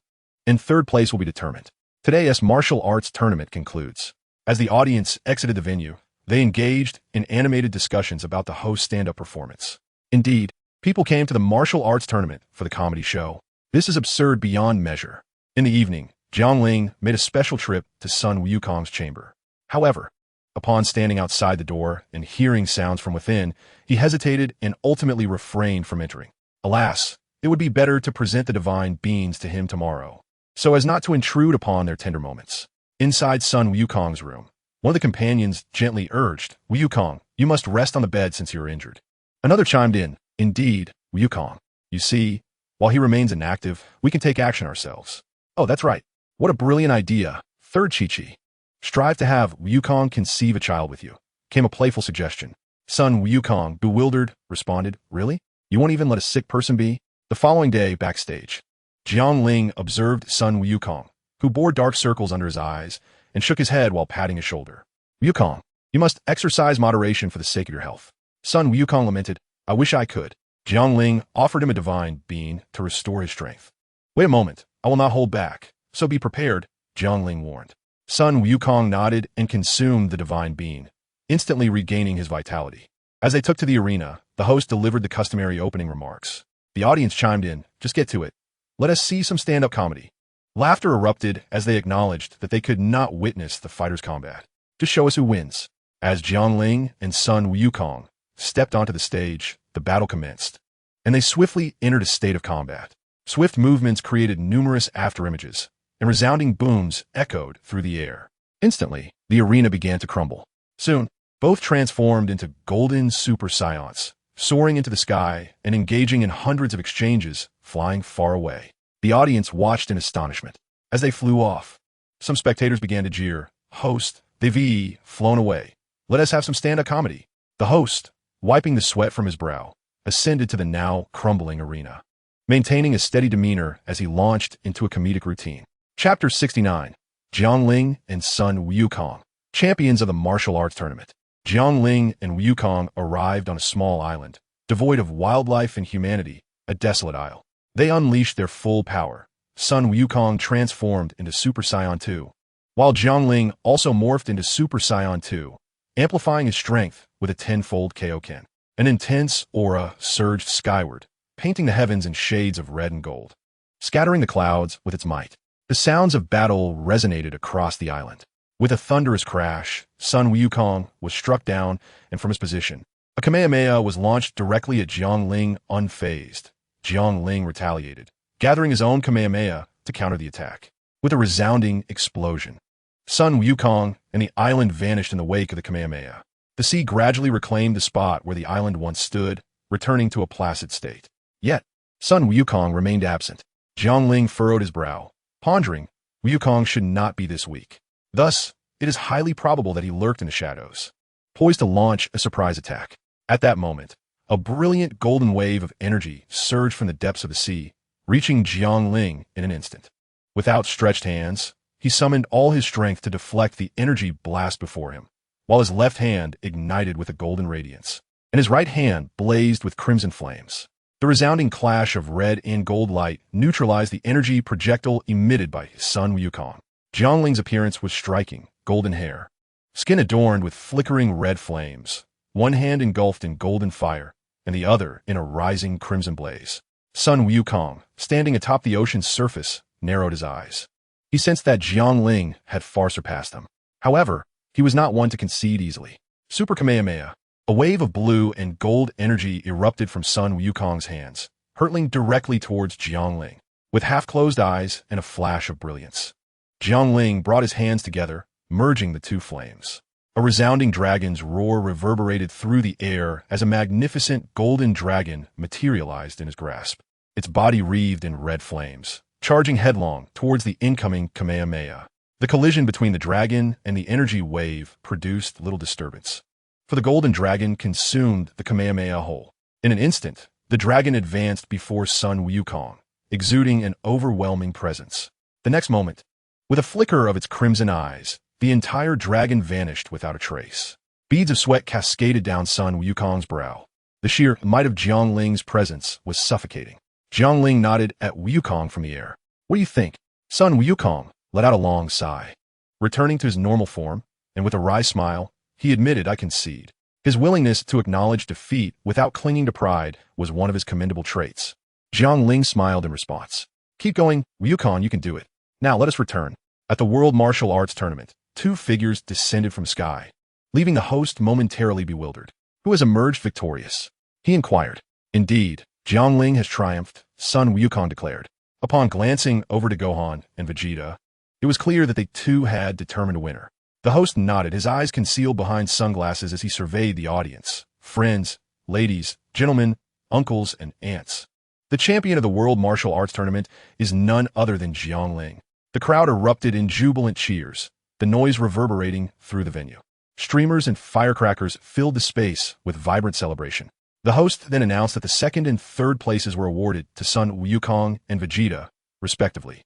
and third place will be determined. Today's martial arts tournament concludes. As the audience exited the venue, They engaged in animated discussions about the host's stand-up performance. Indeed, people came to the martial arts tournament for the comedy show. This is absurd beyond measure. In the evening, Jiangling made a special trip to Sun Wukong's chamber. However, upon standing outside the door and hearing sounds from within, he hesitated and ultimately refrained from entering. Alas, it would be better to present the divine beings to him tomorrow, so as not to intrude upon their tender moments. Inside Sun Wukong's room, one of the companions gently urged, "Wukong, you must rest on the bed since you are injured." Another chimed in, "Indeed, Wukong. You see, while he remains inactive, we can take action ourselves." "Oh, that's right. What a brilliant idea." Third Chi-Chi. "Strive to have Wukong conceive a child with you," came a playful suggestion. Sun Wukong, bewildered, responded, "Really? You won't even let a sick person be?" The following day, backstage, Jiangling observed Sun Wukong, who bore dark circles under his eyes, and shook his head while patting his shoulder. "Wukong, you must exercise moderation for the sake of your health." Sun Wukong lamented, "I wish I could." Jiangling offered him a divine bean to restore his strength. "Wait a moment, I will not hold back, so be prepared," Jiangling warned. Sun Wukong nodded and consumed the divine bean, instantly regaining his vitality. As they took to the arena, the host delivered the customary opening remarks. The audience chimed in, "Just get to it. Let us see some stand-up comedy." Laughter erupted as they acknowledged that they could not witness the fighters' combat. "Just show us who wins." As Jiangling and Sun Wukong stepped onto the stage, the battle commenced, and they swiftly entered a state of combat. Swift movements created numerous afterimages, and resounding booms echoed through the air. Instantly, the arena began to crumble. Soon, both transformed into golden super Saiyans, soaring into the sky and engaging in hundreds of exchanges, flying far away. The audience watched in astonishment. As they flew off, some spectators began to jeer, "Host, they've flown away. Let us have some stand-up comedy." The host, wiping the sweat from his brow, ascended to the now crumbling arena, maintaining a steady demeanor as he launched into a comedic routine. Chapter 69. Jiangling and Sun Wukong, champions of the martial arts tournament. Jiangling and Wukong arrived on a small island, devoid of wildlife and humanity, a desolate isle. They unleashed their full power. Sun Wukong transformed into Super Saiyan 2, while Jiangling also morphed into Super Saiyan 2, amplifying his strength with a tenfold Kaioken. An intense aura surged skyward, painting the heavens in shades of red and gold, scattering the clouds with its might. The sounds of battle resonated across the island. With a thunderous crash, Sun Wukong was struck down, and from his position, a Kamehameha was launched directly at Jiangling unfazed. Jiangling retaliated, gathering his own Kamehameha to counter the attack. With a resounding explosion, Sun Wukong and the island vanished in the wake of the Kamehameha. The sea gradually reclaimed the spot where the island once stood, returning to a placid state. Yet, Sun Wukong remained absent. Jiangling furrowed his brow, pondering, Wukong should not be this weak. Thus, it is highly probable that he lurked in the shadows, poised to launch a surprise attack. At that moment, a brilliant golden wave of energy surged from the depths of the sea, reaching Jiangling in an instant. With outstretched hands, he summoned all his strength to deflect the energy blast before him, while his left hand ignited with a golden radiance, and his right hand blazed with crimson flames. The resounding clash of red and gold light neutralized the energy projectile emitted by Sun Wukong. Jiangling's appearance was striking, golden hair, skin adorned with flickering red flames, one hand engulfed in golden fire, and the other in a rising crimson blaze. Sun Wukong, standing atop the ocean's surface, narrowed his eyes. He sensed that Jiangling had far surpassed him. However, he was not one to concede easily. Super Kamehameha. A wave of blue and gold energy erupted from Sun Wukong's hands, hurtling directly towards Jiangling, with half-closed eyes and a flash of brilliance. Jiangling brought his hands together, merging the two flames. A resounding dragon's roar reverberated through the air as a magnificent golden dragon materialized in his grasp. Its body wreathed in red flames, charging headlong towards the incoming Kamehameha. The collision between the dragon and the energy wave produced little disturbance, for the golden dragon consumed the Kamehameha whole. In an instant, the dragon advanced before Sun Wukong, exuding an overwhelming presence. The next moment, with a flicker of its crimson eyes, the entire dragon vanished without a trace. Beads of sweat cascaded down Sun Wukong's brow. The sheer might of Jiangling's presence was suffocating. Jiangling nodded at Wukong from the air. "What do you think?" Sun Wukong let out a long sigh. Returning to his normal form, and with a wry smile, he admitted, I concede. His willingness to acknowledge defeat without clinging to pride was one of his commendable traits. Jiang Ling smiled in response. Keep going, Ryukong, you can do it. Now let us return. At the World Martial Arts Tournament, two figures descended from sky, leaving the host momentarily bewildered. Who has emerged victorious? He inquired. Indeed, Jiang Ling has triumphed, Sun Wukong declared. Upon glancing over to Gohan and Vegeta, it was clear that they too had determined a winner. The host nodded, his eyes concealed behind sunglasses as he surveyed the audience. Friends, ladies, gentlemen, uncles, and aunts. The champion of the World Martial Arts Tournament is none other than Jiang Ling. The crowd erupted in jubilant cheers, the noise reverberating through the venue. Streamers and firecrackers filled the space with vibrant celebration. The host then announced that the second and third places were awarded to Sun Wukong and Vegeta, respectively,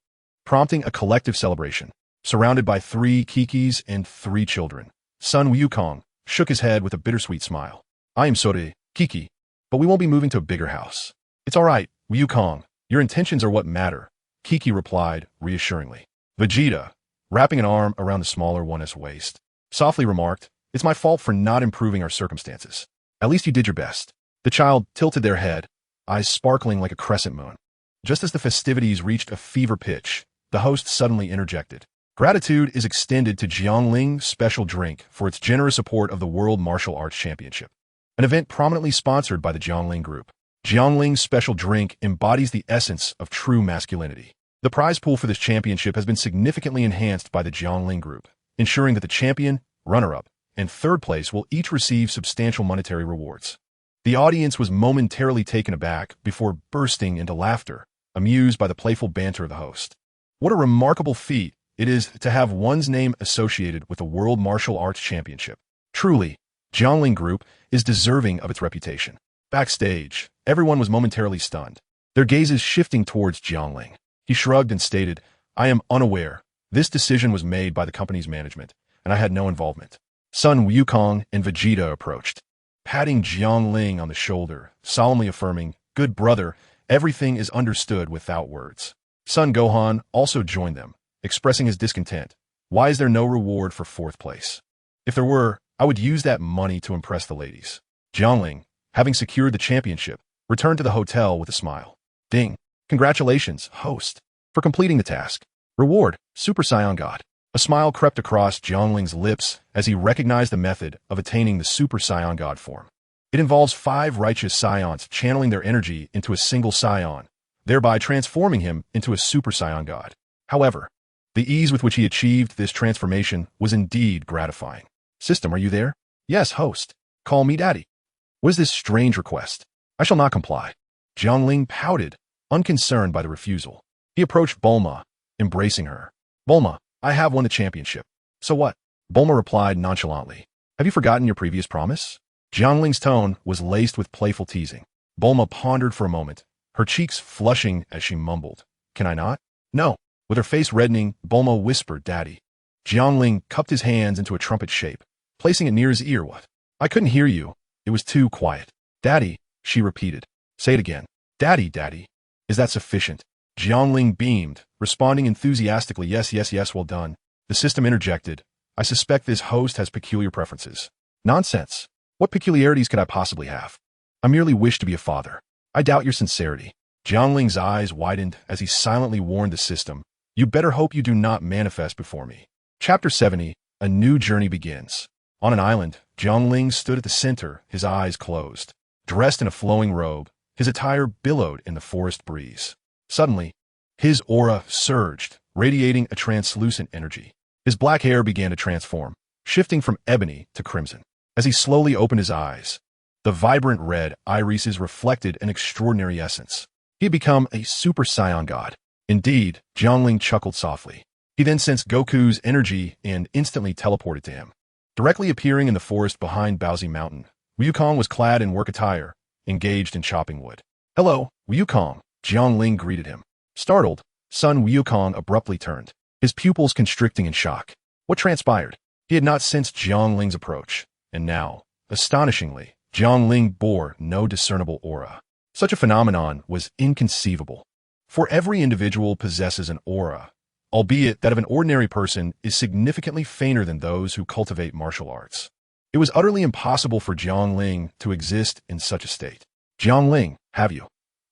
prompting a collective celebration. Surrounded by 3 Kikis and 3 children, Sun Wukong shook his head with a bittersweet smile. I am sorry, Kiki, but we won't be moving to a bigger house. It's all right, Wukong. Your intentions are what matter, Kiki replied reassuringly. Vegeta, wrapping an arm around the smaller one's waist, softly remarked, It's my fault for not improving our circumstances. At least you did your best. The child tilted their head, eyes sparkling like a crescent moon. Just as the festivities reached a fever pitch, the host suddenly interjected. Gratitude is extended to Jiang Ling's special drink for its generous support of the World Martial Arts Championship, an event prominently sponsored by the Jiang Ling Group. Jiang Ling's special drink embodies the essence of true masculinity. The prize pool for this championship has been significantly enhanced by the Jiang Ling Group, ensuring that the champion, runner-up, and third place will each receive substantial monetary rewards. The audience was momentarily taken aback before bursting into laughter, amused by the playful banter of the host. What a remarkable feat it is to have one's name associated with the World Martial Arts Championship. Truly, Jiang Ling Group is deserving of its reputation. Backstage, everyone was momentarily stunned, their gazes shifting towards Jiang Ling. He shrugged and stated, I am unaware. This decision was made by the company's management, and I had no involvement. Sun Wukong and Vegeta approached, patting Jiang Ling on the shoulder, solemnly affirming, Good brother, everything is understood without words. Son Gohan also joined them, expressing his discontent. Why is there no reward for 4th place? If there were, I would use that money to impress the ladies. Jiang Ling, having secured the championship, returned to the hotel with a smile. Ding. Congratulations, host, for completing the task. Reward, Super Saiyan God. A smile crept across Jiang Ling's lips as he recognized the method of attaining the Super Saiyan God form. It involves 5 righteous Saiyans channeling their energy into a single Saiyan, thereby transforming him into a Super Saiyan God. However, the ease with which he achieved this transformation was indeed gratifying. System, are you there? Yes, host. Call me daddy. What is this strange request? I shall not comply. Jiang Ling pouted, unconcerned by the refusal. He approached Bulma, embracing her. Bulma, I have won the championship. So what? Bulma replied nonchalantly. Have you forgotten your previous promise? Jiang Ling's tone was laced with playful teasing. Bulma pondered for a moment, her cheeks flushing as she mumbled. Can I not? No. With her face reddening, Bulma whispered, Daddy. Jiang Ling cupped his hands into a trumpet shape, placing it near his ear. What? I couldn't hear you. It was too quiet. Daddy, she repeated. Say it again. Daddy, daddy. Is that sufficient? Jiang Ling beamed, responding enthusiastically, Yes, yes, yes, well done. The system interjected. I suspect this host has peculiar preferences. Nonsense. What peculiarities could I possibly have? I merely wish to be a father. I doubt your sincerity. Jiang Ling's eyes widened as he silently warned the system. You better hope you do not manifest before me. Chapter 70, A New Journey Begins. On an island, Jiang Ling stood at the center, his eyes closed. Dressed in a flowing robe, his attire billowed in the forest breeze. Suddenly, his aura surged, radiating a translucent energy. His black hair began to transform, shifting from ebony to crimson. As he slowly opened his eyes, the vibrant red irises reflected an extraordinary essence. He had become a Super Saiyan God. Indeed, Jiang Ling chuckled softly. He then sensed Goku's energy and instantly teleported to him. Directly appearing in the forest behind Baozi Mountain, Wukong was clad in work attire, engaged in chopping wood. Hello, Wukong, Jiang Ling greeted him. Startled, Sun Wukong abruptly turned, his pupils constricting in shock. What transpired? He had not sensed Jiang Ling's approach, and now, astonishingly, Jiang Ling bore no discernible aura. Such a phenomenon was inconceivable. For every individual possesses an aura, albeit that of an ordinary person is significantly fainter than those who cultivate martial arts. It was utterly impossible for Jiangling to exist in such a state. Jiangling, have you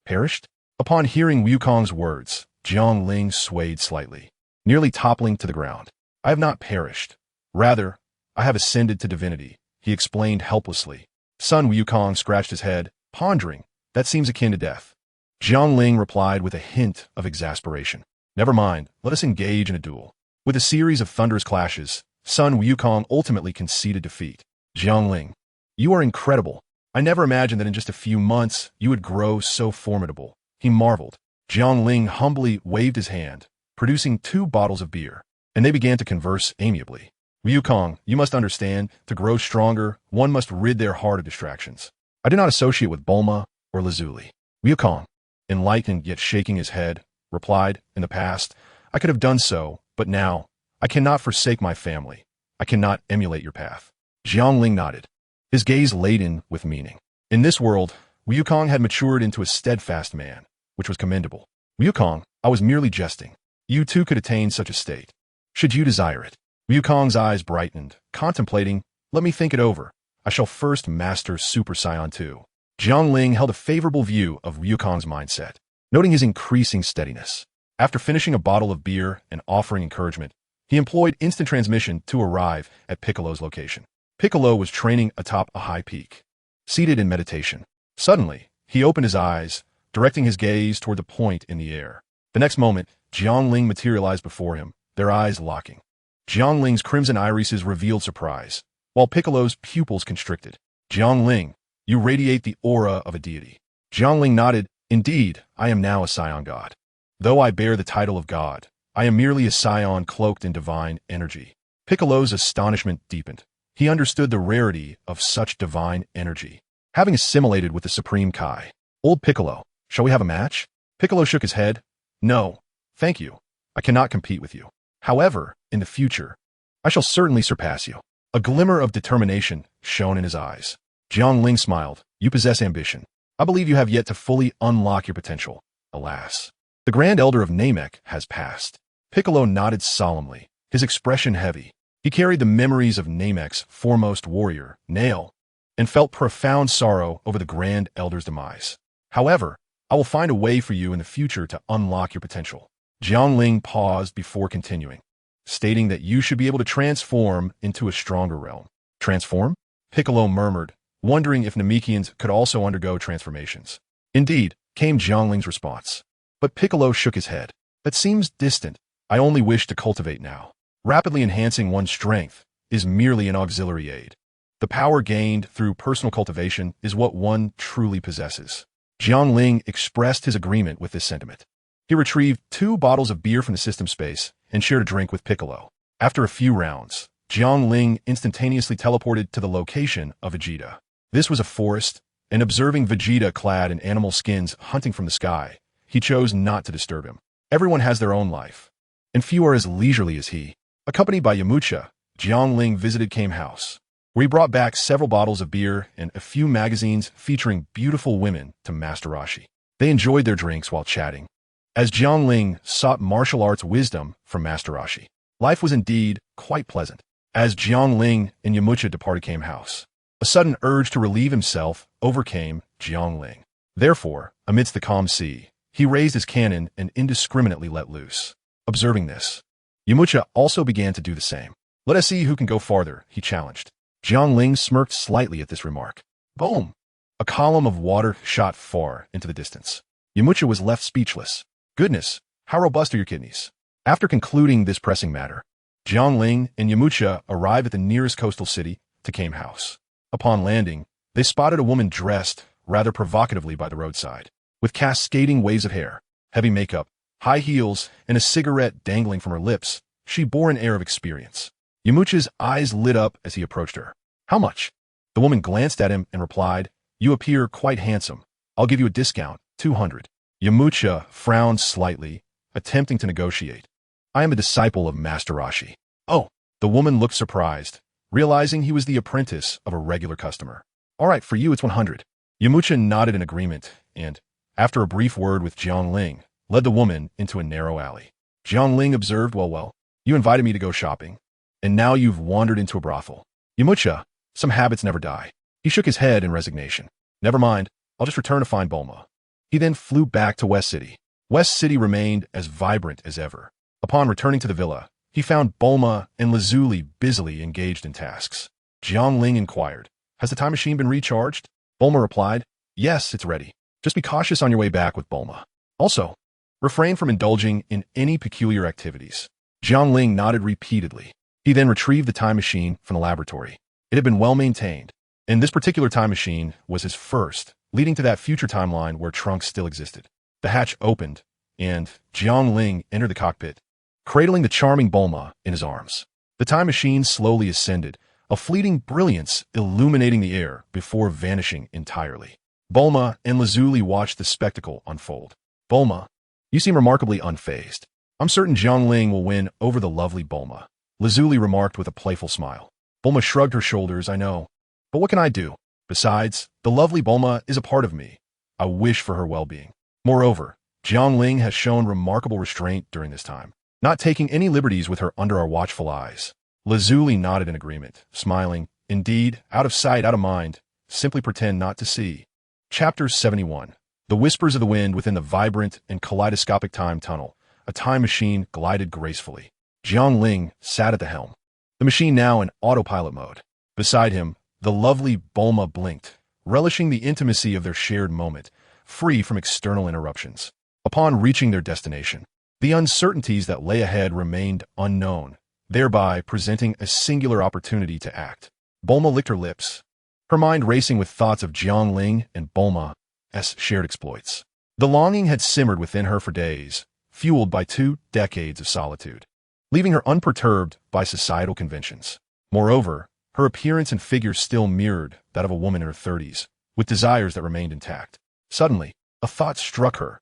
perished? Upon hearing Wukong's words, Jiangling swayed slightly, nearly toppling to the ground. I have not perished. Rather, I have ascended to divinity, he explained helplessly. Sun Wukong scratched his head, pondering. That seems akin to death. Jiangling replied with a hint of exasperation. Never mind, let us engage in a duel. With a series of thunderous clashes, Sun Wukong ultimately conceded defeat. Jiangling, you are incredible. I never imagined that in just a few months you would grow so formidable. He marveled. Jiangling humbly waved his hand, producing 2 bottles of beer, and they began to converse amiably. Wukong, you must understand, to grow stronger, one must rid their heart of distractions. I do not associate with Bulma or Lazuli. Wukong, enlightened yet shaking his head, replied, in the past, I could have done so, but now, I cannot forsake my family. I cannot emulate your path. Jiangling nodded, his gaze laden with meaning. In this world, Wukong had matured into a steadfast man, which was commendable. Wukong, I was merely jesting. You too could attain such a state, should you desire it. Wukong's eyes brightened, contemplating, let me think it over. I shall first master Super Saiyan 2. Jiangling held a favorable view of Wukong's mindset, noting his increasing steadiness. After finishing a bottle of beer and offering encouragement, he employed instant transmission to arrive at Piccolo's location. Piccolo was training atop a high peak, seated in meditation. Suddenly, he opened his eyes, directing his gaze toward the point in the air. The next moment, Jiangling materialized before him, their eyes locking. Jiangling's crimson irises revealed surprise, while Piccolo's pupils constricted. Jiangling, you radiate the aura of a deity. Jiangling nodded, indeed, I am now a Saiyan god. Though I bear the title of god, I am merely a Saiyan cloaked in divine energy. Piccolo's astonishment deepened. He understood the rarity of such divine energy, having assimilated with the Supreme Kai. Old Piccolo, shall we have a match? Piccolo shook his head. No, thank you. I cannot compete with you. However, in the future, I shall certainly surpass you. A glimmer of determination shone in his eyes. Jiangling smiled. You possess ambition. I believe you have yet to fully unlock your potential. Alas, the Grand Elder of Namek has passed. Piccolo nodded solemnly, his expression heavy. He carried the memories of Namek's foremost warrior, Nail, and felt profound sorrow over the Grand Elder's demise. However, I will find a way for you in the future to unlock your potential. Jiangling paused before continuing, stating that you should be able to transform into a stronger realm. Transform? Piccolo murmured, wondering if Namekians could also undergo transformations. Indeed, came Jiangling's response. But Piccolo shook his head. That seems distant. I only wish to cultivate now. Rapidly enhancing one's strength is merely an auxiliary aid. The power gained through personal cultivation is what one truly possesses. Jiangling expressed his agreement with this sentiment. He retrieved 2 bottles of beer from the system space and shared a drink with Piccolo. After a few rounds, Jiangling instantaneously teleported to the location of Vegeta. This was a forest, and observing Vegeta clad in animal skins hunting from the sky, he chose not to disturb him. Everyone has their own life, and few are as leisurely as he. Accompanied by Yamcha, Jiangling visited Kame House, where he brought back several bottles of beer and a few magazines featuring beautiful women to Master Roshi. They enjoyed their drinks while chatting, as Jiangling sought martial arts wisdom from Master Roshi. Life was indeed quite pleasant. As Jiangling and Yamcha departed Kame House, a sudden urge to relieve himself overcame Jiangling. Therefore, amidst the calm sea, he raised his cannon and indiscriminately let loose. Observing this, Yamcha also began to do the same. Let us see who can go farther, he challenged. Jiangling smirked slightly at this remark. Boom! A column of water shot far into the distance. Yamcha was left speechless. Goodness, how robust are your kidneys? After concluding this pressing matter, Jiangling and Yamcha arrived at the nearest coastal city to Kame House. Upon landing, they spotted a woman dressed rather provocatively by the roadside, with cascading waves of hair, heavy makeup, high heels, and a cigarette dangling from her lips. She bore an air of experience. Yamcha's eyes lit up as he approached her. How much? The woman glanced at him and replied, You appear quite handsome. I'll give you a discount, 200. Yamcha frowned slightly, attempting to negotiate. I am a disciple of Master Roshi. Oh, the woman looked surprised, realizing he was the apprentice of a regular customer. All right, for you it's 100. Yamcha nodded in agreement and, after a brief word with Jiangling, led the woman into a narrow alley. Jiangling observed, well, you invited me to go shopping, and now you've wandered into a brothel. Yamcha, Some habits never die. He shook his head in resignation. Never mind, I'll just return to find Bulma. He then flew back to West City. West City remained as vibrant as ever. Upon returning to the villa, he found Bulma and Lazuli busily engaged in tasks. Jiangling inquired, "Has the time machine been recharged?" Bulma replied, "Yes, it's ready. Just be cautious on your way back with Bulma. Also, refrain from indulging in any peculiar activities." Jiangling nodded repeatedly. He then retrieved the time machine from the laboratory. It had been well maintained, and this particular time machine was his first, leading to that future timeline where Trunks still existed. The hatch opened, and Jiangling entered the cockpit, cradling the charming Bulma in his arms. The time machine slowly ascended, a fleeting brilliance illuminating the air before vanishing entirely. Bulma and Lazuli watched the spectacle unfold. "Bulma, you seem remarkably unfazed. I'm certain Jiangling will win over the lovely Bulma," Lazuli remarked with a playful smile. Bulma shrugged her shoulders. "I know, but what can I do? Besides, the lovely Bulma is a part of me. I wish for her well-being. Moreover, Jiangling has shown remarkable restraint during this time, not taking any liberties with her under our watchful eyes." Lazuli nodded in agreement, smiling. "Indeed, out of sight, out of mind. Simply pretend not to see." Chapter 71. The whispers of the wind within the vibrant and kaleidoscopic time tunnel. A time machine glided gracefully. Jiangling sat at the helm, the machine now in autopilot mode. Beside him, the lovely Bulma blinked, relishing the intimacy of their shared moment, free from external interruptions. Upon reaching their destination, the uncertainties that lay ahead remained unknown, thereby presenting a singular opportunity to act. Bulma licked her lips, her mind racing with thoughts of Jiangling and Bulma's shared exploits. The longing had simmered within her for days, fueled by 2 decades of solitude, leaving her unperturbed by societal conventions. Moreover, her appearance and figure still mirrored that of a woman in her 30s, with desires that remained intact. Suddenly, a thought struck her.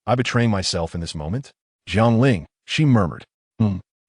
I betraying myself in this moment? Jiangling, she murmured.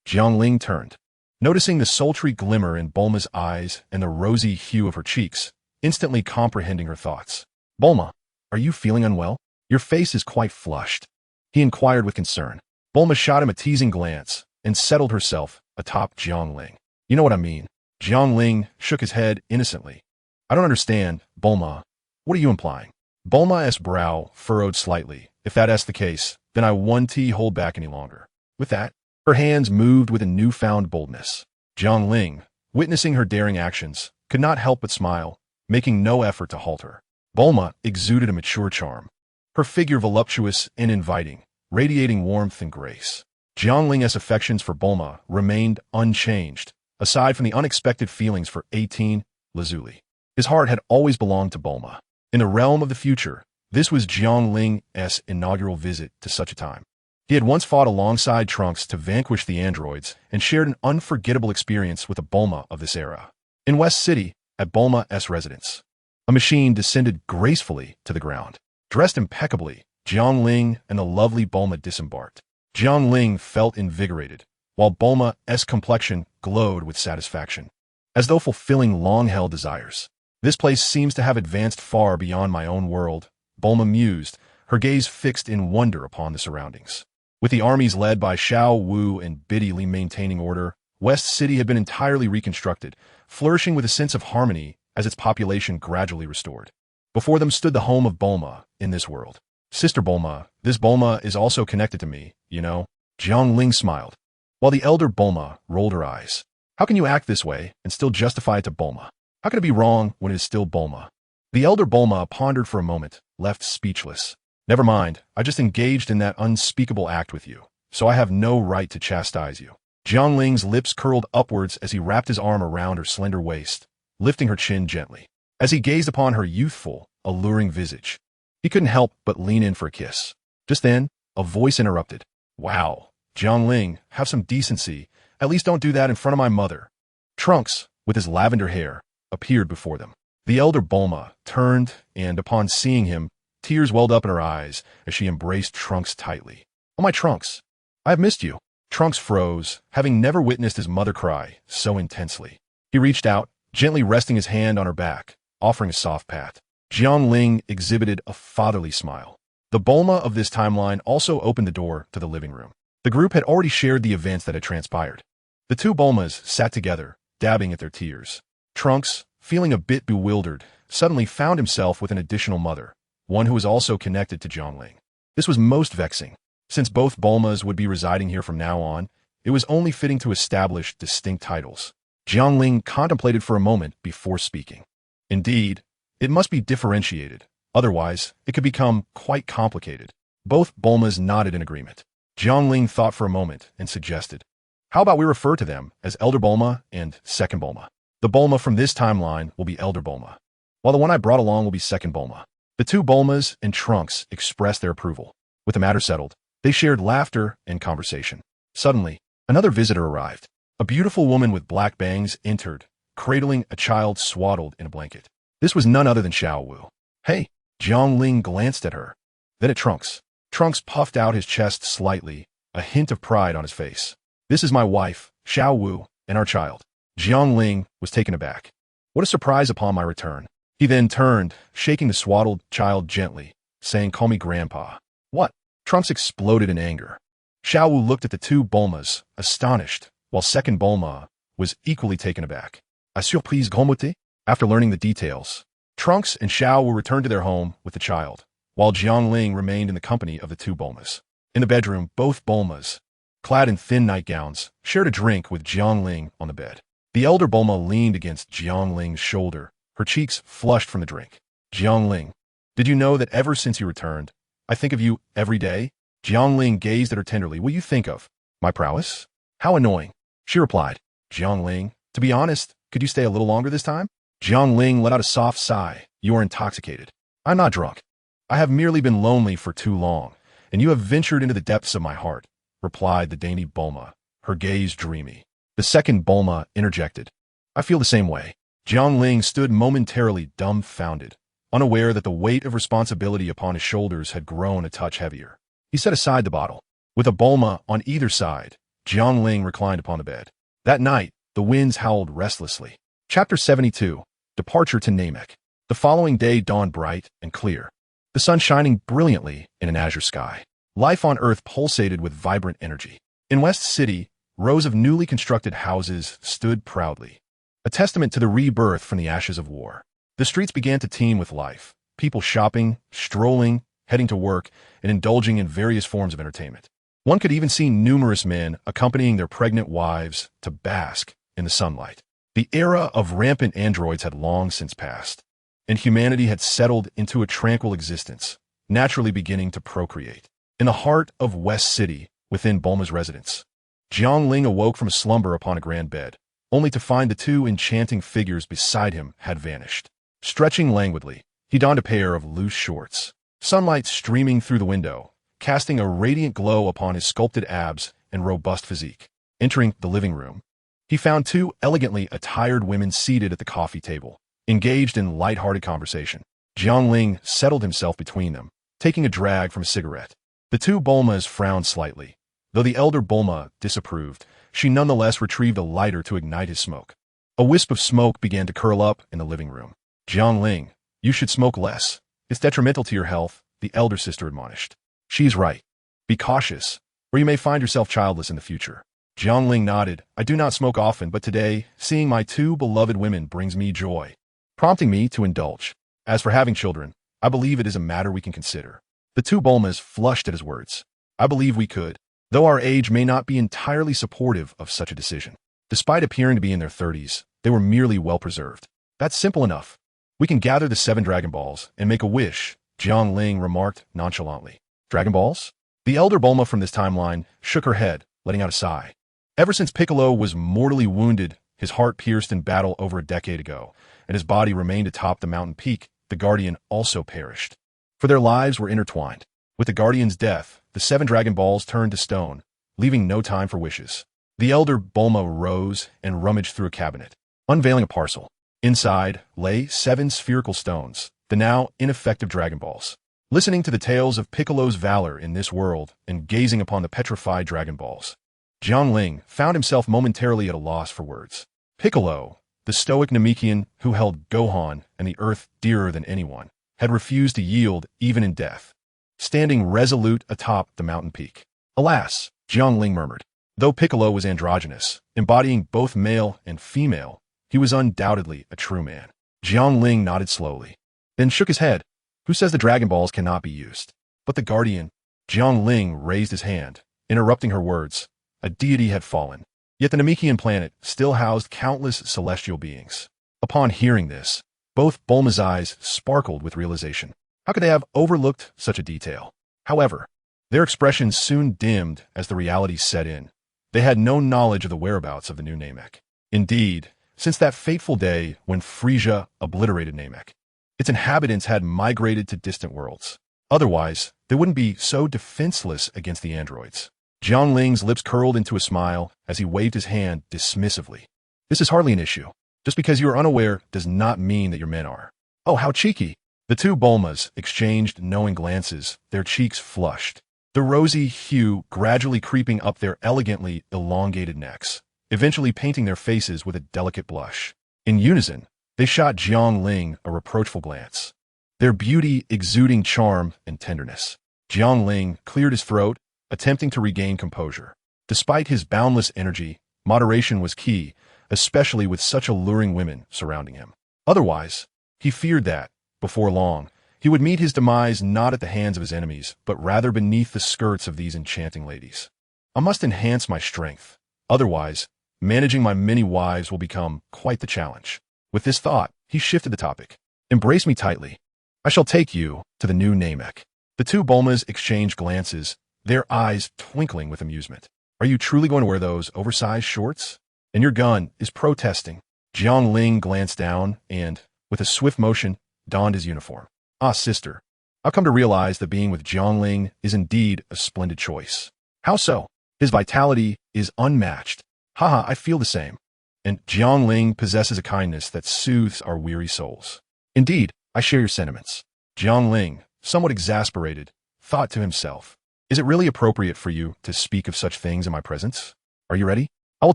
Jiangling turned, noticing the sultry glimmer in Bulma's eyes and the rosy hue of her cheeks, instantly comprehending her thoughts. "Bulma, are you feeling unwell? Your face is quite flushed," he inquired with concern. Bulma shot him a teasing glance and settled herself atop Jiangling. "You know what I mean." Jiangling shook his head innocently. "I don't understand, Bulma. What are you implying?" Bulma's brow furrowed slightly. "If that's the case, then I won't hold back any longer." With that, her hands moved with a newfound boldness. Jiangling, witnessing her daring actions, could not help but smile, making no effort to halt her. Bulma exuded a mature charm, her figure voluptuous and inviting, radiating warmth and grace. Jiangling's affections for Bulma remained unchanged, aside from the unexpected feelings for 18, Lazuli. His heart had always belonged to Bulma. In the realm of the future, this was Jiangling's inaugural visit to such a time. He had once fought alongside Trunks to vanquish the androids and shared an unforgettable experience with the Bulma of this era. In West City, at Bulma's residence, a machine descended gracefully to the ground. Dressed impeccably, Jiangling and the lovely Bulma disembarked. Jiangling felt invigorated, while Bulma's complexion glowed with satisfaction, as though fulfilling long-held desires. "This place seems to have advanced far beyond my own world," Bulma mused, her gaze fixed in wonder upon the surroundings. With the armies led by Shao Wu and Biddy Li maintaining order, West City had been entirely reconstructed, flourishing with a sense of harmony as its population gradually restored. Before them stood the home of Bulma in this world. "Sister Bulma, this Bulma is also connected to me, you know?" Jiangling smiled, while the elder Bulma rolled her eyes. "How can you act this way and still justify it to Bulma? How can it be wrong when it is still Bulma?" The elder Bulma pondered for a moment, left speechless. "Never mind, I just engaged in that unspeakable act with you, so I have no right to chastise you." Jiangling's lips curled upwards as he wrapped his arm around her slender waist, lifting her chin gently. As he gazed upon her youthful, alluring visage, he couldn't help but lean in for a kiss. Just then, a voice interrupted. "Wow, Jiangling, have some decency. At least don't do that in front of my mother." Trunks, with his lavender hair, appeared before them. The elder Bulma turned, and upon seeing him, tears welled up in her eyes as she embraced Trunks tightly. "Oh, my Trunks, I have missed you." Trunks froze, having never witnessed his mother cry so intensely. He reached out, gently resting his hand on her back, offering a soft pat. Jiangling exhibited a fatherly smile. The Bulma of this timeline also opened the door to the living room. The group had already shared the events that had transpired. The two Bulmas sat together, dabbing at their tears. Trunks, feeling a bit bewildered, suddenly found himself with an additional mother, one who was also connected to Jiangling. This was most vexing. Since both Bulmas would be residing here from now on, it was only fitting to establish distinct titles. Jiangling contemplated for a moment before speaking. Indeed, it must be differentiated, otherwise it could become quite complicated. Both Bulmas nodded in agreement. Jiangling thought for a moment and suggested, "How about we refer to them as Elder Bulma and Second Bulma? The Bulma from this timeline will be Elder Bulma, while the one I brought along will be Second Bulma." The two Bulmas and Trunks expressed their approval. With the matter settled, they shared laughter and conversation. Suddenly, another visitor arrived. A beautiful woman with black bangs entered, cradling a child swaddled in a blanket. This was none other than Xiao Wu. "Hey!" Jiangling glanced at her, then at Trunks. Trunks puffed out his chest slightly, a hint of pride on his face. "This is my wife, Xiao Wu, and our child." Jiangling was taken aback. What a surprise upon my return. He then turned, shaking the swaddled child gently, saying, "Call me Grandpa." "What?" Trunks exploded in anger. Xiao Wu looked at the two Bulmas, astonished, while Second Bulma was equally taken aback. "A surprise grandmote?" After learning the details, Trunks and Xiao Wu returned to their home with the child, while Jiangling remained in the company of the two Bulmas. In the bedroom, both Bulmas, clad in thin nightgowns, shared a drink with Jiangling on the bed. The elder Bulma leaned against Jiangling's shoulder, her cheeks flushed from the drink. "Jiangling, did you know that ever since you returned, I think of you every day?" Jiangling gazed at her tenderly. "Will you think of my prowess?" "How annoying." She replied, "Jiangling, to be honest, could you stay a little longer this time?" Jiangling let out a soft sigh. "You are intoxicated." "I'm not drunk. I have merely been lonely for too long, and you have ventured into the depths of my heart," replied the dainty Bulma, her gaze dreamy. The second Bulma interjected, "I feel the same way." Jiangling stood momentarily dumbfounded, unaware that the weight of responsibility upon his shoulders had grown a touch heavier. He set aside the bottle. With a Bulma on either side, Jiangling reclined upon the bed. That night, the winds howled restlessly. Chapter 72, Departure to Namek. The following day dawned bright and clear, the sun shining brilliantly in an azure sky. Life on Earth pulsated with vibrant energy. In West City, rows of newly constructed houses stood proudly, a testament to the rebirth from the ashes of war. The streets began to teem with life, people shopping, strolling, heading to work, and indulging in various forms of entertainment. One could even see numerous men accompanying their pregnant wives to bask in the sunlight. The era of rampant androids had long since passed, and humanity had settled into a tranquil existence, naturally beginning to procreate. In the heart of West City, within Bulma's residence, Jiangling awoke from a slumber upon a grand bed, only to find the two enchanting figures beside him had vanished. Stretching languidly, he donned a pair of loose shorts, sunlight streaming through the window, casting a radiant glow upon his sculpted abs and robust physique. Entering the living room, he found two elegantly attired women seated at the coffee table, engaged in light-hearted conversation. Jiangling settled himself between them, taking a drag from a cigarette. The two Bulmas frowned slightly. Though the elder Bulma disapproved, she nonetheless retrieved a lighter to ignite his smoke. A wisp of smoke began to curl up in the living room. "Jiangling, you should smoke less. It's detrimental to your health," the elder sister admonished. "She's right. Be cautious, or you may find yourself childless in the future." Jiangling nodded. "I do not smoke often, but today, seeing my two beloved women brings me joy, prompting me to indulge. As for having children, I believe it is a matter we can consider." The two Bulmas flushed at his words. "I believe we could, though our age may not be entirely supportive of such a decision." Despite appearing to be in their 30s, they were merely well-preserved. "That's simple enough. We can gather the 7 Dragon Balls and make a wish," Jiangling remarked nonchalantly. "Dragon Balls?" The elder Bulma from this timeline shook her head, letting out a sigh. Ever since Piccolo was mortally wounded, his heart pierced in battle over a decade ago, and his body remained atop the mountain peak, the Guardian also perished. For their lives were intertwined. With the Guardian's death, the 7 Dragon Balls turned to stone, leaving no time for wishes. The elder Bulma rose and rummaged through a cabinet, unveiling a parcel. Inside lay 7 spherical stones, the now ineffective Dragon Balls. Listening to the tales of Piccolo's valor in this world and gazing upon the petrified Dragon Balls, Jiangling found himself momentarily at a loss for words. Piccolo, the stoic Namekian who held Gohan and the earth dearer than anyone, had refused to yield even in death, standing resolute atop the mountain peak. "Alas," Jiangling murmured. Though Piccolo was androgynous, embodying both male and female, he was undoubtedly a true man. Jiangling nodded slowly, then shook his head. Who says the Dragon Balls cannot be used? But the Guardian. Jiangling raised his hand, interrupting her words. A deity had fallen. Yet the Namekian planet still housed countless celestial beings. Upon hearing this, both Bulma's eyes sparkled with realization. How could they have overlooked such a detail? However, their expressions soon dimmed as the reality set in. They had no knowledge of the whereabouts of the new Namek. Indeed, since that fateful day when Frisia obliterated Namek, its inhabitants had migrated to distant worlds. Otherwise, they wouldn't be so defenseless against the androids. Jiangling's lips curled into a smile as he waved his hand dismissively. This is hardly an issue. Just because you are unaware does not mean that your men are. Oh, how cheeky. The two Bulmas exchanged knowing glances, their cheeks flushed, the rosy hue gradually creeping up their elegantly elongated necks, eventually painting their faces with a delicate blush. In unison, they shot Jiangling a reproachful glance, their beauty exuding charm and tenderness. Jiangling cleared his throat, attempting to regain composure. Despite his boundless energy, moderation was key, especially with such alluring women surrounding him. Otherwise, he feared that, before long, he would meet his demise not at the hands of his enemies, but rather beneath the skirts of these enchanting ladies. I must enhance my strength. Otherwise, managing my many wives will become quite the challenge. With this thought, he shifted the topic. Embrace me tightly. I shall take you to the new Namek. The two Bulmas exchanged glances, their eyes twinkling with amusement. Are you truly going to wear those oversized shorts? And your gun is protesting. Jiangling glanced down and, with a swift motion, donned his uniform. Ah, sister, I've come to realize that being with Jiangling is indeed a splendid choice. How so? His vitality is unmatched. Haha, I feel the same. And Jiangling possesses a kindness that soothes our weary souls. Indeed, I share your sentiments. Jiangling, somewhat exasperated, thought to himself, is it really appropriate for you to speak of such things in my presence? Are you ready? I will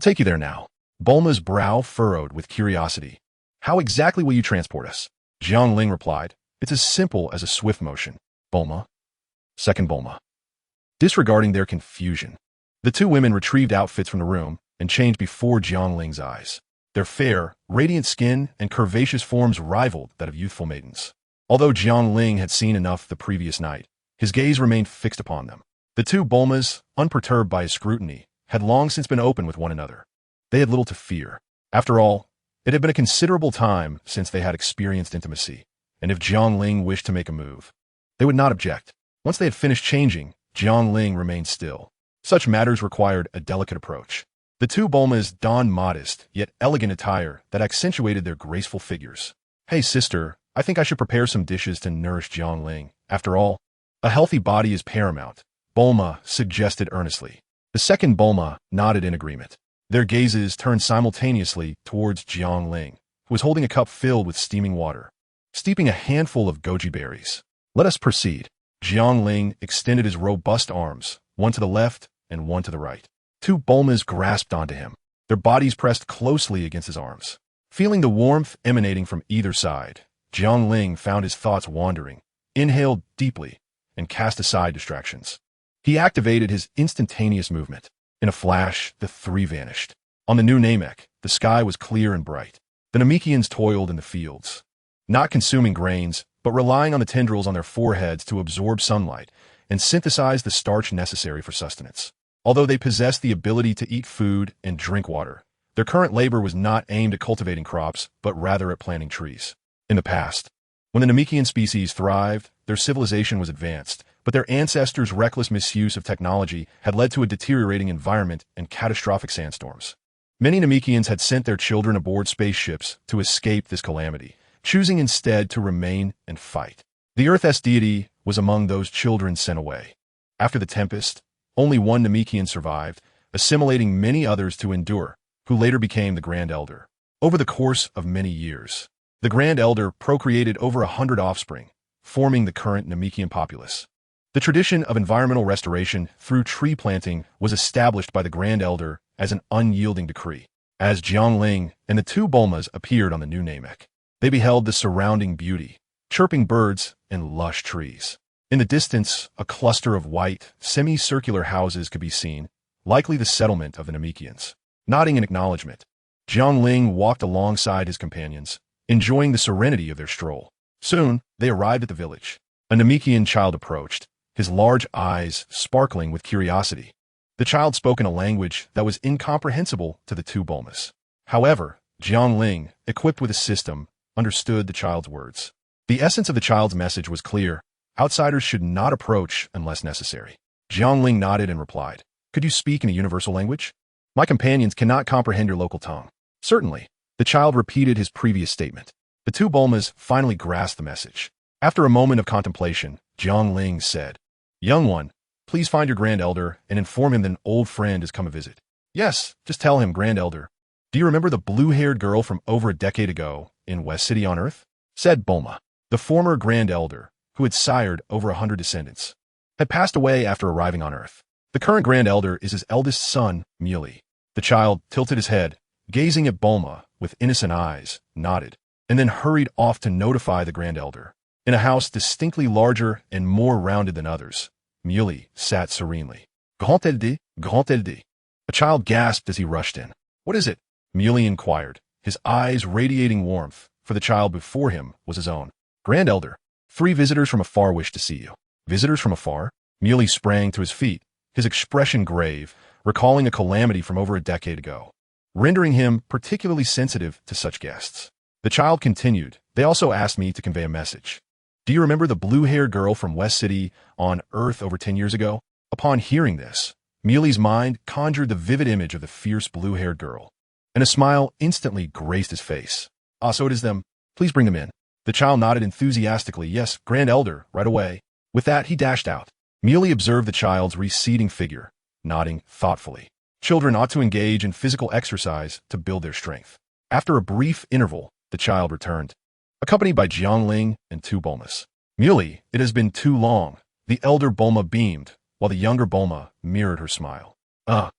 take you there now. Bulma's brow furrowed with curiosity. How exactly will you transport us? Jiangling replied, it's as simple as a swift motion. Bulma. Second Bulma. Disregarding their confusion, the two women retrieved outfits from the room and changed before Jiangling's eyes. Their fair, radiant skin and curvaceous forms rivaled that of youthful maidens. Although Jiangling had seen enough the previous night, his gaze remained fixed upon them. The two Bulmas, unperturbed by his scrutiny, had long since been open with one another. They had little to fear. After all, it had been a considerable time since they had experienced intimacy, and if Jiangling wished to make a move, they would not object. Once they had finished changing, Jiangling remained still. Such matters required a delicate approach. The two Bulmas donned modest, yet elegant attire that accentuated their graceful figures. Hey sister, I think I should prepare some dishes to nourish Jiangling. After all, a healthy body is paramount, Bulma suggested earnestly. The second Bulma nodded in agreement. Their gazes turned simultaneously towards Jiangling, who was holding a cup filled with steaming water, steeping a handful of goji berries. Let us proceed. Jiangling extended his robust arms, one to the left and one to the right. Two Bulmas grasped onto him, their bodies pressed closely against his arms. Feeling the warmth emanating from either side, Jiangling found his thoughts wandering, inhaled deeply, and cast aside distractions. He activated his instantaneous movement. In a flash, the three vanished. On the new Namek, the sky was clear and bright. The Namekians toiled in the fields, not consuming grains, but relying on the tendrils on their foreheads to absorb sunlight and synthesize the starch necessary for sustenance. Although they possessed the ability to eat food and drink water, their current labor was not aimed at cultivating crops, but rather at planting trees. In the past, when the Namekian species thrived, their civilization was advanced, but their ancestors' reckless misuse of technology had led to a deteriorating environment and catastrophic sandstorms. Many Namekians had sent their children aboard spaceships to escape this calamity, choosing instead to remain and fight. The Earth's deity was among those children sent away. After the tempest, only one Namekian survived, assimilating many others to endure, who later became the Grand Elder. Over the course of many years, the Grand Elder procreated over 100 offspring, forming the current Namekian populace. The tradition of environmental restoration through tree planting was established by the Grand Elder as an unyielding decree. As Jiangling and the two Bulmas appeared on the new Namek, they beheld the surrounding beauty, chirping birds and lush trees. In the distance, a cluster of white, semicircular houses could be seen, likely the settlement of the Namekians. Nodding in acknowledgement, Jiangling walked alongside his companions, enjoying the serenity of their stroll. Soon, they arrived at the village. A Namekian child approached, his large eyes sparkling with curiosity. The child spoke in a language that was incomprehensible to the two Bulmas. However, Jiangling, equipped with a system, understood the child's words. The essence of the child's message was clear. Outsiders should not approach unless necessary. Jiangling nodded and replied, "Could you speak in a universal language? My companions cannot comprehend your local tongue." "Certainly." The child repeated his previous statement. The two Bulmas finally grasped the message. After a moment of contemplation, Jiangling said, "Young one, please find your grand elder and inform him that an old friend has come to visit." "Yes, just tell him, grand elder." "Do you remember the blue-haired girl from over a decade ago in West City on Earth?" said Bulma. The former grand elder, who had sired over 100 descendants, had passed away after arriving on Earth. The current grand elder is his eldest son, Muley. The child tilted his head, gazing at Bulma with innocent eyes, nodded, and then hurried off to notify the grand elder. In a house distinctly larger and more rounded than others, Muley sat serenely. "Grand LD, grand LD." A child gasped as he rushed in. "What is it?" Muley inquired, his eyes radiating warmth, for the child before him was his own. "Grand elder, 3 visitors from afar wish to see you." "Visitors from afar?" Muley sprang to his feet, his expression grave, recalling a calamity from over a decade ago, rendering him particularly sensitive to such guests. The child continued, "They also asked me to convey a message. Do you remember the blue-haired girl from West City on Earth over 10 years ago?" Upon hearing this, Muley's mind conjured the vivid image of the fierce blue-haired girl, and a smile instantly graced his face. "Ah, so it is them. Please bring them in." The child nodded enthusiastically, "Yes, grand elder, right away." With that, he dashed out. Muley observed the child's receding figure, nodding thoughtfully. Children ought to engage in physical exercise to build their strength. After a brief interval, the child returned, accompanied by Jiangling and 2 Bulmas. "Muley, it has been too long." The elder Bulma beamed, while the younger Bulma mirrored her smile. How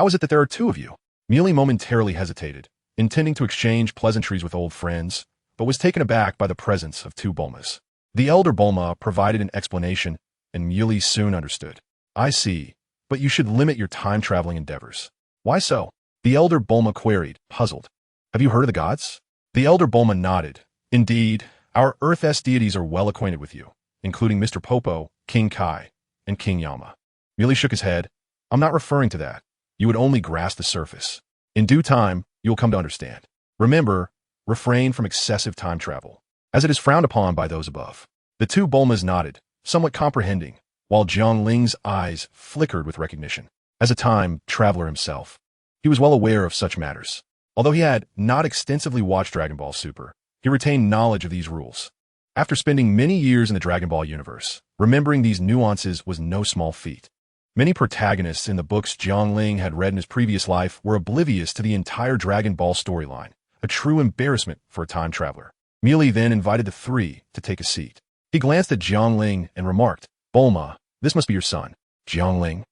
is it that there are 2 of you?" Muley momentarily hesitated, intending to exchange pleasantries with old friends, but was taken aback by the presence of 2 Bulmas. The elder Bulma provided an explanation, and Muley soon understood. "I see, but you should limit your time-traveling endeavors." "Why so?" the elder Bulma queried, puzzled. "Have you heard of the gods?" The elder Bulma nodded. "Indeed, our Earth-S deities are well acquainted with you, including Mr. Popo, King Kai, and King Yama." Muley shook his head. "I'm not referring to that. You would only grasp the surface. In due time, you will come to understand. Remember, refrain from excessive time travel, as it is frowned upon by those above." The 2 Bulmas nodded, somewhat comprehending, while Jiangling's eyes flickered with recognition. As a time traveler himself, he was well aware of such matters. Although he had not extensively watched Dragon Ball Super, he retained knowledge of these rules. After spending many years in the Dragon Ball universe, remembering these nuances was no small feat. Many protagonists in the books Jiangling had read in his previous life were oblivious to the entire Dragon Ball storyline, a true embarrassment for a time traveler. Muley then invited the 3 to take a seat. He glanced at Jiangling and remarked, "Bulma, this must be your son." "Jiangling?"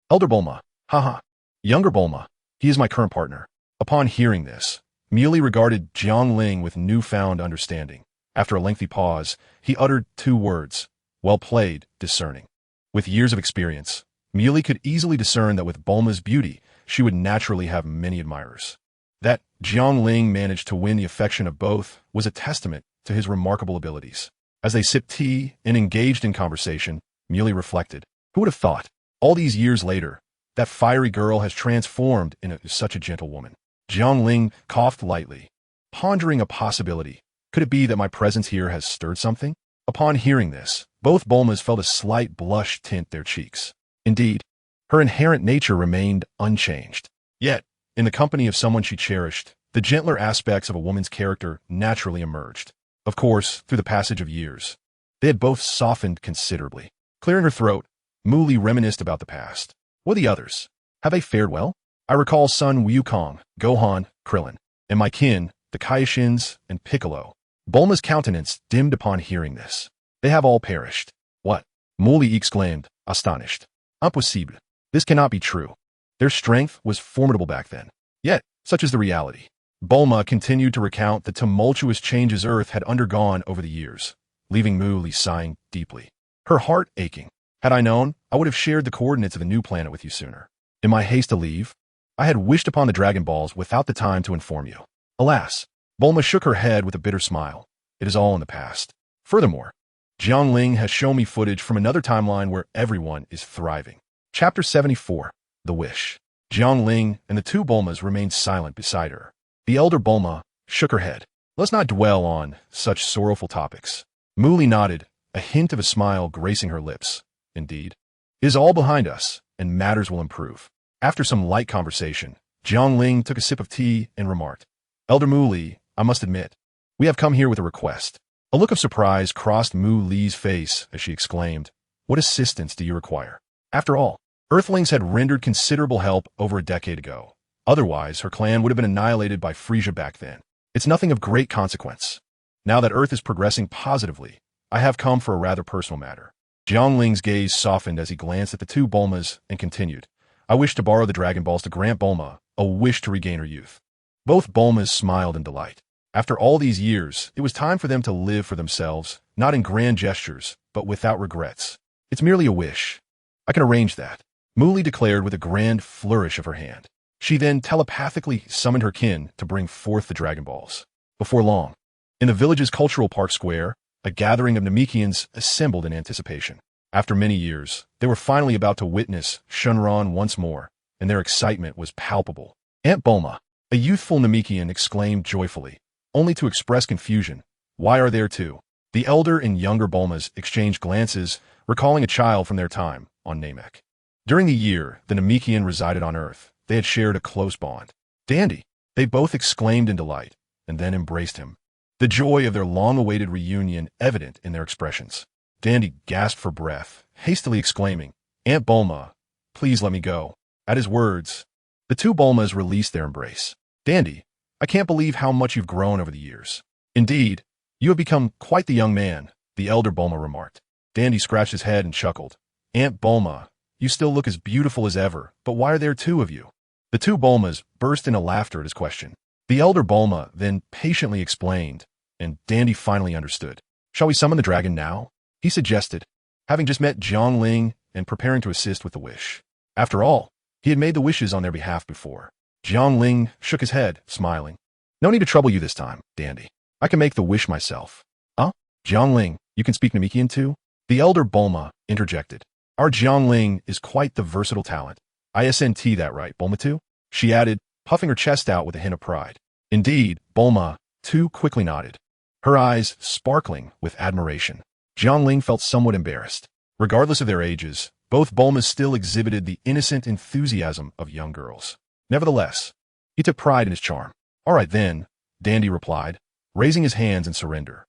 "Elder Bulma. Haha." "Younger Bulma. He is my current partner." Upon hearing this, Muley regarded Jiangling with newfound understanding. After a lengthy pause, he uttered 2 words, "Well played, discerning." With years of experience, Muley could easily discern that with Bulma's beauty, she would naturally have many admirers. That Jiangling managed to win the affection of both was a testament to his remarkable abilities. As they sipped tea and engaged in conversation, Muley reflected, "Who would have thought, all these years later, that fiery girl has transformed into such a gentle woman?" Jiangling coughed lightly, pondering a possibility. Could it be that my presence here has stirred something? Upon hearing this, both Bulmas felt a slight blush tint their cheeks. Indeed, her inherent nature remained unchanged. Yet, in the company of someone she cherished, the gentler aspects of a woman's character naturally emerged. Of course, through the passage of years, they had both softened considerably. Clearing her throat, Muley reminisced about the past. "What the others? Have they fared well? I recall son Wukong, Gohan, Krillin, and my kin, the Kaishins, and Piccolo." Bulma's countenance dimmed upon hearing this. "They have all perished." "What?" Muley exclaimed, astonished. "Impossible. This cannot be true. Their strength was formidable back then. Yet, such is the reality." Bulma continued to recount the tumultuous changes Earth had undergone over the years, leaving Muley sighing deeply, her heart aching. "Had I known, I would have shared the coordinates of the new planet with you sooner. In my haste to leave, I had wished upon the Dragon Balls without the time to inform you. Alas, Bulma shook her head with a bitter smile. It is all in the past. Furthermore, Jiangling has shown me footage from another timeline where everyone is thriving. Chapter 74, The Wish. Jiangling and the two Bulmas remained silent beside her. The elder Bulma shook her head. Let's not dwell on such sorrowful topics. Muli nodded, a hint of a smile gracing her lips. Indeed, it is all behind us, and matters will improve. After some light conversation, Jiangling took a sip of tea and remarked, Elder Muli, I must admit, we have come here with a request. A look of surprise crossed Mu Li's face as she exclaimed, What assistance do you require? After all, Earthlings had rendered considerable help over a decade ago. Otherwise, her clan would have been annihilated by Frisia back then. It's nothing of great consequence. Now that Earth is progressing positively, I have come for a rather personal matter. Jiangling's gaze softened as he glanced at the two Bulmas and continued, I wish to borrow the Dragon Balls to grant Bulma a wish to regain her youth. Both Bulmas smiled in delight. After all these years, it was time for them to live for themselves, not in grand gestures, but without regrets. It's merely a wish. I can arrange that, Muli declared with a grand flourish of her hand. She then telepathically summoned her kin to bring forth the Dragon Balls. Before long, in the village's cultural park square, a gathering of Namekians assembled in anticipation. After many years, they were finally about to witness Shenron once more, and their excitement was palpable. Aunt Bulma, a youthful Namekian, exclaimed joyfully, only to express confusion. Why are there two? The elder and younger Bulmas exchanged glances, recalling a child from their time on Namek. During the year the Namekian resided on Earth, they had shared a close bond. Dandy, they both exclaimed in delight, and then embraced him. The joy of their long-awaited reunion evident in their expressions. Dandy gasped for breath, hastily exclaiming, Aunt Bulma, please let me go. At his words, the two Bulmas released their embrace. Dandy, I can't believe how much you've grown over the years. Indeed, you have become quite the young man, the elder Bulma remarked. Dandy scratched his head and chuckled. Aunt Bulma, you still look as beautiful as ever, but why are there two of you? The two Bulmas burst into laughter at his question. The elder Bulma then patiently explained, and Dandy finally understood. Shall we summon the dragon now? He suggested, having just met Jiangling and preparing to assist with the wish. After all, he had made the wishes on their behalf before. Jiangling shook his head, smiling. No need to trouble you this time, Dandy. I can make the wish myself. Jiangling, you can speak Namekian too? The elder Bulma interjected. Our Jiangling is quite the versatile talent. ISNT that right, Bulma too? She added, puffing her chest out with a hint of pride. Indeed, Bulma, too, quickly nodded, her eyes sparkling with admiration. Jiangling felt somewhat embarrassed. Regardless of their ages, both Bulmas still exhibited the innocent enthusiasm of young girls. Nevertheless, he took pride in his charm. All right then, Dandy replied, raising his hands in surrender.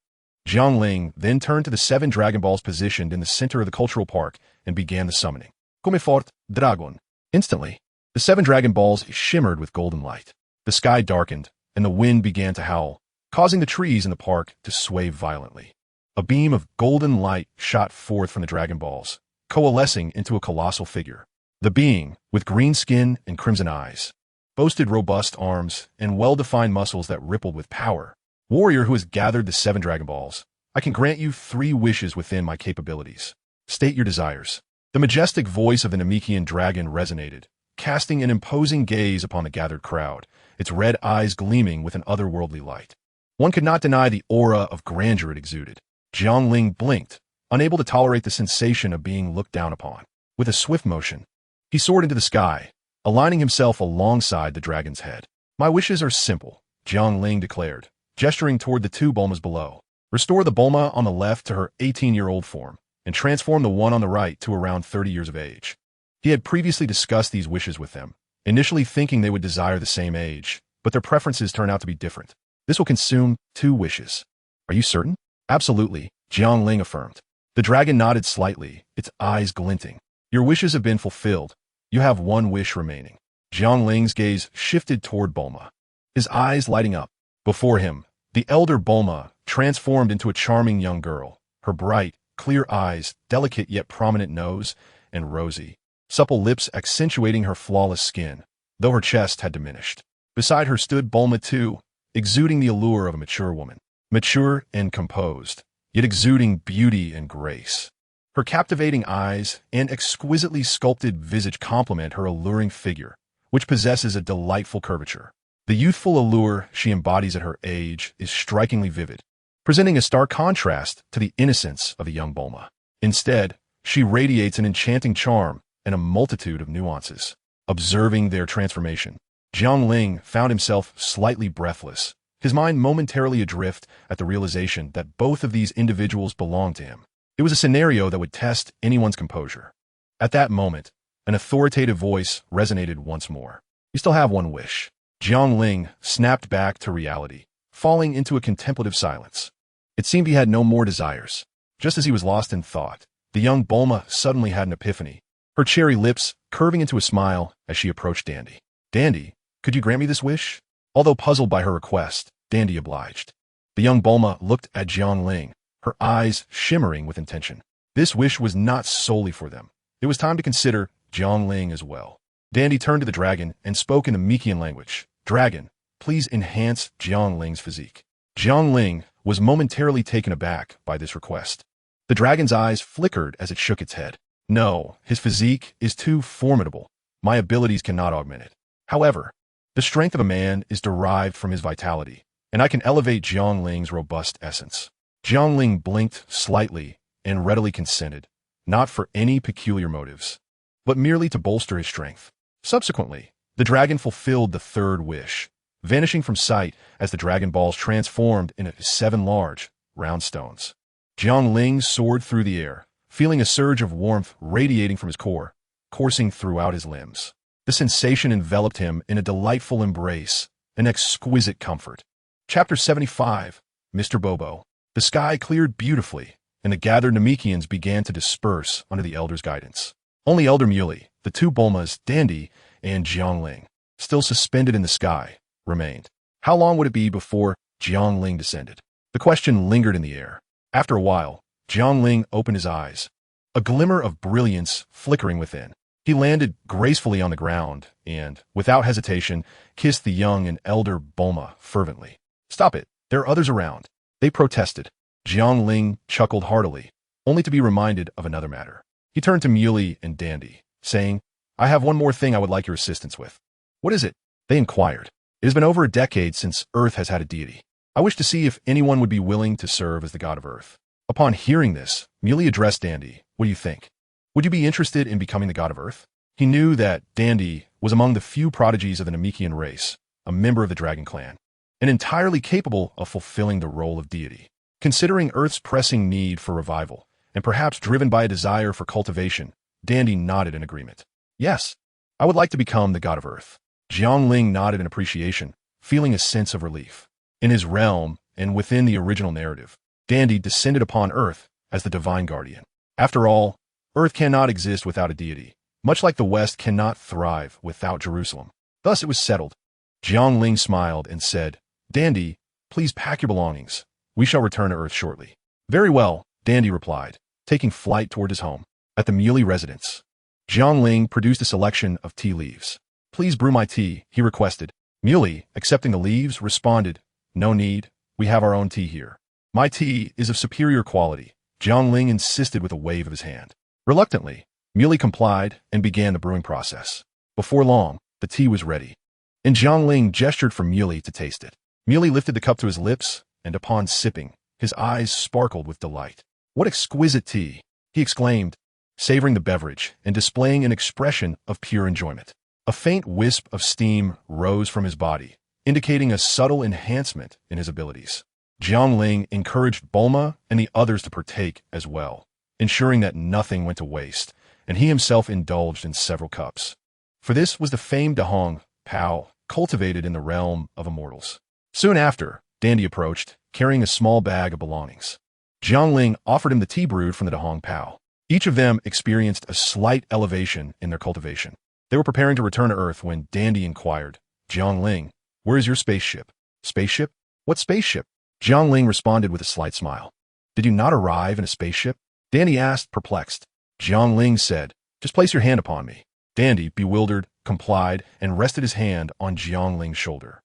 Jiangling then turned to the 7 Dragon Balls positioned in the center of the cultural park and began the summoning. Come fort, dragon. Instantly, the 7 Dragon Balls shimmered with golden light. The sky darkened, and the wind began to howl, causing the trees in the park to sway violently. A beam of golden light shot forth from the Dragon Balls, coalescing into a colossal figure. The being, with green skin and crimson eyes, boasted robust arms and well-defined muscles that rippled with power. Warrior who has gathered the 7 Dragon Balls, I can grant you 3 wishes within my capabilities. State your desires. The majestic voice of the Namekian dragon resonated, casting an imposing gaze upon the gathered crowd, its red eyes gleaming with an otherworldly light. One could not deny the aura of grandeur it exuded. Jiangling blinked, unable to tolerate the sensation of being looked down upon. With a swift motion, he soared into the sky, aligning himself alongside the dragon's head. My wishes are simple, Jiangling declared, gesturing toward the 2 Bulmas below. Restore the Bulma on the left to her 18-year-old form, and transform the one on the right to around 30 years of age. He had previously discussed these wishes with them, initially thinking they would desire the same age, but their preferences turned out to be different. This will consume 2 wishes. Are you certain? Absolutely, Jiangling affirmed. The dragon nodded slightly, its eyes glinting. Your wishes have been fulfilled. You have 1 wish remaining. Jiangling's gaze shifted toward Bulma, his eyes lighting up. Before him, the elder Bulma transformed into a charming young girl, her bright, clear eyes, delicate yet prominent nose, and rosy, supple lips accentuating her flawless skin, though her chest had diminished. Beside her stood Bulma too, exuding the allure of a mature woman. Mature and composed, yet exuding beauty and grace. Her captivating eyes and exquisitely sculpted visage complement her alluring figure, which possesses a delightful curvature. The youthful allure she embodies at her age is strikingly vivid, presenting a stark contrast to the innocence of the young Bulma. Instead, she radiates an enchanting charm and a multitude of nuances. Observing their transformation, Jiang Ling found himself slightly breathless, his mind momentarily adrift at the realization that both of these individuals belonged to him. It was a scenario that would test anyone's composure. At that moment, an authoritative voice resonated once more. "You still have one wish." Jiang Ling snapped back to reality, falling into a contemplative silence. It seemed he had no more desires. Just as he was lost in thought, the young Bulma suddenly had an epiphany, her cherry lips curving into a smile as she approached Dandy. "Dandy, could you grant me this wish?" Although puzzled by her request, Dandy obliged. The young Bulma looked at Jiang Ling, her eyes shimmering with intention. This wish was not solely for them. It was time to consider Jiang Ling as well. Dandy turned to the dragon and spoke in the Mikian language. "Dragon, please enhance Jiang Ling's physique." Jiang Ling was momentarily taken aback by this request. The dragon's eyes flickered as it shook its head. "No, his physique is too formidable. My abilities cannot augment it. However, the strength of a man is derived from his vitality, and I can elevate Jiang Ling's robust essence." Jiang Ling blinked slightly and readily consented, not for any peculiar motives, but merely to bolster his strength. Subsequently, the dragon fulfilled the third wish, vanishing from sight as the Dragon Balls transformed into 7 large, round stones. Jiang Ling soared through the air, feeling a surge of warmth radiating from his core, coursing throughout his limbs. The sensation enveloped him in a delightful embrace, an exquisite comfort. Chapter 75, Mr. Bobo. The sky cleared beautifully, and the gathered Namekians began to disperse under the Elder's guidance. Only Elder Muley, the 2 Bulmas, Dandy, and Jiang Ling, still suspended in the sky, remained. How long would it be before Jiang Ling descended? The question lingered in the air. After a while, Jiang Ling opened his eyes, a glimmer of brilliance flickering within. He landed gracefully on the ground and, without hesitation, kissed the young and elder Bulma fervently. "Stop it, there are others around," they protested. Jiang Ling chuckled heartily, only to be reminded of another matter. He turned to Muley and Dandy, saying, "I have one more thing I would like your assistance with." "What is it?" they inquired. "It has been over a decade since Earth has had a deity. I wish to see if anyone would be willing to serve as the god of Earth." Upon hearing this, Muley addressed Dandy. "What do you think? Would you be interested in becoming the god of Earth?" He knew that Dandy was among the few prodigies of the Namekian race, a member of the Dragon Clan, and entirely capable of fulfilling the role of deity. Considering Earth's pressing need for revival, and perhaps driven by a desire for cultivation, Dandy nodded in agreement. "Yes, I would like to become the god of Earth." Jiang Ling nodded in appreciation, feeling a sense of relief. In his realm, and within the original narrative, Dandy descended upon Earth as the divine guardian. After all, Earth cannot exist without a deity, much like the West cannot thrive without Jerusalem. Thus it was settled. Jiang Ling smiled and said, "Dandy, please pack your belongings. We shall return to Earth shortly." "Very well," Dandy replied, taking flight toward his home. At the Muley residence, Jiang Ling produced a selection of tea leaves. "Please brew my tea," he requested. Muley, accepting the leaves, responded, "No need, we have our own tea here." "My tea is of superior quality," Jiang Ling insisted with a wave of his hand. Reluctantly, Muley complied and began the brewing process. Before long, the tea was ready, and Jiang Ling gestured for Muley to taste it. Muley lifted the cup to his lips, and upon sipping, his eyes sparkled with delight. "What exquisite tea!" he exclaimed, savoring the beverage and displaying an expression of pure enjoyment. A faint wisp of steam rose from his body, indicating a subtle enhancement in his abilities. Jiang Ling encouraged Bulma and the others to partake as well, ensuring that nothing went to waste, and he himself indulged in several cups. For this was the famed Dahong Pao, cultivated in the realm of immortals. Soon after, Dandy approached, carrying a small bag of belongings. Jiang Ling offered him the tea brewed from the Dahong Pao. Each of them experienced a slight elevation in their cultivation. They were preparing to return to Earth when Dandy inquired, "Jiang Ling, where is your spaceship?" "Spaceship? What spaceship?" Jiang Ling responded with a slight smile. "Did you not arrive in a spaceship?" Dandy asked, perplexed. Jiang Ling said, "Just place your hand upon me." Dandy, bewildered, complied and rested his hand on Jiang Ling's shoulder.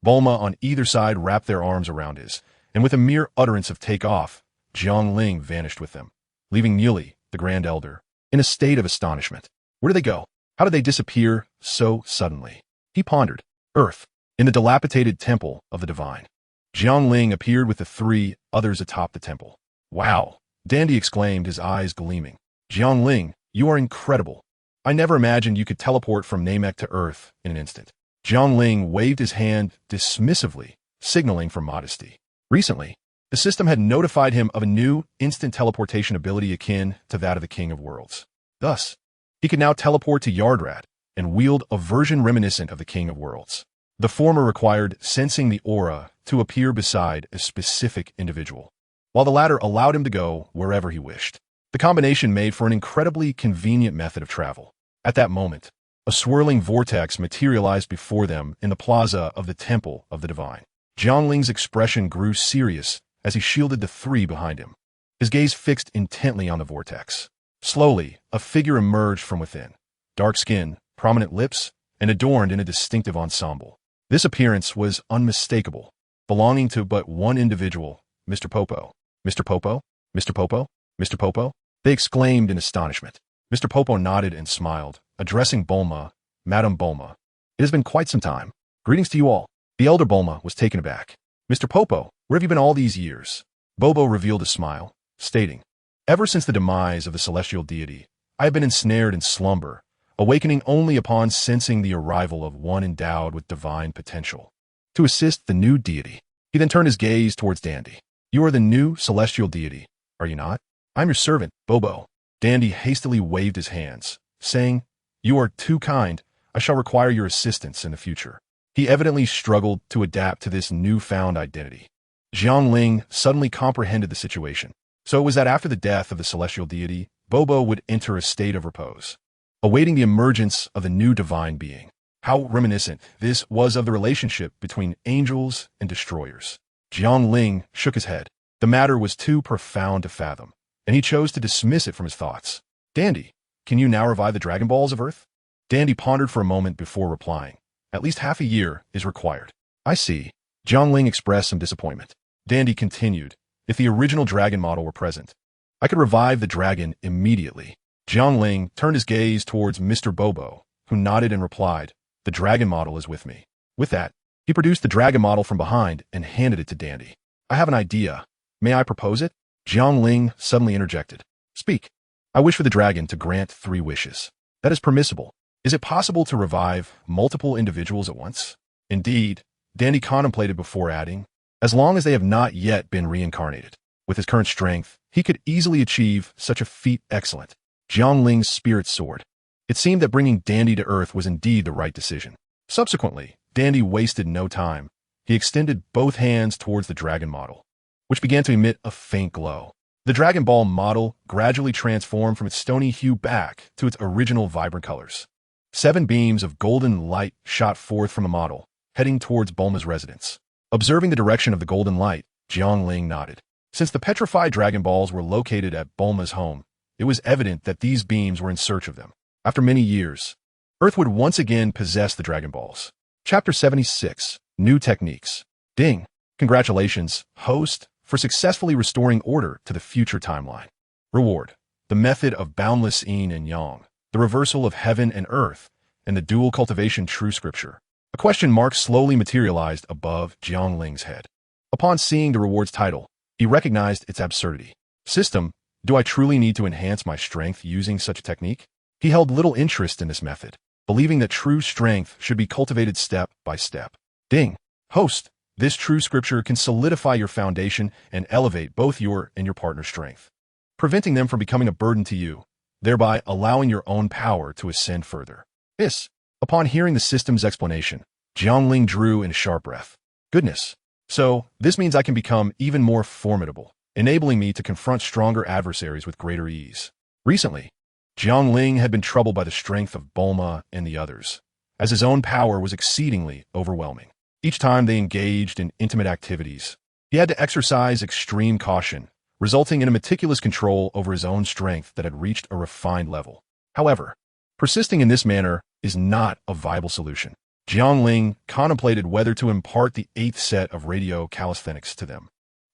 Bulma on either side wrapped their arms around his, and with a mere utterance of "take off," Jiang Ling vanished with them, leaving Muley, the Grand Elder, in a state of astonishment. "Where did they go?" How did they disappear so suddenly? He pondered. Earth. In the dilapidated temple of the divine. Jiangling appeared with the three others atop the temple. Wow! Dandy exclaimed, his eyes gleaming. Jiangling, you are incredible. I never imagined you could teleport from Namek to Earth in an instant. Jiangling waved his hand dismissively, signaling for modesty. Recently, the system had notified him of a new instant teleportation ability akin to that of the King of Worlds. Thus, he could now teleport to Yardrat and wield a version reminiscent of the King of Worlds. The former required sensing the aura to appear beside a specific individual, while the latter allowed him to go wherever he wished. The combination made for an incredibly convenient method of travel. At that moment, a swirling vortex materialized before them in the plaza of the Temple of the Divine. Jiangling's expression grew serious as he shielded the three behind him, his gaze fixed intently on the vortex. Slowly, a figure emerged from within, dark skin, prominent lips, and adorned in a distinctive ensemble. This appearance was unmistakable, belonging to but one individual, Mr. Popo. Mr. Popo? Mr. Popo? Mr. Popo? They exclaimed in astonishment. Mr. Popo nodded and smiled, addressing Bulma, Madame Bulma. It has been quite some time. Greetings to you all. The elder Bulma was taken aback. Mr. Popo, where have you been all these years? Bobo revealed a smile, stating, Ever since the demise of the celestial deity, I have been ensnared in slumber, awakening only upon sensing the arrival of one endowed with divine potential. To assist the new deity, he then turned his gaze towards Dandy. You are the new celestial deity, are you not? I'm your servant, Bobo. Dandy hastily waved his hands, saying, You are too kind. I shall require your assistance in the future. He evidently struggled to adapt to this newfound identity. Jiangling suddenly comprehended the situation. So it was that after the death of the celestial deity, Bobo would enter a state of repose, awaiting the emergence of the new divine being. How reminiscent this was of the relationship between angels and destroyers. Jiangling shook his head. The matter was too profound to fathom, and he chose to dismiss it from his thoughts. Dandy, can you now revive the Dragon Balls of Earth? Dandy pondered for a moment before replying. At least half a year is required. I see. Jiangling expressed some disappointment. Dandy continued. If the original dragon model were present, I could revive the dragon immediately. Jiangling turned his gaze towards Mr. Bobo, who nodded and replied, The dragon model is with me. With that, he produced the dragon model from behind and handed it to Dandy. I have an idea. May I propose it? Jiangling suddenly interjected. Speak. I wish for the dragon to grant 3 wishes. That is permissible. Is it possible to revive multiple individuals at once? Indeed, Dandy contemplated before adding, as long as they have not yet been reincarnated. With his current strength, he could easily achieve such a feat. Excellent. Jiangling's spirit soared. It seemed that bringing Dandy to Earth was indeed the right decision. Subsequently, Dandy wasted no time. He extended both hands towards the dragon model, which began to emit a faint glow. The Dragon Ball model gradually transformed from its stony hue back to its original vibrant colors. 7 beams of golden light shot forth from the model, heading towards Bulma's residence. Observing the direction of the golden light, Jiangling nodded. Since the petrified Dragon Balls were located at Bulma's home, it was evident that these beams were in search of them. After many years, Earth would once again possess the Dragon Balls. Chapter 76, New Techniques. Ding! Congratulations, host, for successfully restoring order to the future timeline. Reward. The method of boundless yin and yang, the reversal of heaven and earth, and the dual cultivation true scripture. A question mark slowly materialized above Jiangling's head. Upon seeing the reward's title, he recognized its absurdity. System, do I truly need to enhance my strength using such a technique? He held little interest in this method, believing that true strength should be cultivated step by step. Ding! Host, this true scripture can solidify your foundation and elevate both your and your partner's strength, preventing them from becoming a burden to you, thereby allowing your own power to ascend further. This. Upon hearing the system's explanation, Jiangling drew in a sharp breath. Goodness. So, this means I can become even more formidable, enabling me to confront stronger adversaries with greater ease. Recently, Jiangling had been troubled by the strength of Bulma and the others, as his own power was exceedingly overwhelming. Each time they engaged in intimate activities, he had to exercise extreme caution, resulting in a meticulous control over his own strength that had reached a refined level. However, persisting in this manner is not a viable solution. Jiangling contemplated whether to impart the 8th set of radio calisthenics to them,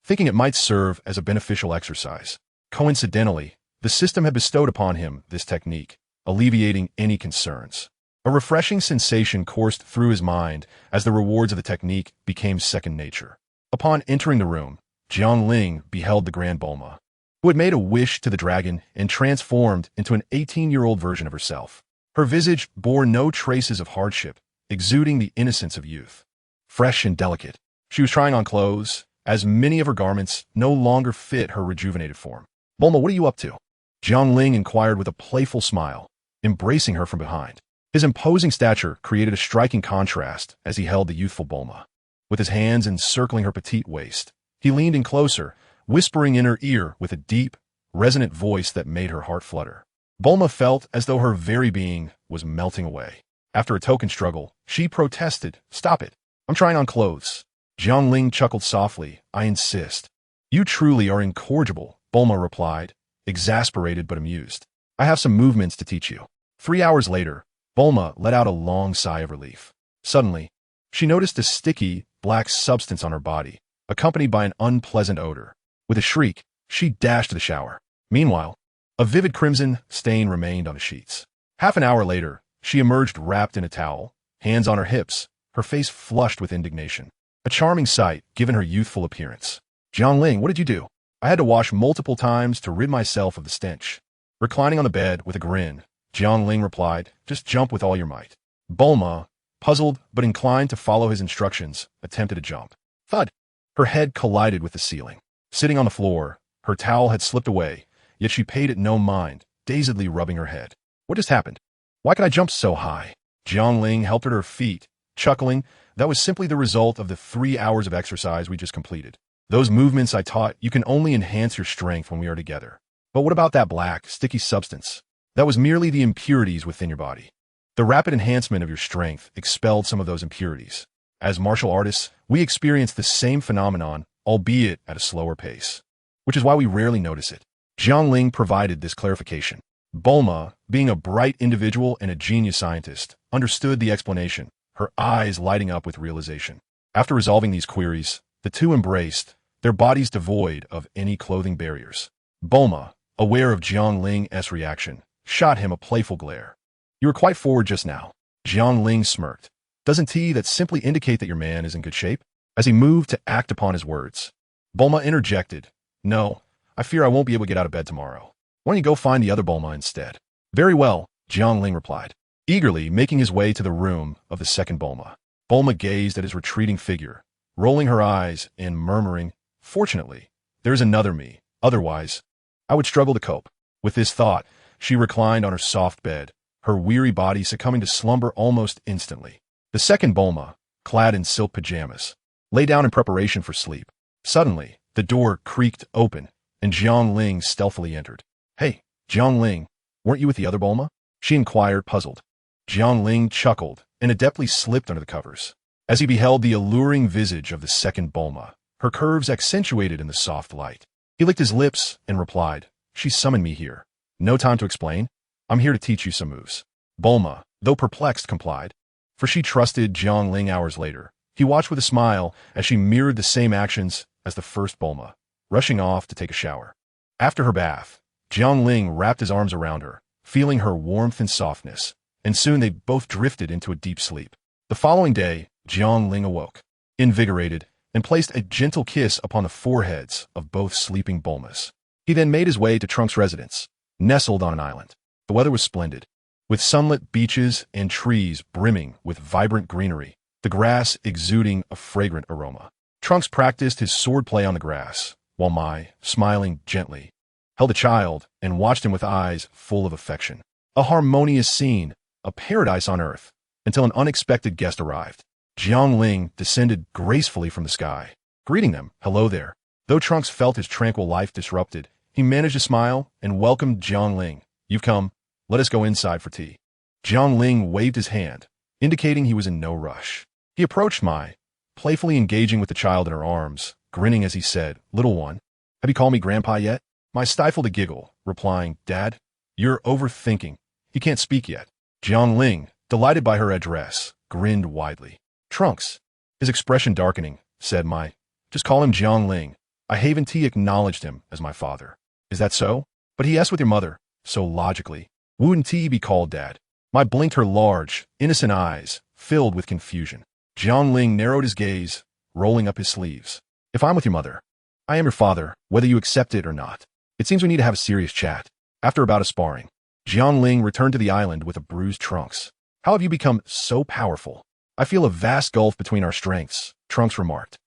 thinking it might serve as a beneficial exercise. Coincidentally, the system had bestowed upon him this technique, alleviating any concerns. A refreshing sensation coursed through his mind as the rewards of the technique became second nature. Upon entering the room, Jiangling beheld the Grand Bulma, who had made a wish to the dragon and transformed into an 18-year-old version of herself. Her visage bore no traces of hardship, exuding the innocence of youth. Fresh and delicate, she was trying on clothes, as many of her garments no longer fit her rejuvenated form. "Bulma, what are you up to?" Jiangling inquired with a playful smile, embracing her from behind. His imposing stature created a striking contrast as he held the youthful Bulma. With his hands encircling her petite waist, he leaned in closer, whispering in her ear with a deep, resonant voice that made her heart flutter. Bulma felt as though her very being was melting away. After a token struggle, she protested, "Stop it. I'm trying on clothes." Jiangling chuckled softly, "I insist." "You truly are incorrigible," Bulma replied, exasperated but amused. "I have some movements to teach you." 3 hours later, Bulma let out a long sigh of relief. Suddenly, she noticed a sticky, black substance on her body, accompanied by an unpleasant odor. With a shriek, she dashed to the shower. Meanwhile, a vivid crimson stain remained on the sheets. Half an hour later, she emerged wrapped in a towel, hands on her hips, her face flushed with indignation. A charming sight, given her youthful appearance. "Jiangling, what did you do?" "I had to wash multiple times to rid myself of the stench." Reclining on the bed with a grin, Jiangling replied, "Just jump with all your might." Bulma, puzzled but inclined to follow his instructions, attempted to jump. Thud! Her head collided with the ceiling. Sitting on the floor, her towel had slipped away, yet she paid it no mind, dazedly rubbing her head. "What just happened? Why could I jump so high?" Jiangling helped her to her feet, chuckling. "That was simply the result of the 3 hours of exercise we just completed. Those movements I taught you can only enhance your strength when we are together." "But what about that black, sticky substance?" "That was merely the impurities within your body. The rapid enhancement of your strength expelled some of those impurities. As martial artists, we experience the same phenomenon, albeit at a slower pace, which is why we rarely notice it." Jiangling provided this clarification. Bulma, being a bright individual and a genius scientist, understood the explanation, her eyes lighting up with realization. After resolving these queries, the two embraced, their bodies devoid of any clothing barriers. Bulma, aware of Jiangling's reaction, shot him a playful glare. "You were quite forward just now." Jiangling smirked. "Doesn't that simply indicate that your man is in good shape?" As he moved to act upon his words, Bulma interjected, "No, I fear I won't be able to get out of bed tomorrow. Why don't you go find the other Bulma instead?" "Very well," Jiangling replied, eagerly making his way to the room of the second Bulma. Bulma gazed at his retreating figure, rolling her eyes and murmuring, "Fortunately, there is another me. Otherwise, I would struggle to cope." With this thought, she reclined on her soft bed, her weary body succumbing to slumber almost instantly. The second Bulma, clad in silk pajamas, lay down in preparation for sleep. Suddenly, the door creaked open, and Jiangling stealthily entered. "Hey, Jiangling, weren't you with the other Bulma?" she inquired, puzzled. Jiangling chuckled and adeptly slipped under the covers. As he beheld the alluring visage of the second Bulma, her curves accentuated in the soft light, he licked his lips and replied, "She summoned me here. No time to explain. I'm here to teach you some moves." Bulma, though perplexed, complied. For she trusted Jiangling. Hours later, he watched with a smile as she mirrored the same actions as the first Bulma, rushing off to take a shower. After her bath, Jiangling wrapped his arms around her, feeling her warmth and softness, and soon they both drifted into a deep sleep. The following day, Jiangling awoke, invigorated, and placed a gentle kiss upon the foreheads of both sleeping Bulmas. He then made his way to Trunks' residence, nestled on an island. The weather was splendid, with sunlit beaches and trees brimming with vibrant greenery, the grass exuding a fragrant aroma. Trunks practiced his swordplay on the grass, while Mai, smiling gently, held a child and watched him with eyes full of affection. A harmonious scene, a paradise on earth, until an unexpected guest arrived. Jiangling descended gracefully from the sky, greeting them, "Hello there." Though Trunks felt his tranquil life disrupted, he managed to smile and welcomed Jiangling. "You've come. Let us go inside for tea." Jiangling waved his hand, indicating he was in no rush. He approached Mai, playfully engaging with the child in her arms, grinning as he said, "Little one, have you called me Grandpa yet?" Mai stifled a giggle, replying, "Dad, you're overthinking. He can't speak yet." Jiangling, delighted by her address, grinned widely. "Trunks," his expression darkening, said Mai, "just call him Jiangling. I haven't acknowledged him as my father." "Is that so? But he asked with your mother," so logically. Wouldn't he be called Dad? My blinked her large, innocent eyes, filled with confusion. Jiangling narrowed his gaze, rolling up his sleeves. If I'm with your mother, I am your father, whether you accept it or not. It seems we need to have a serious chat. After about a sparring, Jiangling returned to the island with a bruised Trunks. How have you become so powerful? I feel a vast gulf between our strengths, Trunks remarked.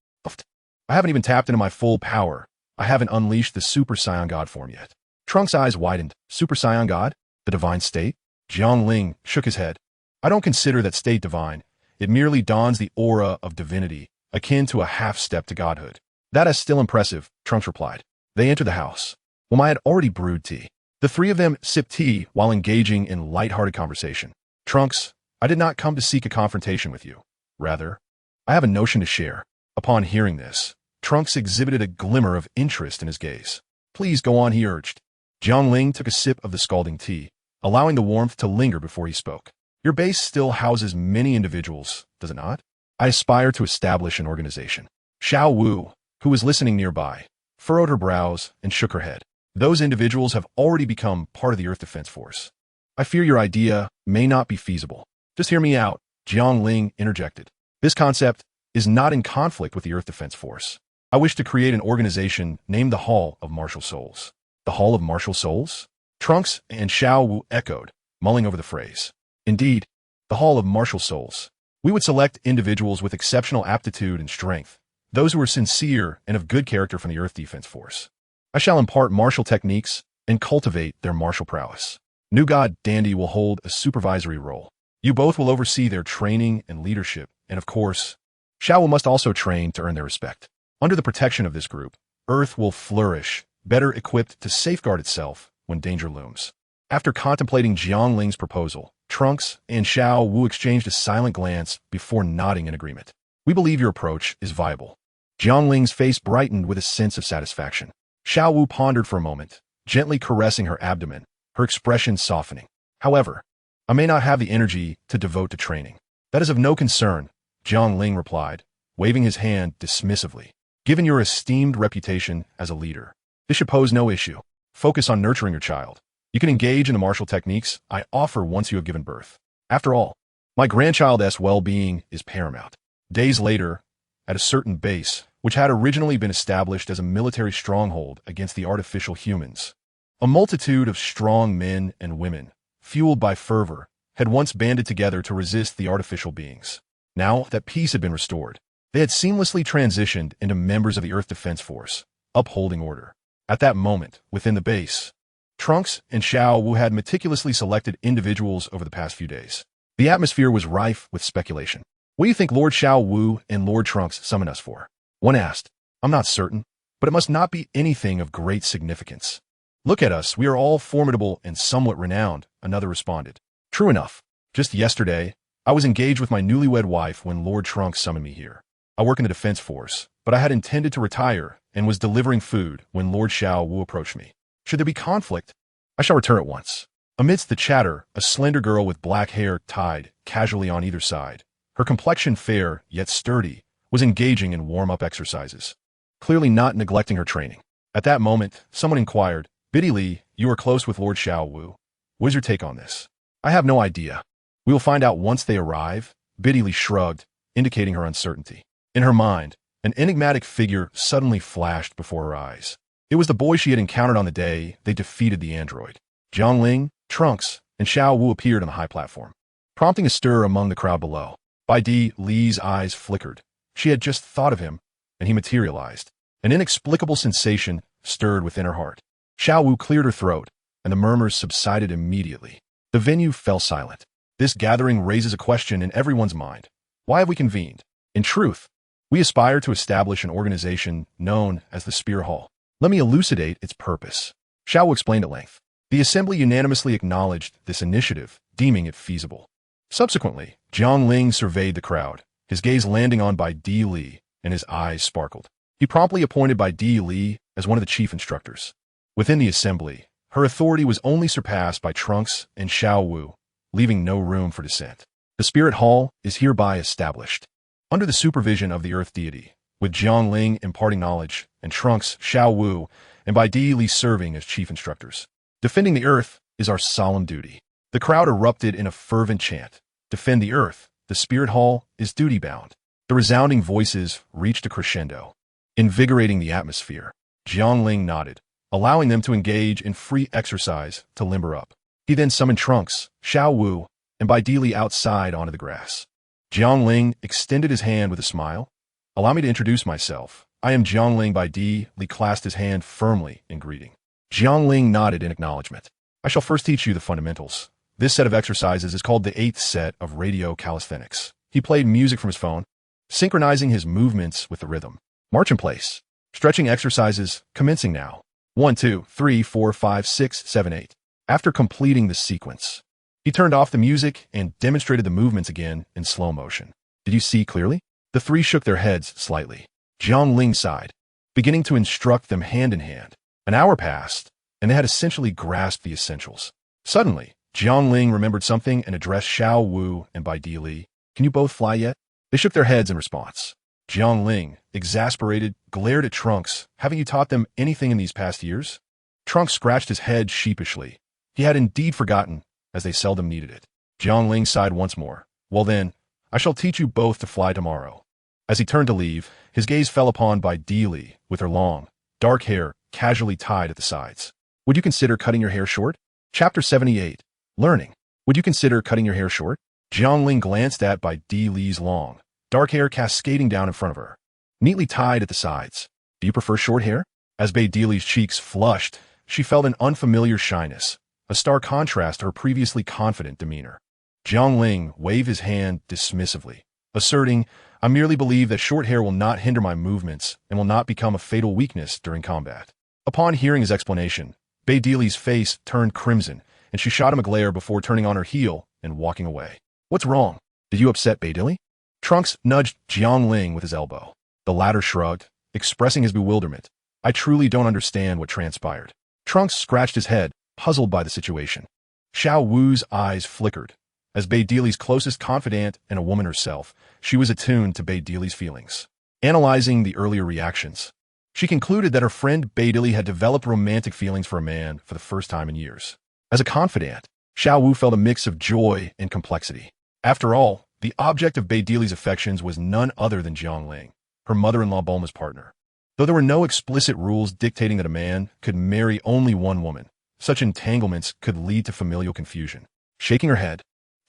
I haven't even tapped into my full power. I haven't unleashed the Super Saiyan God form yet. Trunks' eyes widened. Super Saiyan God? The divine state? Jiangling shook his head. I don't consider that state divine. It merely dons the aura of divinity, akin to a half-step to godhood. That is still impressive, Trunks replied. They entered the house. Womai had already brewed tea. The three of them sipped tea while engaging in light-hearted conversation. Trunks, I did not come to seek a confrontation with you. Rather, I have a notion to share. Upon hearing this, Trunks exhibited a glimmer of interest in his gaze. Please go on, he urged. Jiangling took a sip of the scalding tea, allowing the warmth to linger before he spoke. Your base still houses many individuals, does it not? I aspire to establish an organization. Xiao Wu, who was listening nearby, furrowed her brows and shook her head. Those individuals have already become part of the Earth Defense Force. I fear your idea may not be feasible. Just hear me out, Jiangling interjected. This concept is not in conflict with the Earth Defense Force. I wish to create an organization named the Hall of Martial Souls. The Hall of Martial Souls? Trunks and Xiao Wu echoed, mulling over the phrase. Indeed, the Hall of Martial Souls. We would select individuals with exceptional aptitude and strength, those who are sincere and of good character from the Earth Defense Force. I shall impart martial techniques and cultivate their martial prowess. New God Dandy will hold a supervisory role. You both will oversee their training and leadership, and of course, Xiao Wu must also train to earn their respect. Under the protection of this group, Earth will flourish, better equipped to safeguard itself when danger looms. After contemplating Jiangling's proposal, Trunks and Xiao Wu exchanged a silent glance before nodding in agreement. We believe your approach is viable. Jiangling's face brightened with a sense of satisfaction. Xiao Wu pondered for a moment, gently caressing her abdomen, her expression softening. However, I may not have the energy to devote to training. That is of no concern, Jiangling replied, waving his hand dismissively. Given your esteemed reputation as a leader, this should pose no issue. Focus on nurturing your child. You can engage in the martial techniques I offer once you have given birth. After all, my grandchild's well-being is paramount. Days later, at a certain base, which had originally been established as a military stronghold against the artificial humans, a multitude of strong men and women, fueled by fervor, had once banded together to resist the artificial beings. Now that peace had been restored, they had seamlessly transitioned into members of the Earth Defense Force, upholding order. At that moment, within the base, Trunks and Xiao Wu had meticulously selected individuals over the past few days. The atmosphere was rife with speculation. What do you think Lord Xiao Wu and Lord Trunks summoned us for? One asked. I'm not certain, but it must not be anything of great significance. Look at us, we are all formidable and somewhat renowned, another responded. True enough. Just yesterday, I was engaged with my newlywed wife when Lord Trunks summoned me here. I work in the defense force, but I had intended to retire and was delivering food when Lord Xiao Wu approached me. Should there be conflict, I shall return at once. Amidst the chatter, a slender girl with black hair tied casually on either side, her complexion fair yet sturdy, was engaging in warm-up exercises, clearly not neglecting her training. At that moment, someone inquired, Biddy Lee, you are close with Lord Xiao Wu. What is your take on this? I have no idea. We will find out once they arrive, Biddy Lee shrugged, indicating her uncertainty. In her mind, an enigmatic figure suddenly flashed before her eyes. It was the boy she had encountered on the day they defeated the android. Jiangling, Trunks, and Xiao Wu appeared on the high platform, prompting a stir among the crowd below. Biddy Lee's eyes flickered. She had just thought of him, and he materialized. An inexplicable sensation stirred within her heart. Xiao Wu cleared her throat, and the murmurs subsided immediately. The venue fell silent. This gathering raises a question in everyone's mind. Why have we convened? In truth, we aspire to establish an organization known as the Spear Hall. Let me elucidate its purpose. Xiao Wu explained at length. The assembly unanimously acknowledged this initiative, deeming it feasible. Subsequently, Jiangling surveyed the crowd, his gaze landing on Bai Di Li, and his eyes sparkled. He promptly appointed Bai Di Li as one of the chief instructors. Within the assembly, her authority was only surpassed by Trunks and Xiao Wu, leaving no room for dissent. The Spirit Hall is hereby established. Under the supervision of the Earth Deity, with Jiangling imparting knowledge, and Trunks, Xiao Wu, and Bai Di Li serving as chief instructors. Defending the Earth is our solemn duty. The crowd erupted in a fervent chant. Defend the earth. The spirit hall is duty-bound. The resounding voices reached a crescendo, invigorating the atmosphere. Jiangling nodded, allowing them to engage in free exercise to limber up. He then summoned Trunks, Xiao Wu, and Bai Dili outside onto the grass. Jiangling extended his hand with a smile. Allow me to introduce myself. I am Jiangling. Bai Dili clasped his hand firmly in greeting. Jiangling nodded in acknowledgement. I shall first teach you the fundamentals. This set of exercises is called the 8th set of radio calisthenics. He played music from his phone, synchronizing his movements with the rhythm. March in place. Stretching exercises commencing now. 1, 2, 3, 4, 5, 6, 7, 8. After completing the sequence, he turned off the music and demonstrated the movements again in slow motion. Did you see clearly? The three shook their heads slightly. Jiangling sighed, beginning to instruct them hand in hand. An hour passed, and they had essentially grasped the essentials. Suddenly, Jiangling remembered something and addressed Xiao Wu and Bai Dili. Can you both fly yet? They shook their heads in response. Jiangling, exasperated, glared at Trunks. Haven't you taught them anything in these past years? Trunks scratched his head sheepishly. He had indeed forgotten, as they seldom needed it. Jiangling sighed once more. Well then, I shall teach you both to fly tomorrow. As he turned to leave, his gaze fell upon Bai Dili, with her long, dark hair casually tied at the sides. Would you consider cutting your hair short? Chapter 78. Learning. Would you consider cutting your hair short? Jiangling glanced at Bai Dili's long, dark hair cascading down in front of her, neatly tied at the sides. Do you prefer short hair? As Bai Dili's cheeks flushed, she felt an unfamiliar shyness, a stark contrast to her previously confident demeanor. Jiangling waved his hand dismissively, asserting, I merely believe that short hair will not hinder my movements and will not become a fatal weakness during combat. Upon hearing his explanation, Bai Dili's face turned crimson, and she shot him a glare before turning on her heel and walking away. What's wrong? Did you upset Bai Dili? Trunks nudged Jiangling with his elbow. The latter shrugged, expressing his bewilderment. I truly don't understand what transpired. Trunks scratched his head, puzzled by the situation. Xiao Wu's eyes flickered. As Bai Dili's closest confidant and a woman herself, she was attuned to Bai Dili's feelings. Analyzing the earlier reactions, she concluded that her friend Bai Dili had developed romantic feelings for a man for the first time in years. As a confidant, Xiao Wu felt a mix of joy and complexity. After all, the object of Bai Dili's affections was none other than Jiangling, her mother-in-law Bulma's partner. Though there were no explicit rules dictating that a man could marry only one woman, such entanglements could lead to familial confusion. Shaking her head,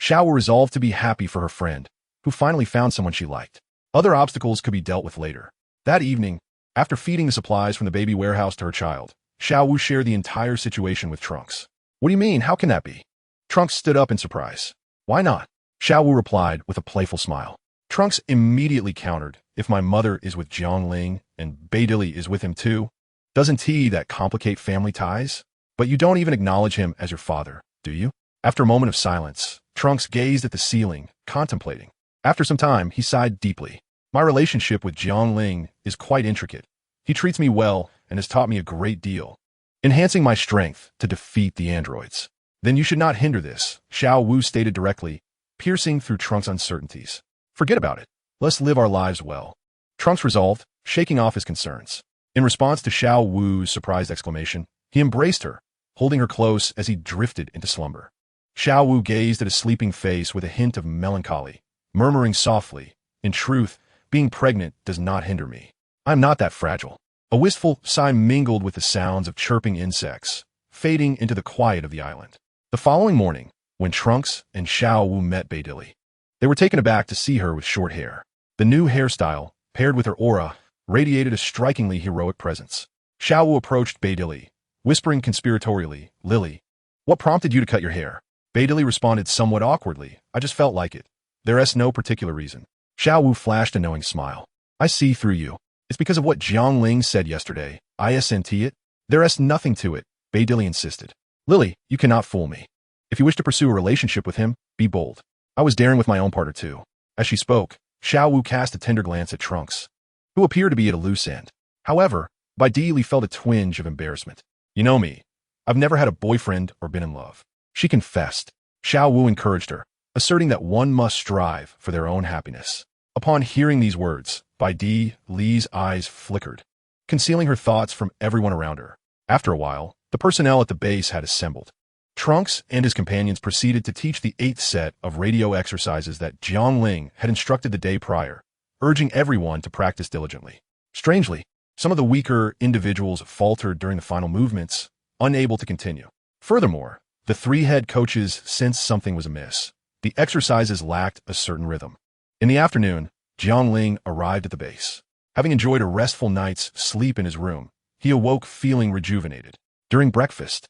Xiao Wu resolved to be happy for her friend, who finally found someone she liked. Other obstacles could be dealt with later. That evening, after feeding the supplies from the baby warehouse to her child, Xiao Wu shared the entire situation with Trunks. What do you mean? How can that be? Trunks stood up in surprise. Why not? Xiao Wu replied with a playful smile. Trunks immediately countered, if my mother is with Jiangling and Bai Dili is with him too, doesn't that complicate family ties? But you don't even acknowledge him as your father, do you? After a moment of silence, Trunks gazed at the ceiling, contemplating. After some time, he sighed deeply. My relationship with Jiangling is quite intricate. He treats me well and has taught me a great deal, enhancing my strength to defeat the androids. Then you should not hinder this, Xiao Wu stated directly, piercing through Trunks' uncertainties. Forget about it. Let's live our lives well. Trunks resolved, shaking off his concerns. In response to Xiao Wu's surprised exclamation, he embraced her, holding her close as he drifted into slumber. Xiao Wu gazed at his sleeping face with a hint of melancholy, murmuring softly, in truth, being pregnant does not hinder me. I'm not that fragile. A wistful sigh mingled with the sounds of chirping insects, fading into the quiet of the island. The following morning, when Trunks and Xiao Wu met Bai Dili, they were taken aback to see her with short hair. The new hairstyle, paired with her aura, radiated a strikingly heroic presence. Xiao Wu approached Bai Dili, whispering conspiratorially, Lily, what prompted you to cut your hair? Bai Dili responded somewhat awkwardly, I just felt like it. There's no particular reason. Xiao Wu flashed a knowing smile. I see through you. It's because of what Jiangling said yesterday. Isn't it? There's nothing to it, Bai Dili insisted. Lily, you cannot fool me. If you wish to pursue a relationship with him, be bold. I was daring with my own partner too. As she spoke, Xiao Wu cast a tender glance at Trunks, who appeared to be at a loose end. However, Bai Dili felt a twinge of embarrassment. You know me. I've never had a boyfriend or been in love. She confessed. Xiao Wu encouraged her, asserting that one must strive for their own happiness. Upon hearing these words, Bai Dili's eyes flickered, concealing her thoughts from everyone around her. After a while, the personnel at the base had assembled. Trunks and his companions proceeded to teach the 8th set of radio exercises that Jiangling had instructed the day prior, urging everyone to practice diligently. Strangely, some of the weaker individuals faltered during the final movements, unable to continue. Furthermore, the 3 head coaches sensed something was amiss. The exercises lacked a certain rhythm. In the afternoon, Jiangling arrived at the base. Having enjoyed a restful night's sleep in his room, he awoke feeling rejuvenated. During breakfast,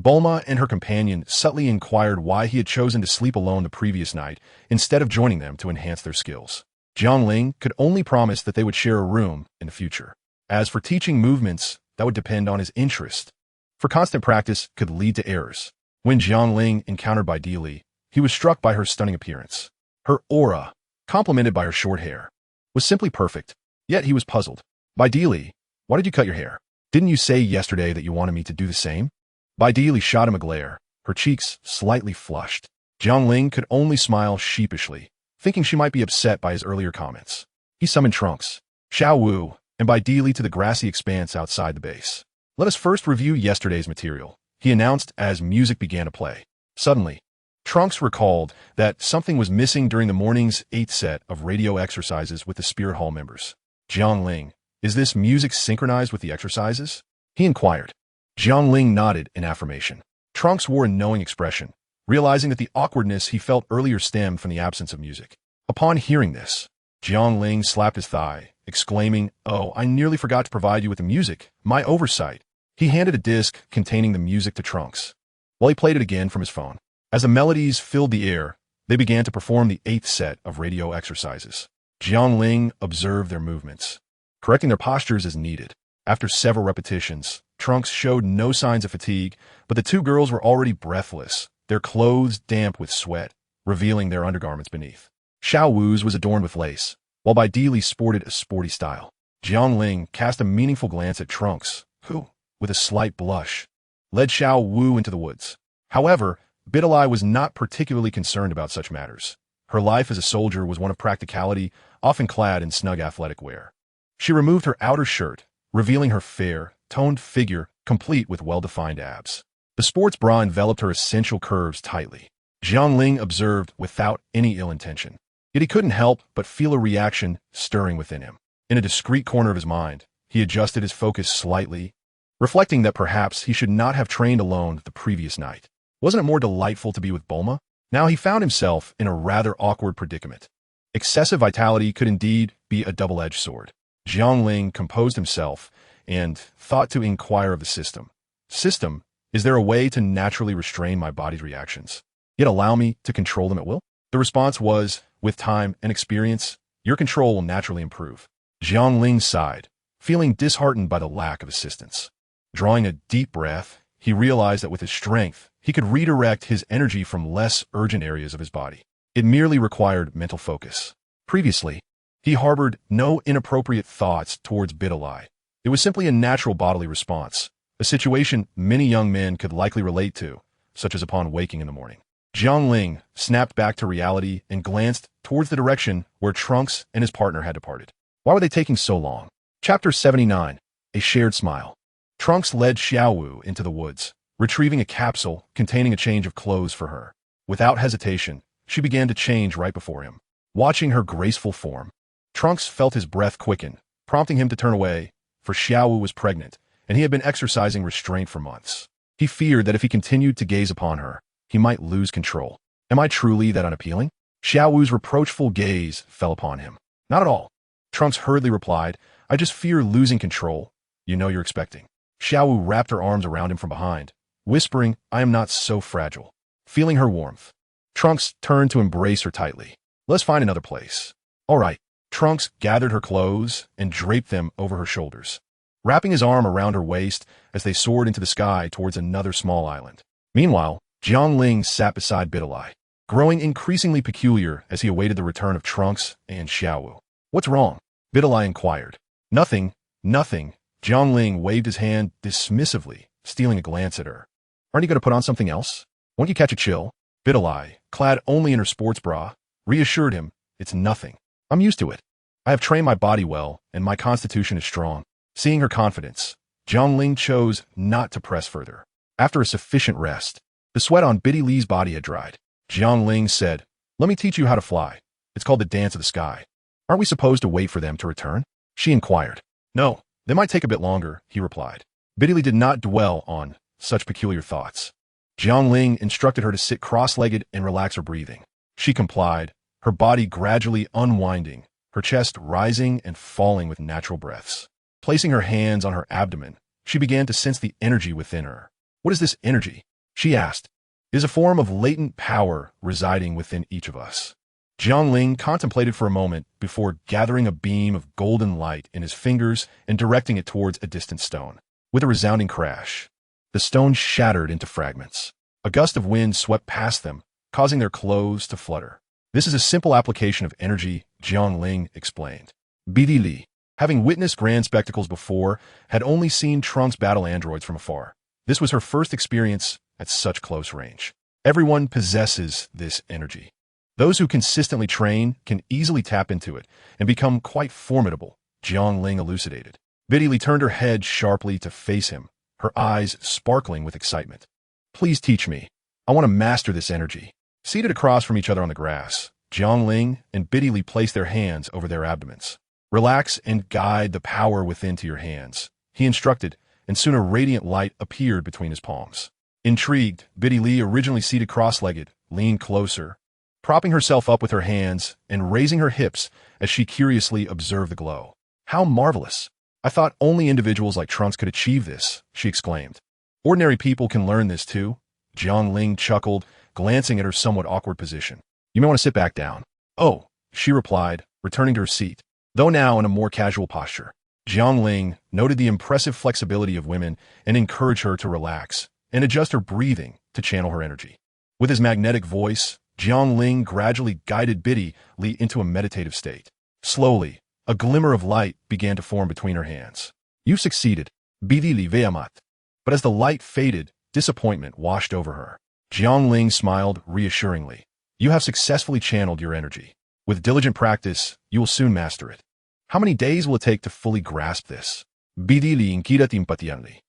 Bulma and her companion subtly inquired why he had chosen to sleep alone the previous night instead of joining them to enhance their skills. Jiangling could only promise that they would share a room in the future. As for teaching movements, that would depend on his interest. For constant practice could lead to errors. When Jiangling encountered Bai Li, he was struck by her stunning appearance. Her aura, complemented by her short hair, was simply perfect, yet he was puzzled. Bai Li, why did you cut your hair? Didn't you say yesterday that you wanted me to do the same? Bai Li shot him a glare, her cheeks slightly flushed. Jiangling could only smile sheepishly, thinking she might be upset by his earlier comments. He summoned Trunks, Xiao Wu, and Bai Li to the grassy expanse outside the base. Let us first review yesterday's material, he announced as music began to play. Suddenly, Trunks recalled that something was missing during the morning's 8th set of radio exercises with the Spirit Hall members. Jiangling, is this music synchronized with the exercises? He inquired. Jiangling nodded in affirmation. Trunks wore a knowing expression, realizing that the awkwardness he felt earlier stemmed from the absence of music. Upon hearing this, Jiangling slapped his thigh, exclaiming, "Oh, I nearly forgot to provide you with the music. My oversight." He handed a disc containing the music to Trunks, while he played it again from his phone. As the melodies filled the air, they began to perform the 8th set of radio exercises. Jiangling observed their movements, correcting their postures as needed. After several repetitions, Trunks showed no signs of fatigue, but the 2 girls were already breathless, their clothes damp with sweat, revealing their undergarments beneath. Xiao Wu's was adorned with lace, while Bai Li sported a sporty style. Jiangling cast a meaningful glance at Trunks, who, with a slight blush, led Xiao Wu into the woods. However, Bidalai was not particularly concerned about such matters. Her life as a soldier was one of practicality, often clad in snug athletic wear. She removed her outer shirt, revealing her fair, toned figure, complete with well-defined abs. The sports bra enveloped her essential curves tightly. Jiangling observed without any ill intention. Yet he couldn't help but feel a reaction stirring within him. In a discreet corner of his mind, he adjusted his focus slightly, reflecting that perhaps he should not have trained alone the previous night. Wasn't it more delightful to be with Bulma? Now he found himself in a rather awkward predicament. Excessive vitality could indeed be a double-edged sword. Jiangling composed himself and thought to inquire of the system. System, is there a way to naturally restrain my body's reactions, yet allow me to control them at will? The response was, with time and experience, your control will naturally improve. Jiangling sighed, feeling disheartened by the lack of assistance. Drawing a deep breath, he realized that with his strength, he could redirect his energy from less urgent areas of his body. It merely required mental focus. Previously, he harbored no inappropriate thoughts towards Bidalai. It was simply a natural bodily response, a situation many young men could likely relate to, such as upon waking in the morning. Jiangling snapped back to reality and glanced towards the direction where Trunks and his partner had departed. Why were they taking so long? Chapter 79, A Shared Smile. Trunks led Xiaowu into the woods, retrieving a capsule containing a change of clothes for her. Without hesitation, she began to change right before him. Watching her graceful form, Trunks felt his breath quicken, prompting him to turn away, for Xiaowu was pregnant, and he had been exercising restraint for months. He feared that if he continued to gaze upon her, he might lose control. Am I truly that unappealing? Xiaowu's reproachful gaze fell upon him. Not at all. Trunks hurriedly replied, I just fear losing control. You know you're expecting. Xiaowu wrapped her arms around him from behind, whispering, I am not so fragile. Feeling her warmth, Trunks turned to embrace her tightly. Let's find another place. All right. Trunks gathered her clothes and draped them over her shoulders, wrapping his arm around her waist as they soared into the sky towards another small island. Meanwhile, Jiangling sat beside Bidalai, growing increasingly peculiar as he awaited the return of Trunks and Xiaowu. What's wrong? Bidalai inquired. Nothing. Jiangling waved his hand dismissively, stealing a glance at her. Aren't you going to put on something else? Won't you catch a chill? Bidalai, clad only in her sports bra, reassured him, it's nothing. I'm used to it. I have trained my body well, and my constitution is strong. Seeing her confidence, Jiangling chose not to press further. After a sufficient rest, The sweat on Biddy Lee's body had dried. Jiang Ling said, "Let me teach you how to fly. It's called the dance of the sky. Aren't we supposed to wait for them to return?" She inquired. "No, they might take a bit longer," he replied. Biddy Lee did not dwell on such peculiar thoughts. Jiang Ling instructed her to sit cross-legged and relax her breathing. She complied, her body gradually unwinding, her chest rising and falling with natural breaths. Placing her hands on her abdomen, she began to sense the energy within her. "What is this energy?" she asked. "It is a form of latent power residing within each of us." Jiang Ling contemplated for a moment before gathering a beam of golden light in his fingers and directing it towards a distant stone. With a resounding crash, the stone shattered into fragments. A gust of wind swept past them, causing their clothes to flutter. "This is a simple application of energy," Jiang Ling explained. Biddy Lee, having witnessed grand spectacles before, had only seen Trunks battle androids from afar. This was her first experience at such close range. Everyone possesses this energy. Those who consistently train can easily tap into it and become quite formidable, Jiang Ling elucidated. Biddy Lee turned her head sharply to face him, her eyes sparkling with excitement. "Please teach me. I want to master this energy." Seated across from each other on the grass, Jiang Ling and Biddy Lee placed their hands over their abdomens. "Relax and guide the power within to your hands," he instructed, and soon a radiant light appeared between his palms. Intrigued, Biddy Lee, originally seated cross-legged, leaned closer, propping herself up with her hands and raising her hips as she curiously observed the glow. "How marvelous! I thought only individuals like Trunks could achieve this," she exclaimed. "Ordinary people can learn this too?" Jiang Ling chuckled, glancing at her somewhat awkward position. "You may want to sit back down." "Oh," she replied, returning to her seat, though now in a more casual posture. Jiang Ling noted the impressive flexibility of women and encouraged her to relax and adjust her breathing to channel her energy. With his magnetic voice, Jiang Ling gradually guided Biddy Lee into a meditative state. Slowly, a glimmer of light began to form between her hands. "You've succeeded, Biddy Lee Veamat." But as the light faded, disappointment washed over her. Jiang Ling smiled reassuringly. "You have successfully channeled your energy. With diligent practice, you will soon master it." "How many days will it take to fully grasp this?" Biddy Lee inquired impatiently.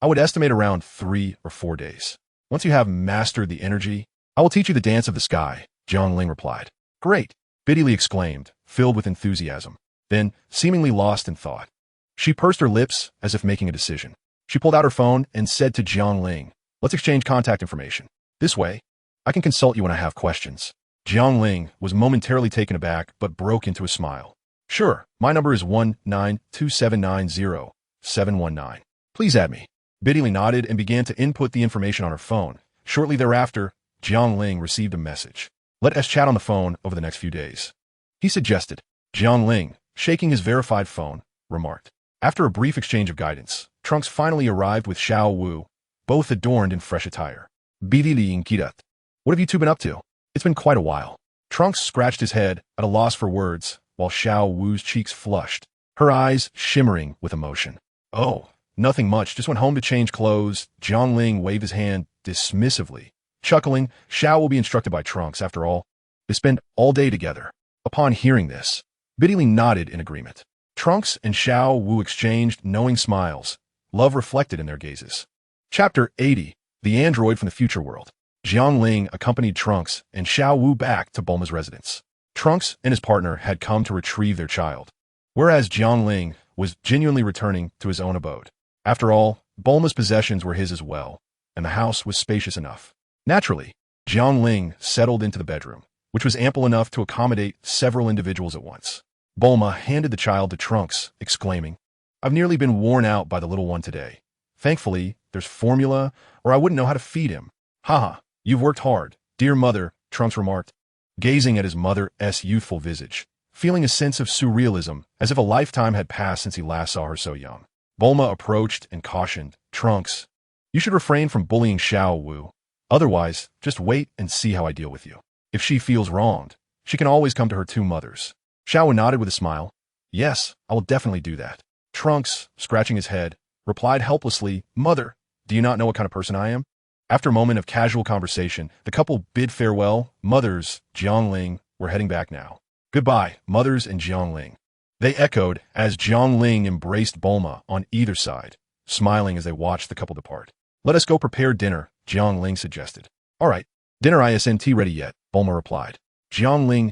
I would estimate around 3 or 4 days. Once you have mastered the energy, I will teach you the dance of the sky," Jiang Ling replied. "Great," Biddy Lee exclaimed, filled with enthusiasm. Then, seemingly lost in thought, she pursed her lips as if making a decision. She pulled out her phone and said to Jiang Ling, "Let's exchange contact information. This way, I can consult you when I have questions." Jiang Ling was momentarily taken aback but broke into a smile. "Sure, my number is 192790719. Please add me." Biddy Lee nodded and began to input the information on her phone. Shortly thereafter, Jiang Ling received a message. "Let us chat on the phone over the next few days," he suggested. Jiang Ling, shaking his verified phone, remarked. After a brief exchange of guidance, Trunks finally arrived with Xiao Wu, both adorned in fresh attire. "Biddy Lee Inkirat, what have you two been up to? It's been quite a while." Trunks scratched his head at a loss for words, while Xiao Wu's cheeks flushed, her eyes shimmering with emotion. "Oh, nothing much, just went home to change clothes." Jiang Ling waved his hand dismissively. Chuckling, Xiao will be instructed by Trunks, after all. They spend all day together. Upon hearing this, Biddy Lee nodded in agreement. Trunks and Xiao Wu exchanged knowing smiles, love reflected in their gazes. Chapter 80, The Android from the Future World. Jiang Ling accompanied Trunks and Xiao Wu back to Bulma's residence. Trunks and his partner had come to retrieve their child, whereas Jiang Ling was genuinely returning to his own abode. After all, Bulma's possessions were his as well, and the house was spacious enough. Naturally, Jiang Ling settled into the bedroom, which was ample enough to accommodate several individuals at once. Bulma handed the child to Trunks, exclaiming, "I've nearly been worn out by the little one today. Thankfully, there's formula, or I wouldn't know how to feed him." "Haha, you've worked hard, dear mother," Trunks remarked, gazing at his mother's youthful visage, feeling a sense of surrealism, as if a lifetime had passed since he last saw her so young. Bulma approached and cautioned, "Trunks, you should refrain from bullying Xiao Wu. Otherwise, just wait and see how I deal with you. If she feels wronged, she can always come to her two mothers." Xiao Wu nodded with a smile. "Yes, I will definitely do that." Trunks, scratching his head, replied helplessly, "Mother, do you not know what kind of person I am?" After a moment of casual conversation, the couple bid farewell. Mothers, Jiang Ling, were heading back now. "Goodbye, mothers and Jiang Ling," they echoed as Jiang Ling embraced Bulma on either side, smiling as they watched the couple depart. "Let us go prepare dinner," Jiang suggested. All right, dinner isn't ready yet, Bulma replied. Jiang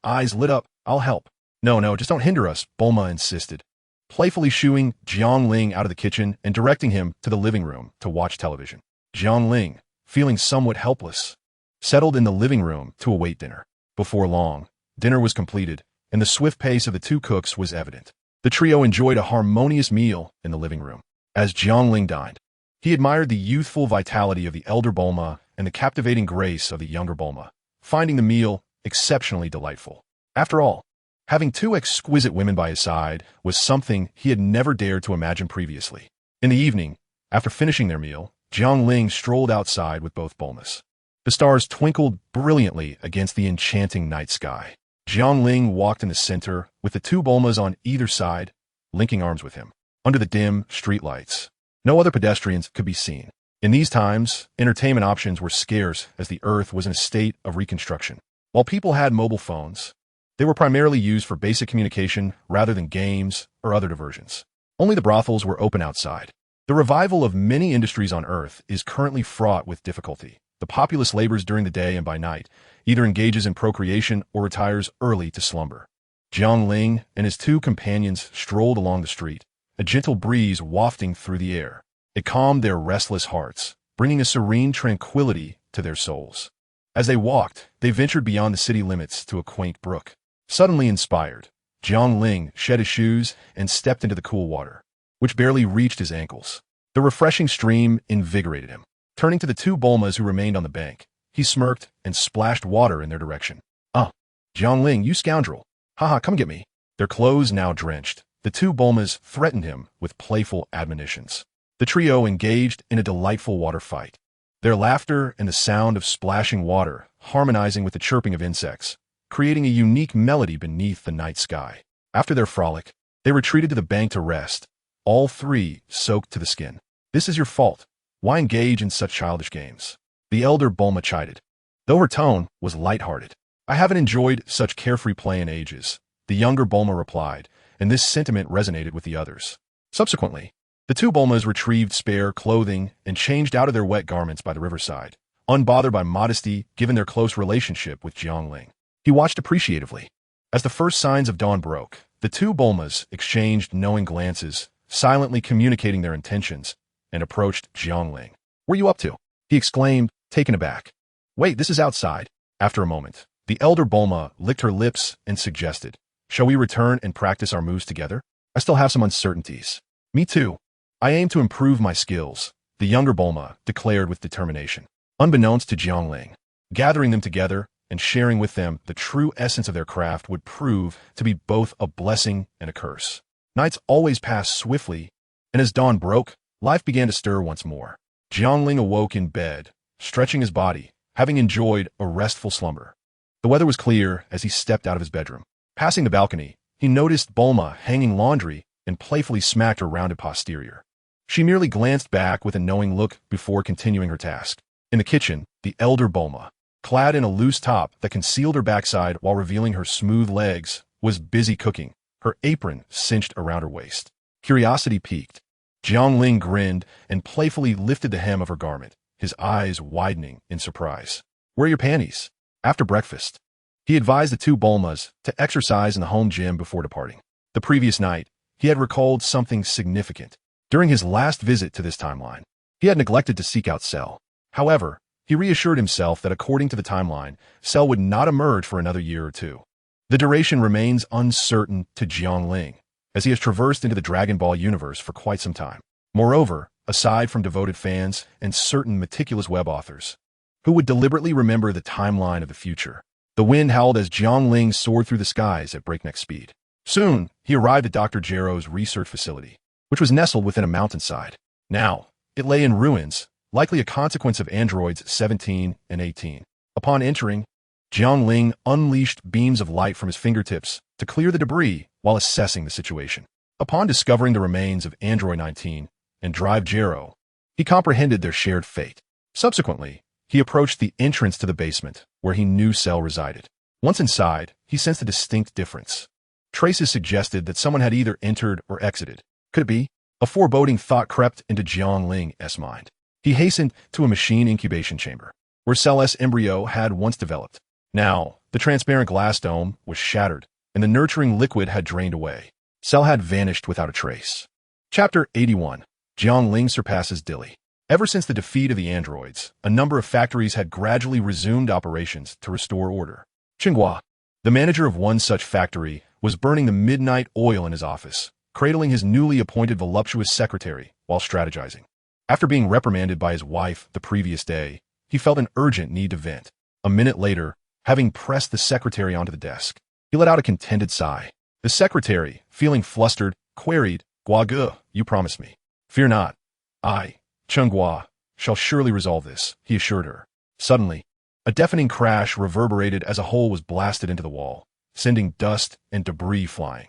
eyes lit up. I'll help. No, just don't hinder us, Bulma insisted, playfully shooing Jiang out of the kitchen and directing him to the living room to watch television. Jiang, feeling somewhat helpless, settled in the living room to await dinner. Before long, dinner was completed, and the swift pace of the two cooks was evident. The trio enjoyed a harmonious meal in the living room. As Jiang dined, he admired the youthful vitality of the elder Bulma and the captivating grace of the younger Bulma, finding the meal exceptionally delightful. After all, having two exquisite women by his side was something he had never dared to imagine previously. In the evening, after finishing their meal, Jiang strolled outside with both Bulmas. The stars twinkled brilliantly against the enchanting night sky. Jiang walked in the center, with the two Bulmas on either side, linking arms with him. Under the dim streetlights, no other pedestrians could be seen. In these times, entertainment options were scarce as the Earth was in a state of reconstruction. While people had mobile phones, they were primarily used for basic communication rather than games or other diversions. Only the brothels were open outside. The revival of many industries on Earth is currently fraught with difficulty. The populace labors during the day and by night, either engages in procreation or retires early to slumber. Jiang and his two companions strolled along the street, a gentle breeze wafting through the air. It calmed their restless hearts, bringing a serene tranquility to their souls. As they walked, they ventured beyond the city limits to a quaint brook. Suddenly inspired, Jiang shed his shoes and stepped into the cool water, which barely reached his ankles. The refreshing stream invigorated him. Turning to the two Bulmas who remained on the bank, he smirked and splashed water in their direction. Jiang, you scoundrel. Haha, come get me. Their clothes now drenched, the two Bulmas threatened him with playful admonitions. The trio engaged in a delightful water fight, their laughter and the sound of splashing water harmonizing with the chirping of insects, creating a unique melody beneath the night sky. After their frolic, they retreated to the bank to rest, all three soaked to the skin. This is your fault. Why engage in such childish games? The elder Bulma chided, though her tone was light-hearted. I haven't enjoyed such carefree play in ages, the younger Bulma replied, and this sentiment resonated with the others. Subsequently, the two Bulmas retrieved spare clothing and changed out of their wet garments by the riverside, unbothered by modesty given their close relationship with Jiang. He watched appreciatively. As the first signs of dawn broke, the two Bulmas exchanged knowing glances, silently communicating their intentions, and approached Jiang. What are you up to? He exclaimed, taken aback. Wait, this is outside. After a moment, the elder Bulma licked her lips and suggested, shall we return and practice our moves together? I still have some uncertainties. Me too. I aim to improve my skills, the younger Bulma declared with determination. Unbeknownst to Jiang, gathering them together and sharing with them the true essence of their craft would prove to be both a blessing and a curse. Nights always passed swiftly, and as dawn broke, life began to stir once more. Jiang awoke in bed, stretching his body, having enjoyed a restful slumber. The weather was clear as he stepped out of his bedroom. Passing the balcony, he noticed Bulma hanging laundry and playfully smacked her rounded posterior. She merely glanced back with a knowing look before continuing her task. In the kitchen, the elder Bulma, clad in a loose top that concealed her backside while revealing her smooth legs, was busy cooking, her apron cinched around her waist. Curiosity piqued. Jiang grinned and playfully lifted the hem of her garment, his eyes widening in surprise. Where are your panties? After breakfast, he advised the two Bulmas to exercise in the home gym before departing. The previous night, he had recalled something significant. During his last visit to this timeline, he had neglected to seek out Cell. However, he reassured himself that according to the timeline, Cell would not emerge for another year or two. The duration remains uncertain to Jiang, as he has traversed into the Dragon Ball universe for quite some time. Moreover, aside from devoted fans and certain meticulous web authors, who would deliberately remember the timeline of the future, the wind howled as Jiang soared through the skies at breakneck speed. Soon, he arrived at Dr. Gero's research facility, which was nestled within a mountainside. Now, it lay in ruins, likely a consequence of androids 17 and 18. Upon entering, Jiang unleashed beams of light from his fingertips to clear the debris while assessing the situation. Upon discovering the remains of Android 19 and Drive Gero, he comprehended their shared fate. Subsequently, he approached the entrance to the basement, where he knew Cell resided. Once inside, he sensed a distinct difference. Traces suggested that someone had either entered or exited. Could it be? A foreboding thought crept into Jiang Ling's mind. He He hastened to a machine incubation chamber, where Cell's embryo had once developed. Now, the transparent glass dome was shattered, and the nurturing liquid had drained away. Cell had vanished without a trace. Chapter 81. Jiangling surpasses Dilly. Ever since the defeat of the androids, a number of factories had gradually resumed operations to restore order. Qinghua, the manager of one such factory, was burning the midnight oil in his office, cradling his newly appointed voluptuous secretary while strategizing. After being reprimanded by his wife the previous day, he felt an urgent need to vent. A minute later, having pressed the secretary onto the desk, he let out a contented sigh. The secretary, feeling flustered, queried, "Guagu, you promised me." "Fear not. I, Chunghua, shall surely resolve this," he assured her. Suddenly, a deafening crash reverberated as a hole was blasted into the wall, sending dust and debris flying.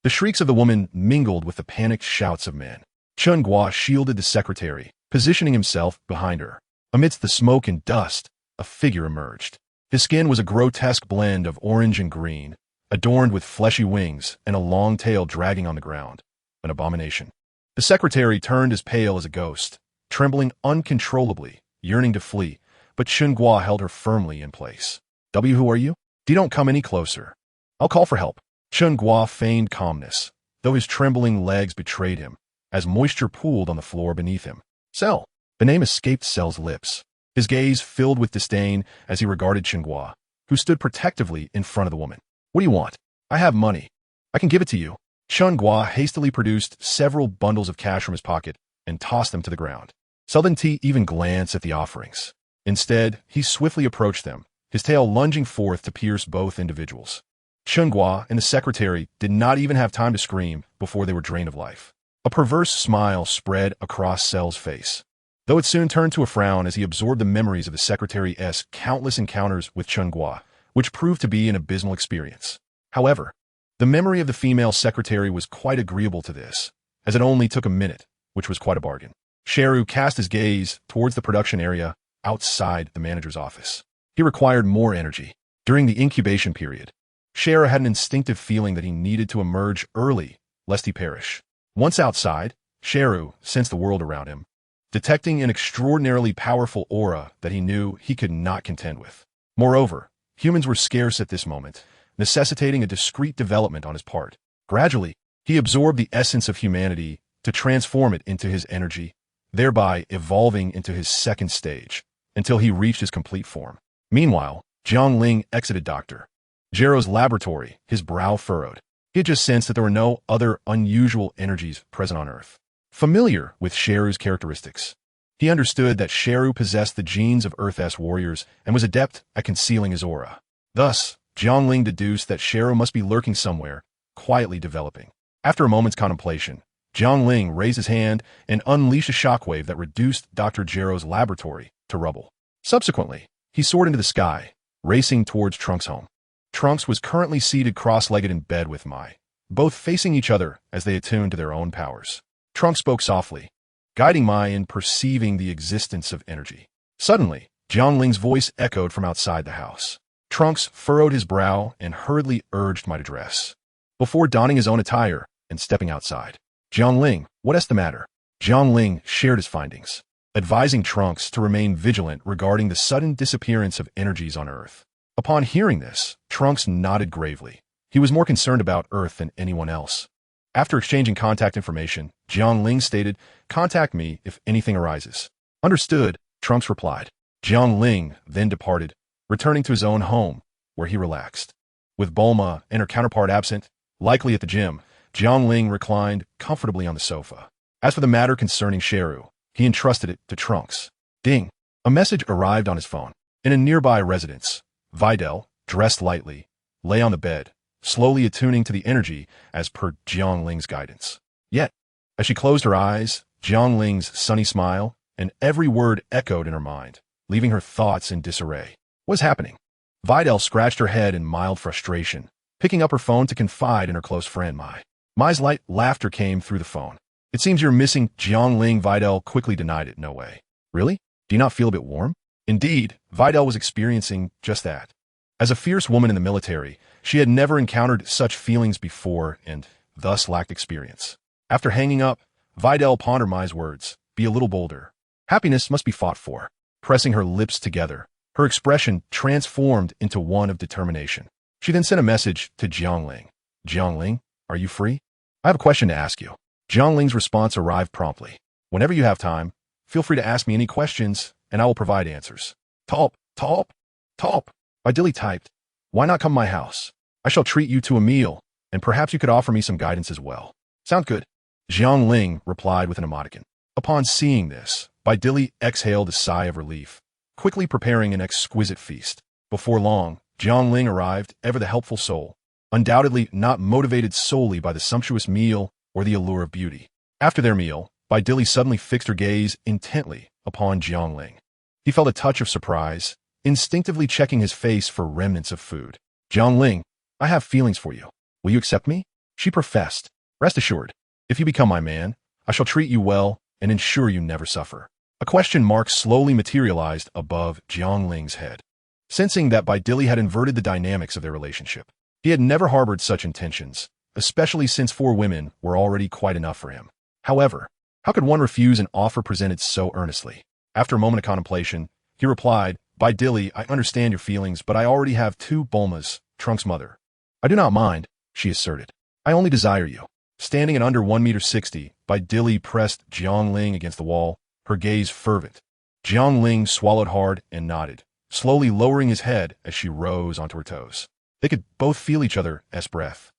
The shrieks of the woman mingled with the panicked shouts of men. Chunghua shielded the secretary, positioning himself behind her. Amidst the smoke and dust, a figure emerged. His skin was a grotesque blend of orange and green, adorned with fleshy wings and a long tail dragging on the ground. An abomination. The secretary turned as pale as a ghost, trembling uncontrollably, yearning to flee, but Chunghua held her firmly in place. "Who are you? Don't come any closer. I'll call for help." Chunghua feigned calmness, though his trembling legs betrayed him, as moisture pooled on the floor beneath him. "Cell." The name escaped Cell's lips. His gaze filled with disdain as he regarded Chunghua, who stood protectively in front of the woman. "What do you want?" "I have money. I can give it to you." Chunghua hastily produced several bundles of cash from his pocket and tossed them to the ground. Cell didn't even glance at the offerings. Instead, he swiftly approached them, his tail lunging forth to pierce both individuals. Chunghua and the secretary did not even have time to scream before they were drained of life. A perverse smile spread across Cell's face, though it soon turned to a frown as he absorbed the memories of the secretary's countless encounters with Chunghua, which proved to be an abysmal experience. However, the memory of the female secretary was quite agreeable to this, as it only took a minute, which was quite a bargain. Sheru cast his gaze towards the production area outside the manager's office. He required more energy. During the incubation period, Sheru had an instinctive feeling that he needed to emerge early, lest he perish. Once outside, Sheru sensed the world around him, detecting an extraordinarily powerful aura that he knew he could not contend with. Moreover, humans were scarce at this moment, necessitating a discreet development on his part. Gradually, he absorbed the essence of humanity to transform it into his energy, thereby evolving into his second stage, until he reached his complete form. Meanwhile, Jiangling exited Dr. Jero's laboratory, his brow furrowed. He had just sensed that there were no other unusual energies present on Earth. Familiar with Sheru's characteristics, he understood that Sheru possessed the genes of Earth's warriors and was adept at concealing his aura. Thus, Jiangling deduced that Sheru must be lurking somewhere, quietly developing. After a moment's contemplation, Jiangling raised his hand and unleashed a shockwave that reduced Dr. Jero's laboratory to rubble. Subsequently, he soared into the sky, racing towards Trunks' home. Trunks was currently seated cross-legged in bed with Mai, both facing each other as they attuned to their own powers. Trunks spoke softly, guiding Mai in perceiving the existence of energy. Suddenly, Jiangling's voice echoed from outside the house. Trunks furrowed his brow and hurriedly urged Mai to dress, before donning his own attire and stepping outside. "Jiangling, what's the matter?" Jiangling shared his findings, advising Trunks to remain vigilant regarding the sudden disappearance of energies on Earth. Upon hearing this, Trunks nodded gravely. He was more concerned about Earth than anyone else. After exchanging contact information, Jiangling stated, "Contact me if anything arises." "Understood," Trunks replied. Jiangling then departed, returning to his own home, where he relaxed. With Bulma and her counterpart absent, likely at the gym, Jiangling reclined comfortably on the sofa. As for the matter concerning Sheru, he entrusted it to Trunks. Ding! A message arrived on his phone. In a nearby residence, Videl, dressed lightly, lay on the bed, slowly attuning to the energy as per Jiangling's guidance. Yet, as she closed her eyes, Jiangling's sunny smile and every word echoed in her mind, leaving her thoughts in disarray. What was happening? Videl scratched her head in mild frustration, picking up her phone to confide in her close friend Mai. Mai's light laughter came through the phone. "It seems you're missing Jiangling." Videl quickly denied it. "No way." "Really? Do you not feel a bit warm?" Indeed, Videl was experiencing just that. As a fierce woman in the military, she had never encountered such feelings before and thus lacked experience. After hanging up, Videl pondered Mai's words, be a little bolder. Happiness must be fought for. Pressing her lips together, her expression transformed into one of determination. She then sent a message to Jiangling. Jiangling, are you free? I have a question to ask you. Jiangling's response arrived promptly. Whenever you have time, feel free to ask me any questions, and I will provide answers. Talp, talp, talp. Dilly typed, why not come to my house? I shall treat you to a meal, and perhaps you could offer me some guidance as well. Sound good? Jiangling replied with an emoticon. Upon seeing this, Dilly exhaled a sigh of relief, quickly preparing an exquisite feast. Before long, Jiangling arrived, ever the helpful soul, undoubtedly not motivated solely by the sumptuous meal or the allure of beauty. After their meal, Dilly suddenly fixed her gaze intently upon Jiangling. He felt a touch of surprise, instinctively checking his face for remnants of food. Jiangling, I have feelings for you. Will you accept me? She professed. Rest assured, if you become my man, I shall treat you well and ensure you never suffer. A question mark slowly materialized above Jiangling's head. Sensing that Dilly had inverted the dynamics of their relationship, he had never harbored such intentions, especially since 4 women were already quite enough for him. However, how could one refuse an offer presented so earnestly? After a moment of contemplation, he replied, Dilly, I understand your feelings, but I already have 2 Bulmas, Trunks' mother. I do not mind, she asserted. I only desire you. Standing at under 1.60 m, Dilly pressed Jiangling against the wall, her gaze fervent. Jiangling swallowed hard and nodded, slowly lowering his head as she rose onto her toes. They could both feel each other's breath.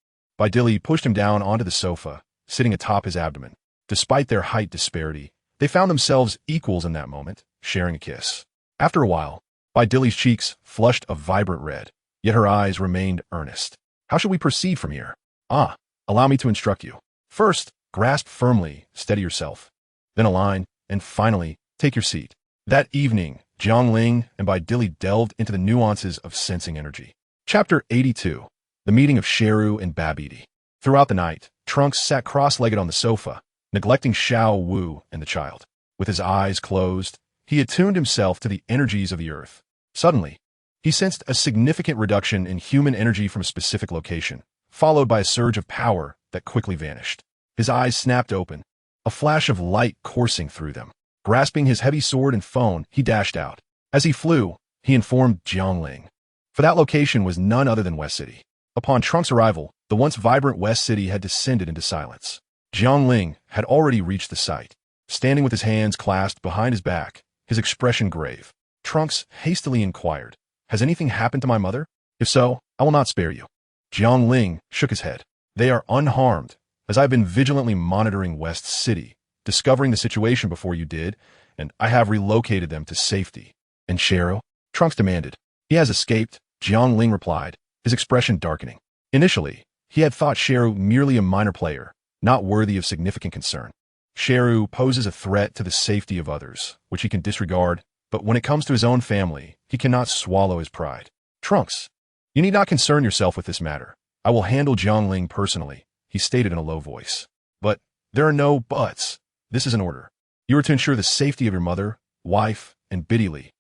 Dilly pushed him down onto the sofa, sitting atop his abdomen. Despite their height disparity, they found themselves equals in that moment, sharing a kiss. After a while, Dilly's cheeks flushed a vibrant red, yet her eyes remained earnest. How should we proceed from here? Allow me to instruct you. First, grasp firmly, steady yourself. Then align, and finally, take your seat. That evening, Jiangling and Dilly delved into the nuances of sensing energy. Chapter 82. The Meeting of Sheru and Babidi. Throughout the night, Trunks sat cross-legged on the sofa, neglecting Xiao Wu and the child. With his eyes closed, he attuned himself to the energies of the earth. Suddenly, he sensed a significant reduction in human energy from a specific location, followed by a surge of power that quickly vanished. His eyes snapped open, a flash of light coursing through them. Grasping his heavy sword and phone, he dashed out. As he flew, he informed Jiangling. For that location was none other than West City. Upon Trunks' arrival, the once vibrant West City had descended into silence. Jiangling had already reached the site. Standing with his hands clasped behind his back, his expression grave, Trunks hastily inquired, has anything happened to my mother? If so, I will not spare you. Jiangling shook his head. They are unharmed, as I've been vigilantly monitoring West City, discovering the situation before you did, and I have relocated them to safety. And Sheru? Trunks demanded. He has escaped, Jiangling replied, his expression darkening. Initially, he had thought Sheru merely a minor player, not worthy of significant concern. Sheru poses a threat to the safety of others, which he can disregard, but when it comes to his own family, he cannot swallow his pride. Trunks, you need not concern yourself with this matter. I will handle Jiangling personally, he stated in a low voice. But there are no buts. This is an order. You are to ensure the safety of your mother, wife, and Biddy.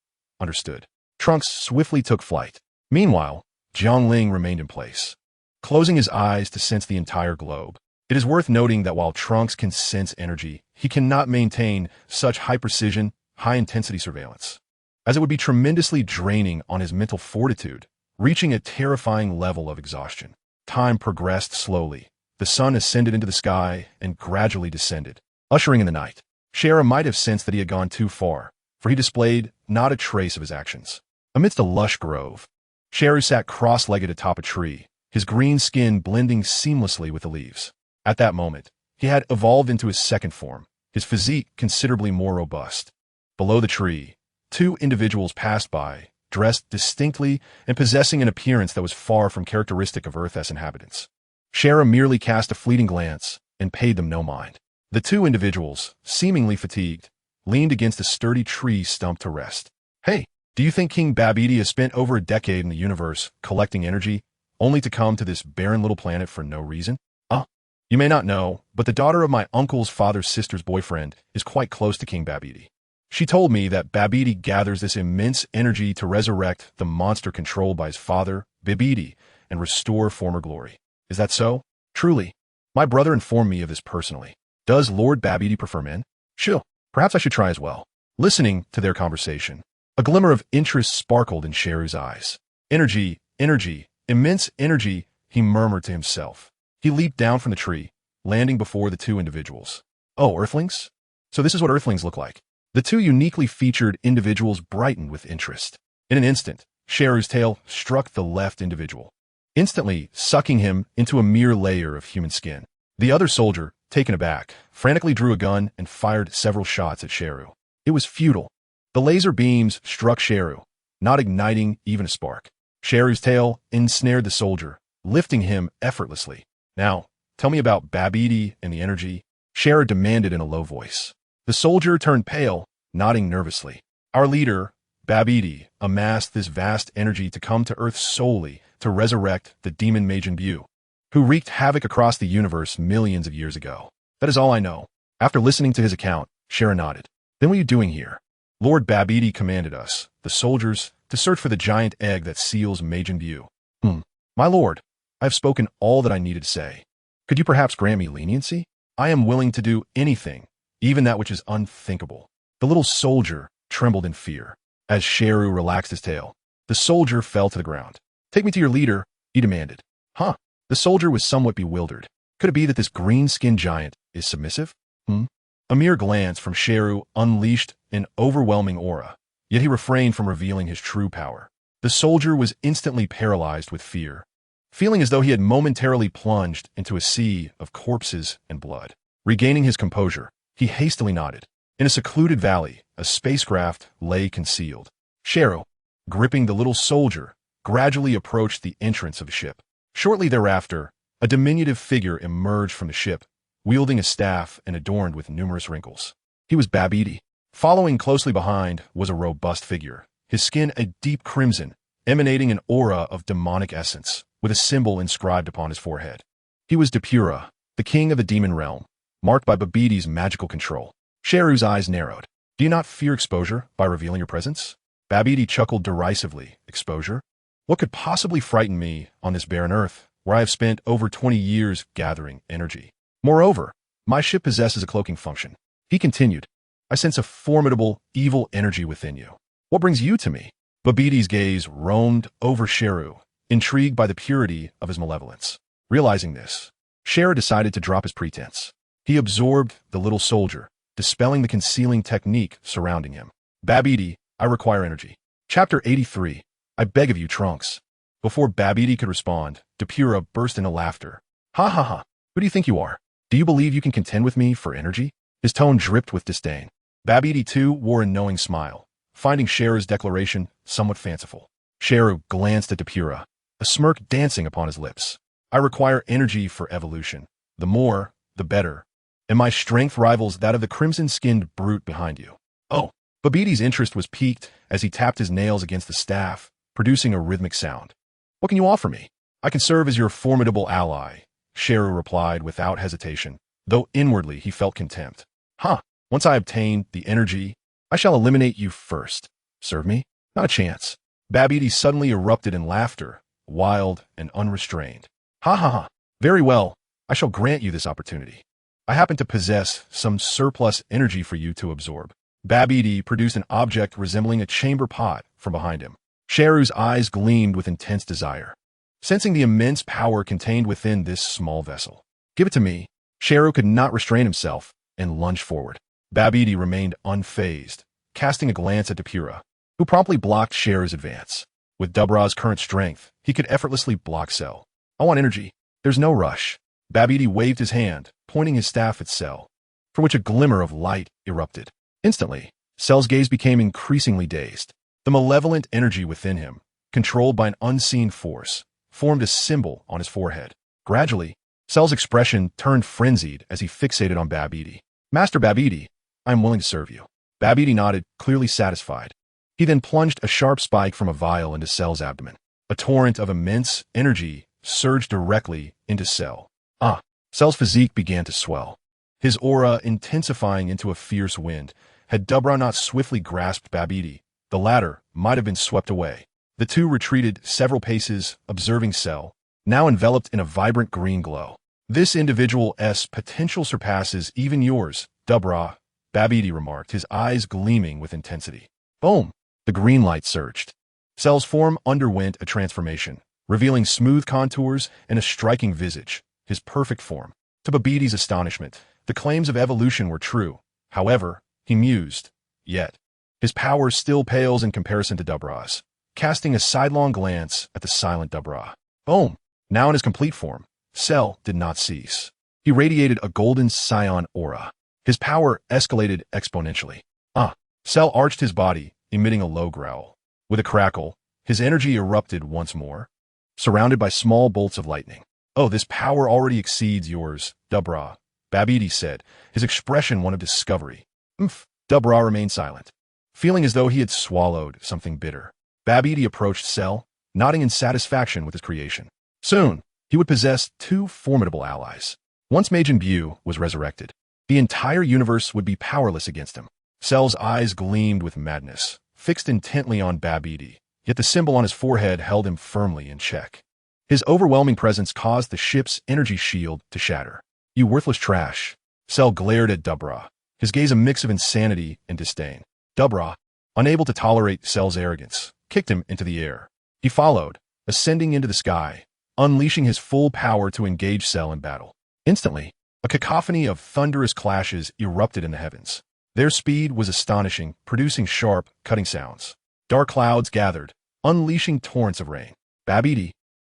Understood. Trunks swiftly took flight. Meanwhile, Jiangling remained in place, closing his eyes to sense the entire globe. It is worth noting that while Trunks can sense energy, he cannot maintain such high-precision, high-intensity surveillance, as it would be tremendously draining on his mental fortitude, reaching a terrifying level of exhaustion. Time progressed slowly. The sun ascended into the sky and gradually descended, ushering in the night. Sheru might have sensed that he had gone too far, for he displayed not a trace of his actions. Amidst a lush grove, Sheru sat cross-legged atop a tree, his green skin blending seamlessly with the leaves. At that moment, he had evolved into his second form, his physique considerably more robust. Below the tree, 2 individuals passed by, dressed distinctly and possessing an appearance that was far from characteristic of Earth's inhabitants. Sheru merely cast a fleeting glance and paid them no mind. The 2 individuals, seemingly fatigued, leaned against a sturdy tree stump to rest. Hey, do you think King Babidi has spent over a decade in the universe collecting energy, only to come to this barren little planet for no reason? You may not know, but the daughter of my uncle's father's sister's boyfriend is quite close to King Babidi. She told me that Babidi gathers this immense energy to resurrect the monster controlled by his father, Babidi, and restore former glory. Is that so? Truly. My brother informed me of this personally. Does Lord Babidi prefer men? Sure. Perhaps I should try as well. Listening to their conversation, a glimmer of interest sparkled in Sheru's eyes. Energy, energy, immense energy, he murmured to himself. He leaped down from the tree, landing before the two individuals. Oh, Earthlings? So this is what Earthlings look like. The two uniquely featured individuals brightened with interest. In an instant, Sheru's tail struck the left individual, instantly sucking him into a mere layer of human skin. The other soldier, taken aback, frantically drew a gun and fired several shots at Sheru. It was futile. The laser beams struck Sheru, not igniting even a spark. Sheru's tail ensnared the soldier, lifting him effortlessly. Now, tell me about Babidi and the energy, Sheru demanded in a low voice. The soldier turned pale, nodding nervously. Our leader, Babidi, amassed this vast energy to come to Earth solely to resurrect the demon Majin Buu, who wreaked havoc across the universe millions of years ago. That is all I know. After listening to his account, Sheru nodded. Then what are you doing here? Lord Babidi commanded us, the soldiers, to search for the giant egg that seals Majin Buu. My lord, I have spoken all that I needed to say. Could you perhaps grant me leniency? I am willing to do anything, even that which is unthinkable. The little soldier trembled in fear. As Sheru relaxed his tail, the soldier fell to the ground. Take me to your leader, he demanded. Huh? The soldier was somewhat bewildered. Could it be that this green-skinned giant is submissive? A mere glance from Sheru unleashed an overwhelming aura, yet he refrained from revealing his true power. The soldier was instantly paralyzed with fear, feeling as though he had momentarily plunged into a sea of corpses and blood. Regaining his composure, he hastily nodded. In a secluded valley, a spacecraft lay concealed. Sheru, gripping the little soldier, gradually approached the entrance of the ship. Shortly thereafter, a diminutive figure emerged from the ship, wielding a staff and adorned with numerous wrinkles. He was Babidi. Following closely behind was a robust figure, his skin a deep crimson, emanating an aura of demonic essence, with a symbol inscribed upon his forehead. He was Depura, the king of the demon realm, marked by Babidi's magical control. Sheru's eyes narrowed. Do you not fear exposure by revealing your presence? Babidi chuckled derisively. Exposure? What could possibly frighten me on this barren earth, where I have spent over 20 years gathering energy? Moreover, my ship possesses a cloaking function. He continued. I sense a formidable, evil energy within you. What brings you to me? Babidi's gaze roamed over Sheru, intrigued by the purity of his malevolence. Realizing this, Sheru decided to drop his pretense. He absorbed the little soldier, dispelling the concealing technique surrounding him. Babidi, I require energy. Chapter 83. I beg of you, Trunks. Before Babidi could respond, Depura burst into laughter. Ha ha ha. Who do you think you are? Do you believe you can contend with me for energy? His tone dripped with disdain. Babidi too wore a knowing smile, finding Sheru's declaration somewhat fanciful. Sheru glanced at Depura, a smirk dancing upon his lips. I require energy for evolution. The more, the better. And my strength rivals that of the crimson-skinned brute behind you. Oh, Babidi's interest was piqued as he tapped his nails against the staff, producing a rhythmic sound. What can you offer me? I can serve as your formidable ally, Sheru replied without hesitation, though inwardly he felt contempt. Once I obtain the energy, I shall eliminate you first. Serve me? Not a chance. Babidi suddenly erupted in laughter, wild and unrestrained. Ha ha ha. Very well, I shall grant you this opportunity. I happen to possess some surplus energy for you to absorb. Babidi produced an object resembling a chamber pot from behind him. Sheru's eyes gleamed with intense desire, sensing the immense power contained within this small vessel. Give it to me. Sheru could not restrain himself and lunged forward. Babidi remained unfazed, casting a glance at Depura, who promptly blocked Sheru's advance. With Dubra's current strength, he could effortlessly block Cell. I want energy. There's no rush. Babidi waved his hand, pointing his staff at Cell, from which a glimmer of light erupted. Instantly, Cell's gaze became increasingly dazed. The malevolent energy within him, controlled by an unseen force, formed a symbol on his forehead. Gradually, Cell's expression turned frenzied as he fixated on Babidi. Master Babidi, I am willing to serve you. Babidi nodded, clearly satisfied. He then plunged a sharp spike from a vial into Cell's abdomen. A torrent of immense energy surged directly into Cell. Cell's physique began to swell, his aura intensifying into a fierce wind. Had Dubra not swiftly grasped Babidi, the latter might have been swept away. The two retreated several paces, observing Cell, now enveloped in a vibrant green glow. This individual's potential surpasses even yours, Dubra, Babidi remarked, his eyes gleaming with intensity. Boom! The green light surged. Cell's form underwent a transformation, revealing smooth contours and a striking visage, his perfect form. To Babidi's astonishment, the claims of evolution were true. However, he mused, yet, his power still pales in comparison to Dubra's, casting a sidelong glance at the silent Dubra. Boom! Now in his complete form, Cell did not cease. He radiated a golden Saiyan aura. His power escalated exponentially. Cell arched his body, emitting a low growl. With a crackle, his energy erupted once more, surrounded by small bolts of lightning. Oh, this power already exceeds yours, Dubra, Babidi said, his expression one of discovery. Dubra remained silent, feeling as though he had swallowed something bitter. Babidi approached Cell, nodding in satisfaction with his creation. Soon, he would possess two formidable allies. Once Majin Buu was resurrected, the entire universe would be powerless against him. Cell's eyes gleamed with madness, fixed intently on Babidi, yet the symbol on his forehead held him firmly in check. His overwhelming presence caused the ship's energy shield to shatter. You worthless trash. Cell glared at Dubra, his gaze a mix of insanity and disdain. Dubra, unable to tolerate Cell's arrogance, kicked him into the air. He followed, ascending into the sky, unleashing his full power to engage Cell in battle. Instantly, a cacophony of thunderous clashes erupted in the heavens. Their speed was astonishing, producing sharp, cutting sounds. Dark clouds gathered, unleashing torrents of rain. Babidi,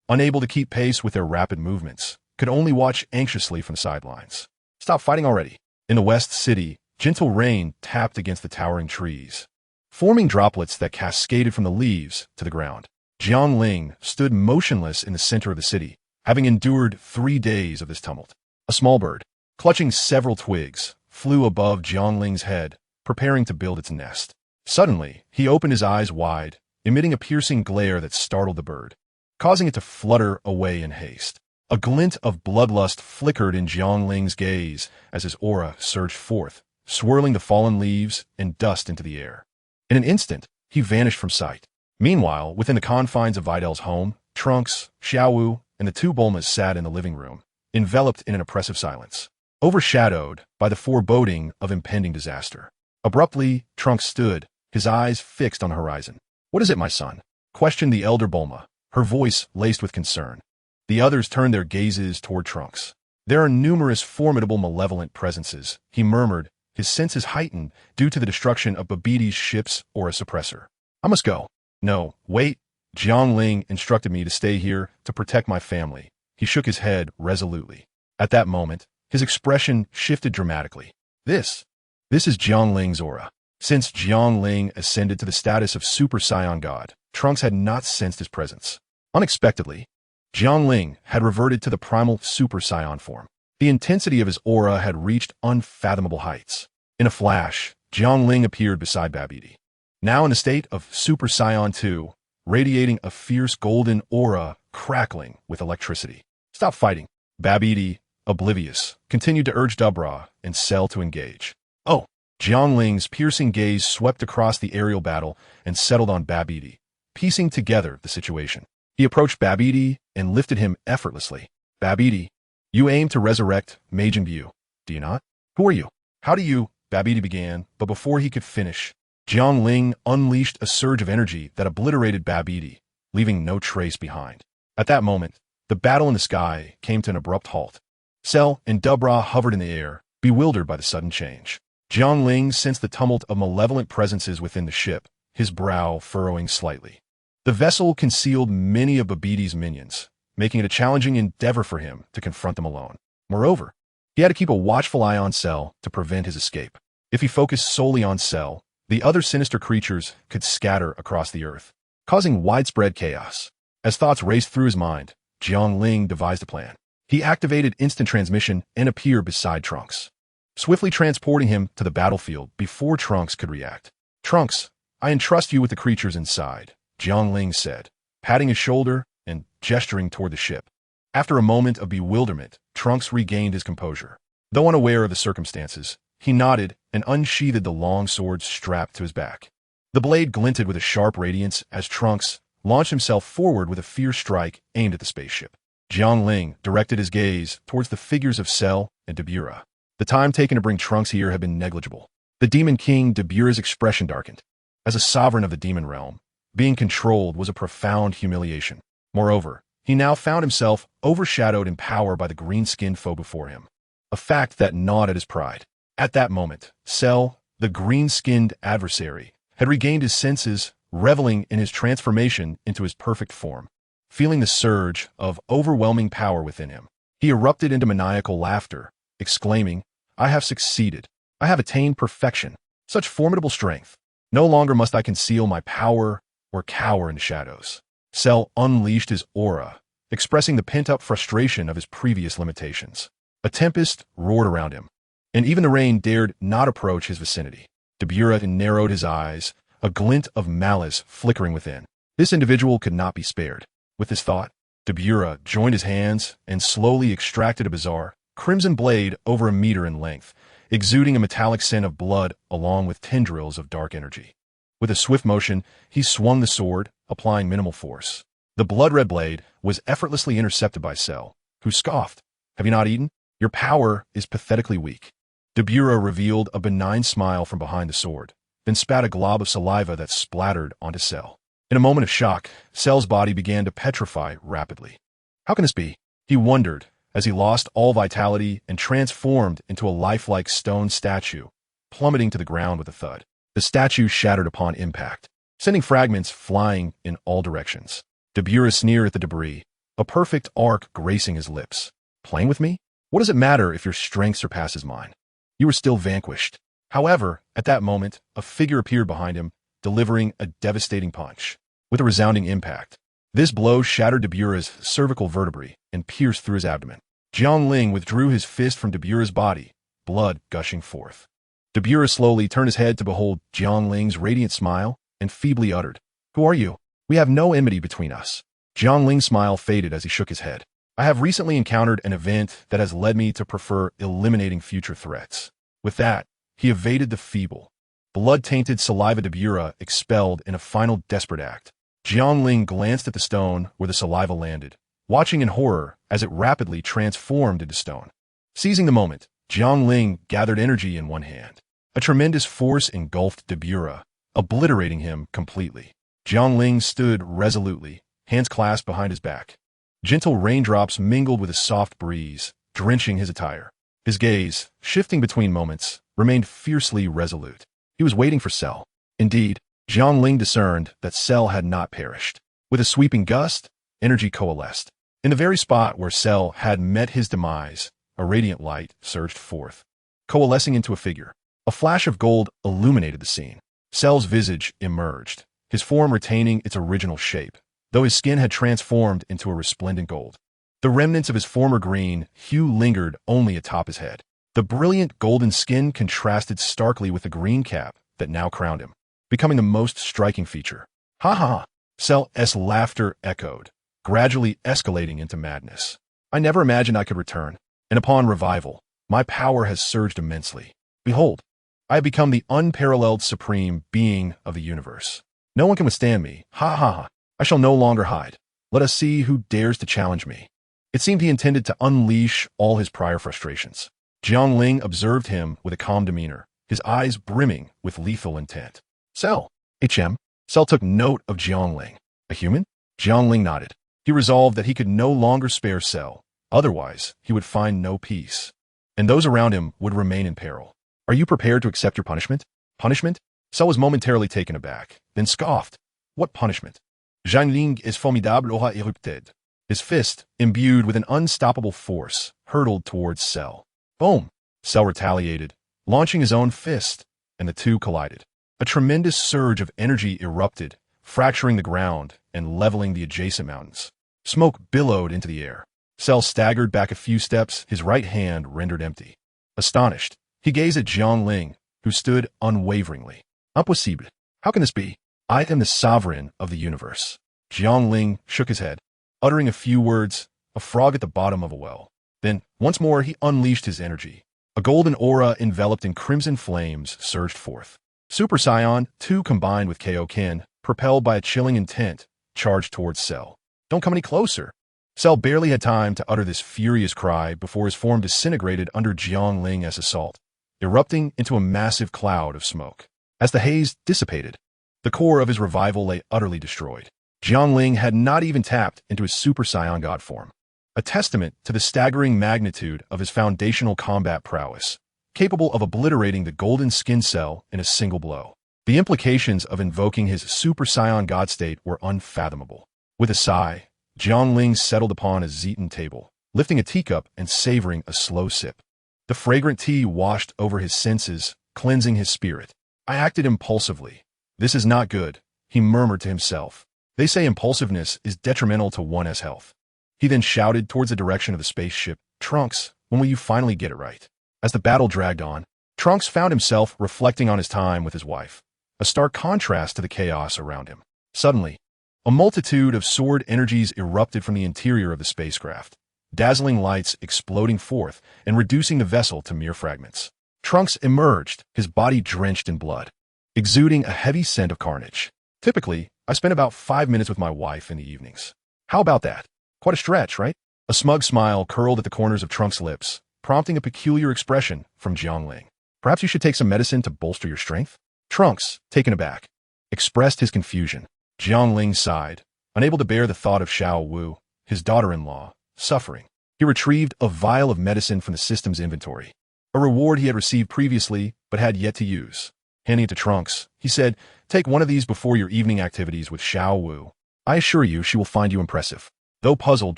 unable to keep pace with their rapid movements, could only watch anxiously from the sidelines. Stop fighting already. In the West City, gentle rain tapped against the towering trees, forming droplets that cascaded from the leaves to the ground. Jiangling stood motionless in the center of the city, having endured 3 days of this tumult. A small bird, clutching several twigs, flew above Jiangling's head, preparing to build its nest. Suddenly, he opened his eyes wide, emitting a piercing glare that startled the bird, causing it to flutter away in haste. A glint of bloodlust flickered in Jiangling's gaze as his aura surged forth, swirling the fallen leaves and dust into the air. In an instant, he vanished from sight. Meanwhile, within the confines of Vidal's home, Trunks, Xiaowu, and the two Bulmas sat in the living room, enveloped in an oppressive silence, overshadowed by the foreboding of impending disaster. Abruptly, Trunks stood, his eyes fixed on the horizon. "What is it, my son?" questioned the elder Bulma, her voice laced with concern. The others turned their gazes toward Trunks. "There are numerous formidable malevolent presences," he murmured, his senses heightened due to the destruction of Babidi's ships or a suppressor. "I must go." "No, wait. Jiangling instructed me to stay here to protect my family." He shook his head resolutely. At that moment, his expression shifted dramatically. This is Jiangling's aura. Since Jiangling ascended to the status of Super Saiyan God, Trunks had not sensed his presence. Unexpectedly, Jiangling had reverted to the primal Super Saiyan form. The intensity of his aura had reached unfathomable heights. In a flash, Jiangling appeared beside Babidi, now in a state of Super Saiyan 2, radiating a fierce golden aura crackling with electricity. "Stop fighting." Babidi, oblivious, continued to urge Dubra and Cell to engage. "Oh!" Jiangling's piercing gaze swept across the aerial battle and settled on Babidi, piecing together the situation. He approached Babidi and lifted him effortlessly. "Babidi, you aim to resurrect Majin Buu, do you not?" "Who are you? How do you—" Babidi began, but before he could finish, Jiangling unleashed a surge of energy that obliterated Babidi, leaving no trace behind. At that moment, the battle in the sky came to an abrupt halt. Cell and Dubra hovered in the air, bewildered by the sudden change. Jiangling sensed the tumult of malevolent presences within the ship, his brow furrowing slightly. The vessel concealed many of Babidi's minions, making it a challenging endeavor for him to confront them alone. Moreover, he had to keep a watchful eye on Cell to prevent his escape. If he focused solely on Cell, the other sinister creatures could scatter across the earth, causing widespread chaos. As thoughts raced through his mind, Jiangling devised a plan. He activated instant transmission and appeared beside Trunks, swiftly transporting him to the battlefield before Trunks could react. "Trunks, I entrust you with the creatures inside," Jiangling said, patting his shoulder and gesturing toward the ship. After a moment of bewilderment, Trunks regained his composure. Though unaware of the circumstances, he nodded and unsheathed the long sword strapped to his back. The blade glinted with a sharp radiance as Trunks launched himself forward with a fierce strike aimed at the spaceship. Jiangling directed his gaze towards the figures of Cell and Dabura. The time taken to bring Trunks here had been negligible. The Demon King Dabura's expression darkened. As a sovereign of the demon realm, being controlled was a profound humiliation. Moreover, he now found himself overshadowed in power by the green-skinned foe before him, a fact that gnawed at his pride. At that moment, Cell, the green-skinned adversary, had regained his senses, reveling in his transformation into his perfect form. Feeling the surge of overwhelming power within him, he erupted into maniacal laughter, exclaiming, "I have succeeded. I have attained perfection. Such formidable strength. No longer must I conceal my power or cower in the shadows." Cell unleashed his aura, expressing the pent-up frustration of his previous limitations. A tempest roared around him, and even the rain dared not approach his vicinity. Dabura narrowed his eyes, a glint of malice flickering within. This individual could not be spared. With this thought, Dabura joined his hands and slowly extracted a bizarre, crimson blade over a meter in length, exuding a metallic scent of blood along with tendrils of dark energy. With a swift motion, he swung the sword, applying minimal force. The blood-red blade was effortlessly intercepted by Cell, who scoffed. "Have you not eaten? Your power is pathetically weak." Dabura revealed a benign smile from behind the sword, then spat a glob of saliva that splattered onto Cell. In a moment of shock, Cell's body began to petrify rapidly. How can this be? He wondered, as he lost all vitality and transformed into a lifelike stone statue, plummeting to the ground with a thud. The statue shattered upon impact, sending fragments flying in all directions. Dabura sneered at the debris, a perfect arc gracing his lips. "Playing with me? What does it matter if your strength surpasses mine? You were still vanquished." However, at that moment, a figure appeared behind him, delivering a devastating punch. With a resounding impact, this blow shattered Dabura's cervical vertebrae and pierced through his abdomen. Jiangling withdrew his fist from Dabura's body, blood gushing forth. Dabura slowly turned his head to behold Jiangling's radiant smile and feebly uttered, "Who are you? We have no enmity between us." Jiangling's smile faded as he shook his head. "I have recently encountered an event that has led me to prefer eliminating future threats." With that, he evaded the feeble, blood-tainted saliva Dabura expelled in a final desperate act. Jiangling glanced at the stone where the saliva landed, watching in horror as it rapidly transformed into stone. Seizing the moment, Jiangling gathered energy in one hand. A tremendous force engulfed Dabura, obliterating him completely. Jiangling stood resolutely, hands clasped behind his back. Gentle raindrops mingled with a soft breeze, drenching his attire. His gaze, shifting between moments, remained fiercely resolute. He was waiting for Cell. Indeed, Jiangling discerned that Cell had not perished. With a sweeping gust, energy coalesced. In the very spot where Cell had met his demise, a radiant light surged forth, coalescing into a figure. A flash of gold illuminated the scene. Cell's visage emerged, his form retaining its original shape, though his skin had transformed into a resplendent gold. The remnants of his former green hue lingered only atop his head. The brilliant golden skin contrasted starkly with the green cap that now crowned him, becoming the most striking feature. "Ha ha!" Cell's laughter echoed, gradually escalating into madness. "I never imagined I could return, and upon revival, my power has surged immensely. Behold, I have become the unparalleled supreme being of the universe. No one can withstand me. Ha ha ha! I shall no longer hide. Let us see who dares to challenge me." It seemed he intended to unleash all his prior frustrations. Jiangling observed him with a calm demeanor, his eyes brimming with lethal intent. "Cell, HM." Cell took note of Jiangling. "A human?" Jiangling nodded. He resolved that he could no longer spare Cell, otherwise he would find no peace, and those around him would remain in peril. "Are you prepared to accept your punishment?" "Punishment?" Cell was momentarily taken aback, then scoffed. "What punishment?" Jiangling is formidable aura érupted. His fist, imbued with an unstoppable force, hurtled towards Cell. Boom! Cell retaliated, launching his own fist, and the two collided. A tremendous surge of energy erupted, fracturing the ground and leveling the adjacent mountains. Smoke billowed into the air. Cell staggered back a few steps, his right hand rendered empty. Astonished, he gazed at Jiangling, who stood unwaveringly. "Impossible. How can this be? I am the sovereign of the universe." Jiangling shook his head, uttering a few words, a frog at the bottom of a well. Then, once more, he unleashed his energy. A golden aura enveloped in crimson flames surged forth. Super Saiyan, 2 combined with Kaioken, propelled by a chilling intent, charged towards Cell. "Don't come any closer." Cell barely had time to utter this furious cry before his form disintegrated under Jiangling's assault, erupting into a massive cloud of smoke. As the haze dissipated, the core of his revival lay utterly destroyed. Jiangling had not even tapped into his Super Saiyan God form, a testament to the staggering magnitude of his foundational combat prowess, capable of obliterating the golden skin cell in a single blow. The implications of invoking his Super Saiyan God state were unfathomable. With a sigh, Jiangling settled upon a Zetan table, lifting a teacup and savoring a slow sip. The fragrant tea washed over his senses, cleansing his spirit. I acted impulsively. This is not good, he murmured to himself. They say impulsiveness is detrimental to one's health. He then shouted towards the direction of the spaceship, Trunks, when will you finally get it right? As the battle dragged on, Trunks found himself reflecting on his time with his wife, a stark contrast to the chaos around him. Suddenly, a multitude of sword energies erupted from the interior of the spacecraft, dazzling lights exploding forth and reducing the vessel to mere fragments. Trunks emerged, his body drenched in blood, exuding a heavy scent of carnage. Typically, I spend about 5 minutes with my wife in the evenings. How about that? Quite a stretch, right? A smug smile curled at the corners of Trunks' lips, prompting a peculiar expression from Jiangling. Perhaps you should take some medicine to bolster your strength? Trunks, taken aback, expressed his confusion. Jiangling sighed, unable to bear the thought of Xiao Wu, his daughter-in-law, suffering. He retrieved a vial of medicine from the system's inventory, a reward he had received previously but had yet to use. Handing it to Trunks, he said, take one of these before your evening activities with Xiao Wu. I assure you she will find you impressive. Though puzzled,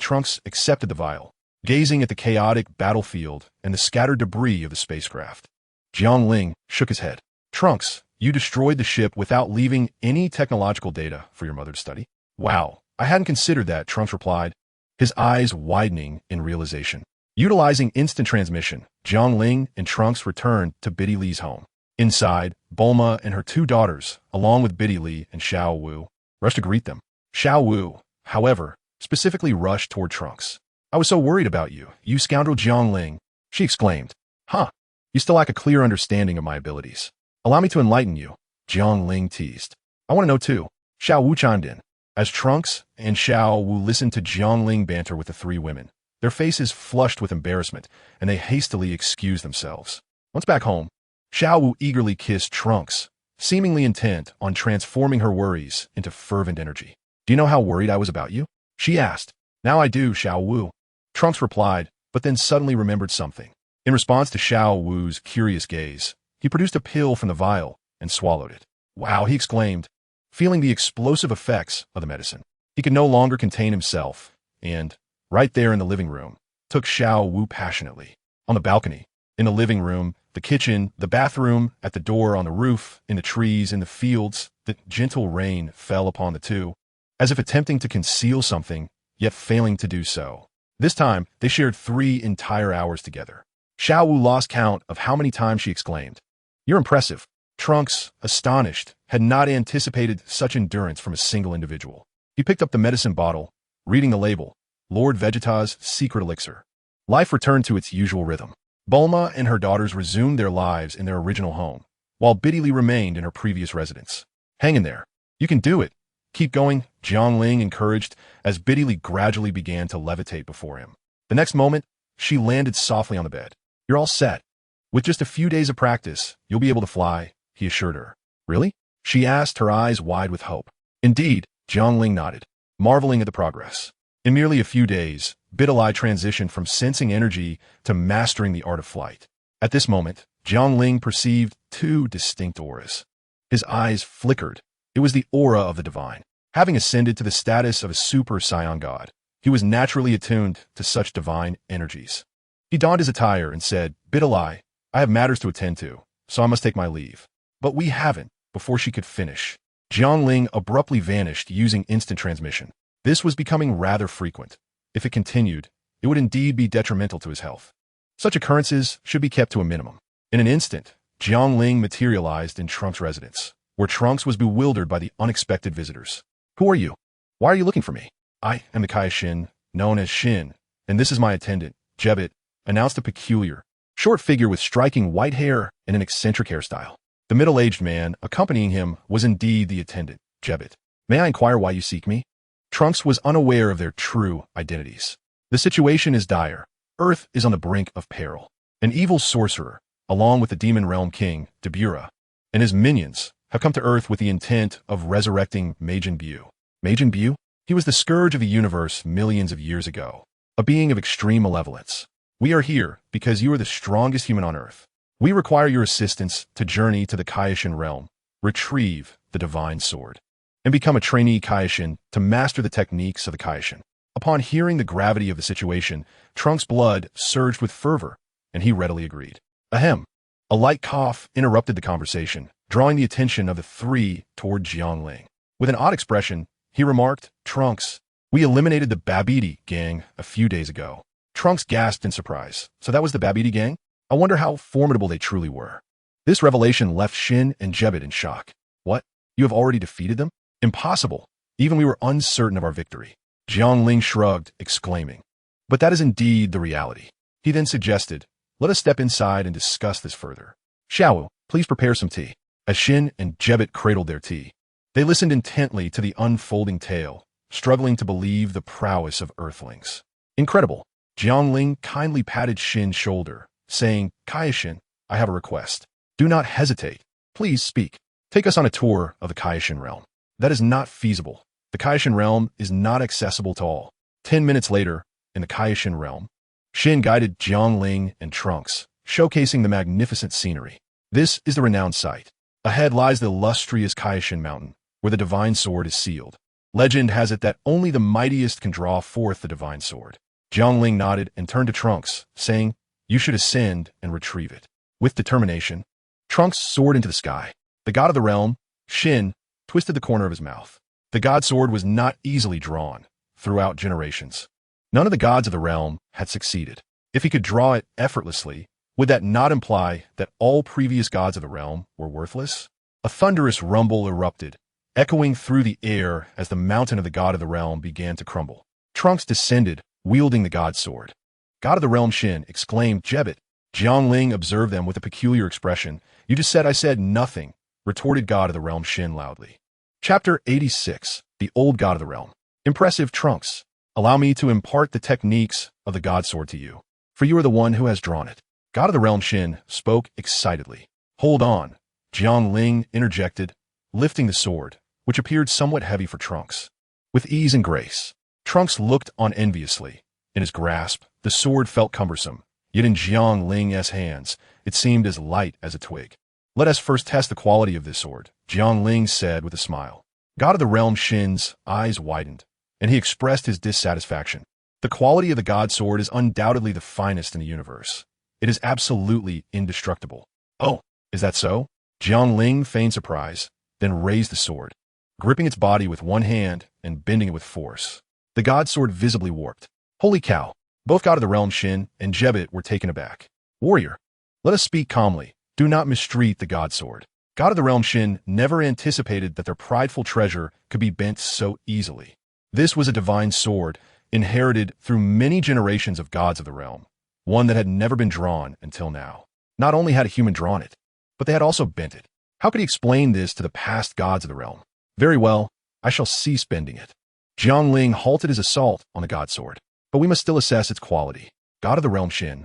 Trunks accepted the vial, gazing at the chaotic battlefield and the scattered debris of the spacecraft. Jiangling shook his head. Trunks, you destroyed the ship without leaving any technological data for your mother to study? Wow, I hadn't considered that, Trunks replied, his eyes widening in realization. Utilizing instant transmission, Jiangling and Trunks returned to Biddy Li's home. Inside, Bulma and her 2 daughters, along with Biddy Li and Xiao Wu, rushed to greet them. Xiao Wu, however, specifically rushed toward Trunks. I was so worried about you, you scoundrel Jiangling, she exclaimed. Huh, you still lack a clear understanding of my abilities. Allow me to enlighten you, Jiangling teased. I want to know too, Xiao Wu chimed in. As Trunks and Xiao Wu listened to Jiangling banter with the 3 women, their faces flushed with embarrassment, and they hastily excused themselves. Once back home, Xiao Wu eagerly kissed Trunks, seemingly intent on transforming her worries into fervent energy. Do you know how worried I was about you? She asked. Now I do, Xiao Wu. Trunks replied, but then suddenly remembered something. In response to Xiao Wu's curious gaze, he produced a pill from the vial and swallowed it. Wow, he exclaimed, feeling the explosive effects of the medicine. He could no longer contain himself, and, right there in the living room, took Xiao Wu passionately. On the balcony, in the living room, the kitchen, the bathroom, at the door, on the roof, in the trees, in the fields, the gentle rain fell upon the two, as if attempting to conceal something, yet failing to do so. This time, they shared 3 entire hours together. Xiao Wu lost count of how many times she exclaimed, You're impressive. Trunks, astonished, had not anticipated such endurance from a single individual. He picked up the medicine bottle, reading the label, Lord Vegeta's secret elixir. Life returned to its usual rhythm. Bulma and her daughters resumed their lives in their original home, while Biddy Li remained in her previous residence. Hang in there. You can do it. Keep going, Jiangling encouraged as Biddy Li gradually began to levitate before him. The next moment, she landed softly on the bed. You're all set. With just a few days of practice, you'll be able to fly, he assured her. Really? She asked, her eyes wide with hope. Indeed, Jiangling nodded, marveling at the progress. In merely a few days, Biddy Li transitioned from sensing energy to mastering the art of flight. At this moment, Jiangling perceived 2 distinct auras. His eyes flickered. It was the aura of the divine. Having ascended to the status of a Super Saiyan God, he was naturally attuned to such divine energies. He donned his attire and said, Biddy Li, I have matters to attend to, so I must take my leave. But we haven't, before she could finish. Jiangling abruptly vanished using instant transmission. This was becoming rather frequent. If it continued, it would indeed be detrimental to his health. Such occurrences should be kept to a minimum. In an instant, Jiangling materialized in Trunks' residence, where Trunks was bewildered by the unexpected visitors. Who are you? Why are you looking for me? I am the Kaishin, known as Shin, and this is my attendant, Jebit, announced a peculiar, short figure with striking white hair and an eccentric hairstyle. The middle-aged man accompanying him was indeed the attendant, Jebit. May I inquire why you seek me? Trunks was unaware of their true identities. The situation is dire. Earth is on the brink of peril. An evil sorcerer, along with the demon realm king, Debura, and his minions, have come to Earth with the intent of resurrecting Majin Buu. Majin Buu? He was the scourge of the universe millions of years ago, a being of extreme malevolence. We are here because you are the strongest human on Earth. We require your assistance to journey to the Kaioshin realm, retrieve the divine sword, and become a trainee Kaioshin to master the techniques of the Kaioshin. Upon hearing the gravity of the situation, Trunks' blood surged with fervor, and he readily agreed. Ahem. A light cough interrupted the conversation, drawing the attention of the three toward Jiangling. With an odd expression, he remarked, Trunks, we eliminated the Babidi gang a few days ago. Trunks gasped in surprise. So that was the Babidi gang? I wonder how formidable they truly were. This revelation left Shin and Jebit in shock. What? You have already defeated them? Impossible. Even we were uncertain of our victory. Jiangling shrugged, exclaiming. But that is indeed the reality. He then suggested, let us step inside and discuss this further. Xiaowu, please prepare some tea. As Shin and Jebit cradled their tea, they listened intently to the unfolding tale, struggling to believe the prowess of Earthlings. Incredible. Jiangling kindly patted Shin's shoulder, saying, Kaioshin, I have a request. Do not hesitate. Please speak. Take us on a tour of the Kaioshin realm. That is not feasible. The Kaioshin realm is not accessible to all. 10 minutes later, in the Kaioshin realm, Shin guided Jiangling and Trunks, showcasing the magnificent scenery. This is the renowned site. Ahead lies the illustrious Kaioshin mountain, where the divine sword is sealed. Legend has it that only the mightiest can draw forth the divine sword. Jiangling nodded and turned to Trunks, saying, you should ascend and retrieve it. With determination, Trunks soared into the sky. The god of the realm, Shin, twisted the corner of his mouth. The god sword was not easily drawn throughout generations. None of the gods of the realm had succeeded. If he could draw it effortlessly, would that not imply that all previous gods of the realm were worthless? A thunderous rumble erupted, echoing through the air as the mountain of the god of the realm began to crumble. Trunks descended, wielding the god sword. God of the realm Shin, exclaimed Jebit. Jiangling observed them with a peculiar expression. You just said I said nothing, retorted God of the realm Shin loudly. Chapter 86, The Old God of the Realm. Impressive Trunks. Allow me to impart the techniques of the god sword to you, for you are the one who has drawn it. God of the realm Shin spoke excitedly. Hold on, Jiangling interjected, lifting the sword, which appeared somewhat heavy for Trunks. With ease and grace, Trunks looked on enviously. In his grasp, the sword felt cumbersome, yet in Jiangling's hands, it seemed as light as a twig. Let us first test the quality of this sword, Jiangling said with a smile. God of the realm Shin's eyes widened, and he expressed his dissatisfaction. The quality of the god sword is undoubtedly the finest in the universe. It is absolutely indestructible. Oh, is that so? Jiangling feigned surprise, then raised the sword, gripping its body with one hand and bending it with force. The god sword visibly warped. Holy cow! Both God of the realm Shin and Jebit were taken aback. Warrior, let us speak calmly. Do not mistreat the god sword. God of the realm Shin never anticipated that their prideful treasure could be bent so easily. This was a divine sword, inherited through many generations of gods of the realm, one that had never been drawn until now. Not only had a human drawn it, but they had also bent it. How could he explain this to the past gods of the realm? Very well, I shall cease bending it. Jiangling halted his assault on the god sword, but we must still assess its quality. God of the realm Shin,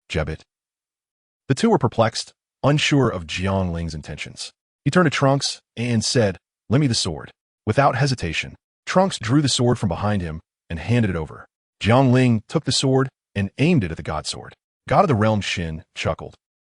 Jebit. The two were perplexed, unsure of Jiangling's intentions. He turned to Trunks and said, lend me the sword. Without hesitation, Trunks drew the sword from behind him and handed it over. Jiangling took the sword and aimed it at the god sword. God of the realm Shin chuckled.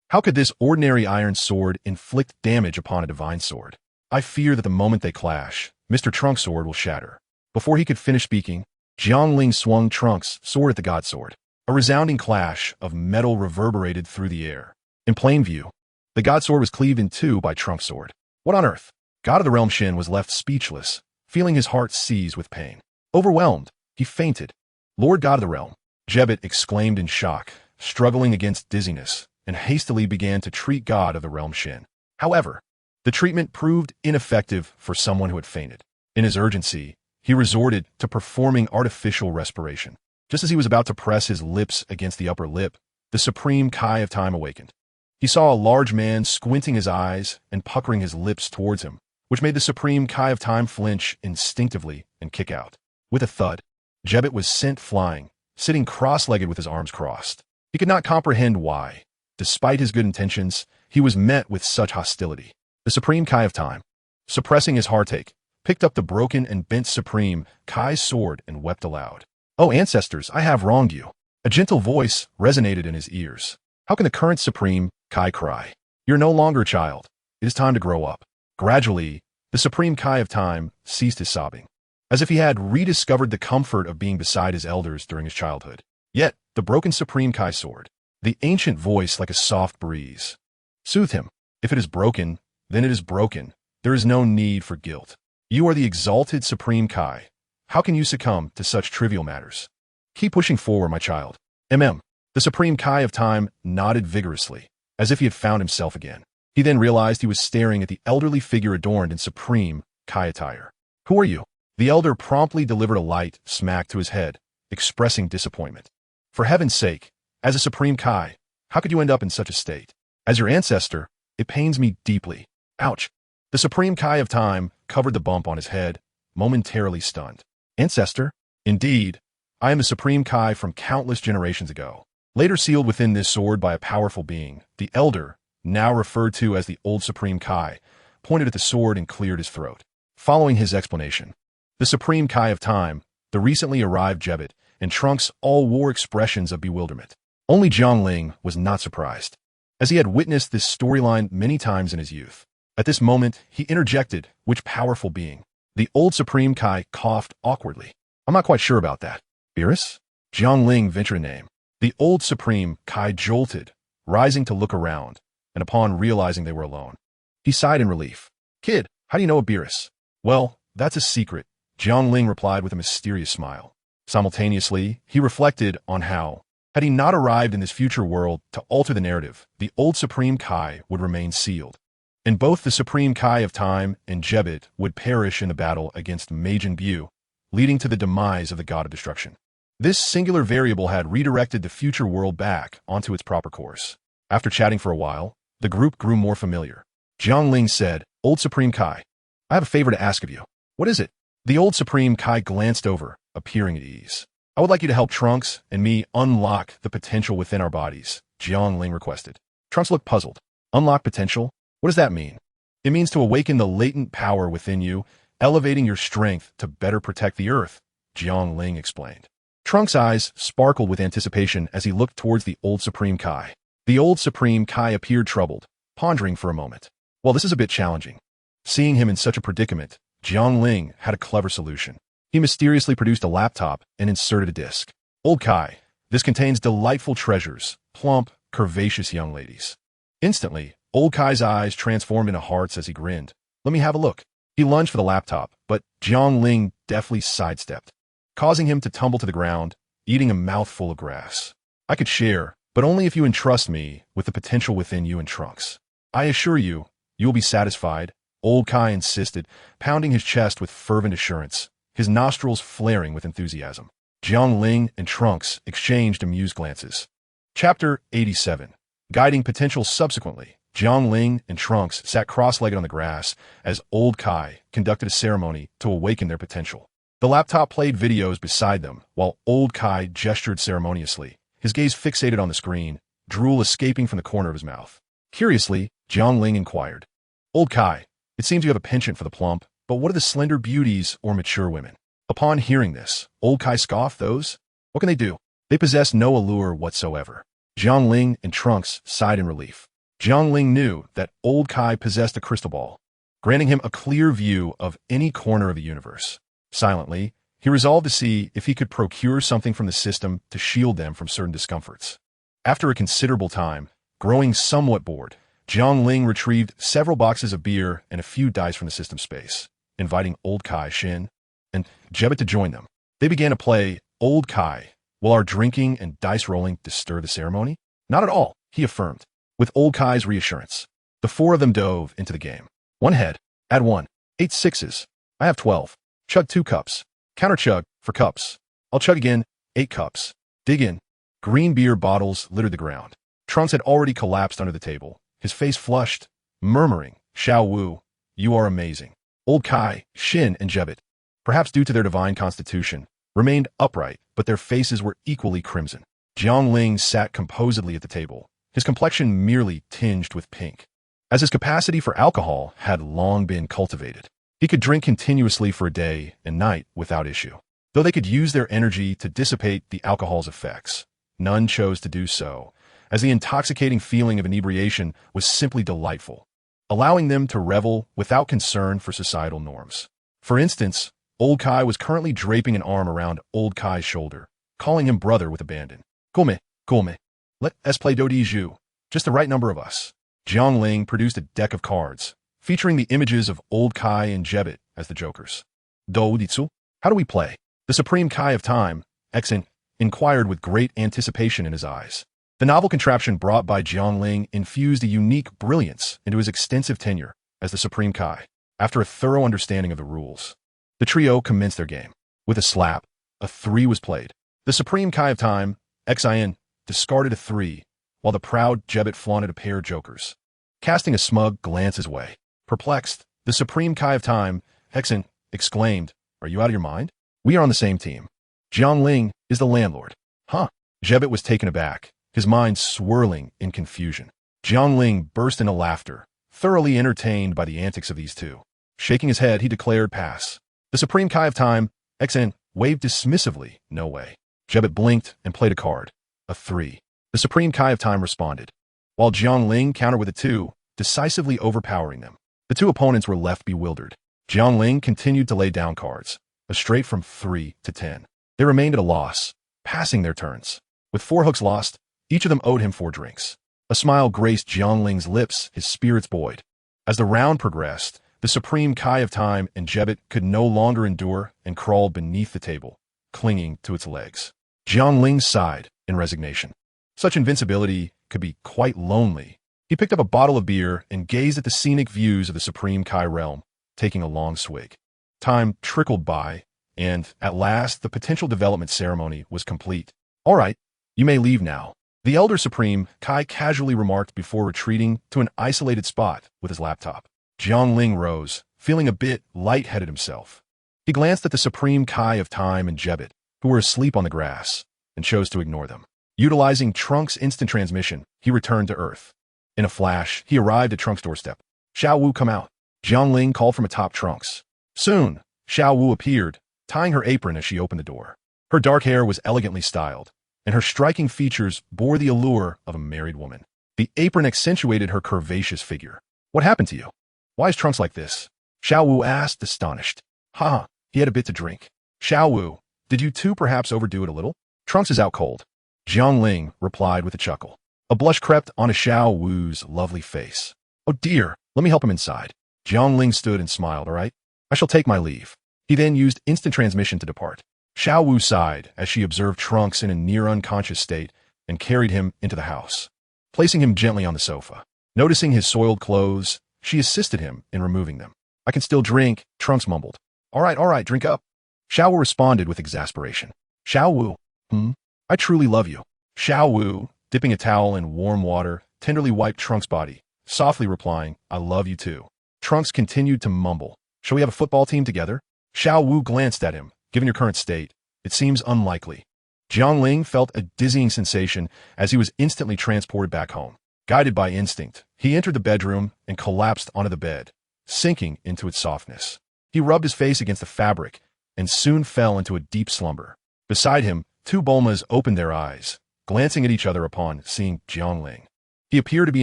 How could this ordinary iron sword inflict damage upon a divine sword? I fear that the moment they clash, Mr. Trunks' sword will shatter. Before he could finish speaking, Jiangling swung Trunks' sword at the god sword. A resounding clash of metal reverberated through the air. In plain view, the god sword was cleaved in two by Trunks' sword. What on earth? God of the realm Shin was left speechless, feeling his heart seize with pain. Overwhelmed, he fainted. Lord God of the realm, Jebit exclaimed in shock, struggling against dizziness, and hastily began to treat God of the realm Shin. However, the treatment proved ineffective for someone who had fainted. In his urgency, he resorted to performing artificial respiration. Just as he was about to press his lips against the upper lip, the supreme Kai of time awakened. He saw a large man squinting his eyes and puckering his lips towards him, which made the supreme Kai of time flinch instinctively and kick out. With a thud, Jebit was sent flying, sitting cross-legged with his arms crossed. He could not comprehend why, despite his good intentions, he was met with such hostility. The Supreme Kai of Time, suppressing his heartache, picked up the broken and bent Supreme Kai's sword and wept aloud. "Oh, ancestors, I have wronged you." A gentle voice resonated in his ears. "How can the current Supreme Kai cry? You're no longer a child. It is time to grow up." Gradually, the Supreme Kai of Time ceased his sobbing, as if he had rediscovered the comfort of being beside his elders during his childhood. Yet, the broken Supreme Kai sword, the ancient voice like a soft breeze, soothed him. "If it is broken, then it is broken. There is no need for guilt. You are the exalted Supreme Kai. How can you succumb to such trivial matters? Keep pushing forward, my child." The Supreme Kai of Time nodded vigorously, as if he had found himself again. He then realized he was staring at the elderly figure adorned in Supreme Kai attire. "Who are you?" The elder promptly delivered a light smack to his head, expressing disappointment. "For heaven's sake, as a Supreme Kai, how could you end up in such a state? As your ancestor, it pains me deeply." Ouch. The Supreme Kai of Time covered the bump on his head, momentarily stunned. "Ancestor? Indeed, I am the Supreme Kai from countless generations ago. Later sealed within this sword by a powerful being, the Elder, now referred to as the Old Supreme Kai, pointed at the sword and cleared his throat. Following his explanation, the Supreme Kai of Time, the recently arrived Jebet, and Trunks all wore expressions of bewilderment. Only Jiangling was not surprised, as he had witnessed this storyline many times in his youth. At this moment, he interjected, "Which powerful being?" The Old Supreme Kai coughed awkwardly. "I'm not quite sure about that." "Beerus?" Jiangling ventured a name. The Old Supreme Kai jolted, rising to look around, and upon realizing they were alone, he sighed in relief. "Kid, how do you know of Beerus?" "Well, that's a secret," Jiangling replied with a mysterious smile. Simultaneously, he reflected on how, had he not arrived in this future world to alter the narrative, the Old Supreme Kai would remain sealed, and both the Supreme Kai of Time and Jebet would perish in the battle against Majin Buu, leading to the demise of the God of Destruction. This singular variable had redirected the future world back onto its proper course. After chatting for a while, the group grew more familiar. Jiangling said, "Old Supreme Kai, I have a favor to ask of you." "What is it?" The Old Supreme Kai glanced over, appearing at ease. "I would like you to help Trunks and me unlock the potential within our bodies," Jiangling requested. Trunks looked puzzled. "Unlock potential? What does that mean?" "It means to awaken the latent power within you, elevating your strength to better protect the Earth," Jiangling explained. Trunks' eyes sparkled with anticipation as he looked towards the Old Supreme Kai. The Old Supreme Kai appeared troubled, pondering for a moment. "Well, this is a bit challenging." Seeing him in such a predicament, Jiangling had a clever solution. He mysteriously produced a laptop and inserted a disc. "Old Kai, this contains delightful treasures, plump, curvaceous young ladies." Instantly, Old Kai's eyes transformed into hearts as he grinned. "Let me have a look." He lunged for the laptop, but Jiangling deftly sidestepped, causing him to tumble to the ground, eating a mouthful of grass. "I could share, but only if you entrust me with the potential within you and Trunks. I assure you, you will be satisfied," Old Kai insisted, pounding his chest with fervent assurance, his nostrils flaring with enthusiasm. Jiangling and Trunks exchanged amused glances. Chapter 87. Guiding Potential. Subsequently, Jiangling and Trunks sat cross-legged on the grass as Old Kai conducted a ceremony to awaken their potential. The laptop played videos beside them, while Old Kai gestured ceremoniously, his gaze fixated on the screen, drool escaping from the corner of his mouth. Curiously, Jiangling inquired, "Old Kai, it seems you have a penchant for the plump, but what are the slender beauties or mature women?" Upon hearing this, Old Kai scoffed. "Those? What can they do? They possess no allure whatsoever." Jiangling and Trunks sighed in relief. Jiangling knew that Old Kai possessed a crystal ball, granting him a clear view of any corner of the universe. Silently, he resolved to see if he could procure something from the system to shield them from certain discomforts. After a considerable time, growing somewhat bored, Jiangling retrieved several boxes of beer and a few dice from the system space, inviting Old Kai, Shin, and Jebet to join them. They began to play. "Old Kai, will our drinking and dice rolling disturb the ceremony?" "Not at all," he affirmed, with Old Kai's reassurance. The four of them dove into the game. "One head, add 1, 8 sixes. I have 12. Chug 2 cups. Counter chug for cups. I'll chug again, 8 cups. Dig in." Green beer bottles littered the ground. Trunks had already collapsed under the table, his face flushed, murmuring, "Xiao Wu, you are amazing." Old Kai, Shin, and Jebet, perhaps due to their divine constitution, remained upright, but their faces were equally crimson. Jiangling sat composedly at the table, his complexion merely tinged with pink. As his capacity for alcohol had long been cultivated, he could drink continuously for a day and night without issue. Though they could use their energy to dissipate the alcohol's effects, none chose to do so, as the intoxicating feeling of inebriation was simply delightful, allowing them to revel without concern for societal norms. For instance, Old Kai was currently draping an arm around Old Kai's shoulder, calling him brother with abandon. Come, come, let us play Dodi Ju, just the right number of us. Jiang Ling produced a deck of cards, featuring the images of Old Kai and Jebit as the jokers. Do Ditsu, how do we play? The Supreme Kai of Time, Exen, inquired with great anticipation in his eyes. The novel contraption brought by Jiang Ling infused a unique brilliance into his extensive tenure as the Supreme Kai. After a thorough understanding of the rules, the trio commenced their game. With a slap, a 3 was played. The Supreme Kai of Time, Xian, discarded a 3, while the proud Jebit flaunted a pair of jokers. Casting a smug glance his way, perplexed, the Supreme Kai of Time, Xian, exclaimed, "Are you out of your mind? We are on the same team. Jiang Ling is the landlord." Huh? Jebit was taken aback, his mind swirling in confusion. Jiang Ling burst into laughter, thoroughly entertained by the antics of these two. Shaking his head, he declared pass. The Supreme Kai of Time, Xen, waved dismissively, no way. Jebit blinked and played a card, a 3. The Supreme Kai of Time responded, while Jiang Ling countered with a 2, decisively overpowering them. The two opponents were left bewildered. Jiang Ling continued to lay down cards, a straight from 3 to 10. They remained at a loss, passing their turns. With 4 hooks lost, each of them owed him 4 drinks. A smile graced Jiang Ling's lips, his spirits buoyed. As the round progressed, the Supreme Kai of Time and Jebit could no longer endure and crawled beneath the table, clinging to its legs. Jiang Ling sighed in resignation. Such invincibility could be quite lonely. He picked up a bottle of beer and gazed at the scenic views of the Supreme Kai realm, taking a long swig. Time trickled by, and, at last, the potential development ceremony was complete. "All right, you may leave now," the Elder Supreme Kai casually remarked before retreating to an isolated spot with his laptop. Jiang Ling rose, feeling a bit lightheaded himself. He glanced at the Supreme Kai of Time and Jebit, who were asleep on the grass, and chose to ignore them. Utilizing Trunk's instant transmission, he returned to Earth. In a flash, he arrived at Trunk's doorstep. "Xiao Wu, come out," Jiang Ling called from atop Trunks. Soon, Xiao Wu appeared, tying her apron as she opened the door. Her dark hair was elegantly styled, and her striking features bore the allure of a married woman. The apron accentuated her curvaceous figure. "What happened to you? Why is Trunks like this?" Xiao Wu asked, astonished. "Ha, he had a bit to drink." "Xiao Wu, did you two perhaps overdo it a little? Trunks is out cold." Jiang Ling replied with a chuckle. A blush crept onto Xiao Wu's lovely face. "Oh dear, let me help him inside." Jiang Ling stood and smiled. "All right, I shall take my leave." He then used instant transmission to depart. Xiao Wu sighed as she observed Trunks in a near-unconscious state and carried him into the house, placing him gently on the sofa. Noticing his soiled clothes, she assisted him in removing them. "I can still drink," Trunks mumbled. All right, drink up." Xiao Wu responded with exasperation. "Xiao Wu, I truly love you." Xiao Wu, dipping a towel in warm water, tenderly wiped Trunks' body, softly replying, "I love you too." Trunks continued to mumble. "Shall we have a football team together?" Xiao Wu glanced at him. "Given your current state, it seems unlikely." Jiang Ling felt a dizzying sensation as he was instantly transported back home. Guided by instinct, he entered the bedroom and collapsed onto the bed, sinking into its softness. He rubbed his face against the fabric and soon fell into a deep slumber. Beside him, 2 Bulmas opened their eyes, glancing at each other upon seeing Jiang Ling. He appeared to be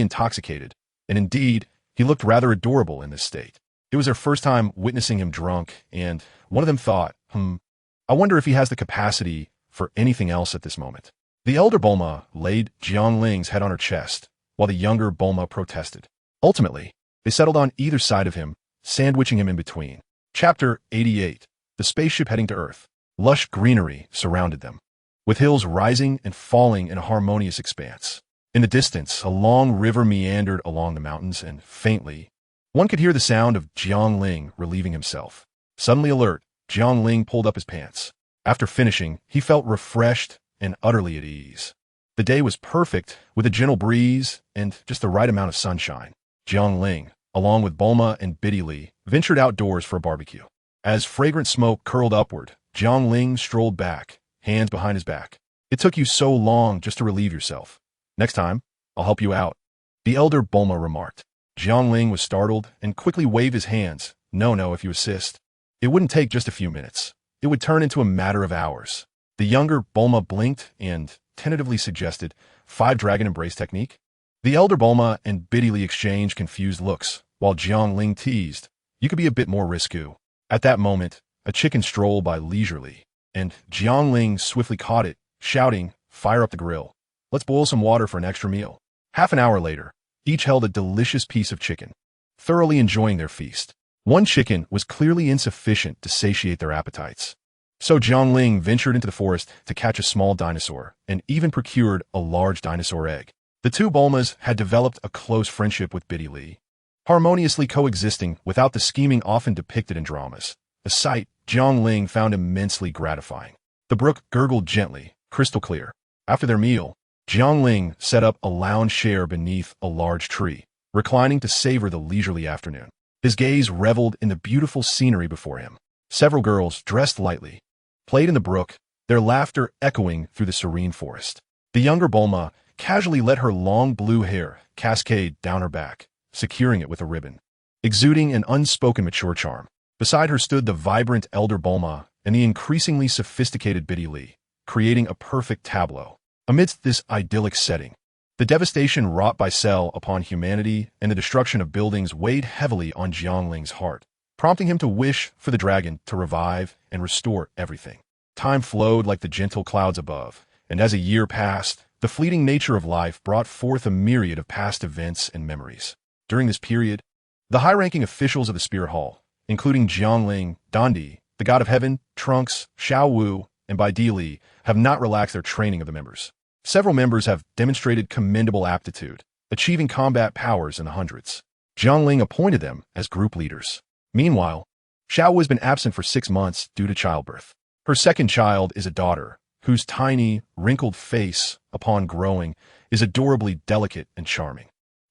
intoxicated, and indeed, he looked rather adorable in this state. It was their first time witnessing him drunk, and one of them thought, I wonder if he has the capacity for anything else at this moment. The elder Bulma laid Jiang Ling's head on her chest, while the younger Bulma protested. Ultimately, they settled on either side of him, sandwiching him in between. Chapter 88. The spaceship heading to Earth. Lush greenery surrounded them, with hills rising and falling in a harmonious expanse. In the distance, a long river meandered along the mountains, and faintly, one could hear the sound of Jiang Ling relieving himself. Suddenly alert, Jiang Ling pulled up his pants. After finishing, he felt refreshed and utterly at ease. The day was perfect, with a gentle breeze and just the right amount of sunshine. Jiang Ling, along with Bulma and Biddy Li, ventured outdoors for a barbecue. As fragrant smoke curled upward, Jiang Ling strolled back, hands behind his back. "It took you so long just to relieve yourself. Next time, I'll help you out, the elder Bulma remarked. Jiangling was startled and quickly waved his hands. No, if you assist. It wouldn't take just a few minutes. It would turn into a matter of hours. The younger Bulma blinked and tentatively suggested 5-dragon embrace technique. The elder Bulma and Biddy exchanged confused looks, while Jiangling teased, you could be a bit more risky. At that moment, a chicken strolled by leisurely, and Jiangling swiftly caught it, shouting, fire up the grill. Let's boil some water for an extra meal. Half an hour later, each held a delicious piece of chicken, thoroughly enjoying their feast. One chicken was clearly insufficient to satiate their appetites. So Jiangling ventured into the forest to catch a small dinosaur and even procured a large dinosaur egg. The two Bulmas had developed a close friendship with Biddy, harmoniously coexisting without the scheming often depicted in dramas, a sight Jiangling found immensely gratifying. The brook gurgled gently, crystal clear. After their meal, Jiangling set up a lounge chair beneath a large tree, reclining to savor the leisurely afternoon. His gaze reveled in the beautiful scenery before him. Several girls, dressed lightly, played in the brook, their laughter echoing through the serene forest. The younger Bulma casually let her long blue hair cascade down her back, securing it with a ribbon, exuding an unspoken mature charm. Beside her stood the vibrant elder Bulma and the increasingly sophisticated Biddy, creating a perfect tableau. Amidst this idyllic setting, the devastation wrought by Cell upon humanity and the destruction of buildings weighed heavily on Jiangling's heart, prompting him to wish for the dragon to revive and restore everything. Time flowed like the gentle clouds above, and as a year passed, the fleeting nature of life brought forth a myriad of past events and memories. During this period, the high-ranking officials of the Spirit Hall, including Jiangling, Dandi, the God of Heaven, Trunks, Xiao Wu, and Bai Li, have not relaxed their training of the members. Several members have demonstrated commendable aptitude, achieving combat powers in the hundreds. Jiangling appointed them as group leaders. Meanwhile, Xiao Wu has been absent for 6 months due to childbirth. Her second child is a daughter, whose tiny, wrinkled face, upon growing, is adorably delicate and charming.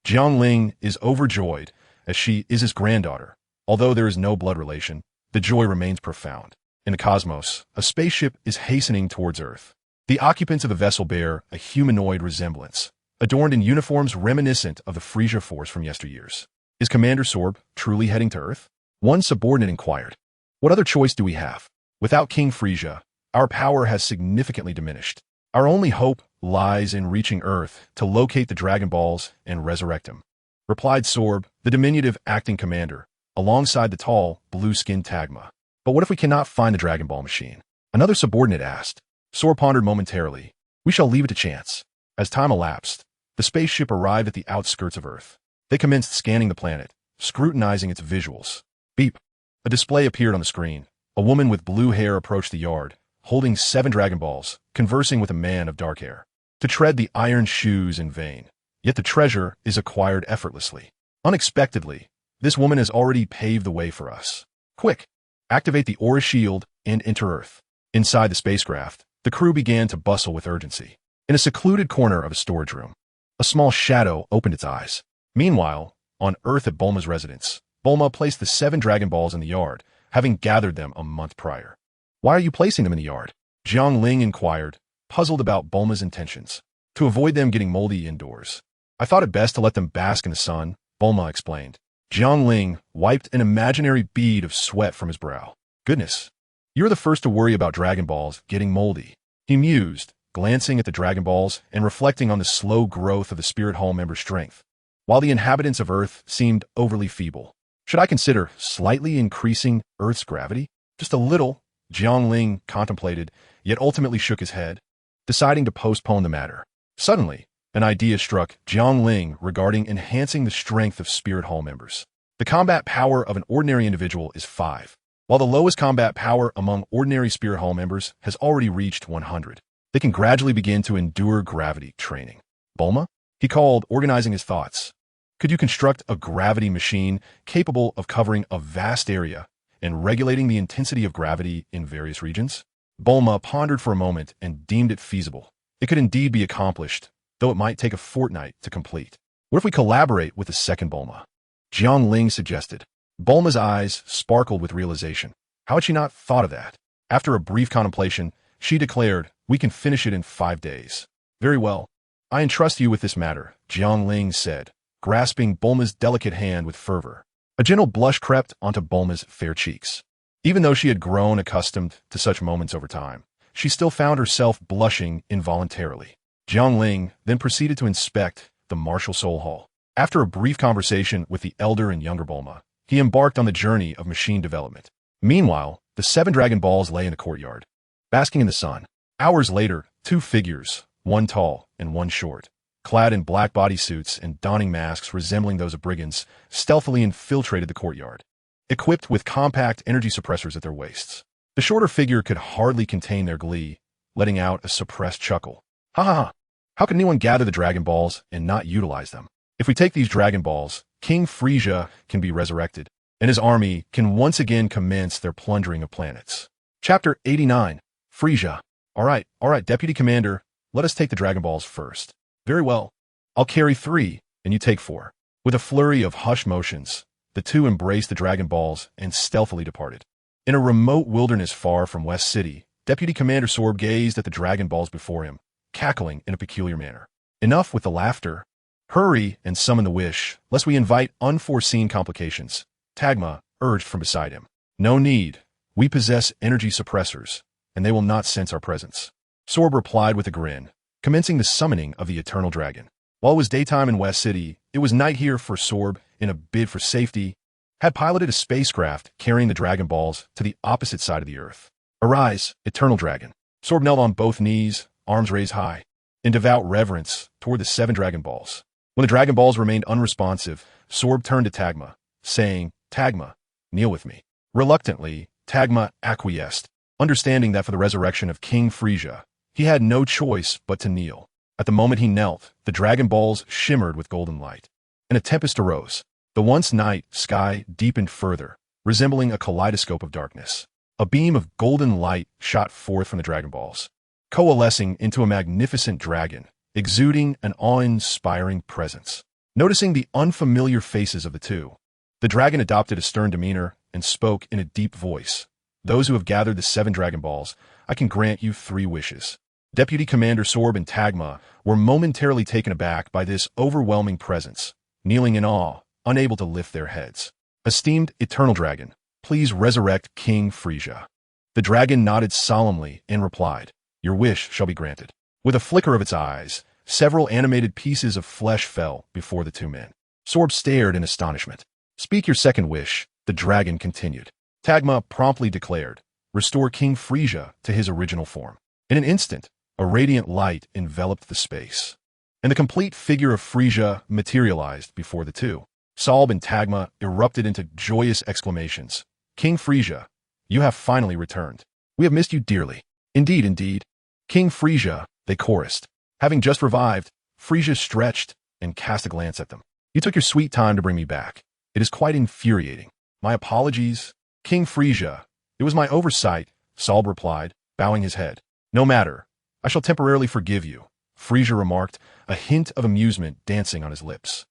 Jiangling is overjoyed, as she is his granddaughter. Although there is no blood relation, the joy remains profound. In the cosmos, a spaceship is hastening towards Earth. The occupants of the vessel bear a humanoid resemblance, adorned in uniforms reminiscent of the Frisia Force from yesteryears. Is Commander Sorb truly heading to Earth? One subordinate inquired. What other choice do we have? Without King Frisia, our power has significantly diminished. Our only hope lies in reaching Earth to locate the Dragon Balls and resurrect him, replied Sorb, the diminutive acting commander, alongside the tall, blue-skinned Tagma. But what if we cannot find the Dragon Ball machine? Another subordinate asked. Sorb pondered momentarily. We shall leave it to chance. As time elapsed, the spaceship arrived at the outskirts of Earth. They commenced scanning the planet, scrutinizing its visuals. Beep. A display appeared on the screen. A woman with blue hair approached the yard, holding 7 Dragon Balls, conversing with a man of dark hair. To tread the iron shoes in vain. Yet the treasure is acquired effortlessly. Unexpectedly, this woman has already paved the way for us. Quick! Activate the Aura Shield and enter Earth. Inside the spacecraft, the crew began to bustle with urgency. In a secluded corner of a storage room, a small shadow opened its eyes. Meanwhile, on Earth at Bulma's residence, Bulma placed the 7 Dragon Balls in the yard, having gathered them a month prior. Why are you placing them in the yard? Jiangling inquired, puzzled about Bulma's intentions. To avoid them getting moldy indoors. I thought it best to let them bask in the sun, Bulma explained. Jiangling wiped an imaginary bead of sweat from his brow. Goodness, you're the first to worry about Dragon Balls getting moldy, he mused, glancing at the Dragon Balls and reflecting on the slow growth of the Spirit Hall members' strength. While the inhabitants of Earth seemed overly feeble, should I consider slightly increasing Earth's gravity? Just a little, Jiangling contemplated, yet ultimately shook his head, deciding to postpone the matter. Suddenly, an idea struck Jiangling regarding enhancing the strength of Spirit Hall members. The combat power of an ordinary individual is 5, while the lowest combat power among ordinary Spirit Hall members has already reached 100. They can gradually begin to endure gravity training. Bulma? He called, organizing his thoughts. Could you construct a gravity machine capable of covering a vast area and regulating the intensity of gravity in various regions? Bulma pondered for a moment and deemed it feasible. It could indeed be accomplished, though it might take a fortnight to complete. What if we collaborate with the second Bulma? Jiangling suggested. Bulma's eyes sparkled with realization. How had she not thought of that? After a brief contemplation, she declared, we can finish it in 5 days. Very well. I entrust you with this matter, Jiangling said, grasping Bulma's delicate hand with fervor. A gentle blush crept onto Bulma's fair cheeks. Even though she had grown accustomed to such moments over time, she still found herself blushing involuntarily. Jiangling then proceeded to inspect the martial soul hall. After a brief conversation with the elder and younger Bulma, he embarked on the journey of machine development. Meanwhile, the 7 Dragon Balls lay in the courtyard, basking in the sun. Hours later, 2 figures, one tall and one short, clad in black bodysuits and donning masks resembling those of brigands, stealthily infiltrated the courtyard, equipped with compact energy suppressors at their waists. The shorter figure could hardly contain their glee, letting out a suppressed chuckle. Ha ha ha! How can anyone gather the Dragon Balls and not utilize them? If we take these Dragon Balls, King Frieza can be resurrected, and his army can once again commence their plundering of planets. Chapter 89. Frieza. All right, Deputy Commander, let us take the Dragon Balls first. Very well. I'll carry 3, and you take 4. With a flurry of hush motions, the two embraced the Dragon Balls and stealthily departed. In a remote wilderness far from West City, Deputy Commander Sorb gazed at the Dragon Balls before him, cackling in a peculiar manner. Enough with the laughter. Hurry and summon the wish, lest we invite unforeseen complications, Tagma urged from beside him. No need. We possess energy suppressors, and they will not sense our presence. Sorb replied with a grin, commencing the summoning of the Eternal Dragon. While it was daytime in West City, it was night here, for Sorb, in a bid for safety, had piloted a spacecraft carrying the Dragon Balls to the opposite side of the Earth. Arise, Eternal Dragon. Sorb knelt on both knees, arms raised high, in devout reverence toward the 7 Dragon Balls. When the Dragon Balls remained unresponsive, Sorb turned to Tagma, saying, Tagma, kneel with me. Reluctantly, Tagma acquiesced, understanding that for the resurrection of King Frieza, he had no choice but to kneel. At the moment he knelt, the Dragon Balls shimmered with golden light, and a tempest arose. The once night sky deepened further, resembling a kaleidoscope of darkness. A beam of golden light shot forth from the Dragon Balls, coalescing into a magnificent dragon, exuding an awe-inspiring presence. Noticing the unfamiliar faces of the two, the dragon adopted a stern demeanor and spoke in a deep voice. Those who have gathered the 7 Dragon Balls, I can grant you 3 wishes. Deputy Commander Sorb and Tagma were momentarily taken aback by this overwhelming presence, kneeling in awe, unable to lift their heads. Esteemed Eternal Dragon, please resurrect King Frieza. The dragon nodded solemnly and replied, Your wish shall be granted. With a flicker of its eyes, several animated pieces of flesh fell before the 2 men. Sorb stared in astonishment. Speak your second wish, the dragon continued. Tagma promptly declared, Restore King Frieza to his original form. In an instant, a radiant light enveloped the space, and the complete figure of Frieza materialized before the two. Sorb and Tagma erupted into joyous exclamations. King Frieza, you have finally returned. We have missed you dearly. Indeed, indeed. King Frieza, they chorused. Having just revived, Frieza stretched and cast a glance at them. You took your sweet time to bring me back. It is quite infuriating. My apologies. King Frieza, it was my oversight, Sorb replied, bowing his head. No matter. I shall temporarily forgive you, Frieza remarked, a hint of amusement dancing on his lips.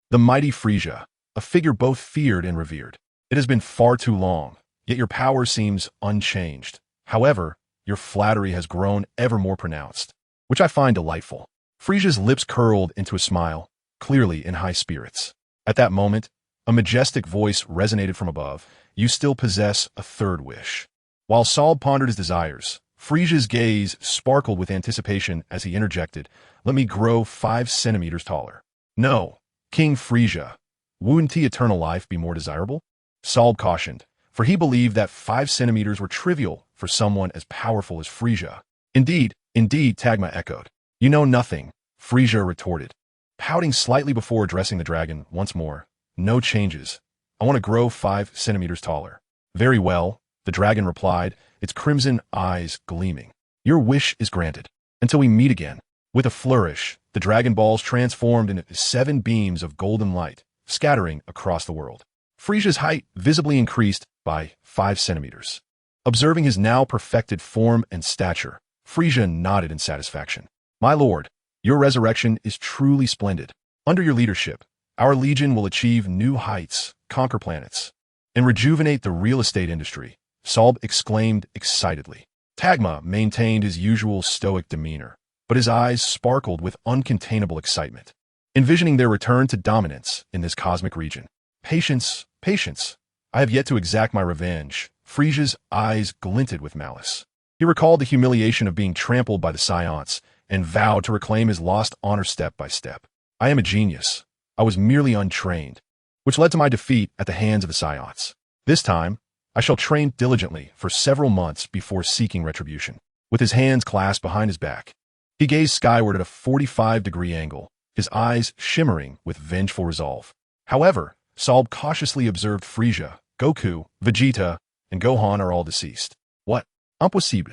The mighty Frieza, a figure both feared and revered. It has been far too long, yet your power seems unchanged. However, your flattery has grown ever more pronounced, which I find delightful. Frieza's lips curled into a smile, clearly in high spirits. At that moment, a majestic voice resonated from above. You still possess a 3rd wish. While Sorb pondered his desires, Frieza's gaze sparkled with anticipation as he interjected, Let me grow 5 centimeters taller. No, King Frieza, wouldn't eternal life be more desirable? Sorb cautioned, for he believed that 5 centimeters were trivial for someone as powerful as Frieza. Indeed, Tagma echoed. You know nothing, Frieza retorted, pouting slightly before addressing the dragon once more. No changes. I want to grow 5 centimeters taller. Very well, the dragon replied, its crimson eyes gleaming. Your wish is granted. Until we meet again. With a flourish, the Dragon Balls transformed into 7 beams of golden light, scattering across the world. Frieza's height visibly increased by 5 centimeters. Observing his now perfected form and stature, Frieza nodded in satisfaction. My lord, your resurrection is truly splendid. Under your leadership, our legion will achieve new heights, conquer planets, and rejuvenate the real estate industry, Sorb exclaimed excitedly. Tagma maintained his usual stoic demeanor, but his eyes sparkled with uncontainable excitement, envisioning their return to dominance in this cosmic region. Patience, patience. I have yet to exact my revenge. Frisia's eyes glinted with malice. He recalled the humiliation of being trampled by the Saiyans and vowed to reclaim his lost honor step by step. I am a genius. I was merely untrained, which led to my defeat at the hands of the Saiyans. This time, I shall train diligently for several months before seeking retribution. With his hands clasped behind his back, he gazed skyward at a 45-degree angle, his eyes shimmering with vengeful resolve. However, Saul cautiously observed Frieza, Goku, Vegeta, and Gohan are all deceased. What? Impossible.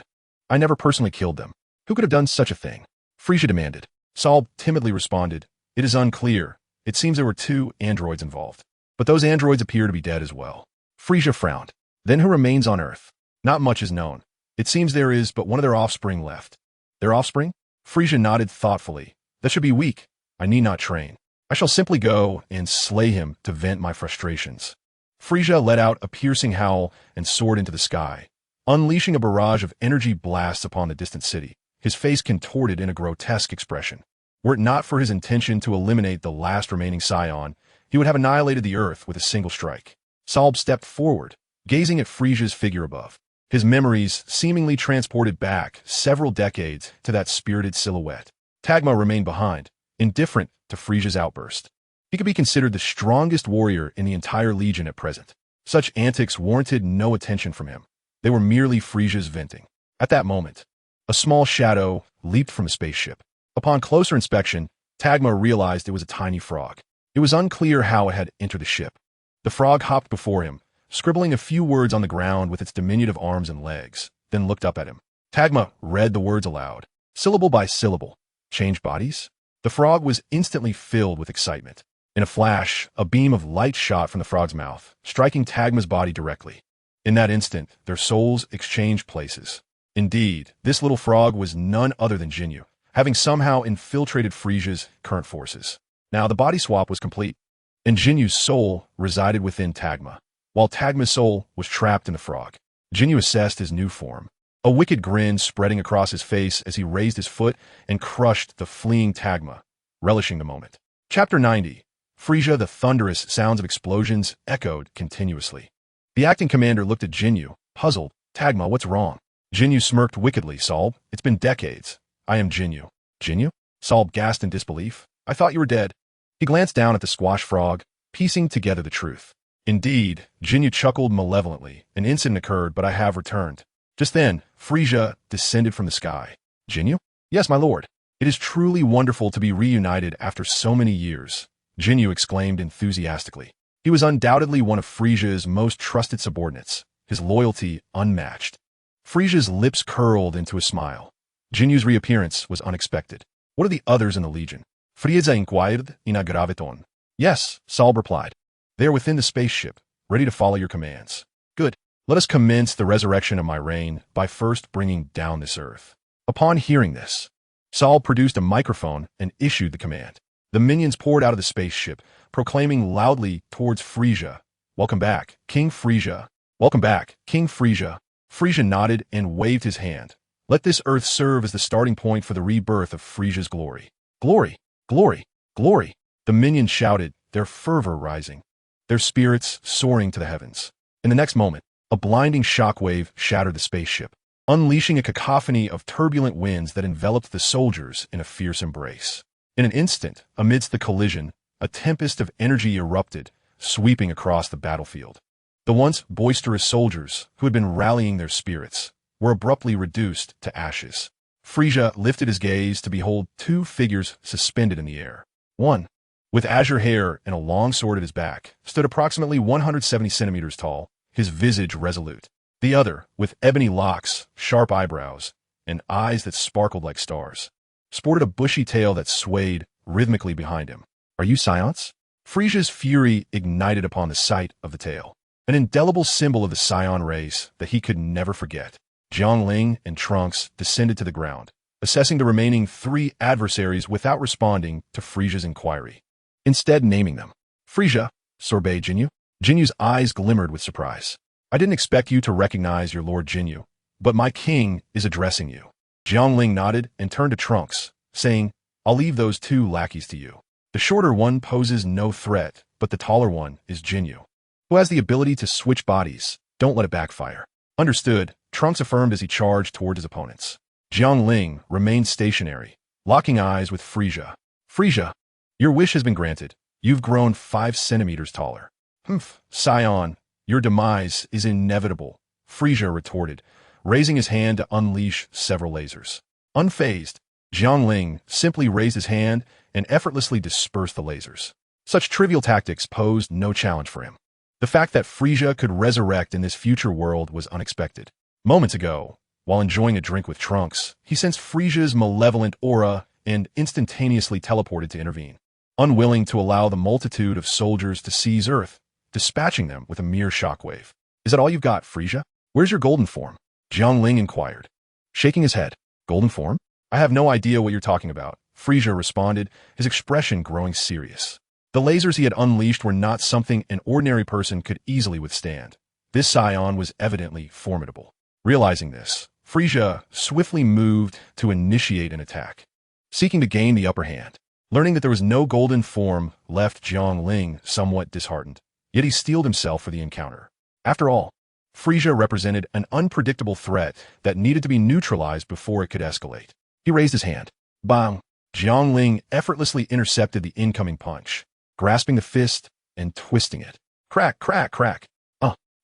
I never personally killed them. Who could have done such a thing? Frieza demanded. Saul timidly responded, It is unclear. It seems there were 2 androids involved. But those androids appear to be dead as well. Frieza frowned. Then who remains on Earth? Not much is known. It seems there is but one of their offspring left. Their offspring? Frieza nodded thoughtfully. That should be weak. I need not train. I shall simply go and slay him to vent my frustrations. Frieza let out a piercing howl and soared into the sky, unleashing a barrage of energy blasts upon the distant city, his face contorted in a grotesque expression. Were it not for his intention to eliminate the last remaining Saiyan, he would have annihilated the Earth with a single strike. Saul stepped forward, gazing at Frieza's figure above. His memories seemingly transported back several decades to that spirited silhouette. Tagma remained behind, indifferent to Frieza's outburst. He could be considered the strongest warrior in the entire Legion at present. Such antics warranted no attention from him. They were merely Frieza's venting. At that moment, a small shadow leaped from a spaceship. Upon closer inspection, Tagma realized it was a tiny frog. It was unclear how it had entered the ship. The frog hopped before him, scribbling a few words on the ground with its diminutive arms and legs, then looked up at him. Tagma read the words aloud, syllable by syllable. Change bodies? The frog was instantly filled with excitement. In a flash, a beam of light shot from the frog's mouth, striking Tagma's body directly. In that instant, their souls exchanged places. Indeed, this little frog was none other than Jinyu, having somehow infiltrated Frieza's current forces. Now the body swap was complete, and Jinyu's soul resided within Tagma, while Tagma's soul was trapped in the frog. Jinyu assessed his new form, a wicked grin spreading across his face as he raised his foot and crushed the fleeing Tagma, relishing the moment. Chapter 90. Frieza, the thunderous sounds of explosions echoed continuously. The acting commander looked at Jinyu, puzzled. Tagma, what's wrong? Jinyu smirked wickedly. Saul, it's been decades. I am Jinyu. Jinyu? Saul gasped in disbelief. I thought you were dead. He glanced down at the squash frog, piecing together the truth. Indeed, Jinyu chuckled malevolently. An incident occurred, but I have returned. Just then, Frieza descended from the sky. Jinyu? Yes, my lord. It is truly wonderful to be reunited after so many years, Jinyu exclaimed enthusiastically. He was undoubtedly one of Frieza's most trusted subordinates, his loyalty unmatched. Frieza's lips curled into a smile. Jinyu's reappearance was unexpected. What are the others in the Legion? Frieza inquired in a graviton. Yes, Saul replied. They are within the spaceship, ready to follow your commands. Good. Let us commence the resurrection of my reign by first bringing down this earth. Upon hearing this, Saul produced a microphone and issued the command. The minions poured out of the spaceship, proclaiming loudly towards Frieza, Welcome back, King Frieza. Welcome back, King Frieza. Frieza nodded and waved his hand. Let this earth serve as the starting point for the rebirth of Frieza's glory. Glory, glory, glory. The minions shouted, their fervor rising, their spirits soaring to the heavens. In the next moment, a blinding shockwave shattered the spaceship, unleashing a cacophony of turbulent winds that enveloped the soldiers in a fierce embrace. In an instant, amidst the collision, a tempest of energy erupted, sweeping across the battlefield. The once boisterous soldiers, who had been rallying their spirits, were abruptly reduced to ashes. Frieza lifted his gaze to behold 2 figures suspended in the air. One, with azure hair and a long sword at his back, stood approximately 170 centimeters tall, his visage resolute. The other, with ebony locks, sharp eyebrows, and eyes that sparkled like stars, sported a bushy tail that swayed rhythmically behind him. Are you Saiyans? Frieza's fury ignited upon the sight of the tail, an indelible symbol of the Saiyan race that he could never forget. Jiangling and Trunks descended to the ground, assessing the remaining 3 adversaries without responding to Frieza's inquiry, instead naming them. Frieza, sorbet Jinyu. Jinyu's eyes glimmered with surprise. I didn't expect you to recognize your Lord Jinyu, but my king is addressing you. Jiangling nodded and turned to Trunks, saying, "I'll leave those two lackeys to you. The shorter one poses no threat, but the taller one is Jinyu, who has the ability to switch bodies. Don't let it backfire." Understood, Trunks affirmed as he charged toward his opponents. Jiangling remained stationary, locking eyes with Frisia. "Frisia, your wish has been granted. You've grown 5 centimeters taller." "Humph, Saiyan, your demise is inevitable," Frisia retorted, raising his hand to unleash several lasers. Unfazed, Jiangling simply raised his hand and effortlessly dispersed the lasers. Such trivial tactics posed no challenge for him. The fact that Frisia could resurrect in this future world was unexpected. Moments ago, while enjoying a drink with Trunks, he sensed Frisia's malevolent aura and instantaneously teleported to intervene. Unwilling to allow the multitude of soldiers to seize Earth, dispatching them with a mere shockwave. "Is that all you've got, Frisia? Where's your golden form?" Jiangling inquired. Shaking his head. "Golden form? I have no idea what you're talking about," Frisia responded, his expression growing serious. The lasers he had unleashed were not something an ordinary person could easily withstand. This Saiyan was evidently formidable. Realizing this, Frisia swiftly moved to initiate an attack, seeking to gain the upper hand. Learning that there was no golden form left Jiangling somewhat disheartened, yet he steeled himself for the encounter. After all, Frisia represented an unpredictable threat that needed to be neutralized before it could escalate. He raised his hand. Bang! Jiangling effortlessly intercepted the incoming punch, grasping the fist and twisting it. Crack, crack, crack.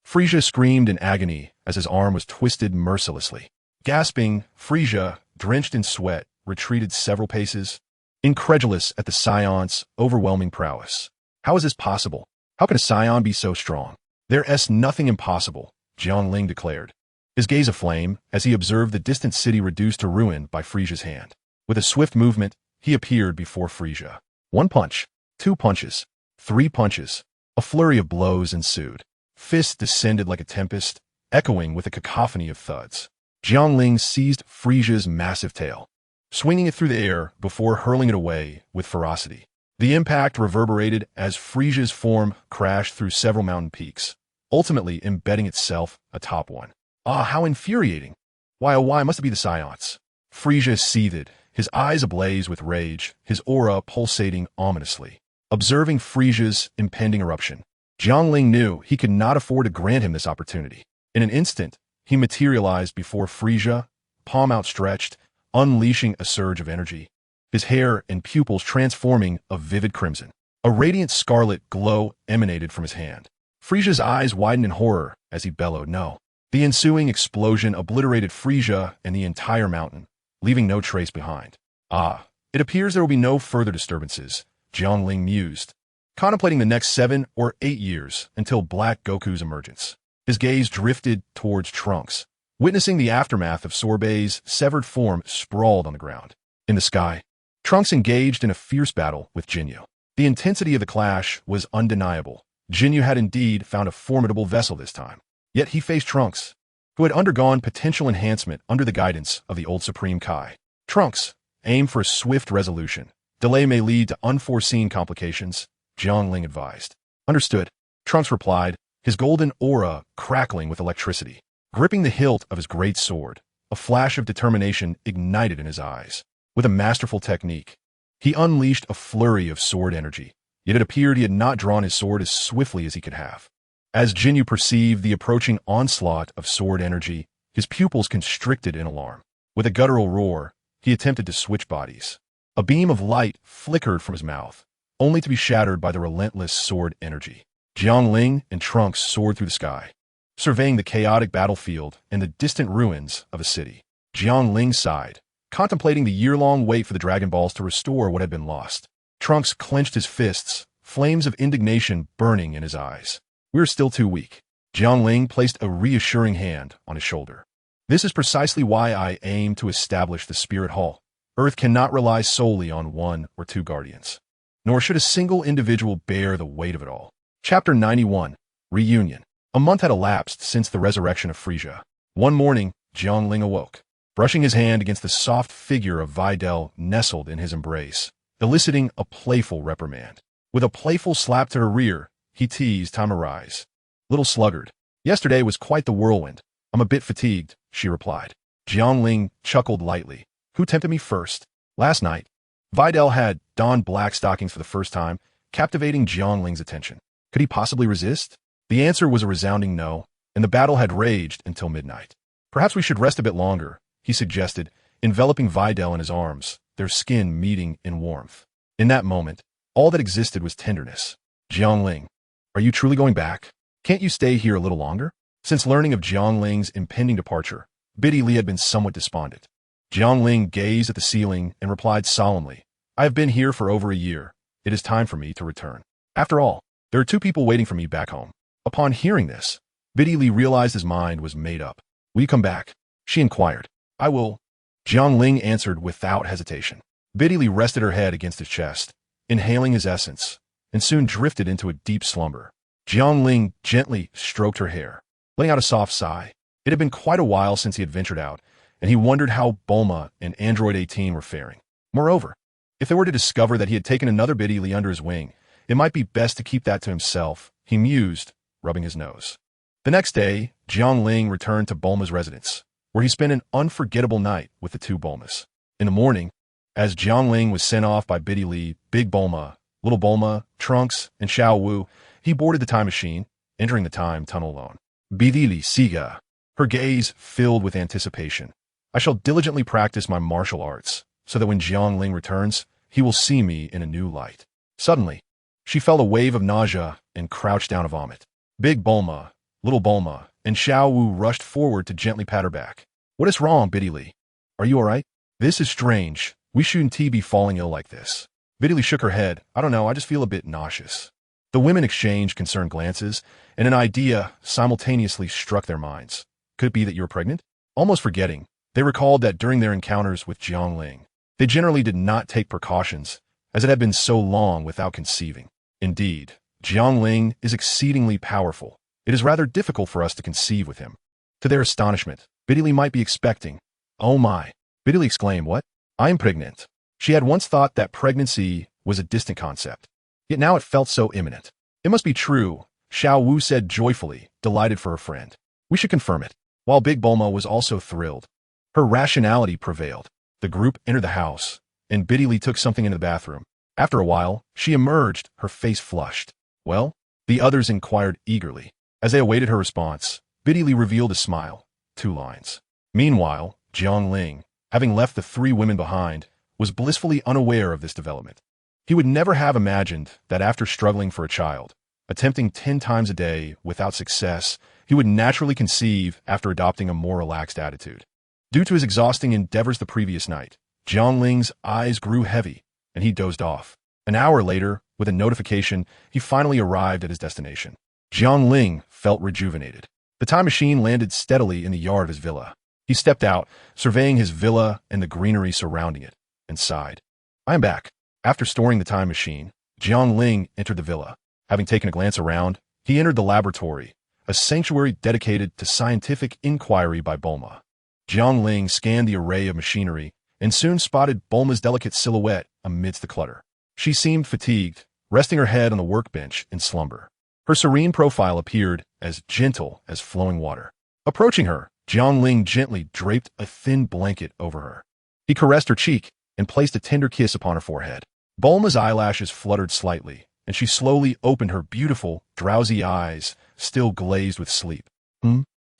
Frisia screamed in agony as his arm was twisted mercilessly. Gasping, Frisia, drenched in sweat, retreated several paces, incredulous at the Saiyan's overwhelming prowess. How is this possible? How can a Saiyan be so strong? There's nothing impossible, Jiangling declared, his gaze aflame as he observed the distant city reduced to ruin by Frisia's hand. With a swift movement, he appeared before Frisia. 1 punch, 2 punches, 3 punches. A flurry of blows ensued. Fists descended like a tempest, echoing with a cacophony of thuds. Jiangling seized Frisia's massive tail, swinging it through the air before hurling it away with ferocity. The impact reverberated as Frisia's form crashed through several mountain peaks, ultimately embedding itself atop one. Ah, how infuriating! Why, oh why must it be the Saiyans? Frisia seethed, his eyes ablaze with rage, his aura pulsating ominously. Observing Frisia's impending eruption, Jiangling knew he could not afford to grant him this opportunity. In an instant, he materialized before Frisia, palm outstretched, unleashing a surge of energy, his hair and pupils transforming a vivid crimson. A radiant scarlet glow emanated from his hand. Frisia's eyes widened in horror as he bellowed no. The ensuing explosion obliterated Frisia and the entire mountain, leaving no trace behind. Ah, it appears there will be no further disturbances, Jiangling mused, contemplating the next 7 or 8 years until Black Goku's emergence. His gaze drifted towards Trunks, witnessing the aftermath of Sorbet's severed form sprawled on the ground. In the sky, Trunks engaged in a fierce battle with Jinyu. The intensity of the clash was undeniable. Jinyu had indeed found a formidable vessel this time. Yet he faced Trunks, who had undergone potential enhancement under the guidance of the old Supreme Kai. Trunks, aim for a swift resolution. Delay may lead to unforeseen complications, Jiangling advised. Understood, Trunks replied, his golden aura crackling with electricity. Gripping the hilt of his great sword, a flash of determination ignited in his eyes. With a masterful technique, he unleashed a flurry of sword energy, yet it appeared he had not drawn his sword as swiftly as he could have. As Jinyu perceived the approaching onslaught of sword energy, his pupils constricted in alarm. With a guttural roar, he attempted to switch bodies. A beam of light flickered from his mouth, only to be shattered by the relentless sword energy. Jiangling and Trunks soared through the sky, surveying the chaotic battlefield and the distant ruins of a city. Jiangling sighed, contemplating the year-long wait for the Dragon Balls to restore what had been lost. Trunks clenched his fists, flames of indignation burning in his eyes. We're still too weak. Jiangling placed a reassuring hand on his shoulder. This is precisely why I aim to establish the Spirit Hall. Earth cannot rely solely on 1 or 2 guardians, nor should a single individual bear the weight of it all. Chapter 91. Reunion. A month had elapsed since the resurrection of Frisia. One morning, Jiangling awoke, brushing his hand against the soft figure of Videl nestled in his embrace, eliciting a playful reprimand. With a playful slap to her rear, he teased time to rise. Little sluggard. Yesterday was quite the whirlwind. I'm a bit fatigued, she replied. Jiangling chuckled lightly. Who tempted me first? Last night. Videl had donned black stockings for the first time, captivating Jiangling's attention. Could he possibly resist? The answer was a resounding no, and the battle had raged until midnight. Perhaps we should rest a bit longer, he suggested, enveloping Videl in his arms, their skin meeting in warmth. In that moment, all that existed was tenderness. Jiangling, are you truly going back? Can't you stay here a little longer? Since learning of Jiangling's impending departure, Biddy Li had been somewhat despondent. Jiangling gazed at the ceiling and replied solemnly, I have been here for over a year. It is time for me to return. After all, there are 2 people waiting for me back home. Upon hearing this, Biddy Li realized his mind was made up. Will you come back? She inquired. I will. Jiangling answered without hesitation. Biddy Li rested her head against his chest, inhaling his essence, and soon drifted into a deep slumber. Jiangling gently stroked her hair, letting out a soft sigh. It had been quite a while since he had ventured out, and he wondered how Bulma and Android 18 were faring. Moreover, if they were to discover that he had taken another Biddy Li under his wing, it might be best to keep that to himself, he mused, rubbing his nose. The next day, Jiangling returned to Bulma's residence, where he spent an unforgettable night with the 2 Bulmas. In the morning, as Jiangling was sent off by Biddy Li, Big Bulma, Little Bulma, Trunks, and Xiao Wu, he boarded the time machine, entering the time tunnel alone. Biddy Li Siga, her gaze filled with anticipation. I shall diligently practice my martial arts, so that when Jiangling returns, he will see me in a new light. Suddenly, she felt a wave of nausea and crouched down to vomit. Big Bulma, Little Bulma, and Xiao Wu rushed forward to gently pat her back. What is wrong, Biddy Li? Are you all right? This is strange. We shouldn't be falling ill like this. Biddy Li shook her head. I don't know, I just feel a bit nauseous. The women exchanged concerned glances, and an idea simultaneously struck their minds. Could it be that you were pregnant? Almost forgetting, they recalled that during their encounters with Jiangling, they generally did not take precautions, as it had been so long without conceiving. Indeed, Jiangling is exceedingly powerful. It is rather difficult for us to conceive with him. To their astonishment, Biddy Li might be expecting. Oh my! Biddy Li exclaimed, what? I am pregnant. She had once thought that pregnancy was a distant concept, yet now it felt so imminent. It must be true, Xiao Wu said joyfully, delighted for her friend. We should confirm it. While Big Bulma was also thrilled, her rationality prevailed. The group entered the house, and Biddy Li took something into the bathroom. After a while, she emerged, her face flushed. Well? The others inquired eagerly. As they awaited her response, Biddy Li revealed a smile. 2 lines. Meanwhile, Jiangling, having left the 3 women behind, was blissfully unaware of this development. He would never have imagined that after struggling for a child, attempting 10 times a day without success, he would naturally conceive after adopting a more relaxed attitude. Due to his exhausting endeavors the previous night, Jiangling's eyes grew heavy, and he dozed off. An hour later, with a notification, he finally arrived at his destination. Jiangling felt rejuvenated. The time machine landed steadily in the yard of his villa. He stepped out, surveying his villa and the greenery surrounding it, and sighed. I am back. After storing the time machine, Jiangling entered the villa. Having taken a glance around, he entered the laboratory, a sanctuary dedicated to scientific inquiry by Bulma. Jiangling scanned the array of machinery and soon spotted Bulma's delicate silhouette amidst the clutter. She seemed fatigued, resting her head on the workbench in slumber. Her serene profile appeared as gentle as flowing water. Approaching her, Jiangling gently draped a thin blanket over her. He caressed her cheek and placed a tender kiss upon her forehead. Bulma's eyelashes fluttered slightly, and she slowly opened her beautiful, drowsy eyes, still glazed with sleep.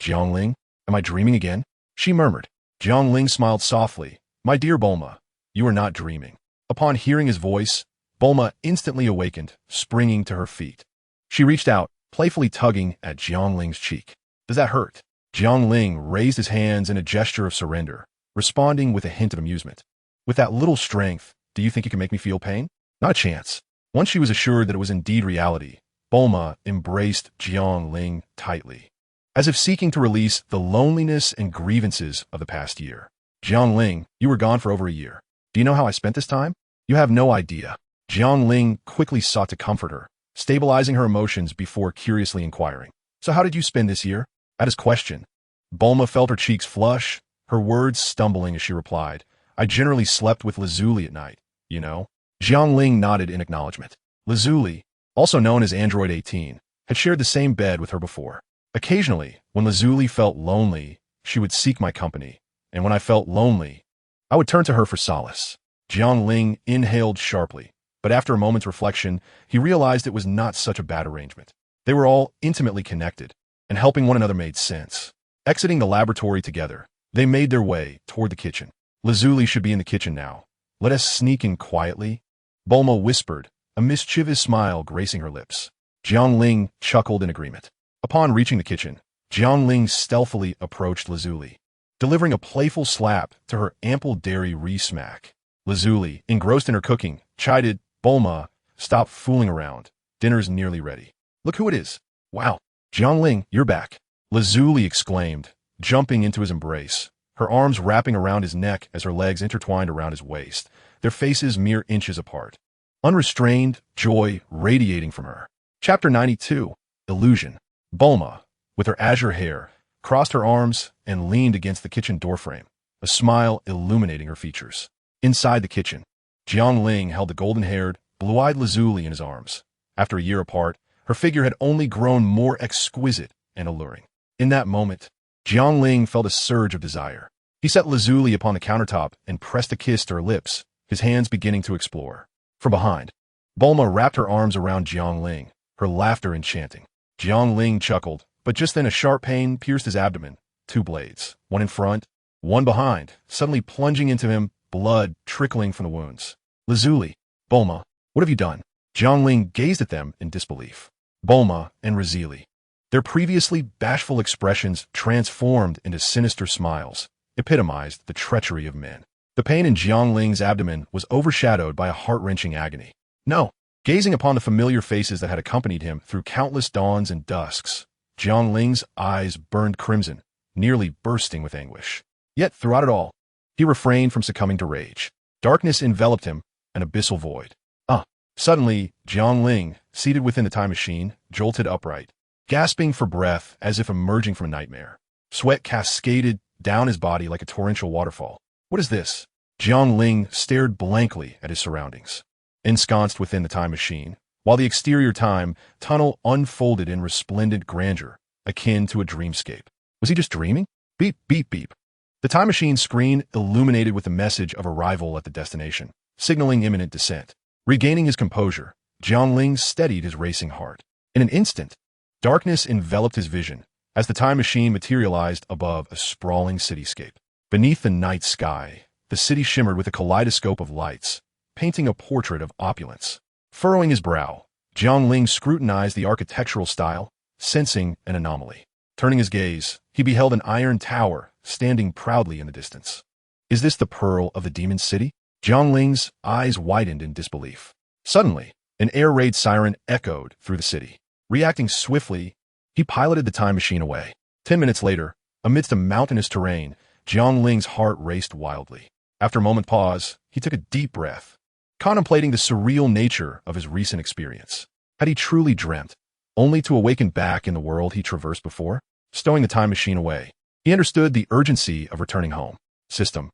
Jiangling, am I dreaming again? She murmured. Jiangling smiled softly. My dear Bulma, you are not dreaming. Upon hearing his voice, Bulma instantly awakened, springing to her feet. She reached out, playfully tugging at Jiangling's cheek. Does that hurt? Jiangling raised his hands in a gesture of surrender, responding with a hint of amusement. With that little strength, do you think you can make me feel pain? Not a chance. Once she was assured that it was indeed reality, Bulma embraced Jiangling tightly, as if seeking to release the loneliness and grievances of the past year. Jiangling, you were gone for over a year. Do you know how I spent this time? You have no idea. Jiangling quickly sought to comfort her, stabilizing her emotions before curiously inquiring. So how did you spend this year? At his question, Bulma felt her cheeks flush, her words stumbling as she replied, I generally slept with Lazuli at night, you know. Jiangling nodded in acknowledgement. Lazuli, also known as Android 18, had shared the same bed with her before. Occasionally, when Lazuli felt lonely, she would seek my company, and when I felt lonely, I would turn to her for solace. Jiang Ling inhaled sharply, but after a moment's reflection, he realized it was not such a bad arrangement. They were all intimately connected, and helping one another made sense. Exiting the laboratory together, they made their way toward the kitchen. Lazuli should be in the kitchen now. Let us sneak in quietly, Bulma whispered, a mischievous smile gracing her lips. Jiang Ling chuckled in agreement. Upon reaching the kitchen, Jiang Ling stealthily approached Lazuli, delivering a playful slap to her ample dairy re-smack. Lazuli, engrossed in her cooking, chided, Bulma, stop fooling around. Dinner's nearly ready. Look who it is. Wow. Jiang Ling, you're back. Lazuli exclaimed, jumping into his embrace, her arms wrapping around his neck as her legs intertwined around his waist, their faces mere inches apart. Unrestrained joy radiating from her. Chapter 92, Illusion. Bulma, with her azure hair, crossed her arms and leaned against the kitchen doorframe, a smile illuminating her features. Inside the kitchen, Jiang Ling held the golden-haired, blue-eyed Lazuli in his arms. After a year apart, her figure had only grown more exquisite and alluring. In that moment, Jiang Ling felt a surge of desire. He set Lazuli upon the countertop and pressed a kiss to her lips, his hands beginning to explore. From behind, Bulma wrapped her arms around Jiang Ling, her laughter enchanting. Jiang Ling chuckled, but just then a sharp pain pierced his abdomen. Two blades, one in front, one behind, suddenly plunging into him, blood trickling from the wounds. Lazuli, Bulma, what have you done? Jiang Ling gazed at them in disbelief. Bulma and Razili, their previously bashful expressions transformed into sinister smiles, epitomized the treachery of men. The pain in Jiang Ling's abdomen was overshadowed by a heart-wrenching agony. No. Gazing upon the familiar faces that had accompanied him through countless dawns and dusks, Jiang Ling's eyes burned crimson, nearly bursting with anguish. Yet throughout it all, he refrained from succumbing to rage. Darkness enveloped him, an abyssal void. Suddenly, Jiang Ling, seated within the time machine, jolted upright, gasping for breath as if emerging from a nightmare. Sweat cascaded down his body like a torrential waterfall. What is this? Jiang Ling stared blankly at his surroundings. Ensconced within the time machine, while the exterior time tunnel unfolded in resplendent grandeur, akin to a dreamscape. Was he just dreaming? Beep, beep, beep. The time machine screen illuminated with the message of arrival at the destination, signaling imminent descent. Regaining his composure, Jiang Ling steadied his racing heart. In an instant, darkness enveloped his vision as the time machine materialized above a sprawling cityscape. Beneath the night sky, the city shimmered with a kaleidoscope of lights, painting a portrait of opulence. Furrowing his brow, Jiang Ling scrutinized the architectural style, sensing an anomaly. Turning his gaze, he beheld an iron tower standing proudly in the distance. Is this the pearl of the demon city? Jiang Ling's eyes widened in disbelief. Suddenly, an air raid siren echoed through the city. Reacting swiftly, he piloted the time machine away. 10 minutes later, amidst a mountainous terrain, Jiang Ling's heart raced wildly. After a moment's pause, he took a deep breath, contemplating the surreal nature of his recent experience. Had he truly dreamt, only to awaken back in the world he traversed before? Stowing the time machine away, he understood the urgency of returning home. System.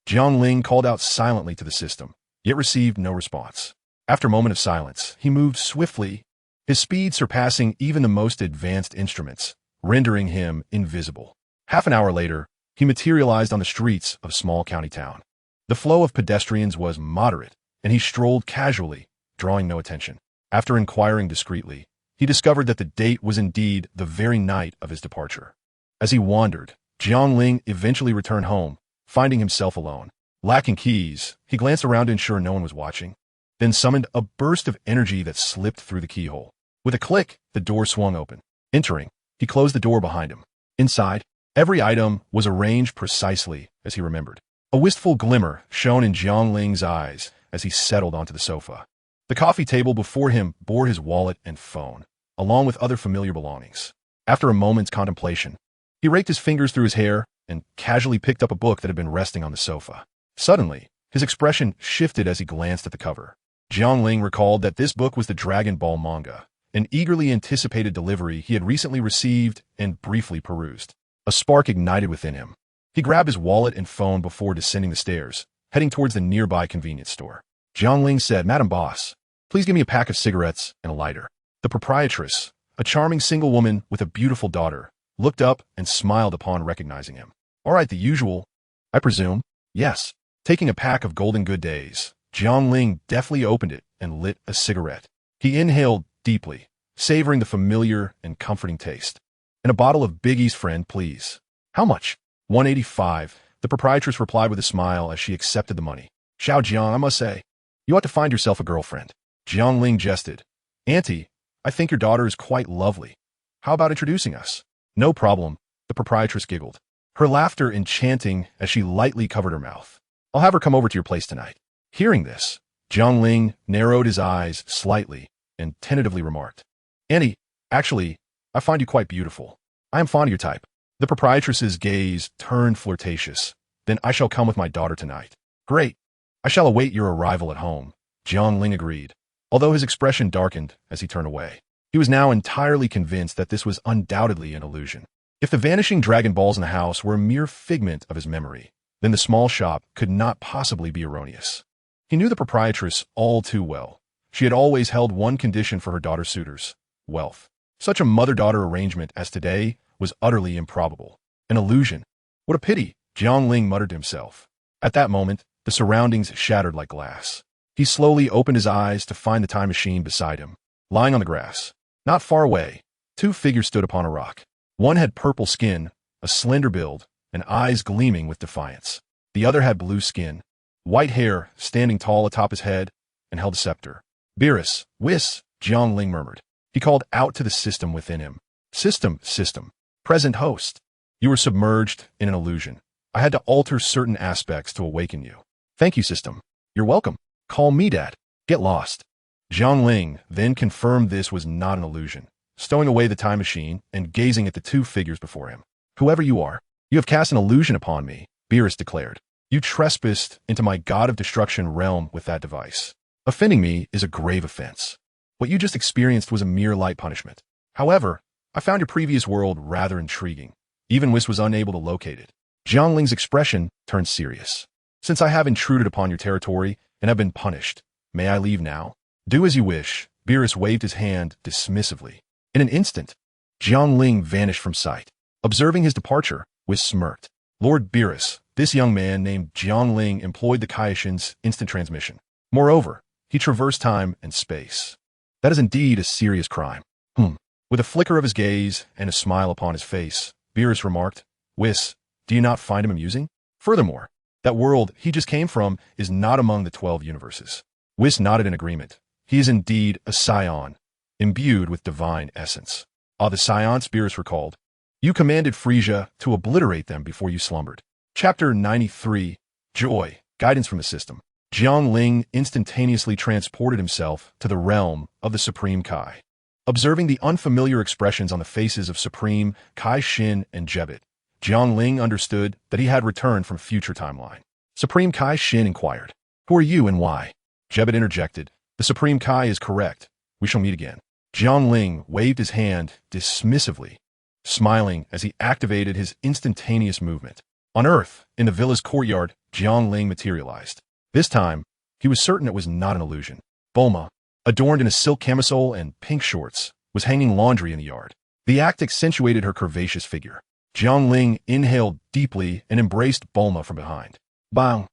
Jiang Ling called out silently to the system, yet received no response. After a moment of silence, he moved swiftly, his speed surpassing even the most advanced instruments, rendering him invisible. Half an hour later, he materialized on the streets of a small county town. The flow of pedestrians was moderate, and he strolled casually, drawing no attention. After inquiring discreetly, he discovered that the date was indeed the very night of his departure. As he wandered, Jiang Ling eventually returned home, finding himself alone. Lacking keys, he glanced around to ensure no one was watching, then summoned a burst of energy that slipped through the keyhole. With a click, the door swung open. Entering, he closed the door behind him. Inside, every item was arranged precisely as he remembered. A wistful glimmer shone in Jiang Ling's eyes as he settled onto the sofa. The coffee table before him bore his wallet and phone, along with other familiar belongings. After a moment's contemplation, he raked his fingers through his hair and casually picked up a book that had been resting on the sofa. Suddenly, his expression shifted as he glanced at the cover. Jiang Ling recalled that this book was the Dragon Ball manga, an eagerly anticipated delivery he had recently received and briefly perused. A spark ignited within him. He grabbed his wallet and phone before descending the stairs, heading towards the nearby convenience store. Jiang Ling said, "Madam Boss, please give me a pack of cigarettes and a lighter." The proprietress, a charming single woman with a beautiful daughter, looked up and smiled upon recognizing him. All right, the usual, I presume. Yes. Taking a pack of Golden Good Days, Jiangling deftly opened it and lit a cigarette. He inhaled deeply, savoring the familiar and comforting taste. And a bottle of Biggie's Friend, please. How much? 185. The proprietress replied with a smile as she accepted the money. Xiao Jiang, I must say, you ought to find yourself a girlfriend. Jiangling jested. Auntie, I think your daughter is quite lovely. How about introducing us? No problem, the proprietress giggled, her laughter enchanting as she lightly covered her mouth. I'll have her come over to your place tonight. Hearing this, Jiangling narrowed his eyes slightly and tentatively remarked, Auntie, actually, I find you quite beautiful. I am fond of your type. The proprietress's gaze turned flirtatious. Then I shall come with my daughter tonight. Great. I shall await your arrival at home, Jiangling agreed, although his expression darkened as he turned away. He was now entirely convinced that this was undoubtedly an illusion. If the vanishing Dragon Balls in the house were a mere figment of his memory, then the small shop could not possibly be erroneous. He knew the proprietress all too well. She had always held one condition for her daughter's suitors: wealth. Such a mother-daughter arrangement as today was utterly improbable. An illusion. What a pity, Jiangling muttered to himself. At that moment, the surroundings shattered like glass. He slowly opened his eyes to find the time machine beside him. Lying on the grass, not far away, two figures stood upon a rock. One had purple skin, a slender build, and eyes gleaming with defiance. The other had blue skin, white hair standing tall atop his head, and held a scepter. Beerus, Whis, Jiangling murmured. He called out to the system within him. System. Present host. You were submerged in an illusion. I had to alter certain aspects to awaken you. Thank you, system. You're welcome. Call me Dad. Get lost. Jiangling then confirmed this was not an illusion, stowing away the time machine and gazing at the two figures before him. Whoever you are, you have cast an illusion upon me, Beerus declared. You trespassed into my god of destruction realm with that device. Offending me is a grave offense. What you just experienced was a mere light punishment. However, I found your previous world rather intriguing. Even Whis was unable to locate it. Jiangling's expression turned serious. Since I have intruded upon your territory and have been punished, may I leave now? Do as you wish. Beerus waved his hand dismissively. In an instant, Jiangling vanished from sight. Observing his departure, Whis smirked. Lord Beerus, this young man named Jiangling employed the Kaishin's instant transmission. Moreover, he traversed time and space. That is indeed a serious crime. With a flicker of his gaze and a smile upon his face, Beerus remarked, Whis, do you not find him amusing? Furthermore, that world he just came from is not among the 12 universes. Whis nodded in agreement. He is indeed a Saiyan, imbued with divine essence. The Saiyans, Beerus recalled. You commanded Frisia to obliterate them before you slumbered. Chapter 93, Joy, Guidance from the System. Jiangling instantaneously transported himself to the realm of the Supreme Kai. Observing the unfamiliar expressions on the faces of Supreme, Kai Shin, and Jebit, Jiangling understood that he had returned from future timeline. Supreme Kai Shin inquired, Who are you and why? Jebit interjected, The Supreme Kai is correct. We shall meet again. Jiangling waved his hand dismissively, smiling as he activated his instantaneous movement. On Earth, in the villa's courtyard, Jiangling materialized. This time, he was certain it was not an illusion. Bulma, adorned in a silk camisole and pink shorts, was hanging laundry in the yard. The act accentuated her curvaceous figure. Jiangling inhaled deeply and embraced Bulma from behind. Bang!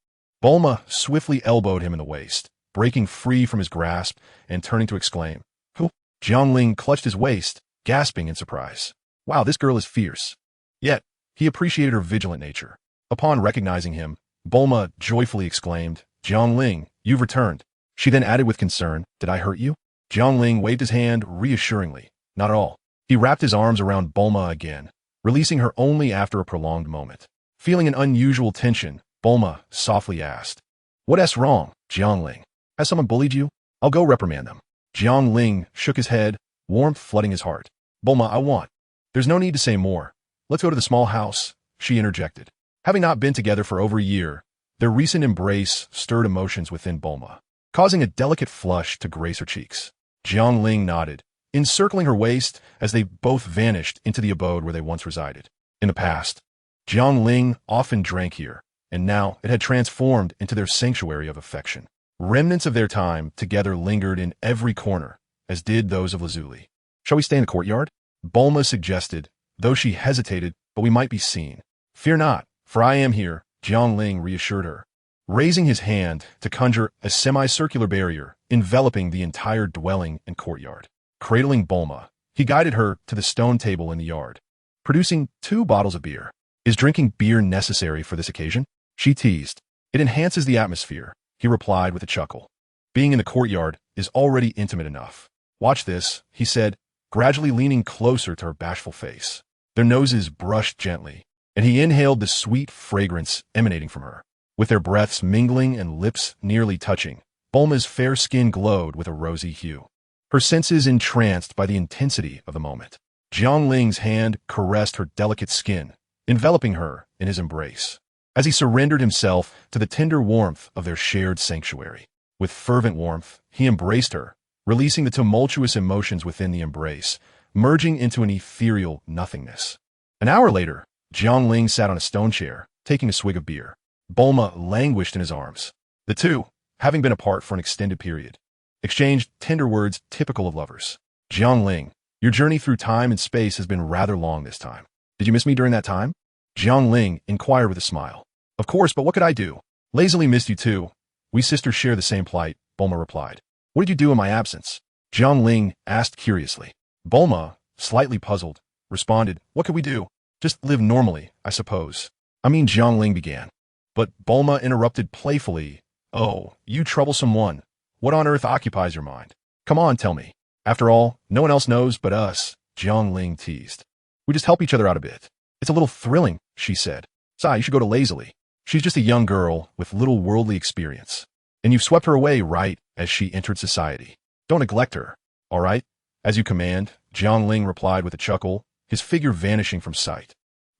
Bulma swiftly elbowed him in the waist, breaking free from his grasp and turning to exclaim, Who? Jiangling clutched his waist, gasping in surprise. Wow, this girl is fierce. Yet, he appreciated her vigilant nature. Upon recognizing him, Bulma joyfully exclaimed, Jiangling, you've returned. She then added with concern, Did I hurt you? Jiangling waved his hand reassuringly. Not at all. He wrapped his arms around Bulma again, releasing her only after a prolonged moment. Feeling an unusual tension, Bulma softly asked, What's wrong, Jiangling? Has someone bullied you? I'll go reprimand them. Jiangling shook his head, warmth flooding his heart. Bulma, I want. There's no need to say more. Let's go to the small house, she interjected. Having not been together for over a year, their recent embrace stirred emotions within Bulma, causing a delicate flush to grace her cheeks. Jiangling nodded, encircling her waist as they both vanished into the abode where they once resided. In the past, Jiangling often drank here, and now it had transformed into their sanctuary of affection. Remnants of their time together lingered in every corner, as did those of Lazuli. Shall we stay in the courtyard? Bulma suggested, though she hesitated, but we might be seen. Fear not, For I am here, Jiangling reassured her, raising his hand to conjure a semicircular barrier enveloping the entire dwelling and courtyard. Cradling Bulma, he guided her to the stone table in the yard, producing 2 bottles of beer. Is drinking beer necessary for this occasion? She teased. It enhances the atmosphere, he replied with a chuckle. Being in the courtyard is already intimate enough. Watch this, he said, gradually leaning closer to her bashful face. Their noses brushed gently, and he inhaled the sweet fragrance emanating from her. With their breaths mingling and lips nearly touching, Bulma's fair skin glowed with a rosy hue, her senses entranced by the intensity of the moment. Jiangling's hand caressed her delicate skin, enveloping her in his embrace, as he surrendered himself to the tender warmth of their shared sanctuary. With fervent warmth, he embraced her, releasing the tumultuous emotions within the embrace, merging into an ethereal nothingness. An hour later, Jiangling sat on a stone chair, taking a swig of beer. Bulma languished in his arms. The two, having been apart for an extended period, exchanged tender words typical of lovers. Jiangling, your journey through time and space has been rather long this time. Did you miss me during that time? Jiangling inquired with a smile. Of course, but what could I do? Lazily missed you too. We sisters share the same plight, Bulma replied. What did you do in my absence? Jiangling asked curiously. Bulma, slightly puzzled, responded, what could we do? Just live normally, I suppose. Jiangling began. But Bulma interrupted playfully. Oh, you troublesome one. What on earth occupies your mind? Come on, tell me. After all, no one else knows but us, Jiangling teased. We just help each other out a bit. It's a little thrilling, she said. Sai, you should go to Lazily. She's just a young girl with little worldly experience. And you've swept her away right as she entered society. Don't neglect her, all right? As you command, Jiangling replied with a chuckle, his figure vanishing from sight.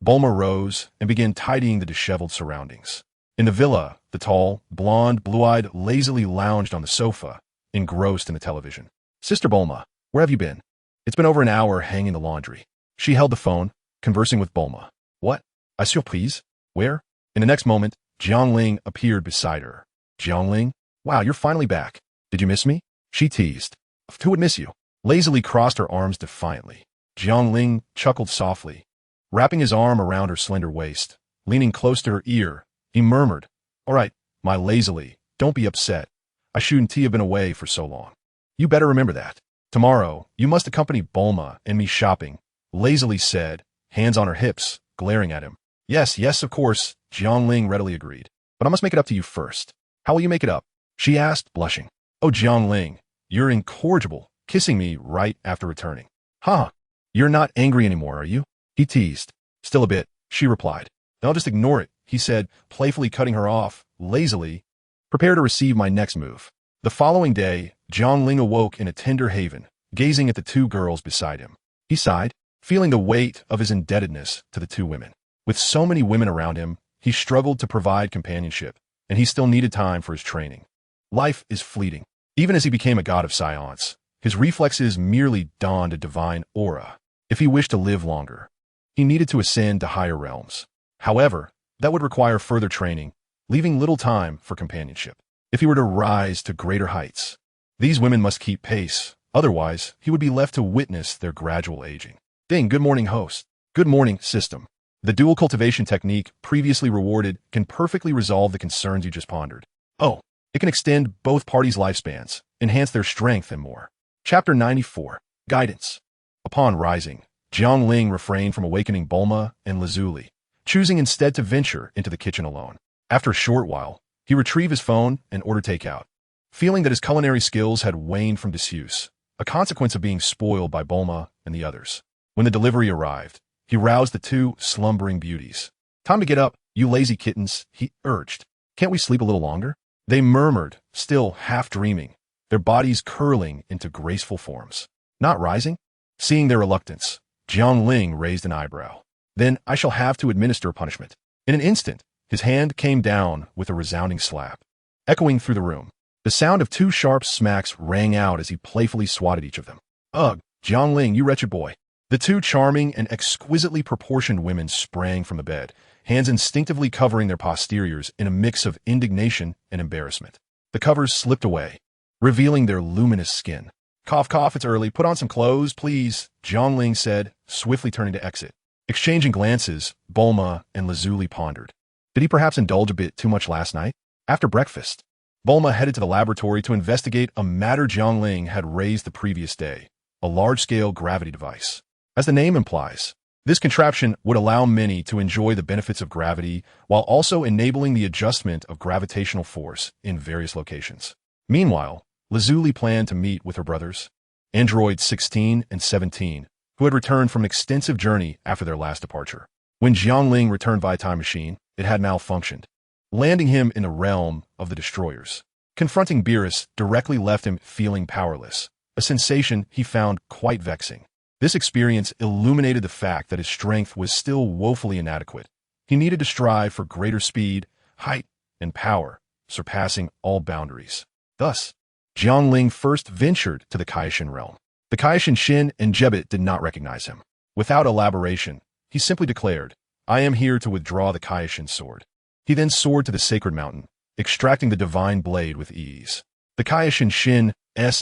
Bulma rose and began tidying the disheveled surroundings. In the villa, the tall, blonde, blue-eyed lazily lounged on the sofa, engrossed in the television. Sister Bulma, where have you been? It's been over an hour hanging the laundry. She held the phone, conversing with Bulma. What? A surprise? Where? In the next moment, Jiangling appeared beside her. Jiangling? Wow, you're finally back. Did you miss me? She teased. Who would miss you? Lazily crossed her arms defiantly. Jiangling chuckled softly, wrapping his arm around her slender waist. Leaning close to her ear, he murmured, All right, my Lazily, don't be upset. I shouldn't have been away for so long. You better remember that. Tomorrow, you must accompany Bulma and me shopping, Lazily said, hands on her hips, glaring at him. Yes, of course, Jiangling readily agreed. But I must make it up to you first. How will you make it up? She asked, blushing. Oh, Jiangling, you're incorrigible, kissing me right after returning. Huh, you're not angry anymore, are you? He teased. Still a bit, she replied. Then I'll just ignore it, he said, playfully cutting her off, lazily. Prepare to receive my next move. The following day, Jiangling awoke in a tender haven, gazing at the 2 girls beside him. He sighed, feeling the weight of his indebtedness to the 2 women. With so many women around him, he struggled to provide companionship, and he still needed time for his training. Life is fleeting. Even as he became a god of science, his reflexes merely donned a divine aura. If he wished to live longer, he needed to ascend to higher realms. However, that would require further training, leaving little time for companionship. If he were to rise to greater heights, these women must keep pace, otherwise he would be left to witness their gradual aging. Ding, good morning, host. Good morning, system. The dual cultivation technique previously rewarded can perfectly resolve the concerns you just pondered. Oh, it can extend both parties' lifespans, enhance their strength, and more. Chapter 94. Guidance. Upon rising, Jiangling refrained from awakening Bulma and Lazuli, choosing instead to venture into the kitchen alone. After a short while, he retrieved his phone and ordered takeout, feeling that his culinary skills had waned from disuse, a consequence of being spoiled by Bulma and the others. When the delivery arrived, he roused the 2 slumbering beauties. Time to get up, you lazy kittens, he urged. Can't we sleep a little longer? They murmured, still half dreaming, their bodies curling into graceful forms. Not rising? Seeing their reluctance, Jiangling raised an eyebrow. Then I shall have to administer a punishment. In an instant, his hand came down with a resounding slap, echoing through the room. The sound of 2 sharp smacks rang out as he playfully swatted each of them. Ugh, Jiangling, you wretched boy. The 2 charming and exquisitely proportioned women sprang from the bed, hands instinctively covering their posteriors in a mix of indignation and embarrassment. The covers slipped away, revealing their luminous skin. Cough, cough, it's early. Put on some clothes, please, Jiangling said, swiftly turning to exit. Exchanging glances, Bulma and Lazuli pondered. Did he perhaps indulge a bit too much last night? After breakfast, Bulma headed to the laboratory to investigate a matter Jiangling had raised the previous day, a large-scale gravity device. As the name implies, this contraption would allow many to enjoy the benefits of gravity while also enabling the adjustment of gravitational force in various locations. Meanwhile, Lazuli planned to meet with her brothers, androids 16 and 17, who had returned from an extensive journey after their last departure. When Jiangling returned via time machine, it had malfunctioned, landing him in the realm of the destroyers. Confronting Beerus directly left him feeling powerless, a sensation he found quite vexing. This experience illuminated the fact that his strength was still woefully inadequate. He needed to strive for greater speed, height, and power, surpassing all boundaries. Thus, Jiangling first ventured to the Kaishin realm. The Kaishin Shin and Jebit did not recognize him. Without elaboration, he simply declared, "I am here to withdraw the Kaishin sword." He then soared to the sacred mountain, extracting the divine blade with ease. The Kaishin Shin's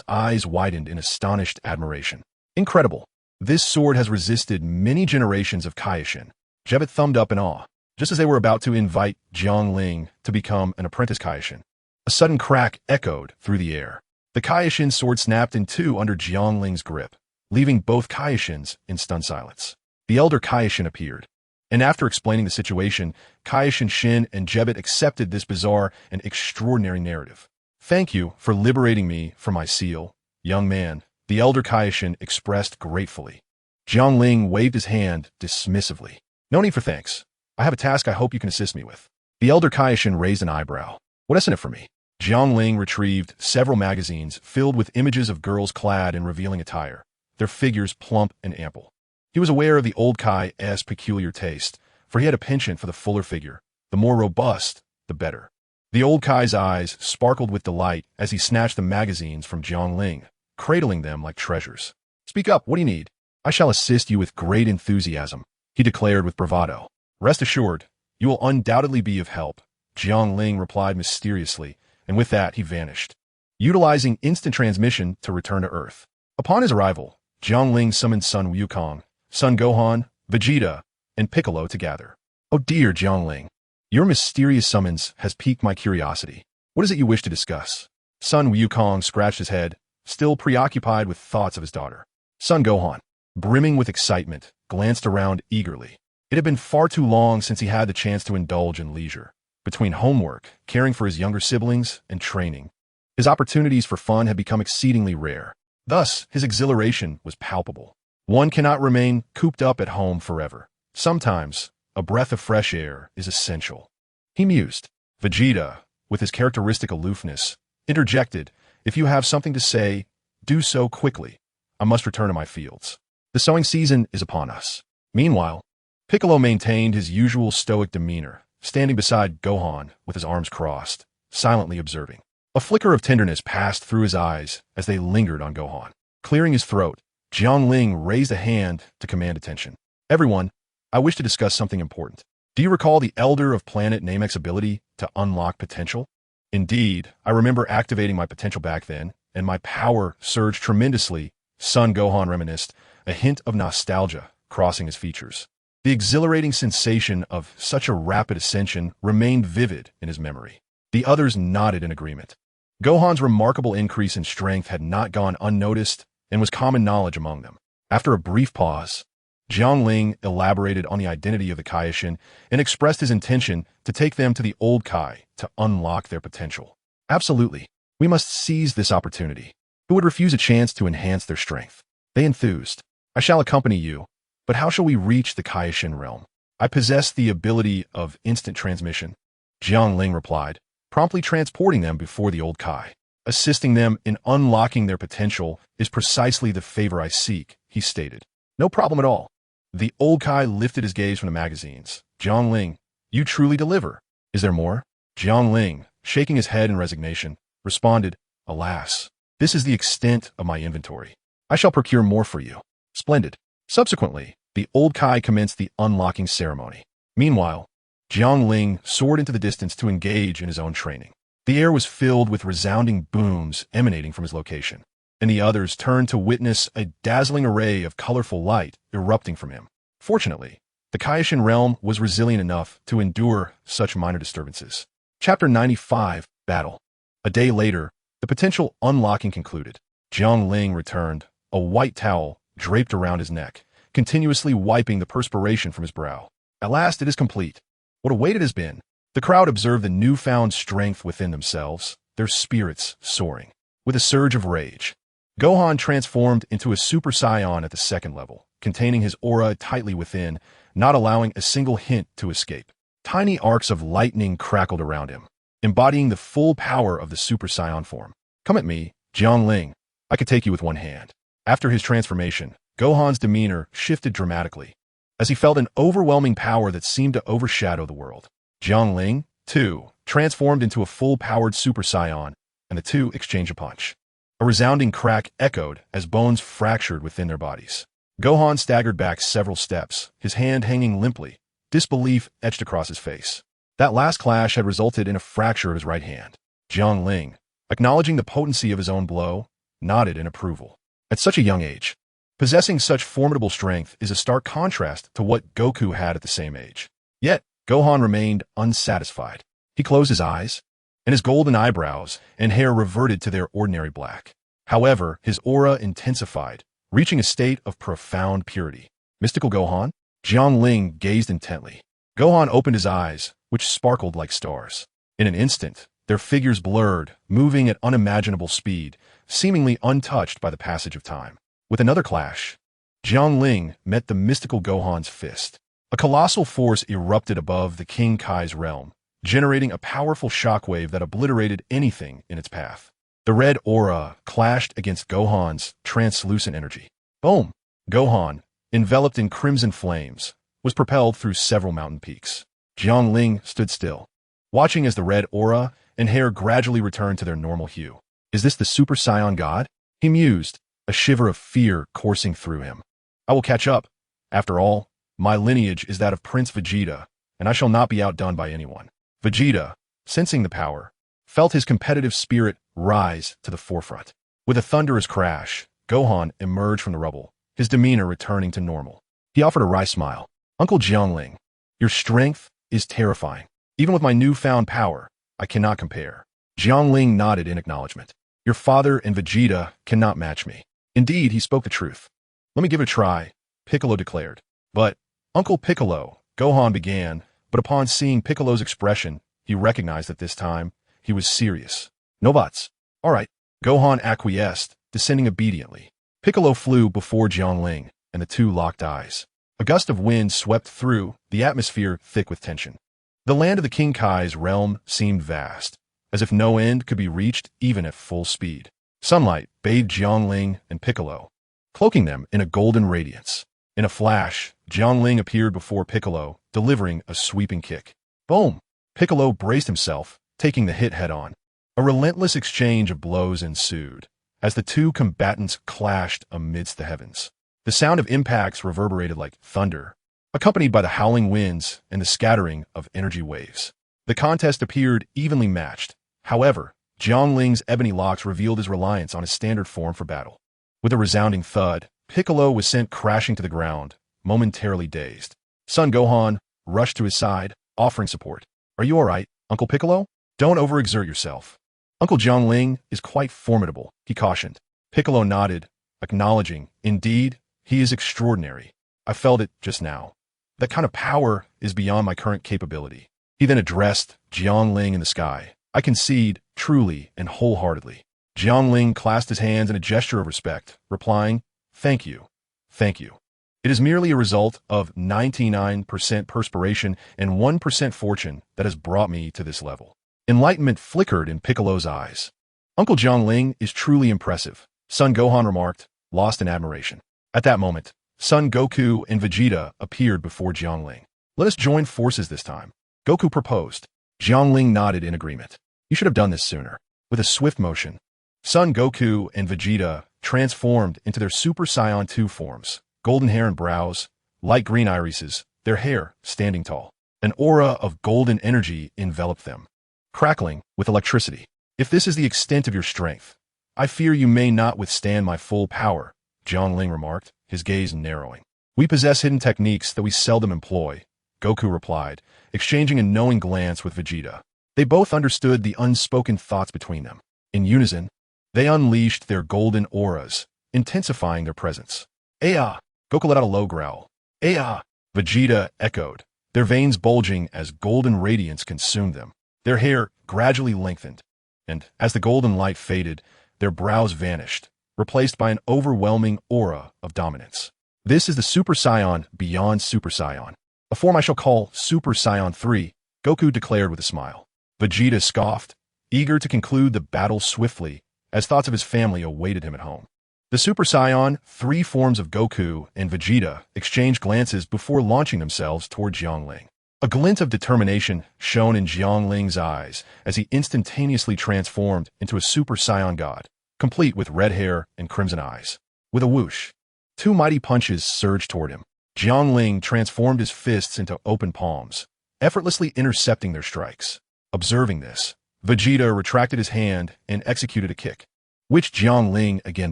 eyes widened in astonished admiration. Incredible! This sword has resisted many generations of Kaishin. Jebit thumbed up in awe, just as they were about to invite Jiangling to become an apprentice Kaishin. A sudden crack echoed through the air. The Kaishin sword snapped in two under Jiangling's grip, leaving both Kaishins in stunned silence. The elder Kaishin appeared, and after explaining the situation, Kaishin Shin and Jebit accepted this bizarre and extraordinary narrative. "Thank you for liberating me from my seal, young man," the elder Kaishin expressed gratefully. Jiangling waved his hand dismissively. "No need for thanks. I have a task I hope you can assist me with." The elder Kaishin raised an eyebrow. "What isn't it for me?" Jiangling retrieved several magazines filled with images of girls clad in revealing attire, their figures plump and ample. He was aware of the old Kai's peculiar taste, for he had a penchant for the fuller figure. The more robust, the better. The old Kai's eyes sparkled with delight as he snatched the magazines from Jiangling, cradling them like treasures. "Speak up, what do you need? I shall assist you with great enthusiasm," he declared with bravado. "Rest assured, you will undoubtedly be of help," Jiangling replied mysteriously, and with that he vanished, utilizing instant transmission to return to Earth. Upon his arrival, Jiangling summoned Sun Wukong, Son Gohan, Vegeta, and Piccolo to gather. "Oh dear, Jiangling, your mysterious summons has piqued my curiosity. What is it you wish to discuss?" Son Wukong scratched his head, still preoccupied with thoughts of his daughter. Son Gohan, brimming with excitement, glanced around eagerly. It had been far too long since he had the chance to indulge in leisure. Between homework, caring for his younger siblings, and training, his opportunities for fun had become exceedingly rare. Thus, his exhilaration was palpable. One cannot remain cooped up at home forever. Sometimes, a breath of fresh air is essential. He mused. Vegeta, with his characteristic aloofness, interjected, "If you have something to say, do so quickly. I must return to my fields. The sowing season is upon us." Meanwhile, Piccolo maintained his usual stoic demeanor, standing beside Gohan with his arms crossed, silently observing. A flicker of tenderness passed through his eyes as they lingered on Gohan. Clearing his throat, Jiangling raised a hand to command attention. "Everyone, I wish to discuss something important. Do you recall the Elder of Planet Namek's ability to unlock potential?" "Indeed, I remember activating my potential back then, and my power surged tremendously," Son Gohan reminisced, a hint of nostalgia crossing his features. The exhilarating sensation of such a rapid ascension remained vivid in his memory. The others nodded in agreement. Gohan's remarkable increase in strength had not gone unnoticed and was common knowledge among them. After a brief pause, Jiangling elaborated on the identity of the Kaishin and expressed his intention to take them to the old Kai to unlock their potential. "Absolutely. We must seize this opportunity. Who would refuse a chance to enhance their strength?" They enthused. "I shall accompany you. But how shall we reach the Kaishin realm?" "I possess the ability of instant transmission," Jiangling replied, promptly transporting them before the old Kai. "Assisting them in unlocking their potential is precisely the favor I seek," he stated. "No problem at all." The old Kai lifted his gaze from the magazines. "Jiangling, you truly deliver. Is there more?" Jiangling, shaking his head in resignation, responded, "Alas, this is the extent of my inventory. I shall procure more for you." "Splendid." Subsequently, the old Kai commenced the unlocking ceremony. Meanwhile, Jiangling soared into the distance to engage in his own training. The air was filled with resounding booms emanating from his location, and the others turned to witness a dazzling array of colorful light erupting from him. Fortunately, The Kaioshin realm was resilient enough to endure such minor disturbances. Chapter 95, Battle. A day later, the potential unlocking concluded. Jiang Ling returned, a white towel draped around his neck, continuously wiping the perspiration from his brow. At last it is complete. What a wait it has been. The crowd observed the newfound strength within themselves, their spirits soaring. With a surge of rage, Gohan transformed into a Super Saiyan at the second level, containing his aura tightly within, not allowing a single hint to escape. Tiny arcs of lightning crackled around him, embodying the full power of the Super Saiyan form. Come at me, Jiang Ling. I could take you with one hand. After his transformation, Gohan's demeanor shifted dramatically, as he felt an overwhelming power that seemed to overshadow the world. Jiang Ling, too, transformed into a full-powered Super Saiyan, and the two exchanged a punch. A resounding crack echoed as bones fractured within their bodies. Gohan staggered back several steps, his hand hanging limply, disbelief etched across his face. That last clash had resulted in a fracture of his right hand. Jiang Ling, acknowledging the potency of his own blow, nodded in approval. At such a young age, possessing such formidable strength is a stark contrast to what Goku had at the same age. Yet, Gohan remained unsatisfied. He closed his eyes, and his golden eyebrows and hair reverted to their ordinary black. However, his aura intensified, reaching a state of profound purity. Mystical Gohan? Jiang Ling gazed intently. Gohan opened his eyes, which sparkled like stars. In an instant, their figures blurred, moving at unimaginable speed, seemingly untouched by the passage of time. With another clash, Jiang Ling met the mystical Gohan's fist. A colossal force erupted above the King Kai's realm, generating a powerful shockwave that obliterated anything in its path. The red aura clashed against Gohan's translucent energy. Boom! Gohan, enveloped in crimson flames, was propelled through several mountain peaks. Jiang Ling stood still, watching as the red aura and hair gradually returned to their normal hue. Is this the Super Saiyan God? He mused, a shiver of fear coursing through him. I will catch up. After all, my lineage is that of Prince Vegeta, and I shall not be outdone by anyone. Vegeta, sensing the power, felt his competitive spirit rise to the forefront. With a thunderous crash, Gohan emerged from the rubble, his demeanor returning to normal. He offered a wry smile. Uncle Jiang Ling, your strength is terrifying. Even with my newfound power, I cannot compare. Jiang Ling nodded in acknowledgement. Your father and Vegeta cannot match me. Indeed, he spoke the truth. Let me give it a try, Piccolo declared. But, Uncle Piccolo, Gohan began, but upon seeing Piccolo's expression, he recognized that this time, he was serious. No buts. All right. Gohan acquiesced, descending obediently. Piccolo flew before Jiang Ling, and the two locked eyes. A gust of wind swept through, the atmosphere thick with tension. The land of the King Kai's realm seemed vast, as if no end could be reached even at full speed. Sunlight bathed Jiang Ling and Piccolo, cloaking them in a golden radiance. In a flash, Jiang Ling appeared before Piccolo, delivering a sweeping kick. Boom! Piccolo braced himself, taking the hit head-on. A relentless exchange of blows ensued, as the two combatants clashed amidst the heavens. The sound of impacts reverberated like thunder, accompanied by the howling winds and the scattering of energy waves. The contest appeared evenly matched. However, Jiang Ling's ebony locks revealed his reliance on his standard form for battle. With a resounding thud, Piccolo was sent crashing to the ground, momentarily dazed. Son Gohan rushed to his side, offering support. Are you all right, Uncle Piccolo? Don't overexert yourself. Uncle Jiang Ling is quite formidable, he cautioned. Piccolo nodded, acknowledging, indeed, he is extraordinary. I felt it just now. That kind of power is beyond my current capability. He then addressed Jiang Ling in the sky. I concede, truly and wholeheartedly. Jiang Ling clasped his hands in a gesture of respect, replying, Thank you. Thank you. It is merely a result of 99% perspiration and 1% fortune that has brought me to this level. Enlightenment flickered in Piccolo's eyes. Uncle Jiang Ling is truly impressive, son Gohan remarked, lost in admiration. At that moment, son Goku and Vegeta appeared before Jiang Ling. Let us join forces this time. Goku proposed. Jiang Ling nodded in agreement. You should have done this sooner. With a swift motion, son Goku and Vegeta transformed into their Super Saiyan 2 forms, golden hair and brows, light green irises, their hair standing tall. An aura of golden energy enveloped them, crackling with electricity. If this is the extent of your strength, I fear you may not withstand my full power, Jiang Ling remarked, his gaze narrowing. We possess hidden techniques that we seldom employ, Goku replied, exchanging a knowing glance with Vegeta. They both understood the unspoken thoughts between them. In unison, they unleashed their golden auras, intensifying their presence. "Aya!" Goku let out a low growl. "Aya!" Vegeta echoed, their veins bulging as golden radiance consumed them. Their hair gradually lengthened, and as the golden light faded, their brows vanished, replaced by an overwhelming aura of dominance. "This is the Super Saiyan beyond Super Saiyan. A form I shall call Super Saiyan 3, Goku declared with a smile. Vegeta scoffed, eager to conclude the battle swiftly, as thoughts of his family awaited him at home. The Super Saiyan, 3 forms of Goku and Vegeta, exchanged glances before launching themselves toward Jiangling. A glint of determination shone in Jiangling's eyes as he instantaneously transformed into a Super Saiyan god, complete with red hair and crimson eyes. With a whoosh, 2 mighty punches surged toward him. Jiangling transformed his fists into open palms, effortlessly intercepting their strikes. Observing this, Vegeta retracted his hand and executed a kick, which Jiangling again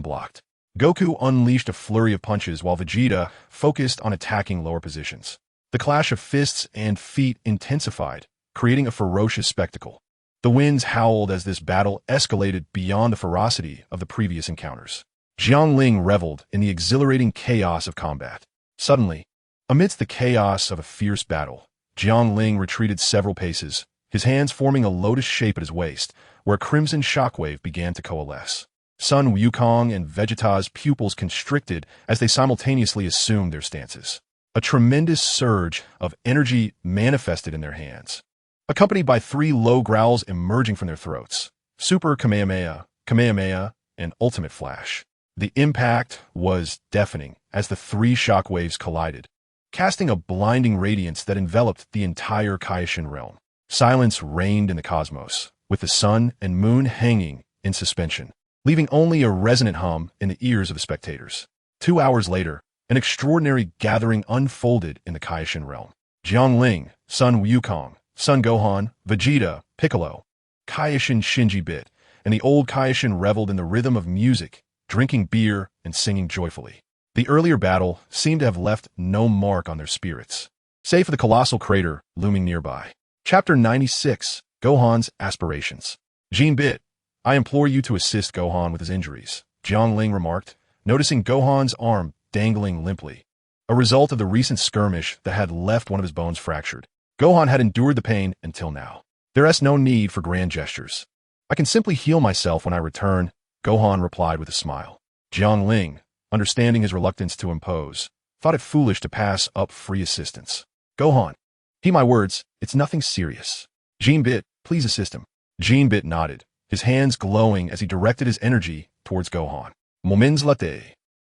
blocked. Goku unleashed a flurry of punches while Vegeta focused on attacking lower positions. The clash of fists and feet intensified, creating a ferocious spectacle. The winds howled as this battle escalated beyond the ferocity of the previous encounters. Jiangling reveled in the exhilarating chaos of combat. Suddenly, amidst the chaos of a fierce battle, Jiangling retreated several paces, his hands forming a lotus shape at his waist, where a crimson shockwave began to coalesce. Sun Wukong and Vegeta's pupils constricted as they simultaneously assumed their stances. A tremendous surge of energy manifested in their hands, accompanied by 3 low growls emerging from their throats: Super Kamehameha, Kamehameha, and Ultimate Flash. The impact was deafening as the 3 shockwaves collided, casting a blinding radiance that enveloped the entire Kaioshin realm. Silence reigned in the cosmos, with the sun and moon hanging in suspension, leaving only a resonant hum in the ears of the spectators. 2 hours later, an extraordinary gathering unfolded in the Kaioshin realm. Jiangling, Sun Wukong, Sun Gohan, Vegeta, Piccolo, Kaioshin Shinji Bit, and the old Kaioshin reveled in the rhythm of music, drinking beer and singing joyfully. The earlier battle seemed to have left no mark on their spirits, save for the colossal crater looming nearby. Chapter 96, Gohan's Aspirations. Jin Bit, I implore you to assist Gohan with his injuries, Jiangling remarked, noticing Gohan's arm dangling limply, a result of the recent skirmish that had left one of his bones fractured. Gohan had endured the pain until now. There is no need for grand gestures. I can simply heal myself when I return, Gohan replied with a smile. Jiangling, understanding his reluctance to impose, thought it foolish to pass up free assistance. Gohan, heed my words, it's nothing serious. Jin Bit, please assist him. Jin Bit nodded, his hands glowing as he directed his energy towards Gohan. Moments later,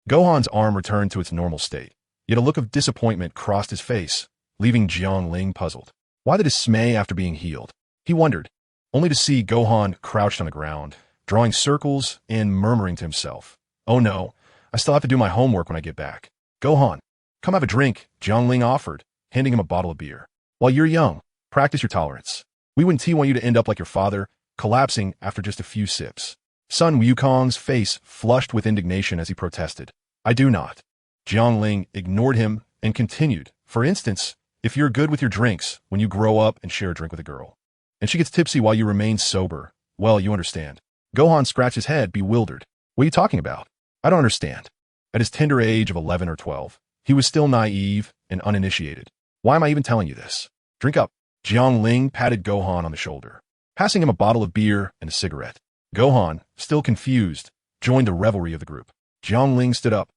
Gohan's arm returned to its normal state, yet a look of disappointment crossed his face, leaving Jiangling puzzled. Why the dismay after being healed? He wondered, only to see Gohan crouched on the ground, drawing circles and murmuring to himself, "Oh no, I still have to do my homework when I get back." "Gohan, come have a drink," Jiangling offered, handing him a bottle of beer. "While you're young, practice your tolerance. We wouldn't want you to end up like your father, collapsing after just a few sips." Sun Wukong's face flushed with indignation as he protested. "I do not." Jiangling ignored him and continued, "For instance, if you're good with your drinks when you grow up and share a drink with a girl, and she gets tipsy while you remain sober, well, you understand." Gohan scratched his head, bewildered. "What are you talking about? I don't understand." At his tender age of 11 or 12, he was still naive and uninitiated. "Why am I even telling you this? Drink up." Jiangling patted Gohan on the shoulder, passing him a bottle of beer and a cigarette. Gohan, still confused, joined the revelry of the group. Jiangling stood up,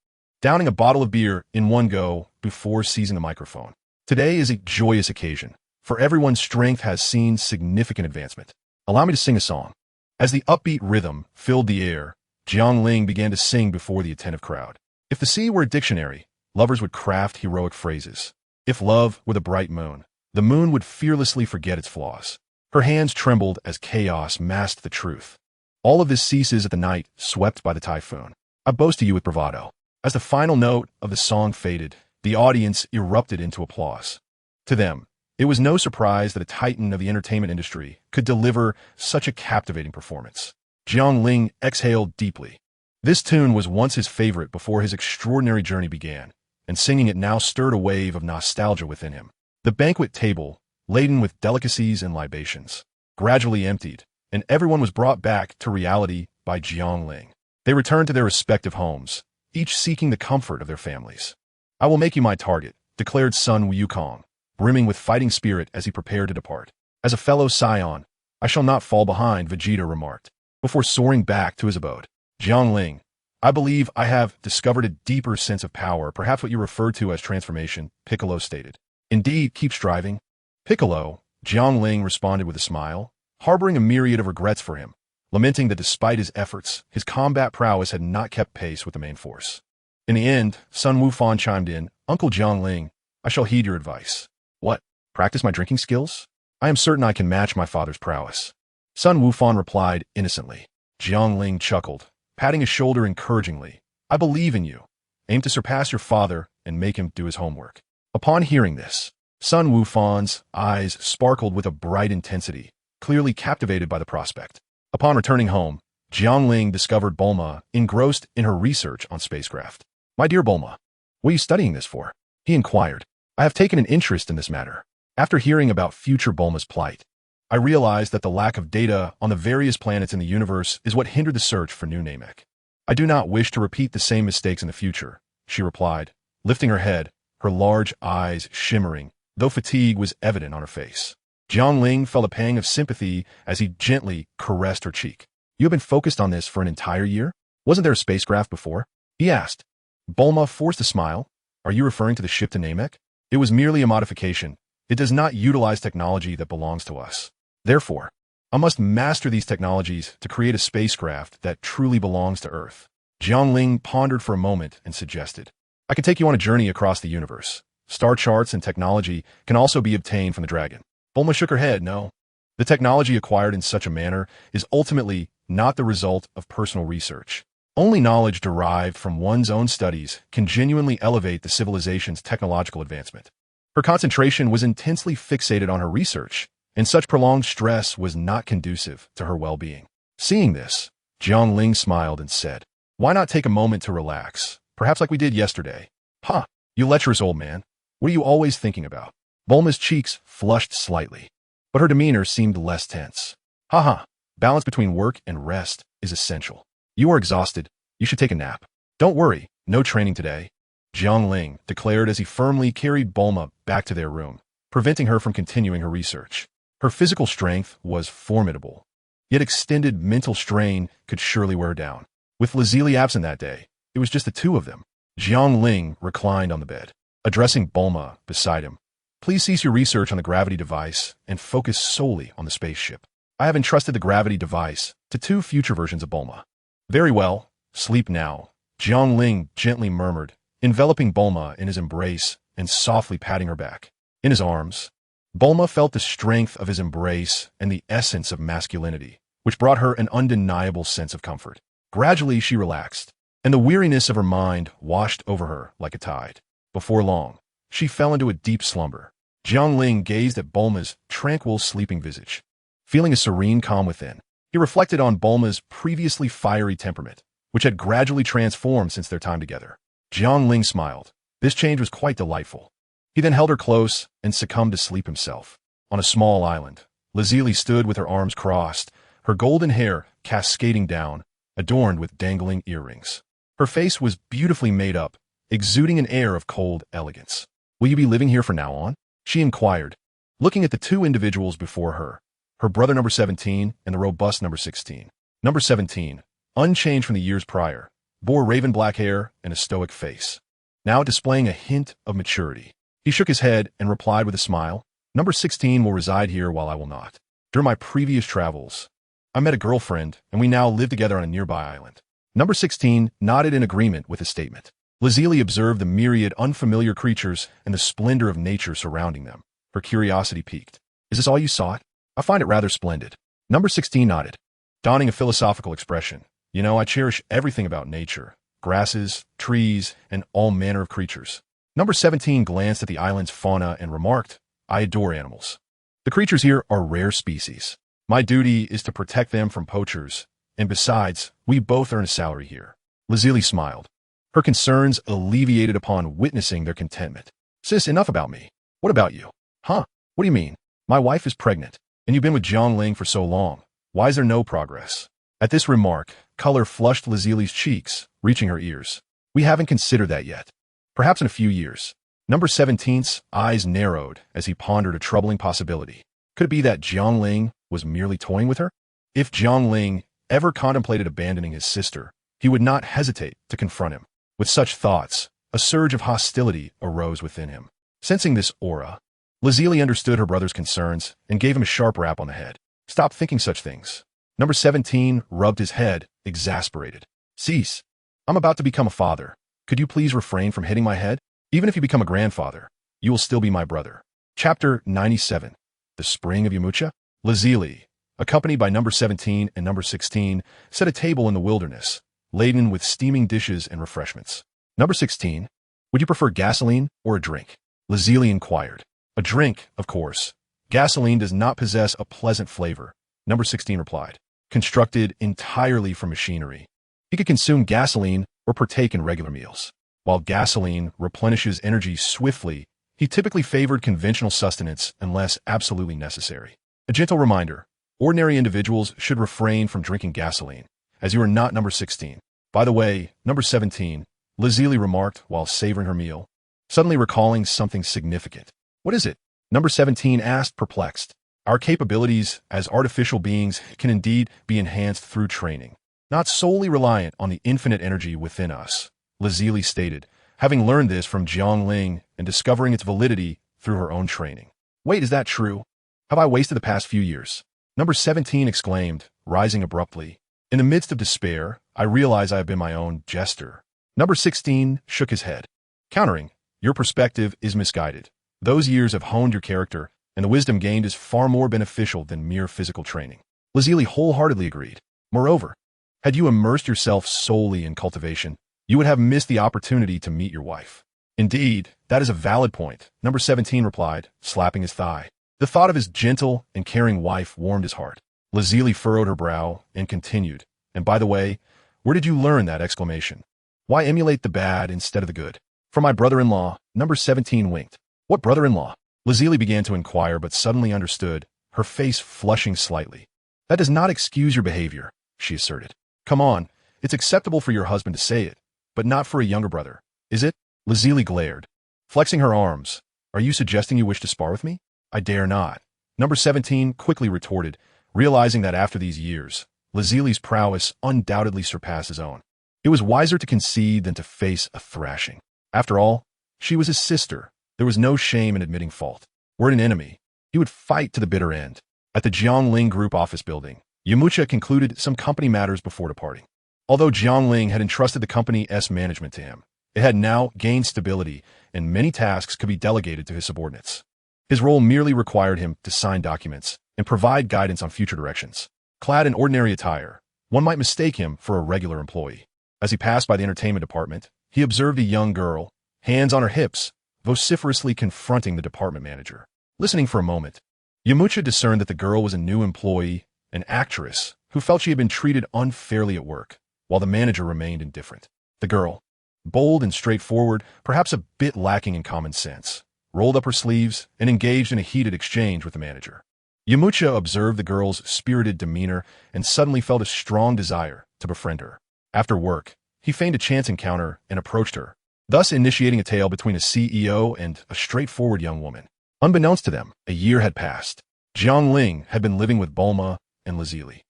downing a bottle of beer in one go before seizing the microphone. "Today is a joyous occasion, for everyone's strength has seen significant advancement. Allow me to sing a song." As the upbeat rhythm filled the air, Jiangling began to sing before the attentive crowd. If the sea were a dictionary, lovers would craft heroic phrases. If love were the bright moon, the moon would fearlessly forget its flaws. Her hands trembled as chaos masked the truth. All of this ceases at the night swept by the typhoon. I boast to you with bravado. As the final note of the song faded, the audience erupted into applause. To them, it was no surprise that a titan of the entertainment industry could deliver such a captivating performance. Jiangling exhaled deeply. This tune was once his favorite before his extraordinary journey began, and singing it now stirred a wave of nostalgia within him. The banquet table, laden with delicacies and libations, gradually emptied, and everyone was brought back to reality by Jiangling. They returned to their respective homes, each seeking the comfort of their families. "I will make you my target," declared Sun Wukong, brimming with fighting spirit as he prepared to depart. "As a fellow Saiyan, I shall not fall behind," Vegeta remarked, before soaring back to his abode. "Jiangling, I believe I have discovered a deeper sense of power, perhaps what you referred to as transformation," Piccolo stated. "Indeed, keep striving." "Piccolo," Jiangling responded with a smile, harboring a myriad of regrets for him, lamenting that despite his efforts, his combat prowess had not kept pace with the main force. In the end, Sun Wufan chimed in, "Uncle Jiangling, I shall heed your advice." "What? Practice my drinking skills? I am certain I can match my father's prowess." Sun Wufan replied innocently. Jiangling chuckled, patting his shoulder encouragingly. "I believe in you. Aim to surpass your father and make him do his homework." Upon hearing this, Sun Wufan's eyes sparkled with a bright intensity, clearly captivated by the prospect. Upon returning home, Jiangling discovered Bulma engrossed in her research on spacecraft. "My dear Bulma, what are you studying this for?" he inquired. "I have taken an interest in this matter. After hearing about future Bulma's plight, I realized that the lack of data on the various planets in the universe is what hindered the search for new Namek. I do not wish to repeat the same mistakes in the future," she replied, lifting her head, her large eyes shimmering, though fatigue was evident on her face. Jiangling felt a pang of sympathy as he gently caressed her cheek. "You have been focused on this for an entire year? Wasn't there a spacecraft before?" he asked. Bulma forced a smile. "Are you referring to the ship to Namek? It was merely a modification. It does not utilize technology that belongs to us. Therefore, I must master these technologies to create a spacecraft that truly belongs to Earth." Jiangling pondered for a moment and suggested, "I can take you on a journey across the universe. Star charts and technology can also be obtained from the dragon." Bulma shook her head. "No. The technology acquired in such a manner is ultimately not the result of personal research. Only knowledge derived from one's own studies can genuinely elevate the civilization's technological advancement." Her concentration was intensely fixated on her research, and such prolonged stress was not conducive to her well-being. Seeing this, Jiangling smiled and said, "Why not take a moment to relax, perhaps like we did yesterday?" "Ha, you lecherous old man. What are you always thinking about?" Bulma's cheeks flushed slightly, but her demeanor seemed less tense. "Ha. Balance between work and rest is essential. You are exhausted. You should take a nap." "Don't worry, no training today," Jiangling declared as he firmly carried Bulma back to their room, preventing her from continuing her research. Her physical strength was formidable, yet extended mental strain could surely wear her down. With Lazili absent that day, it was just the two of them. Jiangling reclined on the bed, addressing Bulma beside him. "Please cease your research on the gravity device and focus solely on the spaceship. I have entrusted the gravity device to 2 future versions of Bulma." "Very well, sleep now," Jiangling gently murmured, enveloping Bulma in his embrace and softly patting her back. In his arms, Bulma felt the strength of his embrace and the essence of masculinity, which brought her an undeniable sense of comfort. Gradually she relaxed, and the weariness of her mind washed over her like a tide. Before long, she fell into a deep slumber. Jiangling gazed at Bulma's tranquil sleeping visage. Feeling a serene calm within, he reflected on Bulma's previously fiery temperament, which had gradually transformed since their time together. Jiangling smiled. This change was quite delightful. He then held her close and succumbed to sleep himself. On a small island, Lazili stood with her arms crossed, her golden hair cascading down, adorned with dangling earrings. Her face was beautifully made up, exuding an air of cold elegance. "Will you be living here from now on?" she inquired, looking at the 2 individuals before her, her brother number 17 and the robust number 16. Number 17, unchanged from the years prior, bore raven black hair and a stoic face, now displaying a hint of maturity. He shook his head and replied with a smile, "Number 16 will reside here while I will not. During my previous travels, I met a girlfriend and we now live together on a nearby island." Number 16 nodded in agreement with his statement. Lazili observed the myriad unfamiliar creatures and the splendor of nature surrounding them. Her curiosity piqued. "Is this all you sought? I find it rather splendid." Number 16 nodded, donning a philosophical expression. "You know, I cherish everything about nature, grasses, trees, and all manner of creatures." Number 17 glanced at the island's fauna and remarked, "I adore animals. The creatures here are rare species. My duty is to protect them from poachers, and besides, we both earn a salary here." Lazili smiled. her concerns alleviated upon witnessing their contentment. Sis, enough about me. What about you? Huh? What do you mean? My wife is pregnant, and you've been with Jiangling for so long. Why is there no progress? At this remark, color flushed Lazili's cheeks, reaching her ears. We haven't considered that yet. Perhaps in a few years. Number 17's eyes narrowed as he pondered a troubling possibility. Could it be that Jiangling was merely toying with her? If Jiangling ever contemplated abandoning his sister, he would not hesitate to confront him. With such thoughts, a surge of hostility arose within him. Sensing this aura, Lazili understood her brother's concerns and gave him a sharp rap on the head. Stop thinking such things. Number 17 rubbed his head, exasperated. Cease. I'm about to become a father. Could you please refrain from hitting my head? Even if you become a grandfather, you will still be my brother. Chapter 97. The Spring of Yamucha? Lazili, accompanied by number 17 and number 16, set a table in the wilderness, laden with steaming dishes and refreshments. Number 16, would you prefer gasoline or a drink? Lazili inquired. A drink, of course. Gasoline does not possess a pleasant flavor, number 16 replied. Constructed entirely from machinery. He could consume gasoline or partake in regular meals. While gasoline replenishes energy swiftly, he typically favored conventional sustenance unless absolutely necessary. A gentle reminder, ordinary individuals should refrain from drinking gasoline, as you are not number 16. By the way, number 17, Lazili remarked while savoring her meal, suddenly recalling something significant. What is it? Number 17 asked, perplexed. Our capabilities as artificial beings can indeed be enhanced through training, not solely reliant on the infinite energy within us, Lazili stated, having learned this from Jiangling and discovering its validity through her own training. Wait, is that true? Have I wasted the past few years? Number 17 exclaimed, rising abruptly. In the midst of despair, I realize I have been my own jester. Number 16 shook his head, countering, your perspective is misguided. Those years have honed your character, and the wisdom gained is far more beneficial than mere physical training. Lazili wholeheartedly agreed. Moreover, had you immersed yourself solely in cultivation, you would have missed the opportunity to meet your wife. Indeed, that is a valid point, number 17 replied, slapping his thigh. The thought of his gentle and caring wife warmed his heart. Lazili furrowed her brow and continued, and by the way, where did you learn that exclamation? Why emulate the bad instead of the good? From my brother-in-law, number 17 winked. What brother-in-law? Lazili began to inquire but suddenly understood, her face flushing slightly. That does not excuse your behavior, she asserted. Come on, it's acceptable for your husband to say it, but not for a younger brother, is it? Lazili glared, flexing her arms. Are you suggesting you wish to spar with me? I dare not. Number 17 quickly retorted, realizing that after these years, Lazili's prowess undoubtedly surpassed his own. It was wiser to concede than to face a thrashing. After all, she was his sister. There was no shame in admitting fault. Were it an enemy, he would fight to the bitter end. At the Jiangling Group office building, Yamucha concluded some company matters before departing. Although Jiangling had entrusted the company's management to him, it had now gained stability, and many tasks could be delegated to his subordinates. His role merely required him to sign documents and provide guidance on future directions. Clad in ordinary attire, one might mistake him for a regular employee. As he passed by the entertainment department, he observed a young girl, hands on her hips, vociferously confronting the department manager. Listening for a moment, Yamucha discerned that the girl was a new employee, an actress, who felt she had been treated unfairly at work, while the manager remained indifferent. The girl, bold and straightforward, perhaps a bit lacking in common sense, rolled up her sleeves and engaged in a heated exchange with the manager. Yamucha observed the girl's spirited demeanor and suddenly felt a strong desire to befriend her. After work, he feigned a chance encounter and approached her, thus initiating a tale between a CEO and a straightforward young woman. Unbeknownst to them, a year had passed. Jiangling had been living with Bulma and Lazili,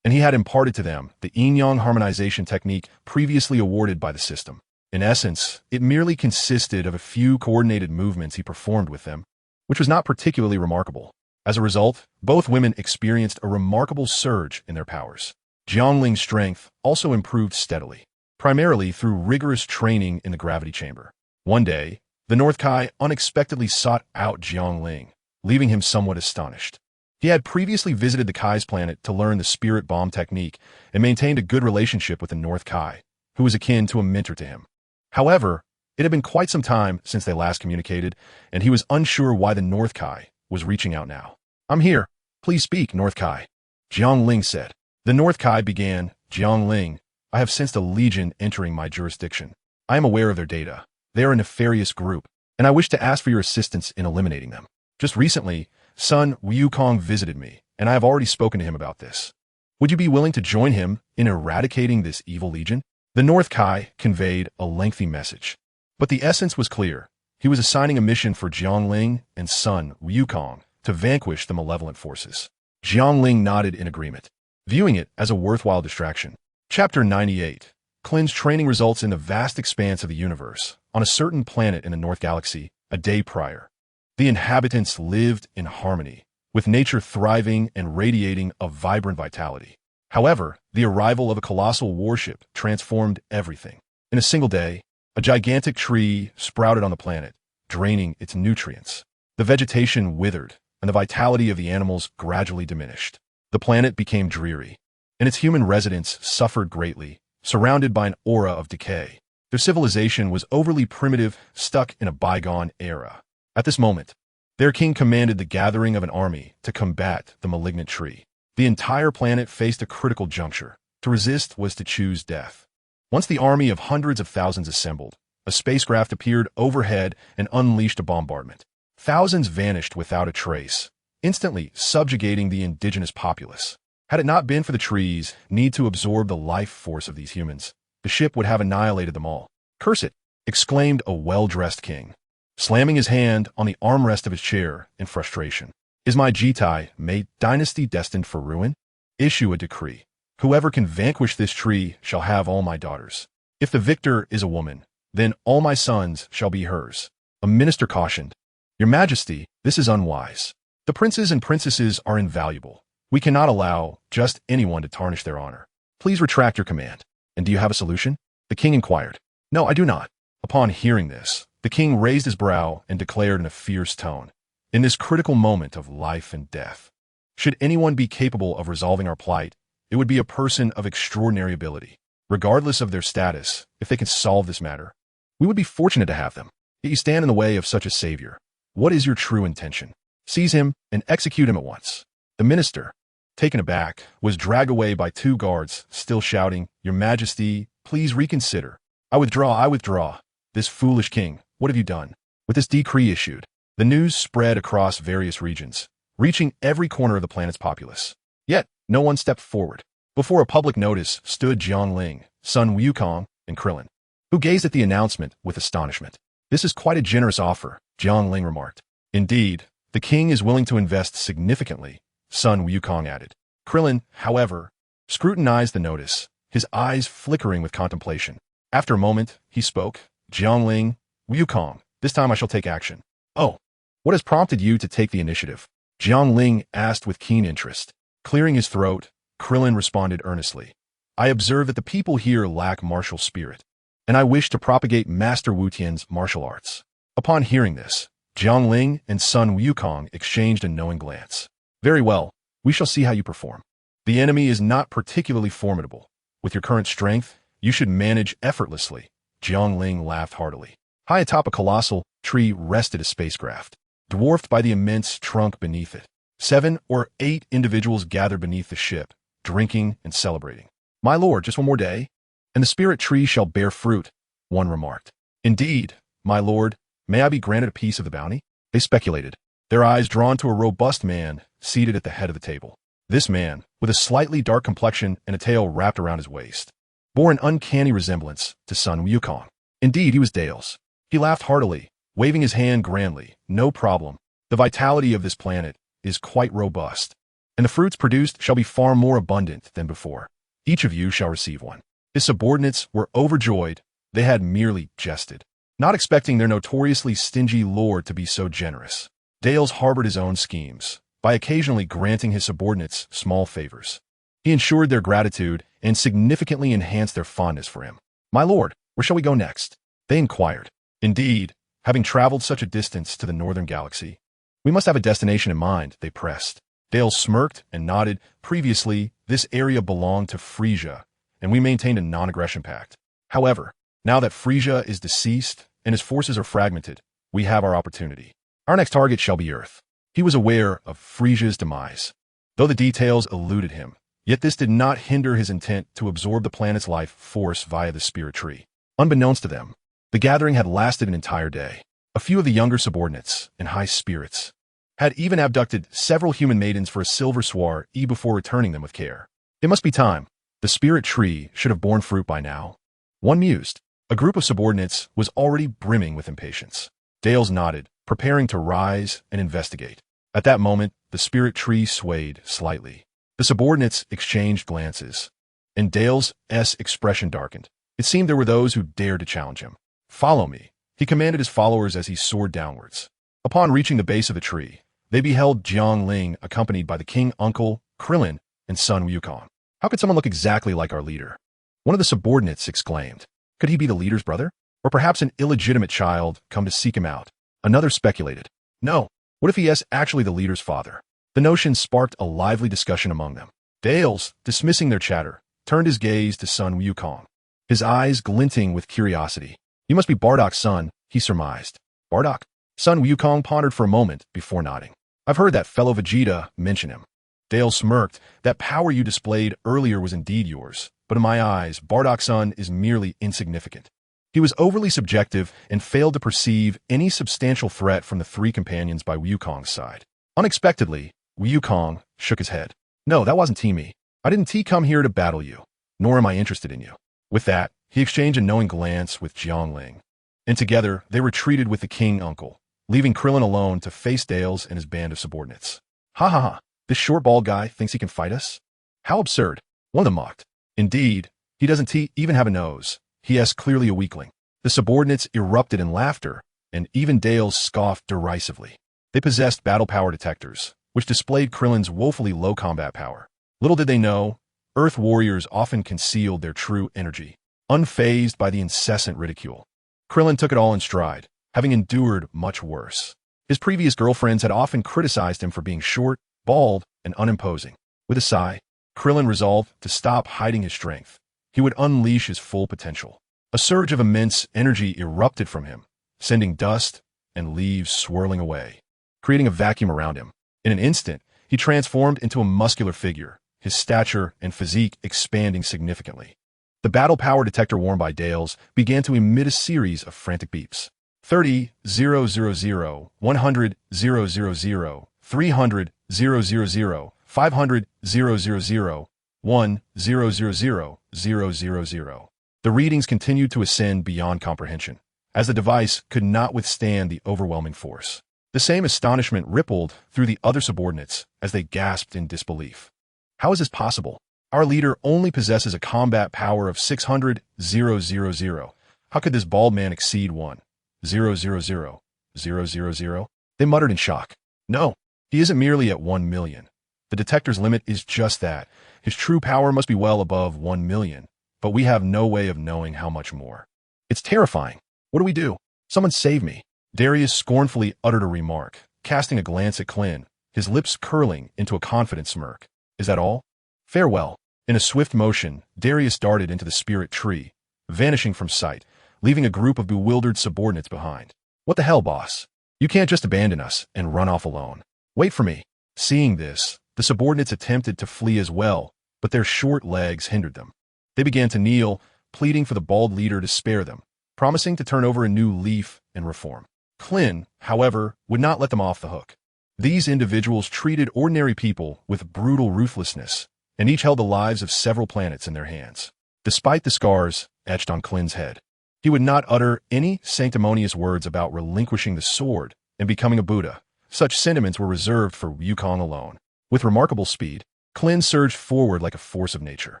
and he had imparted to them the yin-yang harmonization technique previously awarded by the system. In essence, it merely consisted of a few coordinated movements he performed with them, which was not particularly remarkable. As a result, both women experienced a remarkable surge in their powers. Jiangling's strength also improved steadily, primarily through rigorous training in the gravity chamber. One day, the North Kai unexpectedly sought out Jiangling, leaving him somewhat astonished. He had previously visited the Kai's planet to learn the spirit bomb technique and maintained a good relationship with the North Kai, who was akin to a mentor to him. However, it had been quite some time since they last communicated, and he was unsure why the North Kai was reaching out now. I'm here. Please speak, North Kai. Jiangling said. The North Kai began, Jiangling, I have sensed a legion entering my jurisdiction. I am aware of their data. They are a nefarious group, and I wish to ask for your assistance in eliminating them. Just recently, Sun Wukong visited me, and I have already spoken to him about this. Would you be willing to join him in eradicating this evil legion? The North Kai conveyed a lengthy message, but the essence was clear. He was assigning a mission for Jiangling and Sun Wukong to vanquish the malevolent forces. Jiangling nodded in agreement, viewing it as a worthwhile distraction. Chapter 98. Clin's training results in the vast expanse of the universe, on a certain planet in the North Galaxy, a day prior. The inhabitants lived in harmony, with nature thriving and radiating a vibrant vitality. However, the arrival of a colossal warship transformed everything. In a single day, a gigantic tree sprouted on the planet, draining its nutrients. The vegetation withered, and the vitality of the animals gradually diminished. The planet became dreary, and its human residents suffered greatly, surrounded by an aura of decay. Their civilization was overly primitive, stuck in a bygone era. At this moment, their king commanded the gathering of an army to combat the malignant tree. The entire planet faced a critical juncture. To resist was to choose death. Once the army of hundreds of thousands assembled, a spacecraft appeared overhead and unleashed a bombardment. Thousands vanished without a trace, instantly subjugating the indigenous populace. Had it not been for the trees' need to absorb the life force of these humans, the ship would have annihilated them all. "Curse it!" exclaimed a well-dressed king, slamming his hand on the armrest of his chair in frustration. "Is my Jitai Mei dynasty destined for ruin? Issue a decree. Whoever can vanquish this tree shall have all my daughters. If the victor is a woman, then all my sons shall be hers." A minister cautioned, "Your Majesty, this is unwise. The princes and princesses are invaluable. We cannot allow just anyone to tarnish their honor. Please retract your command." "And do you have a solution?" the king inquired. "No, I do not." Upon hearing this, the king raised his brow and declared in a fierce tone, "In this critical moment of life and death, should anyone be capable of resolving our plight, it would be a person of extraordinary ability. Regardless of their status, if they can solve this matter, we would be fortunate to have them. Yet you stand in the way of such a savior. What is your true intention? Seize him and execute him at once." The minister, taken aback, was dragged away by two guards, still shouting, "Your Majesty, please reconsider." I withdraw. This foolish king, what have you done?" With this decree issued, the news spread across various regions, reaching every corner of the planet's populace. Yet, no one stepped forward. Before a public notice stood Jiangling, Sun Wukong, and Krillin, who gazed at the announcement with astonishment. "This is quite a generous offer," Jiangling remarked. "Indeed, the king is willing to invest significantly," Sun Wukong added. Krillin, however, scrutinized the notice, his eyes flickering with contemplation. After a moment, he spoke. "Jiangling, Wukong, this time I shall take action." "Oh, what has prompted you to take the initiative?" Jiangling asked with keen interest. Clearing his throat, Krillin responded earnestly. "I observe that the people here lack martial spirit, and I wish to propagate Master Wu Tian's martial arts." Upon hearing this, Jiangling and Sun Wukong exchanged a knowing glance. "Very well, we shall see how you perform. The enemy is not particularly formidable. With your current strength, you should manage effortlessly." Jiangling laughed heartily. High atop a colossal tree rested a spacecraft, dwarfed by the immense trunk beneath it. 7 or 8 individuals gathered beneath the ship, drinking and celebrating. "My lord, just one more day, and the spirit tree shall bear fruit," one remarked. "Indeed, my lord, may I be granted a piece of the bounty?" they speculated, their eyes drawn to a robust man seated at the head of the table. This man, with a slightly dark complexion and a tail wrapped around his waist, bore an uncanny resemblance to Sun Wukong. Indeed, he was Dale's. He laughed heartily, waving his hand grandly. "No problem. The vitality of this planet is quite robust, and the fruits produced shall be far more abundant than before. Each of you shall receive one." His subordinates were overjoyed. They had merely jested, not expecting their notoriously stingy lord to be so generous. Dale's harbored his own schemes, by occasionally granting his subordinates small favors. He ensured their gratitude and significantly enhanced their fondness for him. "My lord, where shall we go next?" they inquired. Indeed, having traveled such a distance to the northern galaxy, we must have a destination in mind, they pressed. Dale smirked and nodded. "Previously, this area belonged to Frisia, and we maintained a non-aggression pact. However, now that Frisia is deceased and his forces are fragmented, we have our opportunity. Our next target shall be Earth." He was aware of Frisia's demise, though the details eluded him. Yet this did not hinder his intent to absorb the planet's life force via the spirit tree. Unbeknownst to them, the gathering had lasted an entire day. A few of the younger subordinates, in high spirits, had even abducted several human maidens for a silver soiree before returning them with care. It must be time. The spirit tree should have borne fruit by now. One mused. A group of subordinates was already brimming with impatience. Dales nodded, preparing to rise and investigate. At that moment, the spirit tree swayed slightly. The subordinates exchanged glances, and Dale's expression darkened. It seemed there were those who dared to challenge him. "Follow me," he commanded his followers as he soared downwards. Upon reaching the base of the tree, they beheld Jiang Ling accompanied by the king uncle, Krillin, and son Wukong. "How could someone look exactly like our leader?" One of the subordinates exclaimed. Could he be the leader's brother? Or perhaps an illegitimate child come to seek him out? Another speculated. No, what if he is actually the leader's father? The notion sparked a lively discussion among them. Dales, dismissing their chatter, turned his gaze to son Wukong, his eyes glinting with curiosity. "You must be Bardock's son," he surmised. "Bardock?" Son Wukong pondered for a moment before nodding. "I've heard that fellow Vegeta mention him." Dale smirked. "That power you displayed earlier was indeed yours, but in my eyes, Bardock's son is merely insignificant." He was overly subjective and failed to perceive any substantial threat from the three companions by Wukong's side. Unexpectedly, Wukong shook his head. "No, that wasn't me. I didn't come here to battle you, nor am I interested in you." With that, he exchanged a knowing glance with Jiang Ling, and together they retreated with the king uncle, leaving Krillin alone to face Dales and his band of subordinates. "Ha ha ha, this short bald guy thinks he can fight us? How absurd," one of them mocked. "Indeed, he doesn't even have a nose. He is clearly a weakling." The subordinates erupted in laughter, and even Dales scoffed derisively. They possessed battle power detectors, which displayed Krillin's woefully low combat power. Little did they know, Earth warriors often concealed their true energy, unfazed by the incessant ridicule. Krillin took it all in stride, having endured much worse. His previous girlfriends had often criticized him for being short, bald, and unimposing. With a sigh, Krillin resolved to stop hiding his strength. He would unleash his full potential. A surge of immense energy erupted from him, sending dust and leaves swirling away, creating a vacuum around him. In an instant, he transformed into a muscular figure, his stature and physique expanding significantly. The battle power detector worn by Dales began to emit a series of frantic beeps. 30,000, 100,000, 300,000, 500,000, 1,000,000. The readings continued to ascend beyond comprehension, as the device could not withstand the overwhelming force. The same astonishment rippled through the other subordinates as they gasped in disbelief. How is this possible? Our leader only possesses a combat power of 600,000. How could this bald man exceed 1,000,000? They muttered in shock. No, he isn't merely at 1 million. The detector's limit is just that. His true power must be well above 1 million, but we have no way of knowing how much more. It's terrifying. What do we do? Someone save me. Darius scornfully uttered a remark, casting a glance at Klin, his lips curling into a confident smirk. Is that all? Farewell. In a swift motion, Darius darted into the spirit tree, vanishing from sight, leaving a group of bewildered subordinates behind. What the hell, boss? You can't just abandon us and run off alone. Wait for me. Seeing this, the subordinates attempted to flee as well, but their short legs hindered them. They began to kneel, pleading for the bald leader to spare them, promising to turn over a new leaf and reform. Klin, however, would not let them off the hook. These individuals treated ordinary people with brutal ruthlessness, and each held the lives of several planets in their hands. Despite the scars etched on Klin's head, he would not utter any sanctimonious words about relinquishing the sword and becoming a Buddha. Such sentiments were reserved for Wukong alone. With remarkable speed, Klin surged forward like a force of nature.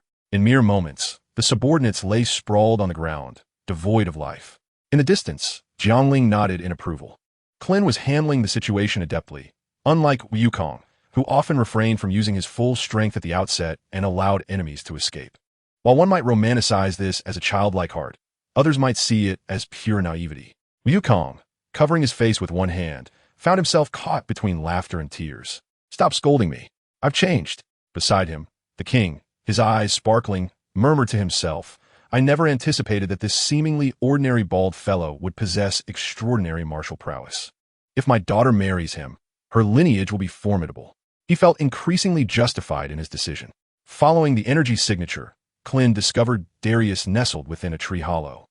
In mere moments, the subordinates lay sprawled on the ground, devoid of life. In the distance, Jiangling nodded in approval. Klin was handling the situation adeptly, unlike Wukong, who often refrained from using his full strength at the outset and allowed enemies to escape. While one might romanticize this as a childlike heart, others might see it as pure naivety. Wukong, covering his face with one hand, found himself caught between laughter and tears. "Stop scolding me. I've changed." Beside him, the king, his eyes sparkling, murmured to himself, "I never anticipated that this seemingly ordinary bald fellow would possess extraordinary martial prowess. If my daughter marries him, her lineage will be formidable." He felt increasingly justified in his decision. Following the energy signature, Klin discovered Darius nestled within a tree hollow.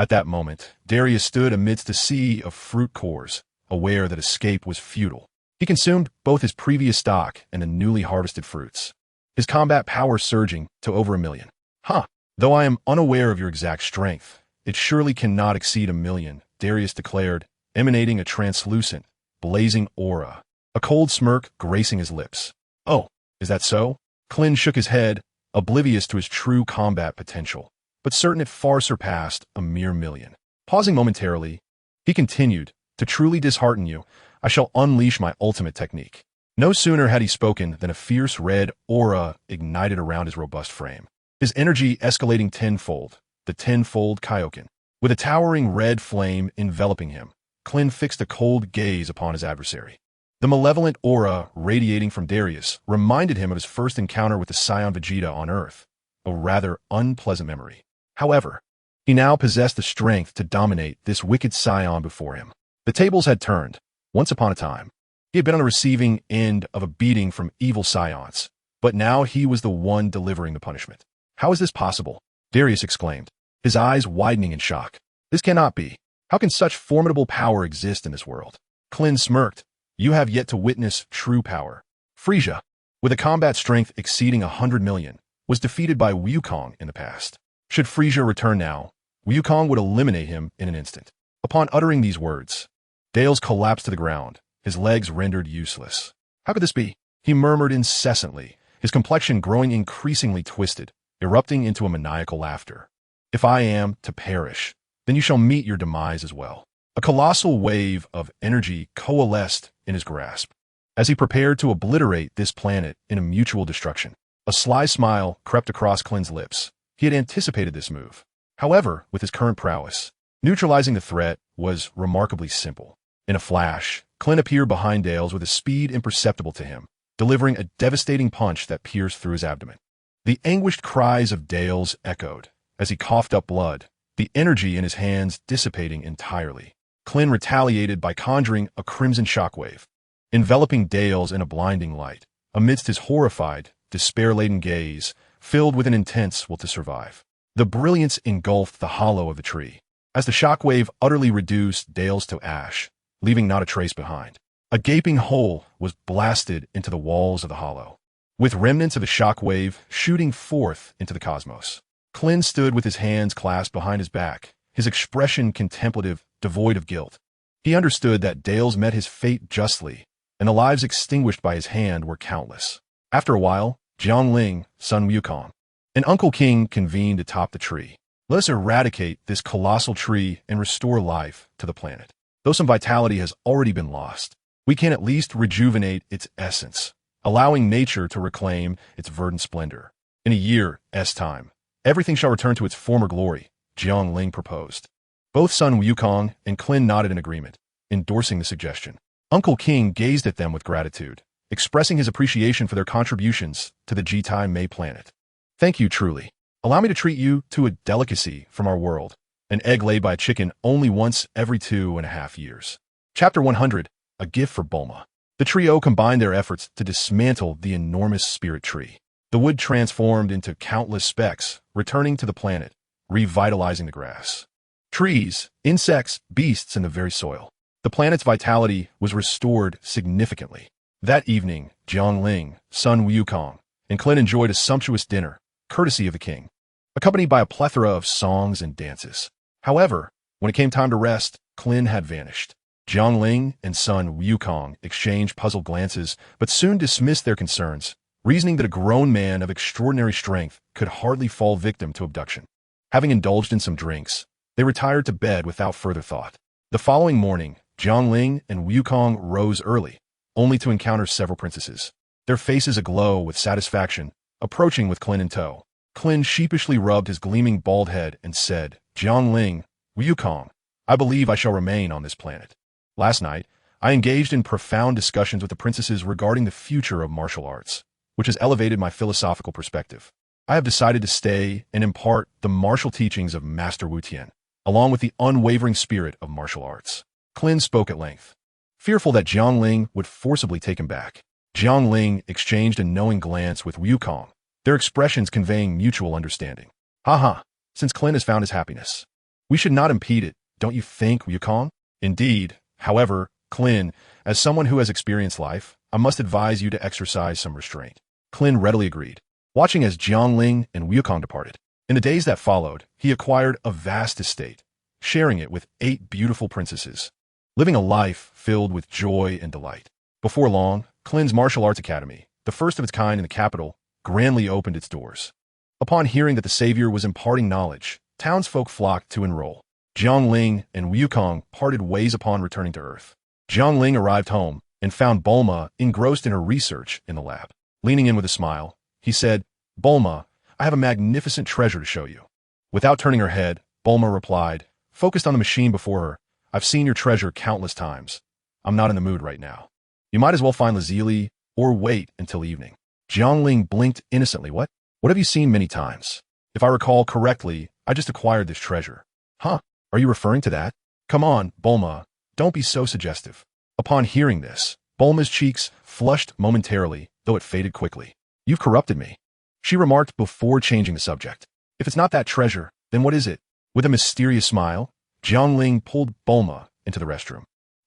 At that moment, Darius stood amidst a sea of fruit cores, aware that escape was futile. He consumed both his previous stock and the newly harvested fruits, his combat power surging to over 1,000,000. Huh. Though I am unaware of your exact strength, it surely cannot exceed 1,000,000, Darius declared, emanating a translucent, blazing aura, a cold smirk gracing his lips. Oh, is that so? Clint shook his head, oblivious to his true combat potential, but certain it far surpassed a mere 1,000,000. Pausing momentarily, he continued, to truly dishearten you, I shall unleash my ultimate technique. No sooner had he spoken than a fierce red aura ignited around his robust frame, his energy escalating tenfold, the tenfold Kaioken. With a towering red flame enveloping him, Clint fixed a cold gaze upon his adversary. The malevolent aura radiating from Darius reminded him of his first encounter with the Saiyan Vegeta on Earth, a rather unpleasant memory. However, he now possessed the strength to dominate this wicked Saiyan before him. The tables had turned. Once upon a time, he had been on the receiving end of a beating from evil Saiyans, but now he was the one delivering the punishment. How is this possible? Darius exclaimed, his eyes widening in shock. This cannot be. How can such formidable power exist in this world? Clint smirked. You have yet to witness true power. Frieza, with a combat strength exceeding 100,000,000, was defeated by Wukong in the past. Should Frieza return now, Wukong would eliminate him in an instant. Upon uttering these words, Dales collapsed to the ground, his legs rendered useless. How could this be? He murmured incessantly, his complexion growing increasingly twisted, erupting into a maniacal laughter. If I am to perish, then you shall meet your demise as well. A colossal wave of energy coalesced in his grasp, as he prepared to obliterate this planet in a mutual destruction. A sly smile crept across Clint's lips. He had anticipated this move. However, with his current prowess, neutralizing the threat was remarkably simple. In a flash, Clint appeared behind Dales with a speed imperceptible to him, delivering a devastating punch that pierced through his abdomen. The anguished cries of Dales echoed as he coughed up blood, the energy in his hands dissipating entirely. Clint retaliated by conjuring a crimson shockwave, enveloping Dales in a blinding light, amidst his horrified, despair-laden gaze, filled with an intense will to survive. The brilliance engulfed the hollow of the tree, as the shockwave utterly reduced Dales to ash, leaving not a trace behind. A gaping hole was blasted into the walls of the hollow, with remnants of the shockwave shooting forth into the cosmos. Clint stood with his hands clasped behind his back, his expression contemplative, devoid of guilt. He understood that Dales met his fate justly, and the lives extinguished by his hand were countless. After a while, Jiangling, son Wukong, and Uncle King convened atop the tree. Let us eradicate this colossal tree and restore life to the planet. Though some vitality has already been lost, we can at least rejuvenate its essence, allowing nature to reclaim its verdant splendor. In a year's time, everything shall return to its former glory, Jiangling proposed. Both son Wukong and Clint nodded in agreement, endorsing the suggestion. Uncle King gazed at them with gratitude, expressing his appreciation for their contributions to the Jitai Mei planet. Thank you truly. Allow me to treat you to a delicacy from our world, an egg laid by a chicken only once every 2.5 years. Chapter 100, A Gift for Bulma. The trio combined their efforts to dismantle the enormous spirit tree. The wood transformed into countless specks, returning to the planet, revitalizing the grass, trees, insects, beasts, and the very soil. The planet's vitality was restored significantly. That evening, Jiangling, son Wukong, and Clint enjoyed a sumptuous dinner, courtesy of the king, accompanied by a plethora of songs and dances. However, when it came time to rest, Clint had vanished. Jiangling and son Wukong exchanged puzzled glances, but soon dismissed their concerns, reasoning that a grown man of extraordinary strength could hardly fall victim to abduction. Having indulged in some drinks, they retired to bed without further thought. The following morning, Jiangling and Wukong rose early, only to encounter several princesses, their faces aglow with satisfaction, approaching with Clint in tow. Clint sheepishly rubbed his gleaming bald head and said, Jiangling, Wukong, I believe I shall remain on this planet. Last night, I engaged in profound discussions with the princesses regarding the future of martial arts, which has elevated my philosophical perspective. I have decided to stay and impart the martial teachings of Master Wu Tian, along with the unwavering spirit of martial arts. Clint spoke at length, fearful that Jiangling would forcibly take him back. Jiangling exchanged a knowing glance with Wukong, their expressions conveying mutual understanding. Haha, since Clint has found his happiness, We should not impede it, don't you think, Wukong? Indeed. However, Clin, as someone who has experienced life, I must advise you to exercise some restraint. Clin readily agreed, watching as Jiangling and Wukong departed. In the days that followed, he acquired a vast estate, sharing it with 8 beautiful princesses, living a life filled with joy and delight. Before long, Clin's martial arts academy, the first of its kind in the capital, grandly opened its doors. Upon hearing that the savior was imparting knowledge, townsfolk flocked to enroll. Jiangling and Wukong parted ways upon returning to Earth. Jiangling arrived home and found Bulma engrossed in her research in the lab. Leaning in with a smile, he said, "Bulma, I have a magnificent treasure to show you." Without turning her head, Bulma replied, focused on the machine before her, "I've seen your treasure countless times. I'm not in the mood right now. You might as well find Lazili or wait until evening." Jiangling blinked innocently. What have you seen many times? If I recall correctly, I just acquired this treasure. Huh? Are you referring to that? Come on, Bulma, don't be so suggestive. Upon hearing this, Bulma's cheeks flushed momentarily, though it faded quickly. You've corrupted me, she remarked before changing the subject. If it's not that treasure, then what is it? With a mysterious smile, Jiangling pulled Bulma into the restroom.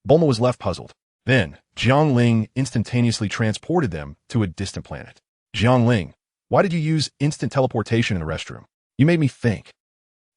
Bulma was left puzzled. Then, Jiangling instantaneously transported them to a distant planet. Jiangling, why did you use instant teleportation in the restroom? You made me think.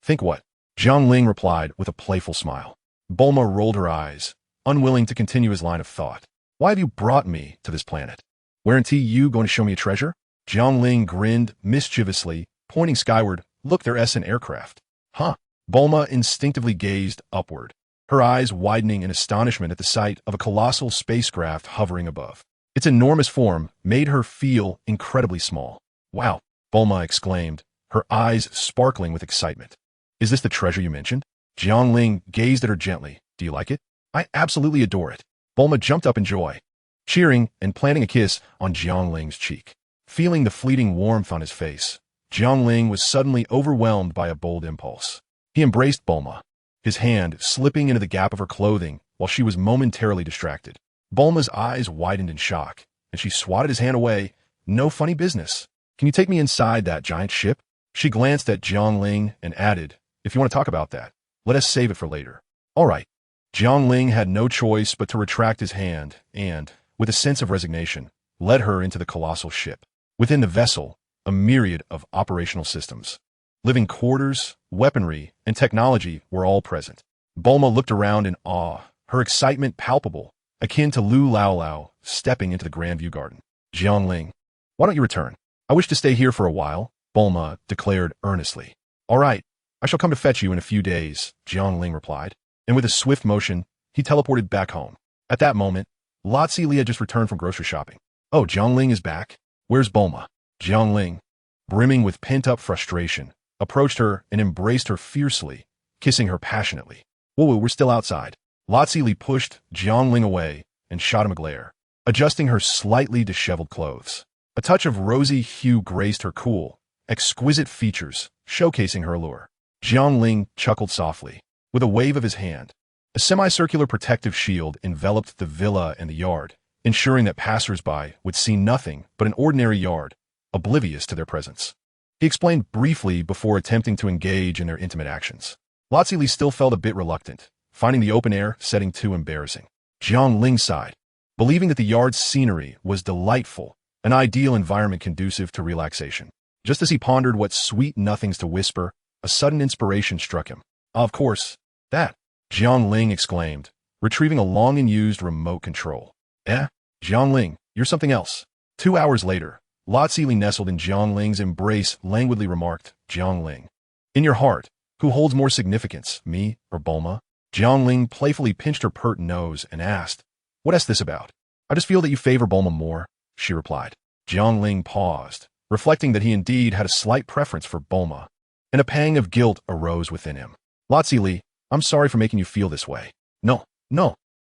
Think what? Jiangling replied with a playful smile. Bulma rolled her eyes, unwilling to continue his line of thought. Why have you brought me to this planet? Weren't you going to show me a treasure? Jiangling grinned mischievously, pointing skyward. Look, there's an aircraft. Huh? Bulma instinctively gazed upward, her eyes widening in astonishment at the sight of a colossal spacecraft hovering above. Its enormous form made her feel incredibly small. Wow, Bulma exclaimed, her eyes sparkling with excitement. Is this the treasure you mentioned? Jiangling gazed at her gently. Do you like it? I absolutely adore it. Bulma jumped up in joy, cheering and planting a kiss on Jiangling's cheek. Feeling the fleeting warmth on his face, Jiangling was suddenly overwhelmed by a bold impulse. He embraced Bulma, his hand slipping into the gap of her clothing while she was momentarily distracted. Bulma's eyes widened in shock, and she swatted his hand away. No funny business. Can you take me inside that giant ship? She glanced at Jiangling and added, if you want to talk about that, let us save it for later. All right. Jiangling had no choice but to retract his hand and, with a sense of resignation, led her into the colossal ship. Within the vessel, a myriad of operational systems, living quarters, weaponry, and technology were all present. Bulma looked around in awe, her excitement palpable, akin to Lu Lao stepping into the Grandview Garden. Jiangling, why don't you return? I wish to stay here for a while, Bulma declared earnestly. All right, I shall come to fetch you in a few days, Jiangling replied, and with a swift motion, he teleported back home. At that moment, Lazili had just returned from grocery shopping. Oh, Jiangling is back? Where's Bulma? Jiangling, brimming with pent-up frustration, approached her and embraced her fiercely, kissing her passionately. Whoa, we're still outside. Lazili pushed Jiangling away and shot him a glare, adjusting her slightly disheveled clothes. A touch of rosy hue graced her cool, exquisite features, showcasing her allure. Jiangling chuckled softly. With a wave of his hand, a semicircular protective shield enveloped the villa and the yard, ensuring that passers-by would see nothing but an ordinary yard, oblivious to their presence. He explained briefly before attempting to engage in their intimate actions. Lazili still felt a bit reluctant, finding the open air setting too embarrassing. Jiangling sighed, believing that the yard's scenery was delightful, an ideal environment conducive to relaxation. Just as he pondered what sweet nothings to whisper, a sudden inspiration struck him. Of course, that, Jiangling exclaimed, retrieving a long-unused remote control. Jiangling, you're something else. 2 hours later, Lazili nestled in Jiangling's embrace languidly remarked, Jiangling, in your heart, who holds more significance, me or Bulma? Jiangling playfully pinched her pert nose and asked, what's this about? I just feel that you favor Bulma more, she replied. Jiangling paused, reflecting that he indeed had a slight preference for Bulma, and a pang of guilt arose within him. Lazili, I'm sorry for making you feel this way. No.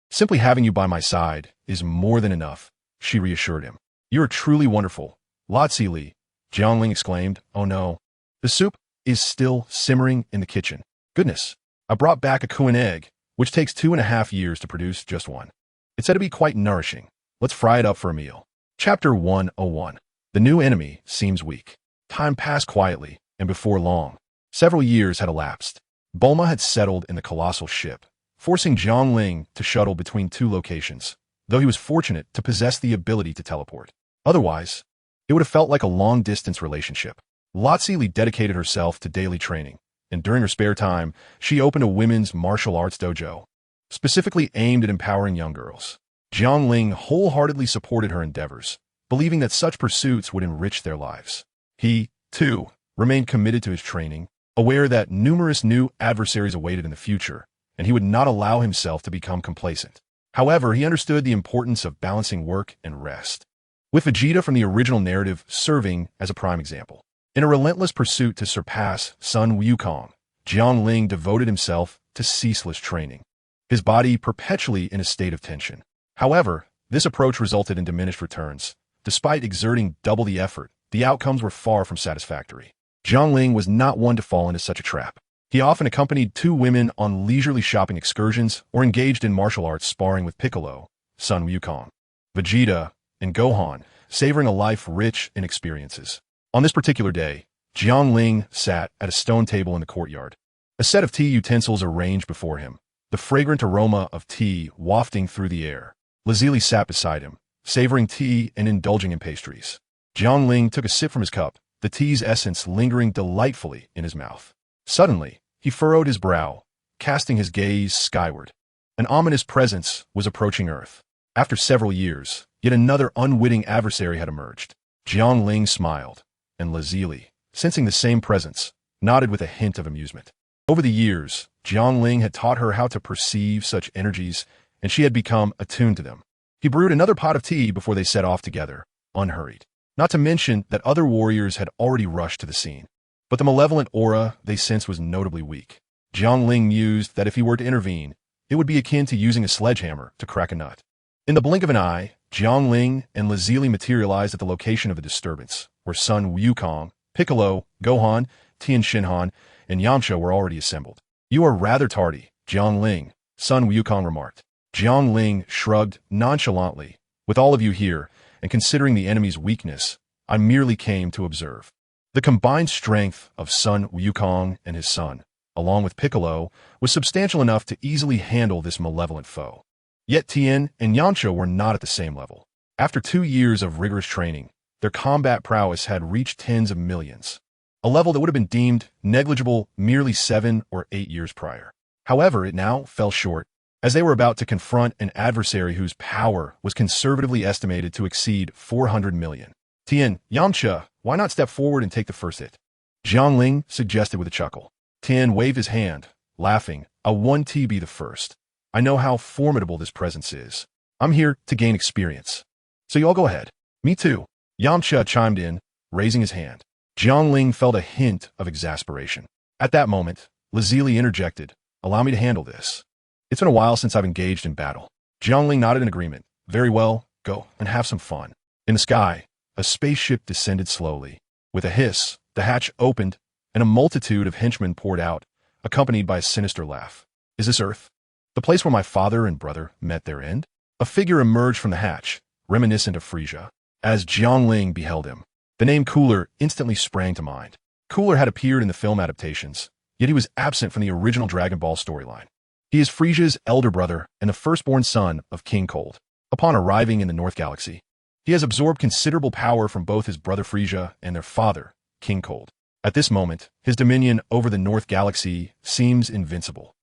Simply having you by my side is more than enough, she reassured him. You are truly wonderful, Lazili, Jiangling exclaimed. Oh no. The soup is still simmering in the kitchen. Goodness, I brought back a Kuan egg, which takes 2.5 years to produce just one. It's said to be quite nourishing. Let's fry it up for a meal. Chapter 101. The new enemy seems weak. Time passed quietly, and before long, several years had elapsed. Bulma had settled in the colossal ship, forcing Jiangling to shuttle between two locations, though he was fortunate to possess the ability to teleport. Otherwise, it would have felt like a long-distance relationship. Latsili dedicated herself to daily training, and during her spare time, she opened a women's martial arts dojo, specifically aimed at empowering young girls. Jiangling wholeheartedly supported her endeavors, believing that such pursuits would enrich their lives. He, too, remained committed to his training, aware that numerous new adversaries awaited in the future, and he would not allow himself to become complacent. However, he understood the importance of balancing work and rest, with Vegeta from the original narrative serving as a prime example. In a relentless pursuit to surpass Sun Wukong, Jiangling devoted himself to ceaseless training, his body perpetually in a state of tension. However, this approach resulted in diminished returns. Despite exerting double the effort, the outcomes were far from satisfactory. Jiangling was not one to fall into such a trap. He often accompanied two women on leisurely shopping excursions or engaged in martial arts sparring with Piccolo, Sun Wukong, Vegeta, and Gohan, savoring a life rich in experiences. On this particular day, Jiangling sat at a stone table in the courtyard, a set of tea utensils arranged before him, the fragrant aroma of tea wafting through the air. Lazili sat beside him, savoring tea and indulging in pastries. Jiangling took a sip from his cup, the tea's essence lingering delightfully in his mouth. Suddenly, he furrowed his brow, casting his gaze skyward. An ominous presence was approaching Earth. After several years, yet another unwitting adversary had emerged. Jiangling smiled, and Lazili, sensing the same presence, nodded with a hint of amusement. Over the years, Jiangling had taught her how to perceive such energies, and she had become attuned to them. He brewed another pot of tea before they set off together, unhurried. Not to mention that other warriors had already rushed to the scene. But the malevolent aura they sensed was notably weak. Jiangling mused that if he were to intervene, it would be akin to using a sledgehammer to crack a nut. In the blink of an eye, Jiangling and Lazili materialized at the location of the disturbance, where Sun Wukong, Piccolo, Gohan, Tien Shinhan, and Yamcha were already assembled. "You are rather tardy, Jiangling," Sun Wukong remarked. Jiangling shrugged nonchalantly. "With all of you here, and considering the enemy's weakness, I merely came to observe." The combined strength of Sun Wukong and his son, along with Piccolo, was substantial enough to easily handle this malevolent foe. Yet Tien and Yamcha were not at the same level. After 2 years of rigorous training, their combat prowess had reached tens of millions, a level that would have been deemed negligible merely 7 or 8 years prior. However, it now fell short, as they were about to confront an adversary whose power was conservatively estimated to exceed 400 million. "Tien, Yamcha, why not step forward and take the first hit?" Jiangling suggested with a chuckle. Tien waved his hand, laughing. "I want to be the first. I know how formidable this presence is. I'm here to gain experience. So you all go ahead." "Me too," Yamcha chimed in, raising his hand. Jiangling felt a hint of exasperation. At that moment, Lazili interjected, "Allow me to handle this. It's been a while since I've engaged in battle." Jiangling nodded in agreement. "Very well, go and have some fun." In the sky, a spaceship descended slowly. With a hiss, the hatch opened, and a multitude of henchmen poured out, accompanied by a sinister laugh. "Is this Earth? The place where my father and brother met their end?" A figure emerged from the hatch, reminiscent of Frieza. As Jiangling beheld him, the name Cooler instantly sprang to mind. Cooler had appeared in the film adaptations, yet he was absent from the original Dragon Ball storyline. He is Frieza's elder brother and the firstborn son of King Cold. Upon arriving in the North Galaxy, he has absorbed considerable power from both his brother Frieza and their father, King Cold. At this moment, his dominion over the North Galaxy seems invincible.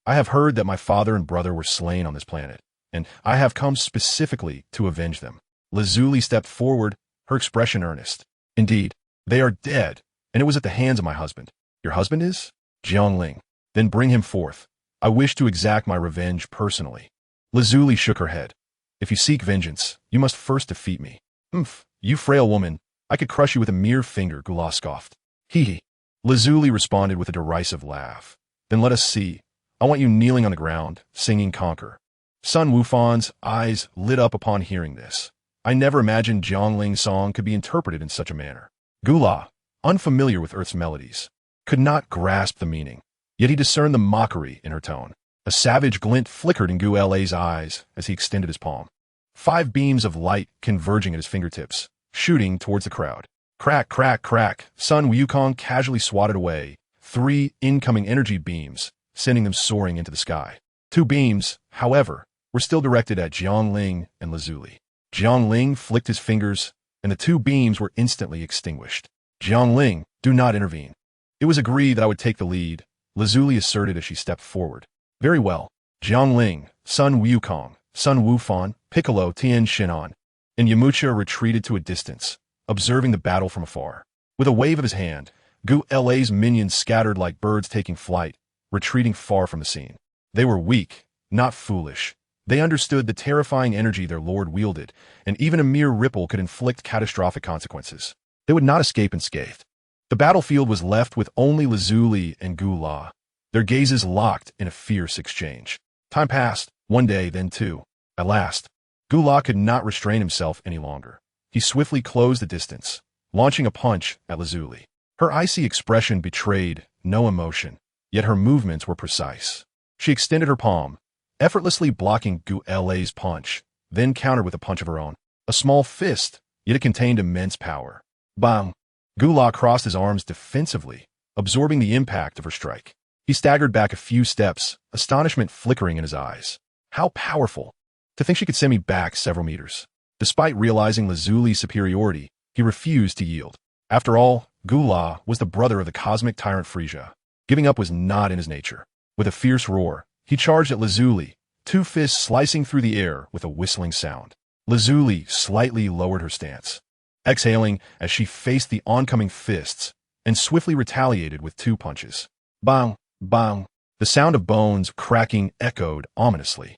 I have heard that my father and brother were slain on this planet, and I have come specifically to avenge them." Lazuli stepped forward, her expression earnest. "Indeed, they are dead, and it was at the hands of my husband." "Your husband is?" "Jiangling." "Then bring him forth. I wish to exact my revenge personally." Lazuli shook her head. "If you seek vengeance, you must first defeat me." "Umph, you frail woman. I could crush you with a mere finger," Gula scoffed. "Hee hee." Lazuli responded with a derisive laugh. "Then let us see. I want you kneeling on the ground, singing Conquer." Sun Wufan's eyes lit up upon hearing this. I never imagined Jiangling's song could be interpreted in such a manner. Gula, unfamiliar with Earth's melodies, could not grasp the meaning, yet he discerned the mockery in her tone. A savage glint flickered in Gu La's eyes as he extended his palm. 5 beams of light converging at his fingertips, shooting towards the crowd. Crack, crack, crack, Sun Wukong casually swatted away, 3 incoming energy beams, sending them soaring into the sky. 2 beams, however, were still directed at Jiangling and Lazuli. Jiangling flicked his fingers, and the 2 beams were instantly extinguished. Jiangling, do not intervene. It was agreed that I would take the lead, Lazuli asserted as she stepped forward. Very well. Jiangling, Sun Wukong, Sun Wufan, Piccolo Tian Shinan, and Yamcha retreated to a distance, observing the battle from afar. With a wave of his hand, Gu La's minions scattered like birds taking flight, retreating far from the scene. They were weak, not foolish. They understood the terrifying energy their lord wielded, and even a mere ripple could inflict catastrophic consequences. They would not escape unscathed. The battlefield was left with only Lazuli and Gu La, their gazes locked in a fierce exchange. Time passed, 1 day, then 2. At last, Gu La could not restrain himself any longer. He swiftly closed the distance, launching a punch at Lazuli. Her icy expression betrayed no emotion, yet her movements were precise. She extended her palm, effortlessly blocking Gu La's punch, then countered with a punch of her own. A small fist, yet it contained immense power. Bang! Gu La crossed his arms defensively, absorbing the impact of her strike. He staggered back a few steps, astonishment flickering in his eyes. How powerful! To think she could send me back several meters. Despite realizing Lazuli's superiority, he refused to yield. After all, Gu La was the brother of the cosmic tyrant Frisia. Giving up was not in his nature. With a fierce roar, he charged at Lazuli, 2 fists slicing through the air with a whistling sound. Lazuli slightly lowered her stance, exhaling as she faced the oncoming fists, and swiftly retaliated with 2 punches. Bang! Bang! The sound of bones cracking echoed ominously.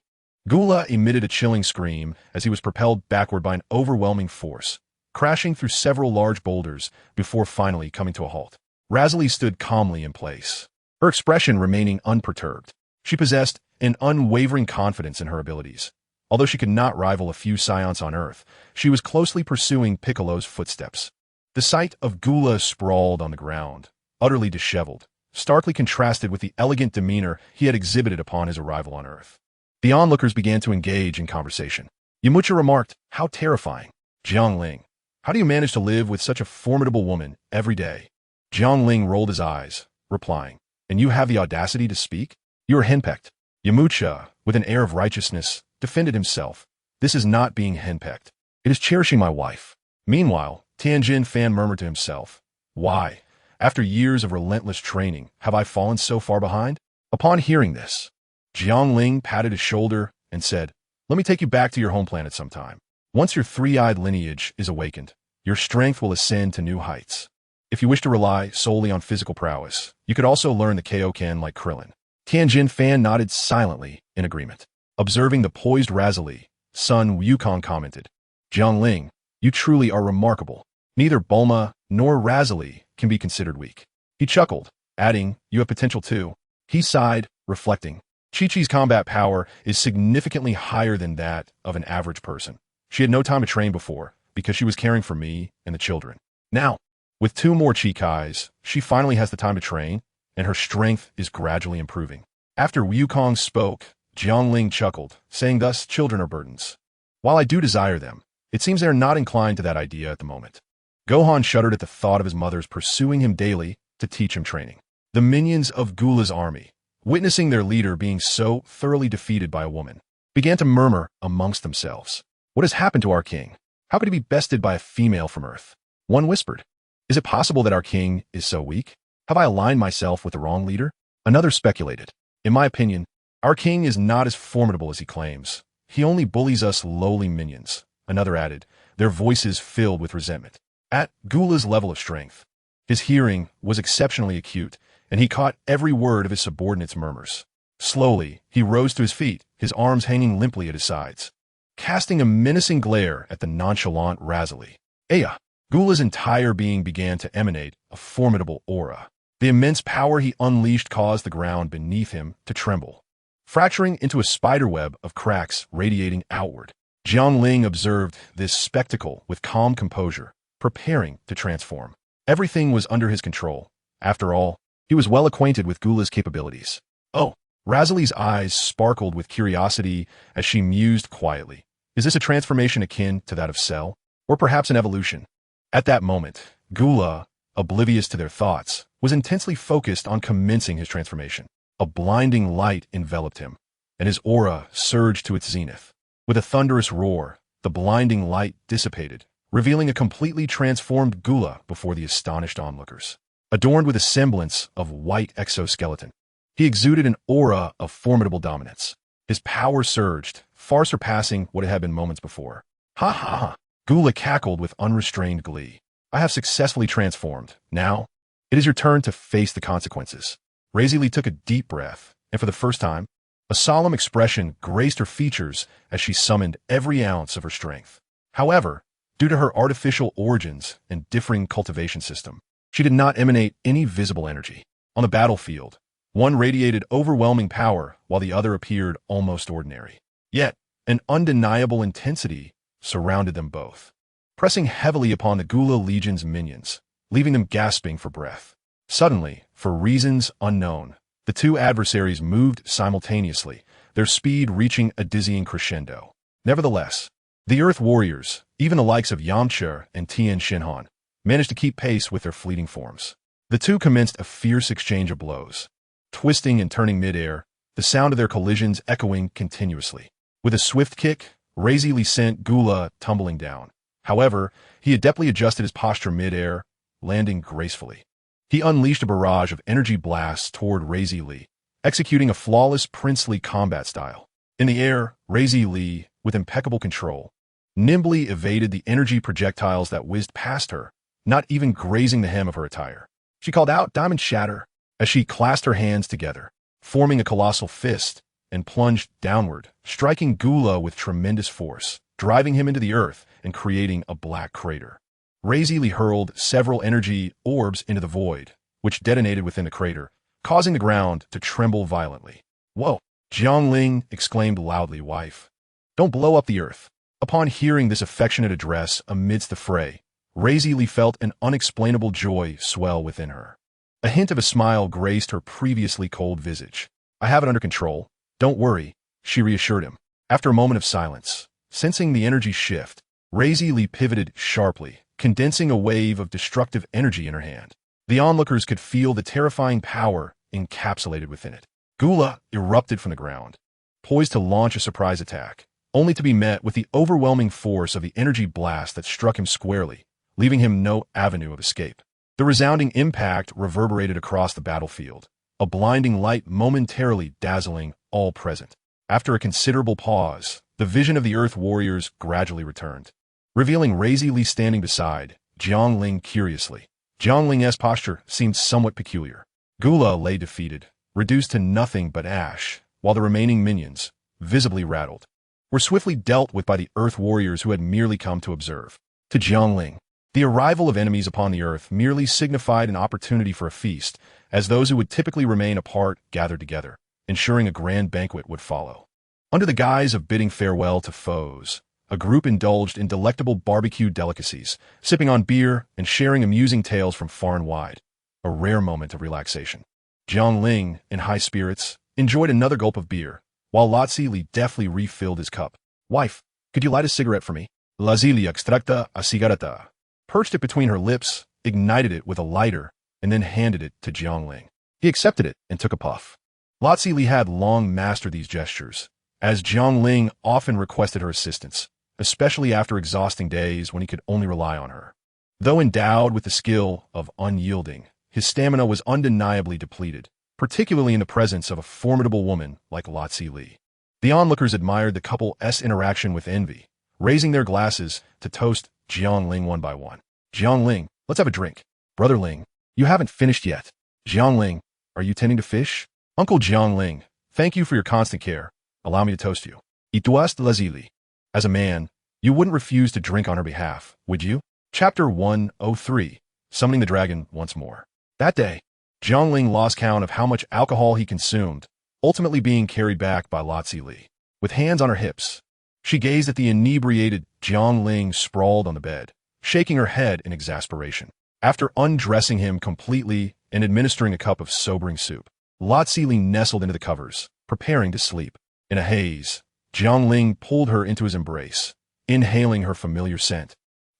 Gu La emitted a chilling scream as he was propelled backward by an overwhelming force, crashing through several large boulders before finally coming to a halt. Razali stood calmly in place, her expression remaining unperturbed. She possessed an unwavering confidence in her abilities. Although she could not rival a few Saiyans on Earth, she was closely pursuing Piccolo's footsteps. The sight of Gu La sprawled on the ground, utterly disheveled, starkly contrasted with the elegant demeanor he had exhibited upon his arrival on Earth. The onlookers began to engage in conversation. Yamcha remarked, "How terrifying. Jiangling, how do you manage to live with such a formidable woman every day?" Jiangling rolled his eyes, replying, "And you have the audacity to speak? You are henpecked." Yamcha, with an air of righteousness, defended himself. "This is not being henpecked. It is cherishing my wife." Meanwhile, Tianjin Fan murmured to himself, "Why, after years of relentless training, have I fallen so far behind?" Upon hearing this, Jiangling patted his shoulder and said, "Let me take you back to your home planet sometime. Once your 3-eyed lineage is awakened, your strength will ascend to new heights. If you wish to rely solely on physical prowess, you could also learn the Kaioken like Krillin." Tianjin Fan nodded silently in agreement. Observing the poised Razali, Sun Wukong commented, "Jiangling, you truly are remarkable. Neither Bulma nor Razali can be considered weak." He chuckled, adding, "You have potential too." He sighed, reflecting, "Chi-Chi's combat power is significantly higher than that of an average person. She had no time to train before, because she was caring for me and the children. Now, with 2 more Chi-Kais, she finally has the time to train, and her strength is gradually improving." After Wukong spoke, Jiangling chuckled, saying, "Thus, children are burdens. While I do desire them, it seems they are not inclined to that idea at the moment." Gohan shuddered at the thought of his mother's pursuing him daily to teach him training. The minions of Gula's army, witnessing their leader being so thoroughly defeated by a woman, began to murmur amongst themselves, "What has happened to our king? How could he be bested by a female from Earth?" One whispered, "Is it possible that our king is so weak? Have I aligned myself with the wrong leader?" Another speculated, "In my opinion, our king is not as formidable as he claims. He only bullies us lowly minions." Another added, their voices filled with resentment. At Gula's level of strength, his hearing was exceptionally acute, and he caught every word of his subordinates' murmurs. Slowly, he rose to his feet, his arms hanging limply at his sides, casting a menacing glare at the nonchalant Razali. Aya! Gula's entire being began to emanate a formidable aura. The immense power he unleashed caused the ground beneath him to tremble, fracturing into a spiderweb of cracks radiating outward. Jiangling observed this spectacle with calm composure, preparing to transform. Everything was under his control. After all, he was well acquainted with Gula's capabilities. "Oh!" Razali's eyes sparkled with curiosity as she mused quietly. "Is this a transformation akin to that of Cell? Or perhaps an evolution?" At that moment, Gula, oblivious to their thoughts, was intensely focused on commencing his transformation. A blinding light enveloped him, and his aura surged to its zenith. With a thunderous roar, the blinding light dissipated, revealing a completely transformed Gula before the astonished onlookers. Adorned with a semblance of white exoskeleton, he exuded an aura of formidable dominance. His power surged, far surpassing what it had been moments before. Ha ha ha! Gula cackled with unrestrained glee. I have successfully transformed. Now, it is your turn to face the consequences. Razili took a deep breath, and for the first time, a solemn expression graced her features as she summoned every ounce of her strength. However, due to her artificial origins and differing cultivation system, she did not emanate any visible energy. On the battlefield, one radiated overwhelming power while the other appeared almost ordinary. Yet, an undeniable intensity surrounded them both, pressing heavily upon the Gula Legion's minions, leaving them gasping for breath. Suddenly, for reasons unknown, the two adversaries moved simultaneously, their speed reaching a dizzying crescendo. Nevertheless, the Earth Warriors, even the likes of Yamcha and Tien Shinhan, managed to keep pace with their fleeting forms. The two commenced a fierce exchange of blows, twisting and turning midair, the sound of their collisions echoing continuously. With a swift kick, Razili sent Gula tumbling down. However, he adeptly adjusted his posture midair, landing gracefully. He unleashed a barrage of energy blasts toward Razili, executing a flawless princely combat style. In the air, Razili, with impeccable control, nimbly evaded the energy projectiles that whizzed past her, not even grazing the hem of her attire. She called out, "Diamond Shatter," as she clasped her hands together, forming a colossal fist, and plunged downward, striking Gula with tremendous force, driving him into the earth and creating a black crater. Razili hurled several energy orbs into the void, which detonated within the crater, causing the ground to tremble violently. "Whoa!" Jiangling exclaimed loudly, "Wife, don't blow up the earth." Upon hearing this affectionate address amidst the fray, Razili felt an unexplainable joy swell within her. A hint of a smile graced her previously cold visage. "I have it under control. Don't worry," she reassured him. After a moment of silence, sensing the energy shift, Razili pivoted sharply, condensing a wave of destructive energy in her hand. The onlookers could feel the terrifying power encapsulated within it. Gula erupted from the ground, poised to launch a surprise attack, only to be met with the overwhelming force of the energy blast that struck him squarely, leaving him no avenue of escape. The resounding impact reverberated across the battlefield, a blinding light momentarily dazzling all present. After a considerable pause, the vision of the Earth Warriors gradually returned, revealing Razili standing beside Jiangling curiously. Jiangling's posture seemed somewhat peculiar. Gula lay defeated, reduced to nothing but ash, while the remaining minions, visibly rattled, were swiftly dealt with by the Earth Warriors who had merely come to observe. To Jiangling, the arrival of enemies upon the earth merely signified an opportunity for a feast, as those who would typically remain apart gathered together, ensuring a grand banquet would follow. Under the guise of bidding farewell to foes, a group indulged in delectable barbecue delicacies, sipping on beer and sharing amusing tales from far and wide, a rare moment of relaxation. Jiangling, in high spirits, enjoyed another gulp of beer, while Lazili deftly refilled his cup. "Wife, could you light a cigarette for me?" Lazili extracta a cigareta, perched it between her lips, ignited it with a lighter, and then handed it to Jiangling. He accepted it and took a puff. Lazili had long mastered these gestures, as Jiangling often requested her assistance, especially after exhausting days when he could only rely on her. Though endowed with the skill of unyielding, his stamina was undeniably depleted, particularly in the presence of a formidable woman like Lazili. The onlookers admired the couple's interaction with envy, raising their glasses to toast Jiangling one by one. "Jiangling, let's have a drink." "Brother Ling, you haven't finished yet." "Jiangling, are you tending to fish?" "Uncle Jiangling, thank you for your constant care. Allow me to toast you." "Ituast Lazili." As a man, you wouldn't refuse to drink on her behalf, would you? Chapter 103, Summoning the Dragon Once More. That day, Jiangling lost count of how much alcohol he consumed, ultimately being carried back by Lazili. With hands on her hips, she gazed at the inebriated Jiangling sprawled on the bed, shaking her head in exasperation. After undressing him completely and administering a cup of sobering soup, Lazili nestled into the covers, preparing to sleep. In a haze, Jiangling pulled her into his embrace, inhaling her familiar scent.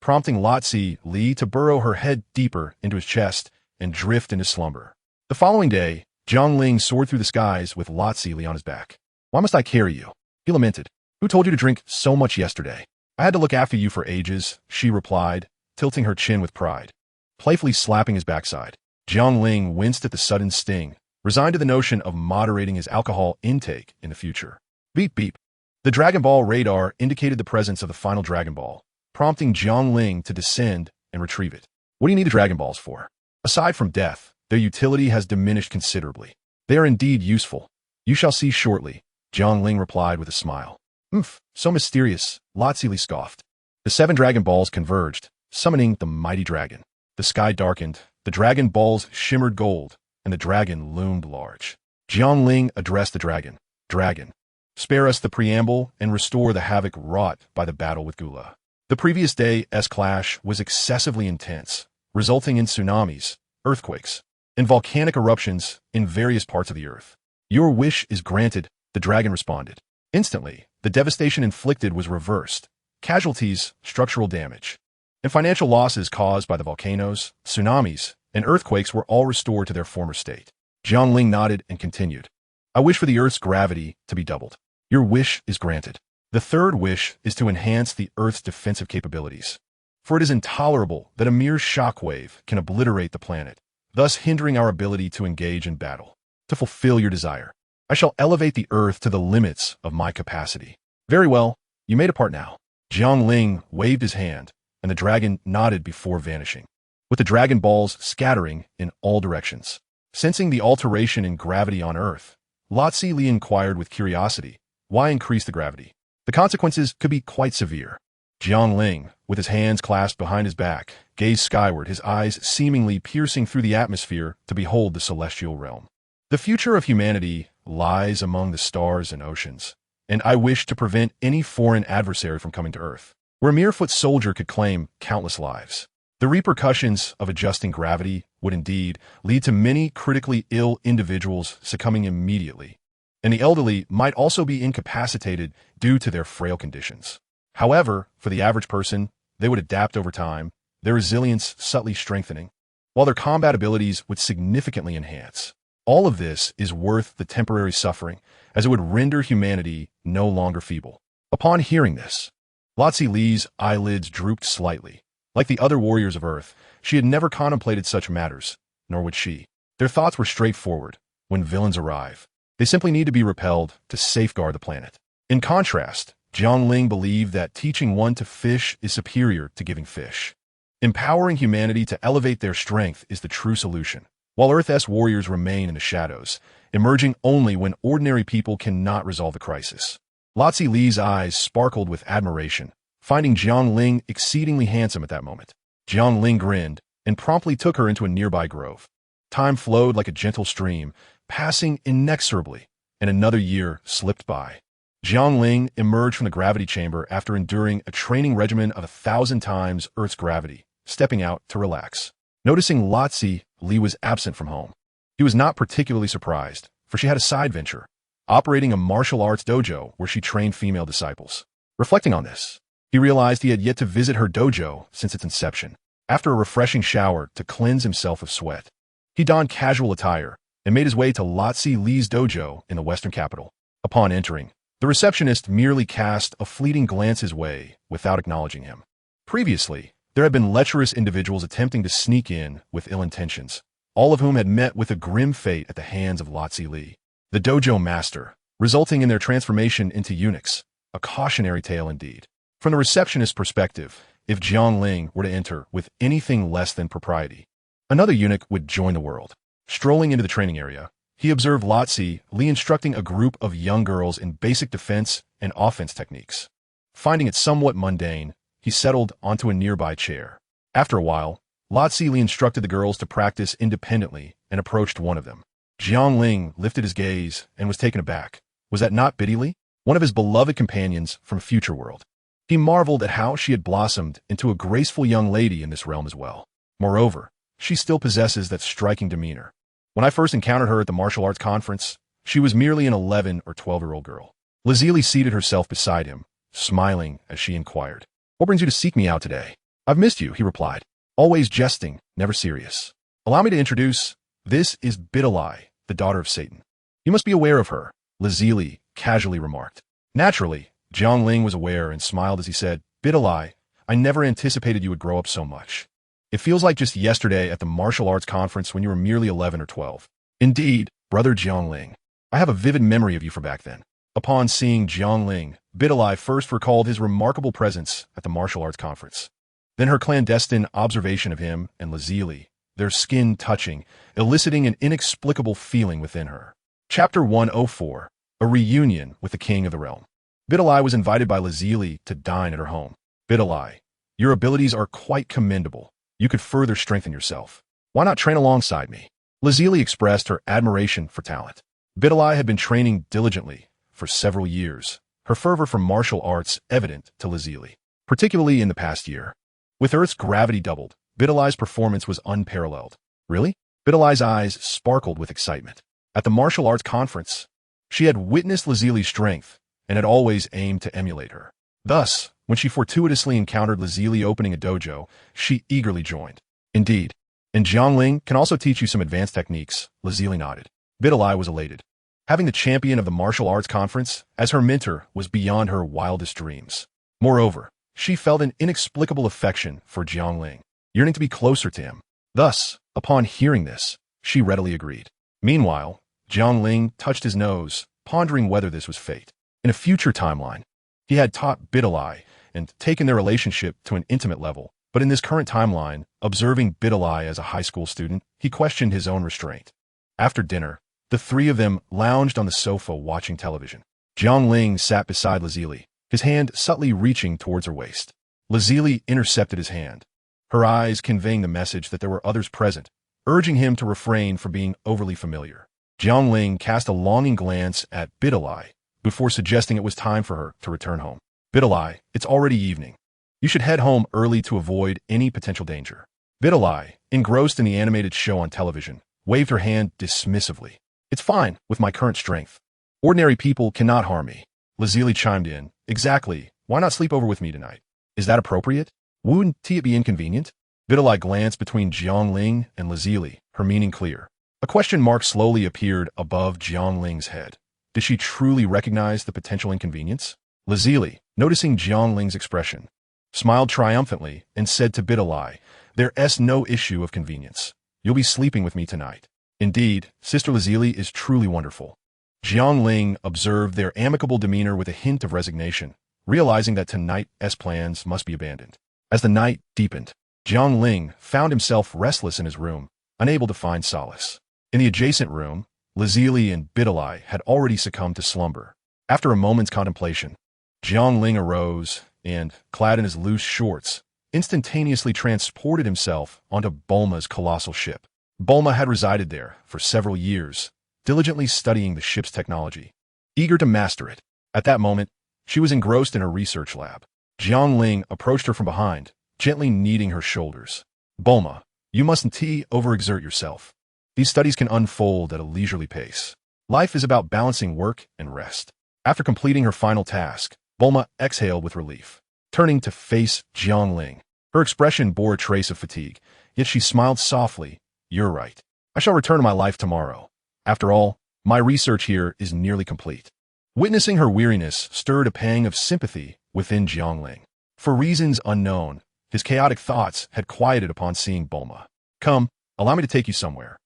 prompting Lotzi Li to burrow her head deeper into his chest and drift into slumber. The following day, Jiangling soared through the skies with Lotzi Li on his back. "Why must I carry you?" he lamented. "Who told you to drink so much yesterday?" "I had to look after you for ages," she replied, tilting her chin with pride, playfully slapping his backside. Jiangling winced at the sudden sting, resigned to the notion of moderating his alcohol intake in the future. Beep beep. The Dragon Ball radar indicated the presence of the final Dragon Ball, prompting Jiangling to descend and retrieve it. "What do you need the Dragon Balls for?" "Aside from death, their utility has diminished considerably. They are indeed useful. You shall see shortly," Jiangling replied with a smile. "Oomph, so mysterious," Lotzi Li scoffed. The 7 Dragon Balls converged, summoning the mighty dragon. The sky darkened, the Dragon Balls shimmered gold, and the dragon loomed large. Jiangling addressed the dragon. "Dragon, spare us the preamble and restore the havoc wrought by the battle with Gula." The previous day's clash was excessively intense, resulting in tsunamis, earthquakes, and volcanic eruptions in various parts of the earth. "Your wish is granted," the dragon responded. Instantly, the devastation inflicted was reversed. Casualties, structural damage, and financial losses caused by the volcanoes, tsunamis, and earthquakes were all restored to their former state. Jiangling nodded and continued. "I wish for the Earth's gravity to be doubled." "Your wish is granted." The third wish is to enhance the Earth's defensive capabilities. For it is intolerable that a mere shockwave can obliterate the planet, thus hindering our ability to engage in battle. To fulfill your desire, I shall elevate the Earth to the limits of my capacity. "Very well, you may depart now." Jiangling waved his hand, and the dragon nodded before vanishing, with the Dragon Balls scattering in all directions. Sensing the alteration in gravity on Earth, Lotzi Li inquired with curiosity, "Why increase the gravity? The consequences could be quite severe." Jiangling, with his hands clasped behind his back, gazed skyward, his eyes seemingly piercing through the atmosphere to behold the celestial realm. "The future of humanity lies among the stars and oceans, and I wish to prevent any foreign adversary from coming to Earth, where a mere foot soldier could claim countless lives. The repercussions of adjusting gravity would indeed lead to many critically ill individuals succumbing immediately, and the elderly might also be incapacitated due to their frail conditions. However, for the average person, they would adapt over time, their resilience subtly strengthening, while their combat abilities would significantly enhance. All of this is worth the temporary suffering, as it would render humanity no longer feeble." Upon hearing this, Lotzi Li's eyelids drooped slightly. Like the other warriors of Earth, she had never contemplated such matters, nor would she. Their thoughts were straightforward. When villains arrive, they simply need to be repelled to safeguard the planet. In contrast, Jiangling believed that teaching one to fish is superior to giving fish. Empowering humanity to elevate their strength is the true solution, while Earth's warriors remain in the shadows, emerging only when ordinary people cannot resolve the crisis. Lotzi Li's eyes sparkled with admiration, finding Jiangling exceedingly handsome at that moment. Jiangling grinned and promptly took her into a nearby grove. Time flowed like a gentle stream, passing inexorably, and another year slipped by. Jiangling emerged from the gravity chamber after enduring a training regimen of 1,000 times Earth's gravity, stepping out to relax. Noticing Lotzi Li was absent from home, he was not particularly surprised, for she had a side venture, operating a martial arts dojo where she trained female disciples. Reflecting on this, he realized he had yet to visit her dojo since its inception. After a refreshing shower to cleanse himself of sweat, he donned casual attire and made his way to Lotzi Li's dojo in the western capital. Upon entering, the receptionist merely cast a fleeting glance his way without acknowledging him. Previously, there had been lecherous individuals attempting to sneak in with ill intentions, all of whom had met with a grim fate at the hands of Lotzi Li, the dojo master, resulting in their transformation into eunuchs, a cautionary tale indeed. From the receptionist's perspective, if Jiangling were to enter with anything less than propriety, another eunuch would join the world. Strolling into the training area, he observed Lotzi Li instructing a group of young girls in basic defense and offense techniques. Finding it somewhat mundane, he settled onto a nearby chair. After a while, Lotzi Li instructed the girls to practice independently and approached one of them. Jiangling lifted his gaze and was taken aback. Was that not Biddy Li, one of his beloved companions from Future World? He marveled at how she had blossomed into a graceful young lady in this realm as well. Moreover, she still possesses that striking demeanor. When I first encountered her at the martial arts conference, she was merely an 11 or 12-year-old girl. Lazili seated herself beside him, smiling as she inquired, "What brings you to seek me out today?" I've missed you, he replied. Always jesting, never serious. Allow me to introduce, this is Bidalai, the daughter of Satan. You must be aware of her, Lazili casually remarked. Naturally, Jiangling was aware and smiled as he said, Bidalai, I never anticipated you would grow up so much. It feels like just yesterday at the martial arts conference when you were merely 11 or 12. Indeed, brother Jiangling. I have a vivid memory of you from back then. Upon seeing Jiangling, Bidalai first recalled his remarkable presence at the martial arts conference. Then her clandestine observation of him and Lazili, their skin touching, eliciting an inexplicable feeling within her. Chapter 104, A Reunion with the King of the Realm. Bidalai was invited by Lazili to dine at her home. Bidalai, your abilities are quite commendable. You could further strengthen yourself. Why not train alongside me? Lazili expressed her admiration for talent. Bidalai had been training diligently for several years, her fervor for martial arts evident to Lazili, particularly in the past year. With Earth's gravity doubled, Bidalai's performance was unparalleled. Really? Bidalai's eyes sparkled with excitement. At the martial arts conference, she had witnessed Lazili's strength and had always aimed to emulate her. Thus, when she fortuitously encountered Lazili opening a dojo, she eagerly joined. Indeed, and Jiangling can also teach you some advanced techniques, Lazili nodded. Bidalai was elated. Having the champion of the martial arts conference as her mentor was beyond her wildest dreams. Moreover, she felt an inexplicable affection for Jiangling, yearning to be closer to him. Thus, upon hearing this, she readily agreed. Meanwhile, Jiangling touched his nose, pondering whether this was fate. In a future timeline, he had taught Bidalai and taken their relationship to an intimate level, but in this current timeline, observing Bidalai as a high school student, he questioned his own restraint. After dinner, the three of them lounged on the sofa watching television. Jiangling sat beside Lazili, his hand subtly reaching towards her waist. Lazili intercepted his hand, her eyes conveying the message that there were others present, urging him to refrain from being overly familiar. Jiangling cast a longing glance at Bidalai before suggesting it was time for her to return home. Bidalai, it's already evening. You should head home early to avoid any potential danger. Bidalai, engrossed in the animated show on television, waved her hand dismissively. It's fine with my current strength. Ordinary people cannot harm me. Lazili chimed in. Exactly. Why not sleep over with me tonight? Is that appropriate? Wouldn't it be inconvenient? Bidalai glanced between Jiangling and Lazili, her meaning clear. A question mark slowly appeared above Jiangling's head. Did she truly recognize the potential inconvenience? Lazili, noticing Jiangling's expression, smiled triumphantly and said to Bidalai, There's no issue of convenience. You'll be sleeping with me tonight. Indeed, Sister Lazili is truly wonderful. Jiangling observed their amicable demeanor with a hint of resignation, realizing that tonight's plans must be abandoned. As the night deepened, Jiangling found himself restless in his room, unable to find solace. In the adjacent room, Lazili and Bidalai had already succumbed to slumber. After a moment's contemplation, Jiangling arose and, clad in his loose shorts, instantaneously transported himself onto Bulma's colossal ship. Bulma had resided there for several years, diligently studying the ship's technology, eager to master it. At that moment, she was engrossed in her research lab. Jiangling approached her from behind, gently kneading her shoulders. Bulma, you mustn't overexert yourself. These studies can unfold at a leisurely pace. Life is about balancing work and rest. After completing her final task, Bulma exhaled with relief. Turning to face Jiangling, her expression bore a trace of fatigue, yet she smiled softly. You're right. I shall return to my life tomorrow. After all, my research here is nearly complete. Witnessing her weariness stirred a pang of sympathy within Jiangling. For reasons unknown, his chaotic thoughts had quieted upon seeing Bulma. Come, allow me to take you somewhere.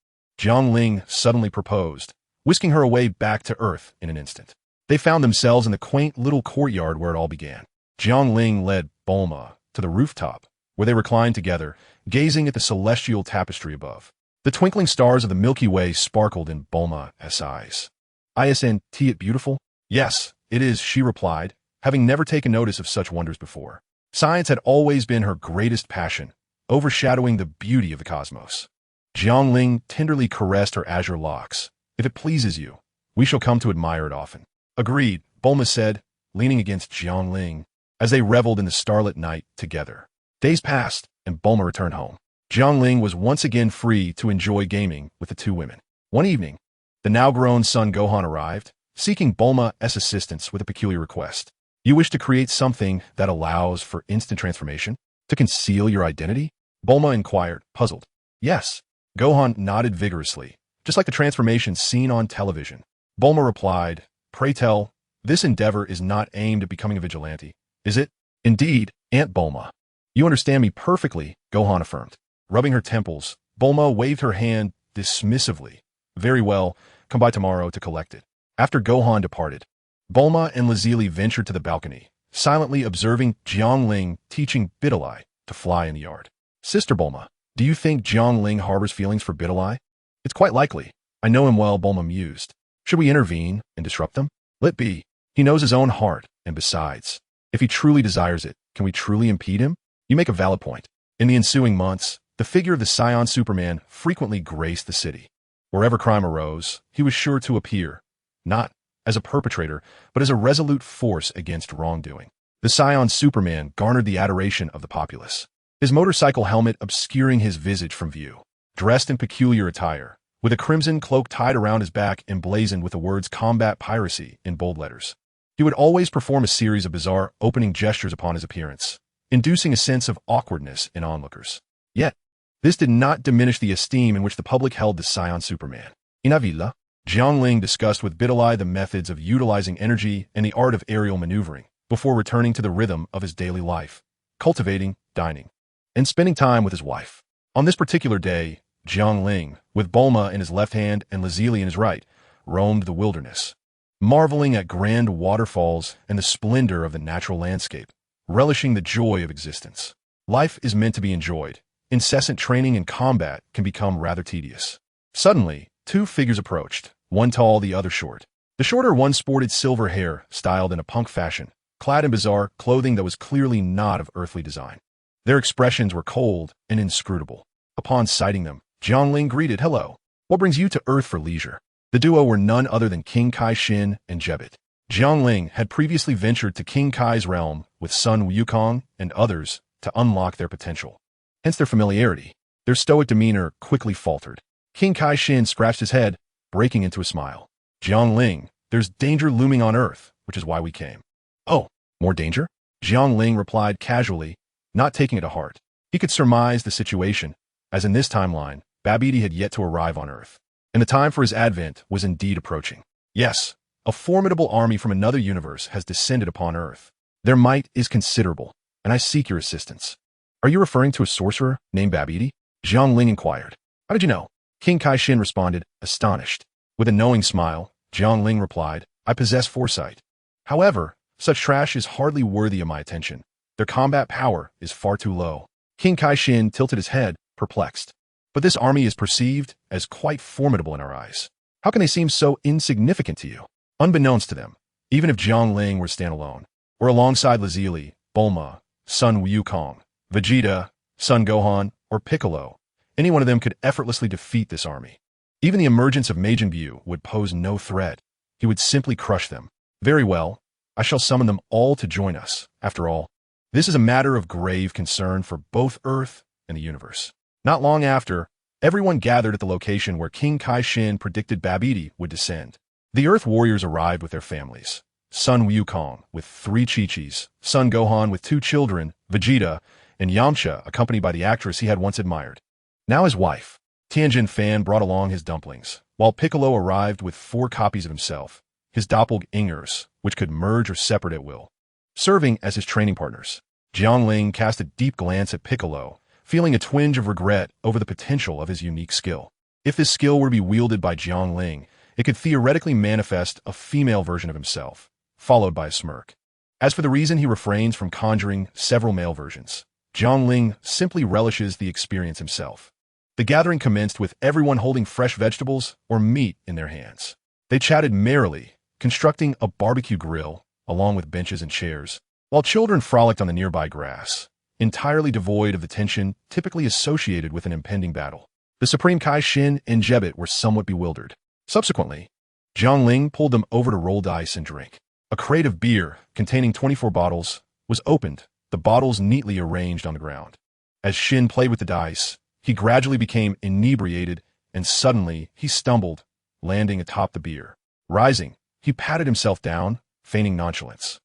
Jiangling suddenly proposed, whisking her away back to Earth in an instant. They found themselves in the quaint little courtyard where it all began. Jiangling led Bulma to the rooftop, where they reclined together, gazing at the celestial tapestry above. The twinkling stars of the Milky Way sparkled in Bulma's eyes. Isn't it beautiful? Yes, it is, she replied, having never taken notice of such wonders before. Science had always been her greatest passion, overshadowing the beauty of the cosmos. Jiangling tenderly caressed her azure locks. If it pleases you, we shall come to admire it often. Agreed, Bulma said, leaning against Jiangling, as they reveled in the starlit night together. Days passed, and Bulma returned home. Jiangling was once again free to enjoy gaming with the two women. One evening, the now-grown son Gohan arrived, seeking Bulma's assistance with a peculiar request. You wish to create something that allows for instant transformation? To conceal your identity? Bulma inquired, puzzled. Yes. Gohan nodded vigorously, just like the transformation seen on television. Bulma replied, pray tell, this endeavor is not aimed at becoming a vigilante, is it? Indeed, Aunt Bulma. You understand me perfectly, Gohan affirmed. Rubbing her temples, Bulma waved her hand dismissively. Very well, come by tomorrow to collect it. After Gohan departed, Bulma and Lazili ventured to the balcony, silently observing Jiangling teaching Bidalai to fly in the yard. Sister Bulma, do you think Jiangling harbors feelings for Bidalai? It's quite likely. I know him well, Bulma mused. Should we intervene and disrupt them? Let be. He knows his own heart, and besides, if he truly desires it, can we truly impede him? You make a valid point. In the ensuing months, the figure of the Saiyan Superman frequently graced the city. Wherever crime arose, he was sure to appear, not as a perpetrator, but as a resolute force against wrongdoing. The Saiyan Superman garnered the adoration of the populace, his motorcycle helmet obscuring his visage from view. Dressed in peculiar attire, with a crimson cloak tied around his back emblazoned with the words "Combat Piracy" in bold letters. He would always perform a series of bizarre opening gestures upon his appearance, inducing a sense of awkwardness in onlookers. Yet, this did not diminish the esteem in which the public held the Saiyan Superman. In a villa, Jiangling discussed with Bidalai the methods of utilizing energy and the art of aerial maneuvering before returning to the rhythm of his daily life, cultivating, dining, and spending time with his wife. On this particular day, Jiangling, with Bulma in his left hand and Lazili in his right, roamed the wilderness, marveling at grand waterfalls and the splendor of the natural landscape, relishing the joy of existence. Life is meant to be enjoyed. Incessant training and combat can become rather tedious. Suddenly, two figures approached, one tall, the other short. The shorter one sported silver hair, styled in a punk fashion, clad in bizarre clothing that was clearly not of earthly design. Their expressions were cold and inscrutable. Upon sighting them, Jiangling greeted, hello. What brings you to Earth for leisure? The duo were none other than King Kai-Shin and Jebit. Jiangling had previously ventured to King Kai's realm with Sun Wukong and others to unlock their potential. Hence their familiarity. Their stoic demeanor quickly faltered. King Kai-Shin scratched his head, breaking into a smile. Jiangling, there's danger looming on Earth, which is why we came. Oh, more danger? Jiangling replied casually, not taking it to heart. He could surmise the situation, as in this timeline, Babidi had yet to arrive on Earth, and the time for his advent was indeed approaching. Yes, a formidable army from another universe has descended upon Earth. Their might is considerable, and I seek your assistance. Are you referring to a sorcerer named Babidi? Jiangling inquired. How did you know? King Kai-Shin responded, astonished. With a knowing smile, Jiangling replied, I possess foresight. However, such trash is hardly worthy of my attention. Their combat power is far too low. King Kai-Shin tilted his head, perplexed. But this army is perceived as quite formidable in our eyes. How can they seem so insignificant to you? Unbeknownst to them, even if Jiangling were to stand alone, or alongside Lazili, Bulma, Sun Wukong, Vegeta, Son Gohan, or Piccolo, any one of them could effortlessly defeat this army. Even the emergence of Majin Buu would pose no threat. He would simply crush them. Very well, I shall summon them all to join us. After all, this is a matter of grave concern for both Earth and the universe. Not long after, everyone gathered at the location where King Kai-Shin predicted Babidi would descend. The Earth warriors arrived with their families. Sun Wukong with 3 Chi-Chis, Son Gohan with 2 children, Vegeta, and Yamcha accompanied by the actress he had once admired. Now his wife, Tianjin Fan, brought along his dumplings, while Piccolo arrived with 4 copies of himself, his doppelgangers, which could merge or separate at will, serving as his training partners. Jiangling cast a deep glance at Piccolo, feeling a twinge of regret over the potential of his unique skill. If this skill were to be wielded by Jiangling, it could theoretically manifest a female version of himself, followed by a smirk. As for the reason he refrains from conjuring several male versions, Jiangling simply relishes the experience himself. The gathering commenced with everyone holding fresh vegetables or meat in their hands. They chatted merrily, constructing a barbecue grill, along with benches and chairs, while children frolicked on the nearby grass, entirely devoid of the tension typically associated with an impending battle. The Supreme Kai-Shin and Jebit were somewhat bewildered. Subsequently, Jiangling pulled them over to roll dice and drink. A crate of beer, containing 24 bottles, was opened, the bottles neatly arranged on the ground. As Shin played with the dice, he gradually became inebriated, and suddenly he stumbled, landing atop the beer. Rising, he patted himself down, feigning nonchalance.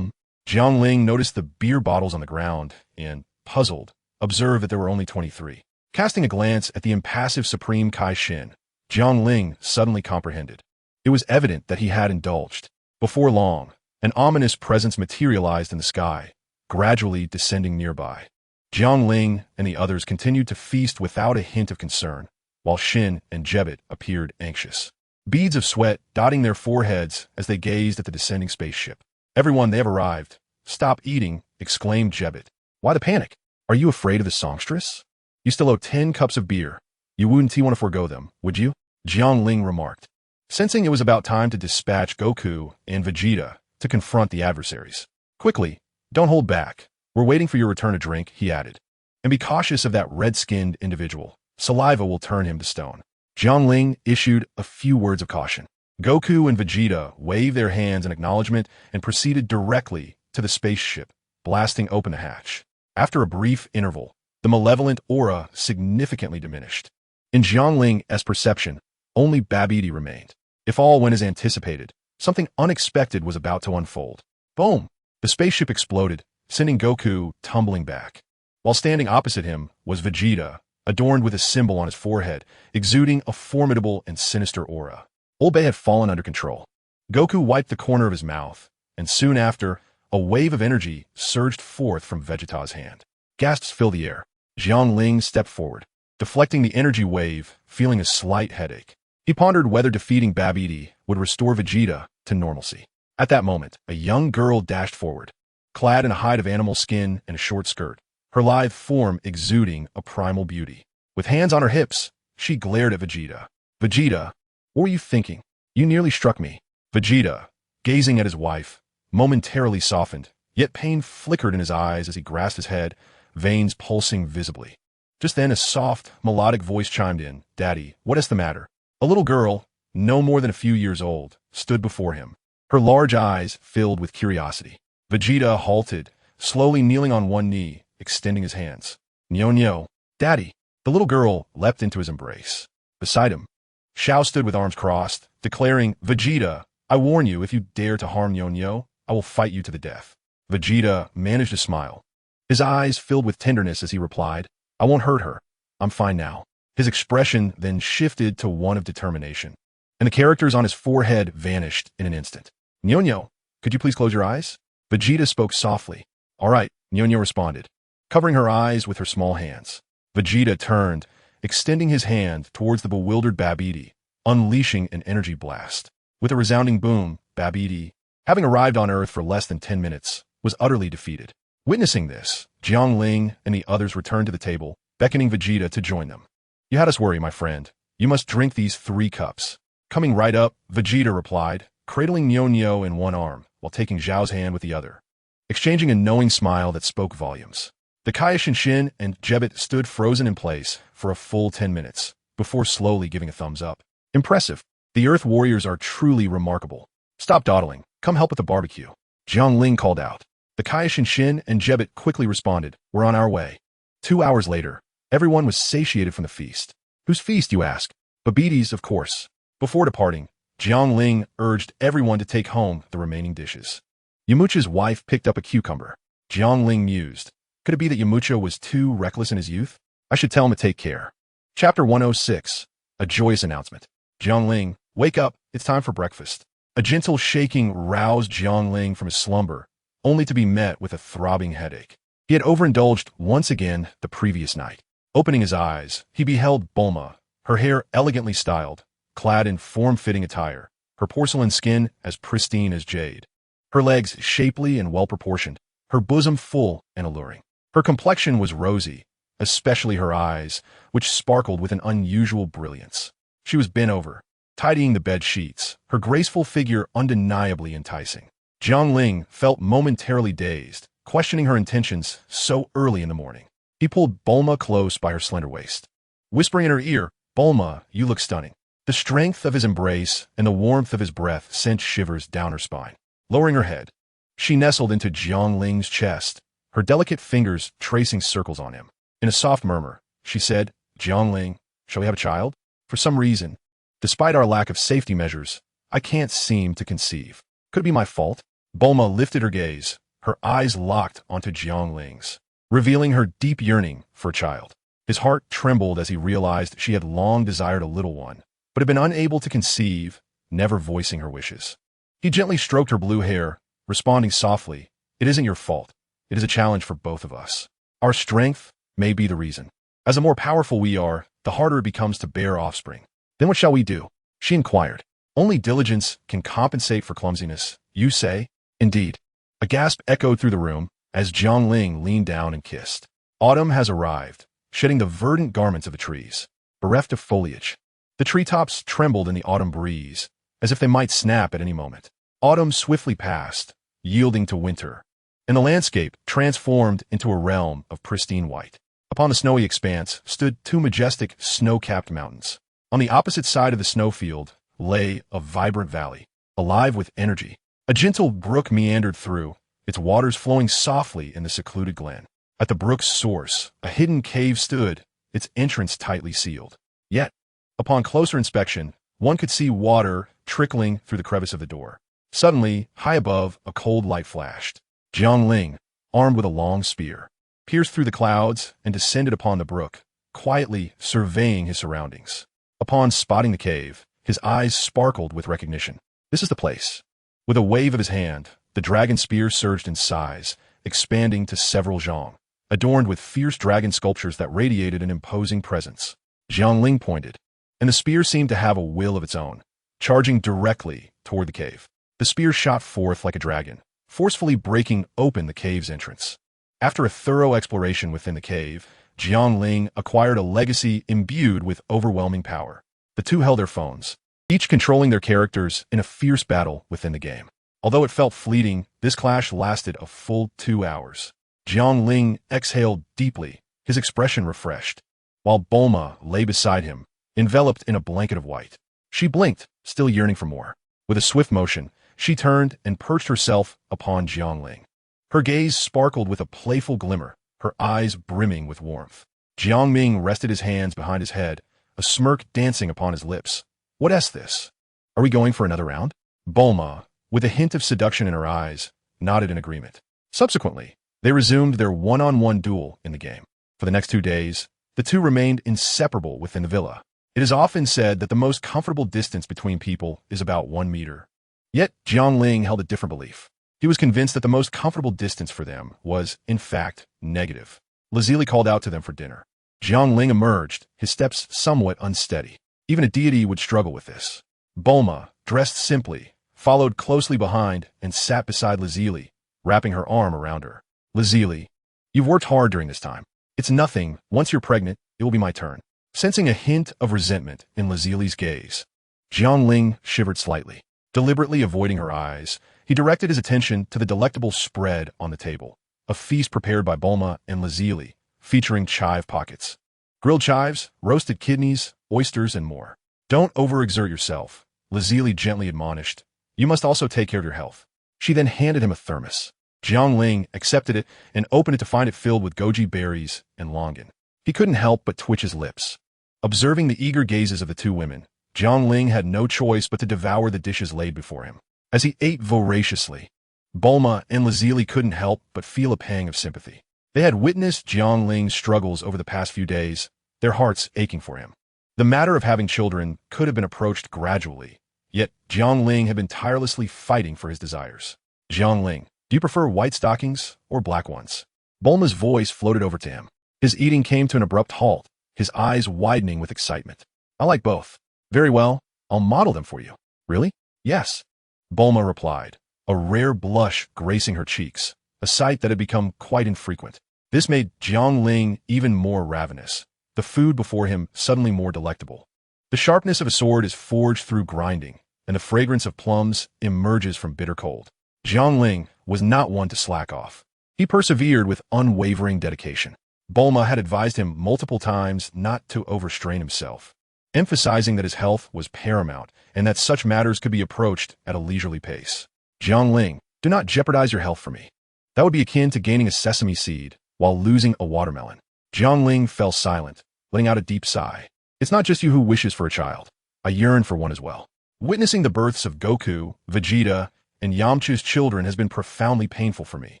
Jiangling noticed the beer bottles on the ground and, puzzled, observed that there were only 23. Casting a glance at the impassive Supreme Kai Shin, Jiangling suddenly comprehended. It was evident that he had indulged. Before long, an ominous presence materialized in the sky, gradually descending nearby. Jiangling and the others continued to feast without a hint of concern, while Shin and Jebet appeared anxious. Beads of sweat dotting their foreheads as they gazed at the descending spaceship. "Everyone, they have arrived." "Stop eating," exclaimed Jebet. "Why the panic? Are you afraid of the songstress? You still owe 10 cups of beer. You wouldn't want to forego them, would you?" Jiangling remarked. Sensing it was about time to dispatch Goku and Vegeta to confront the adversaries. "Quickly, don't hold back. We're waiting for your return to drink," he added. "And be cautious of that red-skinned individual. Saliva will turn him to stone." Jiangling issued a few words of caution. Goku and Vegeta waved their hands in acknowledgement and proceeded directly to the spaceship, blasting open the hatch. After a brief interval, the malevolent aura significantly diminished. In Jiangling's perception, only Babidi remained. If all went as anticipated, something unexpected was about to unfold. Boom! The spaceship exploded, sending Goku tumbling back. While standing opposite him was Vegeta, adorned with a symbol on his forehead, exuding a formidable and sinister aura. Old Bay had fallen under control. Goku wiped the corner of his mouth, and soon after, a wave of energy surged forth from Vegeta's hand. Gasps filled the air. Jiangling stepped forward, deflecting the energy wave, feeling a slight headache. He pondered whether defeating Babidi would restore Vegeta to normalcy. At that moment, a young girl dashed forward, clad in a hide of animal skin and a short skirt, her lithe form exuding a primal beauty. With hands on her hips, she glared at Vegeta. "Vegeta, what were you thinking? You nearly struck me." Vegeta, gazing at his wife, momentarily softened, yet pain flickered in his eyes as he grasped his head, veins pulsing visibly. Just then a soft, melodic voice chimed in. "Daddy, what is the matter?" A little girl, no more than a few years old, stood before him, her large eyes filled with curiosity. Vegeta halted, slowly kneeling on one knee, extending his hands. "Nyo-nyo, Daddy." The little girl leapt into his embrace. Beside him, Shao stood with arms crossed, declaring, "Vegeta, I warn you, if you dare to harm Nyo-nyo, I will fight you to the death." Vegeta managed a smile, his eyes filled with tenderness as he replied, "I won't hurt her. I'm fine now." His expression then shifted to one of determination, and the characters on his forehead vanished in an instant. "Nyo-nyo, could you please close your eyes?" Vegeta spoke softly. "All right," Nyo-nyo responded, covering her eyes with her small hands. Vegeta turned, extending his hand towards the bewildered Babidi, unleashing an energy blast. With a resounding boom, Babidi, having arrived on Earth for less than 10 minutes, was utterly defeated. Witnessing this, Jiangling and the others returned to the table, beckoning Vegeta to join them. "You had us worry, my friend. You must drink these 3 cups. Coming right up, Vegeta replied, cradling Nyo-nyo in one arm while taking Zhao's hand with the other, exchanging a knowing smile that spoke volumes. The Kaioshin Shin and Jebet stood frozen in place for a full 10 minutes, before slowly giving a thumbs up. "Impressive. The Earth Warriors are truly remarkable. Stop dawdling. Come help with the barbecue." Jiangling called out. The Kaioshin Shin and Jebet quickly responded, "We're on our way." 2 hours later, everyone was satiated from the feast. Whose feast, you ask? Babidi's, of course. Before departing, Jiangling urged everyone to take home the remaining dishes. Yamcha's wife picked up a cucumber. Jiangling mused. Could it be that Yamcha was too reckless in his youth? I should tell him to take care. Chapter 106. A joyous announcement. Jiangling, wake up, it's time for breakfast. A gentle shaking roused Jiangling from his slumber, only to be met with a throbbing headache. He had overindulged once again the previous night. Opening his eyes, he beheld Bulma, her hair elegantly styled, clad in form-fitting attire, her porcelain skin as pristine as jade, her legs shapely and well-proportioned, her bosom full and alluring. Her complexion was rosy, especially her eyes, which sparkled with an unusual brilliance. She was bent over, tidying the bed sheets, her graceful figure undeniably enticing. Jiangling felt momentarily dazed, questioning her intentions so early in the morning. He pulled Bulma close by her slender waist, whispering in her ear, "Bulma, you look stunning." The strength of his embrace and the warmth of his breath sent shivers down her spine. Lowering her head, she nestled into Jiangling's chest, her delicate fingers tracing circles on him. In a soft murmur, she said, "Jiangling, shall we have a child? For some reason, despite our lack of safety measures, I can't seem to conceive. Could it be my fault?" Bulma lifted her gaze, her eyes locked onto Jiangling's. revealing her deep yearning for a child. His heart trembled as he realized she had long desired a little one, but had been unable to conceive, never voicing her wishes. He gently stroked her blue hair, responding softly, "It isn't your fault. It is a challenge for both of us. Our strength may be the reason. As the more powerful we are, the harder it becomes to bear offspring. Then what shall we do?" she inquired. "Only diligence can compensate for clumsiness, you say?" "Indeed." A gasp echoed through the room as Jiangling leaned down and kissed. Autumn has arrived, shedding the verdant garments of the trees, bereft of foliage. The treetops trembled in the autumn breeze, as if they might snap at any moment. Autumn swiftly passed, yielding to winter, and the landscape transformed into a realm of pristine white. Upon the snowy expanse stood two majestic, snow-capped mountains. On the opposite side of the snowfield lay a vibrant valley, alive with energy. A gentle brook meandered through, its waters flowing softly in the secluded glen. At the brook's source, a hidden cave stood, its entrance tightly sealed. Yet, upon closer inspection, one could see water trickling through the crevice of the door. Suddenly, high above, a cold light flashed. Jiangling, armed with a long spear, pierced through the clouds and descended upon the brook, quietly surveying his surroundings. Upon spotting the cave, his eyes sparkled with recognition. This is the place. With a wave of his hand, the dragon spear surged in size, expanding to several zhang, adorned with fierce dragon sculptures that radiated an imposing presence. Jiangling pointed, and the spear seemed to have a will of its own, charging directly toward the cave. The spear shot forth like a dragon, forcefully breaking open the cave's entrance. After a thorough exploration within the cave, Jiangling acquired a legacy imbued with overwhelming power. The two held their phones, each controlling their characters in a fierce battle within the game. Although it felt fleeting, this clash lasted a full 2 hours. Jiangling exhaled deeply, his expression refreshed, while Bulma lay beside him, enveloped in a blanket of white. She blinked, still yearning for more. With a swift motion, she turned and perched herself upon Jiangling. Her gaze sparkled with a playful glimmer, her eyes brimming with warmth. Jiangling rested his hands behind his head, a smirk dancing upon his lips. "What is this? Are we going for another round?" Bulma, with a hint of seduction in her eyes, nodded in agreement. Subsequently, they resumed their one-on-one duel in the game. For the next 2 days, the two remained inseparable within the villa. It is often said that the most comfortable distance between people is about 1 meter. Yet Jiangling held a different belief. He was convinced that the most comfortable distance for them was, in fact, negative. Lazuli called out to them for dinner. Jiangling emerged, his steps somewhat unsteady. Even a deity would struggle with this. Bulma, dressed simply, followed closely behind and sat beside Lazuli, wrapping her arm around her. "Lazuli, you've worked hard during this time. It's nothing. Once you're pregnant, it will be my turn." Sensing a hint of resentment in Lazuli's gaze, Jiangling shivered slightly. Deliberately avoiding her eyes, he directed his attention to the delectable spread on the table, a feast prepared by Bulma and Lazuli, featuring chive pockets. Grilled chives, roasted kidneys, oysters, and more. "Don't overexert yourself," Lazuli gently admonished. "You must also take care of your health." She then handed him a thermos. Jiangling accepted it and opened it to find it filled with goji berries and longan. He couldn't help but twitch his lips. Observing the eager gazes of the two women, Jiangling had no choice but to devour the dishes laid before him. As he ate voraciously, Bulma and Lazuli couldn't help but feel a pang of sympathy. They had witnessed Jiangling's struggles over the past few days, their hearts aching for him. The matter of having children could have been approached gradually, yet Jiangling had been tirelessly fighting for his desires. "Jiangling, do you prefer white stockings or black ones?" Bulma's voice floated over to him. His eating came to an abrupt halt, his eyes widening with excitement. "I like both." "Very well, I'll model them for you." "Really?" "Yes," Bulma replied, a rare blush gracing her cheeks, a sight that had become quite infrequent. This made Jiangling even more ravenous, the food before him suddenly more delectable. The sharpness of a sword is forged through grinding, and the fragrance of plums emerges from bitter cold. Jiangling was not one to slack off. He persevered with unwavering dedication. Bulma had advised him multiple times not to overstrain himself, emphasizing that his health was paramount and that such matters could be approached at a leisurely pace. "Jiangling, do not jeopardize your health for me. That would be akin to gaining a sesame seed while losing a watermelon." Jiangling fell silent, letting out a deep sigh. "It's not just you who wishes for a child. I yearn for one as well." Witnessing the births of Goku, Vegeta, and Yamcha's children has been profoundly painful for me.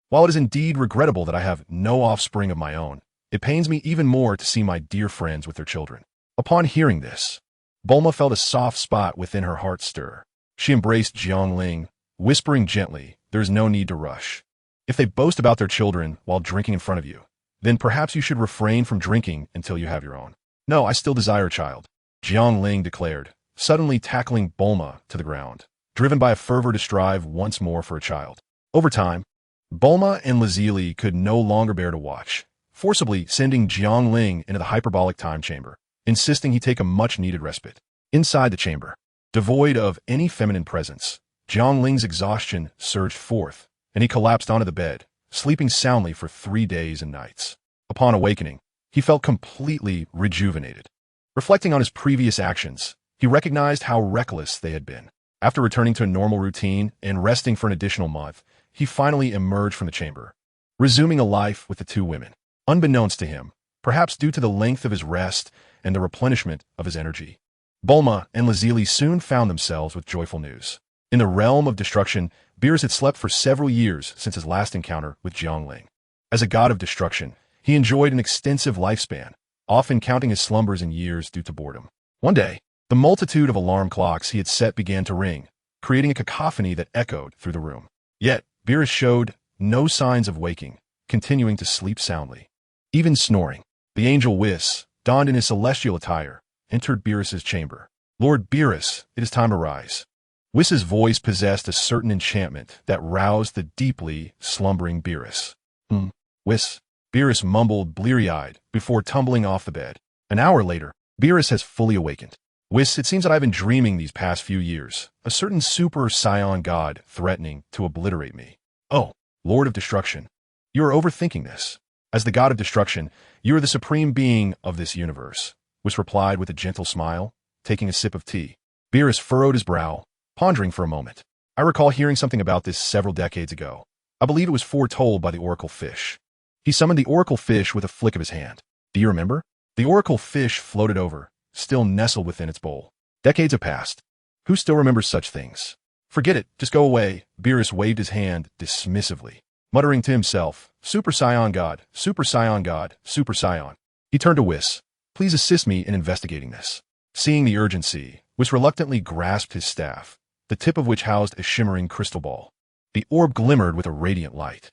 While it is indeed regrettable that I have no offspring of my own, it pains me even more to see my dear friends with their children." Upon hearing this, Bulma felt a soft spot within her heart stir. She embraced Jiangling, whispering gently, "There is no need to rush. If they boast about their children while drinking in front of you, then perhaps you should refrain from drinking until you have your own." "No, I still desire a child," Jiangling declared, suddenly tackling Bulma to the ground, driven by a fervor to strive once more for a child. Over time, Bulma and Lazili could no longer bear to watch, forcibly sending Jiangling into the hyperbolic time chamber, insisting he take a much-needed respite. Inside the chamber, devoid of any feminine presence, Jiangling's exhaustion surged forth, and he collapsed onto the bed, sleeping soundly for 3 days and nights. Upon awakening, he felt completely rejuvenated. Reflecting on his previous actions, he recognized how reckless they had been. After returning to a normal routine and resting for an additional month, he finally emerged from the chamber, resuming a life with the two women. Unbeknownst to him, perhaps due to the length of his rest and the replenishment of his energy, Bulma and Lazili soon found themselves with joyful news. In the realm of destruction, Beerus had slept for several years since his last encounter with Jiangling. As a god of destruction, he enjoyed an extensive lifespan, often counting his slumbers in years due to boredom. One day, the multitude of alarm clocks he had set began to ring, creating a cacophony that echoed through the room. Yet, Beerus showed no signs of waking, continuing to sleep soundly. Even snoring, the angel Whis, donned in his celestial attire, entered Beerus's chamber. "Lord Beerus, it is time to rise." Whis's voice possessed a certain enchantment that roused the deeply slumbering Beerus. Whis," Beerus mumbled bleary-eyed before tumbling off the bed. An hour later, Beerus has fully awakened. "Whis, it seems that I've been dreaming these past few years, a certain super Saiyan god threatening to obliterate me." "Oh, Lord of Destruction, you are overthinking this. As the god of destruction, you are the supreme being of this universe," Whis replied with a gentle smile, taking a sip of tea. Beerus furrowed his brow, pondering for a moment. "I recall hearing something about this several decades ago. I believe it was foretold by the Oracle Fish." He summoned the Oracle Fish with a flick of his hand. "Do you remember?" The Oracle Fish floated over, still nestled within its bowl. "Decades have passed. Who still remembers such things?" "Forget it, just go away." Beerus waved his hand dismissively, muttering to himself, "Super Saiyan God, Super Saiyan God, Super Saiyan." He turned to Whis. "Please assist me in investigating this." Seeing the urgency, Whis reluctantly grasped his staff, the tip of which housed a shimmering crystal ball. The orb glimmered with a radiant light.